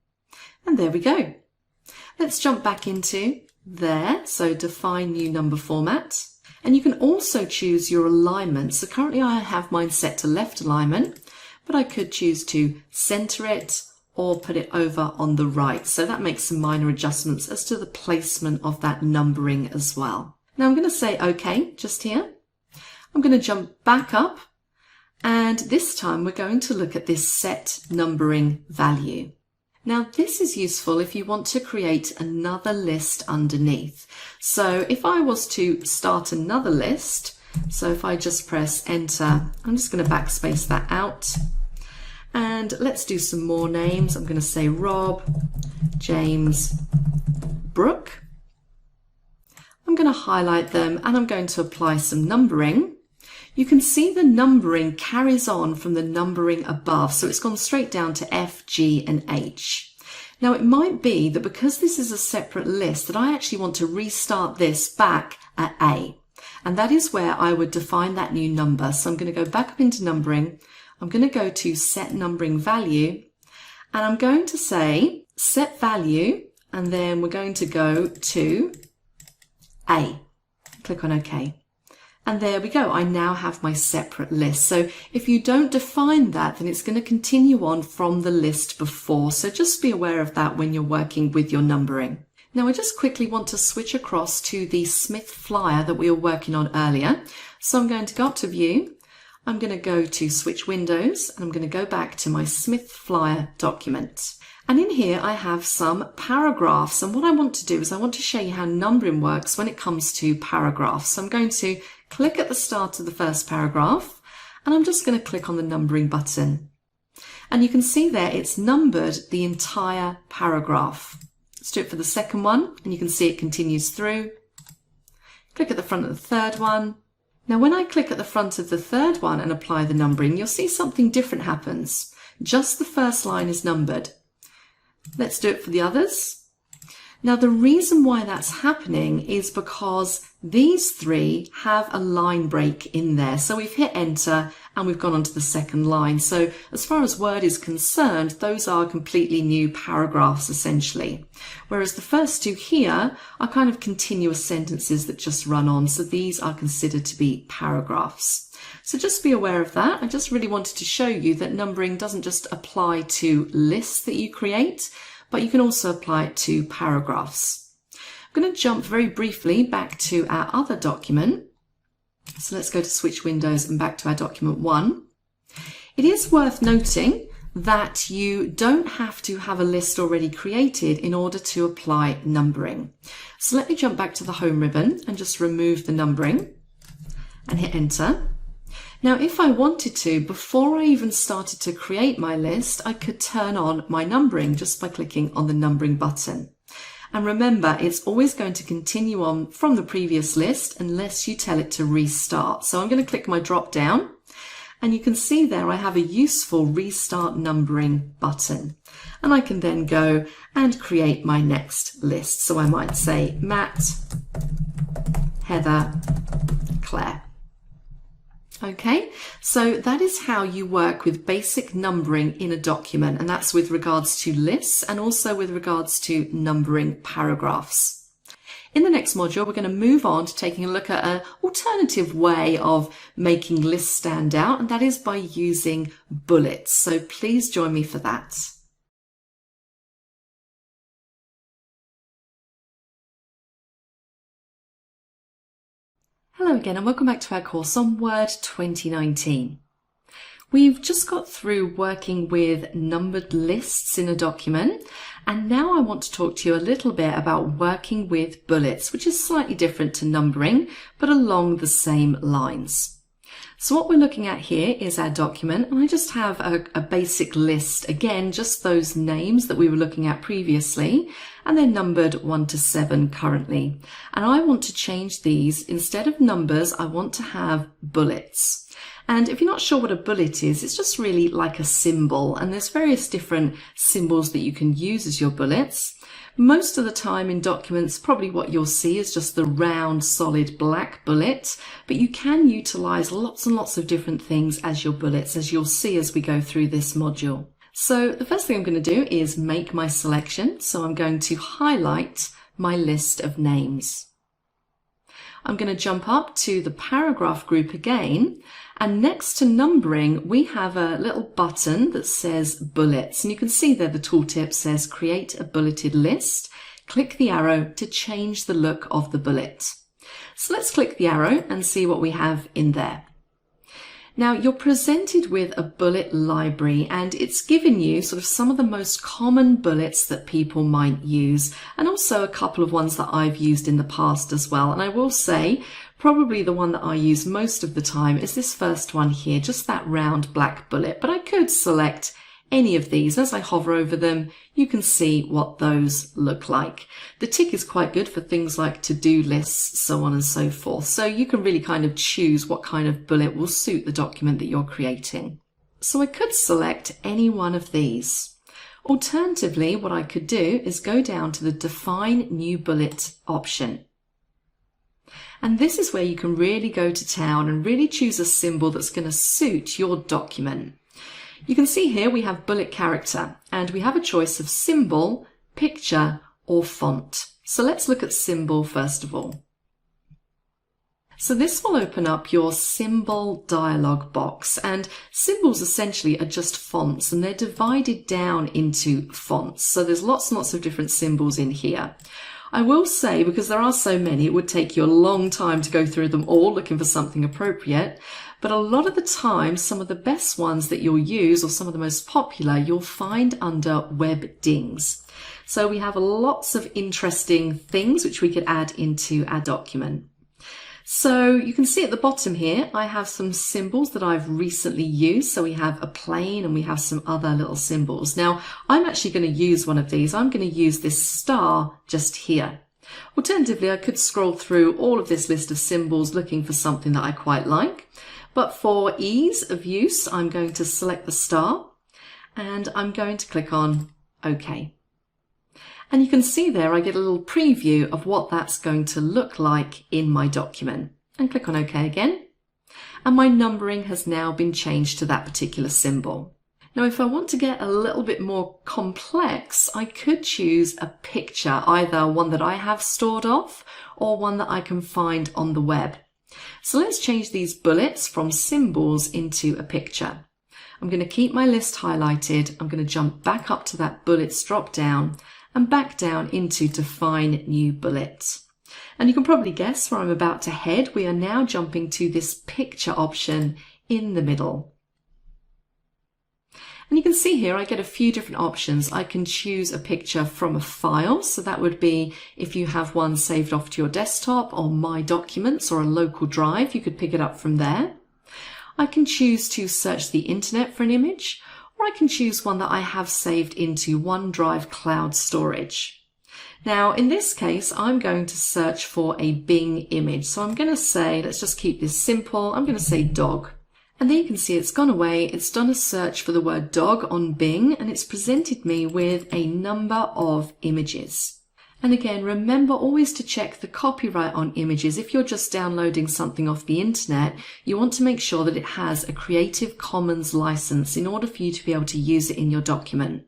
And there we go. Let's jump back into there. So define new number format. And you can also choose your alignment. So currently I have mine set to left alignment, but I could choose to center it or put it over on the right. So that makes some minor adjustments as to the placement of that numbering as well. Now I'm going to say OK just here. I'm going to jump back up, and this time we're going to look at this set numbering value. Now this is useful if you want to create another list underneath. So if I was to start another list, so if I just press enter, I'm just going to backspace that out. And let's do some more names. I'm going to say Rob, James, Brooke. I'm going to highlight them, and I'm going to apply some numbering. You can see the numbering carries on from the numbering above. So it's gone straight down to F, G, and H. Now it might be that because this is a separate list that I actually want to restart this back at A. And that is where I would define that new number. So I'm going to go back up into numbering. I'm going to go to set numbering value, And I'm going to say set value, and then we're going to go to A. Click on OK. And there we go. I now have my separate list. So if you don't define that, then it's going to continue on from the list before. So just be aware of that when you're working with your numbering. Now I just quickly want to switch across to the Smith flyer that we were working on earlier. So I'm going to go up to View. I'm going to go to Switch Windows, and I'm going to go back to my Smith flyer document. And in here I have some paragraphs, and what I want to do is I want to show you how numbering works when it comes to paragraphs. So I'm going to click at the start of the first paragraph, and I'm just going to click on the numbering button. And you can see there it's numbered the entire paragraph. Let's do it for the second one, and you can see it continues through. Click at the front of the third one. Now when I click at the front of the third one and apply the numbering, you'll see something different happens. Just the first line is numbered. Let's do it for the others. Now the reason why that's happening is because these three have a line break in there. So we've hit enter and we've gone on to the second line. So as far as Word is concerned, those are completely new paragraphs essentially. Whereas the first two here are kind of continuous sentences that just run on. So these are considered to be paragraphs. So just be aware of that. I just really wanted to show you that numbering doesn't just apply to lists that you create, but you can also apply it to paragraphs. I'm going to jump very briefly back to our other document. So let's go to Switch Windows and back to our document 1. It is worth noting that you don't have to have a list already created in order to apply numbering. So let me jump back to the Home ribbon and just remove the numbering and hit enter. Now, if I wanted to, before I even started to create my list, I could turn on my numbering just by clicking on the numbering button. And remember, it's always going to continue on from the previous list unless you tell it to restart. So I'm going to click my drop down, and you can see there I have a useful restart numbering button. And I can then go and create my next list. So I might say Matt, Heather, Claire. Okay, so that is how you work with basic numbering in a document, and that's with regards to lists and also with regards to numbering paragraphs. In the next module, we're going to move on to taking a look at an alternative way of making lists stand out, and that is by using bullets. So please join me for that. Hello again and welcome back to our course on Word 2019. We've just got through working with numbered lists in a document, and now I want to talk to you a little bit about working with bullets, which is slightly different to numbering, but along the same lines. So what we're looking at here is our document, and I just have a basic list, again, just those names that we were looking at previously, and they're numbered 1 to 7 currently. And I want to change these, instead of numbers, I want to have bullets. And if you're not sure what a bullet is, it's just really like a symbol, and there's various different symbols that you can use as your bullets. Most of the time in documents, probably what you'll see is just the round, solid black bullet, but you can utilize lots and lots of different things as your bullets, as you'll see as we go through this module. So the first thing I'm going to do is make my selection. So I'm going to highlight my list of names. I'm going to jump up to the paragraph group again, and next to numbering we have a little button that says bullets, and you can see there the tooltip says create a bulleted list. Click the arrow to change the look of the bullet. So let's click the arrow and see what we have in there. Now you're presented with a bullet library, and it's given you sort of some of the most common bullets that people might use, and also a couple of ones that I've used in the past as well. And I will say probably the one that I use most of the time is this first one here, just that round black bullet, but I could select any of these. As I hover over them, you can see what those look like. The tick is quite good for things like to-do lists, so on and so forth. So you can really kind of choose what kind of bullet will suit the document that you're creating. So I could select any one of these. Alternatively, what I could do is go down to the Define New Bullet option. And this is where you can really go to town and really choose a symbol that's going to suit your document. You can see here we have bullet character, and we have a choice of symbol, picture, or font. So let's look at symbol first of all. So this will open up your symbol dialog box, and symbols essentially are just fonts, and they're divided down into fonts. So there's lots and lots of different symbols in here. I will say, because there are so many, it would take you a long time to go through them all looking for something appropriate. But a lot of the time, some of the best ones that you'll use, or some of the most popular, you'll find under web dings. So we have lots of interesting things which we could add into our document. So you can see at the bottom here, I have some symbols that I've recently used. So we have a plane and we have some other little symbols. Now, I'm actually going to use one of these. I'm going to use this star just here. Alternatively, I could scroll through all of this list of symbols looking for something that I quite like. But for ease of use, I'm going to select the star and I'm going to click on OK. And you can see there I get a little preview of what that's going to look like in my document. And click on OK again. And my numbering has now been changed to that particular symbol. Now if I want to get a little bit more complex, I could choose a picture, either one that I have stored off or one that I can find on the web. So let's change these bullets from symbols into a picture. I'm going to keep my list highlighted. I'm going to jump back up to that bullets drop down and back down into define new bullet. And you can probably guess where I'm about to head. We are now jumping to this picture option in the middle. And you can see here I get a few different options. I can choose a picture from a file. So that would be if you have one saved off to your desktop or My Documents or a local drive, you could pick it up from there. I can choose to search the internet for an image, or I can choose one that I have saved into OneDrive cloud storage. Now, in this case, I'm going to search for a Bing image. So I'm going to say, let's just keep this simple. I'm going to say dog. And there you can see it's gone away. It's done a search for the word dog on Bing, and it's presented me with a number of images. And again, remember always to check the copyright on images. If you're just downloading something off the internet, you want to make sure that it has a Creative Commons license in order for you to be able to use it in your document.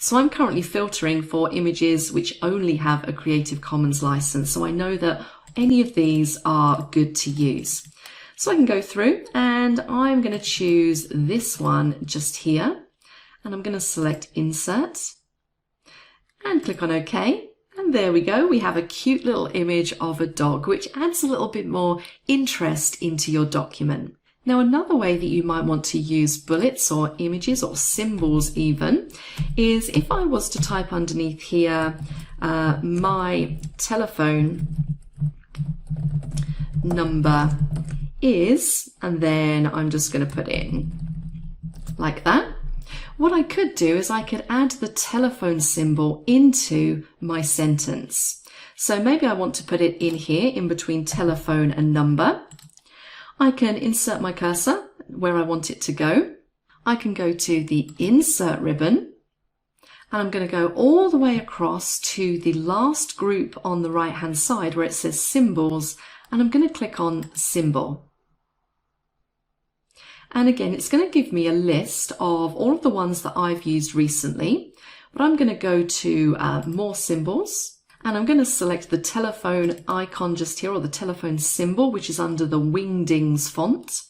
So I'm currently filtering for images which only have a Creative Commons license. So I know that any of these are good to use. So I can go through and I'm going to choose this one just here. And I'm going to select Insert and click on OK. And there we go. We have a cute little image of a dog, which adds a little bit more interest into your document. Now, another way that you might want to use bullets or images or symbols even is if I was to type underneath here, my telephone number is, and then I'm just going to put in like that. What I could do is I could add the telephone symbol into my sentence. So maybe I want to put it in here in between telephone and number. I can insert my cursor where I want it to go. I can go to the insert ribbon and I'm going to go all the way across to the last group on the right hand side where it says symbols, and I'm going to click on symbol. And again, it's going to give me a list of all of the ones that I've used recently, but I'm going to go to more symbols, and I'm going to select the telephone icon just here, or the telephone symbol, which is under the Wingdings font,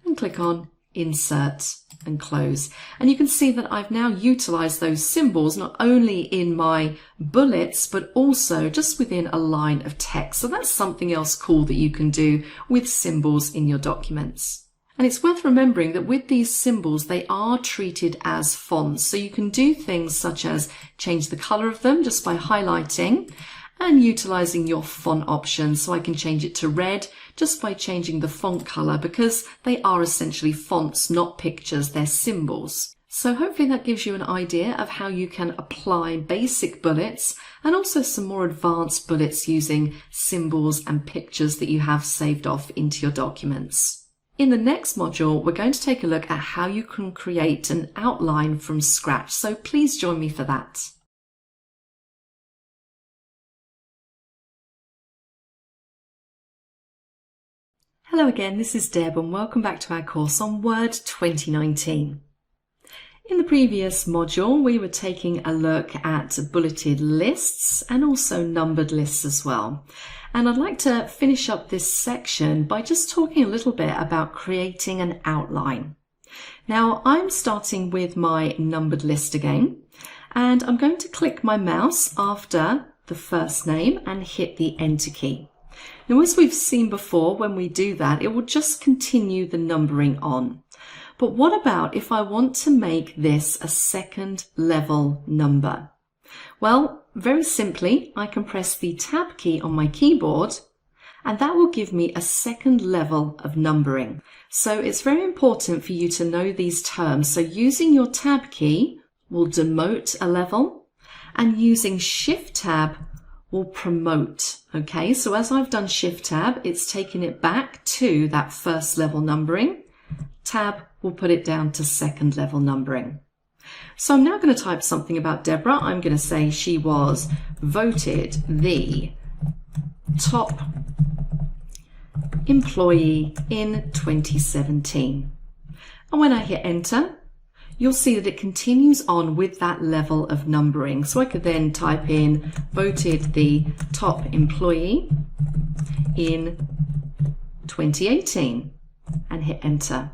and click on Insert and Close. And you can see that I've now utilized those symbols not only in my bullets, but also just within a line of text. So that's something else cool that you can do with symbols in your documents. And it's worth remembering that with these symbols, they are treated as fonts. So you can do things such as change the color of them just by highlighting and utilizing your font options. So I can change it to red just by changing the font color, because they are essentially fonts, not pictures, they're symbols. So hopefully that gives you an idea of how you can apply basic bullets and also some more advanced bullets using symbols and pictures that you have saved off into your documents. In the next module, we're going to take a look at how you can create an outline from scratch, so please join me for that. Hello again, this is Deb and welcome back to our course on Word 2019. In the previous module, we were taking a look at bulleted lists and also numbered lists as well. And I'd like to finish up this section by just talking a little bit about creating an outline. Now, I'm starting with my numbered list again, and I'm going to click my mouse after the first name and hit the Enter key. Now, as we've seen before, when we do that, it will just continue the numbering on. But what about if I want to make this a second level number? Well, very simply, I can press the Tab key on my keyboard, and that will give me a second level of numbering. So it's very important for you to know these terms. So using your Tab key will demote a level, and using Shift Tab will promote. Okay, so as I've done Shift Tab, it's taken it back to that first level numbering. Tab will put it down to second level numbering. So I'm now going to type something about Deborah. I'm going to say she was voted the top employee in 2017. And when I hit Enter, you'll see that it continues on with that level of numbering. So I could then type in voted the top employee in 2018 and hit Enter.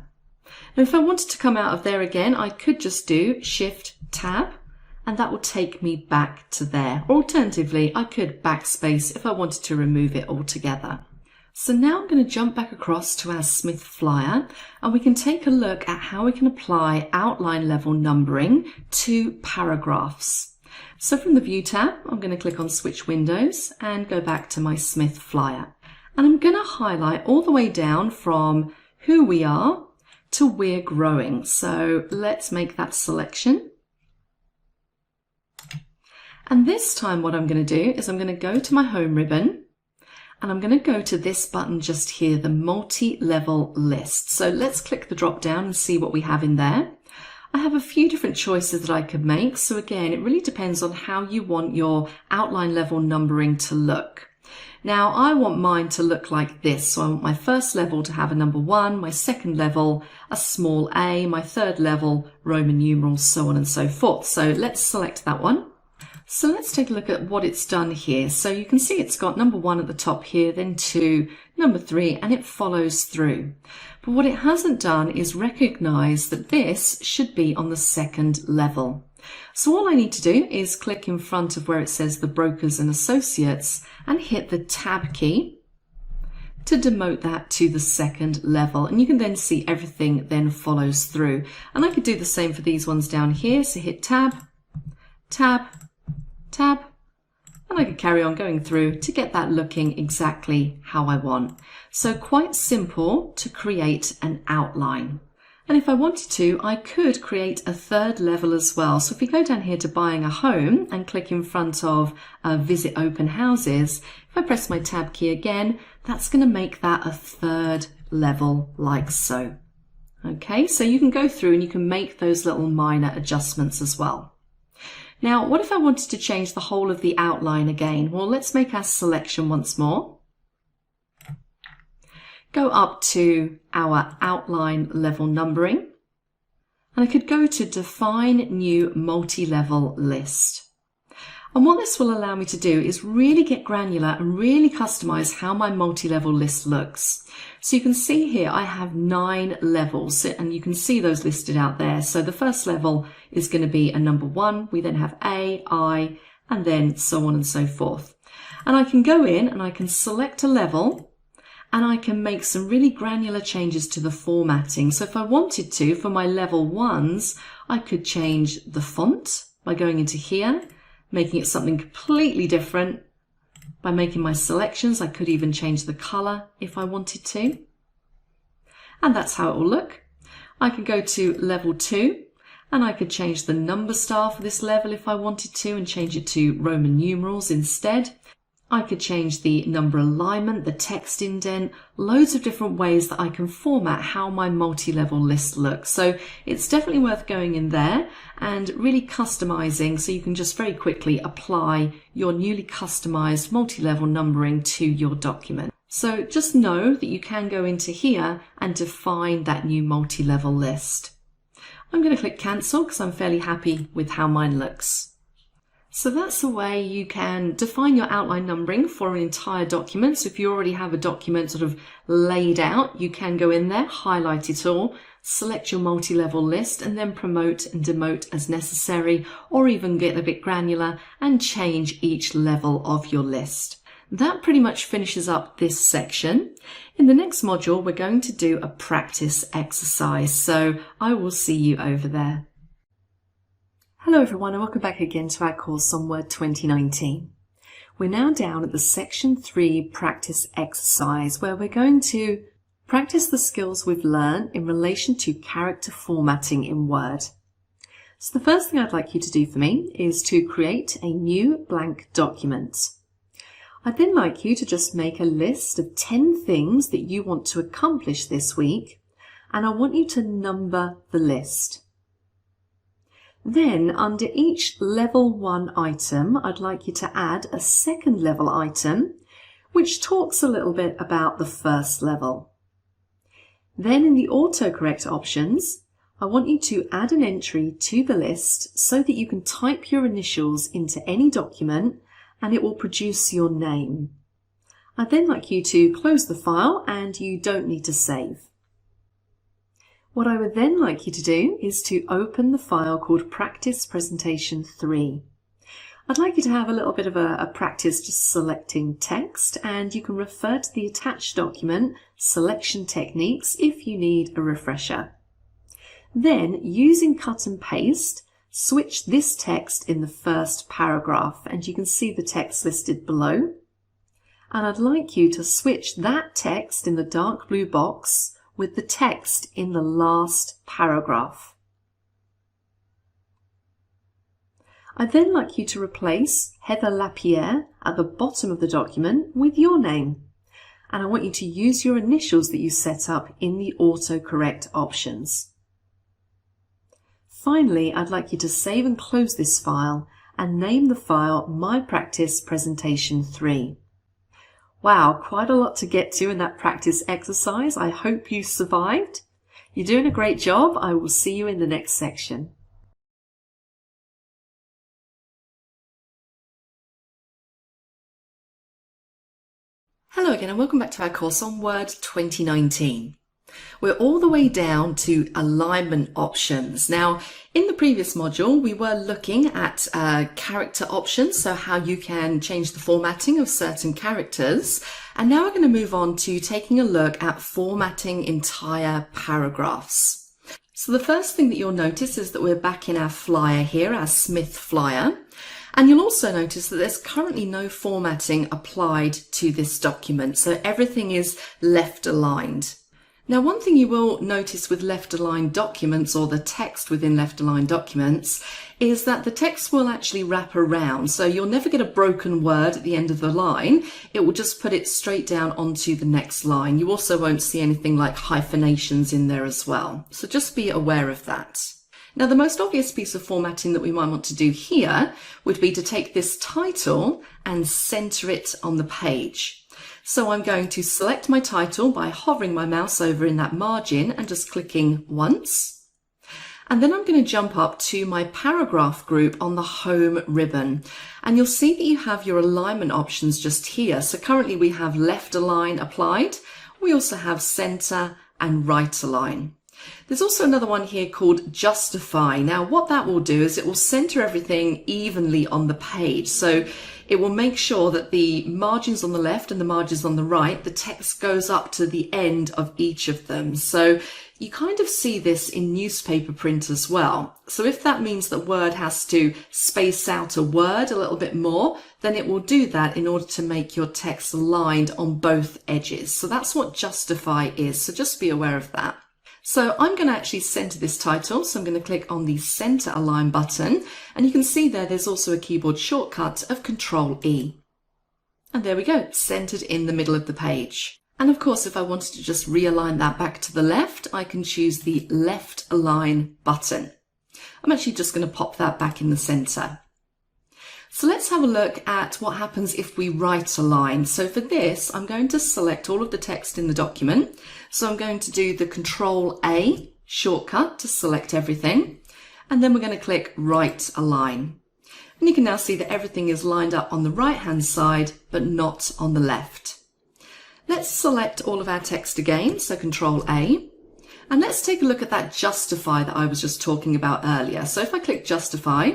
Now, if I wanted to come out of there again, I could just do Shift Tab, and that will take me back to there. Alternatively, I could backspace if I wanted to remove it altogether. So now I'm going to jump back across to our Smith flyer, and we can take a look at how we can apply outline level numbering to paragraphs. So from the View tab, I'm going to click on Switch Windows and go back to my Smith flyer. And I'm going to highlight all the way down from who we are to we're growing. So let's make that selection. And this time what I'm going to do is I'm going to go to my home ribbon, and I'm going to go to this button just here, the multi-level list. So let's click the drop down and see what we have in there. I have a few different choices that I could make. So again, it really depends on how you want your outline level numbering to look. Now, I want mine to look like this. So I want my first level to have a number 1, my second level, a small a, my third level, Roman numerals, so on and so forth. So let's select that one. So let's take a look at what it's done here. So you can see it's got number 1 at the top here, then 2, number 3, and it follows through. But what it hasn't done is recognize that this should be on the second level. So all I need to do is click in front of where it says the brokers and associates and hit the Tab key to demote that to the second level. And you can then see everything then follows through. And I could do the same for these ones down here. So hit Tab, Tab, Tab, and I could carry on going through to get that looking exactly how I want. So quite simple to create an outline. And if I wanted to, I could create a third level as well. So if we go down here to buying a home and click in front of visit open houses, if I press my Tab key again, that's going to make that a third level like so. Okay, so you can go through and you can make those little minor adjustments as well. Now, what if I wanted to change the whole of the outline again? Well, let's make our selection once more. Go up to our outline level numbering, and I could go to Define New Multi-Level List. And what this will allow me to do is really get granular and really customize how my multi-level list looks. So you can see here I have 9 levels, and you can see those listed out there. So the first level is going to be a number 1. We then have A, I, and then so on and so forth. And I can go in and I can select a level, and I can make some really granular changes to the formatting. So if I wanted to, for my level 1s, I could change the font by going into here, making it something completely different. By making my selections, I could even change the color if I wanted to. And that's how it will look. I could go to level 2, and I could change the number star for this level if I wanted to, and change it to Roman numerals instead. I could change the number alignment, the text indent, loads of different ways that I can format how my multi-level list looks. So it's definitely worth going in there and really customizing so you can just very quickly apply your newly customized multi-level numbering to your document. So just know that you can go into here and define that new multi-level list. I'm going to click cancel because I'm fairly happy with how mine looks. So that's the way you can define your outline numbering for an entire document. So if you already have a document sort of laid out, you can go in there, highlight it all, select your multi-level list, and then promote and demote as necessary, or even get a bit granular and change each level of your list. That pretty much finishes up this section. In the next module, we're going to do a practice exercise. So I will see you over there. Hello everyone, and welcome back again to our course on Word 2019. We're now down at the Section 3 practice exercise, where we're going to practice the skills we've learned in relation to character formatting in Word. So the first thing I'd like you to do for me is to create a new blank document. I'd then like you to just make a list of 10 things that you want to accomplish this week, and I want you to number the list. Then, under each level 1 item, I'd like you to add a second level item, which talks a little bit about the first level. Then in the autocorrect options, I want you to add an entry to the list so that you can type your initials into any document and it will produce your name. I'd then like you to close the file and you don't need to save. What I would then like you to do is to open the file called Practice Presentation 3. I'd like you to have a little bit of a practice just selecting text, and you can refer to the attached document selection techniques if you need a refresher. Then, using cut and paste, switch this text in the first paragraph, and you can see the text listed below. And I'd like you to switch that text in the dark blue box with the text in the last paragraph. I'd then like you to replace Heather Lapierre at the bottom of the document with your name. And I want you to use your initials that you set up in the autocorrect options. Finally, I'd like you to save and close this file and name the file My Practice Presentation 3. Wow, quite a lot to get to in that practice exercise. I hope you survived. You're doing a great job. I will see you in the next section. Hello again and welcome back to our course on Word 2019. We're all the way down to alignment options. Now, in the previous module, we were looking at character options, so how you can change the formatting of certain characters. And now we're going to move on to taking a look at formatting entire paragraphs. So the first thing that you'll notice is that we're back in our flyer here, our Smith flyer. And you'll also notice that there's currently no formatting applied to this document, so everything is left aligned. Now, one thing you will notice with left-aligned documents, or the text within left-aligned documents, is that the text will actually wrap around. So you'll never get a broken word at the end of the line. It will just put it straight down onto the next line. You also won't see anything like hyphenations in there as well. So just be aware of that. Now, the most obvious piece of formatting that we might want to do here would be to take this title and center it on the page. So I'm going to select my title by hovering my mouse over in that margin and just clicking once. And then I'm going to jump up to my paragraph group on the home ribbon. And you'll see that you have your alignment options just here. So currently we have left align applied. We also have center and right align. There's also another one here called justify. Now what that will do is it will center everything evenly on the page. So it will make sure that the margins on the left and the margins on the right, the text goes up to the end of each of them. So you kind of see this in newspaper print as well. So if that means that Word has to space out a word a little bit more, then it will do that in order to make your text aligned on both edges. So that's what justify is. So just be aware of that. So I'm going to actually center this title. So I'm going to click on the center align button, and you can see there's also a keyboard shortcut of Control E. And there we go, centered in the middle of the page. And of course, if I wanted to just realign that back to the left, I can choose the left align button. I'm actually just going to pop that back in the center. So let's have a look at what happens if we right align. So for this, I'm going to select all of the text in the document. So I'm going to do the Control A shortcut to select everything, and then we're going to click Right Align. And you can now see that everything is lined up on the right-hand side, but not on the left. Let's select all of our text again, so Control A. And let's take a look at that justify that I was just talking about earlier. So if I click Justify,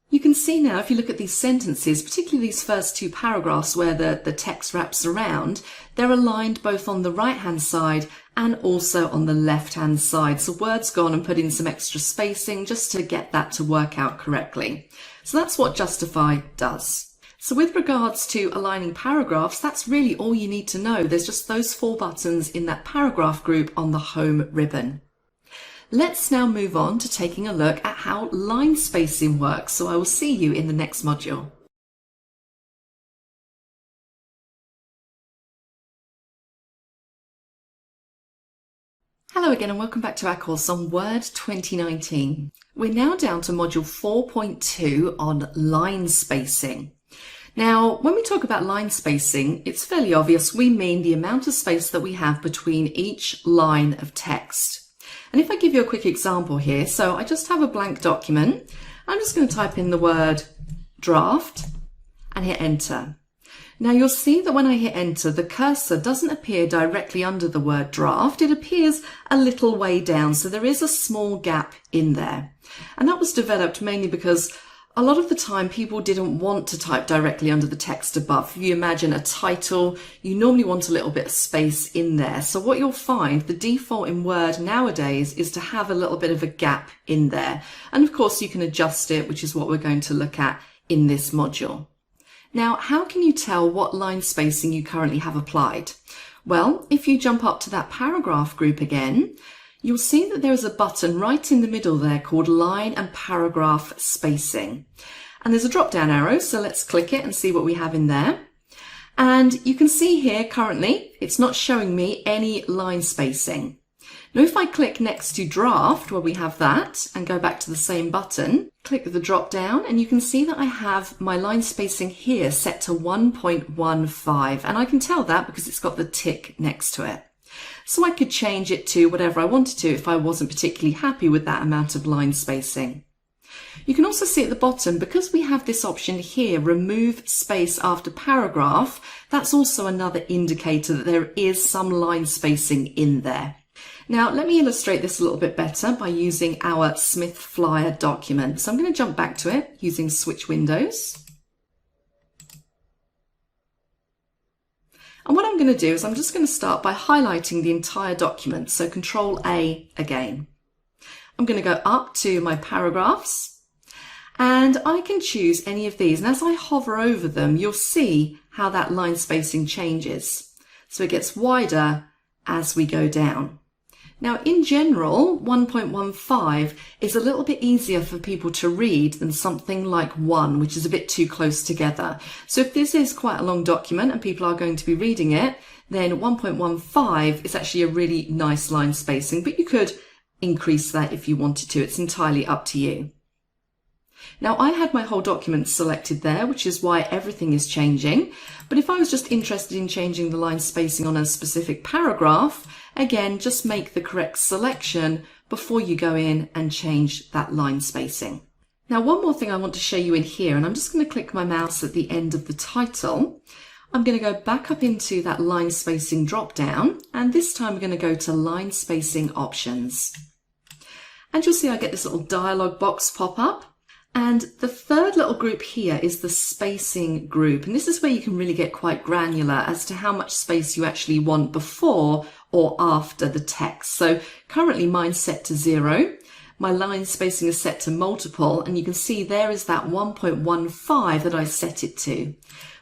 you can see now if you look at these sentences, particularly these first two paragraphs where the text wraps around, they're aligned both on the right-hand side and also on the left-hand side. So Word's gone and put in some extra spacing just to get that to work out correctly. So that's what Justify does. So with regards to aligning paragraphs, that's really all you need to know. There's just those 4 buttons in that paragraph group on the home ribbon. Let's now move on to taking a look at how line spacing works. So I will see you in the next module. Hello again and welcome back to our course on Word 2019. We're now down to module 4.2 on line spacing. Now, when we talk about line spacing, it's fairly obvious we mean the amount of space that we have between each line of text. And if I give you a quick example here, so I just have a blank document, I'm just going to type in the word draft and hit enter. Now you'll see that when I hit enter, the cursor doesn't appear directly under the word draft, it appears a little way down, so there is a small gap in there. And that was developed mainly because a lot of the time people didn't want to type directly under the text above. If you imagine a title, you normally want a little bit of space in there. So what you'll find, the default in Word nowadays is to have a little bit of a gap in there. And of course you can adjust it, which is what we're going to look at in this module. Now, how can you tell what line spacing you currently have applied? Well, if you jump up to that paragraph group again, you'll see that there is a button right in the middle there called Line and Paragraph Spacing. And there's a drop-down arrow, so let's click it and see what we have in there. And you can see here currently, it's not showing me any line spacing. Now if I click next to Draft, where we have that, and go back to the same button, click the drop-down, and you can see that I have my line spacing here set to 1.15, and I can tell that because it's got the tick next to it. So I could change it to whatever I wanted to if I wasn't particularly happy with that amount of line spacing. You can also see at the bottom, because we have this option here, remove space after paragraph, that's also another indicator that there is some line spacing in there. Now let me illustrate this a little bit better by using our Smith Flyer document. So I'm going to jump back to it using Switch Windows. And what I'm going to do is I'm just going to start by highlighting the entire document. So Control A again. I'm going to go up to my paragraphs and I can choose any of these. And as I hover over them, you'll see how that line spacing changes. So it gets wider as we go down. Now, in general, 1.15 is a little bit easier for people to read than something like 1, which is a bit too close together. So if this is quite a long document and people are going to be reading it, then 1.15 is actually a really nice line spacing, but you could increase that if you wanted to. It's entirely up to you. Now, I had my whole document selected there, which is why everything is changing. But if I was just interested in changing the line spacing on a specific paragraph, again, just make the correct selection before you go in and change that line spacing. Now, one more thing I want to show you in here, and I'm just going to click my mouse at the end of the title. I'm going to go back up into that line spacing drop down, and this time we're going to go to line spacing options. And you'll see I get this little dialog box pop up. And the third little group here is the spacing group. And this is where you can really get quite granular as to how much space you actually want before or after the text. So currently mine's set to 0. My line spacing is set to multiple, and you can see there is that 1.15 that I set it to.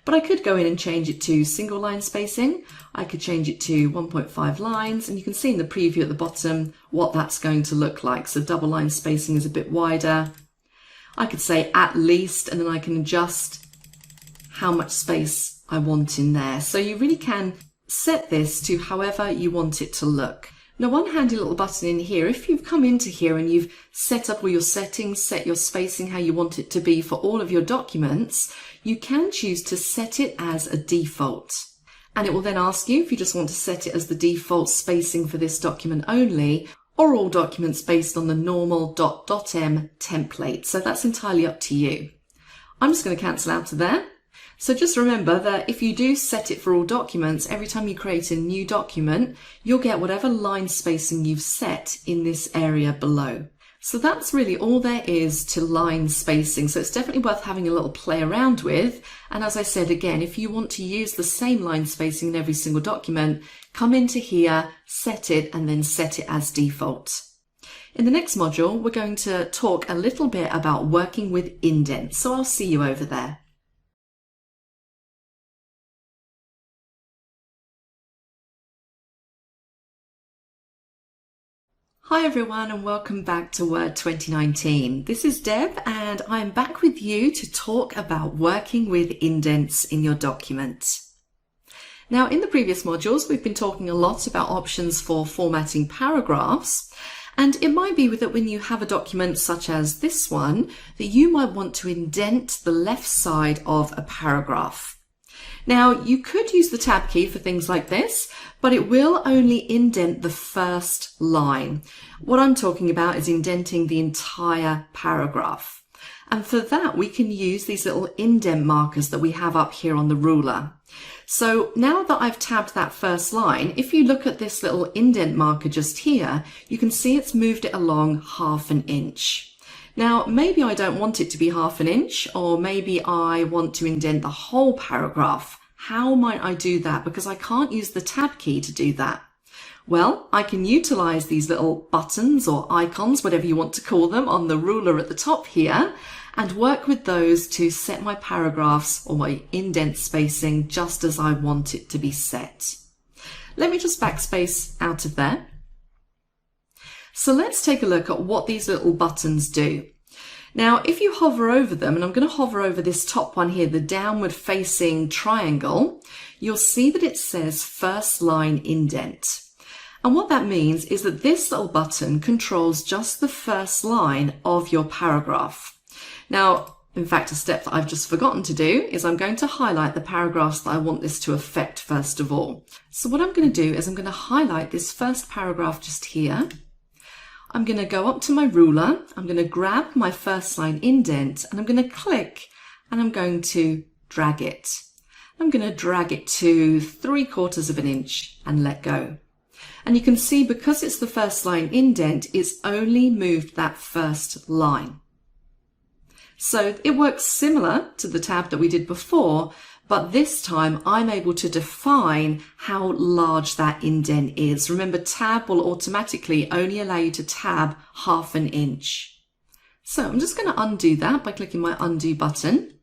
But I could go in and change it to single line spacing. I could change it to 1.5 lines, and you can see in the preview at the bottom what that's going to look like. So double line spacing is a bit wider. I could say at least, and then I can adjust how much space I want in there. So you really can set this to however you want it to look. Now, one handy little button in here, if you've come into here and you've set up all your settings, set your spacing how you want it to be for all of your documents, you can choose to set it as a default. And it will then ask you if you just want to set it as the default spacing for this document only, or all documents based on the normal .m template. So that's entirely up to you. I'm just going to cancel out of there. So just remember that if you do set it for all documents, every time you create a new document, you'll get whatever line spacing you've set in this area below. So that's really all there is to line spacing. So it's definitely worth having a little play around with. And as I said, again, if you want to use the same line spacing in every single document, come into here, set it, and then set it as default. In the next module, we're going to talk a little bit about working with indents. So I'll see you over there. Hi everyone and welcome back to Word 2019. This is Deb and I'm back with you to talk about working with indents in your document. Now in the previous modules we've been talking a lot about options for formatting paragraphs, and it might be that when you have a document such as this one that you might want to indent the left side of a paragraph. Now you could use the tab key for things like this, but it will only indent the first line. What I'm talking about is indenting the entire paragraph. And for that, we can use these little indent markers that we have up here on the ruler. So now that I've tabbed that first line, if you look at this little indent marker just here, you can see it's moved it along ½ an inch. Now, maybe I don't want it to be ½ an inch, or maybe I want to indent the whole paragraph. How might I do that? Because I can't use the tab key to do that. Well, I can utilize these little buttons or icons, whatever you want to call them, on the ruler at the top here, and work with those to set my paragraphs or my indent spacing just as I want it to be set. Let me just backspace out of there. So let's take a look at what these little buttons do. Now, if you hover over them, and I'm going to hover over this top one here, the downward facing triangle, you'll see that it says first line indent. And what that means is that this little button controls just the first line of your paragraph. Now, in fact, a step that I've just forgotten to do is I'm going to highlight the paragraphs that I want this to affect first of all. So what I'm going to do is I'm going to highlight this first paragraph just here. I'm going to go up to my ruler, I'm going to grab my first line indent, and I'm going to click and I'm going to drag it. I'm going to drag it to 3/4 of an inch and let go. And you can see because it's the first line indent, it's only moved that first line. So it works similar to the tab that we did before, but this time I'm able to define how large that indent is. Remember, tab will automatically only allow you to tab ½ an inch. So I'm just going to undo that by clicking my undo button.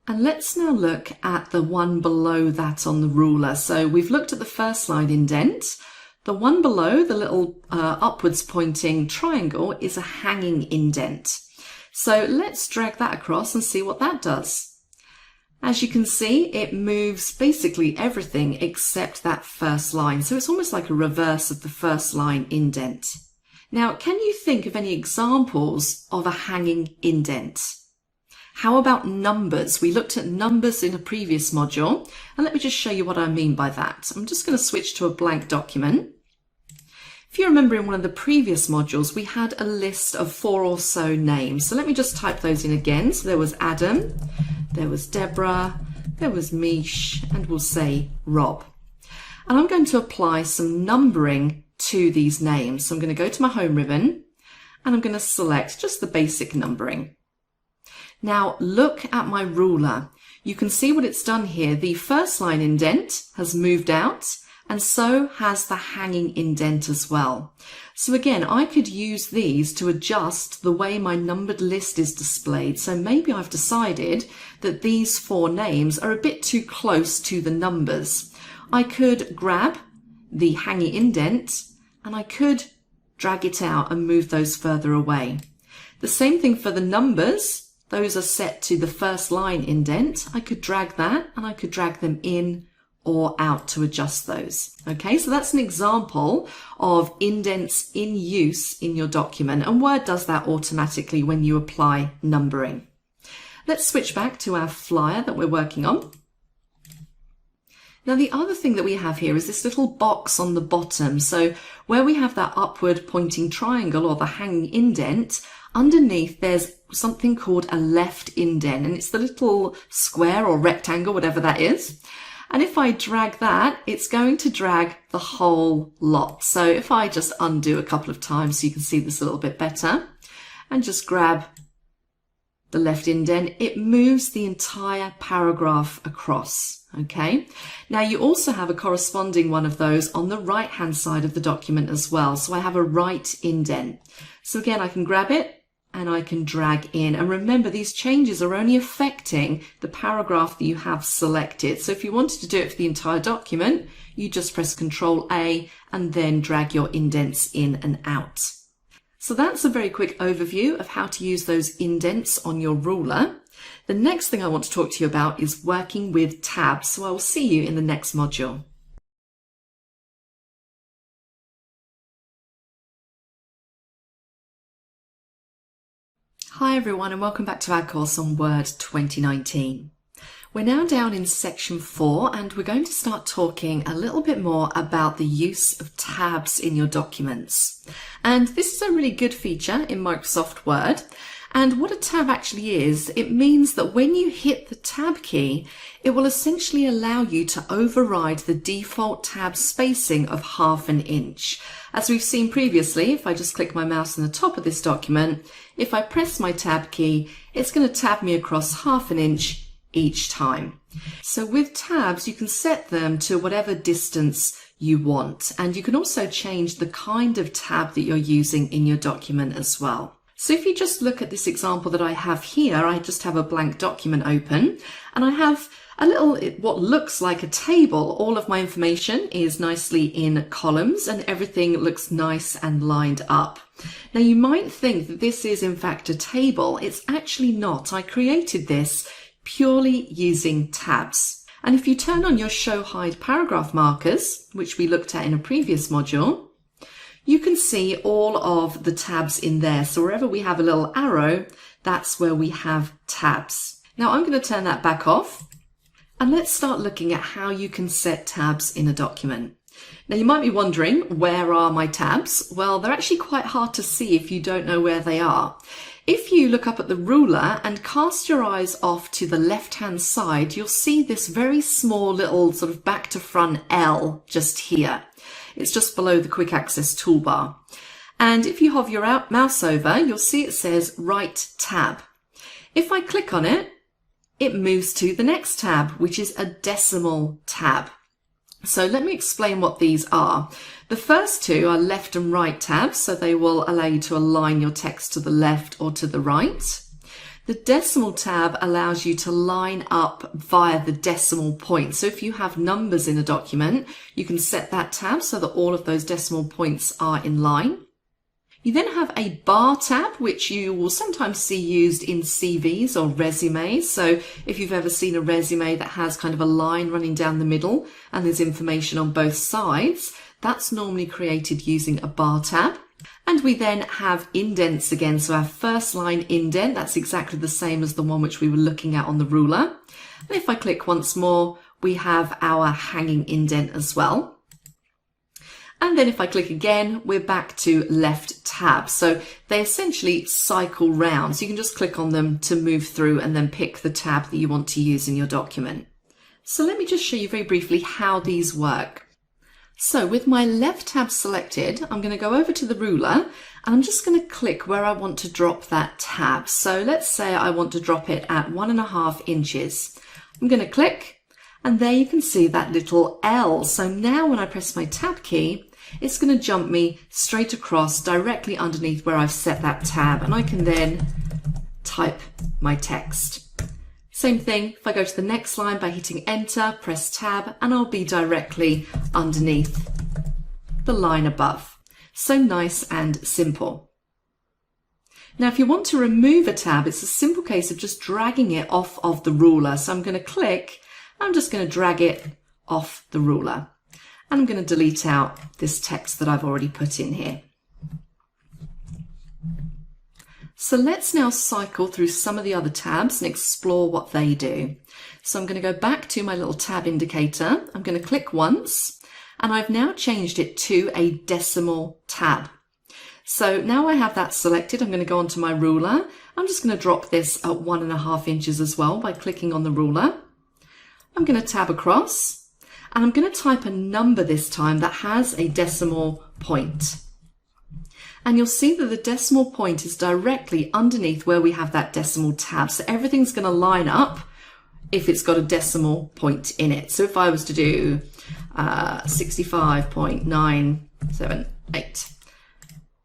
And let's now look at the one below that on the ruler. So we've looked at the first line indent. The one below, the little upwards pointing triangle, is a hanging indent. So let's drag that across and see what that does. As you can see, it moves basically everything except that first line. So it's almost like a reverse of the first line indent. Now, can you think of any examples of a hanging indent? How about numbers? We looked at numbers in a previous module, and let me just show you what I mean by that. I'm just going to switch to a blank document. If you remember in one of the previous modules, we had a list of 4 or so names. So let me just type those in again. So there was Adam, there was Deborah, there was Mish, and we'll say Rob. And I'm going to apply some numbering to these names. So I'm going to go to my home ribbon and I'm going to select just the basic numbering. Now look at my ruler. You can see what it's done here. The first line indent has moved out, and so has the hanging indent as well. So again, I could use these to adjust the way my numbered list is displayed. So maybe I've decided that these 4 names are a bit too close to the numbers. I could grab the hanging indent and I could drag it out and move those further away. The same thing for the numbers. Those are set to the first line indent. I could drag that and I could drag them in or out to adjust those. Okay, so that's an example of indents in use in your document, and Word does that automatically when you apply numbering. Let's switch back to our flyer that we're working on. Now the other thing that we have here is this little box on the bottom. So where we have that upward pointing triangle or the hanging indent, underneath there's something called a left indent, and it's the little square or rectangle, whatever that is. And if I drag that, it's going to drag the whole lot. So if I just undo a couple of times so you can see this a little bit better, and just grab the left indent, it moves the entire paragraph across. Okay. Now you also have a corresponding one of those on the right hand side of the document as well. So I have a right indent. So again, I can grab it and I can drag in. And remember, these changes are only affecting the paragraph that you have selected. So if you wanted to do it for the entire document, you just press Ctrl A and then drag your indents in and out. So that's a very quick overview of how to use those indents on your ruler. The next thing I want to talk to you about is working with tabs. So I will see you in the next module. Hi everyone, and welcome back to our course on Word 2019. We're now down in section 4 and we're going to start talking a little bit more about the use of tabs in your documents. And this is a really good feature in Microsoft Word. And what a tab actually is, it means that when you hit the tab key, it will essentially allow you to override the default tab spacing of 1/2 inch. As we've seen previously, if I just click my mouse on the top of this document, if I press my tab key, it's going to tab me across 1/2 inch each time. So with tabs, you can set them to whatever distance you want. And you can also change the kind of tab that you're using in your document as well. So if you just look at this example that I have here, I just have a blank document open and I have a little, what looks like a table. All of my information is nicely in columns and everything looks nice and lined up. Now you might think that this is in fact a table. It's actually not. I created this purely using tabs. And if you turn on your show hide paragraph markers, which we looked at in a previous module, you can see all of the tabs in there. So wherever we have a little arrow, that's where we have tabs. Now I'm going to turn that back off and let's start looking at how you can set tabs in a document. Now you might be wondering, where are my tabs? Well, they're actually quite hard to see if you don't know where they are. If you look up at the ruler and cast your eyes off to the left-hand side, you'll see this very small little sort of back to front L just here. It's just below the quick access toolbar. And if you hover your mouse over, you'll see it says Right Tab. If I click on it, it moves to the next tab, which is a decimal tab. So let me explain what these are. The first two are left and right tabs, so they will allow you to align your text to the left or to the right. The decimal tab allows you to line up via the decimal point. So if you have numbers in a document, you can set that tab so that all of those decimal points are in line. You then have a bar tab, which you will sometimes see used in CVs or resumes. So if you've ever seen a resume that has kind of a line running down the middle and there's information on both sides, that's normally created using a bar tab. And we then have indents again. So our first line indent, that's exactly the same as the one which we were looking at on the ruler. And if I click once more, we have our hanging indent as well. And then if I click again, we're back to left tab. So they essentially cycle round. So you can just click on them to move through and then pick the tab that you want to use in your document. So let me just show you very briefly how these work. So with my left tab selected, I'm going to go over to the ruler and I'm just going to click where I want to drop that tab. So let's say I want to drop it at 1.5 inches. I'm going to click. And there you can see that little L. So now when I press my tab key, it's going to jump me straight across directly underneath where I've set that tab. And I can then type my text. Same thing, if I go to the next line by hitting enter, press tab, and I'll be directly underneath the line above. So nice and simple. Now, if you want to remove a tab, it's a simple case of just dragging it off of the ruler. So I'm going to click. I'm just going to drag it off the ruler and I'm going to delete out this text that I've already put in here. So let's now cycle through some of the other tabs and explore what they do. So I'm going to go back to my little tab indicator. I'm going to click once, and I've now changed it to a decimal tab. So now I have that selected. I'm going to go onto my ruler. I'm just going to drop this at 1.5 inches as well by clicking on the ruler. I'm going to tab across, and I'm going to type a number this time that has a decimal point. And you'll see that the decimal point is directly underneath where we have that decimal tab. So everything's going to line up if it's got a decimal point in it. So if I was to do 65.978,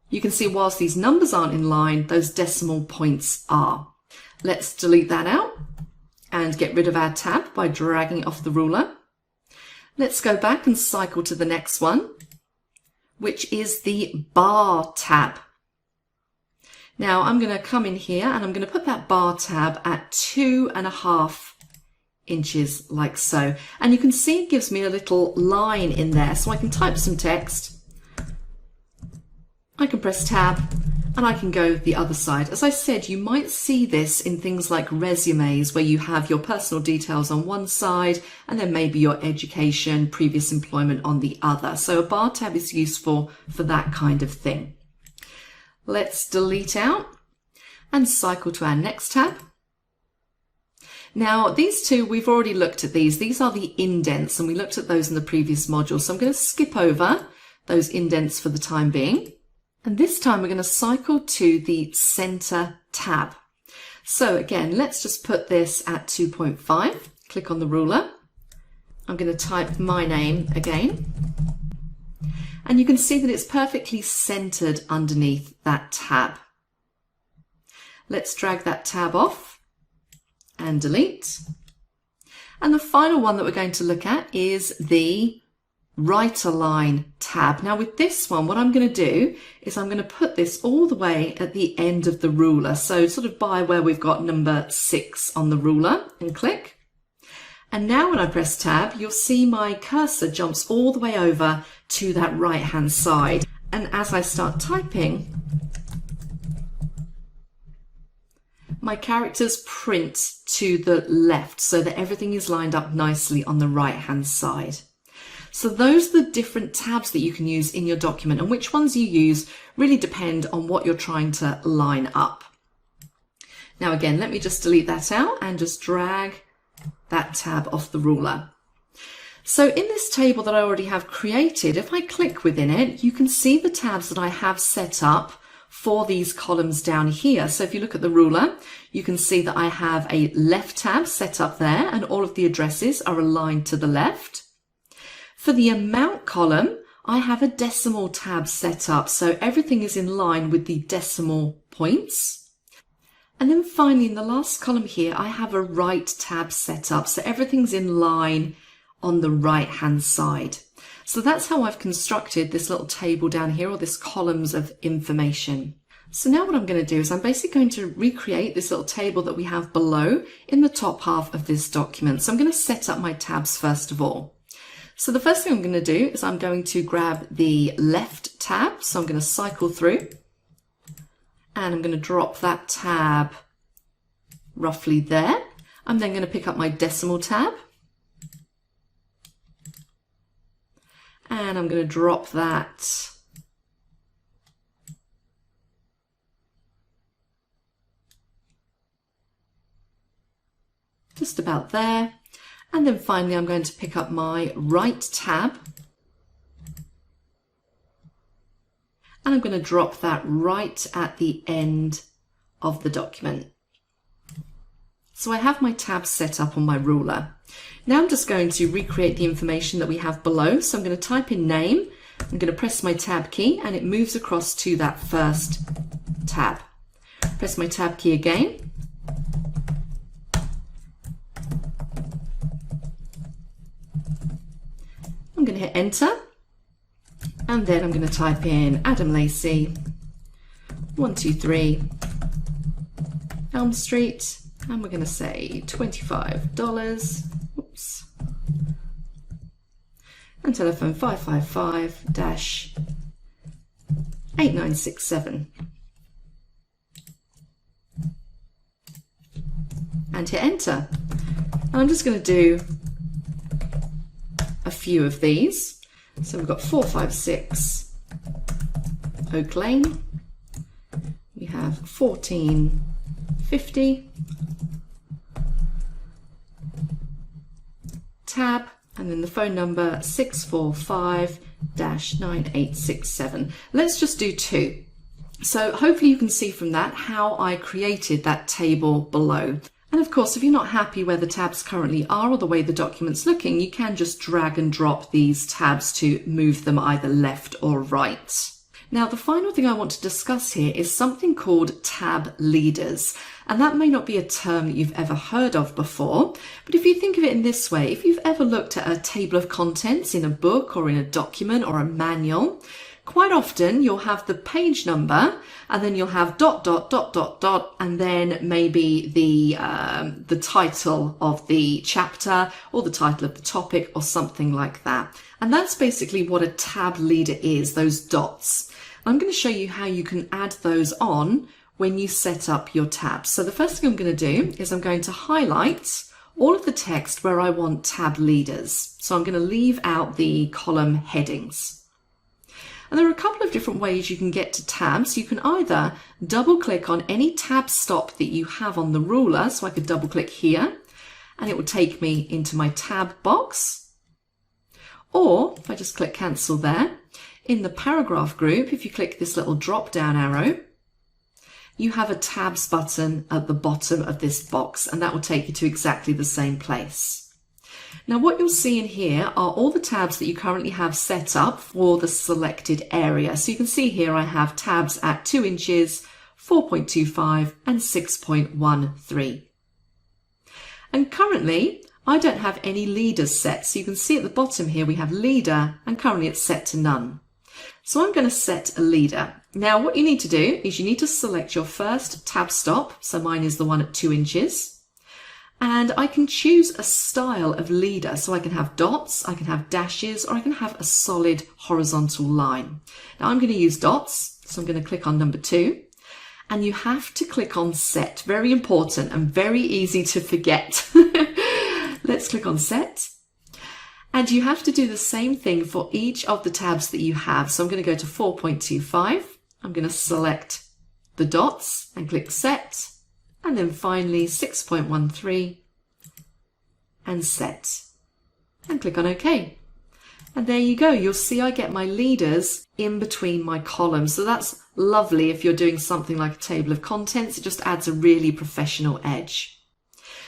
you can see whilst these numbers aren't in line, those decimal points are. Let's delete that out and get rid of our tab by dragging it off the ruler. Let's go back and cycle to the next one, which is the bar tab. Now I'm going to come in here and I'm going to put that bar tab at 2.5 inches like so. And you can see it gives me a little line in there, so I can type some text. I can press tab and I can go the other side. As I said, you might see this in things like resumes where you have your personal details on one side and then maybe your education, previous employment on the other. So a bar tab is useful for that kind of thing. Let's delete out and cycle to our next tab. Now these two, we've already looked at these. These are the indents and we looked at those in the previous module. So I'm going to skip over those indents for the time being. And this time we're going to cycle to the center tab. So again, let's just put this at 2.5. Click on the ruler. I'm going to type my name again. And you can see that it's perfectly centered underneath that tab. Let's drag that tab off and delete. And the final one that we're going to look at is the Right Align tab. Now with this one, what I'm going to do is I'm going to put this all the way at the end of the ruler. So sort of by where we've got number 6 on the ruler, and click. And now when I press tab, you'll see my cursor jumps all the way over to that right hand side. And as I start typing, my characters print to the left so that everything is lined up nicely on the right hand side. So those are the different tabs that you can use in your document, and which ones you use really depend on what you're trying to line up. Now again, let me just delete that out and just drag that tab off the ruler. So in this table that I already have created, if I click within it, you can see the tabs that I have set up for these columns down here. So if you look at the ruler, you can see that I have a left tab set up there and all of the addresses are aligned to the left. For the amount column, I have a decimal tab set up, so everything is in line with the decimal points. And then finally, in the last column here, I have a right tab set up, so everything's in line on the right-hand side. So that's how I've constructed this little table down here, or this columns of information. So now what I'm going to do is I'm basically going to recreate this little table that we have below in the top half of this document. So I'm going to set up my tabs first of all. So the first thing I'm going to do is I'm going to grab the left tab. So I'm going to cycle through and I'm going to drop that tab roughly there. I'm then going to pick up my decimal tab and I'm going to drop that just about there. And then finally, I'm going to pick up my right tab and I'm going to drop that right at the end of the document. So I have my tabs set up on my ruler. Now I'm just going to recreate the information that we have below. So I'm going to type in name, I'm going to press my tab key and it moves across to that first tab. Press my tab key again. I'm going to hit enter and then I'm going to type in Adam Lacey 123 Elm Street and we're going to say $25. Oops. And telephone 555-8967. and hit enter. And I'm just going to do a few of these. So we've got 456 Oak Lane. We have 1450 tab, and then the phone number 645-9867. Let's just do 2. So hopefully you can see from that how I created that table below. And of course, if you're not happy where the tabs currently are or the way the document's looking, you can just drag and drop these tabs to move them either left or right. Now, the final thing I want to discuss here is something called tab leaders. And that may not be a term that you've ever heard of before, but if you think of it in this way, if you've ever looked at a table of contents in a book or in a document or a manual, quite often you'll have the page number and then you'll have ... and then maybe the title of the chapter or the title of the topic or something like that. And that's basically what a tab leader is, those dots. I'm going to show you how you can add those on when you set up your tabs. So the first thing I'm going to do is I'm going to highlight all of the text where I want tab leaders. So I'm going to leave out the column headings. And there are a couple of different ways you can get to tabs. You can either double click on any tab stop that you have on the ruler. So I could double click here and it will take me into my tab box. Or if I just click cancel there, in the paragraph group, if you click this little drop down arrow, you have a tabs button at the bottom of this box, and that will take you to exactly the same place. Now what you'll see in here are all the tabs that you currently have set up for the selected area. So you can see here I have tabs at 2 inches, 4.25 and 6.13. And currently I don't have any leaders set. So you can see at the bottom here we have leader and currently it's set to none. So I'm going to set a leader. Now what you need to do is you need to select your first tab stop. So mine is the one at 2 inches. And I can choose a style of leader. So I can have dots, I can have dashes, or I can have a solid horizontal line. Now I'm going to use dots. So I'm going to click on number 2. And you have to click on set. Very important and very easy to forget. Let's click on set. And you have to do the same thing for each of the tabs that you have. So I'm going to go to 4.25. I'm going to select the dots and click set. And then finally 6.13 and set. And click on OK. And there you go. You'll see I get my leaders in between my columns. So that's lovely if you're doing something like a table of contents. It just adds a really professional edge.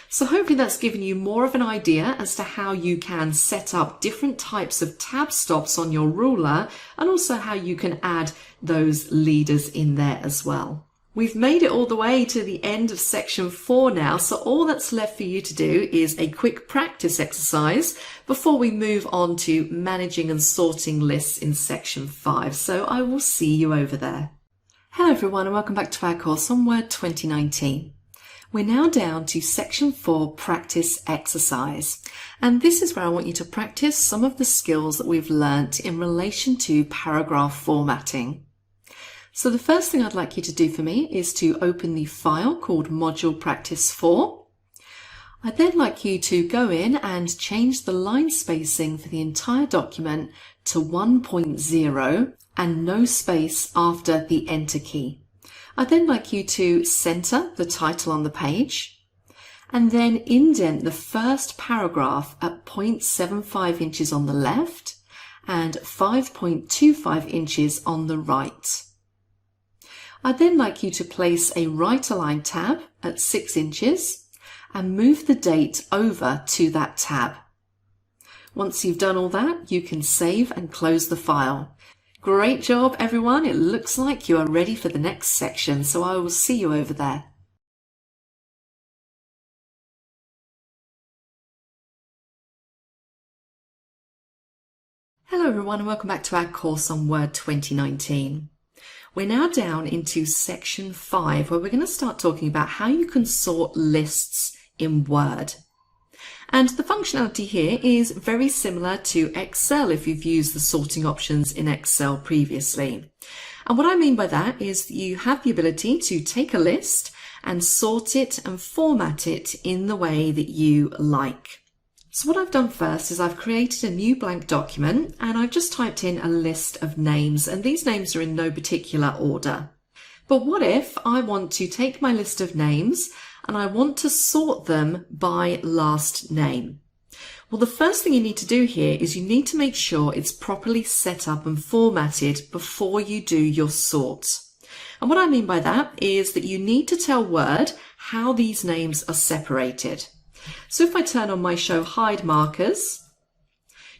So hopefully that's given you more of an idea as to how you can set up different types of tab stops on your ruler and also how you can add those leaders in there as well. We've made it all the way to the end of section 4 now, so all that's left for you to do is a quick practice exercise before we move on to managing and sorting lists in section 5. So I will see you over there. Hello everyone and welcome back to our course on Word 2019. We're now down to section 4 practice exercise, and this is where I want you to practice some of the skills that we've learnt in relation to paragraph formatting. So the first thing I'd like you to do for me is to open the file called Module Practice 4. I'd then like you to go in and change the line spacing for the entire document to 1.0 and no space after the Enter key. I'd then like you to center the title on the page and then indent the first paragraph at 0.75 inches on the left and 5.25 inches on the right. I'd then like you to place a right align tab at 6 inches and move the date over to that tab. Once you've done all that, you can save and close the file. Great job, everyone. It looks like you are ready for the next section, so I will see you over there. Hello, everyone, and welcome back to our course on Word 2019. We're now down into section 5, where we're going to start talking about how you can sort lists in Word. And the functionality here is very similar to Excel if you've used the sorting options in Excel previously. And what I mean by that is you have the ability to take a list and sort it and format it in the way that you like. So what I've done first is I've created a new blank document and I've just typed in a list of names, and these names are in no particular order. But what if I want to take my list of names and I want to sort them by last name? Well, the first thing you need to do here is you need to make sure it's properly set up and formatted before you do your sort. And what I mean by that is that you need to tell Word how these names are separated. So if I turn on my Show Hide markers,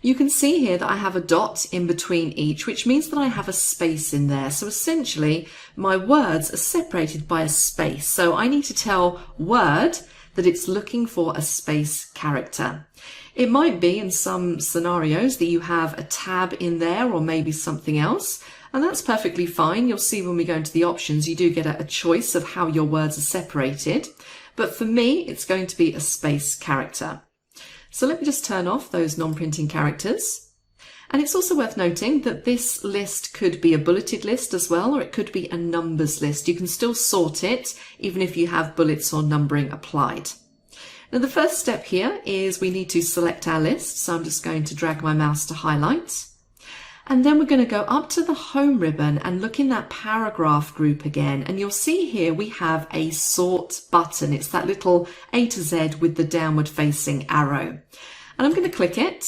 you can see here that I have a dot in between each, which means that I have a space in there. So essentially, my words are separated by a space. So I need to tell Word that it's looking for a space character. It might be in some scenarios that you have a tab in there or maybe something else, and that's perfectly fine. You'll see when we go into the options, you do get a choice of how your words are separated. But for me, it's going to be a space character. So let me just turn off those non-printing characters. And it's also worth noting that this list could be a bulleted list as well, or it could be a numbers list. You can still sort it even if you have bullets or numbering applied. Now the first step here is we need to select our list. So I'm just going to drag my mouse to highlight. And then we're going to go up to the home ribbon and look in that paragraph group again. And you'll see here we have a sort button. It's that little A to Z with the downward facing arrow. And I'm going to click it.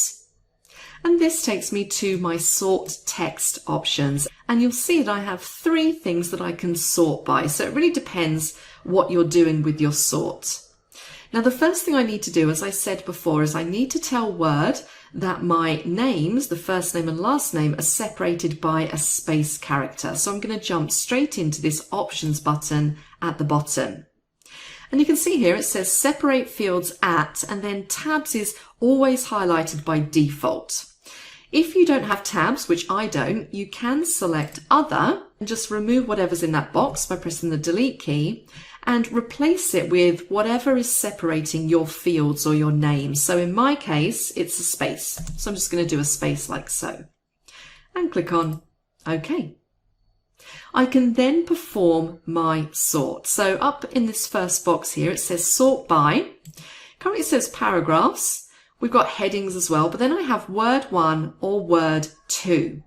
And this takes me to my sort text options. And you'll see that I have 3 things that I can sort by. So it really depends what you're doing with your sort. Now the first thing I need to do, as I said before, is I need to tell Word that my names, the first name and last name, are separated by a space character. So I'm going to jump straight into this options button at the bottom. And you can see here it says separate fields at, and then tabs is always highlighted by default. If you don't have tabs, which I don't, you can select other and just remove whatever's in that box by pressing the delete key and replace it with whatever is separating your fields or your names. So in my case, it's a space. So I'm just going to do a space like so and click on OK. I can then perform my sort. So up in this first box here, it says sort by. Currently it says paragraphs. We've got headings as well, but then I have word 1 or word 2.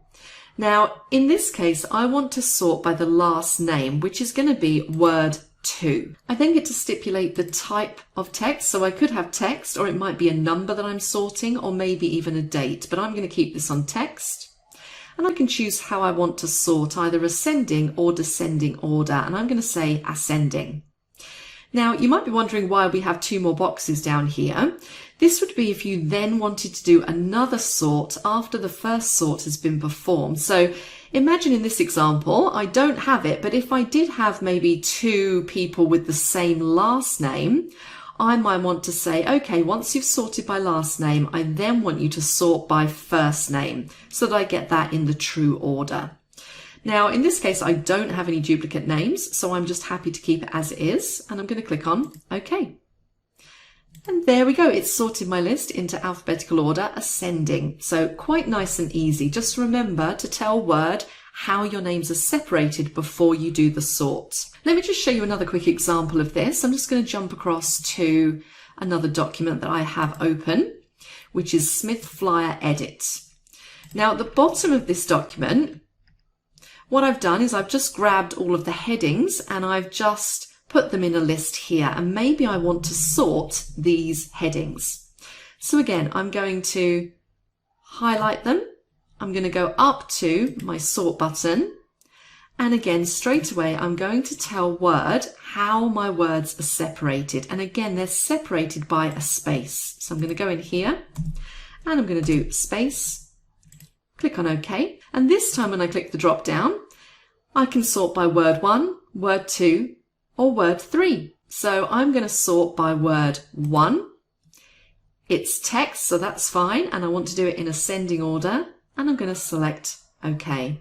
Now, in this case, I want to sort by the last name, which is going to be word 2. I then get to stipulate the type of text. So I could have text, or it might be a number that I'm sorting, or maybe even a date, but I'm going to keep this on text. And I can choose how I want to sort, either ascending or descending order, and I'm going to say ascending. Now, you might be wondering why we have 2 more boxes down here. This would be if you then wanted to do another sort after the first sort has been performed. So imagine in this example, I don't have it, but if I did have maybe 2 people with the same last name, I might want to say, okay, once you've sorted by last name, I then want you to sort by first name so that I get that in the true order. Now, in this case, I don't have any duplicate names, so I'm just happy to keep it as it is, and I'm going to click on OK. And there we go. It's sorted my list into alphabetical order, ascending. So quite nice and easy. Just remember to tell Word how your names are separated before you do the sort. Let me just show you another quick example of this. I'm just going to jump across to another document that I have open, which is Smith Flyer Edit. Now, at the bottom of this document, what I've done is I've just grabbed all of the headings and I've just put them in a list here, and maybe I want to sort these headings. So again, I'm going to highlight them. I'm going to go up to my sort button, and again, straight away, I'm going to tell Word how my words are separated. And again, they're separated by a space. So I'm going to go in here and I'm going to do space, click on OK. And this time when I click the drop down, I can sort by word 1, word 2, or word 3. So I'm going to sort by word 1. It's text, so that's fine. And I want to do it in ascending order. And I'm going to select OK.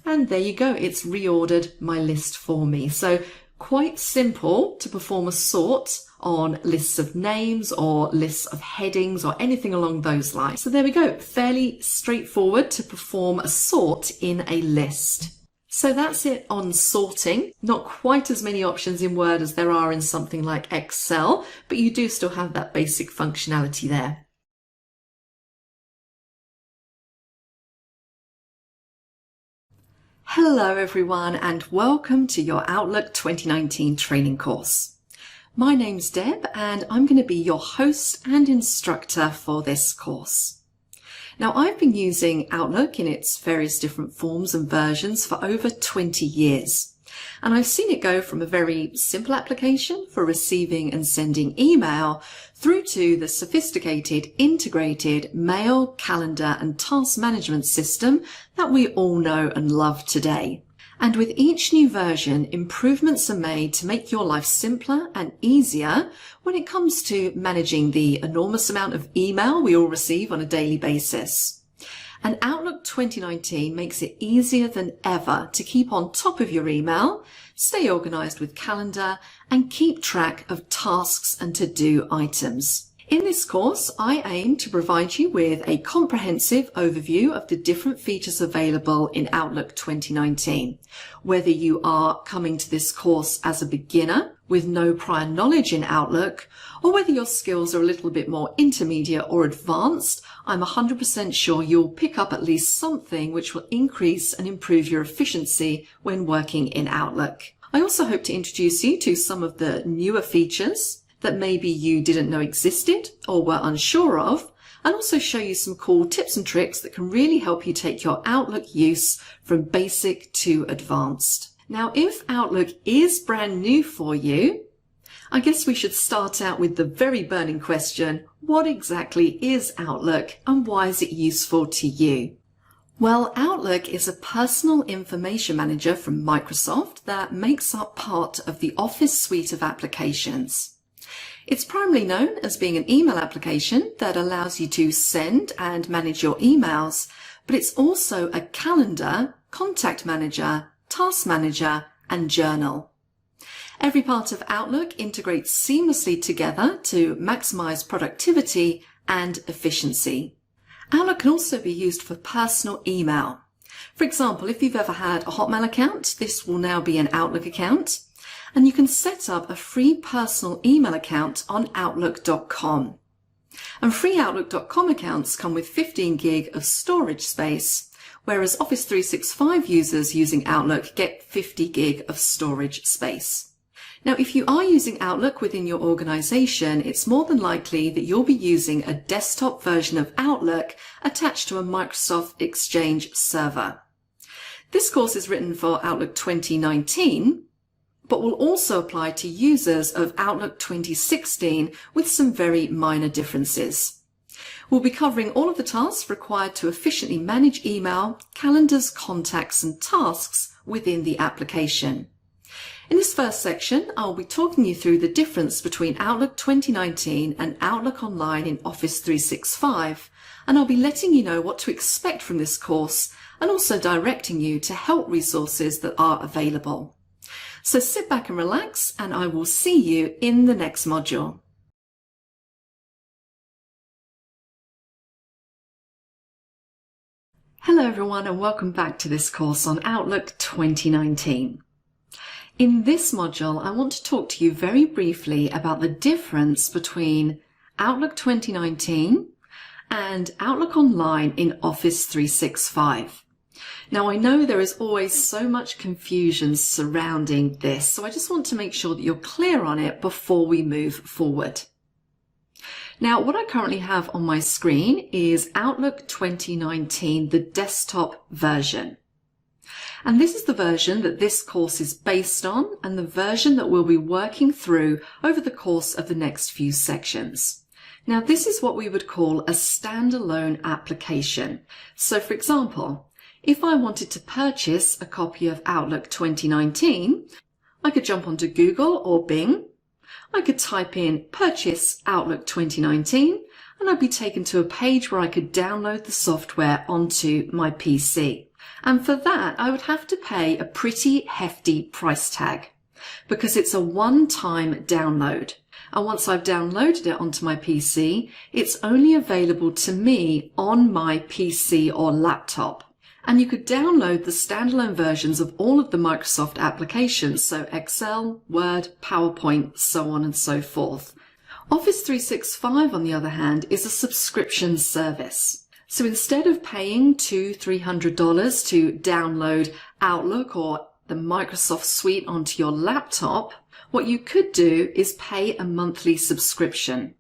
And there you go. It's reordered my list for me. So quite simple to perform a sort on lists of names or lists of headings or anything along those lines. So there we go. Fairly straightforward to perform a sort in a list. So that's it on sorting. Not quite as many options in Word as there are in something like Excel, but you do still have that basic functionality there. Hello everyone and welcome to your Outlook 2019 training course. My name's Deb and I'm going to be your host and instructor for this course. Now I've been using Outlook in its various different forms and versions for over 20 years. And I've seen it go from a very simple application for receiving and sending email through to the sophisticated integrated mail, calendar and task management system that we all know and love today. And with each new version, improvements are made to make your life simpler and easier when it comes to managing the enormous amount of email we all receive on a daily basis. And Outlook 2019 makes it easier than ever to keep on top of your email, stay organized with calendar, and keep track of tasks and to-do items. In this course, I aim to provide you with a comprehensive overview of the different features available in Outlook 2019. Whether you are coming to this course as a beginner with no prior knowledge in Outlook, or whether your skills are a little bit more intermediate or advanced, I'm 100% sure you'll pick up at least something which will increase and improve your efficiency when working in Outlook. I also hope to introduce you to some of the newer features that maybe you didn't know existed or were unsure of, and also show you some cool tips and tricks that can really help you take your Outlook use from basic to advanced. Now, if Outlook is brand new for you, I guess we should start out with the very burning question, what exactly is Outlook and why is it useful to you? Well, Outlook is a personal information manager from Microsoft that makes up part of the Office suite of applications. It's primarily known as being an email application that allows you to send and manage your emails, but it's also a calendar, contact manager, task manager, and journal. Every part of Outlook integrates seamlessly together to maximize productivity and efficiency. Outlook can also be used for personal email. For example, if you've ever had a Hotmail account, this will now be an Outlook account. And you can set up a free personal email account on Outlook.com. And free Outlook.com accounts come with 15 gig of storage space, whereas Office 365 users using Outlook get 50 gig of storage space. Now, if you are using Outlook within your organization, it's more than likely that you'll be using a desktop version of Outlook attached to a Microsoft Exchange server. This course is written for Outlook 2019, but will also apply to users of Outlook 2016 with some very minor differences. We'll be covering all of the tasks required to efficiently manage email, calendars, contacts, and tasks within the application. In this first section, I'll be talking you through the difference between Outlook 2019 and Outlook Online in Office 365, and I'll be letting you know what to expect from this course and also directing you to help resources that are available. So sit back and relax, and I will see you in the next module. Hello everyone and welcome back to this course on Outlook 2019. In this module, I want to talk to you very briefly about the difference between Outlook 2019 and Outlook Online in Office 365. Now, I know there is always so much confusion surrounding this, so I just want to make sure that you're clear on it before we move forward. Now, what I currently have on my screen is Outlook 2019, the desktop version. And this is the version that this course is based on and the version that we'll be working through over the course of the next few sections. Now, this is what we would call a standalone application. So, for example, if I wanted to purchase a copy of Outlook 2019, I could jump onto Google or Bing. I could type in Purchase Outlook 2019 and I'd be taken to a page where I could download the software onto my PC. And for that, I would have to pay a pretty hefty price tag because it's a one-time download. And once I've downloaded it onto my PC, it's only available to me on my PC or laptop. And you could download the standalone versions of all of the Microsoft applications, so Excel, Word, PowerPoint, so on and so forth. Office 365, on the other hand, is a subscription service. So instead of paying $200–300 to download Outlook or the Microsoft Suite onto your laptop, what you could do is pay a monthly subscription.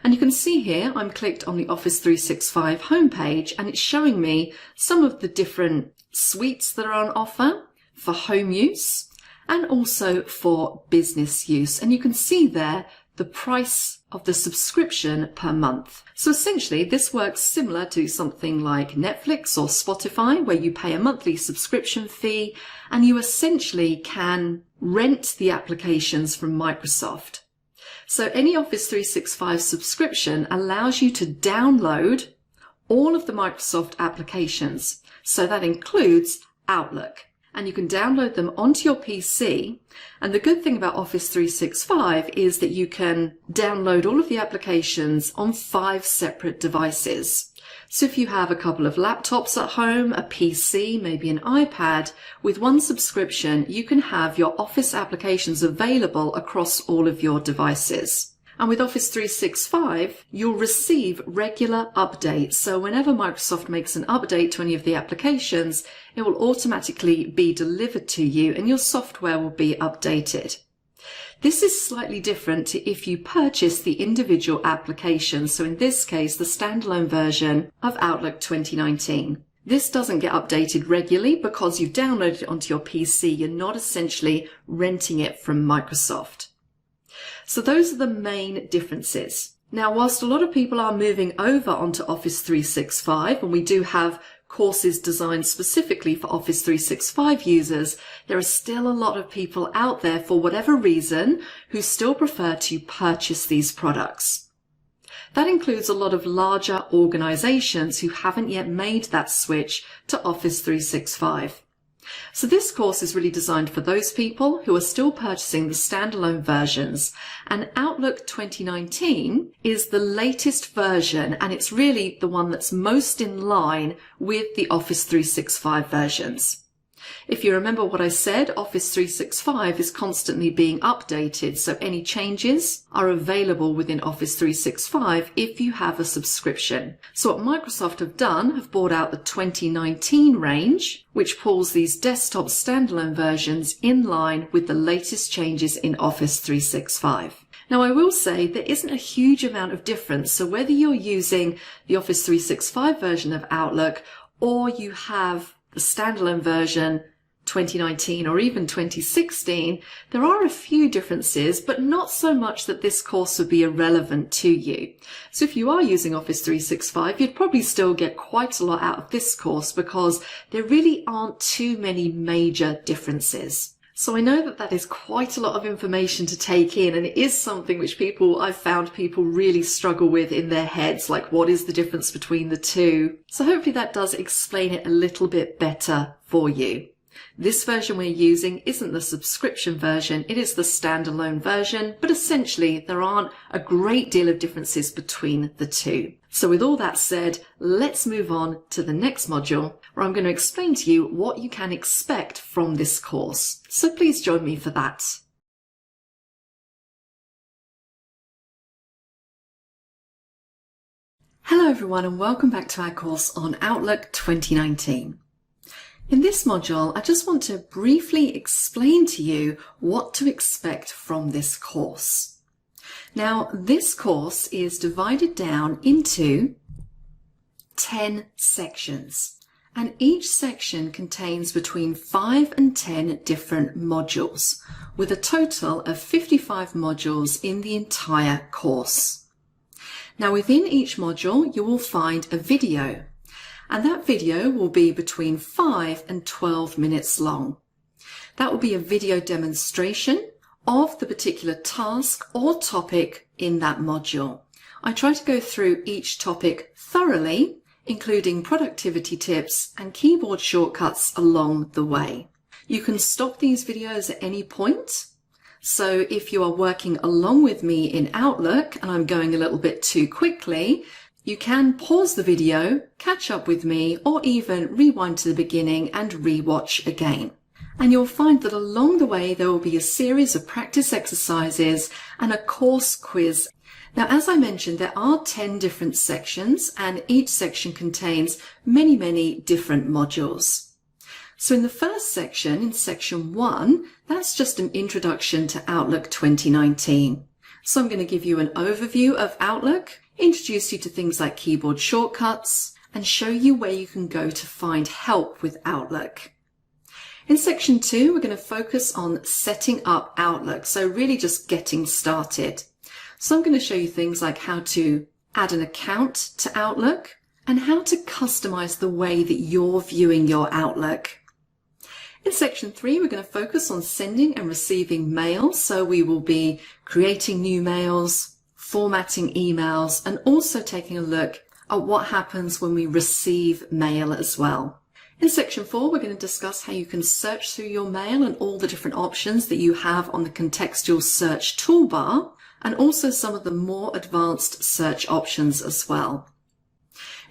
And you can see here I'm clicked on the Office 365 homepage and it's showing me some of the different suites that are on offer for home use and also for business use. And you can see there the price of the subscription per month. So essentially this works similar to something like Netflix or Spotify, where you pay a monthly subscription fee and you essentially can rent the applications from Microsoft. So any Office 365 subscription allows you to download all of the Microsoft applications. So that includes Outlook. And you can download them onto your PC. And the good thing about Office 365 is that you can download all of the applications on 5 separate devices. So if you have a couple of laptops at home, a PC, maybe an iPad, with one subscription, you can have your Office applications available across all of your devices. And with Office 365, you'll receive regular updates. So whenever Microsoft makes an update to any of the applications, it will automatically be delivered to you and your software will be updated. This is slightly different to if you purchase the individual applications. So in this case, the standalone version of Outlook 2019. This doesn't get updated regularly because you've downloaded it onto your PC. You're not essentially renting it from Microsoft. So those are the main differences. Now, whilst a lot of people are moving over onto Office 365, and we do have courses designed specifically for Office 365 users, there are still a lot of people out there, for whatever reason, who still prefer to purchase these products. That includes a lot of larger organizations who haven't yet made that switch to Office 365. So this course is really designed for those people who are still purchasing the standalone versions, and Outlook 2019 is the latest version, and it's really the one that's most in line with the Office 365 versions. If you remember what I said, Office 365 is constantly being updated, so any changes are available within Office 365 if you have a subscription. So what Microsoft have done, have brought out the 2019 range, which pulls these desktop standalone versions in line with the latest changes in Office 365. Now, I will say there isn't a huge amount of difference, so whether you're using the Office 365 version of Outlook or you have the standalone version 2019 or even 2016, there are a few differences, but not so much that this course would be irrelevant to you. So if you are using Office 365, you'd probably still get quite a lot out of this course because there really aren't too many major differences. So I know that that is quite a lot of information to take in, and it is something which I've found people really struggle with in their heads, like what is the difference between the two? So hopefully that does explain it a little bit better for you. This version we're using isn't the subscription version, it is the standalone version, but essentially there aren't a great deal of differences between the two. So with all that said, let's move on to the next module, where I'm going to explain to you what you can expect from this course. So please join me for that. Hello everyone, and welcome back to our course on Outlook 2019. In this module, I just want to briefly explain to you what to expect from this course. Now, this course is divided down into 10 sections, and each section contains between 5 and 10 different modules, with a total of 55 modules in the entire course. Now, within each module, you will find a video, and that video will be between 5 and 12 minutes long. That will be a video demonstration of the particular task or topic in that module. I try to go through each topic thoroughly, including productivity tips and keyboard shortcuts along the way. You can stop these videos at any point. So if you are working along with me in Outlook and I'm going a little bit too quickly, You can pause the video, catch up with me, or even rewind to the beginning and rewatch again. And you'll find that along the way there will be a series of practice exercises and a course quiz. Now, as I mentioned, there are 10 different sections, and each section contains many different modules. So in the first section, in section 1, that's just an introduction to Outlook 2019. So I'm going to give you an overview of Outlook, introduce you to things like keyboard shortcuts, and show you where you can go to find help with Outlook. In section 2, we're going to focus on setting up Outlook, so really just getting started. So I'm going to show you things like how to add an account to Outlook and how to customize the way that you're viewing your Outlook. In section 3, we're going to focus on sending and receiving mail, so we will be creating new mails, formatting emails, and also taking a look at what happens when we receive mail as well. In section 4, we're going to discuss how you can search through your mail and all the different options that you have on the contextual search toolbar, and also some of the more advanced search options as well.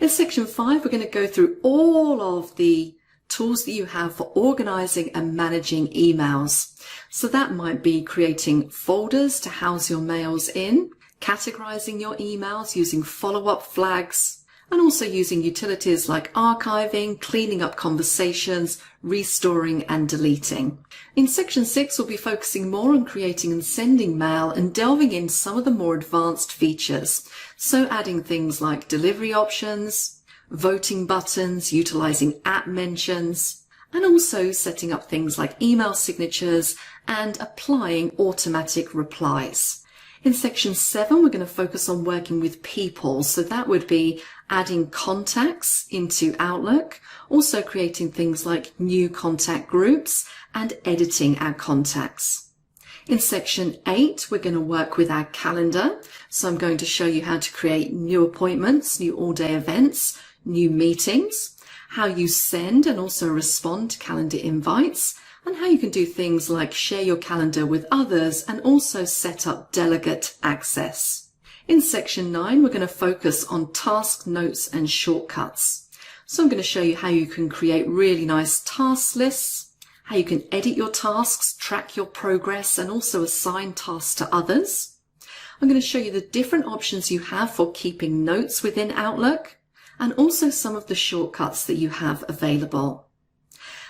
In section 5, we're going to go through all of the tools that you have for organizing and managing emails. So that might be creating folders to house your mails in, categorizing your emails using follow-up flags, and also using utilities like archiving, cleaning up conversations, restoring and deleting. In section 6, we'll be focusing more on creating and sending mail and delving in some of the more advanced features. So adding things like delivery options, voting buttons, utilizing app mentions, and also setting up things like email signatures and applying automatic replies. In section 7, we're going to focus on working with people. So that would be adding contacts into Outlook, also creating things like new contact groups and editing our contacts. In section 8, we're going to work with our calendar. So I'm going to show you how to create new appointments, new all-day events, new meetings, how you send and also respond to calendar invites, and how you can do things like share your calendar with others and also set up delegate access. In section 9, we're going to focus on task notes and shortcuts. So I'm going to show you how you can create really nice task lists, how you can edit your tasks, track your progress, and also assign tasks to others. I'm going to show you the different options you have for keeping notes within Outlook, and also some of the shortcuts that you have available.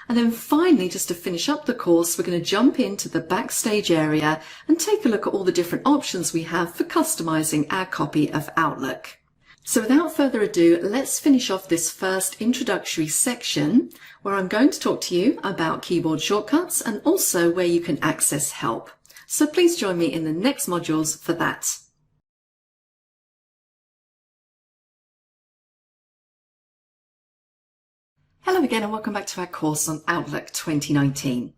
And then finally, just to finish up the course, we're going to jump into the Backstage area and take a look at all the different options we have for customizing our copy of Outlook. So without further ado, let's finish off this first introductory section where I'm going to talk to you about keyboard shortcuts and also where you can access help. So please join me in the next modules for that. Hello again and welcome back to our course on Outlook 2019.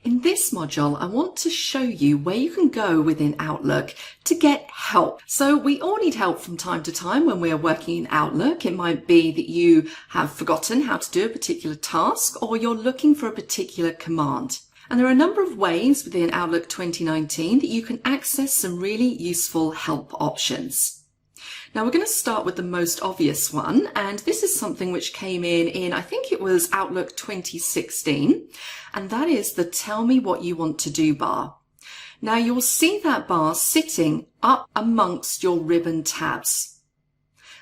In this module, I want to show you where you can go within Outlook to get help. So we all need help from time to time when we are working in Outlook. It might be that you have forgotten how to do a particular task or you're looking for a particular command. And there are a number of ways within Outlook 2019 that you can access some really useful help options. Now we're going to start with the most obvious one, and this is something which came in I think it was Outlook 2016, and that is the Tell Me What You Want to Do bar. Now you'll see that bar sitting up amongst your ribbon tabs.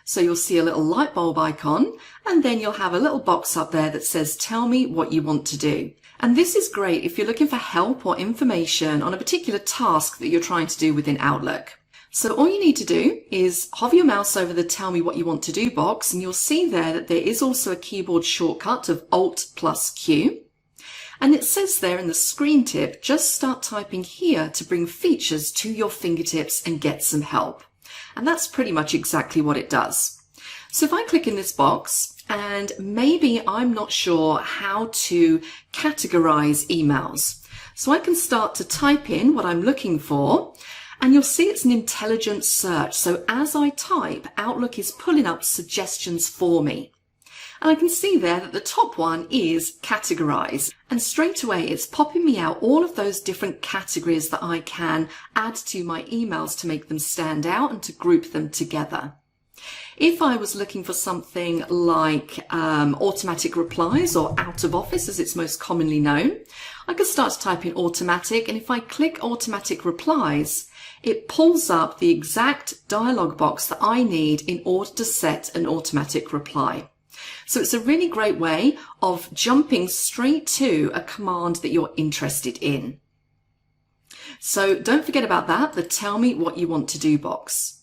So you'll see a little light bulb icon, and then you'll have a little box up there that says Tell Me What You Want to Do. And this is great if you're looking for help or information on a particular task that you're trying to do within Outlook. So all you need to do is hover your mouse over the Tell Me What You Want to Do box, and you'll see there that there is also a keyboard shortcut of Alt plus Q. And it says there in the screen tip, just start typing here to bring features to your fingertips and get some help. And that's pretty much exactly what it does. So if I click in this box, and maybe I'm not sure how to categorize emails, so I can start to type in what I'm looking for. And you'll see it's an intelligent search. So as I type, Outlook is pulling up suggestions for me. And I can see there that the top one is categorize. And straight away, it's popping me out all of those different categories that I can add to my emails to make them stand out and to group them together. If I was looking for something like automatic replies, or out of office as it's most commonly known, I could start to type in automatic, and if I click automatic replies, it pulls up the exact dialog box that I need in order to set an automatic reply. So it's a really great way of jumping straight to a command that you're interested in. So don't forget about that, the tell me what you want to do box.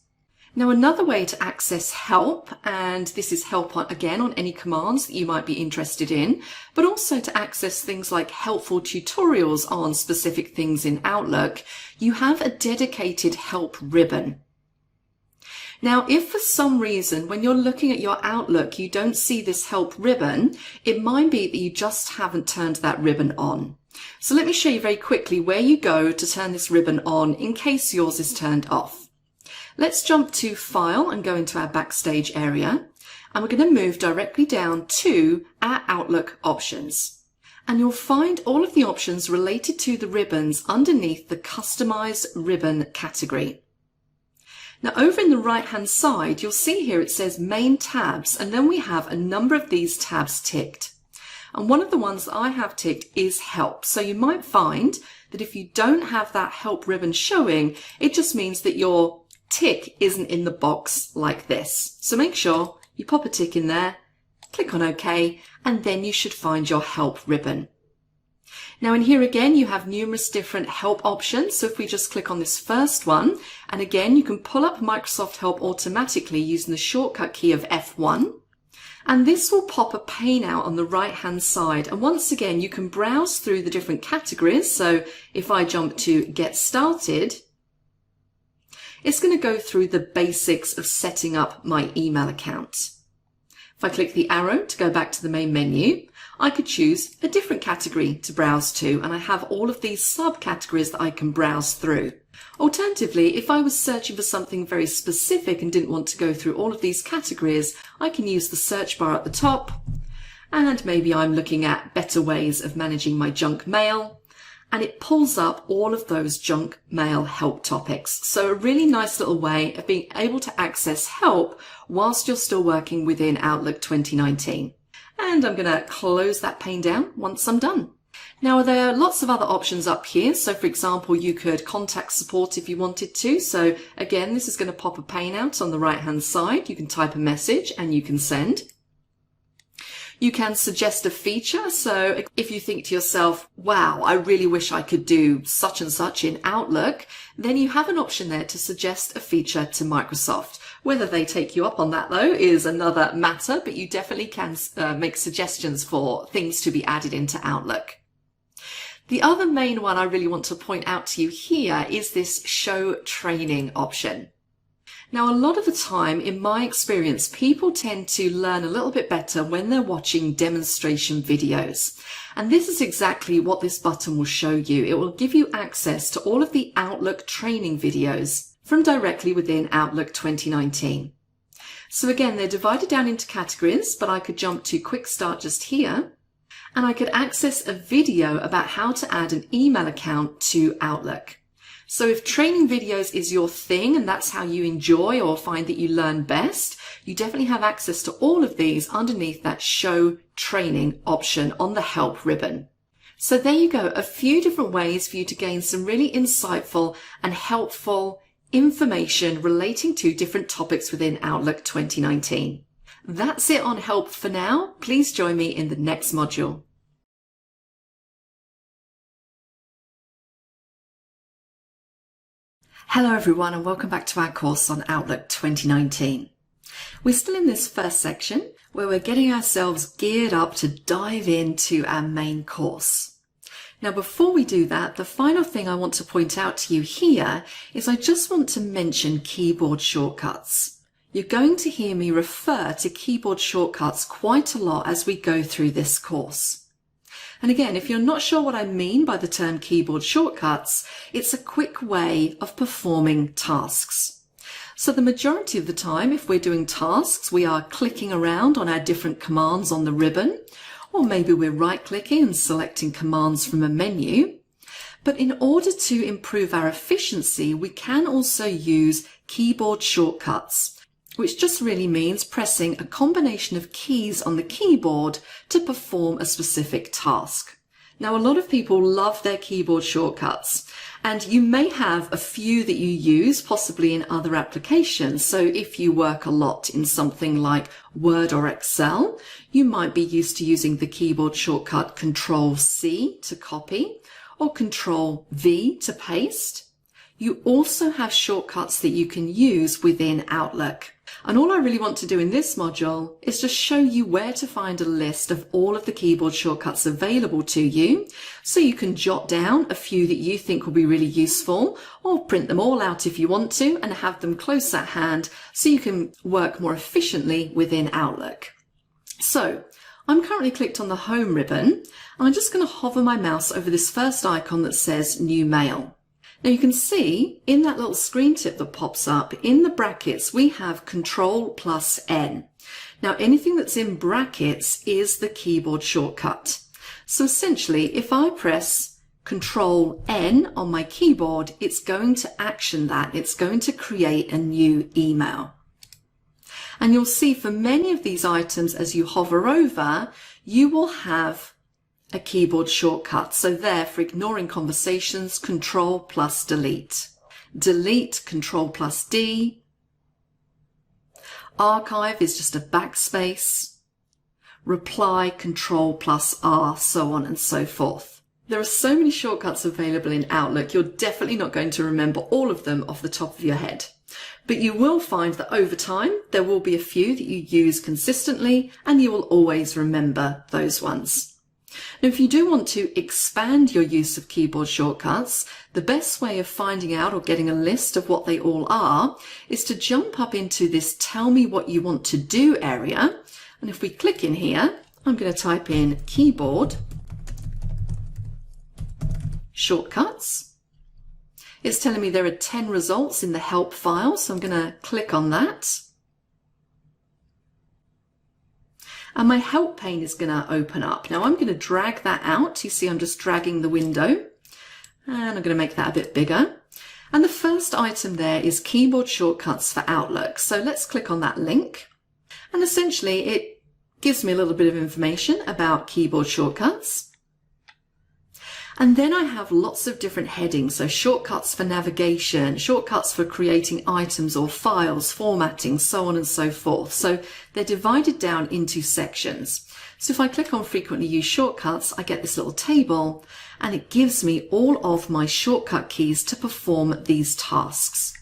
Now another way to access help, and this is help again on any commands that you might be interested in, but also to access things like helpful tutorials on specific things in Outlook, you have a dedicated help ribbon. Now, if for some reason when you're looking at your Outlook you don't see this help ribbon, it might be that you just haven't turned that ribbon on. So let me show you very quickly where you go to turn this ribbon on in case yours is turned off. Let's jump to File and go into our Backstage area, and we're going to move directly down to our Outlook options. And you'll find all of the options related to the ribbons underneath the Customize Ribbon category. Now over in the right hand side, you'll see here it says Main Tabs, and then we have a number of these tabs ticked. And one of the ones that I have ticked is Help. So you might find that if you don't have that Help ribbon showing, it just means that your tick isn't in the box like this. So make sure you pop a tick in there, click on OK, and then you should find your Help ribbon. Now in here again you have numerous different help options, so if we just click on this first one, and again you can pull up Microsoft Help automatically using the shortcut key of F1, and this will pop a pane out on the right hand side, and once again you can browse through the different categories. So if I jump to Get Started, it's going to go through the basics of setting up my email account. If I click the arrow to go back to the main menu, I could choose a different category to browse to, and I have all of these subcategories that I can browse through. Alternatively, if I was searching for something very specific and didn't want to go through all of these categories, I can use the search bar at the top, and maybe I'm looking at better ways of managing my junk mail, and it pulls up all of those junk mail help topics. So a really nice little way of being able to access help whilst you're still working within Outlook 2019. And I'm going to close that pane down once I'm done. Now there are lots of other options up here. So for example, you could contact support if you wanted to. So again, this is going to pop a pane out on the right hand side. You can type a message and you can send. You can suggest a feature. So if you think to yourself, wow, I really wish I could do such and such in Outlook, then you have an option there to suggest a feature to Microsoft. Whether they take you up on that though is another matter, but you definitely can make suggestions for things to be added into Outlook. The other main one I really want to point out to you here is this Show Training option. Now, a lot of the time, in my experience, people tend to learn a little bit better when they're watching demonstration videos. And this is exactly what this button will show you. It will give you access to all of the Outlook training videos from directly within Outlook 2019. So again, they're divided down into categories, but I could jump to Quick Start just here, and I could access a video about how to add an email account to Outlook. So if training videos is your thing and that's how you enjoy or find that you learn best, you definitely have access to all of these underneath that Show Training option on the Help ribbon. So there you go, a few different ways for you to gain some really insightful and helpful information relating to different topics within Outlook 2019. That's it on Help for now. Please join me in the next module. Hello everyone, and welcome back to our course on Outlook 2019. We're still in this first section where we're getting ourselves geared up to dive into our main course. Now before we do that, the final thing I want to point out to you here is I just want to mention keyboard shortcuts. You're going to hear me refer to keyboard shortcuts quite a lot as we go through this course. And again, if you're not sure what I mean by the term keyboard shortcuts, it's a quick way of performing tasks. So the majority of the time, if we're doing tasks, we are clicking around on our different commands on the ribbon, or maybe we're right-clicking and selecting commands from a menu. But in order to improve our efficiency, we can also use keyboard shortcuts, which just really means pressing a combination of keys on the keyboard to perform a specific task. Now, a lot of people love their keyboard shortcuts, and you may have a few that you use possibly in other applications. So if you work a lot in something like Word or Excel, you might be used to using the keyboard shortcut Control-C to copy or Control-V to paste. You also have shortcuts that you can use within Outlook. And all I really want to do in this module is just show you where to find a list of all of the keyboard shortcuts available to you, so you can jot down a few that you think will be really useful, or print them all out if you want to and have them close at hand so you can work more efficiently within Outlook. So I'm currently clicked on the Home ribbon, and I'm just going to hover my mouse over this first icon that says New Mail. Now you can see in that little screen tip that pops up, in the brackets, we have Control+N. Now anything that's in brackets is the keyboard shortcut. So essentially, if I press Control-N on my keyboard, it's going to action that. It's going to create a new email. And you'll see for many of these items, as you hover over, you will have a keyboard shortcut. So there, for ignoring conversations, Control+Delete. Delete, Control+D. Archive is just a backspace. Reply, Control+R, so on and so forth. There are so many shortcuts available in Outlook, you're definitely not going to remember all of them off the top of your head. But you will find that over time, there will be a few that you use consistently, and you will always remember those ones. Now, if you do want to expand your use of keyboard shortcuts, the best way of finding out or getting a list of what they all are is to jump up into this Tell Me What You Want to Do area. And if we click in here, I'm going to type in keyboard shortcuts. It's telling me there are 10 results in the help file, so I'm going to click on that. And my help pane is going to open up. Now I'm going to drag that out. You see I'm just dragging the window, and I'm going to make that a bit bigger. And the first item there is keyboard shortcuts for Outlook. So let's click on that link. And essentially it gives me a little bit of information about keyboard shortcuts. And then I have lots of different headings, so shortcuts for navigation, shortcuts for creating items or files, formatting, so on and so forth. So they're divided down into sections. So if I click on frequently used shortcuts, I get this little table, and it gives me all of my shortcut keys to perform these tasks.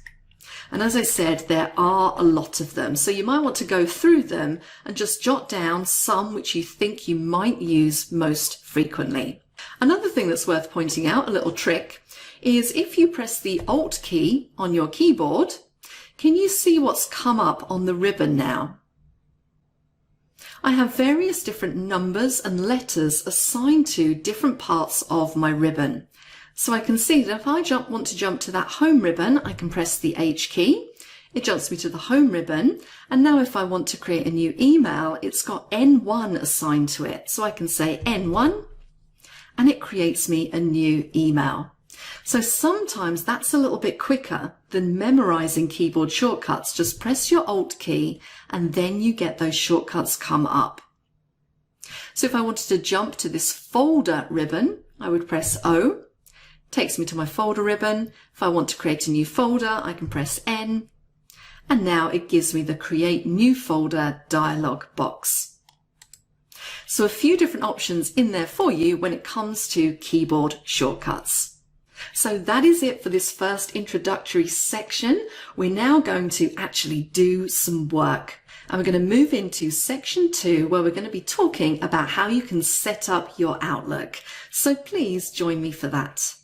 And as I said, there are a lot of them. So you might want to go through them and just jot down some which you think you might use most frequently. Another thing that's worth pointing out, a little trick, is if you press the Alt key on your keyboard, can you see what's come up on the ribbon now? I have various different numbers and letters assigned to different parts of my ribbon. So I can see that if I want to jump to that Home ribbon, I can press the H key. It jumps me to the Home ribbon. And now if I want to create a new email, it's got N1 assigned to it. So I can say N1, and it creates me a new email. So sometimes that's a little bit quicker than memorizing keyboard shortcuts. Just press your Alt key and then you get those shortcuts come up. So if I wanted to jump to this folder ribbon, I would press O. Takes me to my folder ribbon. If I want to create a new folder, I can press N. And now it gives me the Create New Folder dialog box. So a few different options in there for you when it comes to keyboard shortcuts. So that is it for this first introductory section. We're now going to actually do some work. And we're going to move into section 2, where we're going to be talking about how you can set up your Outlook. So please join me for that.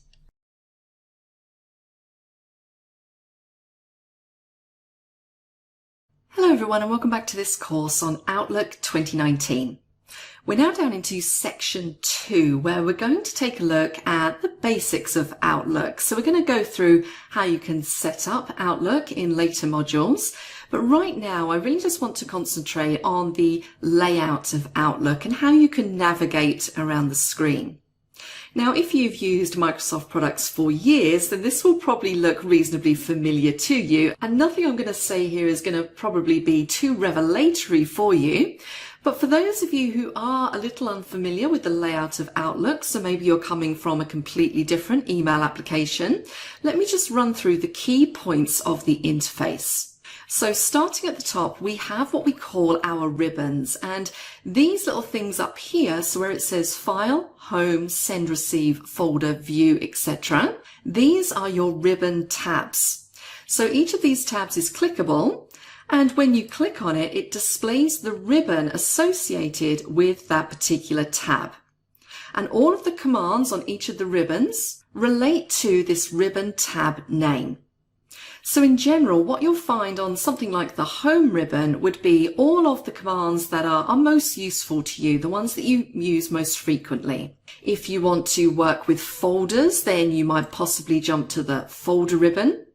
Hello everyone, and welcome back to this course on Outlook 2019. We're now down into section 2, where we're going to take a look at the basics of Outlook. So we're going to go through how you can set up Outlook in later modules. But right now, I really just want to concentrate on the layout of Outlook and how you can navigate around the screen. Now, if you've used Microsoft products for years, then this will probably look reasonably familiar to you. And nothing I'm going to say here is going to probably be too revelatory for you. But for those of you who are a little unfamiliar with the layout of Outlook, so maybe you're coming from a completely different email application, let me just run through the key points of the interface. So starting at the top, we have what we call our ribbons, and these little things up here, so where it says File, Home, Send, Receive, Folder, View, etc. These are your ribbon tabs. So each of these tabs is clickable, and when you click on it, it displays the ribbon associated with that particular tab. And all of the commands on each of the ribbons relate to this ribbon tab name. So in general, what you'll find on something like the Home ribbon would be all of the commands that are most useful to you, the ones that you use most frequently. If you want to work with folders, then you might possibly jump to the Folder ribbon.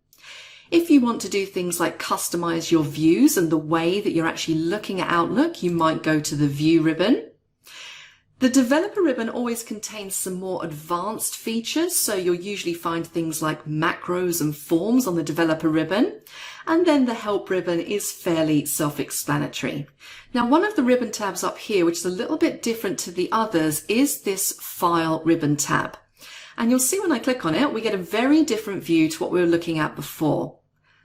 If you want to do things like customize your views and the way that you're actually looking at Outlook, you might go to the View ribbon. The Developer ribbon always contains some more advanced features, so you'll usually find things like macros and forms on the Developer ribbon. And then the Help ribbon is fairly self-explanatory. Now, one of the ribbon tabs up here, which is a little bit different to the others, is this File ribbon tab. And you'll see when I click on it, we get a very different view to what we were looking at before.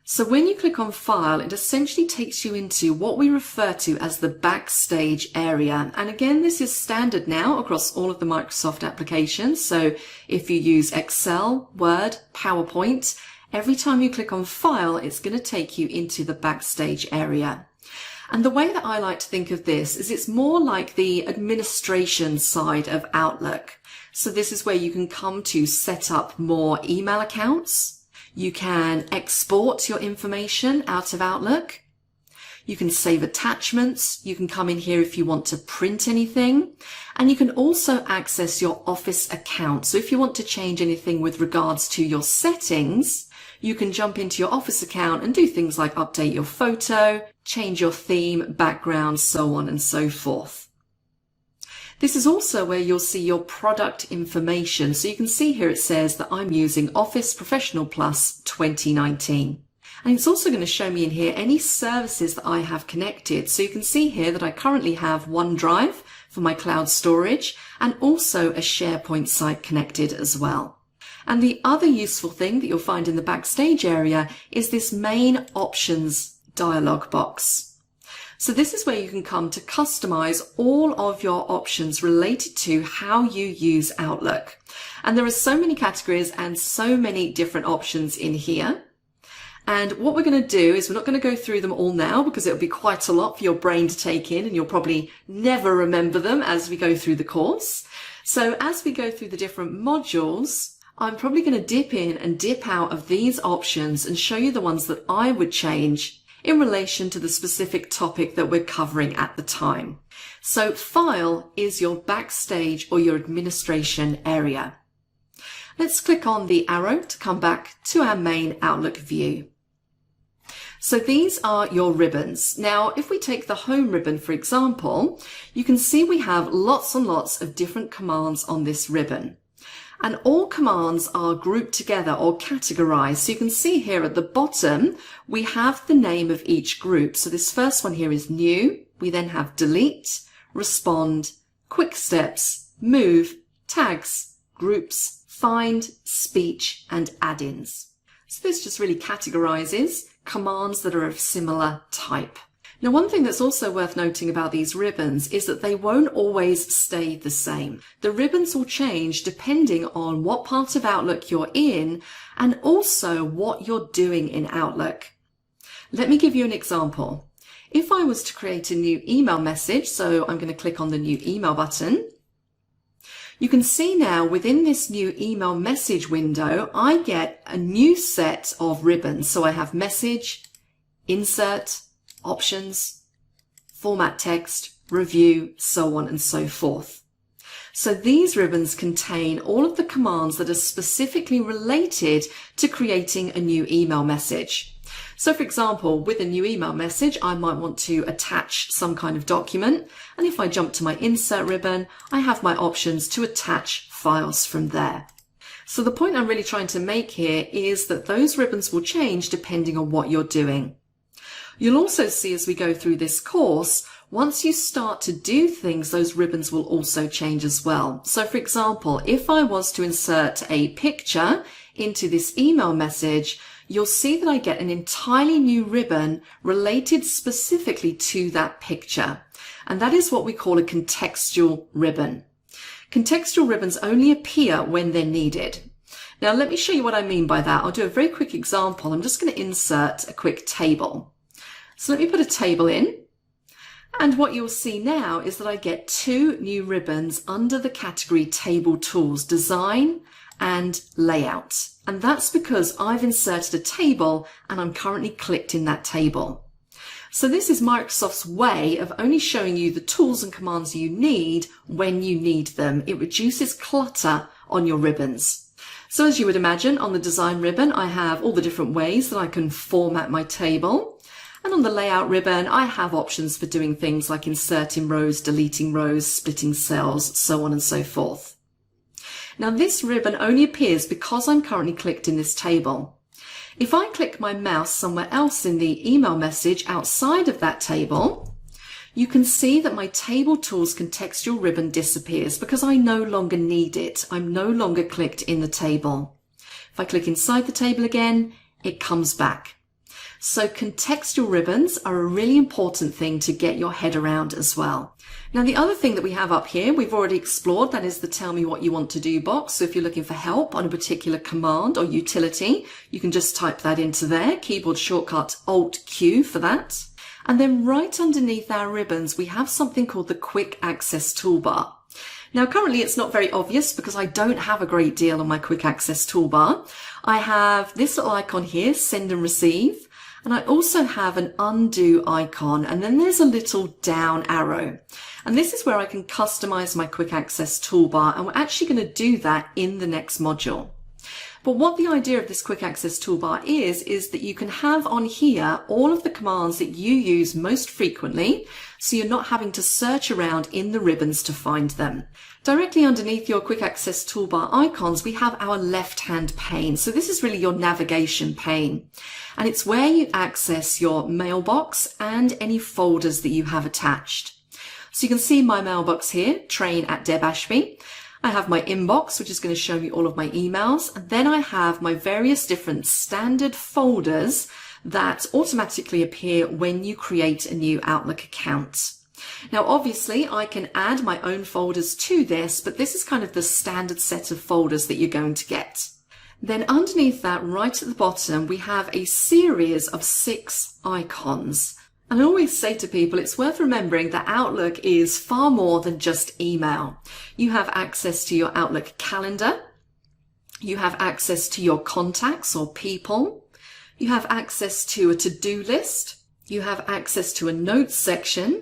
So when you click on File, it essentially takes you into what we refer to as the Backstage area. And again, this is standard now across all of the Microsoft applications. So if you use Excel, Word, PowerPoint, every time you click on File, it's going to take you into the Backstage area. And the way that I like to think of this is it's more like the administration side of Outlook. So this is where you can come to set up more email accounts. You can export your information out of Outlook. You can save attachments. You can come in here if you want to print anything. And you can also access your Office account. So if you want to change anything with regards to your settings, you can jump into your Office account and do things like update your photo, change your theme, background, so on and so forth. This is also where you'll see your product information. So you can see here it says that I'm using Office Professional Plus 2019. And it's also going to show me in here any services that I have connected. So you can see here that I currently have OneDrive for my cloud storage and also a SharePoint site connected as well. And the other useful thing that you'll find in the Backstage area is this main options dialog box. So this is where you can come to customize all of your options related to how you use Outlook. And there are so many categories and so many different options in here. And what we're going to do is we're not going to go through them all now because it'll be quite a lot for your brain to take in and you'll probably never remember them as we go through the course. So as we go through the different modules, I'm probably going to dip in and dip out of these options and show you the ones that I would change in relation to the specific topic that we're covering at the time. So File is your Backstage or your administration area. Let's click on the arrow to come back to our main Outlook view. So these are your ribbons. Now, if we take the Home ribbon, for example, you can see we have lots and lots of different commands on this ribbon. And all commands are grouped together or categorized. So you can see here at the bottom, we have the name of each group. So this first one here is New. We then have Delete, Respond, Quick Steps, Move, Tags, Groups, Find, Speech, and Add-ins. So this just really categorizes commands that are of similar type. Now, one thing that's also worth noting about these ribbons is that they won't always stay the same. The ribbons will change depending on what part of Outlook you're in and also what you're doing in Outlook. Let me give you an example. If I was to create a new email message, so I'm going to click on the new email button, you can see now within this new email message window, I get a new set of ribbons. So I have Message, Insert, Options, Format Text, Review, so on and so forth. So these ribbons contain all of the commands that are specifically related to creating a new email message. So for example, with a new email message, I might want to attach some kind of document. And if I jump to my insert ribbon, I have my options to attach files from there. So the point I'm really trying to make here is that those ribbons will change depending on what you're doing. You'll also see as we go through this course, once you start to do things, those ribbons will also change as well. So for example, if I was to insert a picture into this email message, you'll see that I get an entirely new ribbon related specifically to that picture. And that is what we call a contextual ribbon. Contextual ribbons only appear when they're needed. Now let me show you what I mean by that. I'll do a very quick example. I'm just going to insert a quick table. So let me put a table in. And what you'll see now is that I get two new ribbons under the category Table Tools, Design and Layout. And that's because I've inserted a table and I'm currently clicked in that table. So this is Microsoft's way of only showing you the tools and commands you need when you need them. It reduces clutter on your ribbons. So as you would imagine, on the Design ribbon, I have all the different ways that I can format my table. And on the Layout ribbon, I have options for doing things like inserting rows, deleting rows, splitting cells, so on and so forth. Now this ribbon only appears because I'm currently clicked in this table. If I click my mouse somewhere else in the email message outside of that table, you can see that my Table Tools contextual ribbon disappears because I no longer need it. I'm no longer clicked in the table. If I click inside the table again, it comes back. So contextual ribbons are a really important thing to get your head around as well. Now the other thing that we have up here, we've already explored, that is the Tell Me What You Want to Do box. So if you're looking for help on a particular command or utility, you can just type that into there, keyboard shortcut Alt-Q for that. And then right underneath our ribbons, we have something called the Quick Access Toolbar. Now currently it's not very obvious because I don't have a great deal on my Quick Access Toolbar. I have this little icon here, Send and Receive. And I also have an undo icon, and then there's a little down arrow. And this is where I can customize my Quick Access Toolbar, and we're actually going to do that in the next module. But what the idea of this Quick Access Toolbar is that you can have on here all of the commands that you use most frequently, so you're not having to search around in the ribbons to find them. Directly underneath your Quick Access Toolbar icons, we have our left-hand pane. So this is really your navigation pane. And it's where you access your mailbox and any folders that you have attached. So you can see my mailbox here, train@debashby. I have my inbox, which is going to show me all of my emails. And then I have my various different standard folders that automatically appear when you create a new Outlook account. Now, obviously, I can add my own folders to this, but this is kind of the standard set of folders that you're going to get. Then underneath that, right at the bottom, we have a series of 6 icons. And I always say to people, it's worth remembering that Outlook is far more than just email. You have access to your Outlook calendar. You have access to your contacts or people. You have access to a to-do list. You have access to a notes section.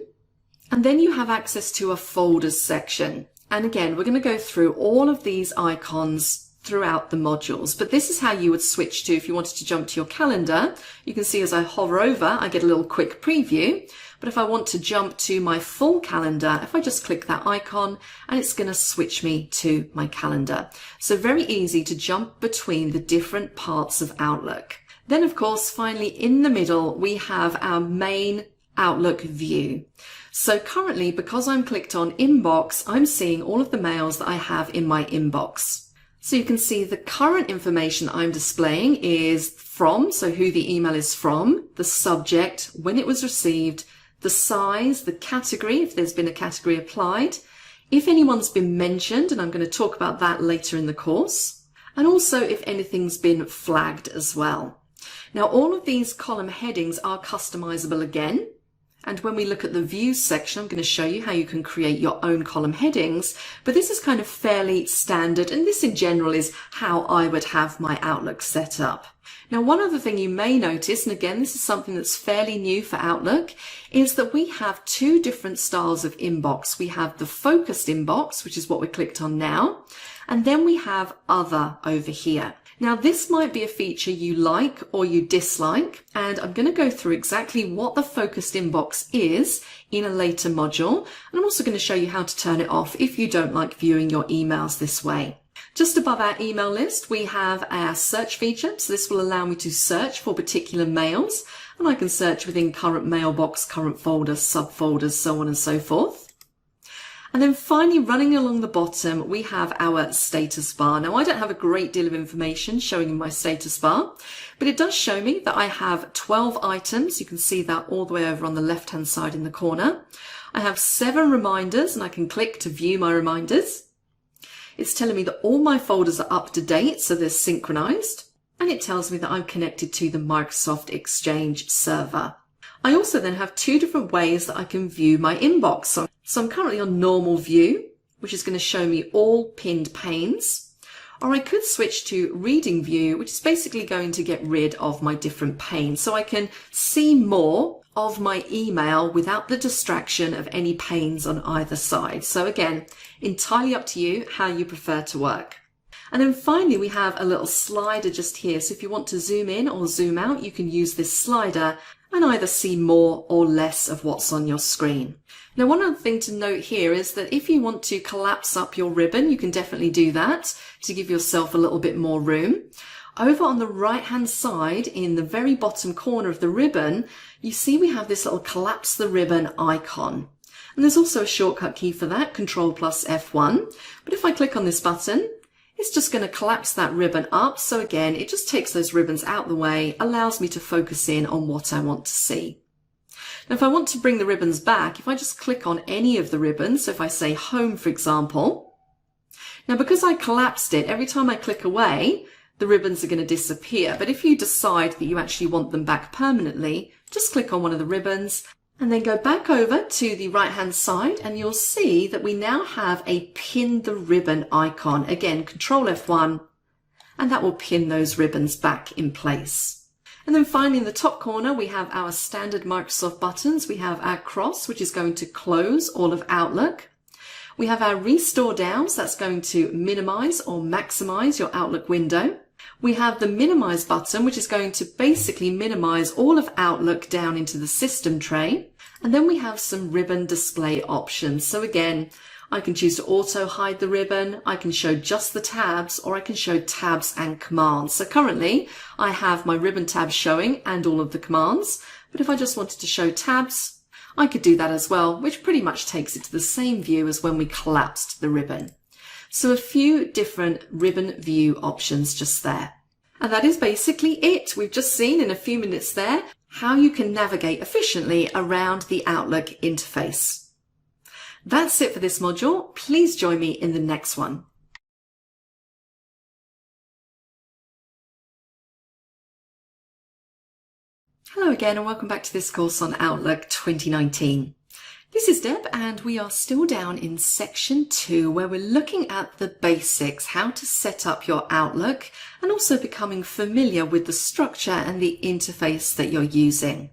And then you have access to a folders section. And again, we're going to go through all of these icons throughout the modules, but this is how you would switch to if you wanted to jump to your calendar. You can see as I hover over, I get a little quick preview. But if I want to jump to my full calendar, if I just click that icon, and it's going to switch me to my calendar. So very easy to jump between the different parts of Outlook. Then of course, finally in the middle, we have our main Outlook view. So currently, because I'm clicked on inbox, I'm seeing all of the mails that I have in my inbox. So you can see the current information I'm displaying is from, so who the email is from, the subject, when it was received, the size, the category, if there's been a category applied, if anyone's been mentioned, and I'm going to talk about that later in the course, and also if anything's been flagged as well. Now all of these column headings are customizable again. And when we look at the views section, I'm going to show you how you can create your own column headings, but this is kind of fairly standard, and this in general is how I would have my Outlook set up. Now, one other thing you may notice, and again, this is something that's fairly new for Outlook, is that we have 2 different styles of inbox. We have the focused inbox, which is what we clicked on now, and then we have other over here. Now this might be a feature you like or you dislike, and I'm going to go through exactly what the focused inbox is in a later module, and I'm also going to show you how to turn it off if you don't like viewing your emails this way. Just above our email list we have our search feature, so this will allow me to search for particular mails, and I can search within current mailbox, current folder, subfolders, so on and so forth. And then finally, running along the bottom, we have our status bar. Now, I don't have a great deal of information showing in my status bar, but it does show me that I have 12 items. You can see that all the way over on the left-hand side in the corner. I have 7 reminders, and I can click to view my reminders. It's telling me that all my folders are up to date, so they're synchronized. And it tells me that I'm connected to the Microsoft Exchange server. I also then have 2 different ways that I can view my inbox. So I'm currently on normal view, which is going to show me all pinned panes. Or I could switch to reading view, which is basically going to get rid of my different panes. So I can see more of my email without the distraction of any panes on either side. So again, entirely up to you how you prefer to work. And then finally, we have a little slider just here. So if you want to zoom in or zoom out, you can use this slider and either see more or less of what's on your screen. Now, one other thing to note here is that if you want to collapse up your ribbon, you can definitely do that to give yourself a little bit more room. Over on the right-hand side, in the very bottom corner of the ribbon, you see we have this little collapse the ribbon icon. And there's also a shortcut key for that, Control plus F1. But if I click on this button, it's just going to collapse that ribbon up. So again, it just takes those ribbons out the way, allows me to focus in on what I want to see. Now, if I want to bring the ribbons back, if I just click on any of the ribbons, so if I say home, for example, now because I collapsed it, every time I click away, the ribbons are going to disappear. But if you decide that you actually want them back permanently, just click on one of the ribbons and then go back over to the right hand side, and you'll see that we now have a pin the ribbon icon. Again, Control F1, and that will pin those ribbons back in place. And then finally in the top corner, we have our standard Microsoft buttons. We have our cross, which is going to close all of Outlook. We have our restore down, so that's going to minimize or maximize your Outlook window. We have the minimize button, which is going to basically minimize all of Outlook down into the system tray. And then we have some ribbon display options. So again, I can choose to auto hide the ribbon, I can show just the tabs, or I can show tabs and commands. So currently I have my ribbon tab showing and all of the commands, but if I just wanted to show tabs, I could do that as well, which pretty much takes it to the same view as when we collapsed the ribbon. So a few different ribbon view options just there. And that is basically it. We've just seen in a few minutes there how you can navigate efficiently around the Outlook interface. That's it for this module. Please join me in the next one. Hello again and welcome back to this course on Outlook 2019. This is Deb and we are still down in section 2 where we're looking at the basics, how to set up your Outlook and also becoming familiar with the structure and the interface that you're using.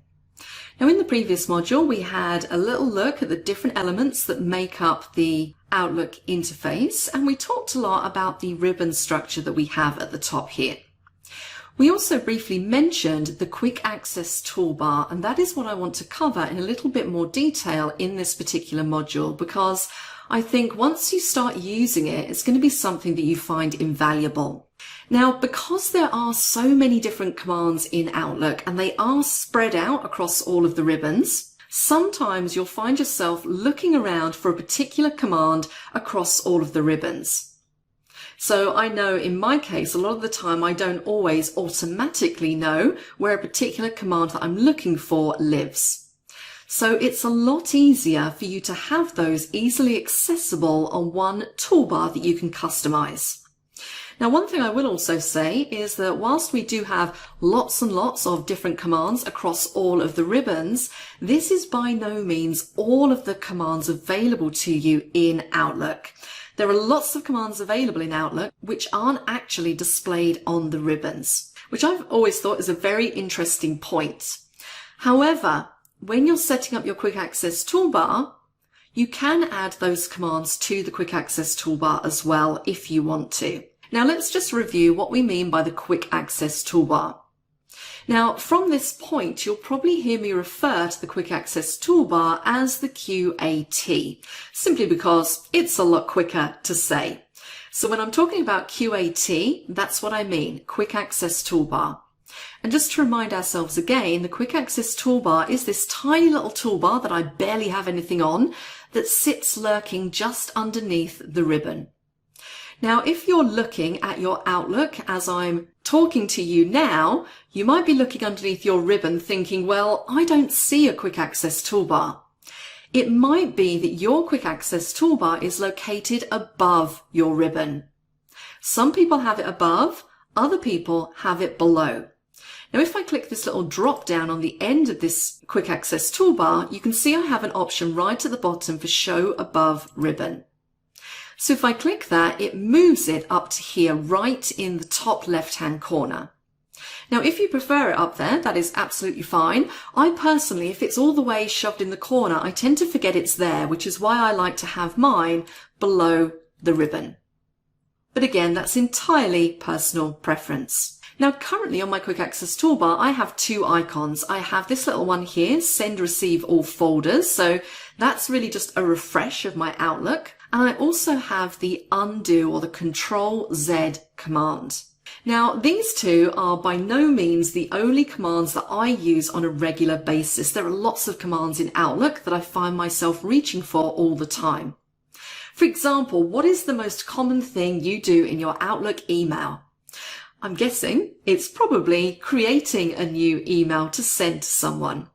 Now in the previous module we had a little look at the different elements that make up the Outlook interface and we talked a lot about the ribbon structure that we have at the top here. We also briefly mentioned the quick access toolbar, and that is what I want to cover in a little bit more detail in this particular module because I think once you start using it, it's going to be something that you find invaluable. Now, because there are so many different commands in Outlook and they are spread out across all of the ribbons, sometimes you'll find yourself looking around for a particular command across all of the ribbons. So I know in my case, a lot of the time I don't always automatically know where a particular command that I'm looking for lives. So it's a lot easier for you to have those easily accessible on one toolbar that you can customize. Now, one thing I will also say is that whilst we do have lots and lots of different commands across all of the ribbons, this is by no means all of the commands available to you in Outlook. There are lots of commands available in Outlook which aren't actually displayed on the ribbons, which I've always thought is a very interesting point. However, when you're setting up your quick access toolbar, you can add those commands to the quick access toolbar as well if you want to. Now let's just review what we mean by the quick access toolbar. Now from this point, you'll probably hear me refer to the quick access toolbar as the QAT, simply because it's a lot quicker to say. So when I'm talking about QAT, that's what I mean, quick access toolbar. And just to remind ourselves again, the quick access toolbar is this tiny little toolbar that I barely have anything on that sits lurking just underneath the ribbon. Now, if you're looking at your Outlook as I'm talking to you now, you might be looking underneath your ribbon thinking, well, I don't see a quick access toolbar. It might be that your quick access toolbar is located above your ribbon. Some people have it above, other people have it below. Now, if I click this little drop down on the end of this quick access toolbar, you can see I have an option right at the bottom for show above ribbon. So if I click that, it moves it up to here, right in the top left-hand corner. Now, if you prefer it up there, that is absolutely fine. I personally, if it's all the way shoved in the corner, I tend to forget it's there, which is why I like to have mine below the ribbon. But again, that's entirely personal preference. Now, currently on my quick access toolbar, I have two icons. I have this little one here, send, receive all folders. So that's really just a refresh of my Outlook. And I also have the undo or the Control Z command. Now, these two are by no means the only commands that I use on a regular basis. There are lots of commands in Outlook that I find myself reaching for all the time. For example, what is the most common thing you do in your Outlook email? I'm guessing it's probably creating a new email to send to someone.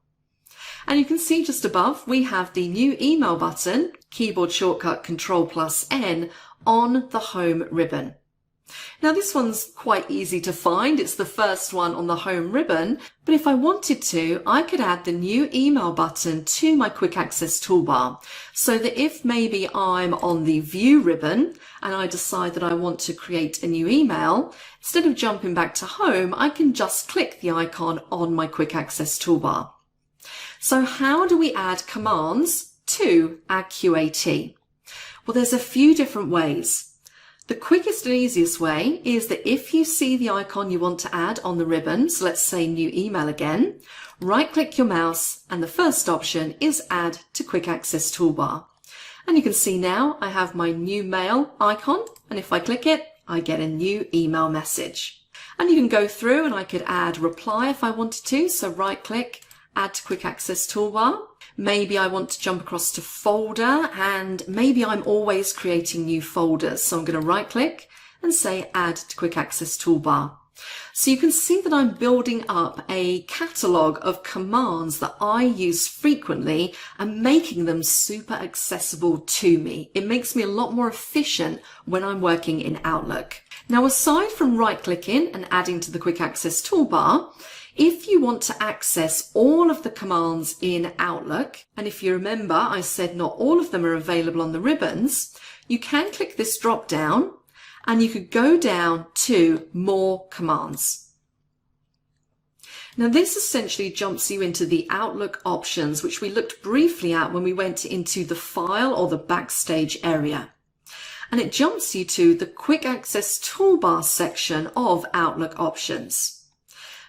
And you can see just above, we have the new email button, keyboard shortcut Control+N, on the home ribbon. Now this one's quite easy to find. It's the first one on the home ribbon, but if I wanted to, I could add the new email button to my quick access toolbar so that if maybe I'm on the view ribbon and I decide that I want to create a new email, instead of jumping back to home, I can just click the icon on my quick access toolbar. So how do we add commands to our QAT? Well, there's a few different ways. The quickest and easiest way is that if you see the icon you want to add on the ribbon, so let's say new email again, right click your mouse and the first option is add to quick access toolbar. And you can see now I have my new mail icon, and if I click it, I get a new email message. And you can go through and I could add reply if I wanted to, so right click, add to quick access toolbar. Maybe I want to jump across to folder, and maybe I'm always creating new folders. So I'm going to right click and say add to quick access toolbar. So you can see that I'm building up a catalog of commands that I use frequently and making them super accessible to me. It makes me a lot more efficient when I'm working in Outlook. Now, aside from right clicking and adding to the quick access toolbar, if you want to access all of the commands in Outlook, and if you remember I said not all of them are available on the ribbons, you can click this drop down and you could go down to more commands. Now this essentially jumps you into the Outlook options, which we looked briefly at when we went into the file or the Backstage area. And it jumps you to the quick access toolbar section of Outlook options.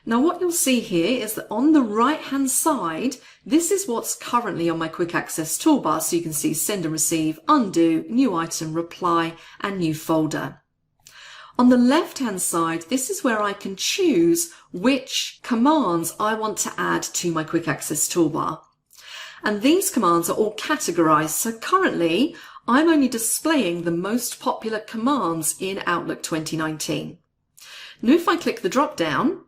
Now what you'll see here is that on the right hand side, this is what's currently on my quick access toolbar. So you can see send and receive, undo, new item, reply, and new folder. On the left hand side, this is where I can choose which commands I want to add to my quick access toolbar. And these commands are all categorized. So currently I'm only displaying the most popular commands in Outlook 2019. Now if I click the drop down,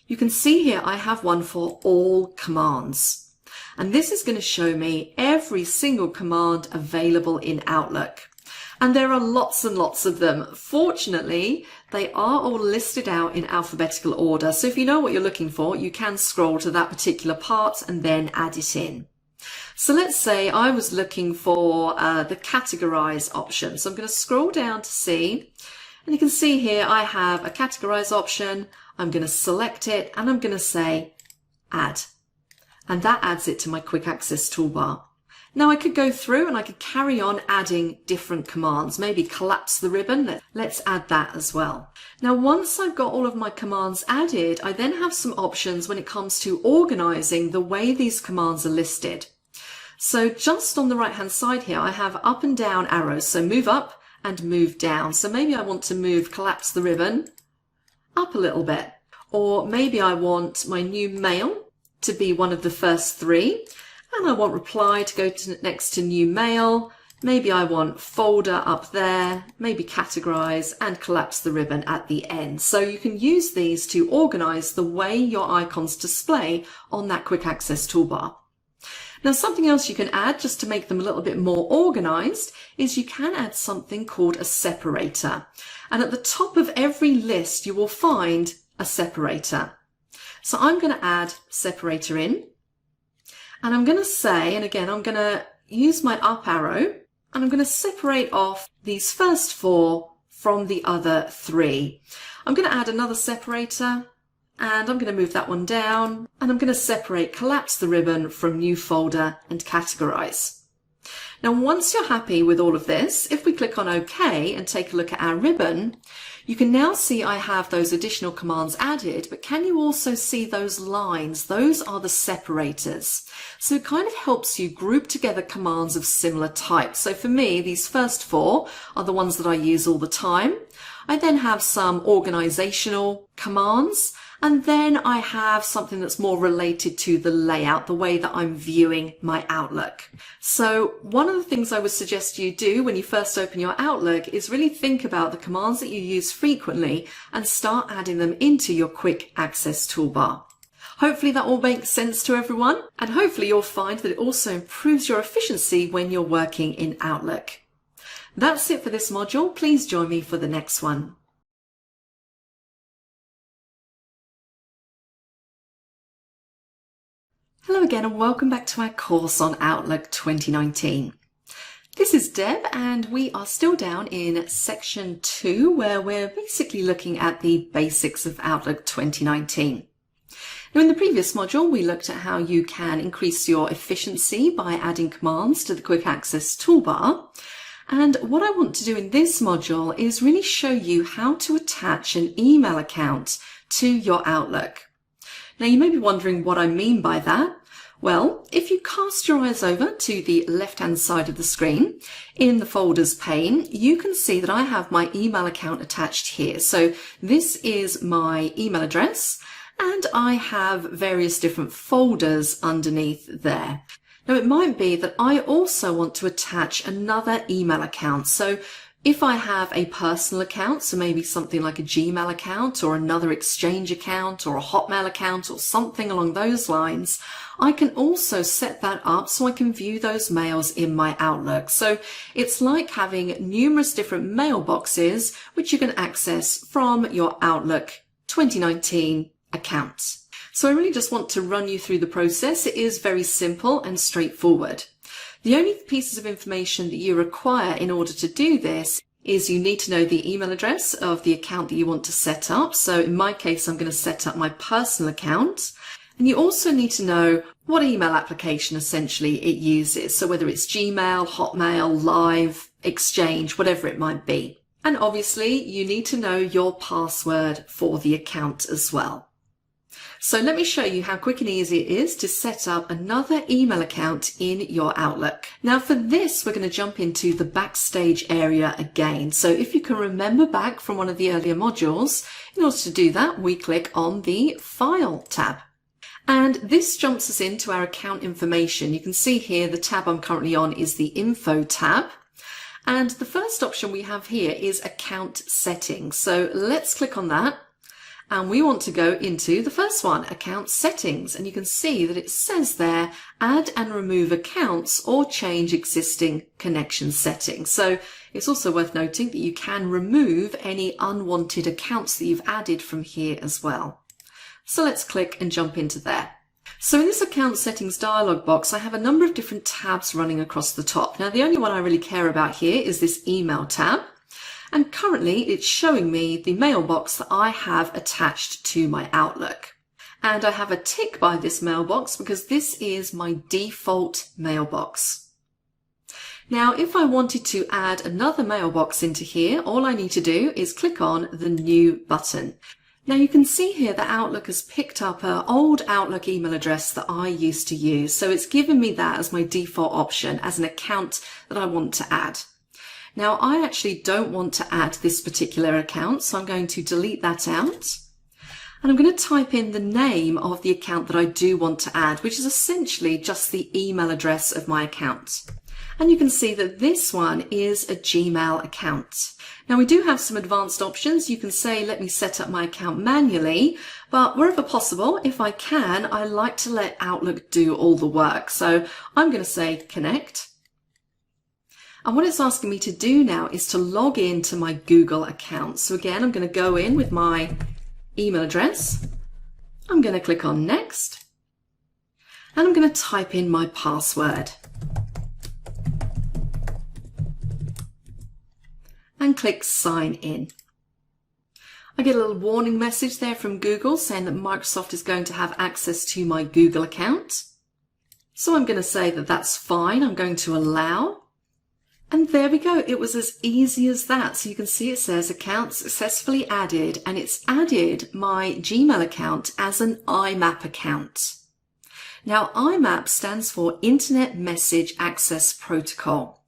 you can see here I have one for all commands. And this is going to show me every single command available in Outlook. And there are lots and lots of them. Fortunately, they are all listed out in alphabetical order. So if you know what you're looking for, you can scroll to that particular part and then add it in. So let's say I was looking for the categorize option. So I'm going to scroll down to see, and you can see here I have a categorize option. I'm going to select it and I'm going to say add. And that adds it to my quick access toolbar. Now I could go through and I could carry on adding different commands, maybe collapse the ribbon. Let's add that as well. Now once I've got all of my commands added, I then have some options when it comes to organizing the way these commands are listed. So just on the right hand side here, I have up and down arrows. So move up and move down. So maybe I want to move collapse the ribbon up a little bit, or maybe I want my new mail to be one of the first three. And I want reply to go next to new mail. Maybe I want folder up there, maybe categorize and collapse the ribbon at the end. So you can use these to organize the way your icons display on that quick access toolbar. Now something else you can add just to make them a little bit more organized is you can add something called a separator. And at the top of every list you will find a separator. So I'm going to add separator in. And I'm going to say, and again, I'm going to use my up arrow and I'm going to separate off these first four from the other three. I'm going to add another separator and I'm going to move that one down and I'm going to separate collapse the ribbon from new folder and categorize. Now, once you're happy with all of this, if we click on OK and take a look at our ribbon, you can now see I have those additional commands added, but can you also see those lines? Those are the separators. So it kind of helps you group together commands of similar type. So for me, these first four are the ones that I use all the time. I then have some organizational commands, and then I have something that's more related to the layout, the way that I'm viewing my Outlook. So one of the things I would suggest you do when you first open your Outlook is really think about the commands that you use frequently and start adding them into your quick access toolbar. Hopefully that all makes sense to everyone, and hopefully you'll find that it also improves your efficiency when you're working in Outlook. That's it for this module. Please join me for the next one. Hello again and welcome back to our course on Outlook 2019. This is Deb and we are still down in section 2 where we're basically looking at the basics of Outlook 2019. Now in the previous module we looked at how you can increase your efficiency by adding commands to the quick access toolbar. And what I want to do in this module is really show you how to attach an email account to your Outlook. Now you may be wondering what I mean by that. Well, if you cast your eyes over to the left-hand side of the screen, in the folders pane, you can see that I have my email account attached here. So this is my email address, and I have various different folders underneath there. Now it might be that I also want to attach another email account. So if I have a personal account, so maybe something like a Gmail account or another Exchange account or a Hotmail account or something along those lines, I can also set that up so I can view those mails in my Outlook. So it's like having numerous different mailboxes which you can access from your Outlook 2019 account. So I really just want to run you through the process. It is very simple and straightforward. The only pieces of information that you require in order to do this is you need to know the email address of the account that you want to set up. So in my case, I'm going to set up my personal account. And you also need to know what email application essentially it uses. So whether it's Gmail, Hotmail, Live, Exchange, whatever it might be. And obviously you need to know your password for the account as well. So let me show you how quick and easy it is to set up another email account in your Outlook. Now for this, we're going to jump into the Backstage area again. So if you can remember back from one of the earlier modules, in order to do that, we click on the File tab. And this jumps us into our account information. You can see here the tab I'm currently on is the Info tab. And the first option we have here is Account Settings. So let's click on that. And we want to go into the first one, Account Settings. And you can see that it says there, add and remove accounts or change existing connection settings. So it's also worth noting that you can remove any unwanted accounts that you've added from here as well. So let's click and jump into there. So in this Account Settings dialog box, I have a number of different tabs running across the top. Now, the only one I really care about here is this Email tab. And currently it's showing me the mailbox that I have attached to my Outlook. And I have a tick by this mailbox because this is my default mailbox. Now, if I wanted to add another mailbox into here, all I need to do is click on the New button. Now you can see here that Outlook has picked up an old Outlook email address that I used to use. So it's given me that as my default option as an account that I want to add. Now I actually don't want to add this particular account, so I'm going to delete that out. And I'm going to type in the name of the account that I do want to add, which is essentially just the email address of my account. And you can see that this one is a Gmail account. Now we do have some advanced options. You can say, let me set up my account manually, but wherever possible, if I can, I like to let Outlook do all the work. So I'm going to say connect. And what it's asking me to do now is to log into my Google account. So again, I'm going to go in with my email address. I'm going to click on next. And I'm going to type in my password. And click sign in. I get a little warning message there from Google saying that Microsoft is going to have access to my Google account. So I'm going to say that that's fine. I'm going to allow. And there we go. It was as easy as that. So you can see it says account successfully added, and it's added my Gmail account as an IMAP account. Now IMAP stands for Internet Message Access Protocol.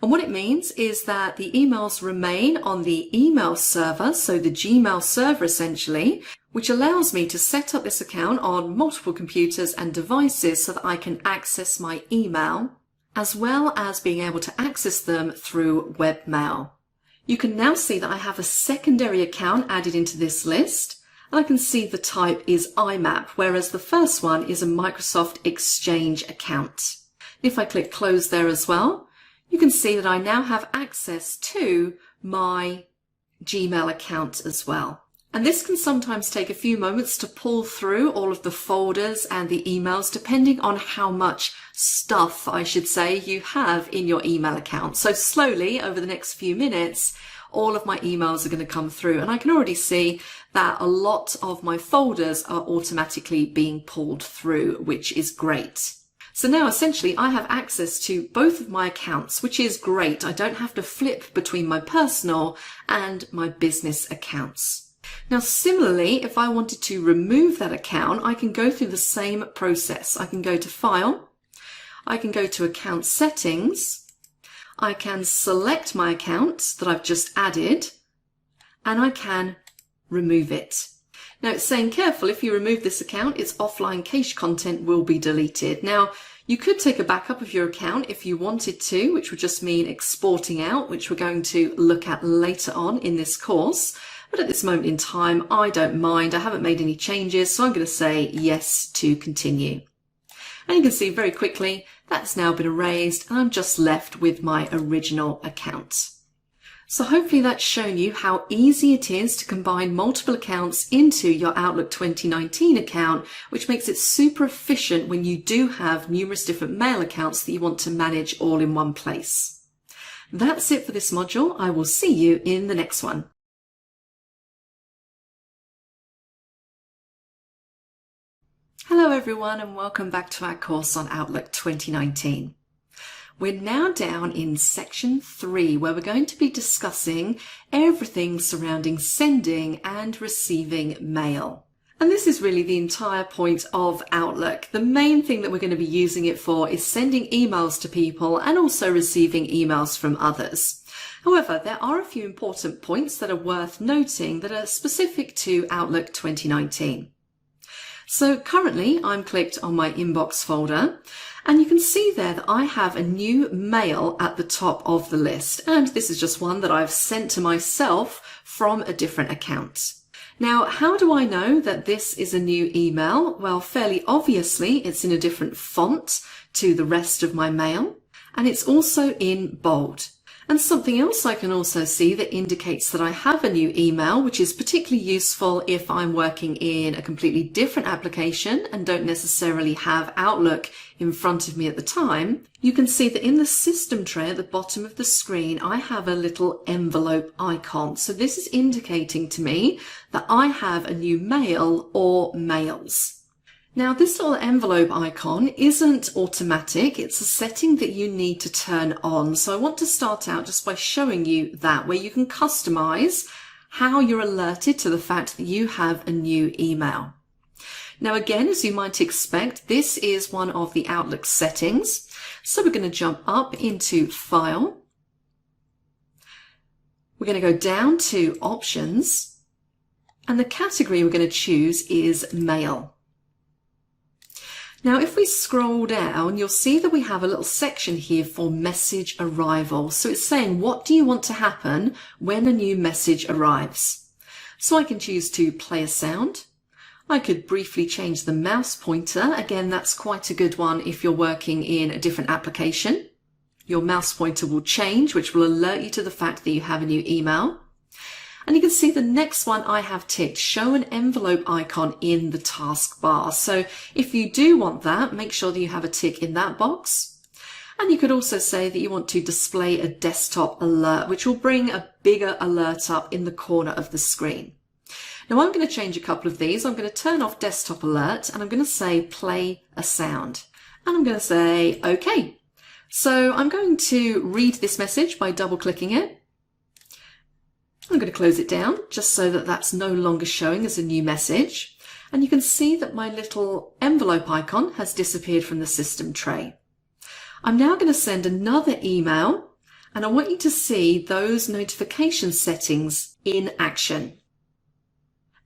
And what it means is that the emails remain on the email server, so the Gmail server essentially, which allows me to set up this account on multiple computers and devices so that I can access my email, as well as being able to access them through webmail. You can now see that I have a secondary account added into this list, and I can see the type is IMAP, whereas the first one is a Microsoft Exchange account. If I click close there as well, you can see that I now have access to my Gmail account as well. And this can sometimes take a few moments to pull through all of the folders and the emails, depending on how much stuff, I should say, you have in your email account. So slowly, over the next few minutes, all of my emails are going to come through. And I can already see that a lot of my folders are automatically being pulled through, which is great. So now essentially I have access to both of my accounts, which is great. I don't have to flip between my personal and my business accounts. Now similarly, if I wanted to remove that account, I can go through the same process. I can go to File, I can go to Account Settings, I can select my account that I've just added, and I can remove it. Now it's saying careful, if you remove this account, its offline cache content will be deleted. Now you could take a backup of your account if you wanted to, which would just mean exporting out, which we're going to look at later on in this course. But at this moment in time, I don't mind. I haven't made any changes, so I'm going to say yes to continue. And you can see very quickly that's now been erased and I'm just left with my original account. So hopefully that's shown you how easy it is to combine multiple accounts into your Outlook 2019 account, which makes it super efficient when you do have numerous different mail accounts that you want to manage all in one place. That's it for this module. I will see you in the next one. Hello everyone, and welcome back to our course on Outlook 2019. We're now down in section 3, where we're going to be discussing everything surrounding sending and receiving mail. And this is really the entire point of Outlook. The main thing that we're going to be using it for is sending emails to people and also receiving emails from others. However, there are a few important points that are worth noting that are specific to Outlook 2019. So currently I'm clicked on my inbox folder, and you can see there that I have a new mail at the top of the list. And this is just one that I've sent to myself from a different account. Now, how do I know that this is a new email? Well, fairly obviously, it's in a different font to the rest of my mail, and it's also in bold. And something else I can also see that indicates that I have a new email, which is particularly useful if I'm working in a completely different application and don't necessarily have Outlook in front of me at the time. You can see that in the system tray at the bottom of the screen, I have a little envelope icon. So this is indicating to me that I have a new mail or mails. Now this little envelope icon isn't automatic, it's a setting that you need to turn on. So I want to start out just by showing you that, where you can customize how you're alerted to the fact that you have a new email. Now again, as you might expect, this is one of the Outlook settings. So we're going to jump up into File. We're going to go down to Options, and the category we're going to choose is Mail. Now, if we scroll down, you'll see that we have a little section here for message arrival. So it's saying, what do you want to happen when a new message arrives? So I can choose to play a sound. I could briefly change the mouse pointer. Again, that's quite a good one if you're working in a different application. Your mouse pointer will change, which will alert you to the fact that you have a new email. And you can see the next one I have ticked, show an envelope icon in the taskbar. So if you do want that, make sure that you have a tick in that box. And you could also say that you want to display a desktop alert, which will bring a bigger alert up in the corner of the screen. Now I'm going to change a couple of these. I'm going to turn off desktop alert and I'm going to say play a sound. And I'm going to say OK. So I'm going to read this message by double clicking it. I'm going to close it down just so that that's no longer showing as a new message. And you can see that my little envelope icon has disappeared from the system tray. I'm now going to send another email, and I want you to see those notification settings in action.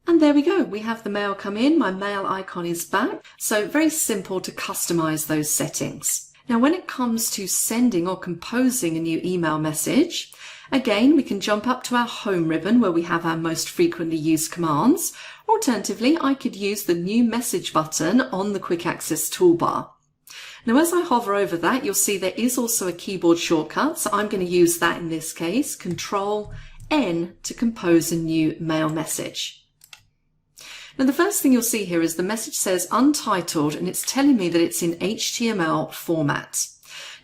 And there we go. We have the mail come in. My mail icon is back. So very simple to customize those settings. Now, when it comes to sending or composing a new email message, again, we can jump up to our home ribbon where we have our most frequently used commands. Alternatively, I could use the new message button on the quick access toolbar. Now, as I hover over that, you'll see there is also a keyboard shortcut. So I'm going to use that in this case, Control N to compose a new mail message. Now, the first thing you'll see here is the message says untitled, and it's telling me that it's in HTML format.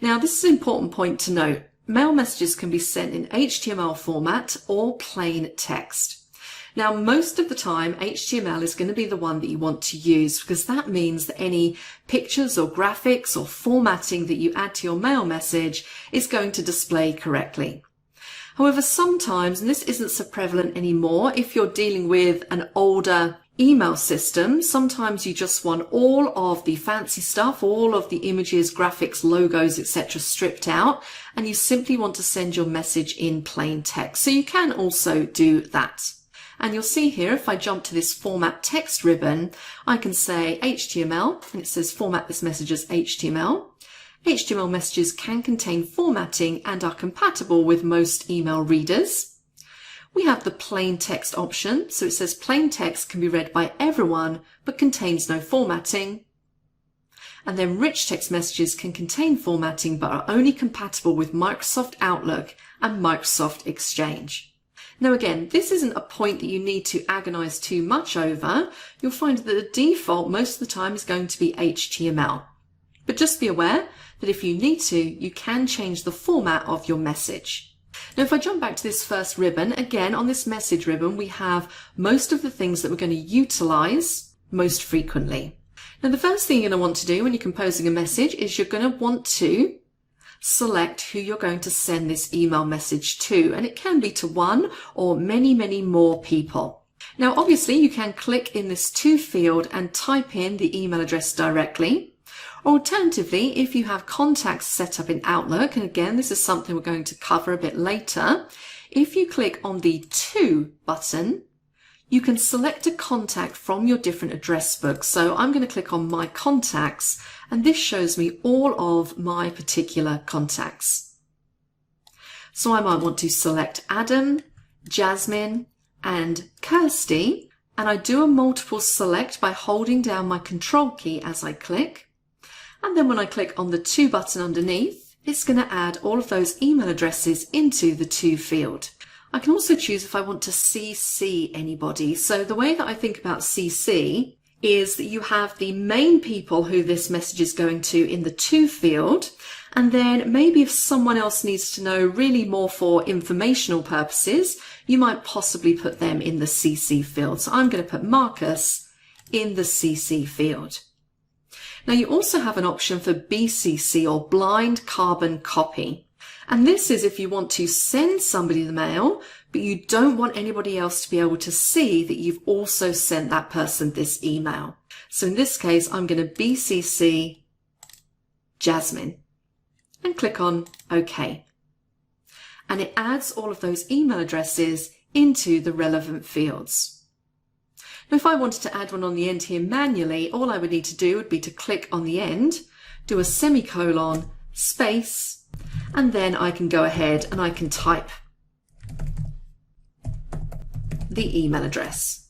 Now, this is an important point to note. Mail messages can be sent in HTML format or plain text. Now, most of the time, HTML is going to be the one that you want to use because that means that any pictures or graphics or formatting that you add to your mail message is going to display correctly. However, sometimes, and this isn't so prevalent anymore, if you're dealing with an older email system, sometimes you just want all of the fancy stuff, all of the images, graphics, logos, etc. stripped out, and you simply want to send your message in plain text. So you can also do that. And you'll see here, if I jump to this format text ribbon, I can say HTML, and it says format this message as HTML. HTML messages can contain formatting and are compatible with most email readers. We have the plain text option, so it says plain text can be read by everyone but contains no formatting. And then rich text messages can contain formatting but are only compatible with Microsoft Outlook and Microsoft Exchange. Now again, this isn't a point that you need to agonize too much over. You'll find that the default most of the time is going to be HTML. But just be aware that if you need to, you can change the format of your message. Now, if I jump back to this first ribbon, again, on this message ribbon, we have most of the things that we're going to utilize most frequently. Now, the first thing you're going to want to do when you're composing a message is you're going to want to select who you're going to send this email message to, and it can be to one or many, many more people. Now, obviously, you can click in this to field and type in the email address directly. Alternatively, if you have contacts set up in Outlook, and again, this is something we're going to cover a bit later, if you click on the To button, you can select a contact from your different address books. So I'm going to click on My Contacts, and this shows me all of my particular contacts. So I might want to select Adam, Jasmine, and Kirsty, and I do a multiple select by holding down my Control key as I click. And then when I click on the To button underneath, it's going to add all of those email addresses into the To field. I can also choose if I want to CC anybody. So the way that I think about CC is that you have the main people who this message is going to in the To field. And then maybe if someone else needs to know really more for informational purposes, you might possibly put them in the CC field. So I'm going to put Marcus in the CC field. Now you also have an option for BCC or blind carbon copy. And this is if you want to send somebody the mail, but you don't want anybody else to be able to see that you've also sent that person this email. So in this case, I'm going to BCC Jasmine and click on OK. And it adds all of those email addresses into the relevant fields. Now, if I wanted to add one on the end here manually, all I would need to do would be to click on the end, do a semicolon, space, and then I can go ahead and I can type the email address.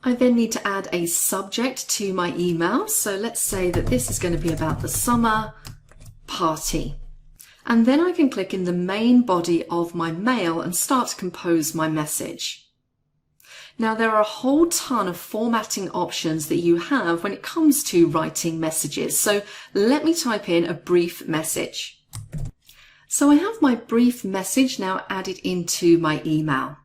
I then need to add a subject to my email. So let's say that this is going to be about the summer party. And then I can click in the main body of my mail and start to compose my message. Now there are a whole ton of formatting options that you have when it comes to writing messages. So let me type in a brief message. So I have my brief message now added into my email.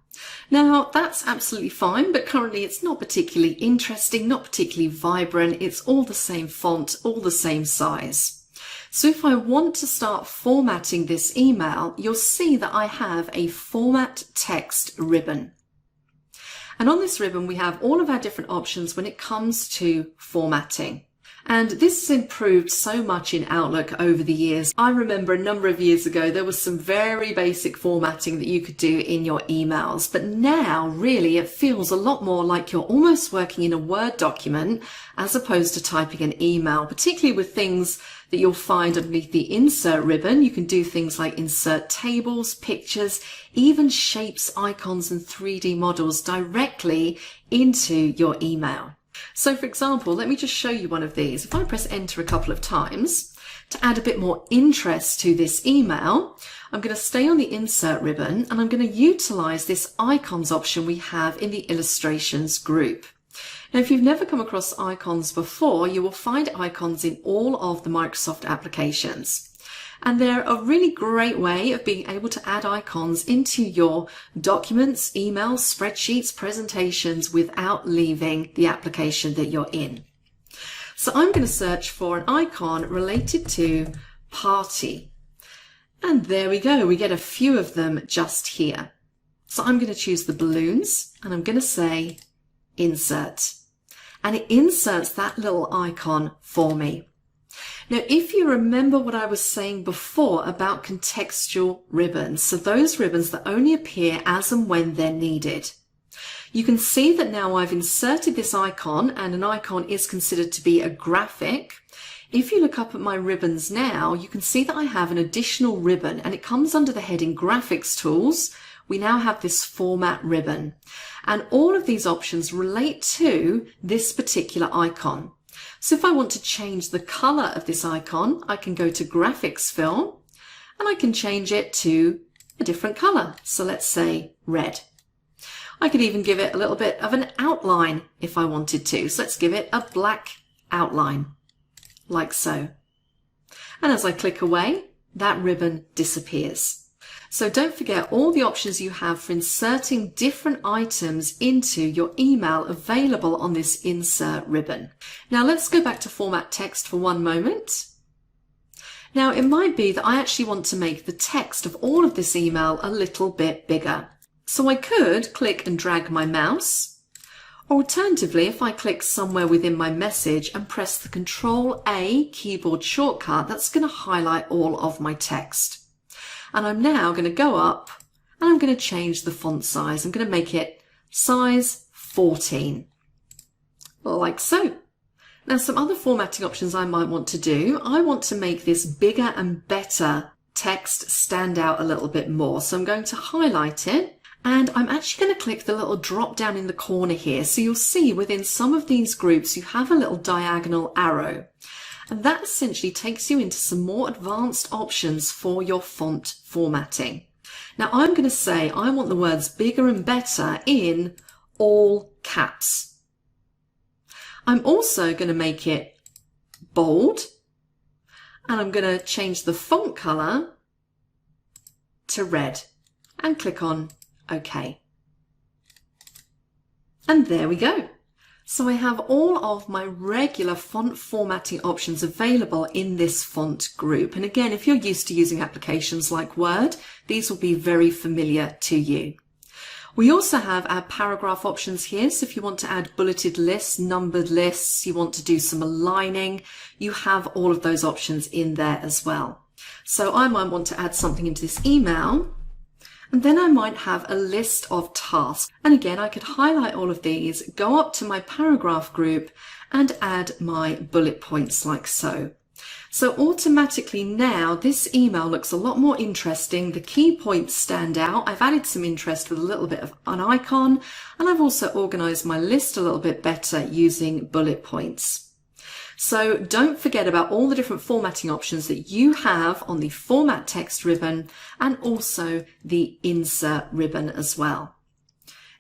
Now that's absolutely fine, but currently it's not particularly interesting, not particularly vibrant. It's all the same font, all the same size. So if I want to start formatting this email, you'll see that I have a Format Text ribbon. And on this ribbon, we have all of our different options when it comes to formatting. And this has improved so much in Outlook over the years. I remember a number of years ago, there was some very basic formatting that you could do in your emails. But now, really, it feels a lot more like you're almost working in a Word document as opposed to typing an email, particularly with things that you'll find underneath the insert ribbon. You can do things like insert tables, pictures, even shapes, icons, and 3D models directly into your email. So for example, let me just show you one of these. If I press enter a couple of times to add a bit more interest to this email, I'm going to stay on the insert ribbon and I'm going to utilize this icons option we have in the illustrations group. Now, if you've never come across icons before, you will find icons in all of the Microsoft applications. And they're a really great way of being able to add icons into your documents, emails, spreadsheets, presentations without leaving the application that you're in. So I'm going to search for an icon related to party. And there we go. We get a few of them just here. So I'm going to choose the balloons and I'm going to say insert. And it inserts that little icon for me. Now, if you remember what I was saying before about contextual ribbons, so those ribbons that only appear as and when they're needed, you can see that now I've inserted this icon, and an icon is considered to be a graphic. If you look up at my ribbons now, you can see that I have an additional ribbon, and it comes under the heading Graphics Tools. We now have this Format ribbon, and all of these options relate to this particular icon. So if I want to change the color of this icon, I can go to Graphics Fill and I can change it to a different color. So let's say red. I could even give it a little bit of an outline if I wanted to. So let's give it a black outline, like so. And as I click away, that ribbon disappears. So don't forget all the options you have for inserting different items into your email available on this insert ribbon. Now let's go back to format text for one moment. Now it might be that I actually want to make the text of all of this email a little bit bigger. So I could click and drag my mouse, or alternatively, if I click somewhere within my message and press the Control-A keyboard shortcut, that's going to highlight all of my text. And I'm now going to go up and I'm going to change the font size. I'm going to make it size 14, like so. Now some other formatting options I might want to do. I want to make this bigger and better text stand out a little bit more. So I'm going to highlight it and I'm actually going to click the little drop down in the corner here. So you'll see within some of these groups you have a little diagonal arrow. And that essentially takes you into some more advanced options for your font formatting. Now I'm going to say I want the words bigger and better in all caps. I'm also going to make it bold, and I'm going to change the font color to red and click on OK. And there we go. So I have all of my regular font formatting options available in this font group. And again, if you're used to using applications like Word, these will be very familiar to you. We also have our paragraph options here. So if you want to add bulleted lists, numbered lists, you want to do some aligning, you have all of those options in there as well. So I might want to add something into this email. And then I might have a list of tasks. And again, I could highlight all of these, go up to my paragraph group and add my bullet points like so. So automatically now this email looks a lot more interesting. The key points stand out. I've added some interest with a little bit of an icon, and I've also organized my list a little bit better using bullet points. So don't forget about all the different formatting options that you have on the Format Text ribbon and also the Insert ribbon as well.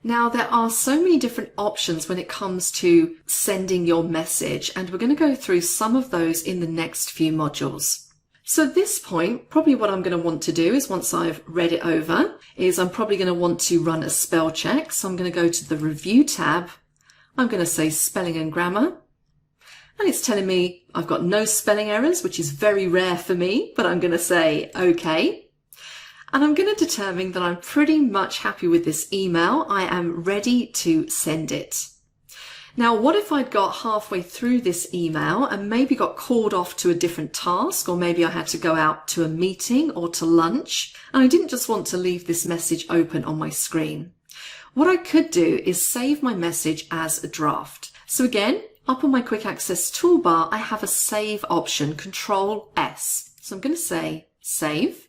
Now, there are so many different options when it comes to sending your message, and we're going to go through some of those in the next few modules. So at this point, probably what I'm going to want to do is, once I've read it over, is I'm probably going to want to run a spell check. So I'm going to go to the Review tab. I'm going to say Spelling and Grammar. And it's telling me I've got no spelling errors, which is very rare for me, but I'm going to say OK. And I'm going to determine that I'm pretty much happy with this email. I am ready to send it. Now, what if I'd got halfway through this email and maybe got called off to a different task, or maybe I had to go out to a meeting or to lunch, and I didn't just want to leave this message open on my screen? What I could do is save my message as a draft. So again, up on my quick access toolbar, I have a save option, Control S. So I'm going to say save.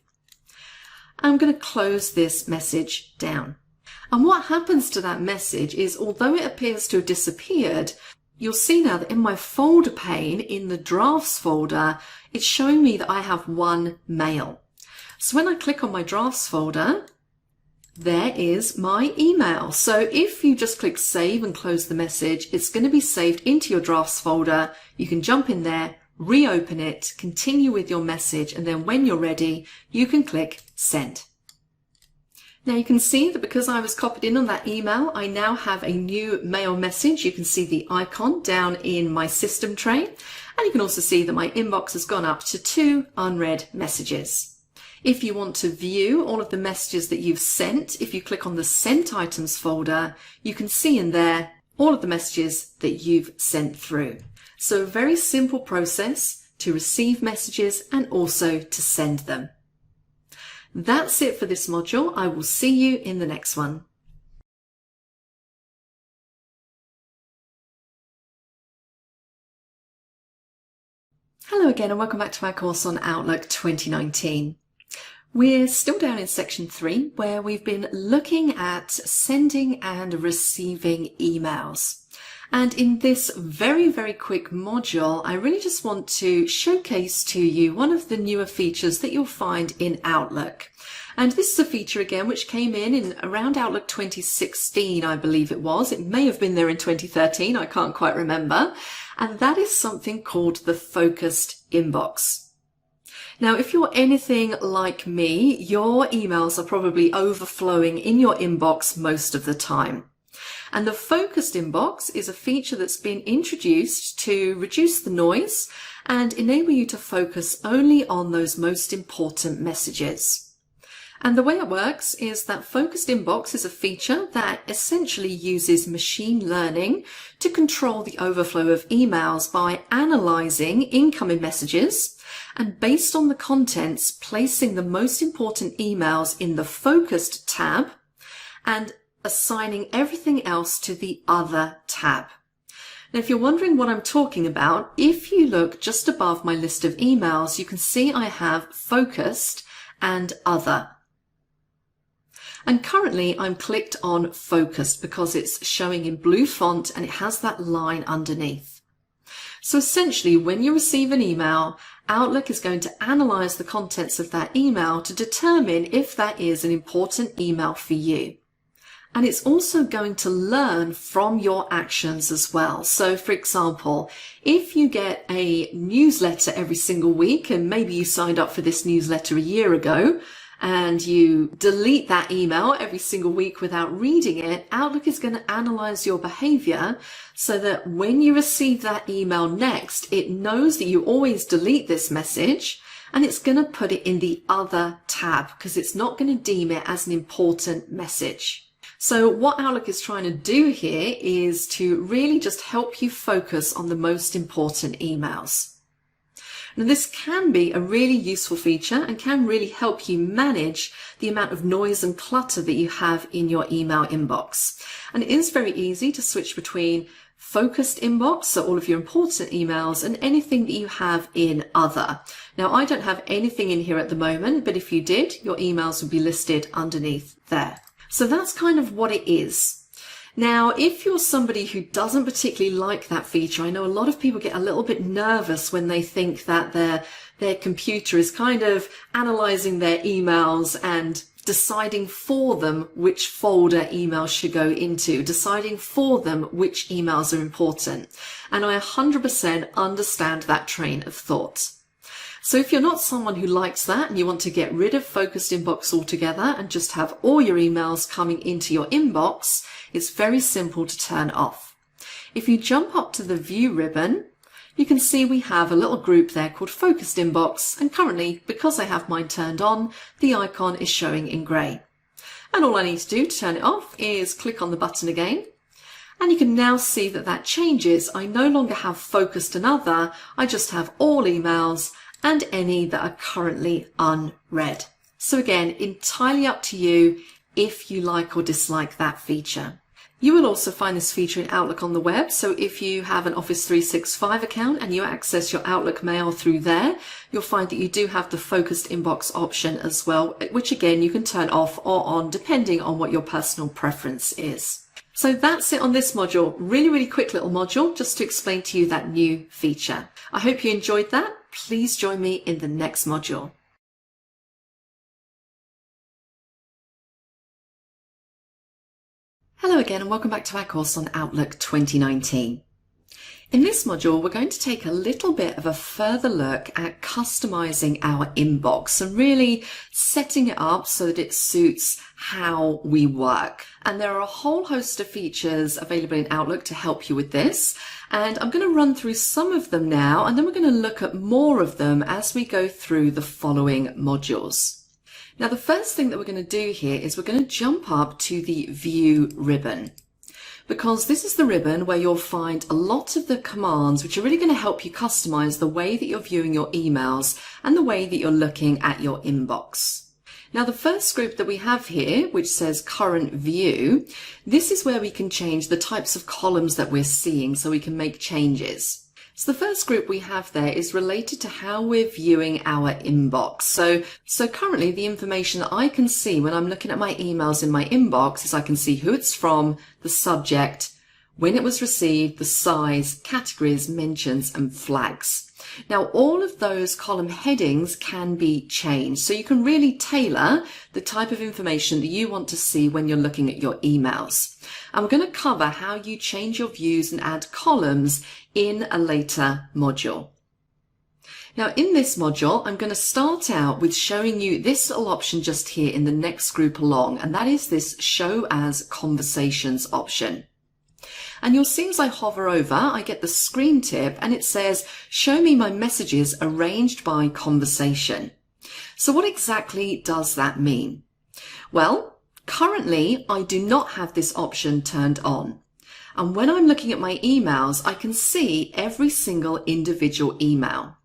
I'm going to close this message down. And what happens to that message is, although it appears to have disappeared, you'll see now that in my folder pane, in the drafts folder, it's showing me that I have one mail. So when I click on my drafts folder, there is my email. So if you just click save and close the message, it's going to be saved into your drafts folder. You can jump in there, reopen it, continue with your message, and then when you're ready, you can click send. Now you can see that because I was copied in on that email, I now have a new mail message. You can see the icon down in my system tray, and you can also see that my inbox has gone up to 2 unread messages. If you want to view all of the messages that you've sent, if you click on the Sent Items folder, you can see in there all of the messages that you've sent through. So a very simple process to receive messages and also to send them. That's it for this module. I will see you in the next one. Hello again and welcome back to our course on Outlook 2019. We're still down in section 3, where we've been looking at sending and receiving emails. And in this very, very quick module, I really just want to showcase to you one of the newer features that you'll find in Outlook. And this is a feature again which came in around Outlook 2016, I believe it was. It may have been there in 2013, I can't quite remember. And that is something called the focused inbox. Now, if you're anything like me, your emails are probably overflowing in your inbox most of the time. And the focused inbox is a feature that's been introduced to reduce the noise and enable you to focus only on those most important messages. And the way it works is that focused inbox is a feature that essentially uses machine learning to control the overflow of emails by analyzing incoming messages and, based on the contents, placing the most important emails in the focused tab and assigning everything else to the other tab. Now, if you're wondering what I'm talking about, if you look just above my list of emails, you can see I have focused and other. And currently I'm clicked on focused because it's showing in blue font and it has that line underneath. So essentially, when you receive an email, Outlook is going to analyze the contents of that email to determine if that is an important email for you. And it's also going to learn from your actions as well. So for example, if you get a newsletter every single week, and maybe you signed up for this newsletter a year ago, and you delete that email every single week without reading it, Outlook is going to analyze your behavior so that when you receive that email next, it knows that you always delete this message, and it's going to put it in the other tab because it's not going to deem it as an important message. So what Outlook is trying to do here is to really just help you focus on the most important emails. Now, this can be a really useful feature and can really help you manage the amount of noise and clutter that you have in your email inbox. And it is very easy to switch between focused inbox, so all of your important emails, and anything that you have in other. Now, I don't have anything in here at the moment, but if you did, your emails would be listed underneath there. So that's kind of what it is. Now, if you're somebody who doesn't particularly like that feature, I know a lot of people get a little bit nervous when they think that their computer is kind of analyzing their emails and deciding for them which folder emails should go into, deciding for them which emails are important. And I 100% understand that train of thought. So if you're not someone who likes that and you want to get rid of focused inbox altogether and just have all your emails coming into your inbox, it's very simple to turn off. If you jump up to the View ribbon, you can see we have a little group there called Focused Inbox, and currently, because I have mine turned on, the icon is showing in grey. And all I need to do to turn it off is click on the button again, and you can now see that that changes. I no longer have Focused and Other, I just have all emails and any that are currently unread. So again, entirely up to you if you like or dislike that feature. You will also find this feature in Outlook on the web, so if you have an Office 365 account and you access your Outlook mail through there, you'll find that you do have the focused inbox option as well, which again you can turn off or on depending on what your personal preference is. So that's it on this module. Really quick little module just to explain to you that new feature. I hope you enjoyed that. Please join me in the next module. Hello again and welcome back to our course on Outlook 2019. In this module, we're going to take a little bit of a further look at customizing our inbox and really setting it up so that it suits how we work. And there are a whole host of features available in Outlook to help you with this. And I'm going to run through some of them now, and then we're going to look at more of them as we go through the following modules. Now, the first thing that we're going to do here is we're going to jump up to the View ribbon, because this is the ribbon where you'll find a lot of the commands which are really going to help you customize the way that you're viewing your emails and the way that you're looking at your inbox. Now, the first group that we have here, which says Current View, this is where we can change the types of columns that we're seeing so we can make changes. So the first group we have there is related to how we're viewing our inbox. So currently the information that I can see when I'm looking at my emails in my inbox is I can see who it's from, the subject, when it was received, the size, categories, mentions, and flags. Now, all of those column headings can be changed, so you can really tailor the type of information that you want to see when you're looking at your emails. And we're going to cover how you change your views and add columns in a later module. Now, in this module, I'm going to start out with showing you this little option just here in the next group along, and that is this Show as Conversations option. And you'll see as I hover over, I get the screen tip and it says, show me my messages arranged by conversation. So what exactly does that mean? Well, currently I do not have this option turned on. And when I'm looking at my emails, I can see every single individual email.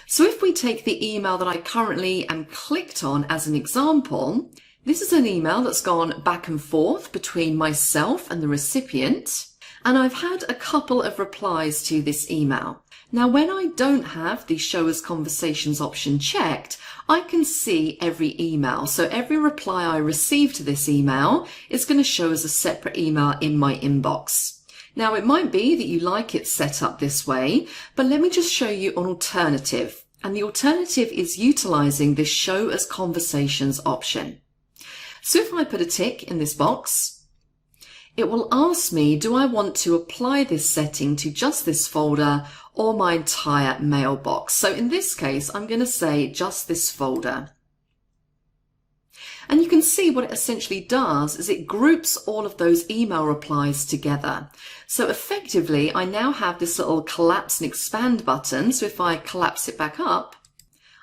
So if we take the email that I currently am clicked on as an example, this is an email that's gone back and forth between myself and the recipient, and I've had a couple of replies to this email. Now, when I don't have the Show as Conversations option checked, I can see every email. So every reply I receive to this email is going to show as a separate email in my inbox. Now, it might be that you like it set up this way, but let me just show you an alternative. And the alternative is utilizing this Show as Conversations option. So if I put a tick in this box, it will ask me, do I want to apply this setting to just this folder or my entire mailbox? So in this case, I'm going to say just this folder. And you can see what it essentially does is it groups all of those email replies together. So effectively, I now have this little collapse and expand button. So if I collapse it back up,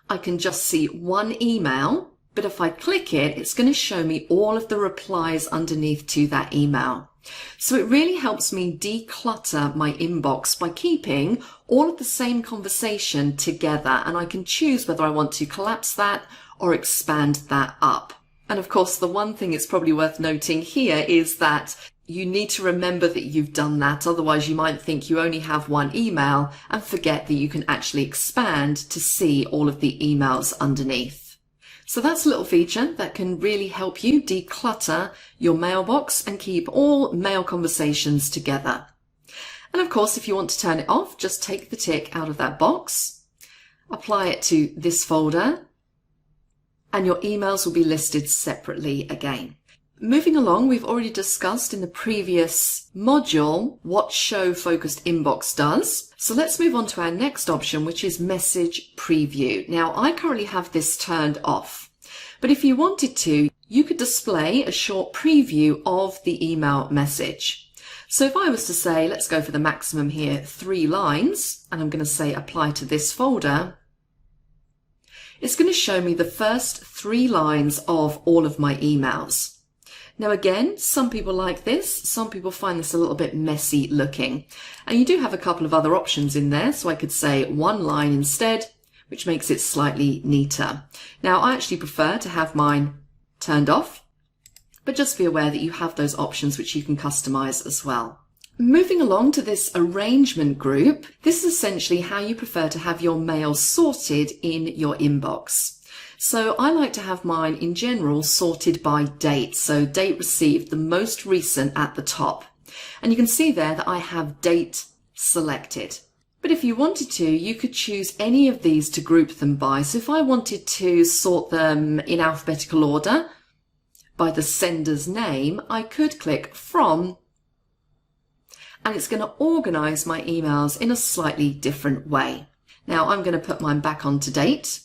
I can just see one email, but if I click it, it's going to show me all of the replies underneath to that email. So it really helps me declutter my inbox by keeping all of the same conversation together, and I can choose whether I want to collapse that or expand that up. And of course, the one thing it's probably worth noting here is that you need to remember that you've done that. Otherwise, you might think you only have one email and forget that you can actually expand to see all of the emails underneath. So that's a little feature that can really help you declutter your mailbox and keep all mail conversations together. And of course, if you want to turn it off, just take the tick out of that box, apply it to this folder, and your emails will be listed separately again. Moving along, we've already discussed in the previous module what Show Focused Inbox does. So let's move on to our next option, which is Message Preview. Now, I currently have this turned off, but if you wanted to, you could display a short preview of the email message. So if I was to say, let's go for the maximum here, 3 lines, and I'm going to say apply to this folder, it's going to show me the first 3 lines of all of my emails. Now again, some people like this, some people find this a little bit messy looking. And you do have a couple of other options in there, so I could say 1 line instead, which makes it slightly neater. Now I actually prefer to have mine turned off, but just be aware that you have those options which you can customize as well. Moving along to this arrangement group, this is essentially how you prefer to have your mail sorted in your inbox. So I like to have mine in general sorted by date. So date received, the most recent at the top. And you can see there that I have date selected. But if you wanted to, you could choose any of these to group them by. So if I wanted to sort them in alphabetical order by the sender's name, I could click From, and it's going to organize my emails in a slightly different way. Now I'm going to put mine back on to date.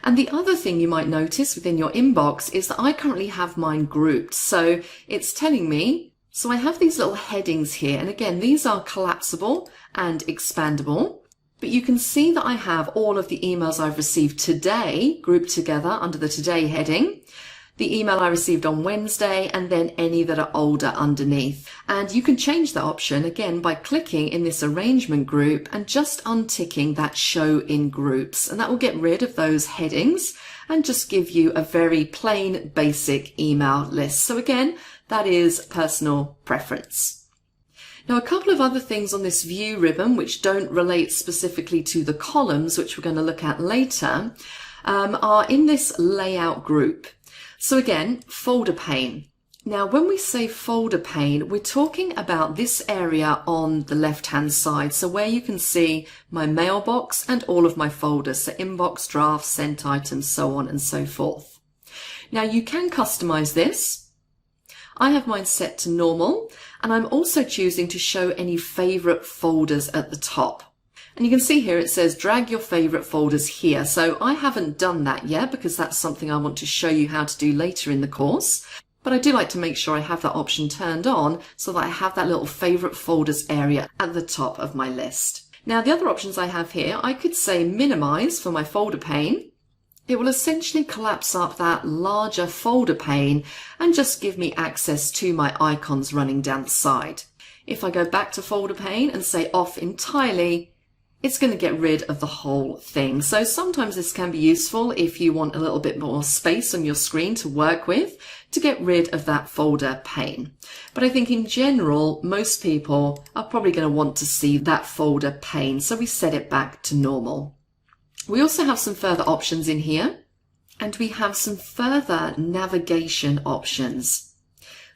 And the other thing you might notice within your inbox is that I currently have mine grouped. So it's telling me, so I have these little headings here. And again, these are collapsible and expandable. But you can see that I have all of the emails I've received today grouped together under the Today heading, the email I received on Wednesday, and then any that are older underneath. And you can change that option again by clicking in this arrangement group and just unticking that Show in Groups. And that will get rid of those headings and just give you a very plain, basic email list. So again, that is personal preference. Now, a couple of other things on this view ribbon which don't relate specifically to the columns, which we're going to look at later, are in this layout group. So again, folder pane. Now, when we say folder pane, we're talking about this area on the left-hand side. So where you can see my mailbox and all of my folders, so inbox, drafts, sent items, so on and so forth. Now, you can customize this. I have mine set to normal, and I'm also choosing to show any favorite folders at the top. And you can see here it says drag your favorite folders here. So I haven't done that yet because that's something I want to show you how to do later in the course. But I do like to make sure I have that option turned on so that I have that little favorite folders area at the top of my list. Now, the other options I have here, I could say minimize for my folder pane. It will essentially collapse up that larger folder pane and just give me access to my icons running down the side. If I go back to folder pane and say off entirely, it's going to get rid of the whole thing. So sometimes this can be useful if you want a little bit more space on your screen to work with to get rid of that folder pane. But I think in general, most people are probably going to want to see that folder pane. So we set it back to normal. We also have some further options in here, and we have some further navigation options.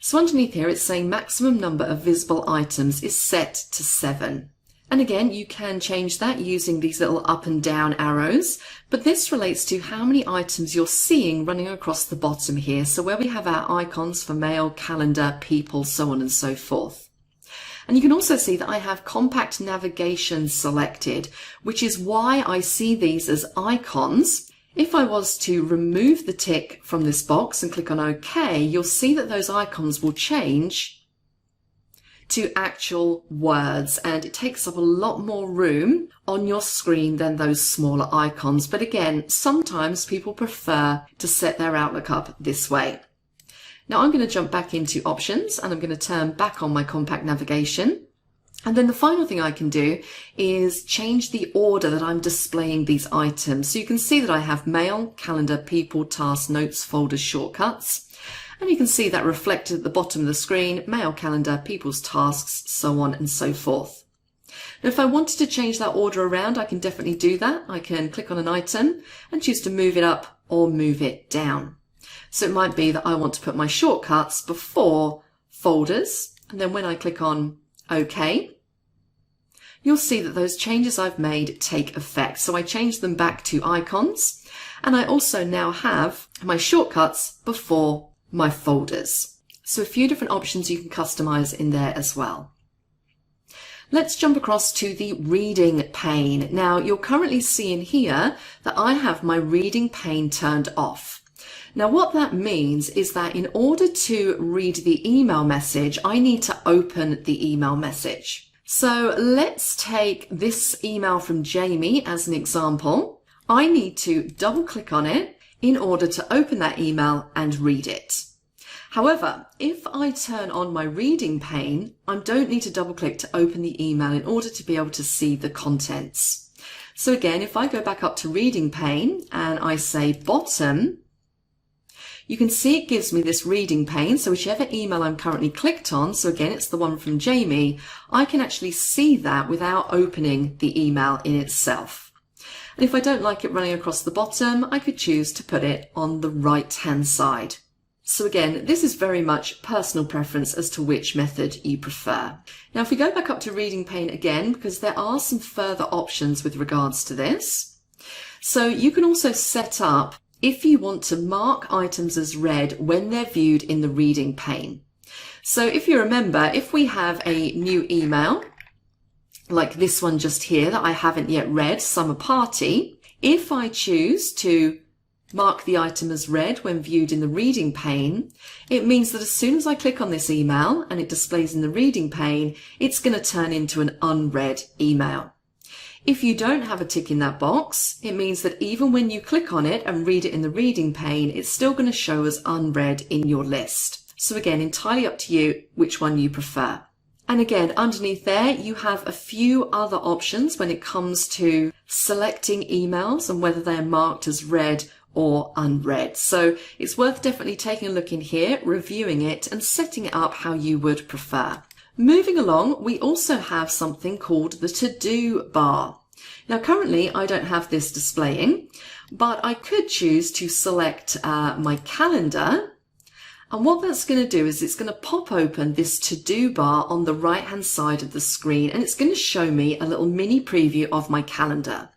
So underneath here, it's saying maximum number of visible items is set to 7. And again, you can change that using these little up and down arrows, but this relates to how many items you're seeing running across the bottom here. So where we have our icons for mail, calendar, people, so on and so forth. And you can also see that I have compact navigation selected, which is why I see these as icons If I was to remove the tick from this box and click on OK, you'll see that those icons will change to actual words, and it takes up a lot more room on your screen than those smaller icons. But again, sometimes people prefer to set their Outlook up this way. Now I'm going to jump back into options and I'm going to turn back on my compact navigation. And then the final thing I can do is change the order that I'm displaying these items. So you can see that I have mail, calendar, people, tasks, notes, folders, shortcuts. And you can see that reflected at the bottom of the screen: mail, calendar, people's tasks, so on and so forth. Now, if I wanted to change that order around, I can definitely do that. I can click on an item and choose to move it up or move it down. So it might be that I want to put my shortcuts before folders, and then when I click on OK, you'll see that those changes I've made take effect. So I changed them back to icons, and I also now have my shortcuts before my folders. So a few different options you can customize in there as well. Let's jump across to the reading pane. Now you're currently seeing here that I have my reading pane turned off. Now what that means is that in order to read the email message, I need to open the email message. So let's take this email from Jamie as an example. I need to double click on it in order to open that email and read it. However, if I turn on my reading pane, I don't need to double click to open the email in order to be able to see the contents. So again, if I go back up to reading pane and I say bottom, you can see it gives me this reading pane. So whichever email I'm currently clicked on, so again, it's the one from Jamie, I can actually see that without opening the email in itself. And if I don't like it running across the bottom, I could choose to put it on the right-hand side. So again, this is very much personal preference as to which method you prefer. Now, if we go back up to reading pane again, because there are some further options with regards to this. So you can also set up if you want to mark items as read when they're viewed in the reading pane. So if you remember, if we have a new email, like this one just here that I haven't yet read, summer party, if I choose to mark the item as read when viewed in the reading pane, it means that as soon as I click on this email and it displays in the reading pane, it's going to turn into an unread email. If you don't have a tick in that box, it means that even when you click on it and read it in the reading pane, it's still going to show as unread in your list. So again, entirely up to you which one you prefer. And again, underneath there, you have a few other options when it comes to selecting emails and whether they're marked as read or unread. So it's worth definitely taking a look in here, reviewing it and setting it up how you would prefer. Moving along, we also have something called the to-do bar. Now currently I don't have this displaying, but I could choose to select my calendar. And what that's going to do is it's going to pop open this to-do bar on the right-hand side of the screen, and it's going to show me a little mini preview of my calendar.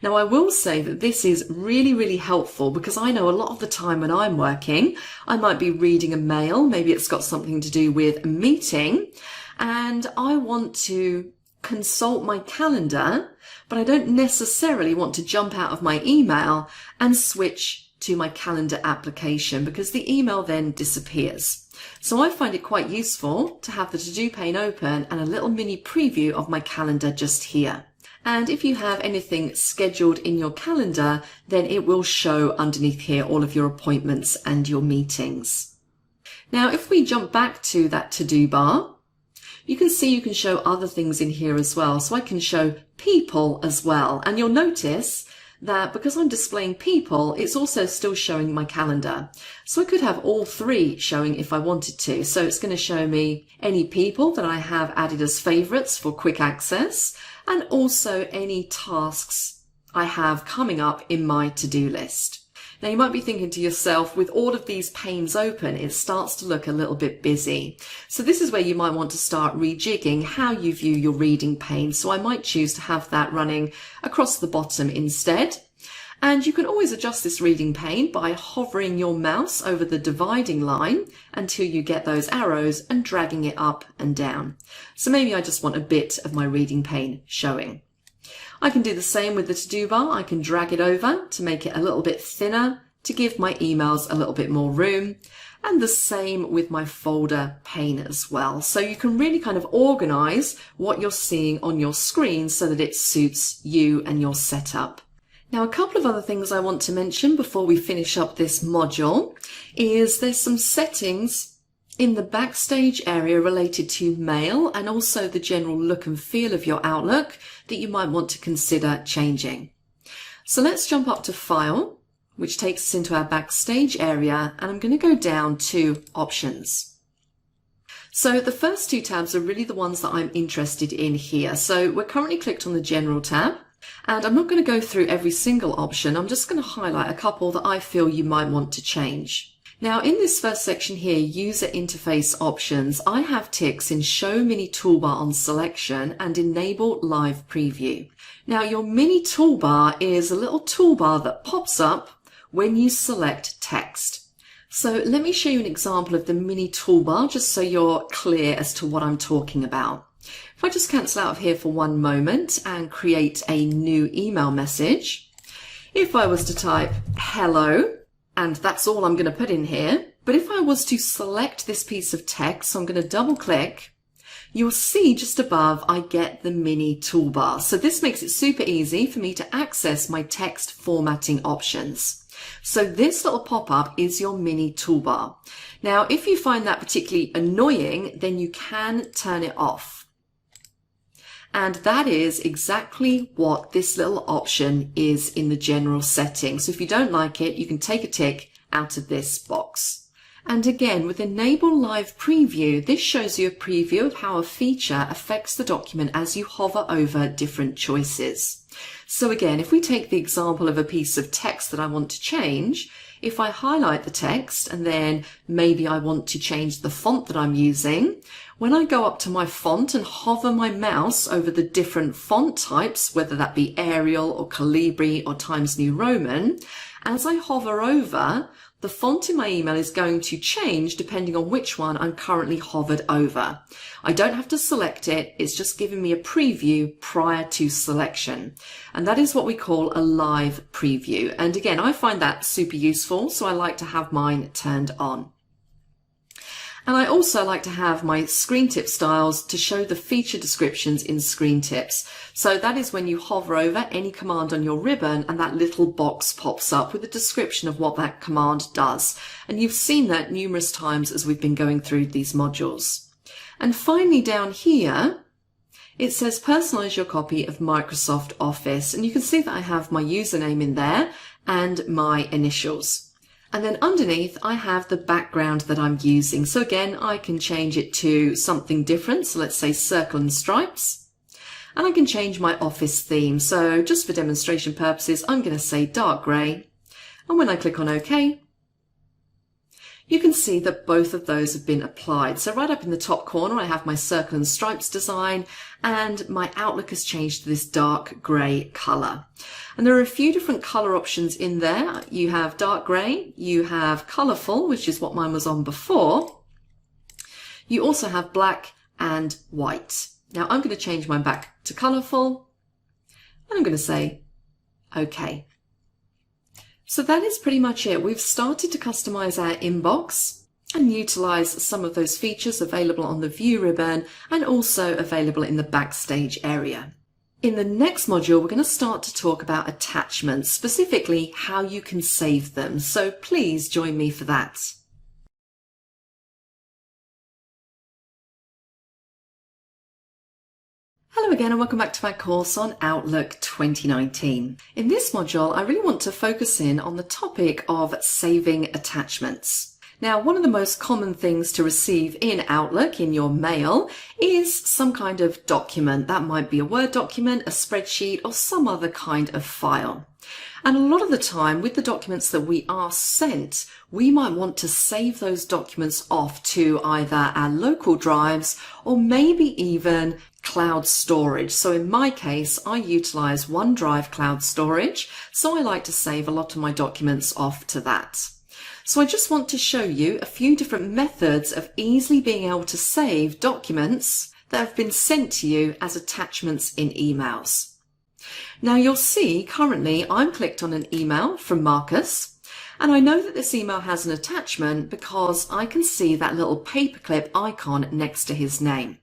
Now, I will say that this is really, really helpful because I know a lot of the time when I'm working, I might be reading a mail, maybe it's got something to do with a meeting, and I want to consult my calendar, but I don't necessarily want to jump out of my email and switch to my calendar application because the email then disappears. So I find it quite useful to have the to-do pane open and a little mini preview of my calendar just here. And if you have anything scheduled in your calendar, then it will show underneath here all of your appointments and your meetings. Now, if we jump back to that to-do bar, you can see you can show other things in here as well. So I can show people as well. And you'll notice that because I'm displaying people, it's also still showing my calendar. So I could have all three showing if I wanted to. So it's going to show me any people that I have added as favorites for quick access, and also any tasks I have coming up in my to-do list. Now you might be thinking to yourself, with all of these panes open, it starts to look a little bit busy. So this is where you might want to start rejigging how you view your reading pane. So I might choose to have that running across the bottom instead. And you can always adjust this reading pane by hovering your mouse over the dividing line until you get those arrows and dragging it up and down. So maybe I just want a bit of my reading pane showing. I can do the same with the to-do bar. I can drag it over to make it a little bit thinner to give my emails a little bit more room. And the same with my folder pane as well. So you can really kind of organize what you're seeing on your screen so that it suits you and your setup. Now, a couple of other things I want to mention before we finish up this module is there's some settings in the Backstage area related to mail and also the general look and feel of your Outlook that you might want to consider changing. So let's jump up to File, which takes us into our Backstage area, and I'm going to go down to Options. So the first two tabs are really the ones that I'm interested in here. So we're currently clicked on the General tab, and I'm not going to go through every single option. I'm just going to highlight a couple that I feel you might want to change. Now, in this first section here, User Interface Options, I have ticks in Show Mini Toolbar on Selection and Enable Live Preview. Now, your mini toolbar is a little toolbar that pops up when you select text. So let me show you an example of the mini toolbar just so you're clear as to what I'm talking about. If I just cancel out of here for one moment and create a new email message, if I was to type hello, and that's all I'm going to put in here, but if I was to select this piece of text, so I'm going to double click, you'll see just above I get the mini toolbar. So this makes it super easy for me to access my text formatting options. So this little pop-up is your mini toolbar. Now, if you find that particularly annoying, then you can turn it off. And that is exactly what this little option is in the general settings. So if you don't like it, you can take a tick out of this box. And again, with Enable Live Preview, this shows you a preview of how a feature affects the document as you hover over different choices. So again, if we take the example of a piece of text that I want to change, if I highlight the text and then maybe I want to change the font that I'm using, when I go up to my font and hover my mouse over the different font types, whether that be Arial or Calibri or Times New Roman, as I hover over, the font in my email is going to change depending on which one I'm currently hovered over. I don't have to select it, it's just giving me a preview prior to selection. And that is what we call a live preview. And again, I find that super useful, so I like to have mine turned on. And I also like to have my screen tip styles to show the feature descriptions in screen tips. So that is when you hover over any command on your ribbon and that little box pops up with a description of what that command does. And you've seen that numerous times as we've been going through these modules. And finally down here, it says personalize your copy of Microsoft Office. And you can see that I have my username in there and my initials. And then underneath, I have the background that I'm using. So again, I can change it to something different. So let's say circle and stripes. And I can change my office theme. So just for demonstration purposes, I'm going to say dark grey. And when I click on OK, you can see that both of those have been applied. So right up in the top corner, I have my circle and stripes design, and my Outlook has changed to this dark grey colour. And there are a few different colour options in there. You have dark grey, you have colourful, which is what mine was on before. You also have black and white. Now I'm going to change mine back to colourful, and I'm going to say OK. So that is pretty much it. We've started to customize our inbox and utilize some of those features available on the View ribbon and also available in the Backstage area. In the next module, we're going to start to talk about attachments, specifically how you can save them. So please join me for that. Hello again and welcome back to my course on Outlook 2019. In this module, I really want to focus in on the topic of saving attachments. Now, one of the most common things to receive in Outlook, in your mail, is some kind of document. That might be a Word document, a spreadsheet, or some other kind of file. And a lot of the time with the documents that we are sent, we might want to save those documents off to either our local drives or maybe even cloud storage. So in my case, I utilize OneDrive cloud storage, so I like to save a lot of my documents off to that. So I just want to show you a few different methods of easily being able to save documents that have been sent to you as attachments in emails. Now you'll see currently I'm clicked on an email from Marcus, and I know that this email has an attachment because I can see that little paperclip icon next to his name.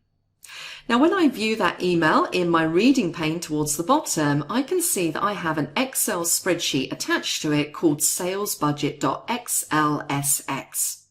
Now when I view that email in my reading pane towards the bottom, I can see that I have an Excel spreadsheet attached to it called salesbudget.xlsx.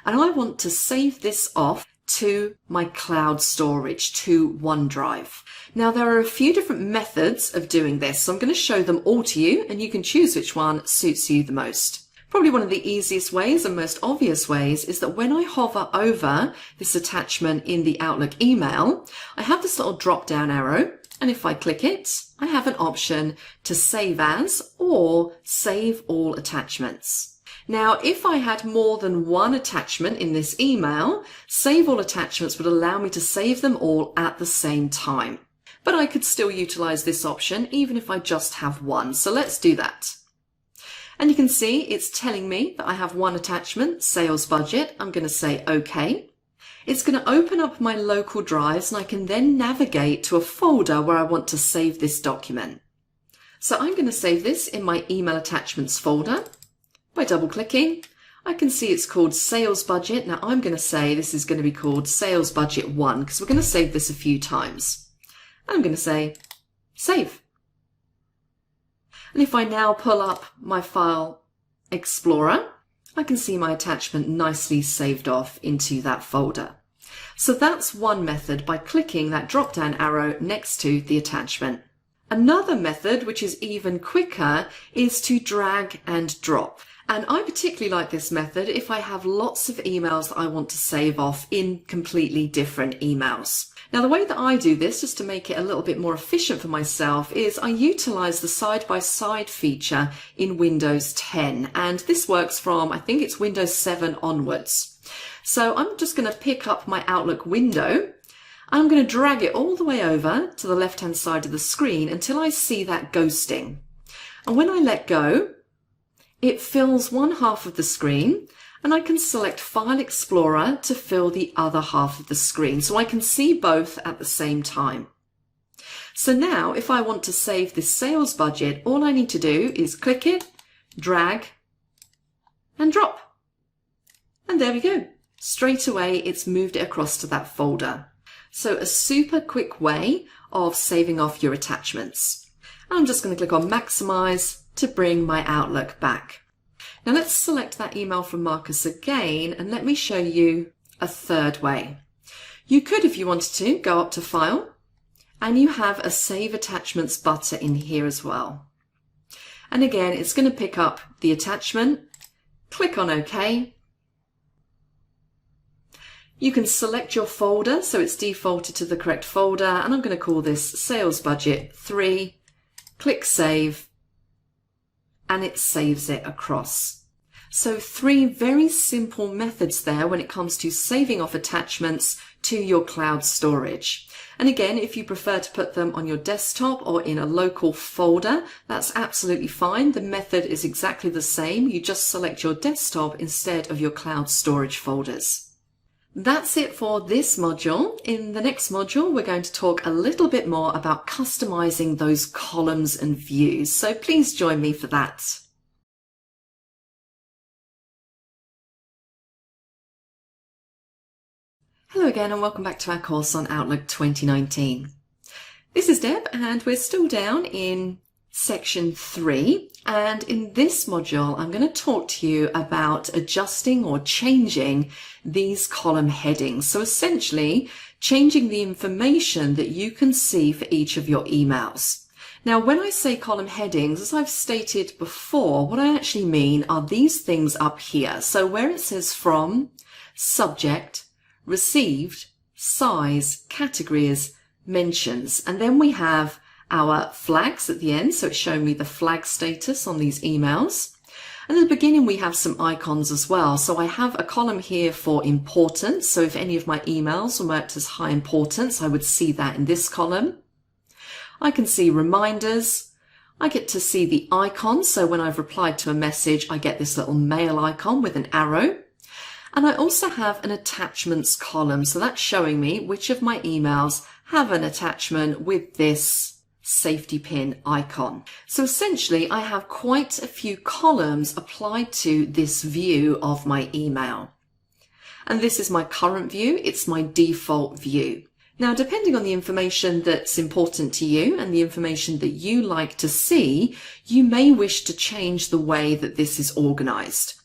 And I want to save this off to my cloud storage, to OneDrive. Now there are a few different methods of doing this, so I'm going to show them all to you and you can choose which one suits you the most. Probably one of the easiest ways and most obvious ways is that when I hover over this attachment in the Outlook email, I have this little drop down arrow, and if I click it, I have an option to save as or save all attachments. Now, if I had more than one attachment in this email, save all attachments would allow me to save them all at the same time. But I could still utilize this option even if I just have one. So let's do that. And you can see it's telling me that I have one attachment, sales budget. I'm going to say OK. It's going to open up my local drives and I can then navigate to a folder where I want to save this document. So I'm going to save this in my email attachments folder. By double clicking, I can see it's called sales budget. Now I'm going to say this is going to be called sales budget 1 because we're going to save this a few times. I'm going to say save. And if I now pull up my file explorer, I can see my attachment nicely saved off into that folder. So that's one method, by clicking that drop down arrow next to the attachment. Another method, which is even quicker, is to drag and drop. And I particularly like this method if I have lots of emails that I want to save off in completely different emails. Now the way that I do this, just to make it a little bit more efficient for myself, is I utilize the side-by-side feature in Windows 10. And this works from, I think it's Windows 7 onwards. So I'm just going to pick up my Outlook window. I'm going to drag it all the way over to the left-hand side of the screen until I see that ghosting. And when I let go, it fills one half of the screen, and I can select File Explorer to fill the other half of the screen, so I can see both at the same time. So now, if I want to save this sales budget, all I need to do is click it, drag, and drop. And there we go. Straight away, it's moved it across to that folder. So a super quick way of saving off your attachments. I'm just going to click on Maximize to bring my Outlook back. Now let's select that email from Marcus again, and let me show you a third way. You could, if you wanted to, go up to File, and you have a Save Attachments button in here as well. And again, it's going to pick up the attachment, click on OK. You can select your folder, so it's defaulted to the correct folder, and I'm going to call this Sales Budget 3, click Save, and it saves it across. So 3 very simple methods there when it comes to saving off attachments to your cloud storage. And again, if you prefer to put them on your desktop or in a local folder, that's absolutely fine. The method is exactly the same. You just select your desktop instead of your cloud storage folders. That's it for this module. In the next module, we're going to talk a little bit more about customizing those columns and views. So please join me for that. Hello again and welcome back to our course on Outlook 2019. This is Deb and we're still down in section 3, and in this module I'm going to talk to you about adjusting or changing these column headings. So essentially changing the information that you can see for each of your emails. Now when I say column headings, as I've stated before, what I actually mean are these things up here. So where it says From, Subject, Received, Size, Categories, Mentions, and then we have our flags at the end, so it's showing me the flag status on these emails. And at the beginning we have some icons as well. So I have a column here for importance, so if any of my emails were marked as high importance, I would see that in this column. I can see reminders. I get to see the icons, so when I've replied to a message I get this little mail icon with an arrow. And I also have an attachments column, so that's showing me which of my emails have an attachment with this safety pin icon. So essentially I have quite a few columns applied to this view of my email. And this is my current view, it's my default view. Now, depending on the information that's important to you and the information that you like to see, you may wish to change the way that this is organized.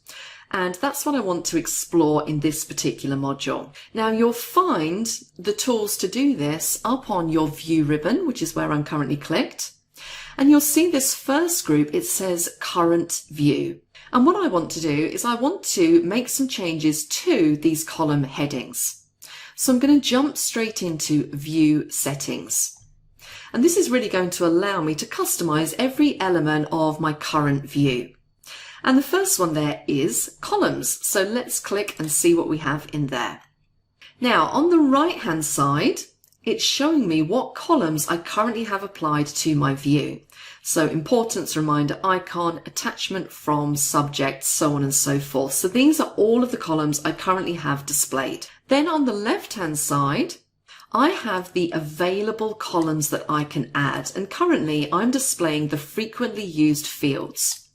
And that's what I want to explore in this particular module. Now, you'll find the tools to do this up on your view ribbon, which is where I'm currently clicked. And you'll see this first group, it says current view. And what I want to do is I want to make some changes to these column headings. So I'm going to jump straight into view settings. And this is really going to allow me to customize every element of my current view. And the first one there is columns. So let's click and see what we have in there. Now on the right hand side, it's showing me what columns I currently have applied to my view. So importance, reminder, icon, attachment from, subject, so on and so forth. So these are all of the columns I currently have displayed. Then on the left hand side, I have the available columns that I can add. And currently I'm displaying the frequently used fields.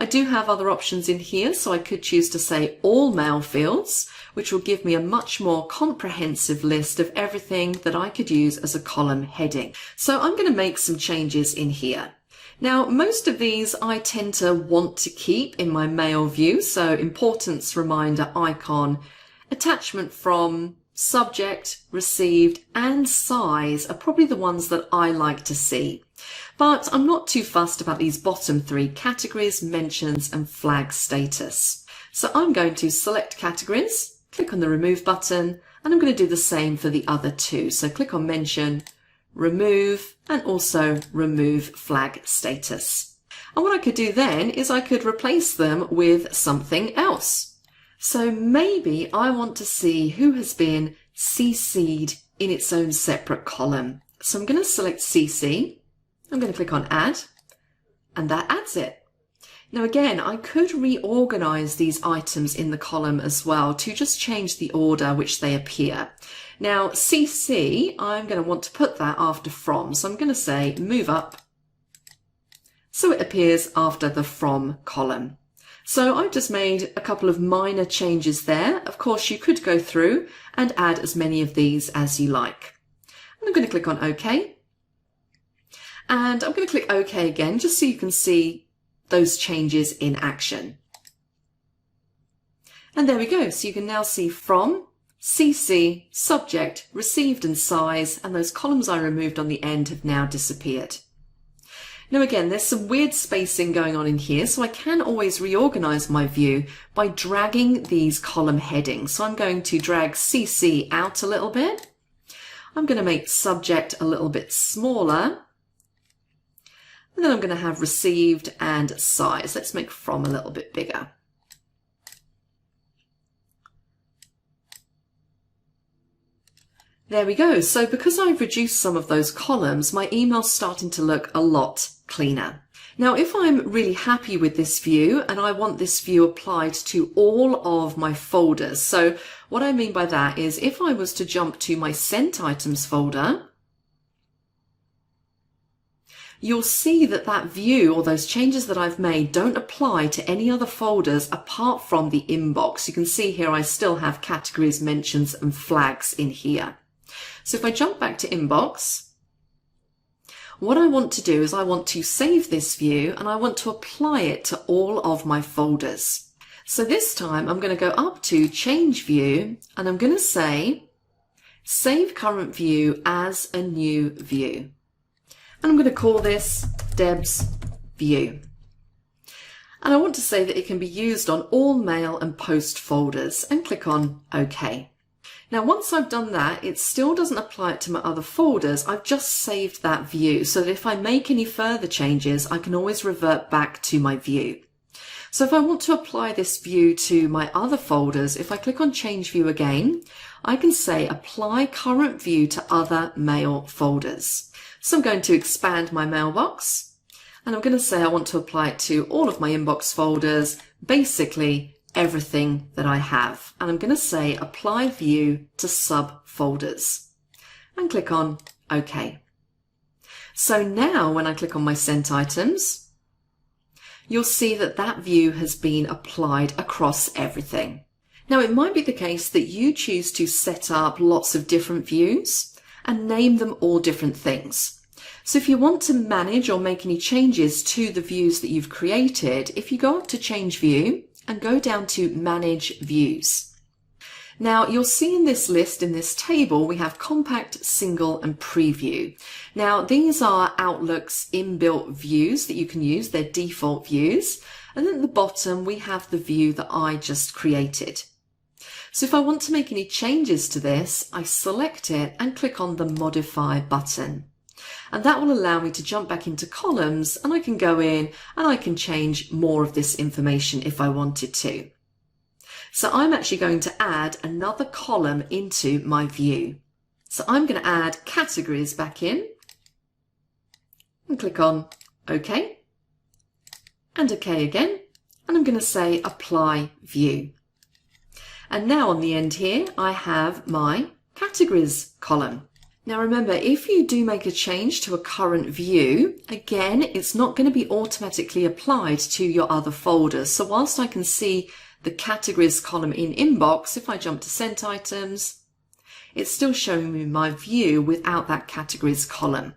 I do have other options in here, so I could choose to say all mail fields, which will give me a much more comprehensive list of everything that I could use as a column heading. So I'm going to make some changes in here. Now, most of these I tend to want to keep in my mail view. So importance, reminder, icon, attachment from, subject, received, and size are probably the ones that I like to see. But I'm not too fussed about these bottom three: categories, mentions, and flag status. So I'm going to select categories, click on the remove button, and I'm going to do the same for the other two. So click on mention, remove, and also remove flag status. And what I could do then is I could replace them with something else. So maybe I want to see who has been CC'd in its own separate column. So I'm going to select CC. I'm going to click on add, and that adds it. Now again, I could reorganize these items in the column as well to just change the order which they appear. Now CC, I'm going to want to put that after from. So I'm going to say move up so it appears after the from column. So I've just made a couple of minor changes there. Of course, you could go through and add as many of these as you like. I'm going to click on OK. And I'm going to click OK again, just so you can see those changes in action. And there we go. So you can now see from, CC, subject, received, and size, and those columns I removed on the end have now disappeared. Now again, there's some weird spacing going on in here, so I can always reorganize my view by dragging these column headings. So I'm going to drag CC out a little bit. I'm going to make subject a little bit smaller. And then I'm going to have received and size. Let's make from a little bit bigger. There we go. So because I've reduced some of those columns, my email's starting to look a lot cleaner. Now, if I'm really happy with this view and I want this view applied to all of my folders. So what I mean by that is if I was to jump to my sent items folder, you'll see that that view or those changes that I've made don't apply to any other folders apart from the inbox. You can see here I still have categories, mentions, and flags in here. So if I jump back to inbox, what I want to do is I want to save this view and I want to apply it to all of my folders. So this time I'm going to go up to change view and I'm going to say save current view as a new view. And I'm going to call this Deb's view. And I want to say that it can be used on all mail and post folders and click on OK. Now, once I've done that, it still doesn't apply it to my other folders. I've just saved that view so that if I make any further changes, I can always revert back to my view. So if I want to apply this view to my other folders, if I click on change view again, I can say apply current view to other mail folders. So I'm going to expand my mailbox and I'm going to say I want to apply it to all of my inbox folders, basically everything that I have. And I'm going to say apply view to subfolders and click on OK. So now when I click on my sent items, you'll see that that view has been applied across everything. Now it might be the case that you choose to set up lots of different views and name them all different things. So if you want to manage or make any changes to the views that you've created, if you go up to Change View and go down to Manage Views. Now you'll see in this list, in this table, we have Compact, Single and Preview. Now these are Outlook's inbuilt views that you can use, they're default views. And then at the bottom we have the view that I just created. So if I want to make any changes to this, I select it and click on the Modify button. And that will allow me to jump back into columns, and I can go in and I can change more of this information if I wanted to. So I'm actually going to add another column into my view. So I'm going to add categories back in and click on OK and OK again. And I'm going to say Apply View. And now on the end here, I have my categories column. Now remember, if you do make a change to a current view, again, it's not going to be automatically applied to your other folders. So whilst I can see the categories column in Inbox, if I jump to Sent Items, it's still showing me my view without that categories column.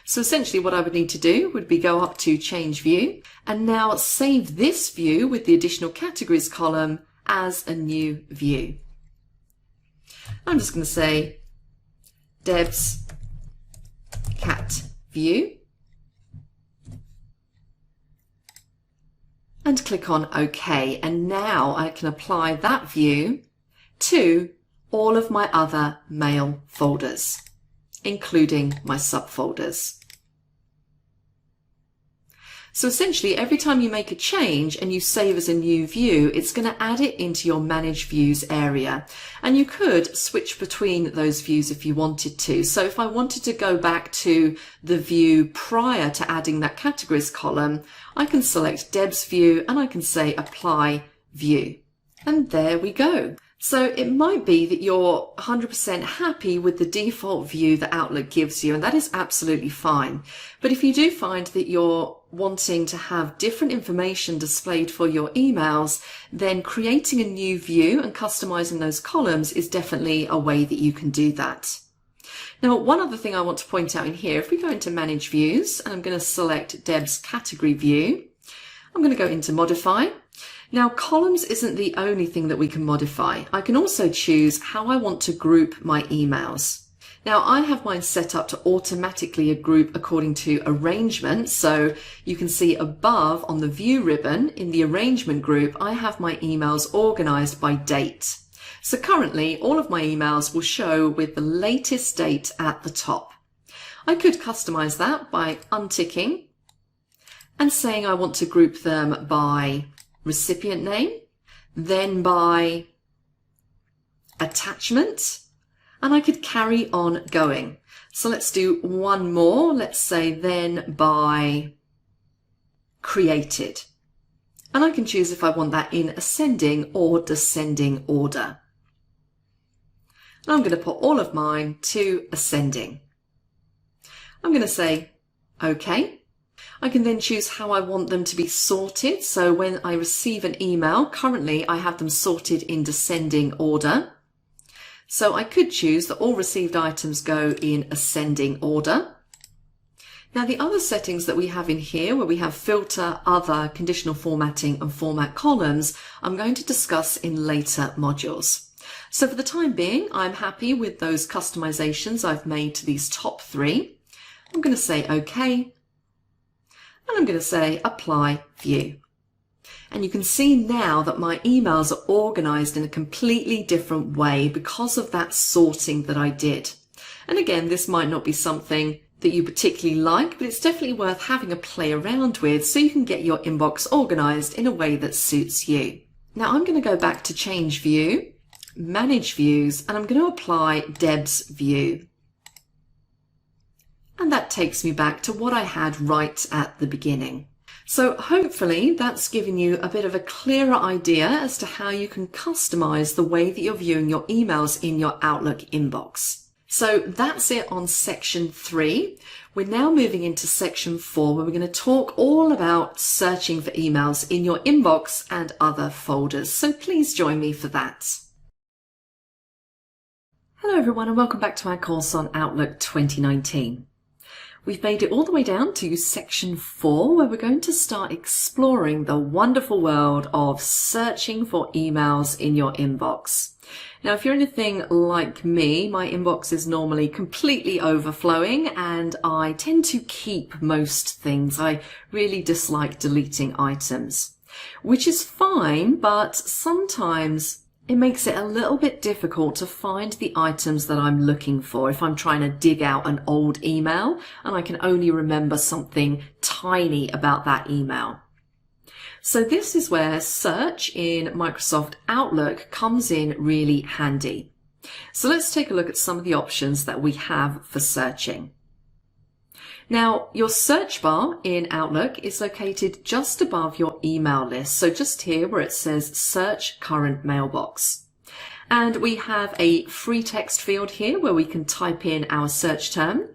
So essentially what I would need to do would be go up to Change View and now save this view with the additional categories column as a new view. I'm just going to say Deb's Cat View and click on OK. And now I can apply that view to all of my other mail folders, including my subfolders. So essentially, every time you make a change and you save as a new view, it's going to add it into your Manage Views area. And you could switch between those views if you wanted to. So if I wanted to go back to the view prior to adding that categories column, I can select Deb's view and I can say Apply View. And there we go. So it might be that you're 100% happy with the default view that Outlook gives you, and that is absolutely fine. But if you do find that you're wanting to have different information displayed for your emails, then creating a new view and customizing those columns is definitely a way that you can do that. Now, one other thing I want to point out in here, if we go into Manage Views, and I'm going to select Deb's Category View, I'm going to go into Modify. Now, columns isn't the only thing that we can modify. I can also choose how I want to group my emails. Now, I have mine set up to automatically group according to arrangement. So you can see above on the View ribbon in the Arrangement group, I have my emails organized by date. So currently, all of my emails will show with the latest date at the top. I could customize that by unticking and saying I want to group them by recipient name, then by attachment, and I could carry on going. So let's do one more. Let's say then by created. And I can choose if I want that in ascending or descending order. And I'm going to put all of mine to ascending. I'm going to say OK. I can then choose how I want them to be sorted. So when I receive an email, currently I have them sorted in descending order. So I could choose that all received items go in ascending order. Now the other settings that we have in here, where we have filter, other, conditional formatting and format columns, I'm going to discuss in later modules. So for the time being, I'm happy with those customizations I've made to these top three. I'm going to say OK. And I'm going to say Apply View. And you can see now that my emails are organized in a completely different way because of that sorting that I did. And again, this might not be something that you particularly like, but it's definitely worth having a play around with so you can get your inbox organized in a way that suits you. Now I'm going to go back to Change View, Manage Views, and I'm going to apply Deb's view. And that takes me back to what I had right at the beginning. So hopefully that's given you a bit of a clearer idea as to how you can customize the way that you're viewing your emails in your Outlook inbox. So that's it on section 3. We're now moving into section 4, where we're going to talk all about searching for emails in your inbox and other folders. So please join me for that. Hello everyone, and welcome back to our course on Outlook 2019. We've made it all the way down to section 4, where we're going to start exploring the wonderful world of searching for emails in your inbox. Now, if you're anything like me, my inbox is normally completely overflowing and I tend to keep most things. I really dislike deleting items, which is fine, but sometimes it makes it a little bit difficult to find the items that I'm looking for if I'm trying to dig out an old email and I can only remember something tiny about that email. So this is where search in Microsoft Outlook comes in really handy. So let's take a look at some of the options that we have for searching. Now, your search bar in Outlook is located just above your email list. So just here where it says search current mailbox. And we have a free text field here where we can type in our search term.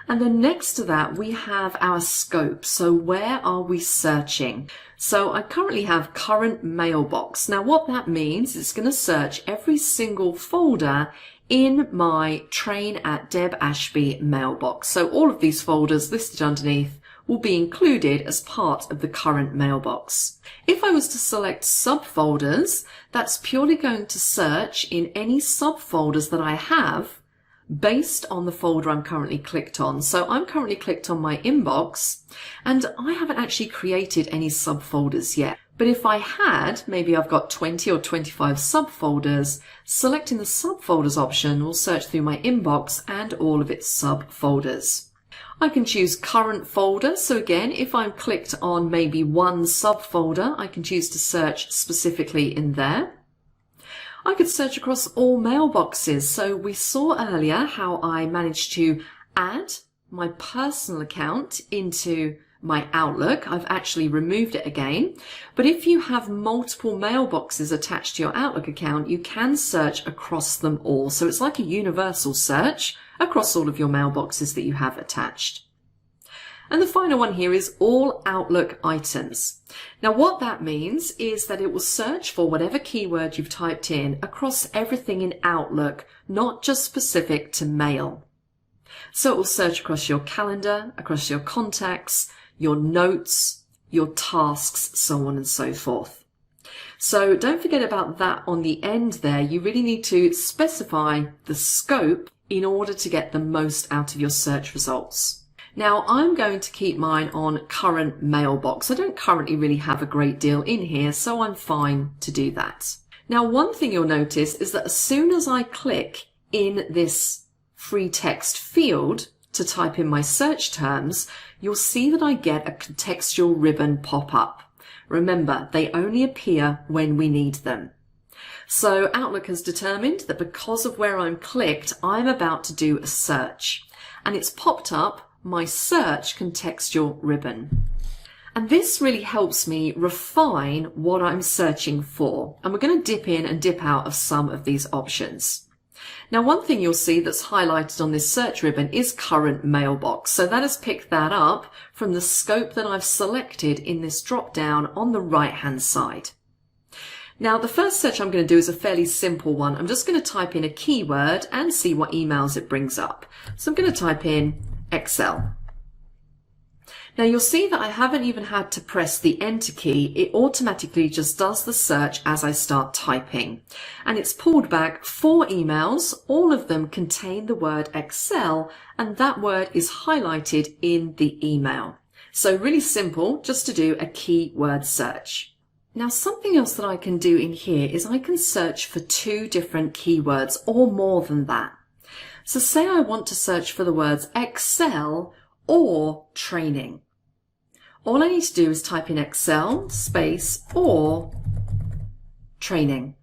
And then next to that, we have our scope. So where are we searching? So I currently have current mailbox. Now what that means is it's going to search every single folder in my train@debashby mailbox. So all of these folders listed underneath will be included as part of the current mailbox. If I was to select subfolders, that's purely going to search in any subfolders that I have based on the folder I'm currently clicked on. So I'm currently clicked on my inbox and I haven't actually created any subfolders yet. But if I had, maybe I've got 20 or 25 subfolders, selecting the subfolders option will search through my inbox and all of its subfolders. I can choose current folder. So again, if I'm clicked on maybe one subfolder, I can choose to search specifically in there. I could search across all mailboxes. So we saw earlier how I managed to add my personal account into my Outlook. I've actually removed it again. But if you have multiple mailboxes attached to your Outlook account, you can search across them all. So it's like a universal search across all of your mailboxes that you have attached. And the final one here is all Outlook items. Now what that means is that it will search for whatever keyword you've typed in across everything in Outlook, not just specific to mail. So it will search across your calendar, across your contacts, your notes, your tasks, so on and so forth. So don't forget about that on the end there. You really need to specify the scope in order to get the most out of your search results. Now I'm going to keep mine on current mailbox. I don't currently really have a great deal in here, so I'm fine to do that. Now one thing you'll notice is that as soon as I click in this free text field to type in my search terms, you'll see that I get a contextual ribbon pop up. Remember, they only appear when we need them. So Outlook has determined that because of where I'm clicked, I'm about to do a search. And it's popped up my search contextual ribbon. And this really helps me refine what I'm searching for. And we're going to dip in and dip out of some of these options. Now, one thing you'll see that's highlighted on this search ribbon is current mailbox. So that has picked that up from the scope that I've selected in this drop down on the right hand side. Now, the first search I'm going to do is a fairly simple one. I'm just going to type in a keyword and see what emails it brings up. So I'm going to type in Excel. Now you'll see that I haven't even had to press the enter key. It automatically just does the search as I start typing. And it's pulled back 4 emails. All of them contain the word Excel, and that word is highlighted in the email. So really simple, just to do a keyword search. Now something else that I can do in here is I can search for 2 different keywords or more than that. So say I want to search for the words Excel or training. All I need to do is type in Excel space or training.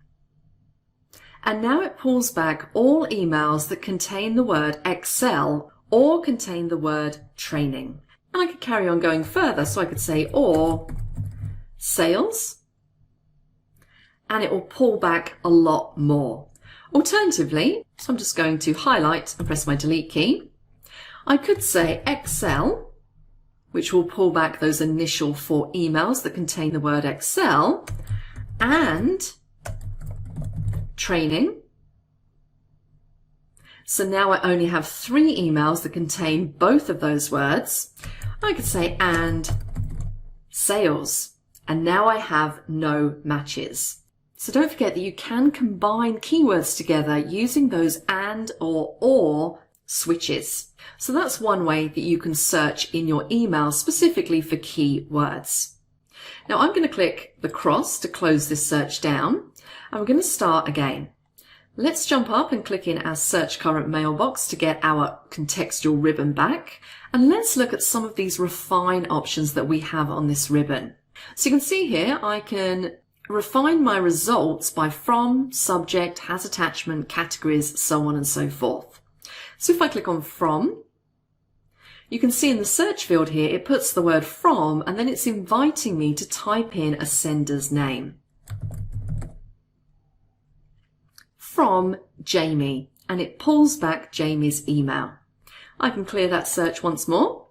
And now it pulls back all emails that contain the word Excel or contain the word training. And I could carry on going further, so I could say or sales, and it will pull back a lot more. Alternatively, so I'm just going to highlight and press my delete key. I could say Excel, which will pull back those initial 4 emails that contain the word Excel, and training. So now I only have 3 emails that contain both of those words. I could say and sales, and now I have no matches. So don't forget that you can combine keywords together using those and or switches. So that's one way that you can search in your email specifically for keywords. Now I'm going to click the cross to close this search down, and we're going to start again. Let's jump up and click in our Search Current Mailbox to get our contextual ribbon back, and let's look at some of these refine options that we have on this ribbon. So you can see here I can refine my results by from, subject, has attachment, categories, so on and so forth. So if I click on from, you can see in the search field here it puts the word from, and then it's inviting me to type in a sender's name. From Jamie, and it pulls back Jamie's email. I can clear that search once more.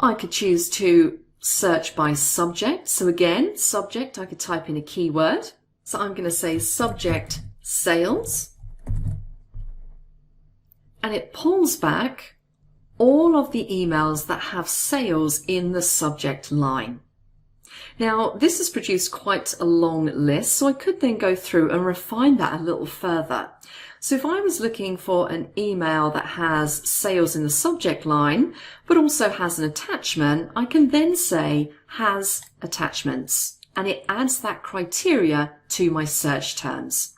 I could choose to search by subject. So again, subject, I could type in a keyword. So I'm going to say subject sales, and it pulls back all of the emails that have sales in the subject line. Now, this has produced quite a long list, so I could then go through and refine that a little further. So if I was looking for an email that has sales in the subject line, but also has an attachment, I can then say has attachments, and it adds that criteria to my search terms.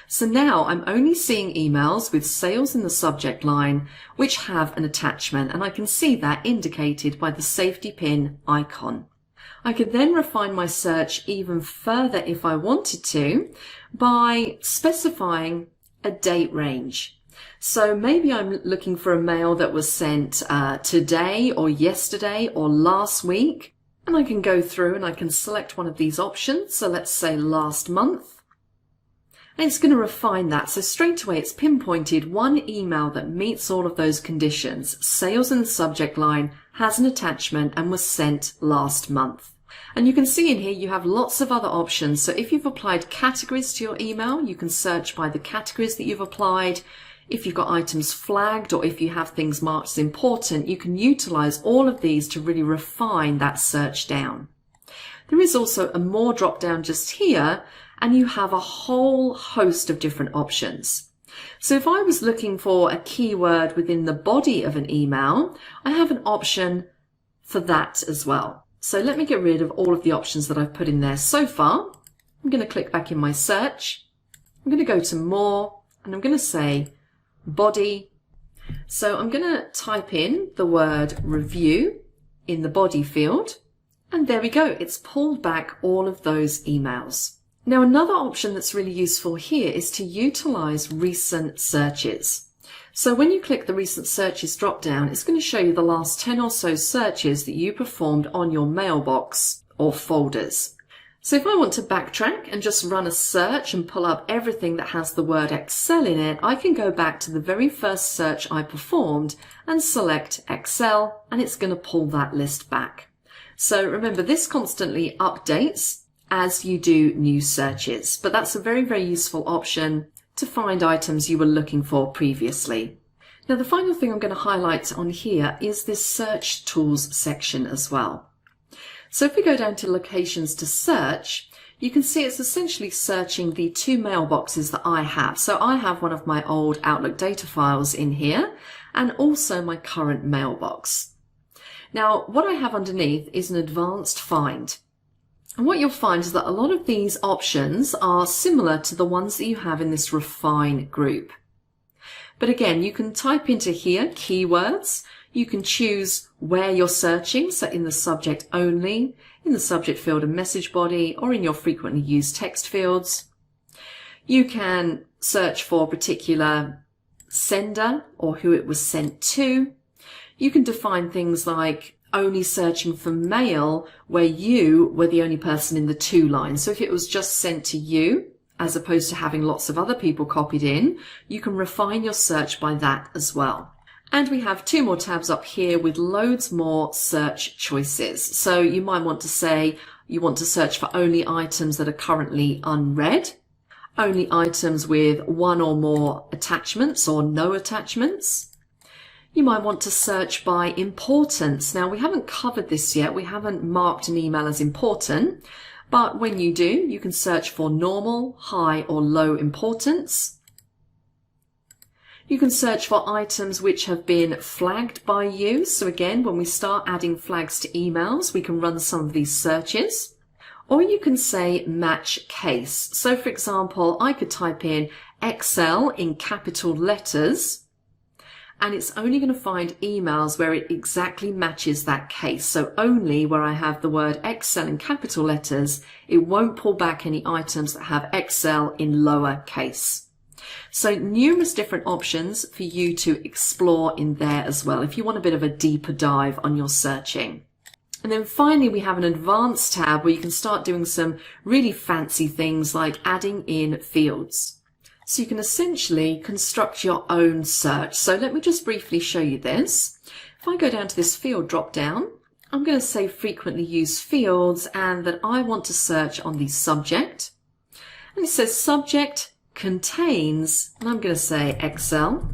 So now I'm only seeing emails with sales in the subject line which have an attachment, and I can see that indicated by the safety pin icon. I could then refine my search even further if I wanted to by specifying a date range. So maybe I'm looking for a mail that was sent today or yesterday or last week, and I can go through and I can select one of these options. So let's say last month, and it's going to refine that. So straight away it's pinpointed one email that meets all of those conditions. Sales in the subject line, has an attachment, and was sent last month. And you can see in here you have lots of other options. So if you've applied categories to your email, you can search by the categories that you've applied. If you've got items flagged, or if you have things marked as important, you can utilize all of these to really refine that search down. There is also a more drop down just here, and you have a whole host of different options. So if I was looking for a keyword within the body of an email, I have an option for that as well. So let me get rid of all of the options that I've put in there so far. I'm going to click back in my search. I'm going to go to more, and I'm going to say body. So I'm going to type in the word review in the body field, and there we go. It's pulled back all of those emails. Now, another option that's really useful here is to utilize recent searches. So when you click the recent searches drop down, it's going to show you the last 10 or so searches that you performed on your mailbox or folders. So if I want to backtrack and just run a search and pull up everything that has the word Excel in it, I can go back to the very first search I performed and select Excel, and it's going to pull that list back. So remember, this constantly updates as you do new searches, but that's a very, very useful option to find items you were looking for previously. Now, the final thing I'm going to highlight on here is this search tools section as well. So if we go down to locations to search, you can see it's essentially searching the 2 mailboxes that I have. So I have one of my old Outlook data files in here, and also my current mailbox. Now, what I have underneath is an advanced find. And what you'll find is that a lot of these options are similar to the ones that you have in this refine group. But again, you can type into here keywords. You can choose where you're searching, so in the subject only, in the subject field and message body, or in your frequently used text fields. You can search for a particular sender or who it was sent to. You can define things like only searching for mail where you were the only person in the to line. So if it was just sent to you, as opposed to having lots of other people copied in, you can refine your search by that as well. And we have 2 more tabs up here with loads more search choices. So you might want to say you want to search for only items that are currently unread, only items with 1 or more attachments or no attachments. You might want to search by importance. Now, we haven't covered this yet. We haven't marked an email as important, but when you do, you can search for normal, high or low importance. You can search for items which have been flagged by you. So again, when we start adding flags to emails, we can run some of these searches. Or you can say match case. So for example, I could type in Excel in capital letters, and it's only going to find emails where it exactly matches that case. So only where I have the word Excel in capital letters, it won't pull back any items that have Excel in lower case. So numerous different options for you to explore in there as well, if you want a bit of a deeper dive on your searching. And then finally, we have an advanced tab where you can start doing some really fancy things like adding in fields. So you can essentially construct your own search. So let me just briefly show you this. If I go down to this field drop down, I'm going to say frequently used fields and that I want to search on the subject. And it says subject contains, and I'm going to say Excel.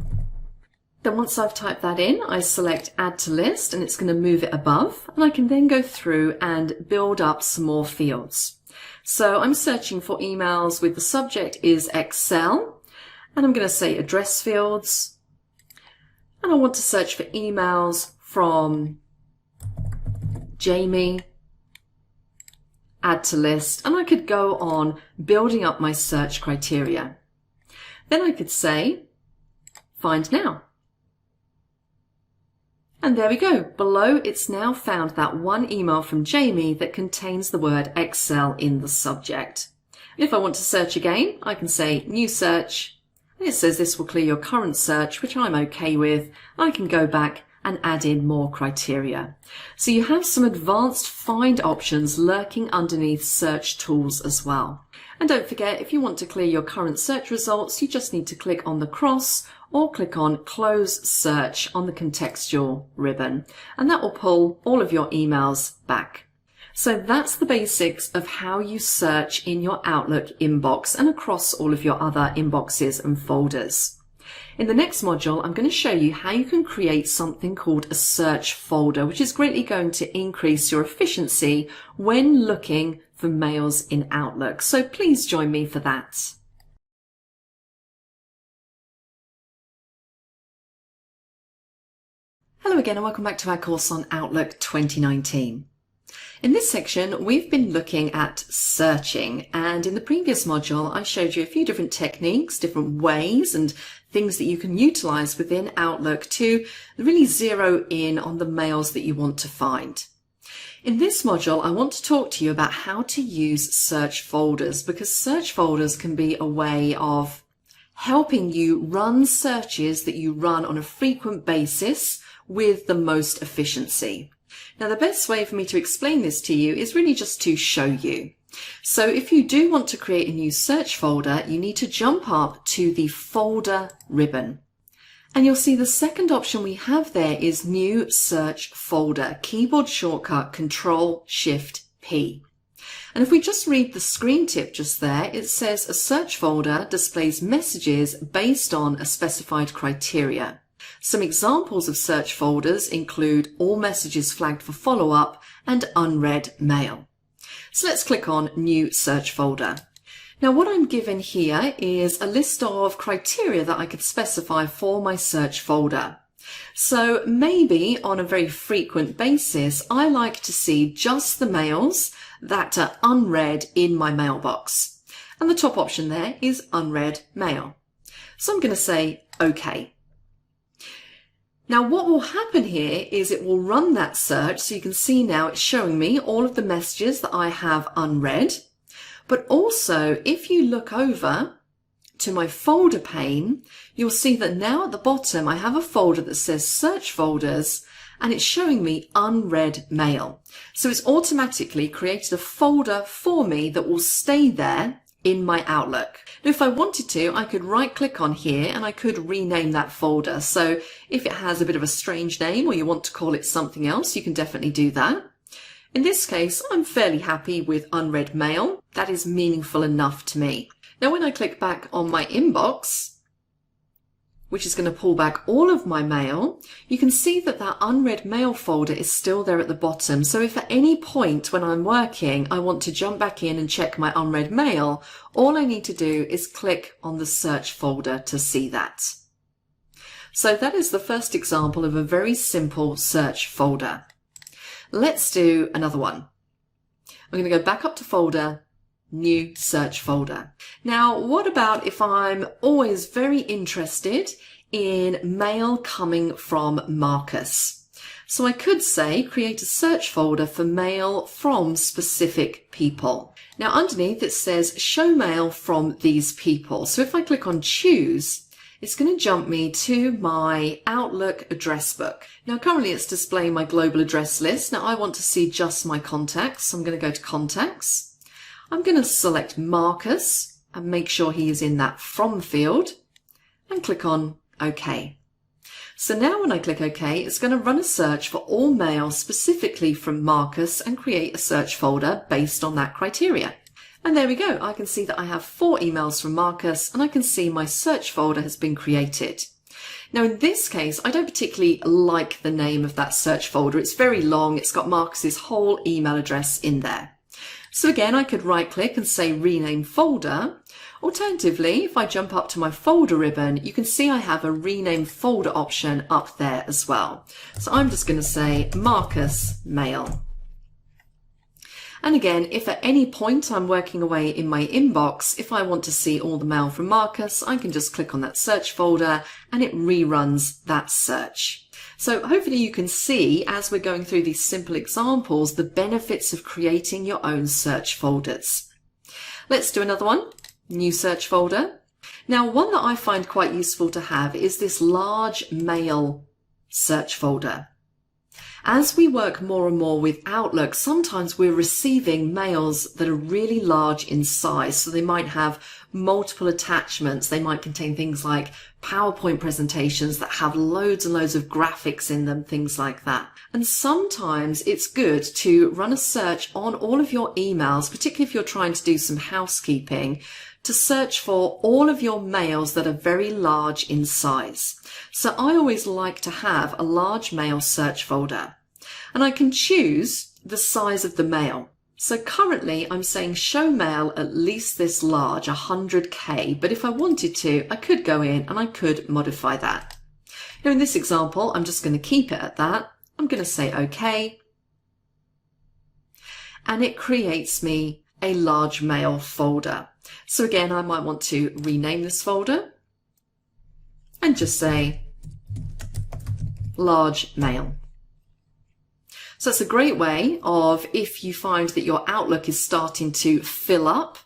Then once I've typed that in, I select add to list and it's going to move it above, and I can then go through and build up some more fields. So I'm searching for emails with the subject is Excel, and I'm going to say address fields, and I want to search for emails from Jamie, add to list, and I could go on building up my search criteria. Then I could say find now. And there we go. Below, it's now found that one email from Jamie that contains the word Excel in the subject. And if I want to search again, I can say new search. And it says this will clear your current search, which I'm okay with. I can go back and add in more criteria. So you have some advanced find options lurking underneath search tools as well. And don't forget, if you want to clear your current search results, you just need to click on the cross or click on close search on the contextual ribbon, and that will pull all of your emails back. So that's the basics of how you search in your Outlook inbox and across all of your other inboxes and folders. In the next module, I'm going to show you how you can create something called a search folder, which is greatly going to increase your efficiency when looking for mails in Outlook. So please join me for that. Hello again and welcome back to our course on Outlook 2019. In this section, we've been looking at searching, and in the previous module, I showed you a few different techniques, different ways and things that you can utilize within Outlook to really zero in on the mails that you want to find. In this module, I want to talk to you about how to use search folders, because search folders can be a way of helping you run searches that you run on a frequent basis with the most efficiency. Now, the best way for me to explain this to you is really just to show you. So if you do want to create a new search folder, you need to jump up to the folder ribbon. And you'll see the second option we have there is new search folder, keyboard shortcut Control-Shift-P. And if we just read the screen tip just there, it says a search folder displays messages based on a specified criteria. Some examples of search folders include all messages flagged for follow-up and unread mail. So let's click on New Search Folder. Now what I'm given here is a list of criteria that I could specify for my search folder. So maybe on a very frequent basis, I like to see just the mails that are unread in my mailbox. And the top option there is unread mail. So I'm going to say OK. Now what will happen here is it will run that search, so you can see now it's showing me all of the messages that I have unread. But also, if you look over to my folder pane, you'll see that now at the bottom I have a folder that says search folders, and it's showing me unread mail. So it's automatically created a folder for me that will stay there in my Outlook. Now, if I wanted to, I could right click on here and I could rename that folder. So if it has a bit of a strange name or you want to call it something else, you can definitely do that. In this case, I'm fairly happy with unread mail. That is meaningful enough to me. Now, when I click back on my inbox, which is going to pull back all of my mail, you can see that that unread mail folder is still there at the bottom. So if at any point when I'm working, I want to jump back in and check my unread mail, all I need to do is click on the search folder to see that. So that is the first example of a very simple search folder. Let's do another one. I'm going to go back up to folder, new search folder. Now, what about if I'm always very interested in mail coming from Marcus? So I could say create a search folder for mail from specific people. Now underneath it says show mail from these people. So if I click on choose, it's going to jump me to my Outlook address book. Now currently it's displaying my global address list. Now I want to see just my contacts. So I'm going to go to contacts. I'm going to select Marcus and make sure he is in that from field and click on OK. So now when I click OK, it's going to run a search for all mail specifically from Marcus and create a search folder based on that criteria. And there we go. I can see that I have 4 emails from Marcus and I can see my search folder has been created. Now in this case, I don't particularly like the name of that search folder. It's very long. It's got Marcus's whole email address in there. So again, I could right click and say rename folder. Alternatively, if I jump up to my folder ribbon, you can see I have a rename folder option up there as well. So I'm just going to say Marcus Mail. And again, if at any point I'm working away in my inbox, if I want to see all the mail from Marcus, I can just click on that search folder and it reruns that search. So hopefully you can see, as we're going through these simple examples, the benefits of creating your own search folders. Let's do another one, new search folder. Now, one that I find quite useful to have is this large mail search folder. As we work more and more with Outlook, sometimes we're receiving mails that are really large in size. So they might have multiple attachments. They might contain things like PowerPoint presentations that have loads and loads of graphics in them, things like that. And sometimes it's good to run a search on all of your emails, particularly if you're trying to do some housekeeping, to search for all of your mails that are very large in size. So I always like to have a large mail search folder. And I can choose the size of the mail. So currently I'm saying show mail at least this large, 100K, but if I wanted to, I could go in and I could modify that. Now in this example, I'm just going to keep it at that. I'm going to say OK. And it creates me a large mail folder. So again, I might want to rename this folder and just say large mail. So that's a great way of, if you find that your Outlook is starting to fill up,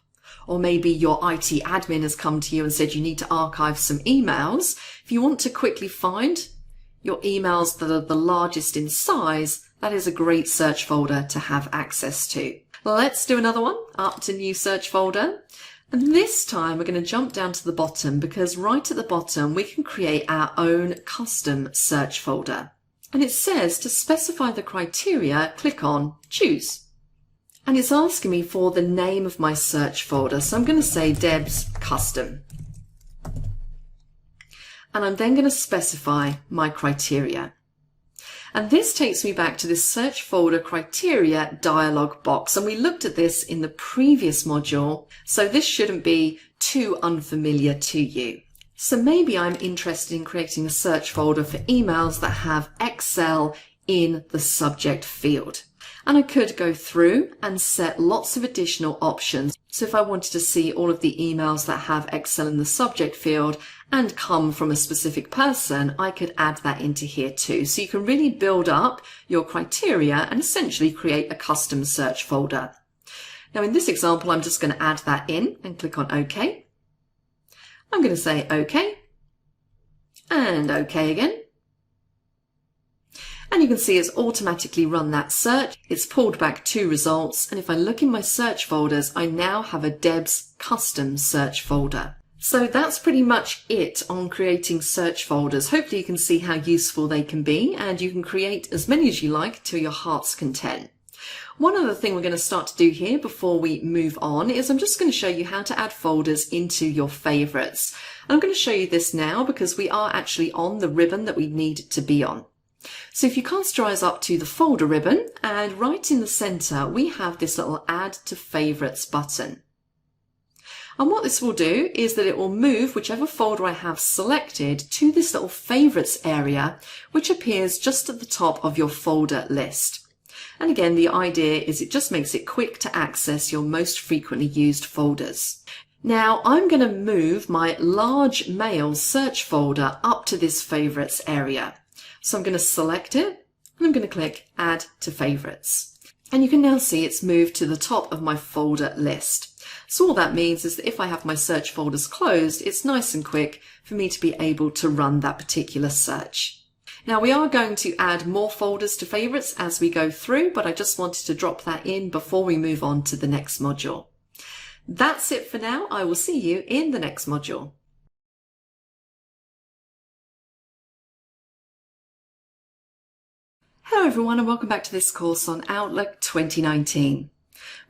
or maybe your IT admin has come to you and said you need to archive some emails. If you want to quickly find your emails that are the largest in size, that is a great search folder to have access to. Let's do another one, up to new search folder. And this time we're going to jump down to the bottom, because right at the bottom we can create our own custom search folder. And it says to specify the criteria, click on choose. And it's asking me for the name of my search folder. So I'm going to say Deb's Custom. And I'm then going to specify my criteria. And this takes me back to this search folder criteria dialog box. And we looked at this in the previous module, so this shouldn't be too unfamiliar to you. So maybe I'm interested in creating a search folder for emails that have Excel in the subject field. And I could go through and set lots of additional options. So if I wanted to see all of the emails that have Excel in the subject field and come from a specific person, I could add that into here too. So you can really build up your criteria and essentially create a custom search folder. Now in this example, I'm just going to add that in and click on OK. I'm going to say OK and OK again. And you can see it's automatically run that search. It's pulled back 2 results. And if I look in my search folders, I now have a Deb's custom search folder. So that's pretty much it on creating search folders. Hopefully you can see how useful they can be, and you can create as many as you like to your heart's content. One other thing we're going to start to do here before we move on is I'm just going to show you how to add folders into your favorites. I'm going to show you this now because we are actually on the ribbon that we need to be on. So if you cast your eyes up to the folder ribbon, and right in the center we have this little add to favorites button. And what this will do is that it will move whichever folder I have selected to this little favorites area, which appears just at the top of your folder list. And again, the idea is it just makes it quick to access your most frequently used folders. Now I'm going to move my large mail search folder up to this favorites area. So I'm going to select it and I'm going to click add to favorites. And you can now see it's moved to the top of my folder list. So all that means is that if I have my search folders closed, it's nice and quick for me to be able to run that particular search. Now we are going to add more folders to favorites as we go through, but I just wanted to drop that in before we move on to the next module. That's it for now. I will see you in the next module. Hello everyone, and welcome back to this course on Outlook 2019.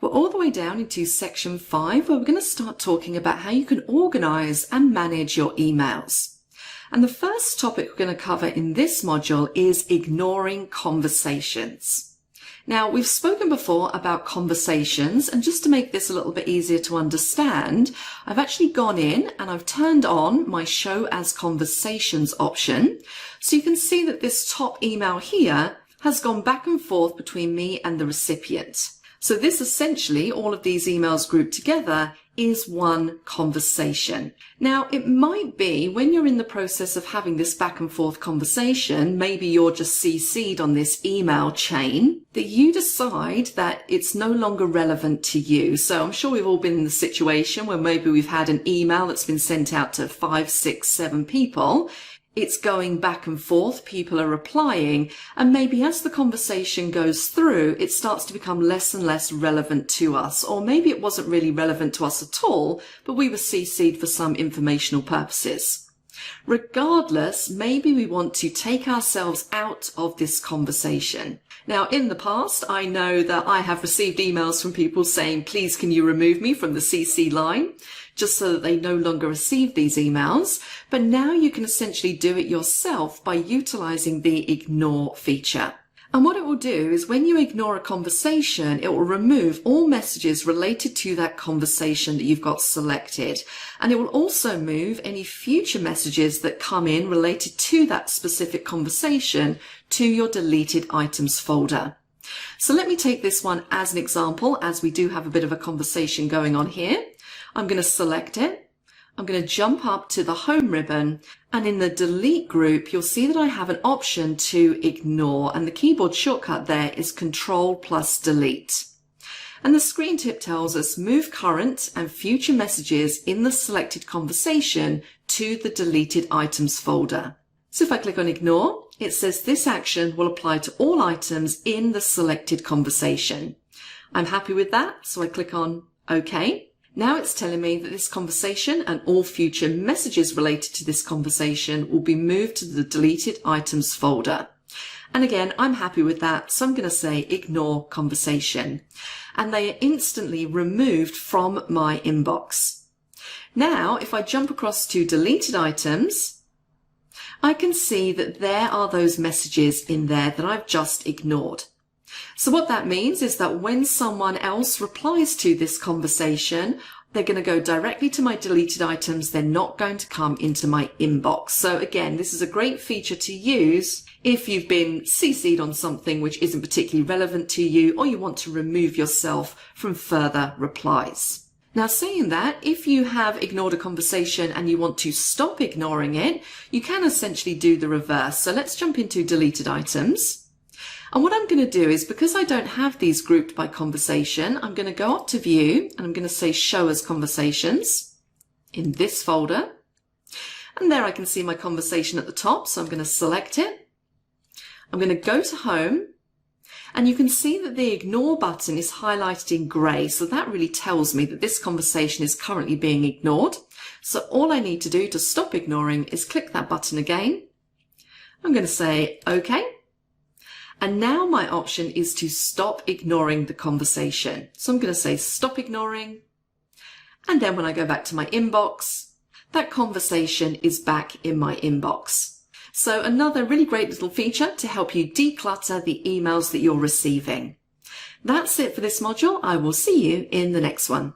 We're all the way down into section 5, where we're going to start talking about how you can organize and manage your emails. And the first topic we're going to cover in this module is ignoring conversations. Now, we've spoken before about conversations, and just to make this a little bit easier to understand, I've actually gone in and I've turned on my Show as Conversations option. So you can see that this top email here has gone back and forth between me and the recipient. So this essentially, all of these emails grouped together, is one conversation. Now, it might be when you're in the process of having this back and forth conversation, maybe you're just CC'd on this email chain, that you decide that it's no longer relevant to you. So I'm sure we've all been in the situation where maybe we've had an email that's been sent out to 5, 6, 7 people. It's going back and forth, people are replying, and maybe as the conversation goes through, it starts to become less and less relevant to us. Or maybe it wasn't really relevant to us at all, but we were CC'd for some informational purposes. Regardless, maybe we want to take ourselves out of this conversation. Now, in the past, I know that I have received emails from people saying, please can you remove me from the CC line, just so that they no longer receive these emails. But now you can essentially do it yourself by utilizing the ignore feature. And what it will do is when you ignore a conversation, it will remove all messages related to that conversation that you've got selected. And it will also move any future messages that come in related to that specific conversation to your deleted items folder. So let me take this one as an example, as we do have a bit of a conversation going on here. I'm going to select it. I'm going to jump up to the home ribbon, and in the delete group, you'll see that I have an option to ignore, and the keyboard shortcut there is Control+Delete. And the screen tip tells us move current and future messages in the selected conversation to the deleted items folder. So if I click on ignore, it says this action will apply to all items in the selected conversation. I'm happy with that, so I click on OK. Now it's telling me that this conversation and all future messages related to this conversation will be moved to the deleted items folder. And again, I'm happy with that, so I'm going to say ignore conversation. And they are instantly removed from my inbox. Now, if I jump across to deleted items, I can see that there are those messages in there that I've just ignored. So what that means is that when someone else replies to this conversation, they're going to go directly to my deleted items. They're not going to come into my inbox. So again, this is a great feature to use if you've been CC'd on something which isn't particularly relevant to you, or you want to remove yourself from further replies. Now, saying that, if you have ignored a conversation and you want to stop ignoring it, you can essentially do the reverse. So let's jump into deleted items. And what I'm going to do is, because I don't have these grouped by conversation, I'm going to go up to View and I'm going to say Show as Conversations in this folder. And there I can see my conversation at the top, so I'm going to select it. I'm going to go to Home, and you can see that the Ignore button is highlighted in grey, so that really tells me that this conversation is currently being ignored. So all I need to do to stop ignoring is click that button again. I'm going to say OK. And now my option is to stop ignoring the conversation. So I'm going to say stop ignoring. And then when I go back to my inbox, that conversation is back in my inbox. So another really great little feature to help you declutter the emails that you're receiving. That's it for this module. I will see you in the next one.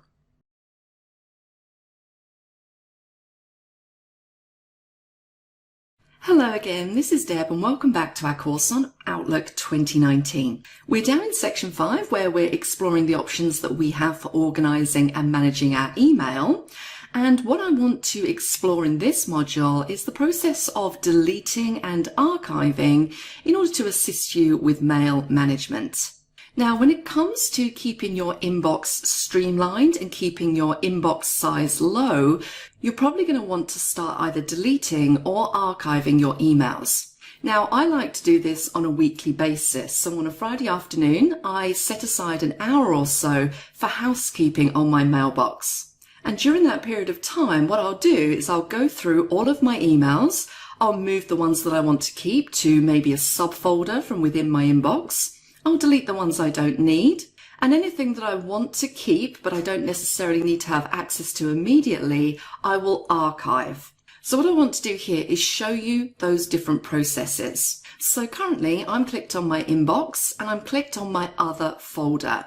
Hello again, this is Deb and welcome back to our course on Outlook 2019. We're down in section 5 where we're exploring the options that we have for organising and managing our email. And what I want to explore in this module is the process of deleting and archiving in order to assist you with mail management. Now, when it comes to keeping your inbox streamlined and keeping your inbox size low, you're probably going to want to start either deleting or archiving your emails. Now, I like to do this on a weekly basis. So on a Friday afternoon, I set aside an hour or so for housekeeping on my mailbox. And during that period of time, what I'll do is I'll go through all of my emails. I'll move the ones that I want to keep to maybe a subfolder from within my inbox. I'll delete the ones I don't need, and anything that I want to keep but I don't necessarily need to have access to immediately, I will archive. So what I want to do here is show you those different processes. So currently I'm clicked on my inbox and I'm clicked on my other folder.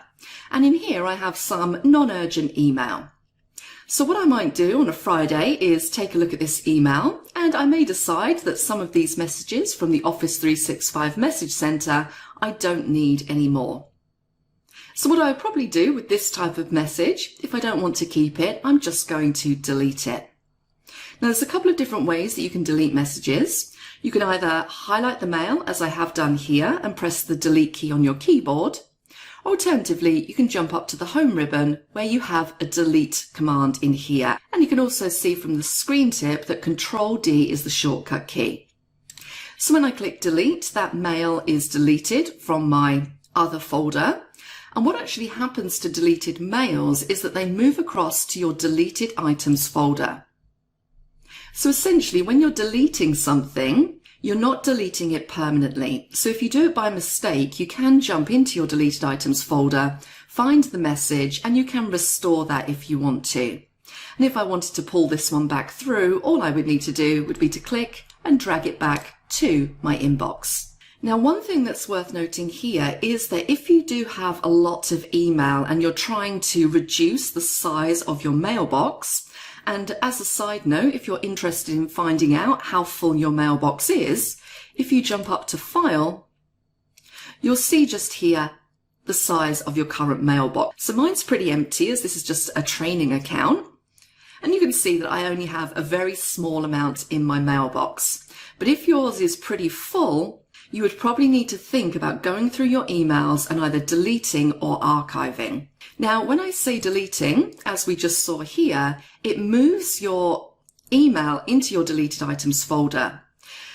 And in here I have some non-urgent email. So what I might do on a Friday is take a look at this email, and I may decide that some of these messages from the Office 365 Message Center I don't need anymore. So what I would probably do with this type of message, if I don't want to keep it, I'm just going to delete it. Now there's a couple of different ways that you can delete messages. You can either highlight the mail, as I have done here, and press the delete key on your keyboard. Alternatively, you can jump up to the home ribbon where you have a delete command in here. And you can also see from the screen tip that Control-D is the shortcut key. So when I click delete, that mail is deleted from my other folder. And what actually happens to deleted mails is that they move across to your deleted items folder. So essentially, when you're deleting something, you're not deleting it permanently. So if you do it by mistake, you can jump into your deleted items folder, find the message, and you can restore that if you want to. And if I wanted to pull this one back through, all I would need to do would be to click and drag it back to my inbox. Now, one thing that's worth noting here is that if you do have a lot of email and you're trying to reduce the size of your mailbox, and as a side note, if you're interested in finding out how full your mailbox is, if you jump up to File, you'll see just here the size of your current mailbox. So mine's pretty empty, as this is just a training account. And you can see that I only have a very small amount in my mailbox. But if yours is pretty full, you would probably need to think about going through your emails and either deleting or archiving. Now, when I say deleting, as we just saw here, it moves your email into your deleted items folder.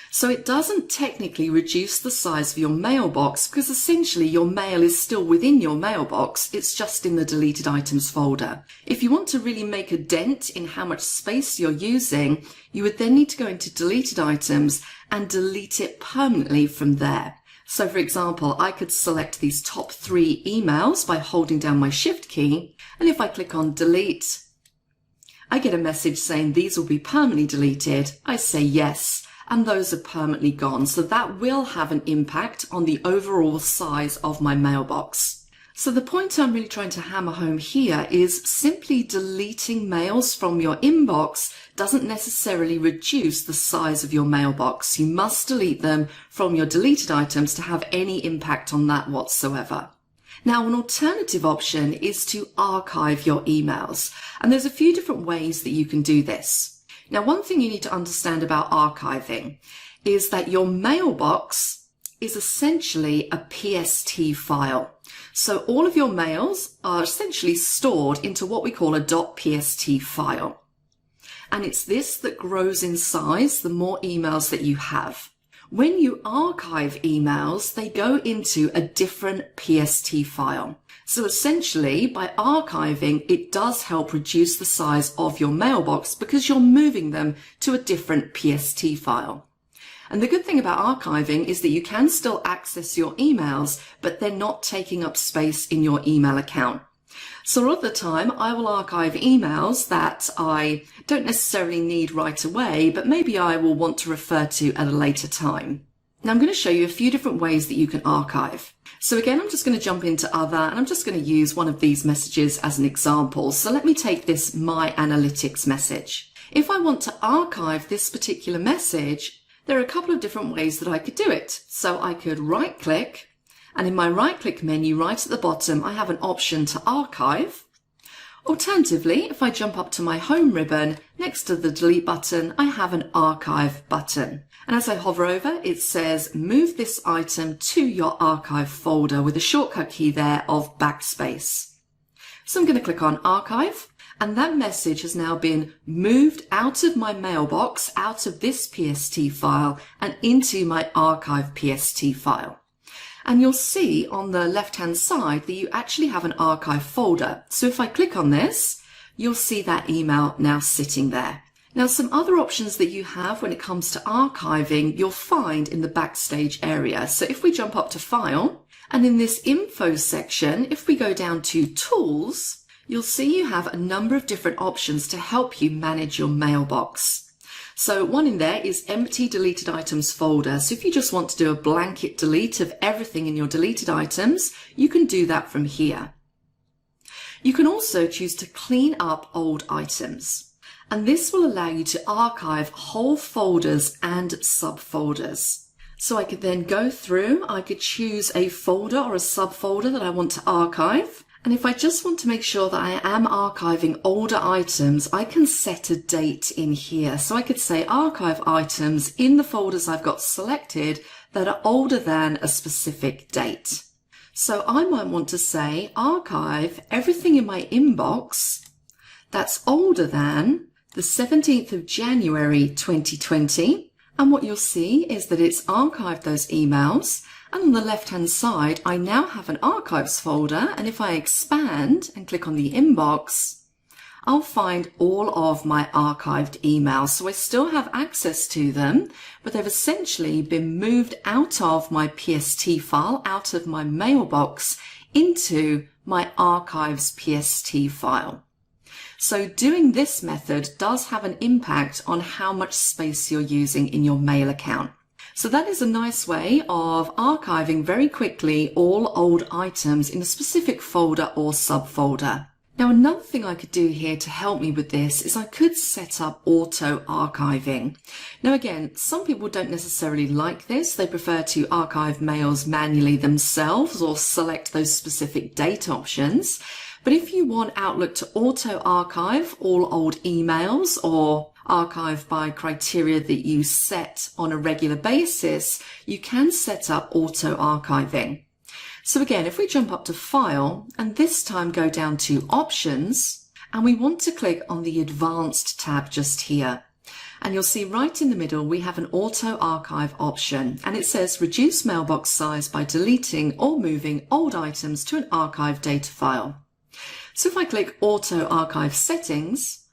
So it doesn't technically reduce the size of your mailbox because essentially your mail is still within your mailbox, it's just in the deleted items folder. If you want to really make a dent in how much space you're using, you would then need to go into deleted items and delete it permanently from there. So for example, I could select these top 3 emails by holding down my Shift key, and if I click on delete, I get a message saying these will be permanently deleted. I say yes, and those are permanently gone. So that will have an impact on the overall size of my mailbox. So the point I'm really trying to hammer home here is simply deleting mails from your inbox doesn't necessarily reduce the size of your mailbox. You must delete them from your deleted items to have any impact on that whatsoever. Now, an alternative option is to archive your emails. And there's a few different ways that you can do this. Now, one thing you need to understand about archiving is that your mailbox is essentially a PST file. So all of your mails are essentially stored into what we call a .pst file. And it's this that grows in size the more emails that you have. When you archive emails, they go into a different PST file. So essentially, by archiving, it does help reduce the size of your mailbox because you're moving them to a different PST file. And the good thing about archiving is that you can still access your emails, but they're not taking up space in your email account. So a lot of the time, I will archive emails that I don't necessarily need right away, but maybe I will want to refer to at a later time. Now I'm going to show you a few different ways that you can archive. So again, I'm just going to jump into Other, and I'm just going to use one of these messages as an example. So let me take this My Analytics message. If I want to archive this particular message, there are a couple of different ways that I could do it. So I could right click, and in my right click menu right at the bottom, I have an option to archive. Alternatively, if I jump up to my home ribbon, next to the delete button, I have an archive button. And as I hover over, it says move this item to your archive folder with a shortcut key there of backspace. So I'm going to click on archive, and that message has now been moved out of my mailbox, out of this PST file, and into my archive PST file. And you'll see on the left-hand side that you actually have an archive folder. So if I click on this, you'll see that email now sitting there. Now, some other options that you have when it comes to archiving, you'll find in the Backstage area. So if we jump up to File, and in this Info section, if we go down to Tools, you'll see you have a number of different options to help you manage your mailbox. So one in there is Empty Deleted Items folder. So if you just want to do a blanket delete of everything in your deleted items, you can do that from here. You can also choose to clean up old items. And this will allow you to archive whole folders and subfolders. So I could then go through, I could choose a folder or a subfolder that I want to archive. And if I just want to make sure that I am archiving older items, I can set a date in here. So I could say archive items in the folders I've got selected that are older than a specific date. So I might want to say archive everything in my inbox that's older than the 17th of January 2020. And what you'll see is that it's archived those emails. And on the left-hand side, I now have an archives folder. And if I expand and click on the inbox, I'll find all of my archived emails. So I still have access to them, but they've essentially been moved out of my PST file, out of my mailbox, into my archives PST file. So doing this method does have an impact on how much space you're using in your mail account. So that is a nice way of archiving very quickly all old items in a specific folder or subfolder. Now, another thing I could do here to help me with this is I could set up auto archiving. Now, again, some people don't necessarily like this. They prefer to archive mails manually themselves or select those specific date options. But if you want Outlook to auto archive all old emails or archive by criteria that you set on a regular basis, you can set up auto archiving. So again, if we jump up to File and this time go down to Options, and we want to click on the Advanced tab just here. And you'll see right in the middle, we have an auto archive option, and it says reduce mailbox size by deleting or moving old items to an archive data file. So if I click Auto Archive Settings,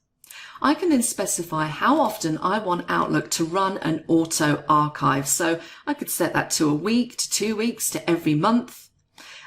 I can then specify how often I want Outlook to run an auto archive. So I could set that to a week, to 2 weeks, to every month.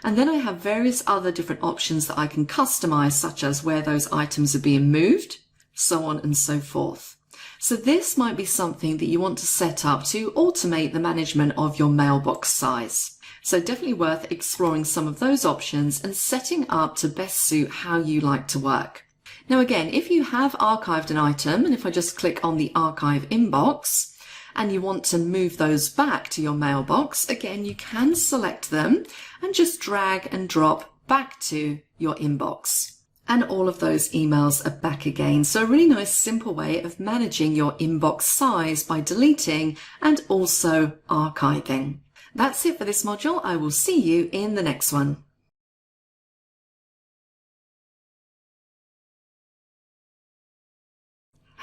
And then I have various other different options that I can customize, such as where those items are being moved, so on and so forth. So this might be something that you want to set up to automate the management of your mailbox size. So definitely worth exploring some of those options and setting up to best suit how you like to work. Now again, if you have archived an item, and if I just click on the archive inbox, and you want to move those back to your mailbox, again, you can select them and just drag and drop back to your inbox. And all of those emails are back again. So a really nice simple way of managing your inbox size by deleting and also archiving. That's it for this module. I will see you in the next one.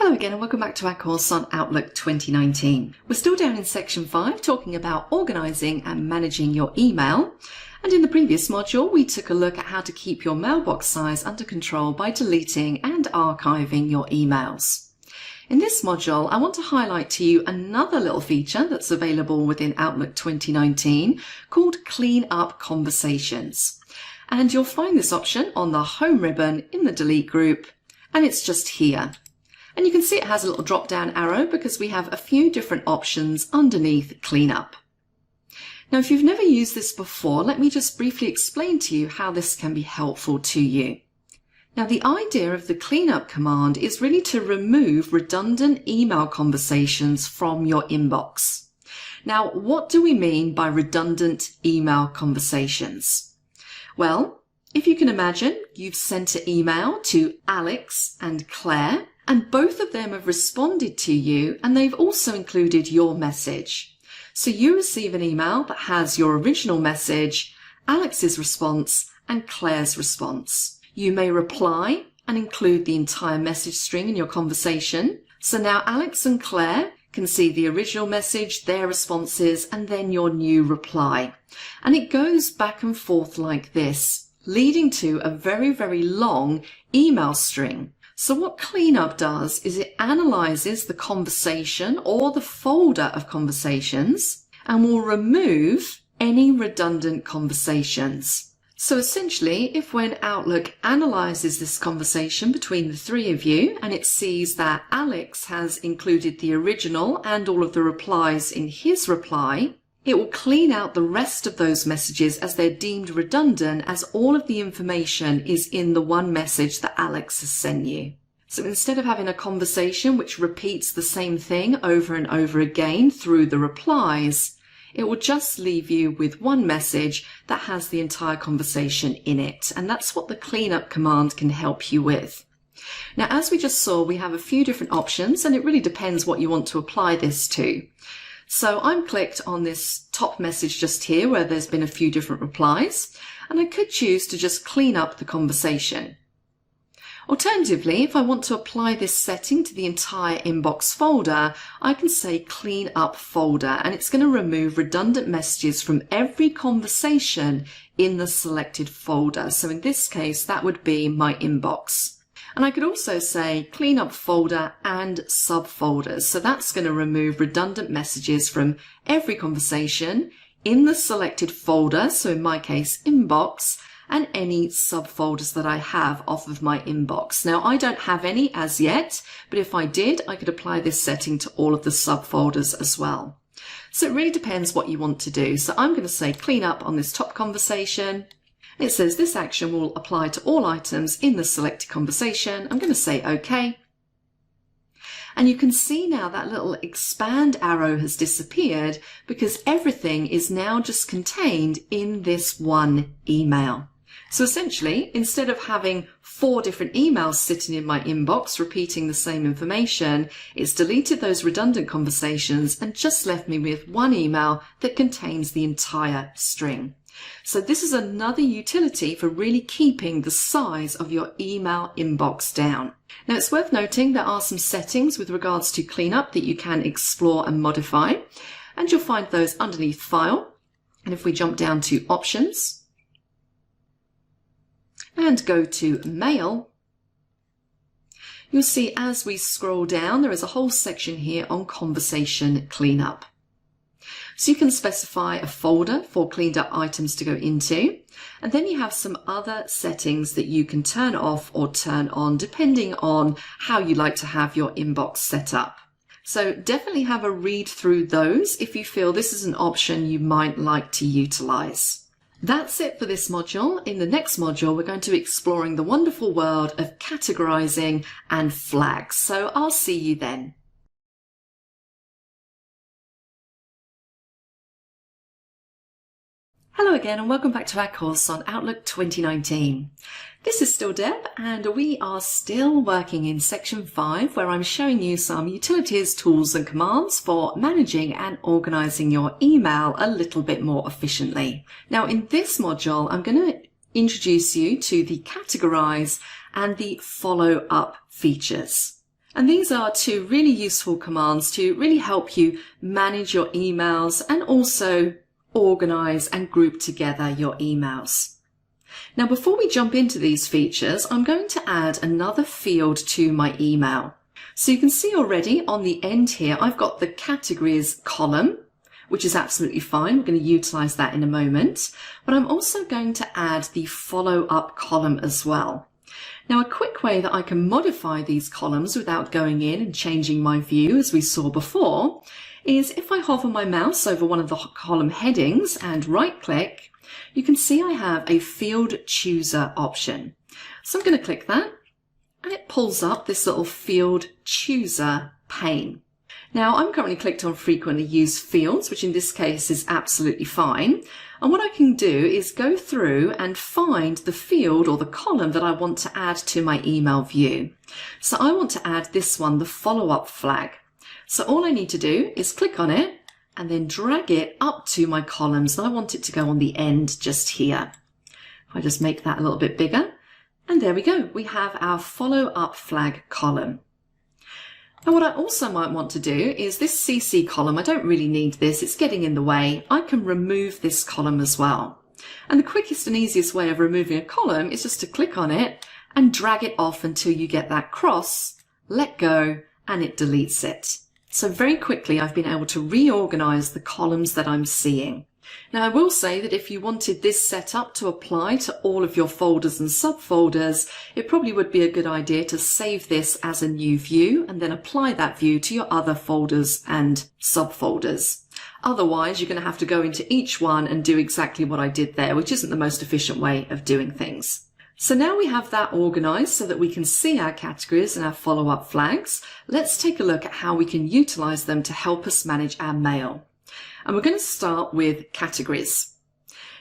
Hello again and welcome back to our course on Outlook 2019. We're still down in section 5 talking about organising and managing your email. And in the previous module we took a look at how to keep your mailbox size under control by deleting and archiving your emails. In this module I want to highlight to you another little feature that's available within Outlook 2019 called Clean Up Conversations. And you'll find this option on the Home ribbon in the Delete group, and it's just here. And you can see it has a little drop down arrow because we have a few different options underneath Cleanup. Now if you've never used this before, let me just briefly explain to you how this can be helpful to you. Now the idea of the Cleanup command is really to remove redundant email conversations from your inbox. Now what do we mean by redundant email conversations? Well, if you can imagine, you've sent an email to Alex and Claire, and both of them have responded to you and they've also included your message. So you receive an email that has your original message, Alex's response and Claire's response. You may reply and include the entire message string in your conversation. So now Alex and Claire can see the original message, their responses, and then your new reply. And it goes back and forth like this, leading to a very, very long email string. So what Cleanup does is it analyzes the conversation or the folder of conversations and will remove any redundant conversations. So essentially, if when Outlook analyzes this conversation between the three of you and it sees that Alex has included the original and all of the replies in his reply, it will clean out the rest of those messages as they're deemed redundant, as all of the information is in the one message that Alex has sent you. So instead of having a conversation which repeats the same thing over and over again through the replies, it will just leave you with one message that has the entire conversation in it. And that's what the Cleanup command can help you with. Now, as we just saw, we have a few different options and it really depends what you want to apply this to. So I'm clicked on this top message just here where there's been a few different replies, and I could choose to just clean up the conversation. Alternatively, if I want to apply this setting to the entire inbox folder, I can say clean up folder, and it's going to remove redundant messages from every conversation in the selected folder. So in this case, that would be my inbox. And I could also say clean up folder and subfolders. So that's going to remove redundant messages from every conversation in the selected folder. So in my case, inbox, and any subfolders that I have off of my inbox. Now I don't have any as yet, but if I did, I could apply this setting to all of the subfolders as well. So it really depends what you want to do. So I'm going to say clean up on this top conversation. It says this action will apply to all items in the selected conversation. I'm going to say OK. And you can see now that little expand arrow has disappeared because everything is now just contained in this one email. So essentially, instead of having 4 different emails sitting in my inbox repeating the same information, it's deleted those redundant conversations and just left me with one email that contains the entire string. So this is another utility for really keeping the size of your email inbox down. Now it's worth noting there are some settings with regards to cleanup that you can explore and modify, and you'll find those underneath File. And if we jump down to Options and go to Mail, you'll see as we scroll down there is a whole section here on Conversation Cleanup. So you can specify a folder for cleaned up items to go into, and then you have some other settings that you can turn off or turn on depending on how you like to have your inbox set up. So definitely have a read through those if you feel this is an option you might like to utilize. That's it for this module. In the next module, we're going to be exploring the wonderful world of categorizing and flags. So I'll see you then. Hello again and welcome back to our course on Outlook 2019. This is still Deb and we are still working in section 5 where I'm showing you some utilities, tools and commands for managing and organizing your email a little bit more efficiently. Now in this module I'm going to introduce you to the categorize and the follow up features. And these are two really useful commands to really help you manage your emails and also organize and group together your emails. Now, before we jump into these features, I'm going to add another field to my email. So you can see already on the end here, I've got the categories column, which is absolutely fine. We're going to utilize that in a moment. But I'm also going to add the follow-up column as well. Now, a quick way that I can modify these columns without going in and changing my view, as we saw before, is if I hover my mouse over one of the column headings and right-click, you can see I have a field chooser option. So I'm going to click that, and it pulls up this little field chooser pane. Now, I'm currently clicked on frequently used fields, which in this case is absolutely fine. And what I can do is go through and find the field or the column that I want to add to my email view. So I want to add this one, the follow-up flag. So all I need to do is click on it and then drag it up to my columns. And I want it to go on the end just here. If I just make that a little bit bigger, and there we go. We have our follow-up flag column. Now, what I also might want to do is this CC column, I don't really need this, it's getting in the way. I can remove this column as well. And the quickest and easiest way of removing a column is just to click on it and drag it off until you get that cross, let go, and it deletes it. So very quickly, I've been able to reorganize the columns that I'm seeing. Now, I will say that if you wanted this setup to apply to all of your folders and subfolders, it probably would be a good idea to save this as a new view and then apply that view to your other folders and subfolders. Otherwise, you're going to have to go into each one and do exactly what I did there, which isn't the most efficient way of doing things. So now we have that organized so that we can see our categories and our follow-up flags. Let's take a look at how we can utilize them to help us manage our mail. And we're going to start with categories.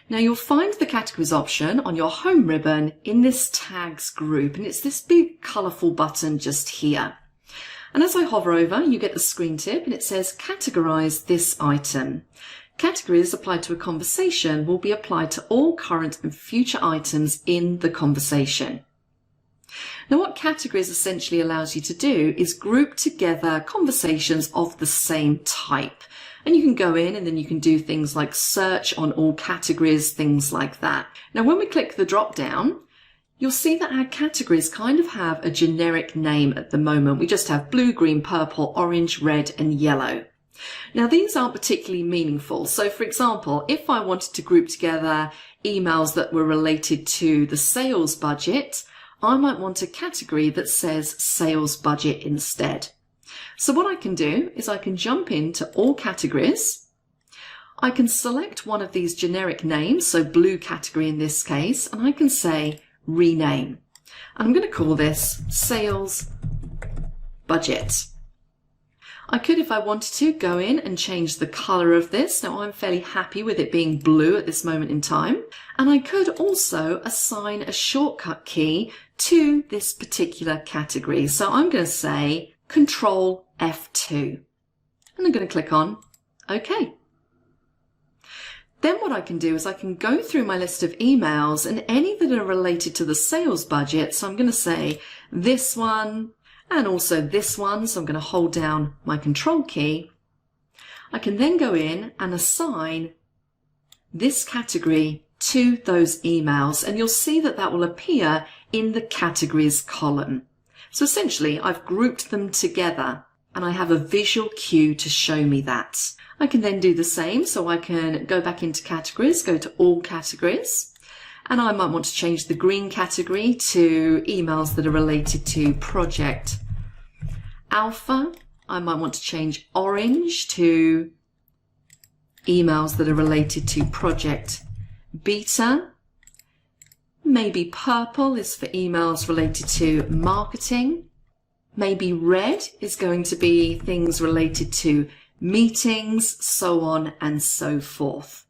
Now, you'll find the categories option on your home ribbon in this tags group, and it's this big colorful button just here. And as I hover over, you get the screen tip and it says categorize this item. Categories applied to a conversation will be applied to all current and future items in the conversation. Now, what categories essentially allows you to do is group together conversations of the same type. And you can go in and then you can do things like search on all categories, things like that. Now, when we click the drop down, you'll see that our categories kind of have a generic name at the moment. We just have blue, green, purple, orange, red, and yellow. Now, these aren't particularly meaningful. So, for example, if I wanted to group together emails that were related to the sales budget, I might want a category that says sales budget instead. So what I can do is I can jump into all categories. I can select one of these generic names, so blue category in this case, and I can say rename. And I'm going to call this sales budget. I could, if I wanted to, go in and change the color of this. Now, I'm fairly happy with it being blue at this moment in time. And I could also assign a shortcut key to this particular category. So I'm going to say Control F2. And I'm going to click on OK. Then what I can do is I can go through my list of emails and any that are related to the sales budget. So I'm going to say this one and also this one. So I'm going to hold down my Control key. I can then go in and assign this category to those emails, and you'll see that that will appear in the categories column. So essentially, I've grouped them together and I have a visual cue to show me that. I can then do the same, so I can go back into categories, go to all categories, and I might want to change the green category to emails that are related to Project Alpha. I might want to change orange to emails that are related to Project Beta. Maybe purple is for emails related to marketing. Maybe red is going to be things related to meetings, so on and so forth.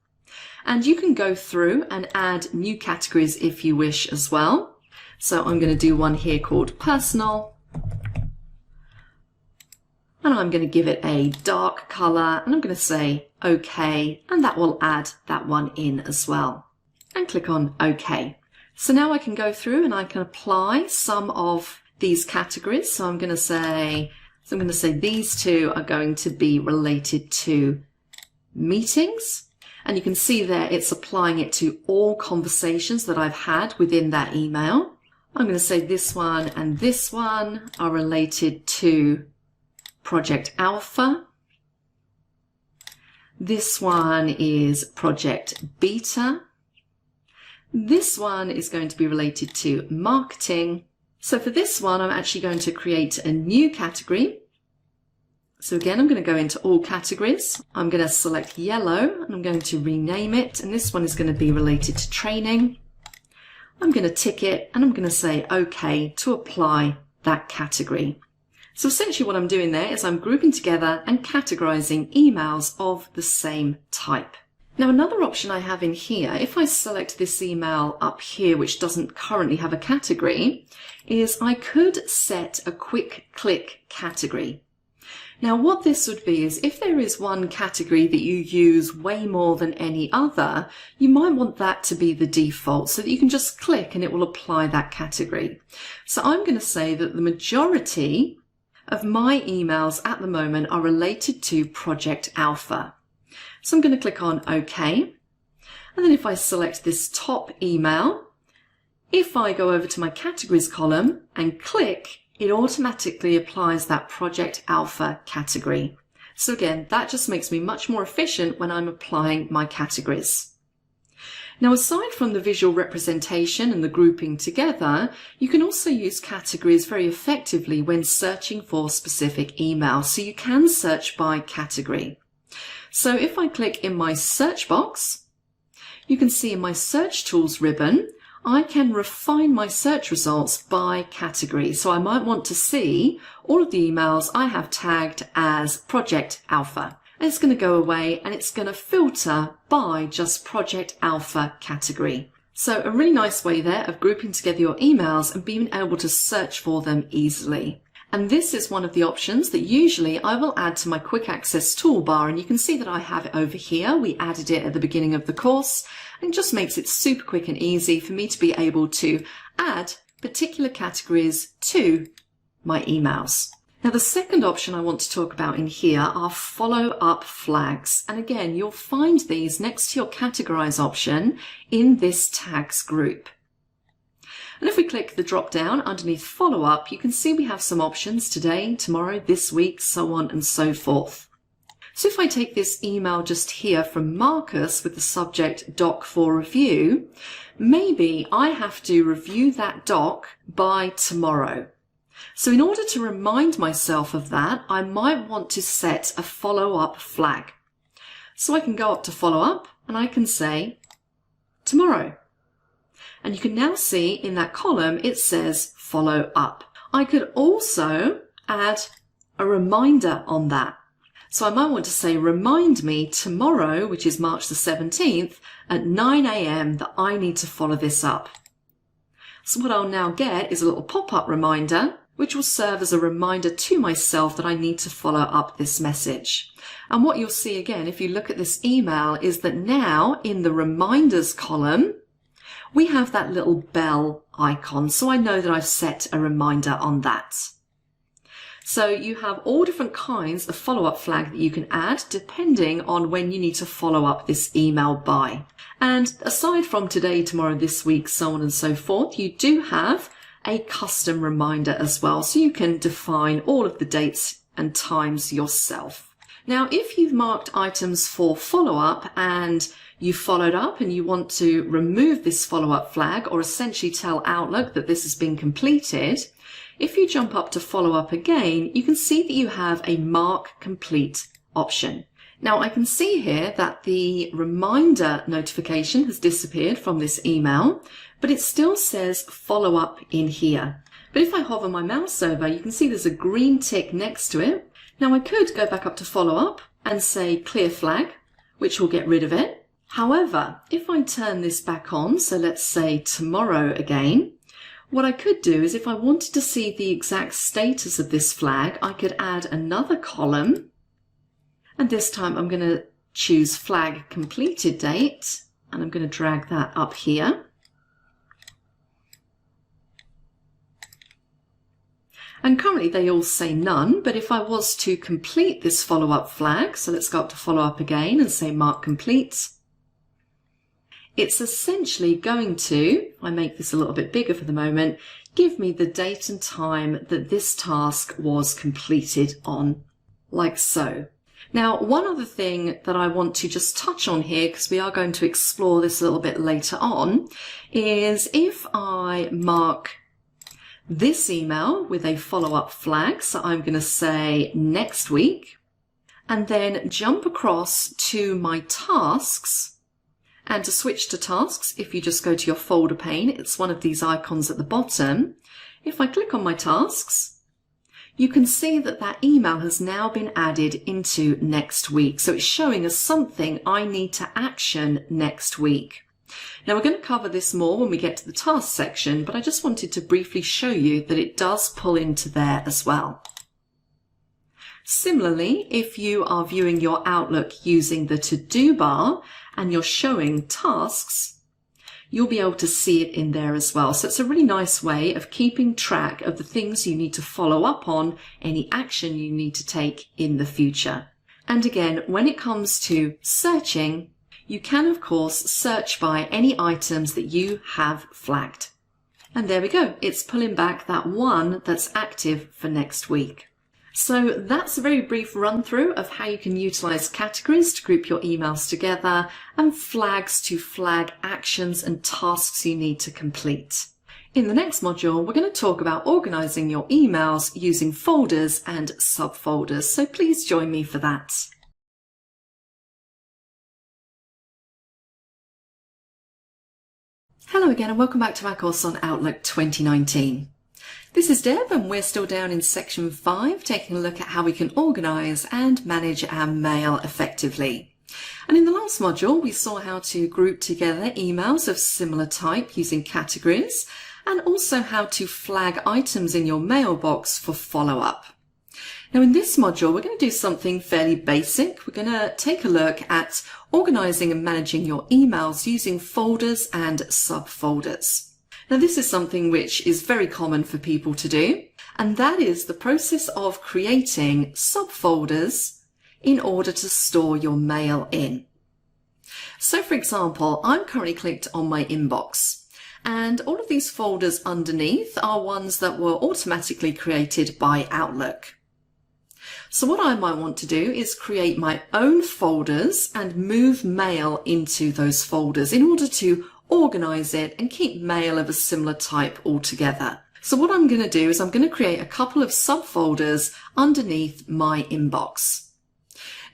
And you can go through and add new categories if you wish as well. So I'm going to do one here called personal. And I'm going to give it a dark color and I'm going to say OK, and that will add that one in as well. And click on OK. So now I can go through and I can apply some of these categories. So I'm going to say these two are going to be related to meetings. And you can see there it's applying it to all conversations that I've had within that email. I'm going to say this one and this one are related to Project Alpha. This one is Project Beta. This one is going to be related to marketing. So for this one, I'm actually going to create a new category. So again, I'm going to go into all categories. I'm going to select yellow and I'm going to rename it. And this one is going to be related to training. I'm going to tick it and I'm going to say OK to apply that category. So essentially what I'm doing there is I'm grouping together and categorizing emails of the same type. Now another option I have in here, if I select this email up here, which doesn't currently have a category, is I could set a quick click category. Now what this would be is if there is one category that you use way more than any other, you might want that to be the default so that you can just click and it will apply that category. So I'm going to say that the majority of my emails at the moment are related to Project Alpha. So I'm going to click on OK. And then if I select this top email, if I go over to my categories column and click, it automatically applies that Project Alpha category. So again, that just makes me much more efficient when I'm applying my categories. Now, aside from the visual representation and the grouping together, you can also use categories very effectively when searching for specific emails. So you can search by category. So if I click in my search box, you can see in my search tools ribbon, I can refine my search results by category. So I might want to see all of the emails I have tagged as Project Alpha. And it's going to go away and it's going to filter by just Project Alpha category. So a really nice way there of grouping together your emails and being able to search for them easily. And this is one of the options that usually I will add to my quick access toolbar. And you can see that I have it over here. We added it at the beginning of the course and it just makes it super quick and easy for me to be able to add particular categories to my emails. Now, the second option I want to talk about in here are follow-up flags. And again, you'll find these next to your categorize option in this tags group. And if we click the drop down underneath follow-up, you can see we have some options today, tomorrow, this week, so on and so forth. So if I take this email just here from Marcus with the subject doc for review, maybe I have to review that doc by tomorrow. So in order to remind myself of that, I might want to set a follow-up flag. So I can go up to follow-up and I can say tomorrow. And you can now see in that column it says follow up. I could also add a reminder on that. So I might want to say remind me tomorrow, which is March the 17th at 9 a.m. that I need to follow this up. So what I'll now get is a little pop-up reminder which will serve as a reminder to myself that I need to follow up this message. And what you'll see again, if you look at this email, is that now in the reminders column, we have that little bell icon. So I know that I've set a reminder on that. So you have all different kinds of follow-up flag that you can add depending on when you need to follow up this email by. And aside from today, tomorrow, this week, so on and so forth, you do have a custom reminder as well. So you can define all of the dates and times yourself. Now, if you've marked items for follow-up and you followed up and you want to remove this follow-up flag or essentially tell Outlook that this has been completed, if you jump up to follow up again, you can see that you have a mark complete option. Now I can see here that the reminder notification has disappeared from this email, but it still says follow up in here. But if I hover my mouse over, you can see there's a green tick next to it. Now I could go back up to follow up and say clear flag, which will get rid of it. However, if I turn this back on, so let's say tomorrow again, what I could do is if I wanted to see the exact status of this flag, I could add another column. And this time I'm going to choose flag completed date and I'm going to drag that up here. And currently they all say none, but if I was to complete this follow-up flag, so let's go up to follow up again and say mark complete, it's essentially going to, if I make this a little bit bigger for the moment, give me the date and time that this task was completed on, like so. Now, one other thing that I want to just touch on here, because we are going to explore this a little bit later on, is if I mark this email with a follow-up flag, so I'm going to say next week, and then jump across to my tasks. And to switch to tasks, if you just go to your folder pane, it's one of these icons at the bottom. If I click on my tasks, you can see that that email has now been added into next week. So it's showing us something I need to action next week. Now we're going to cover this more when we get to the task section, but I just wanted to briefly show you that it does pull into there as well. Similarly, if you are viewing your Outlook using the to-do bar and you're showing tasks, you'll be able to see it in there as well. So it's a really nice way of keeping track of the things you need to follow up on, any action you need to take in the future. And again, when it comes to searching, you can of course search by any items that you have flagged. And there we go, it's pulling back that one that's active for next week. So that's a very brief run through of how you can utilize categories to group your emails together and flags to flag actions and tasks you need to complete. In the next module, we're going to talk about organizing your emails using folders and subfolders. So please join me for that. Hello again and welcome back to our course on Outlook 2019. This is Deb and we're still down in section 5, taking a look at how we can organise and manage our mail effectively. And in the last module, we saw how to group together emails of similar type using categories, and also how to flag items in your mailbox for follow-up. Now in this module, we're going to do something fairly basic. We're going to take a look at organising and managing your emails using folders and subfolders. Now this is something which is very common for people to do, and that is the process of creating subfolders in order to store your mail in. So for example, I'm currently clicked on my inbox, and all of these folders underneath are ones that were automatically created by Outlook. So what I might want to do is create my own folders and move mail into those folders in order to organize it and keep mail of a similar type altogether. So what I'm going to do is I'm going to create a couple of subfolders underneath my inbox.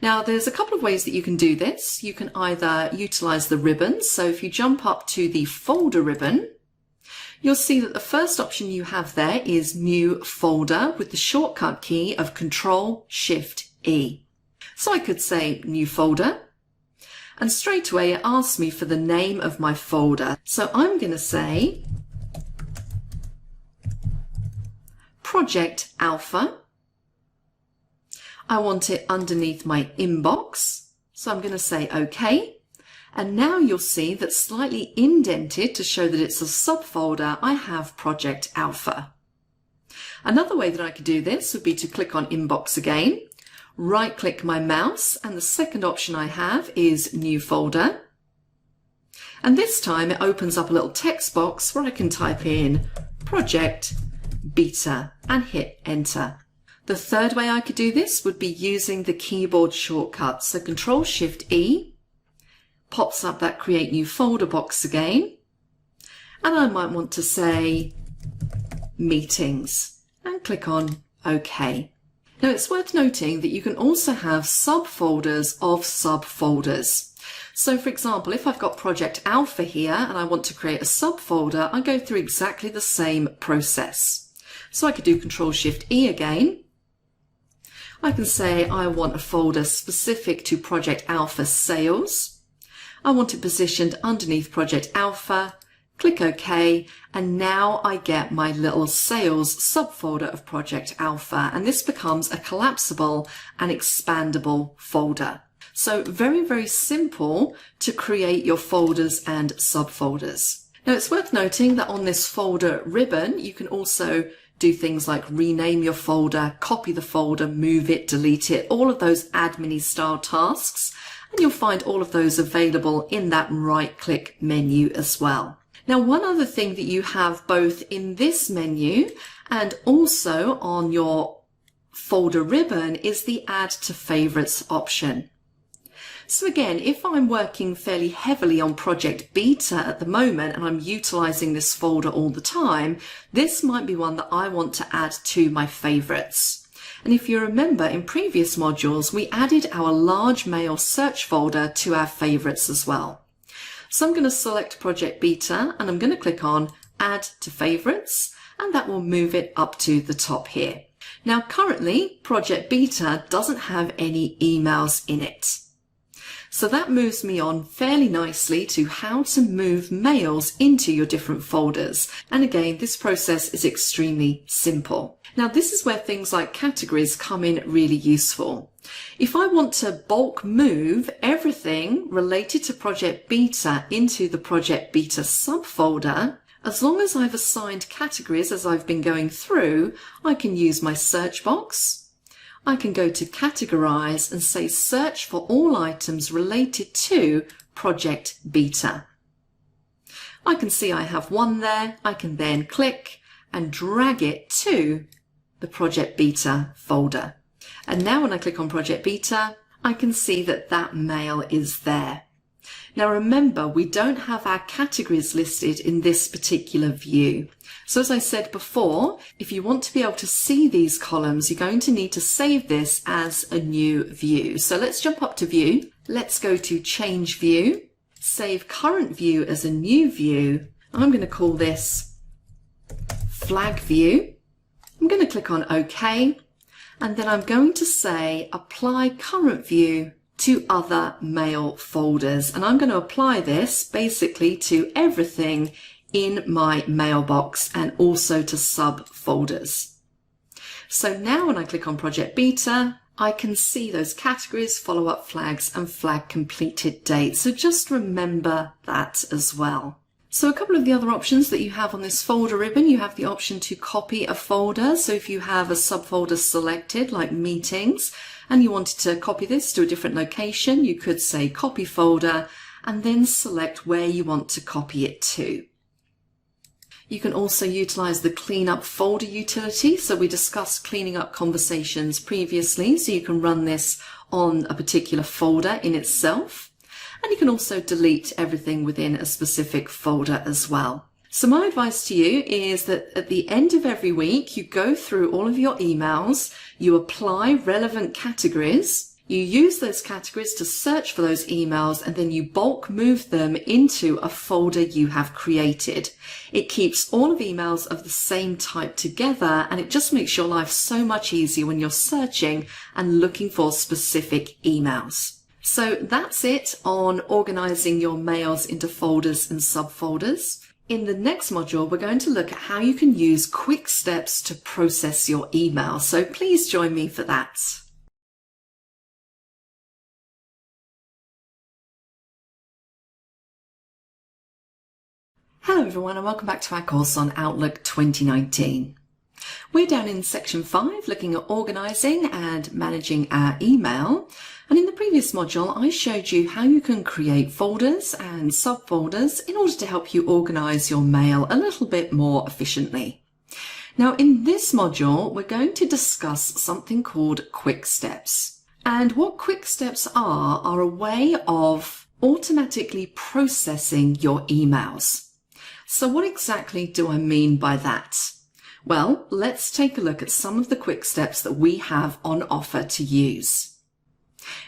Now there's a couple of ways that you can do this. You can either utilize the ribbons. So if you jump up to the folder ribbon, you'll see that the first option you have there is new folder with the shortcut key of Control-Shift-E. So I could say new folder. And straight away it asks me for the name of my folder. So I'm going to say Project Alpha. I want it underneath my inbox. So I'm going to say OK. And now you'll see that slightly indented to show that it's a subfolder, I have Project Alpha. Another way that I could do this would be to click on Inbox again. Right click my mouse, and the second option I have is New Folder. And this time it opens up a little text box where I can type in Project Beta and hit Enter. The third way I could do this would be using the keyboard shortcut. So Control-Shift-E pops up that Create New Folder box again. And I might want to say Meetings and click on OK. Now it's worth noting that you can also have subfolders of subfolders. So for example, if I've got Project Alpha here and I want to create a subfolder, I go through exactly the same process. So I could do Control-Shift-E again. I can say I want a folder specific to Project Alpha Sales. I want it positioned underneath Project Alpha. Click OK, and now I get my little sales subfolder of Project Alpha, and this becomes a collapsible and expandable folder. So very, very simple to create your folders and subfolders. Now it's worth noting that on this folder ribbon, you can also do things like rename your folder, copy the folder, move it, delete it, all of those admin style tasks. And you'll find all of those available in that right-click menu as well. Now, one other thing that you have both in this menu and also on your folder ribbon is the Add to Favorites option. So again, if I'm working fairly heavily on Project Beta at the moment and I'm utilizing this folder all the time, this might be one that I want to add to my favorites. And if you remember, in previous modules, we added our large mail search folder to our favorites as well. So I'm going to select Project Beta and I'm going to click on Add to Favorites, and that will move it up to the top here. Now, currently, Project Beta doesn't have any emails in it. So that moves me on fairly nicely to how to move mails into your different folders. And again, this process is extremely simple. Now, this is where things like categories come in really useful. If I want to bulk move everything related to Project Beta into the Project Beta subfolder, as long as I've assigned categories as I've been going through, I can use my search box. I can go to categorize and say search for all items related to Project Beta. I can see I have one there. I can then click and drag it to the Project Beta folder. And now when I click on Project Beta, I can see that that mail is there. Now remember, we don't have our categories listed in this particular view. So as I said before, if you want to be able to see these columns, you're going to need to save this as a new view. So let's jump up to View. Let's go to Change View, save current view as a new view. I'm going to call this Flag View. I'm going to click on OK, and then I'm going to say Apply Current View to other mail folders. And I'm going to apply this basically to everything in my mailbox and also to subfolders. So now when I click on Project Beta, I can see those categories, follow-up flags, and flag completed date. So just remember that as well. So a couple of the other options that you have on this folder ribbon, you have the option to copy a folder. So if you have a subfolder selected like meetings and you wanted to copy this to a different location, you could say copy folder and then select where you want to copy it to. You can also utilize the cleanup folder utility. So we discussed cleaning up conversations previously. So you can run this on a particular folder in itself. And you can also delete everything within a specific folder as well. So my advice to you is that at the end of every week, you go through all of your emails, you apply relevant categories, you use those categories to search for those emails, and then you bulk move them into a folder you have created. It keeps all of emails of the same type together, and it just makes your life so much easier when you're searching and looking for specific emails. So that's it on organizing your mails into folders and subfolders. In the next module, we're going to look at how you can use quick steps to process your email. So please join me for that. Hello everyone, and welcome back to our course on Outlook 2019. We're down in section 5 looking at organising and managing our email. And in the previous module, I showed you how you can create folders and subfolders in order to help you organise your mail a little bit more efficiently. Now in this module, we're going to discuss something called quick steps. And what quick steps are a way of automatically processing your emails. So what exactly do I mean by that? Well, let's take a look at some of the quick steps that we have on offer to use.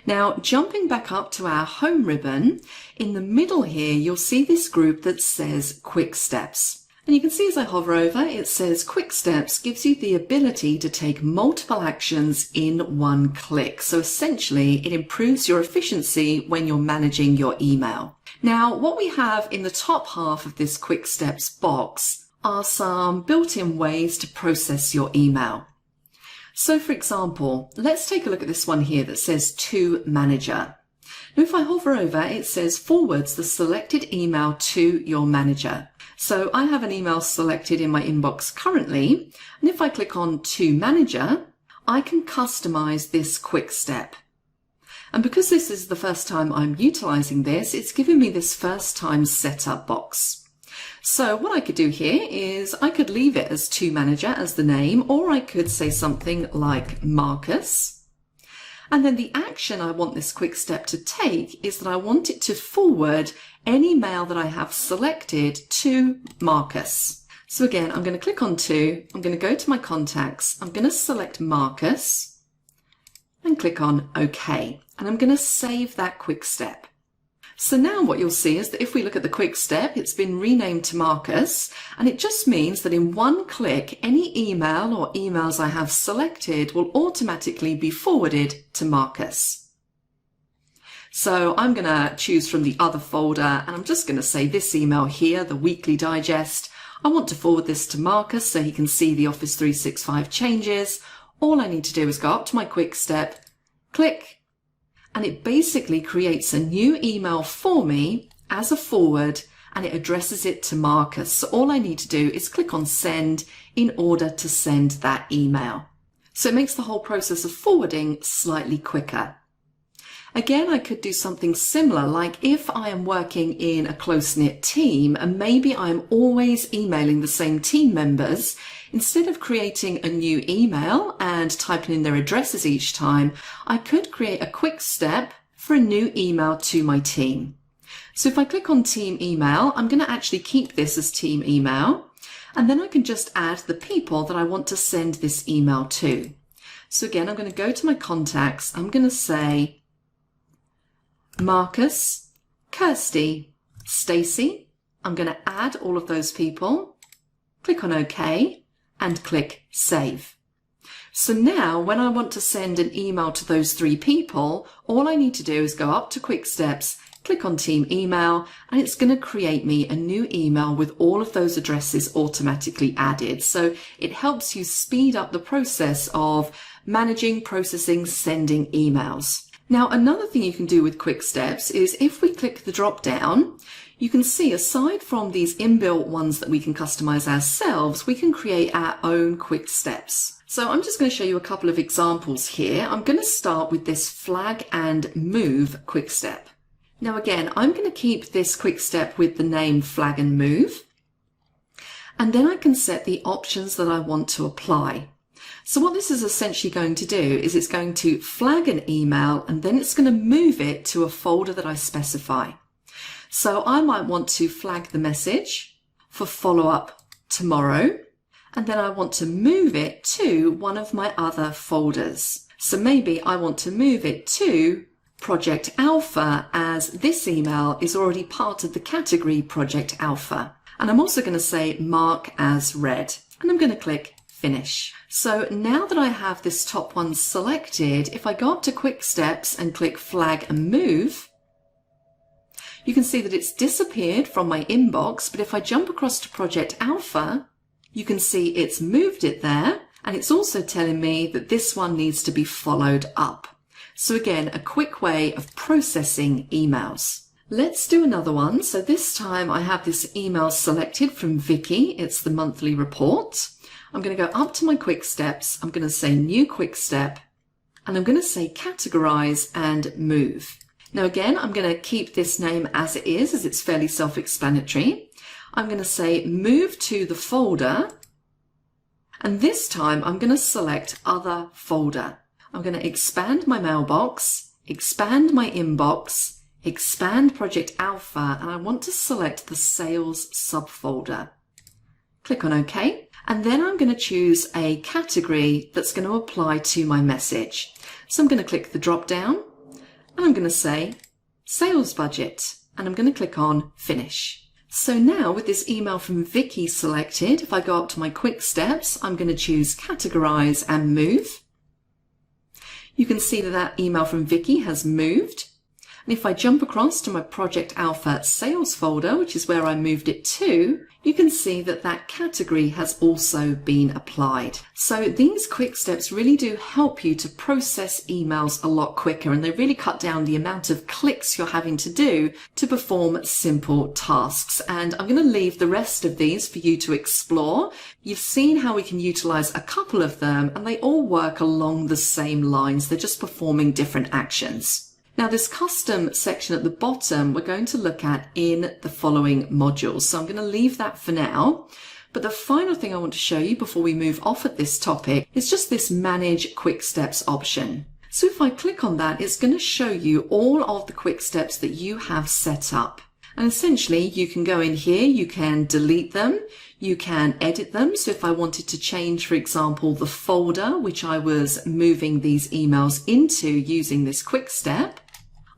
Now, jumping back up to our home ribbon, in the middle here, you'll see this group that says quick steps. And you can see as I hover over, it says quick steps gives you the ability to take multiple actions in one click. So essentially, it improves your efficiency when you're managing your email. Now, what we have in the top half of this quick steps box are some built-in ways to process your email. So for example, let's take a look at this one here that says to manager. Now if I hover over, it says forwards the selected email to your manager. So I have an email selected in my inbox currently, and if I click on To Manager, I can customize this quick step. And because this is the first time I'm utilizing this, it's giving me this first time setup box. So what I could do here is I could leave it as To Manager as the name, or I could say something like Marcus. And then the action I want this quick step to take is that I want it to forward any mail that I have selected to Marcus. So again, I'm going to click on To, I'm going to go to my contacts, I'm going to select Marcus and click on OK. And I'm going to save that quick step. So now what you'll see is that if we look at the quick step, it's been renamed to Marcus, and it just means that in one click, any email or emails I have selected will automatically be forwarded to Marcus. So I'm going to choose from the other folder, and I'm just going to say this email here, the weekly digest. I want to forward this to Marcus so he can see the Office 365 changes. All I need to do is go up to my quick step, click, and it basically creates a new email for me as a forward, and it addresses it to Marcus. So all I need to do is click on Send in order to send that email. So it makes the whole process of forwarding slightly quicker. Again, I could do something similar, like if I am working in a close-knit team and maybe I'm always emailing the same team members, instead of creating a new email and typing in their addresses each time, I could create a quick step for a new email to my team. So if I click on Team Email, I'm going to actually keep this as Team Email, and then I can just add the people that I want to send this email to. So again, I'm going to go to my contacts, I'm going to say Marcus, Kirsty, Stacy. I'm going to add all of those people, click on OK, and click Save. So now when I want to send an email to those 3 people, all I need to do is go up to Quick Steps, click on Team Email, and it's going to create me a new email with all of those addresses automatically added. So it helps you speed up the process of managing, processing, sending emails. Now, another thing you can do with Quick Steps is if we click the drop down, you can see aside from these inbuilt ones that we can customize ourselves, we can create our own quick steps. So I'm just going to show you a couple of examples here. I'm going to start with this flag and move quick step. Now again, I'm going to keep this quick step with the name flag and move. And then I can set the options that I want to apply. So what this is essentially going to do is it's going to flag an email and then it's going to move it to a folder that I specify. So I might want to flag the message for follow-up tomorrow, and then I want to move it to one of my other folders. So maybe I want to move it to Project Alpha, as this email is already part of the category Project Alpha. And I'm also going to say mark as read, and I'm going to click Finish. So now that I have this top one selected, if I go up to Quick Steps and click Flag and Move, you can see that it's disappeared from my inbox, but if I jump across to Project Alpha, you can see it's moved it there, and it's also telling me that this one needs to be followed up. So again, a quick way of processing emails. Let's do another one. So this time I have this email selected from Vicky. It's the monthly report. I'm going to go up to my quick steps. I'm going to say new quick step, and I'm going to say categorize and move. Now again, I'm going to keep this name as it is, as it's fairly self-explanatory. I'm going to say move to the folder, and this time I'm going to select other folder. I'm going to expand my mailbox, expand my inbox, expand Project Alpha, and I want to select the sales subfolder. Click on OK. And then I'm going to choose a category that's going to apply to my message. So I'm going to click the drop down and I'm going to say sales budget, and I'm going to click on Finish. So now with this email from Vicky selected, if I go up to my quick steps, I'm going to choose categorize and move. You can see that that email from Vicky has moved. And if I jump across to my Project Alpha sales folder, which is where I moved it to, you can see that that category has also been applied. So these quick steps really do help you to process emails a lot quicker, and they really cut down the amount of clicks you're having to do to perform simple tasks. And I'm going to leave the rest of these for you to explore. You've seen how we can utilize a couple of them, and they all work along the same lines. They're just performing different actions. Now, this custom section at the bottom, we're going to look at in the following modules. So I'm going to leave that for now. But the final thing I want to show you before we move off at this topic is just this Manage Quick Steps option. So if I click on that, it's going to show you all of the quick steps that you have set up. And essentially, you can go in here, you can delete them, you can edit them. So if I wanted to change, for example, the folder which I was moving these emails into using this quick step,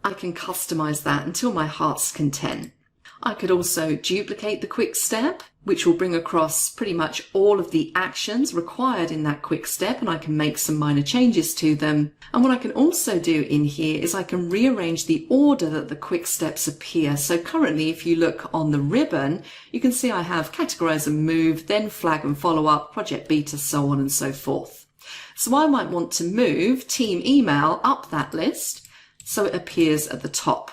I can customize that until my heart's content. I could also duplicate the quick step, which will bring across pretty much all of the actions required in that quick step, and I can make some minor changes to them. And what I can also do in here is I can rearrange the order that the quick steps appear. So currently, if you look on the ribbon, you can see I have categorize and move, then flag and follow up, project beta, so on and so forth. So I might want to move team email up that list so it appears at the top.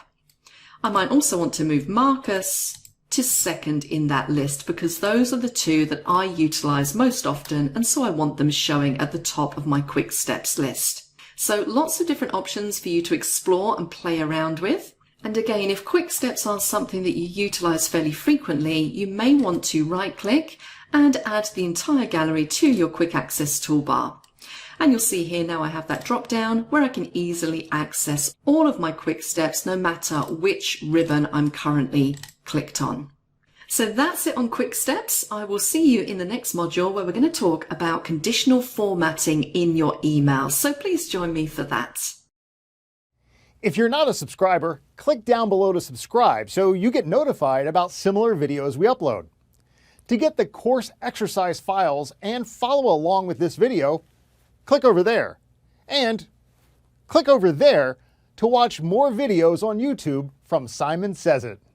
I might also want to move Marcus to second in that list because those are the two that I utilize most often, and so I want them showing at the top of my quick steps list. So lots of different options for you to explore and play around with. And again, if quick steps are something that you utilize fairly frequently, you may want to right click and add the entire gallery to your quick access toolbar. And you'll see here now I have that drop down where I can easily access all of my quick steps no matter which ribbon I'm currently clicked on. So that's it on quick steps. I will see you in the next module where we're going to talk about conditional formatting in your emails. So please join me for that. If you're not a subscriber, click down below to subscribe so you get notified about similar videos we upload. To get the course exercise files and follow along with this video, click over there. And click over there to watch more videos on YouTube from Simon Says It.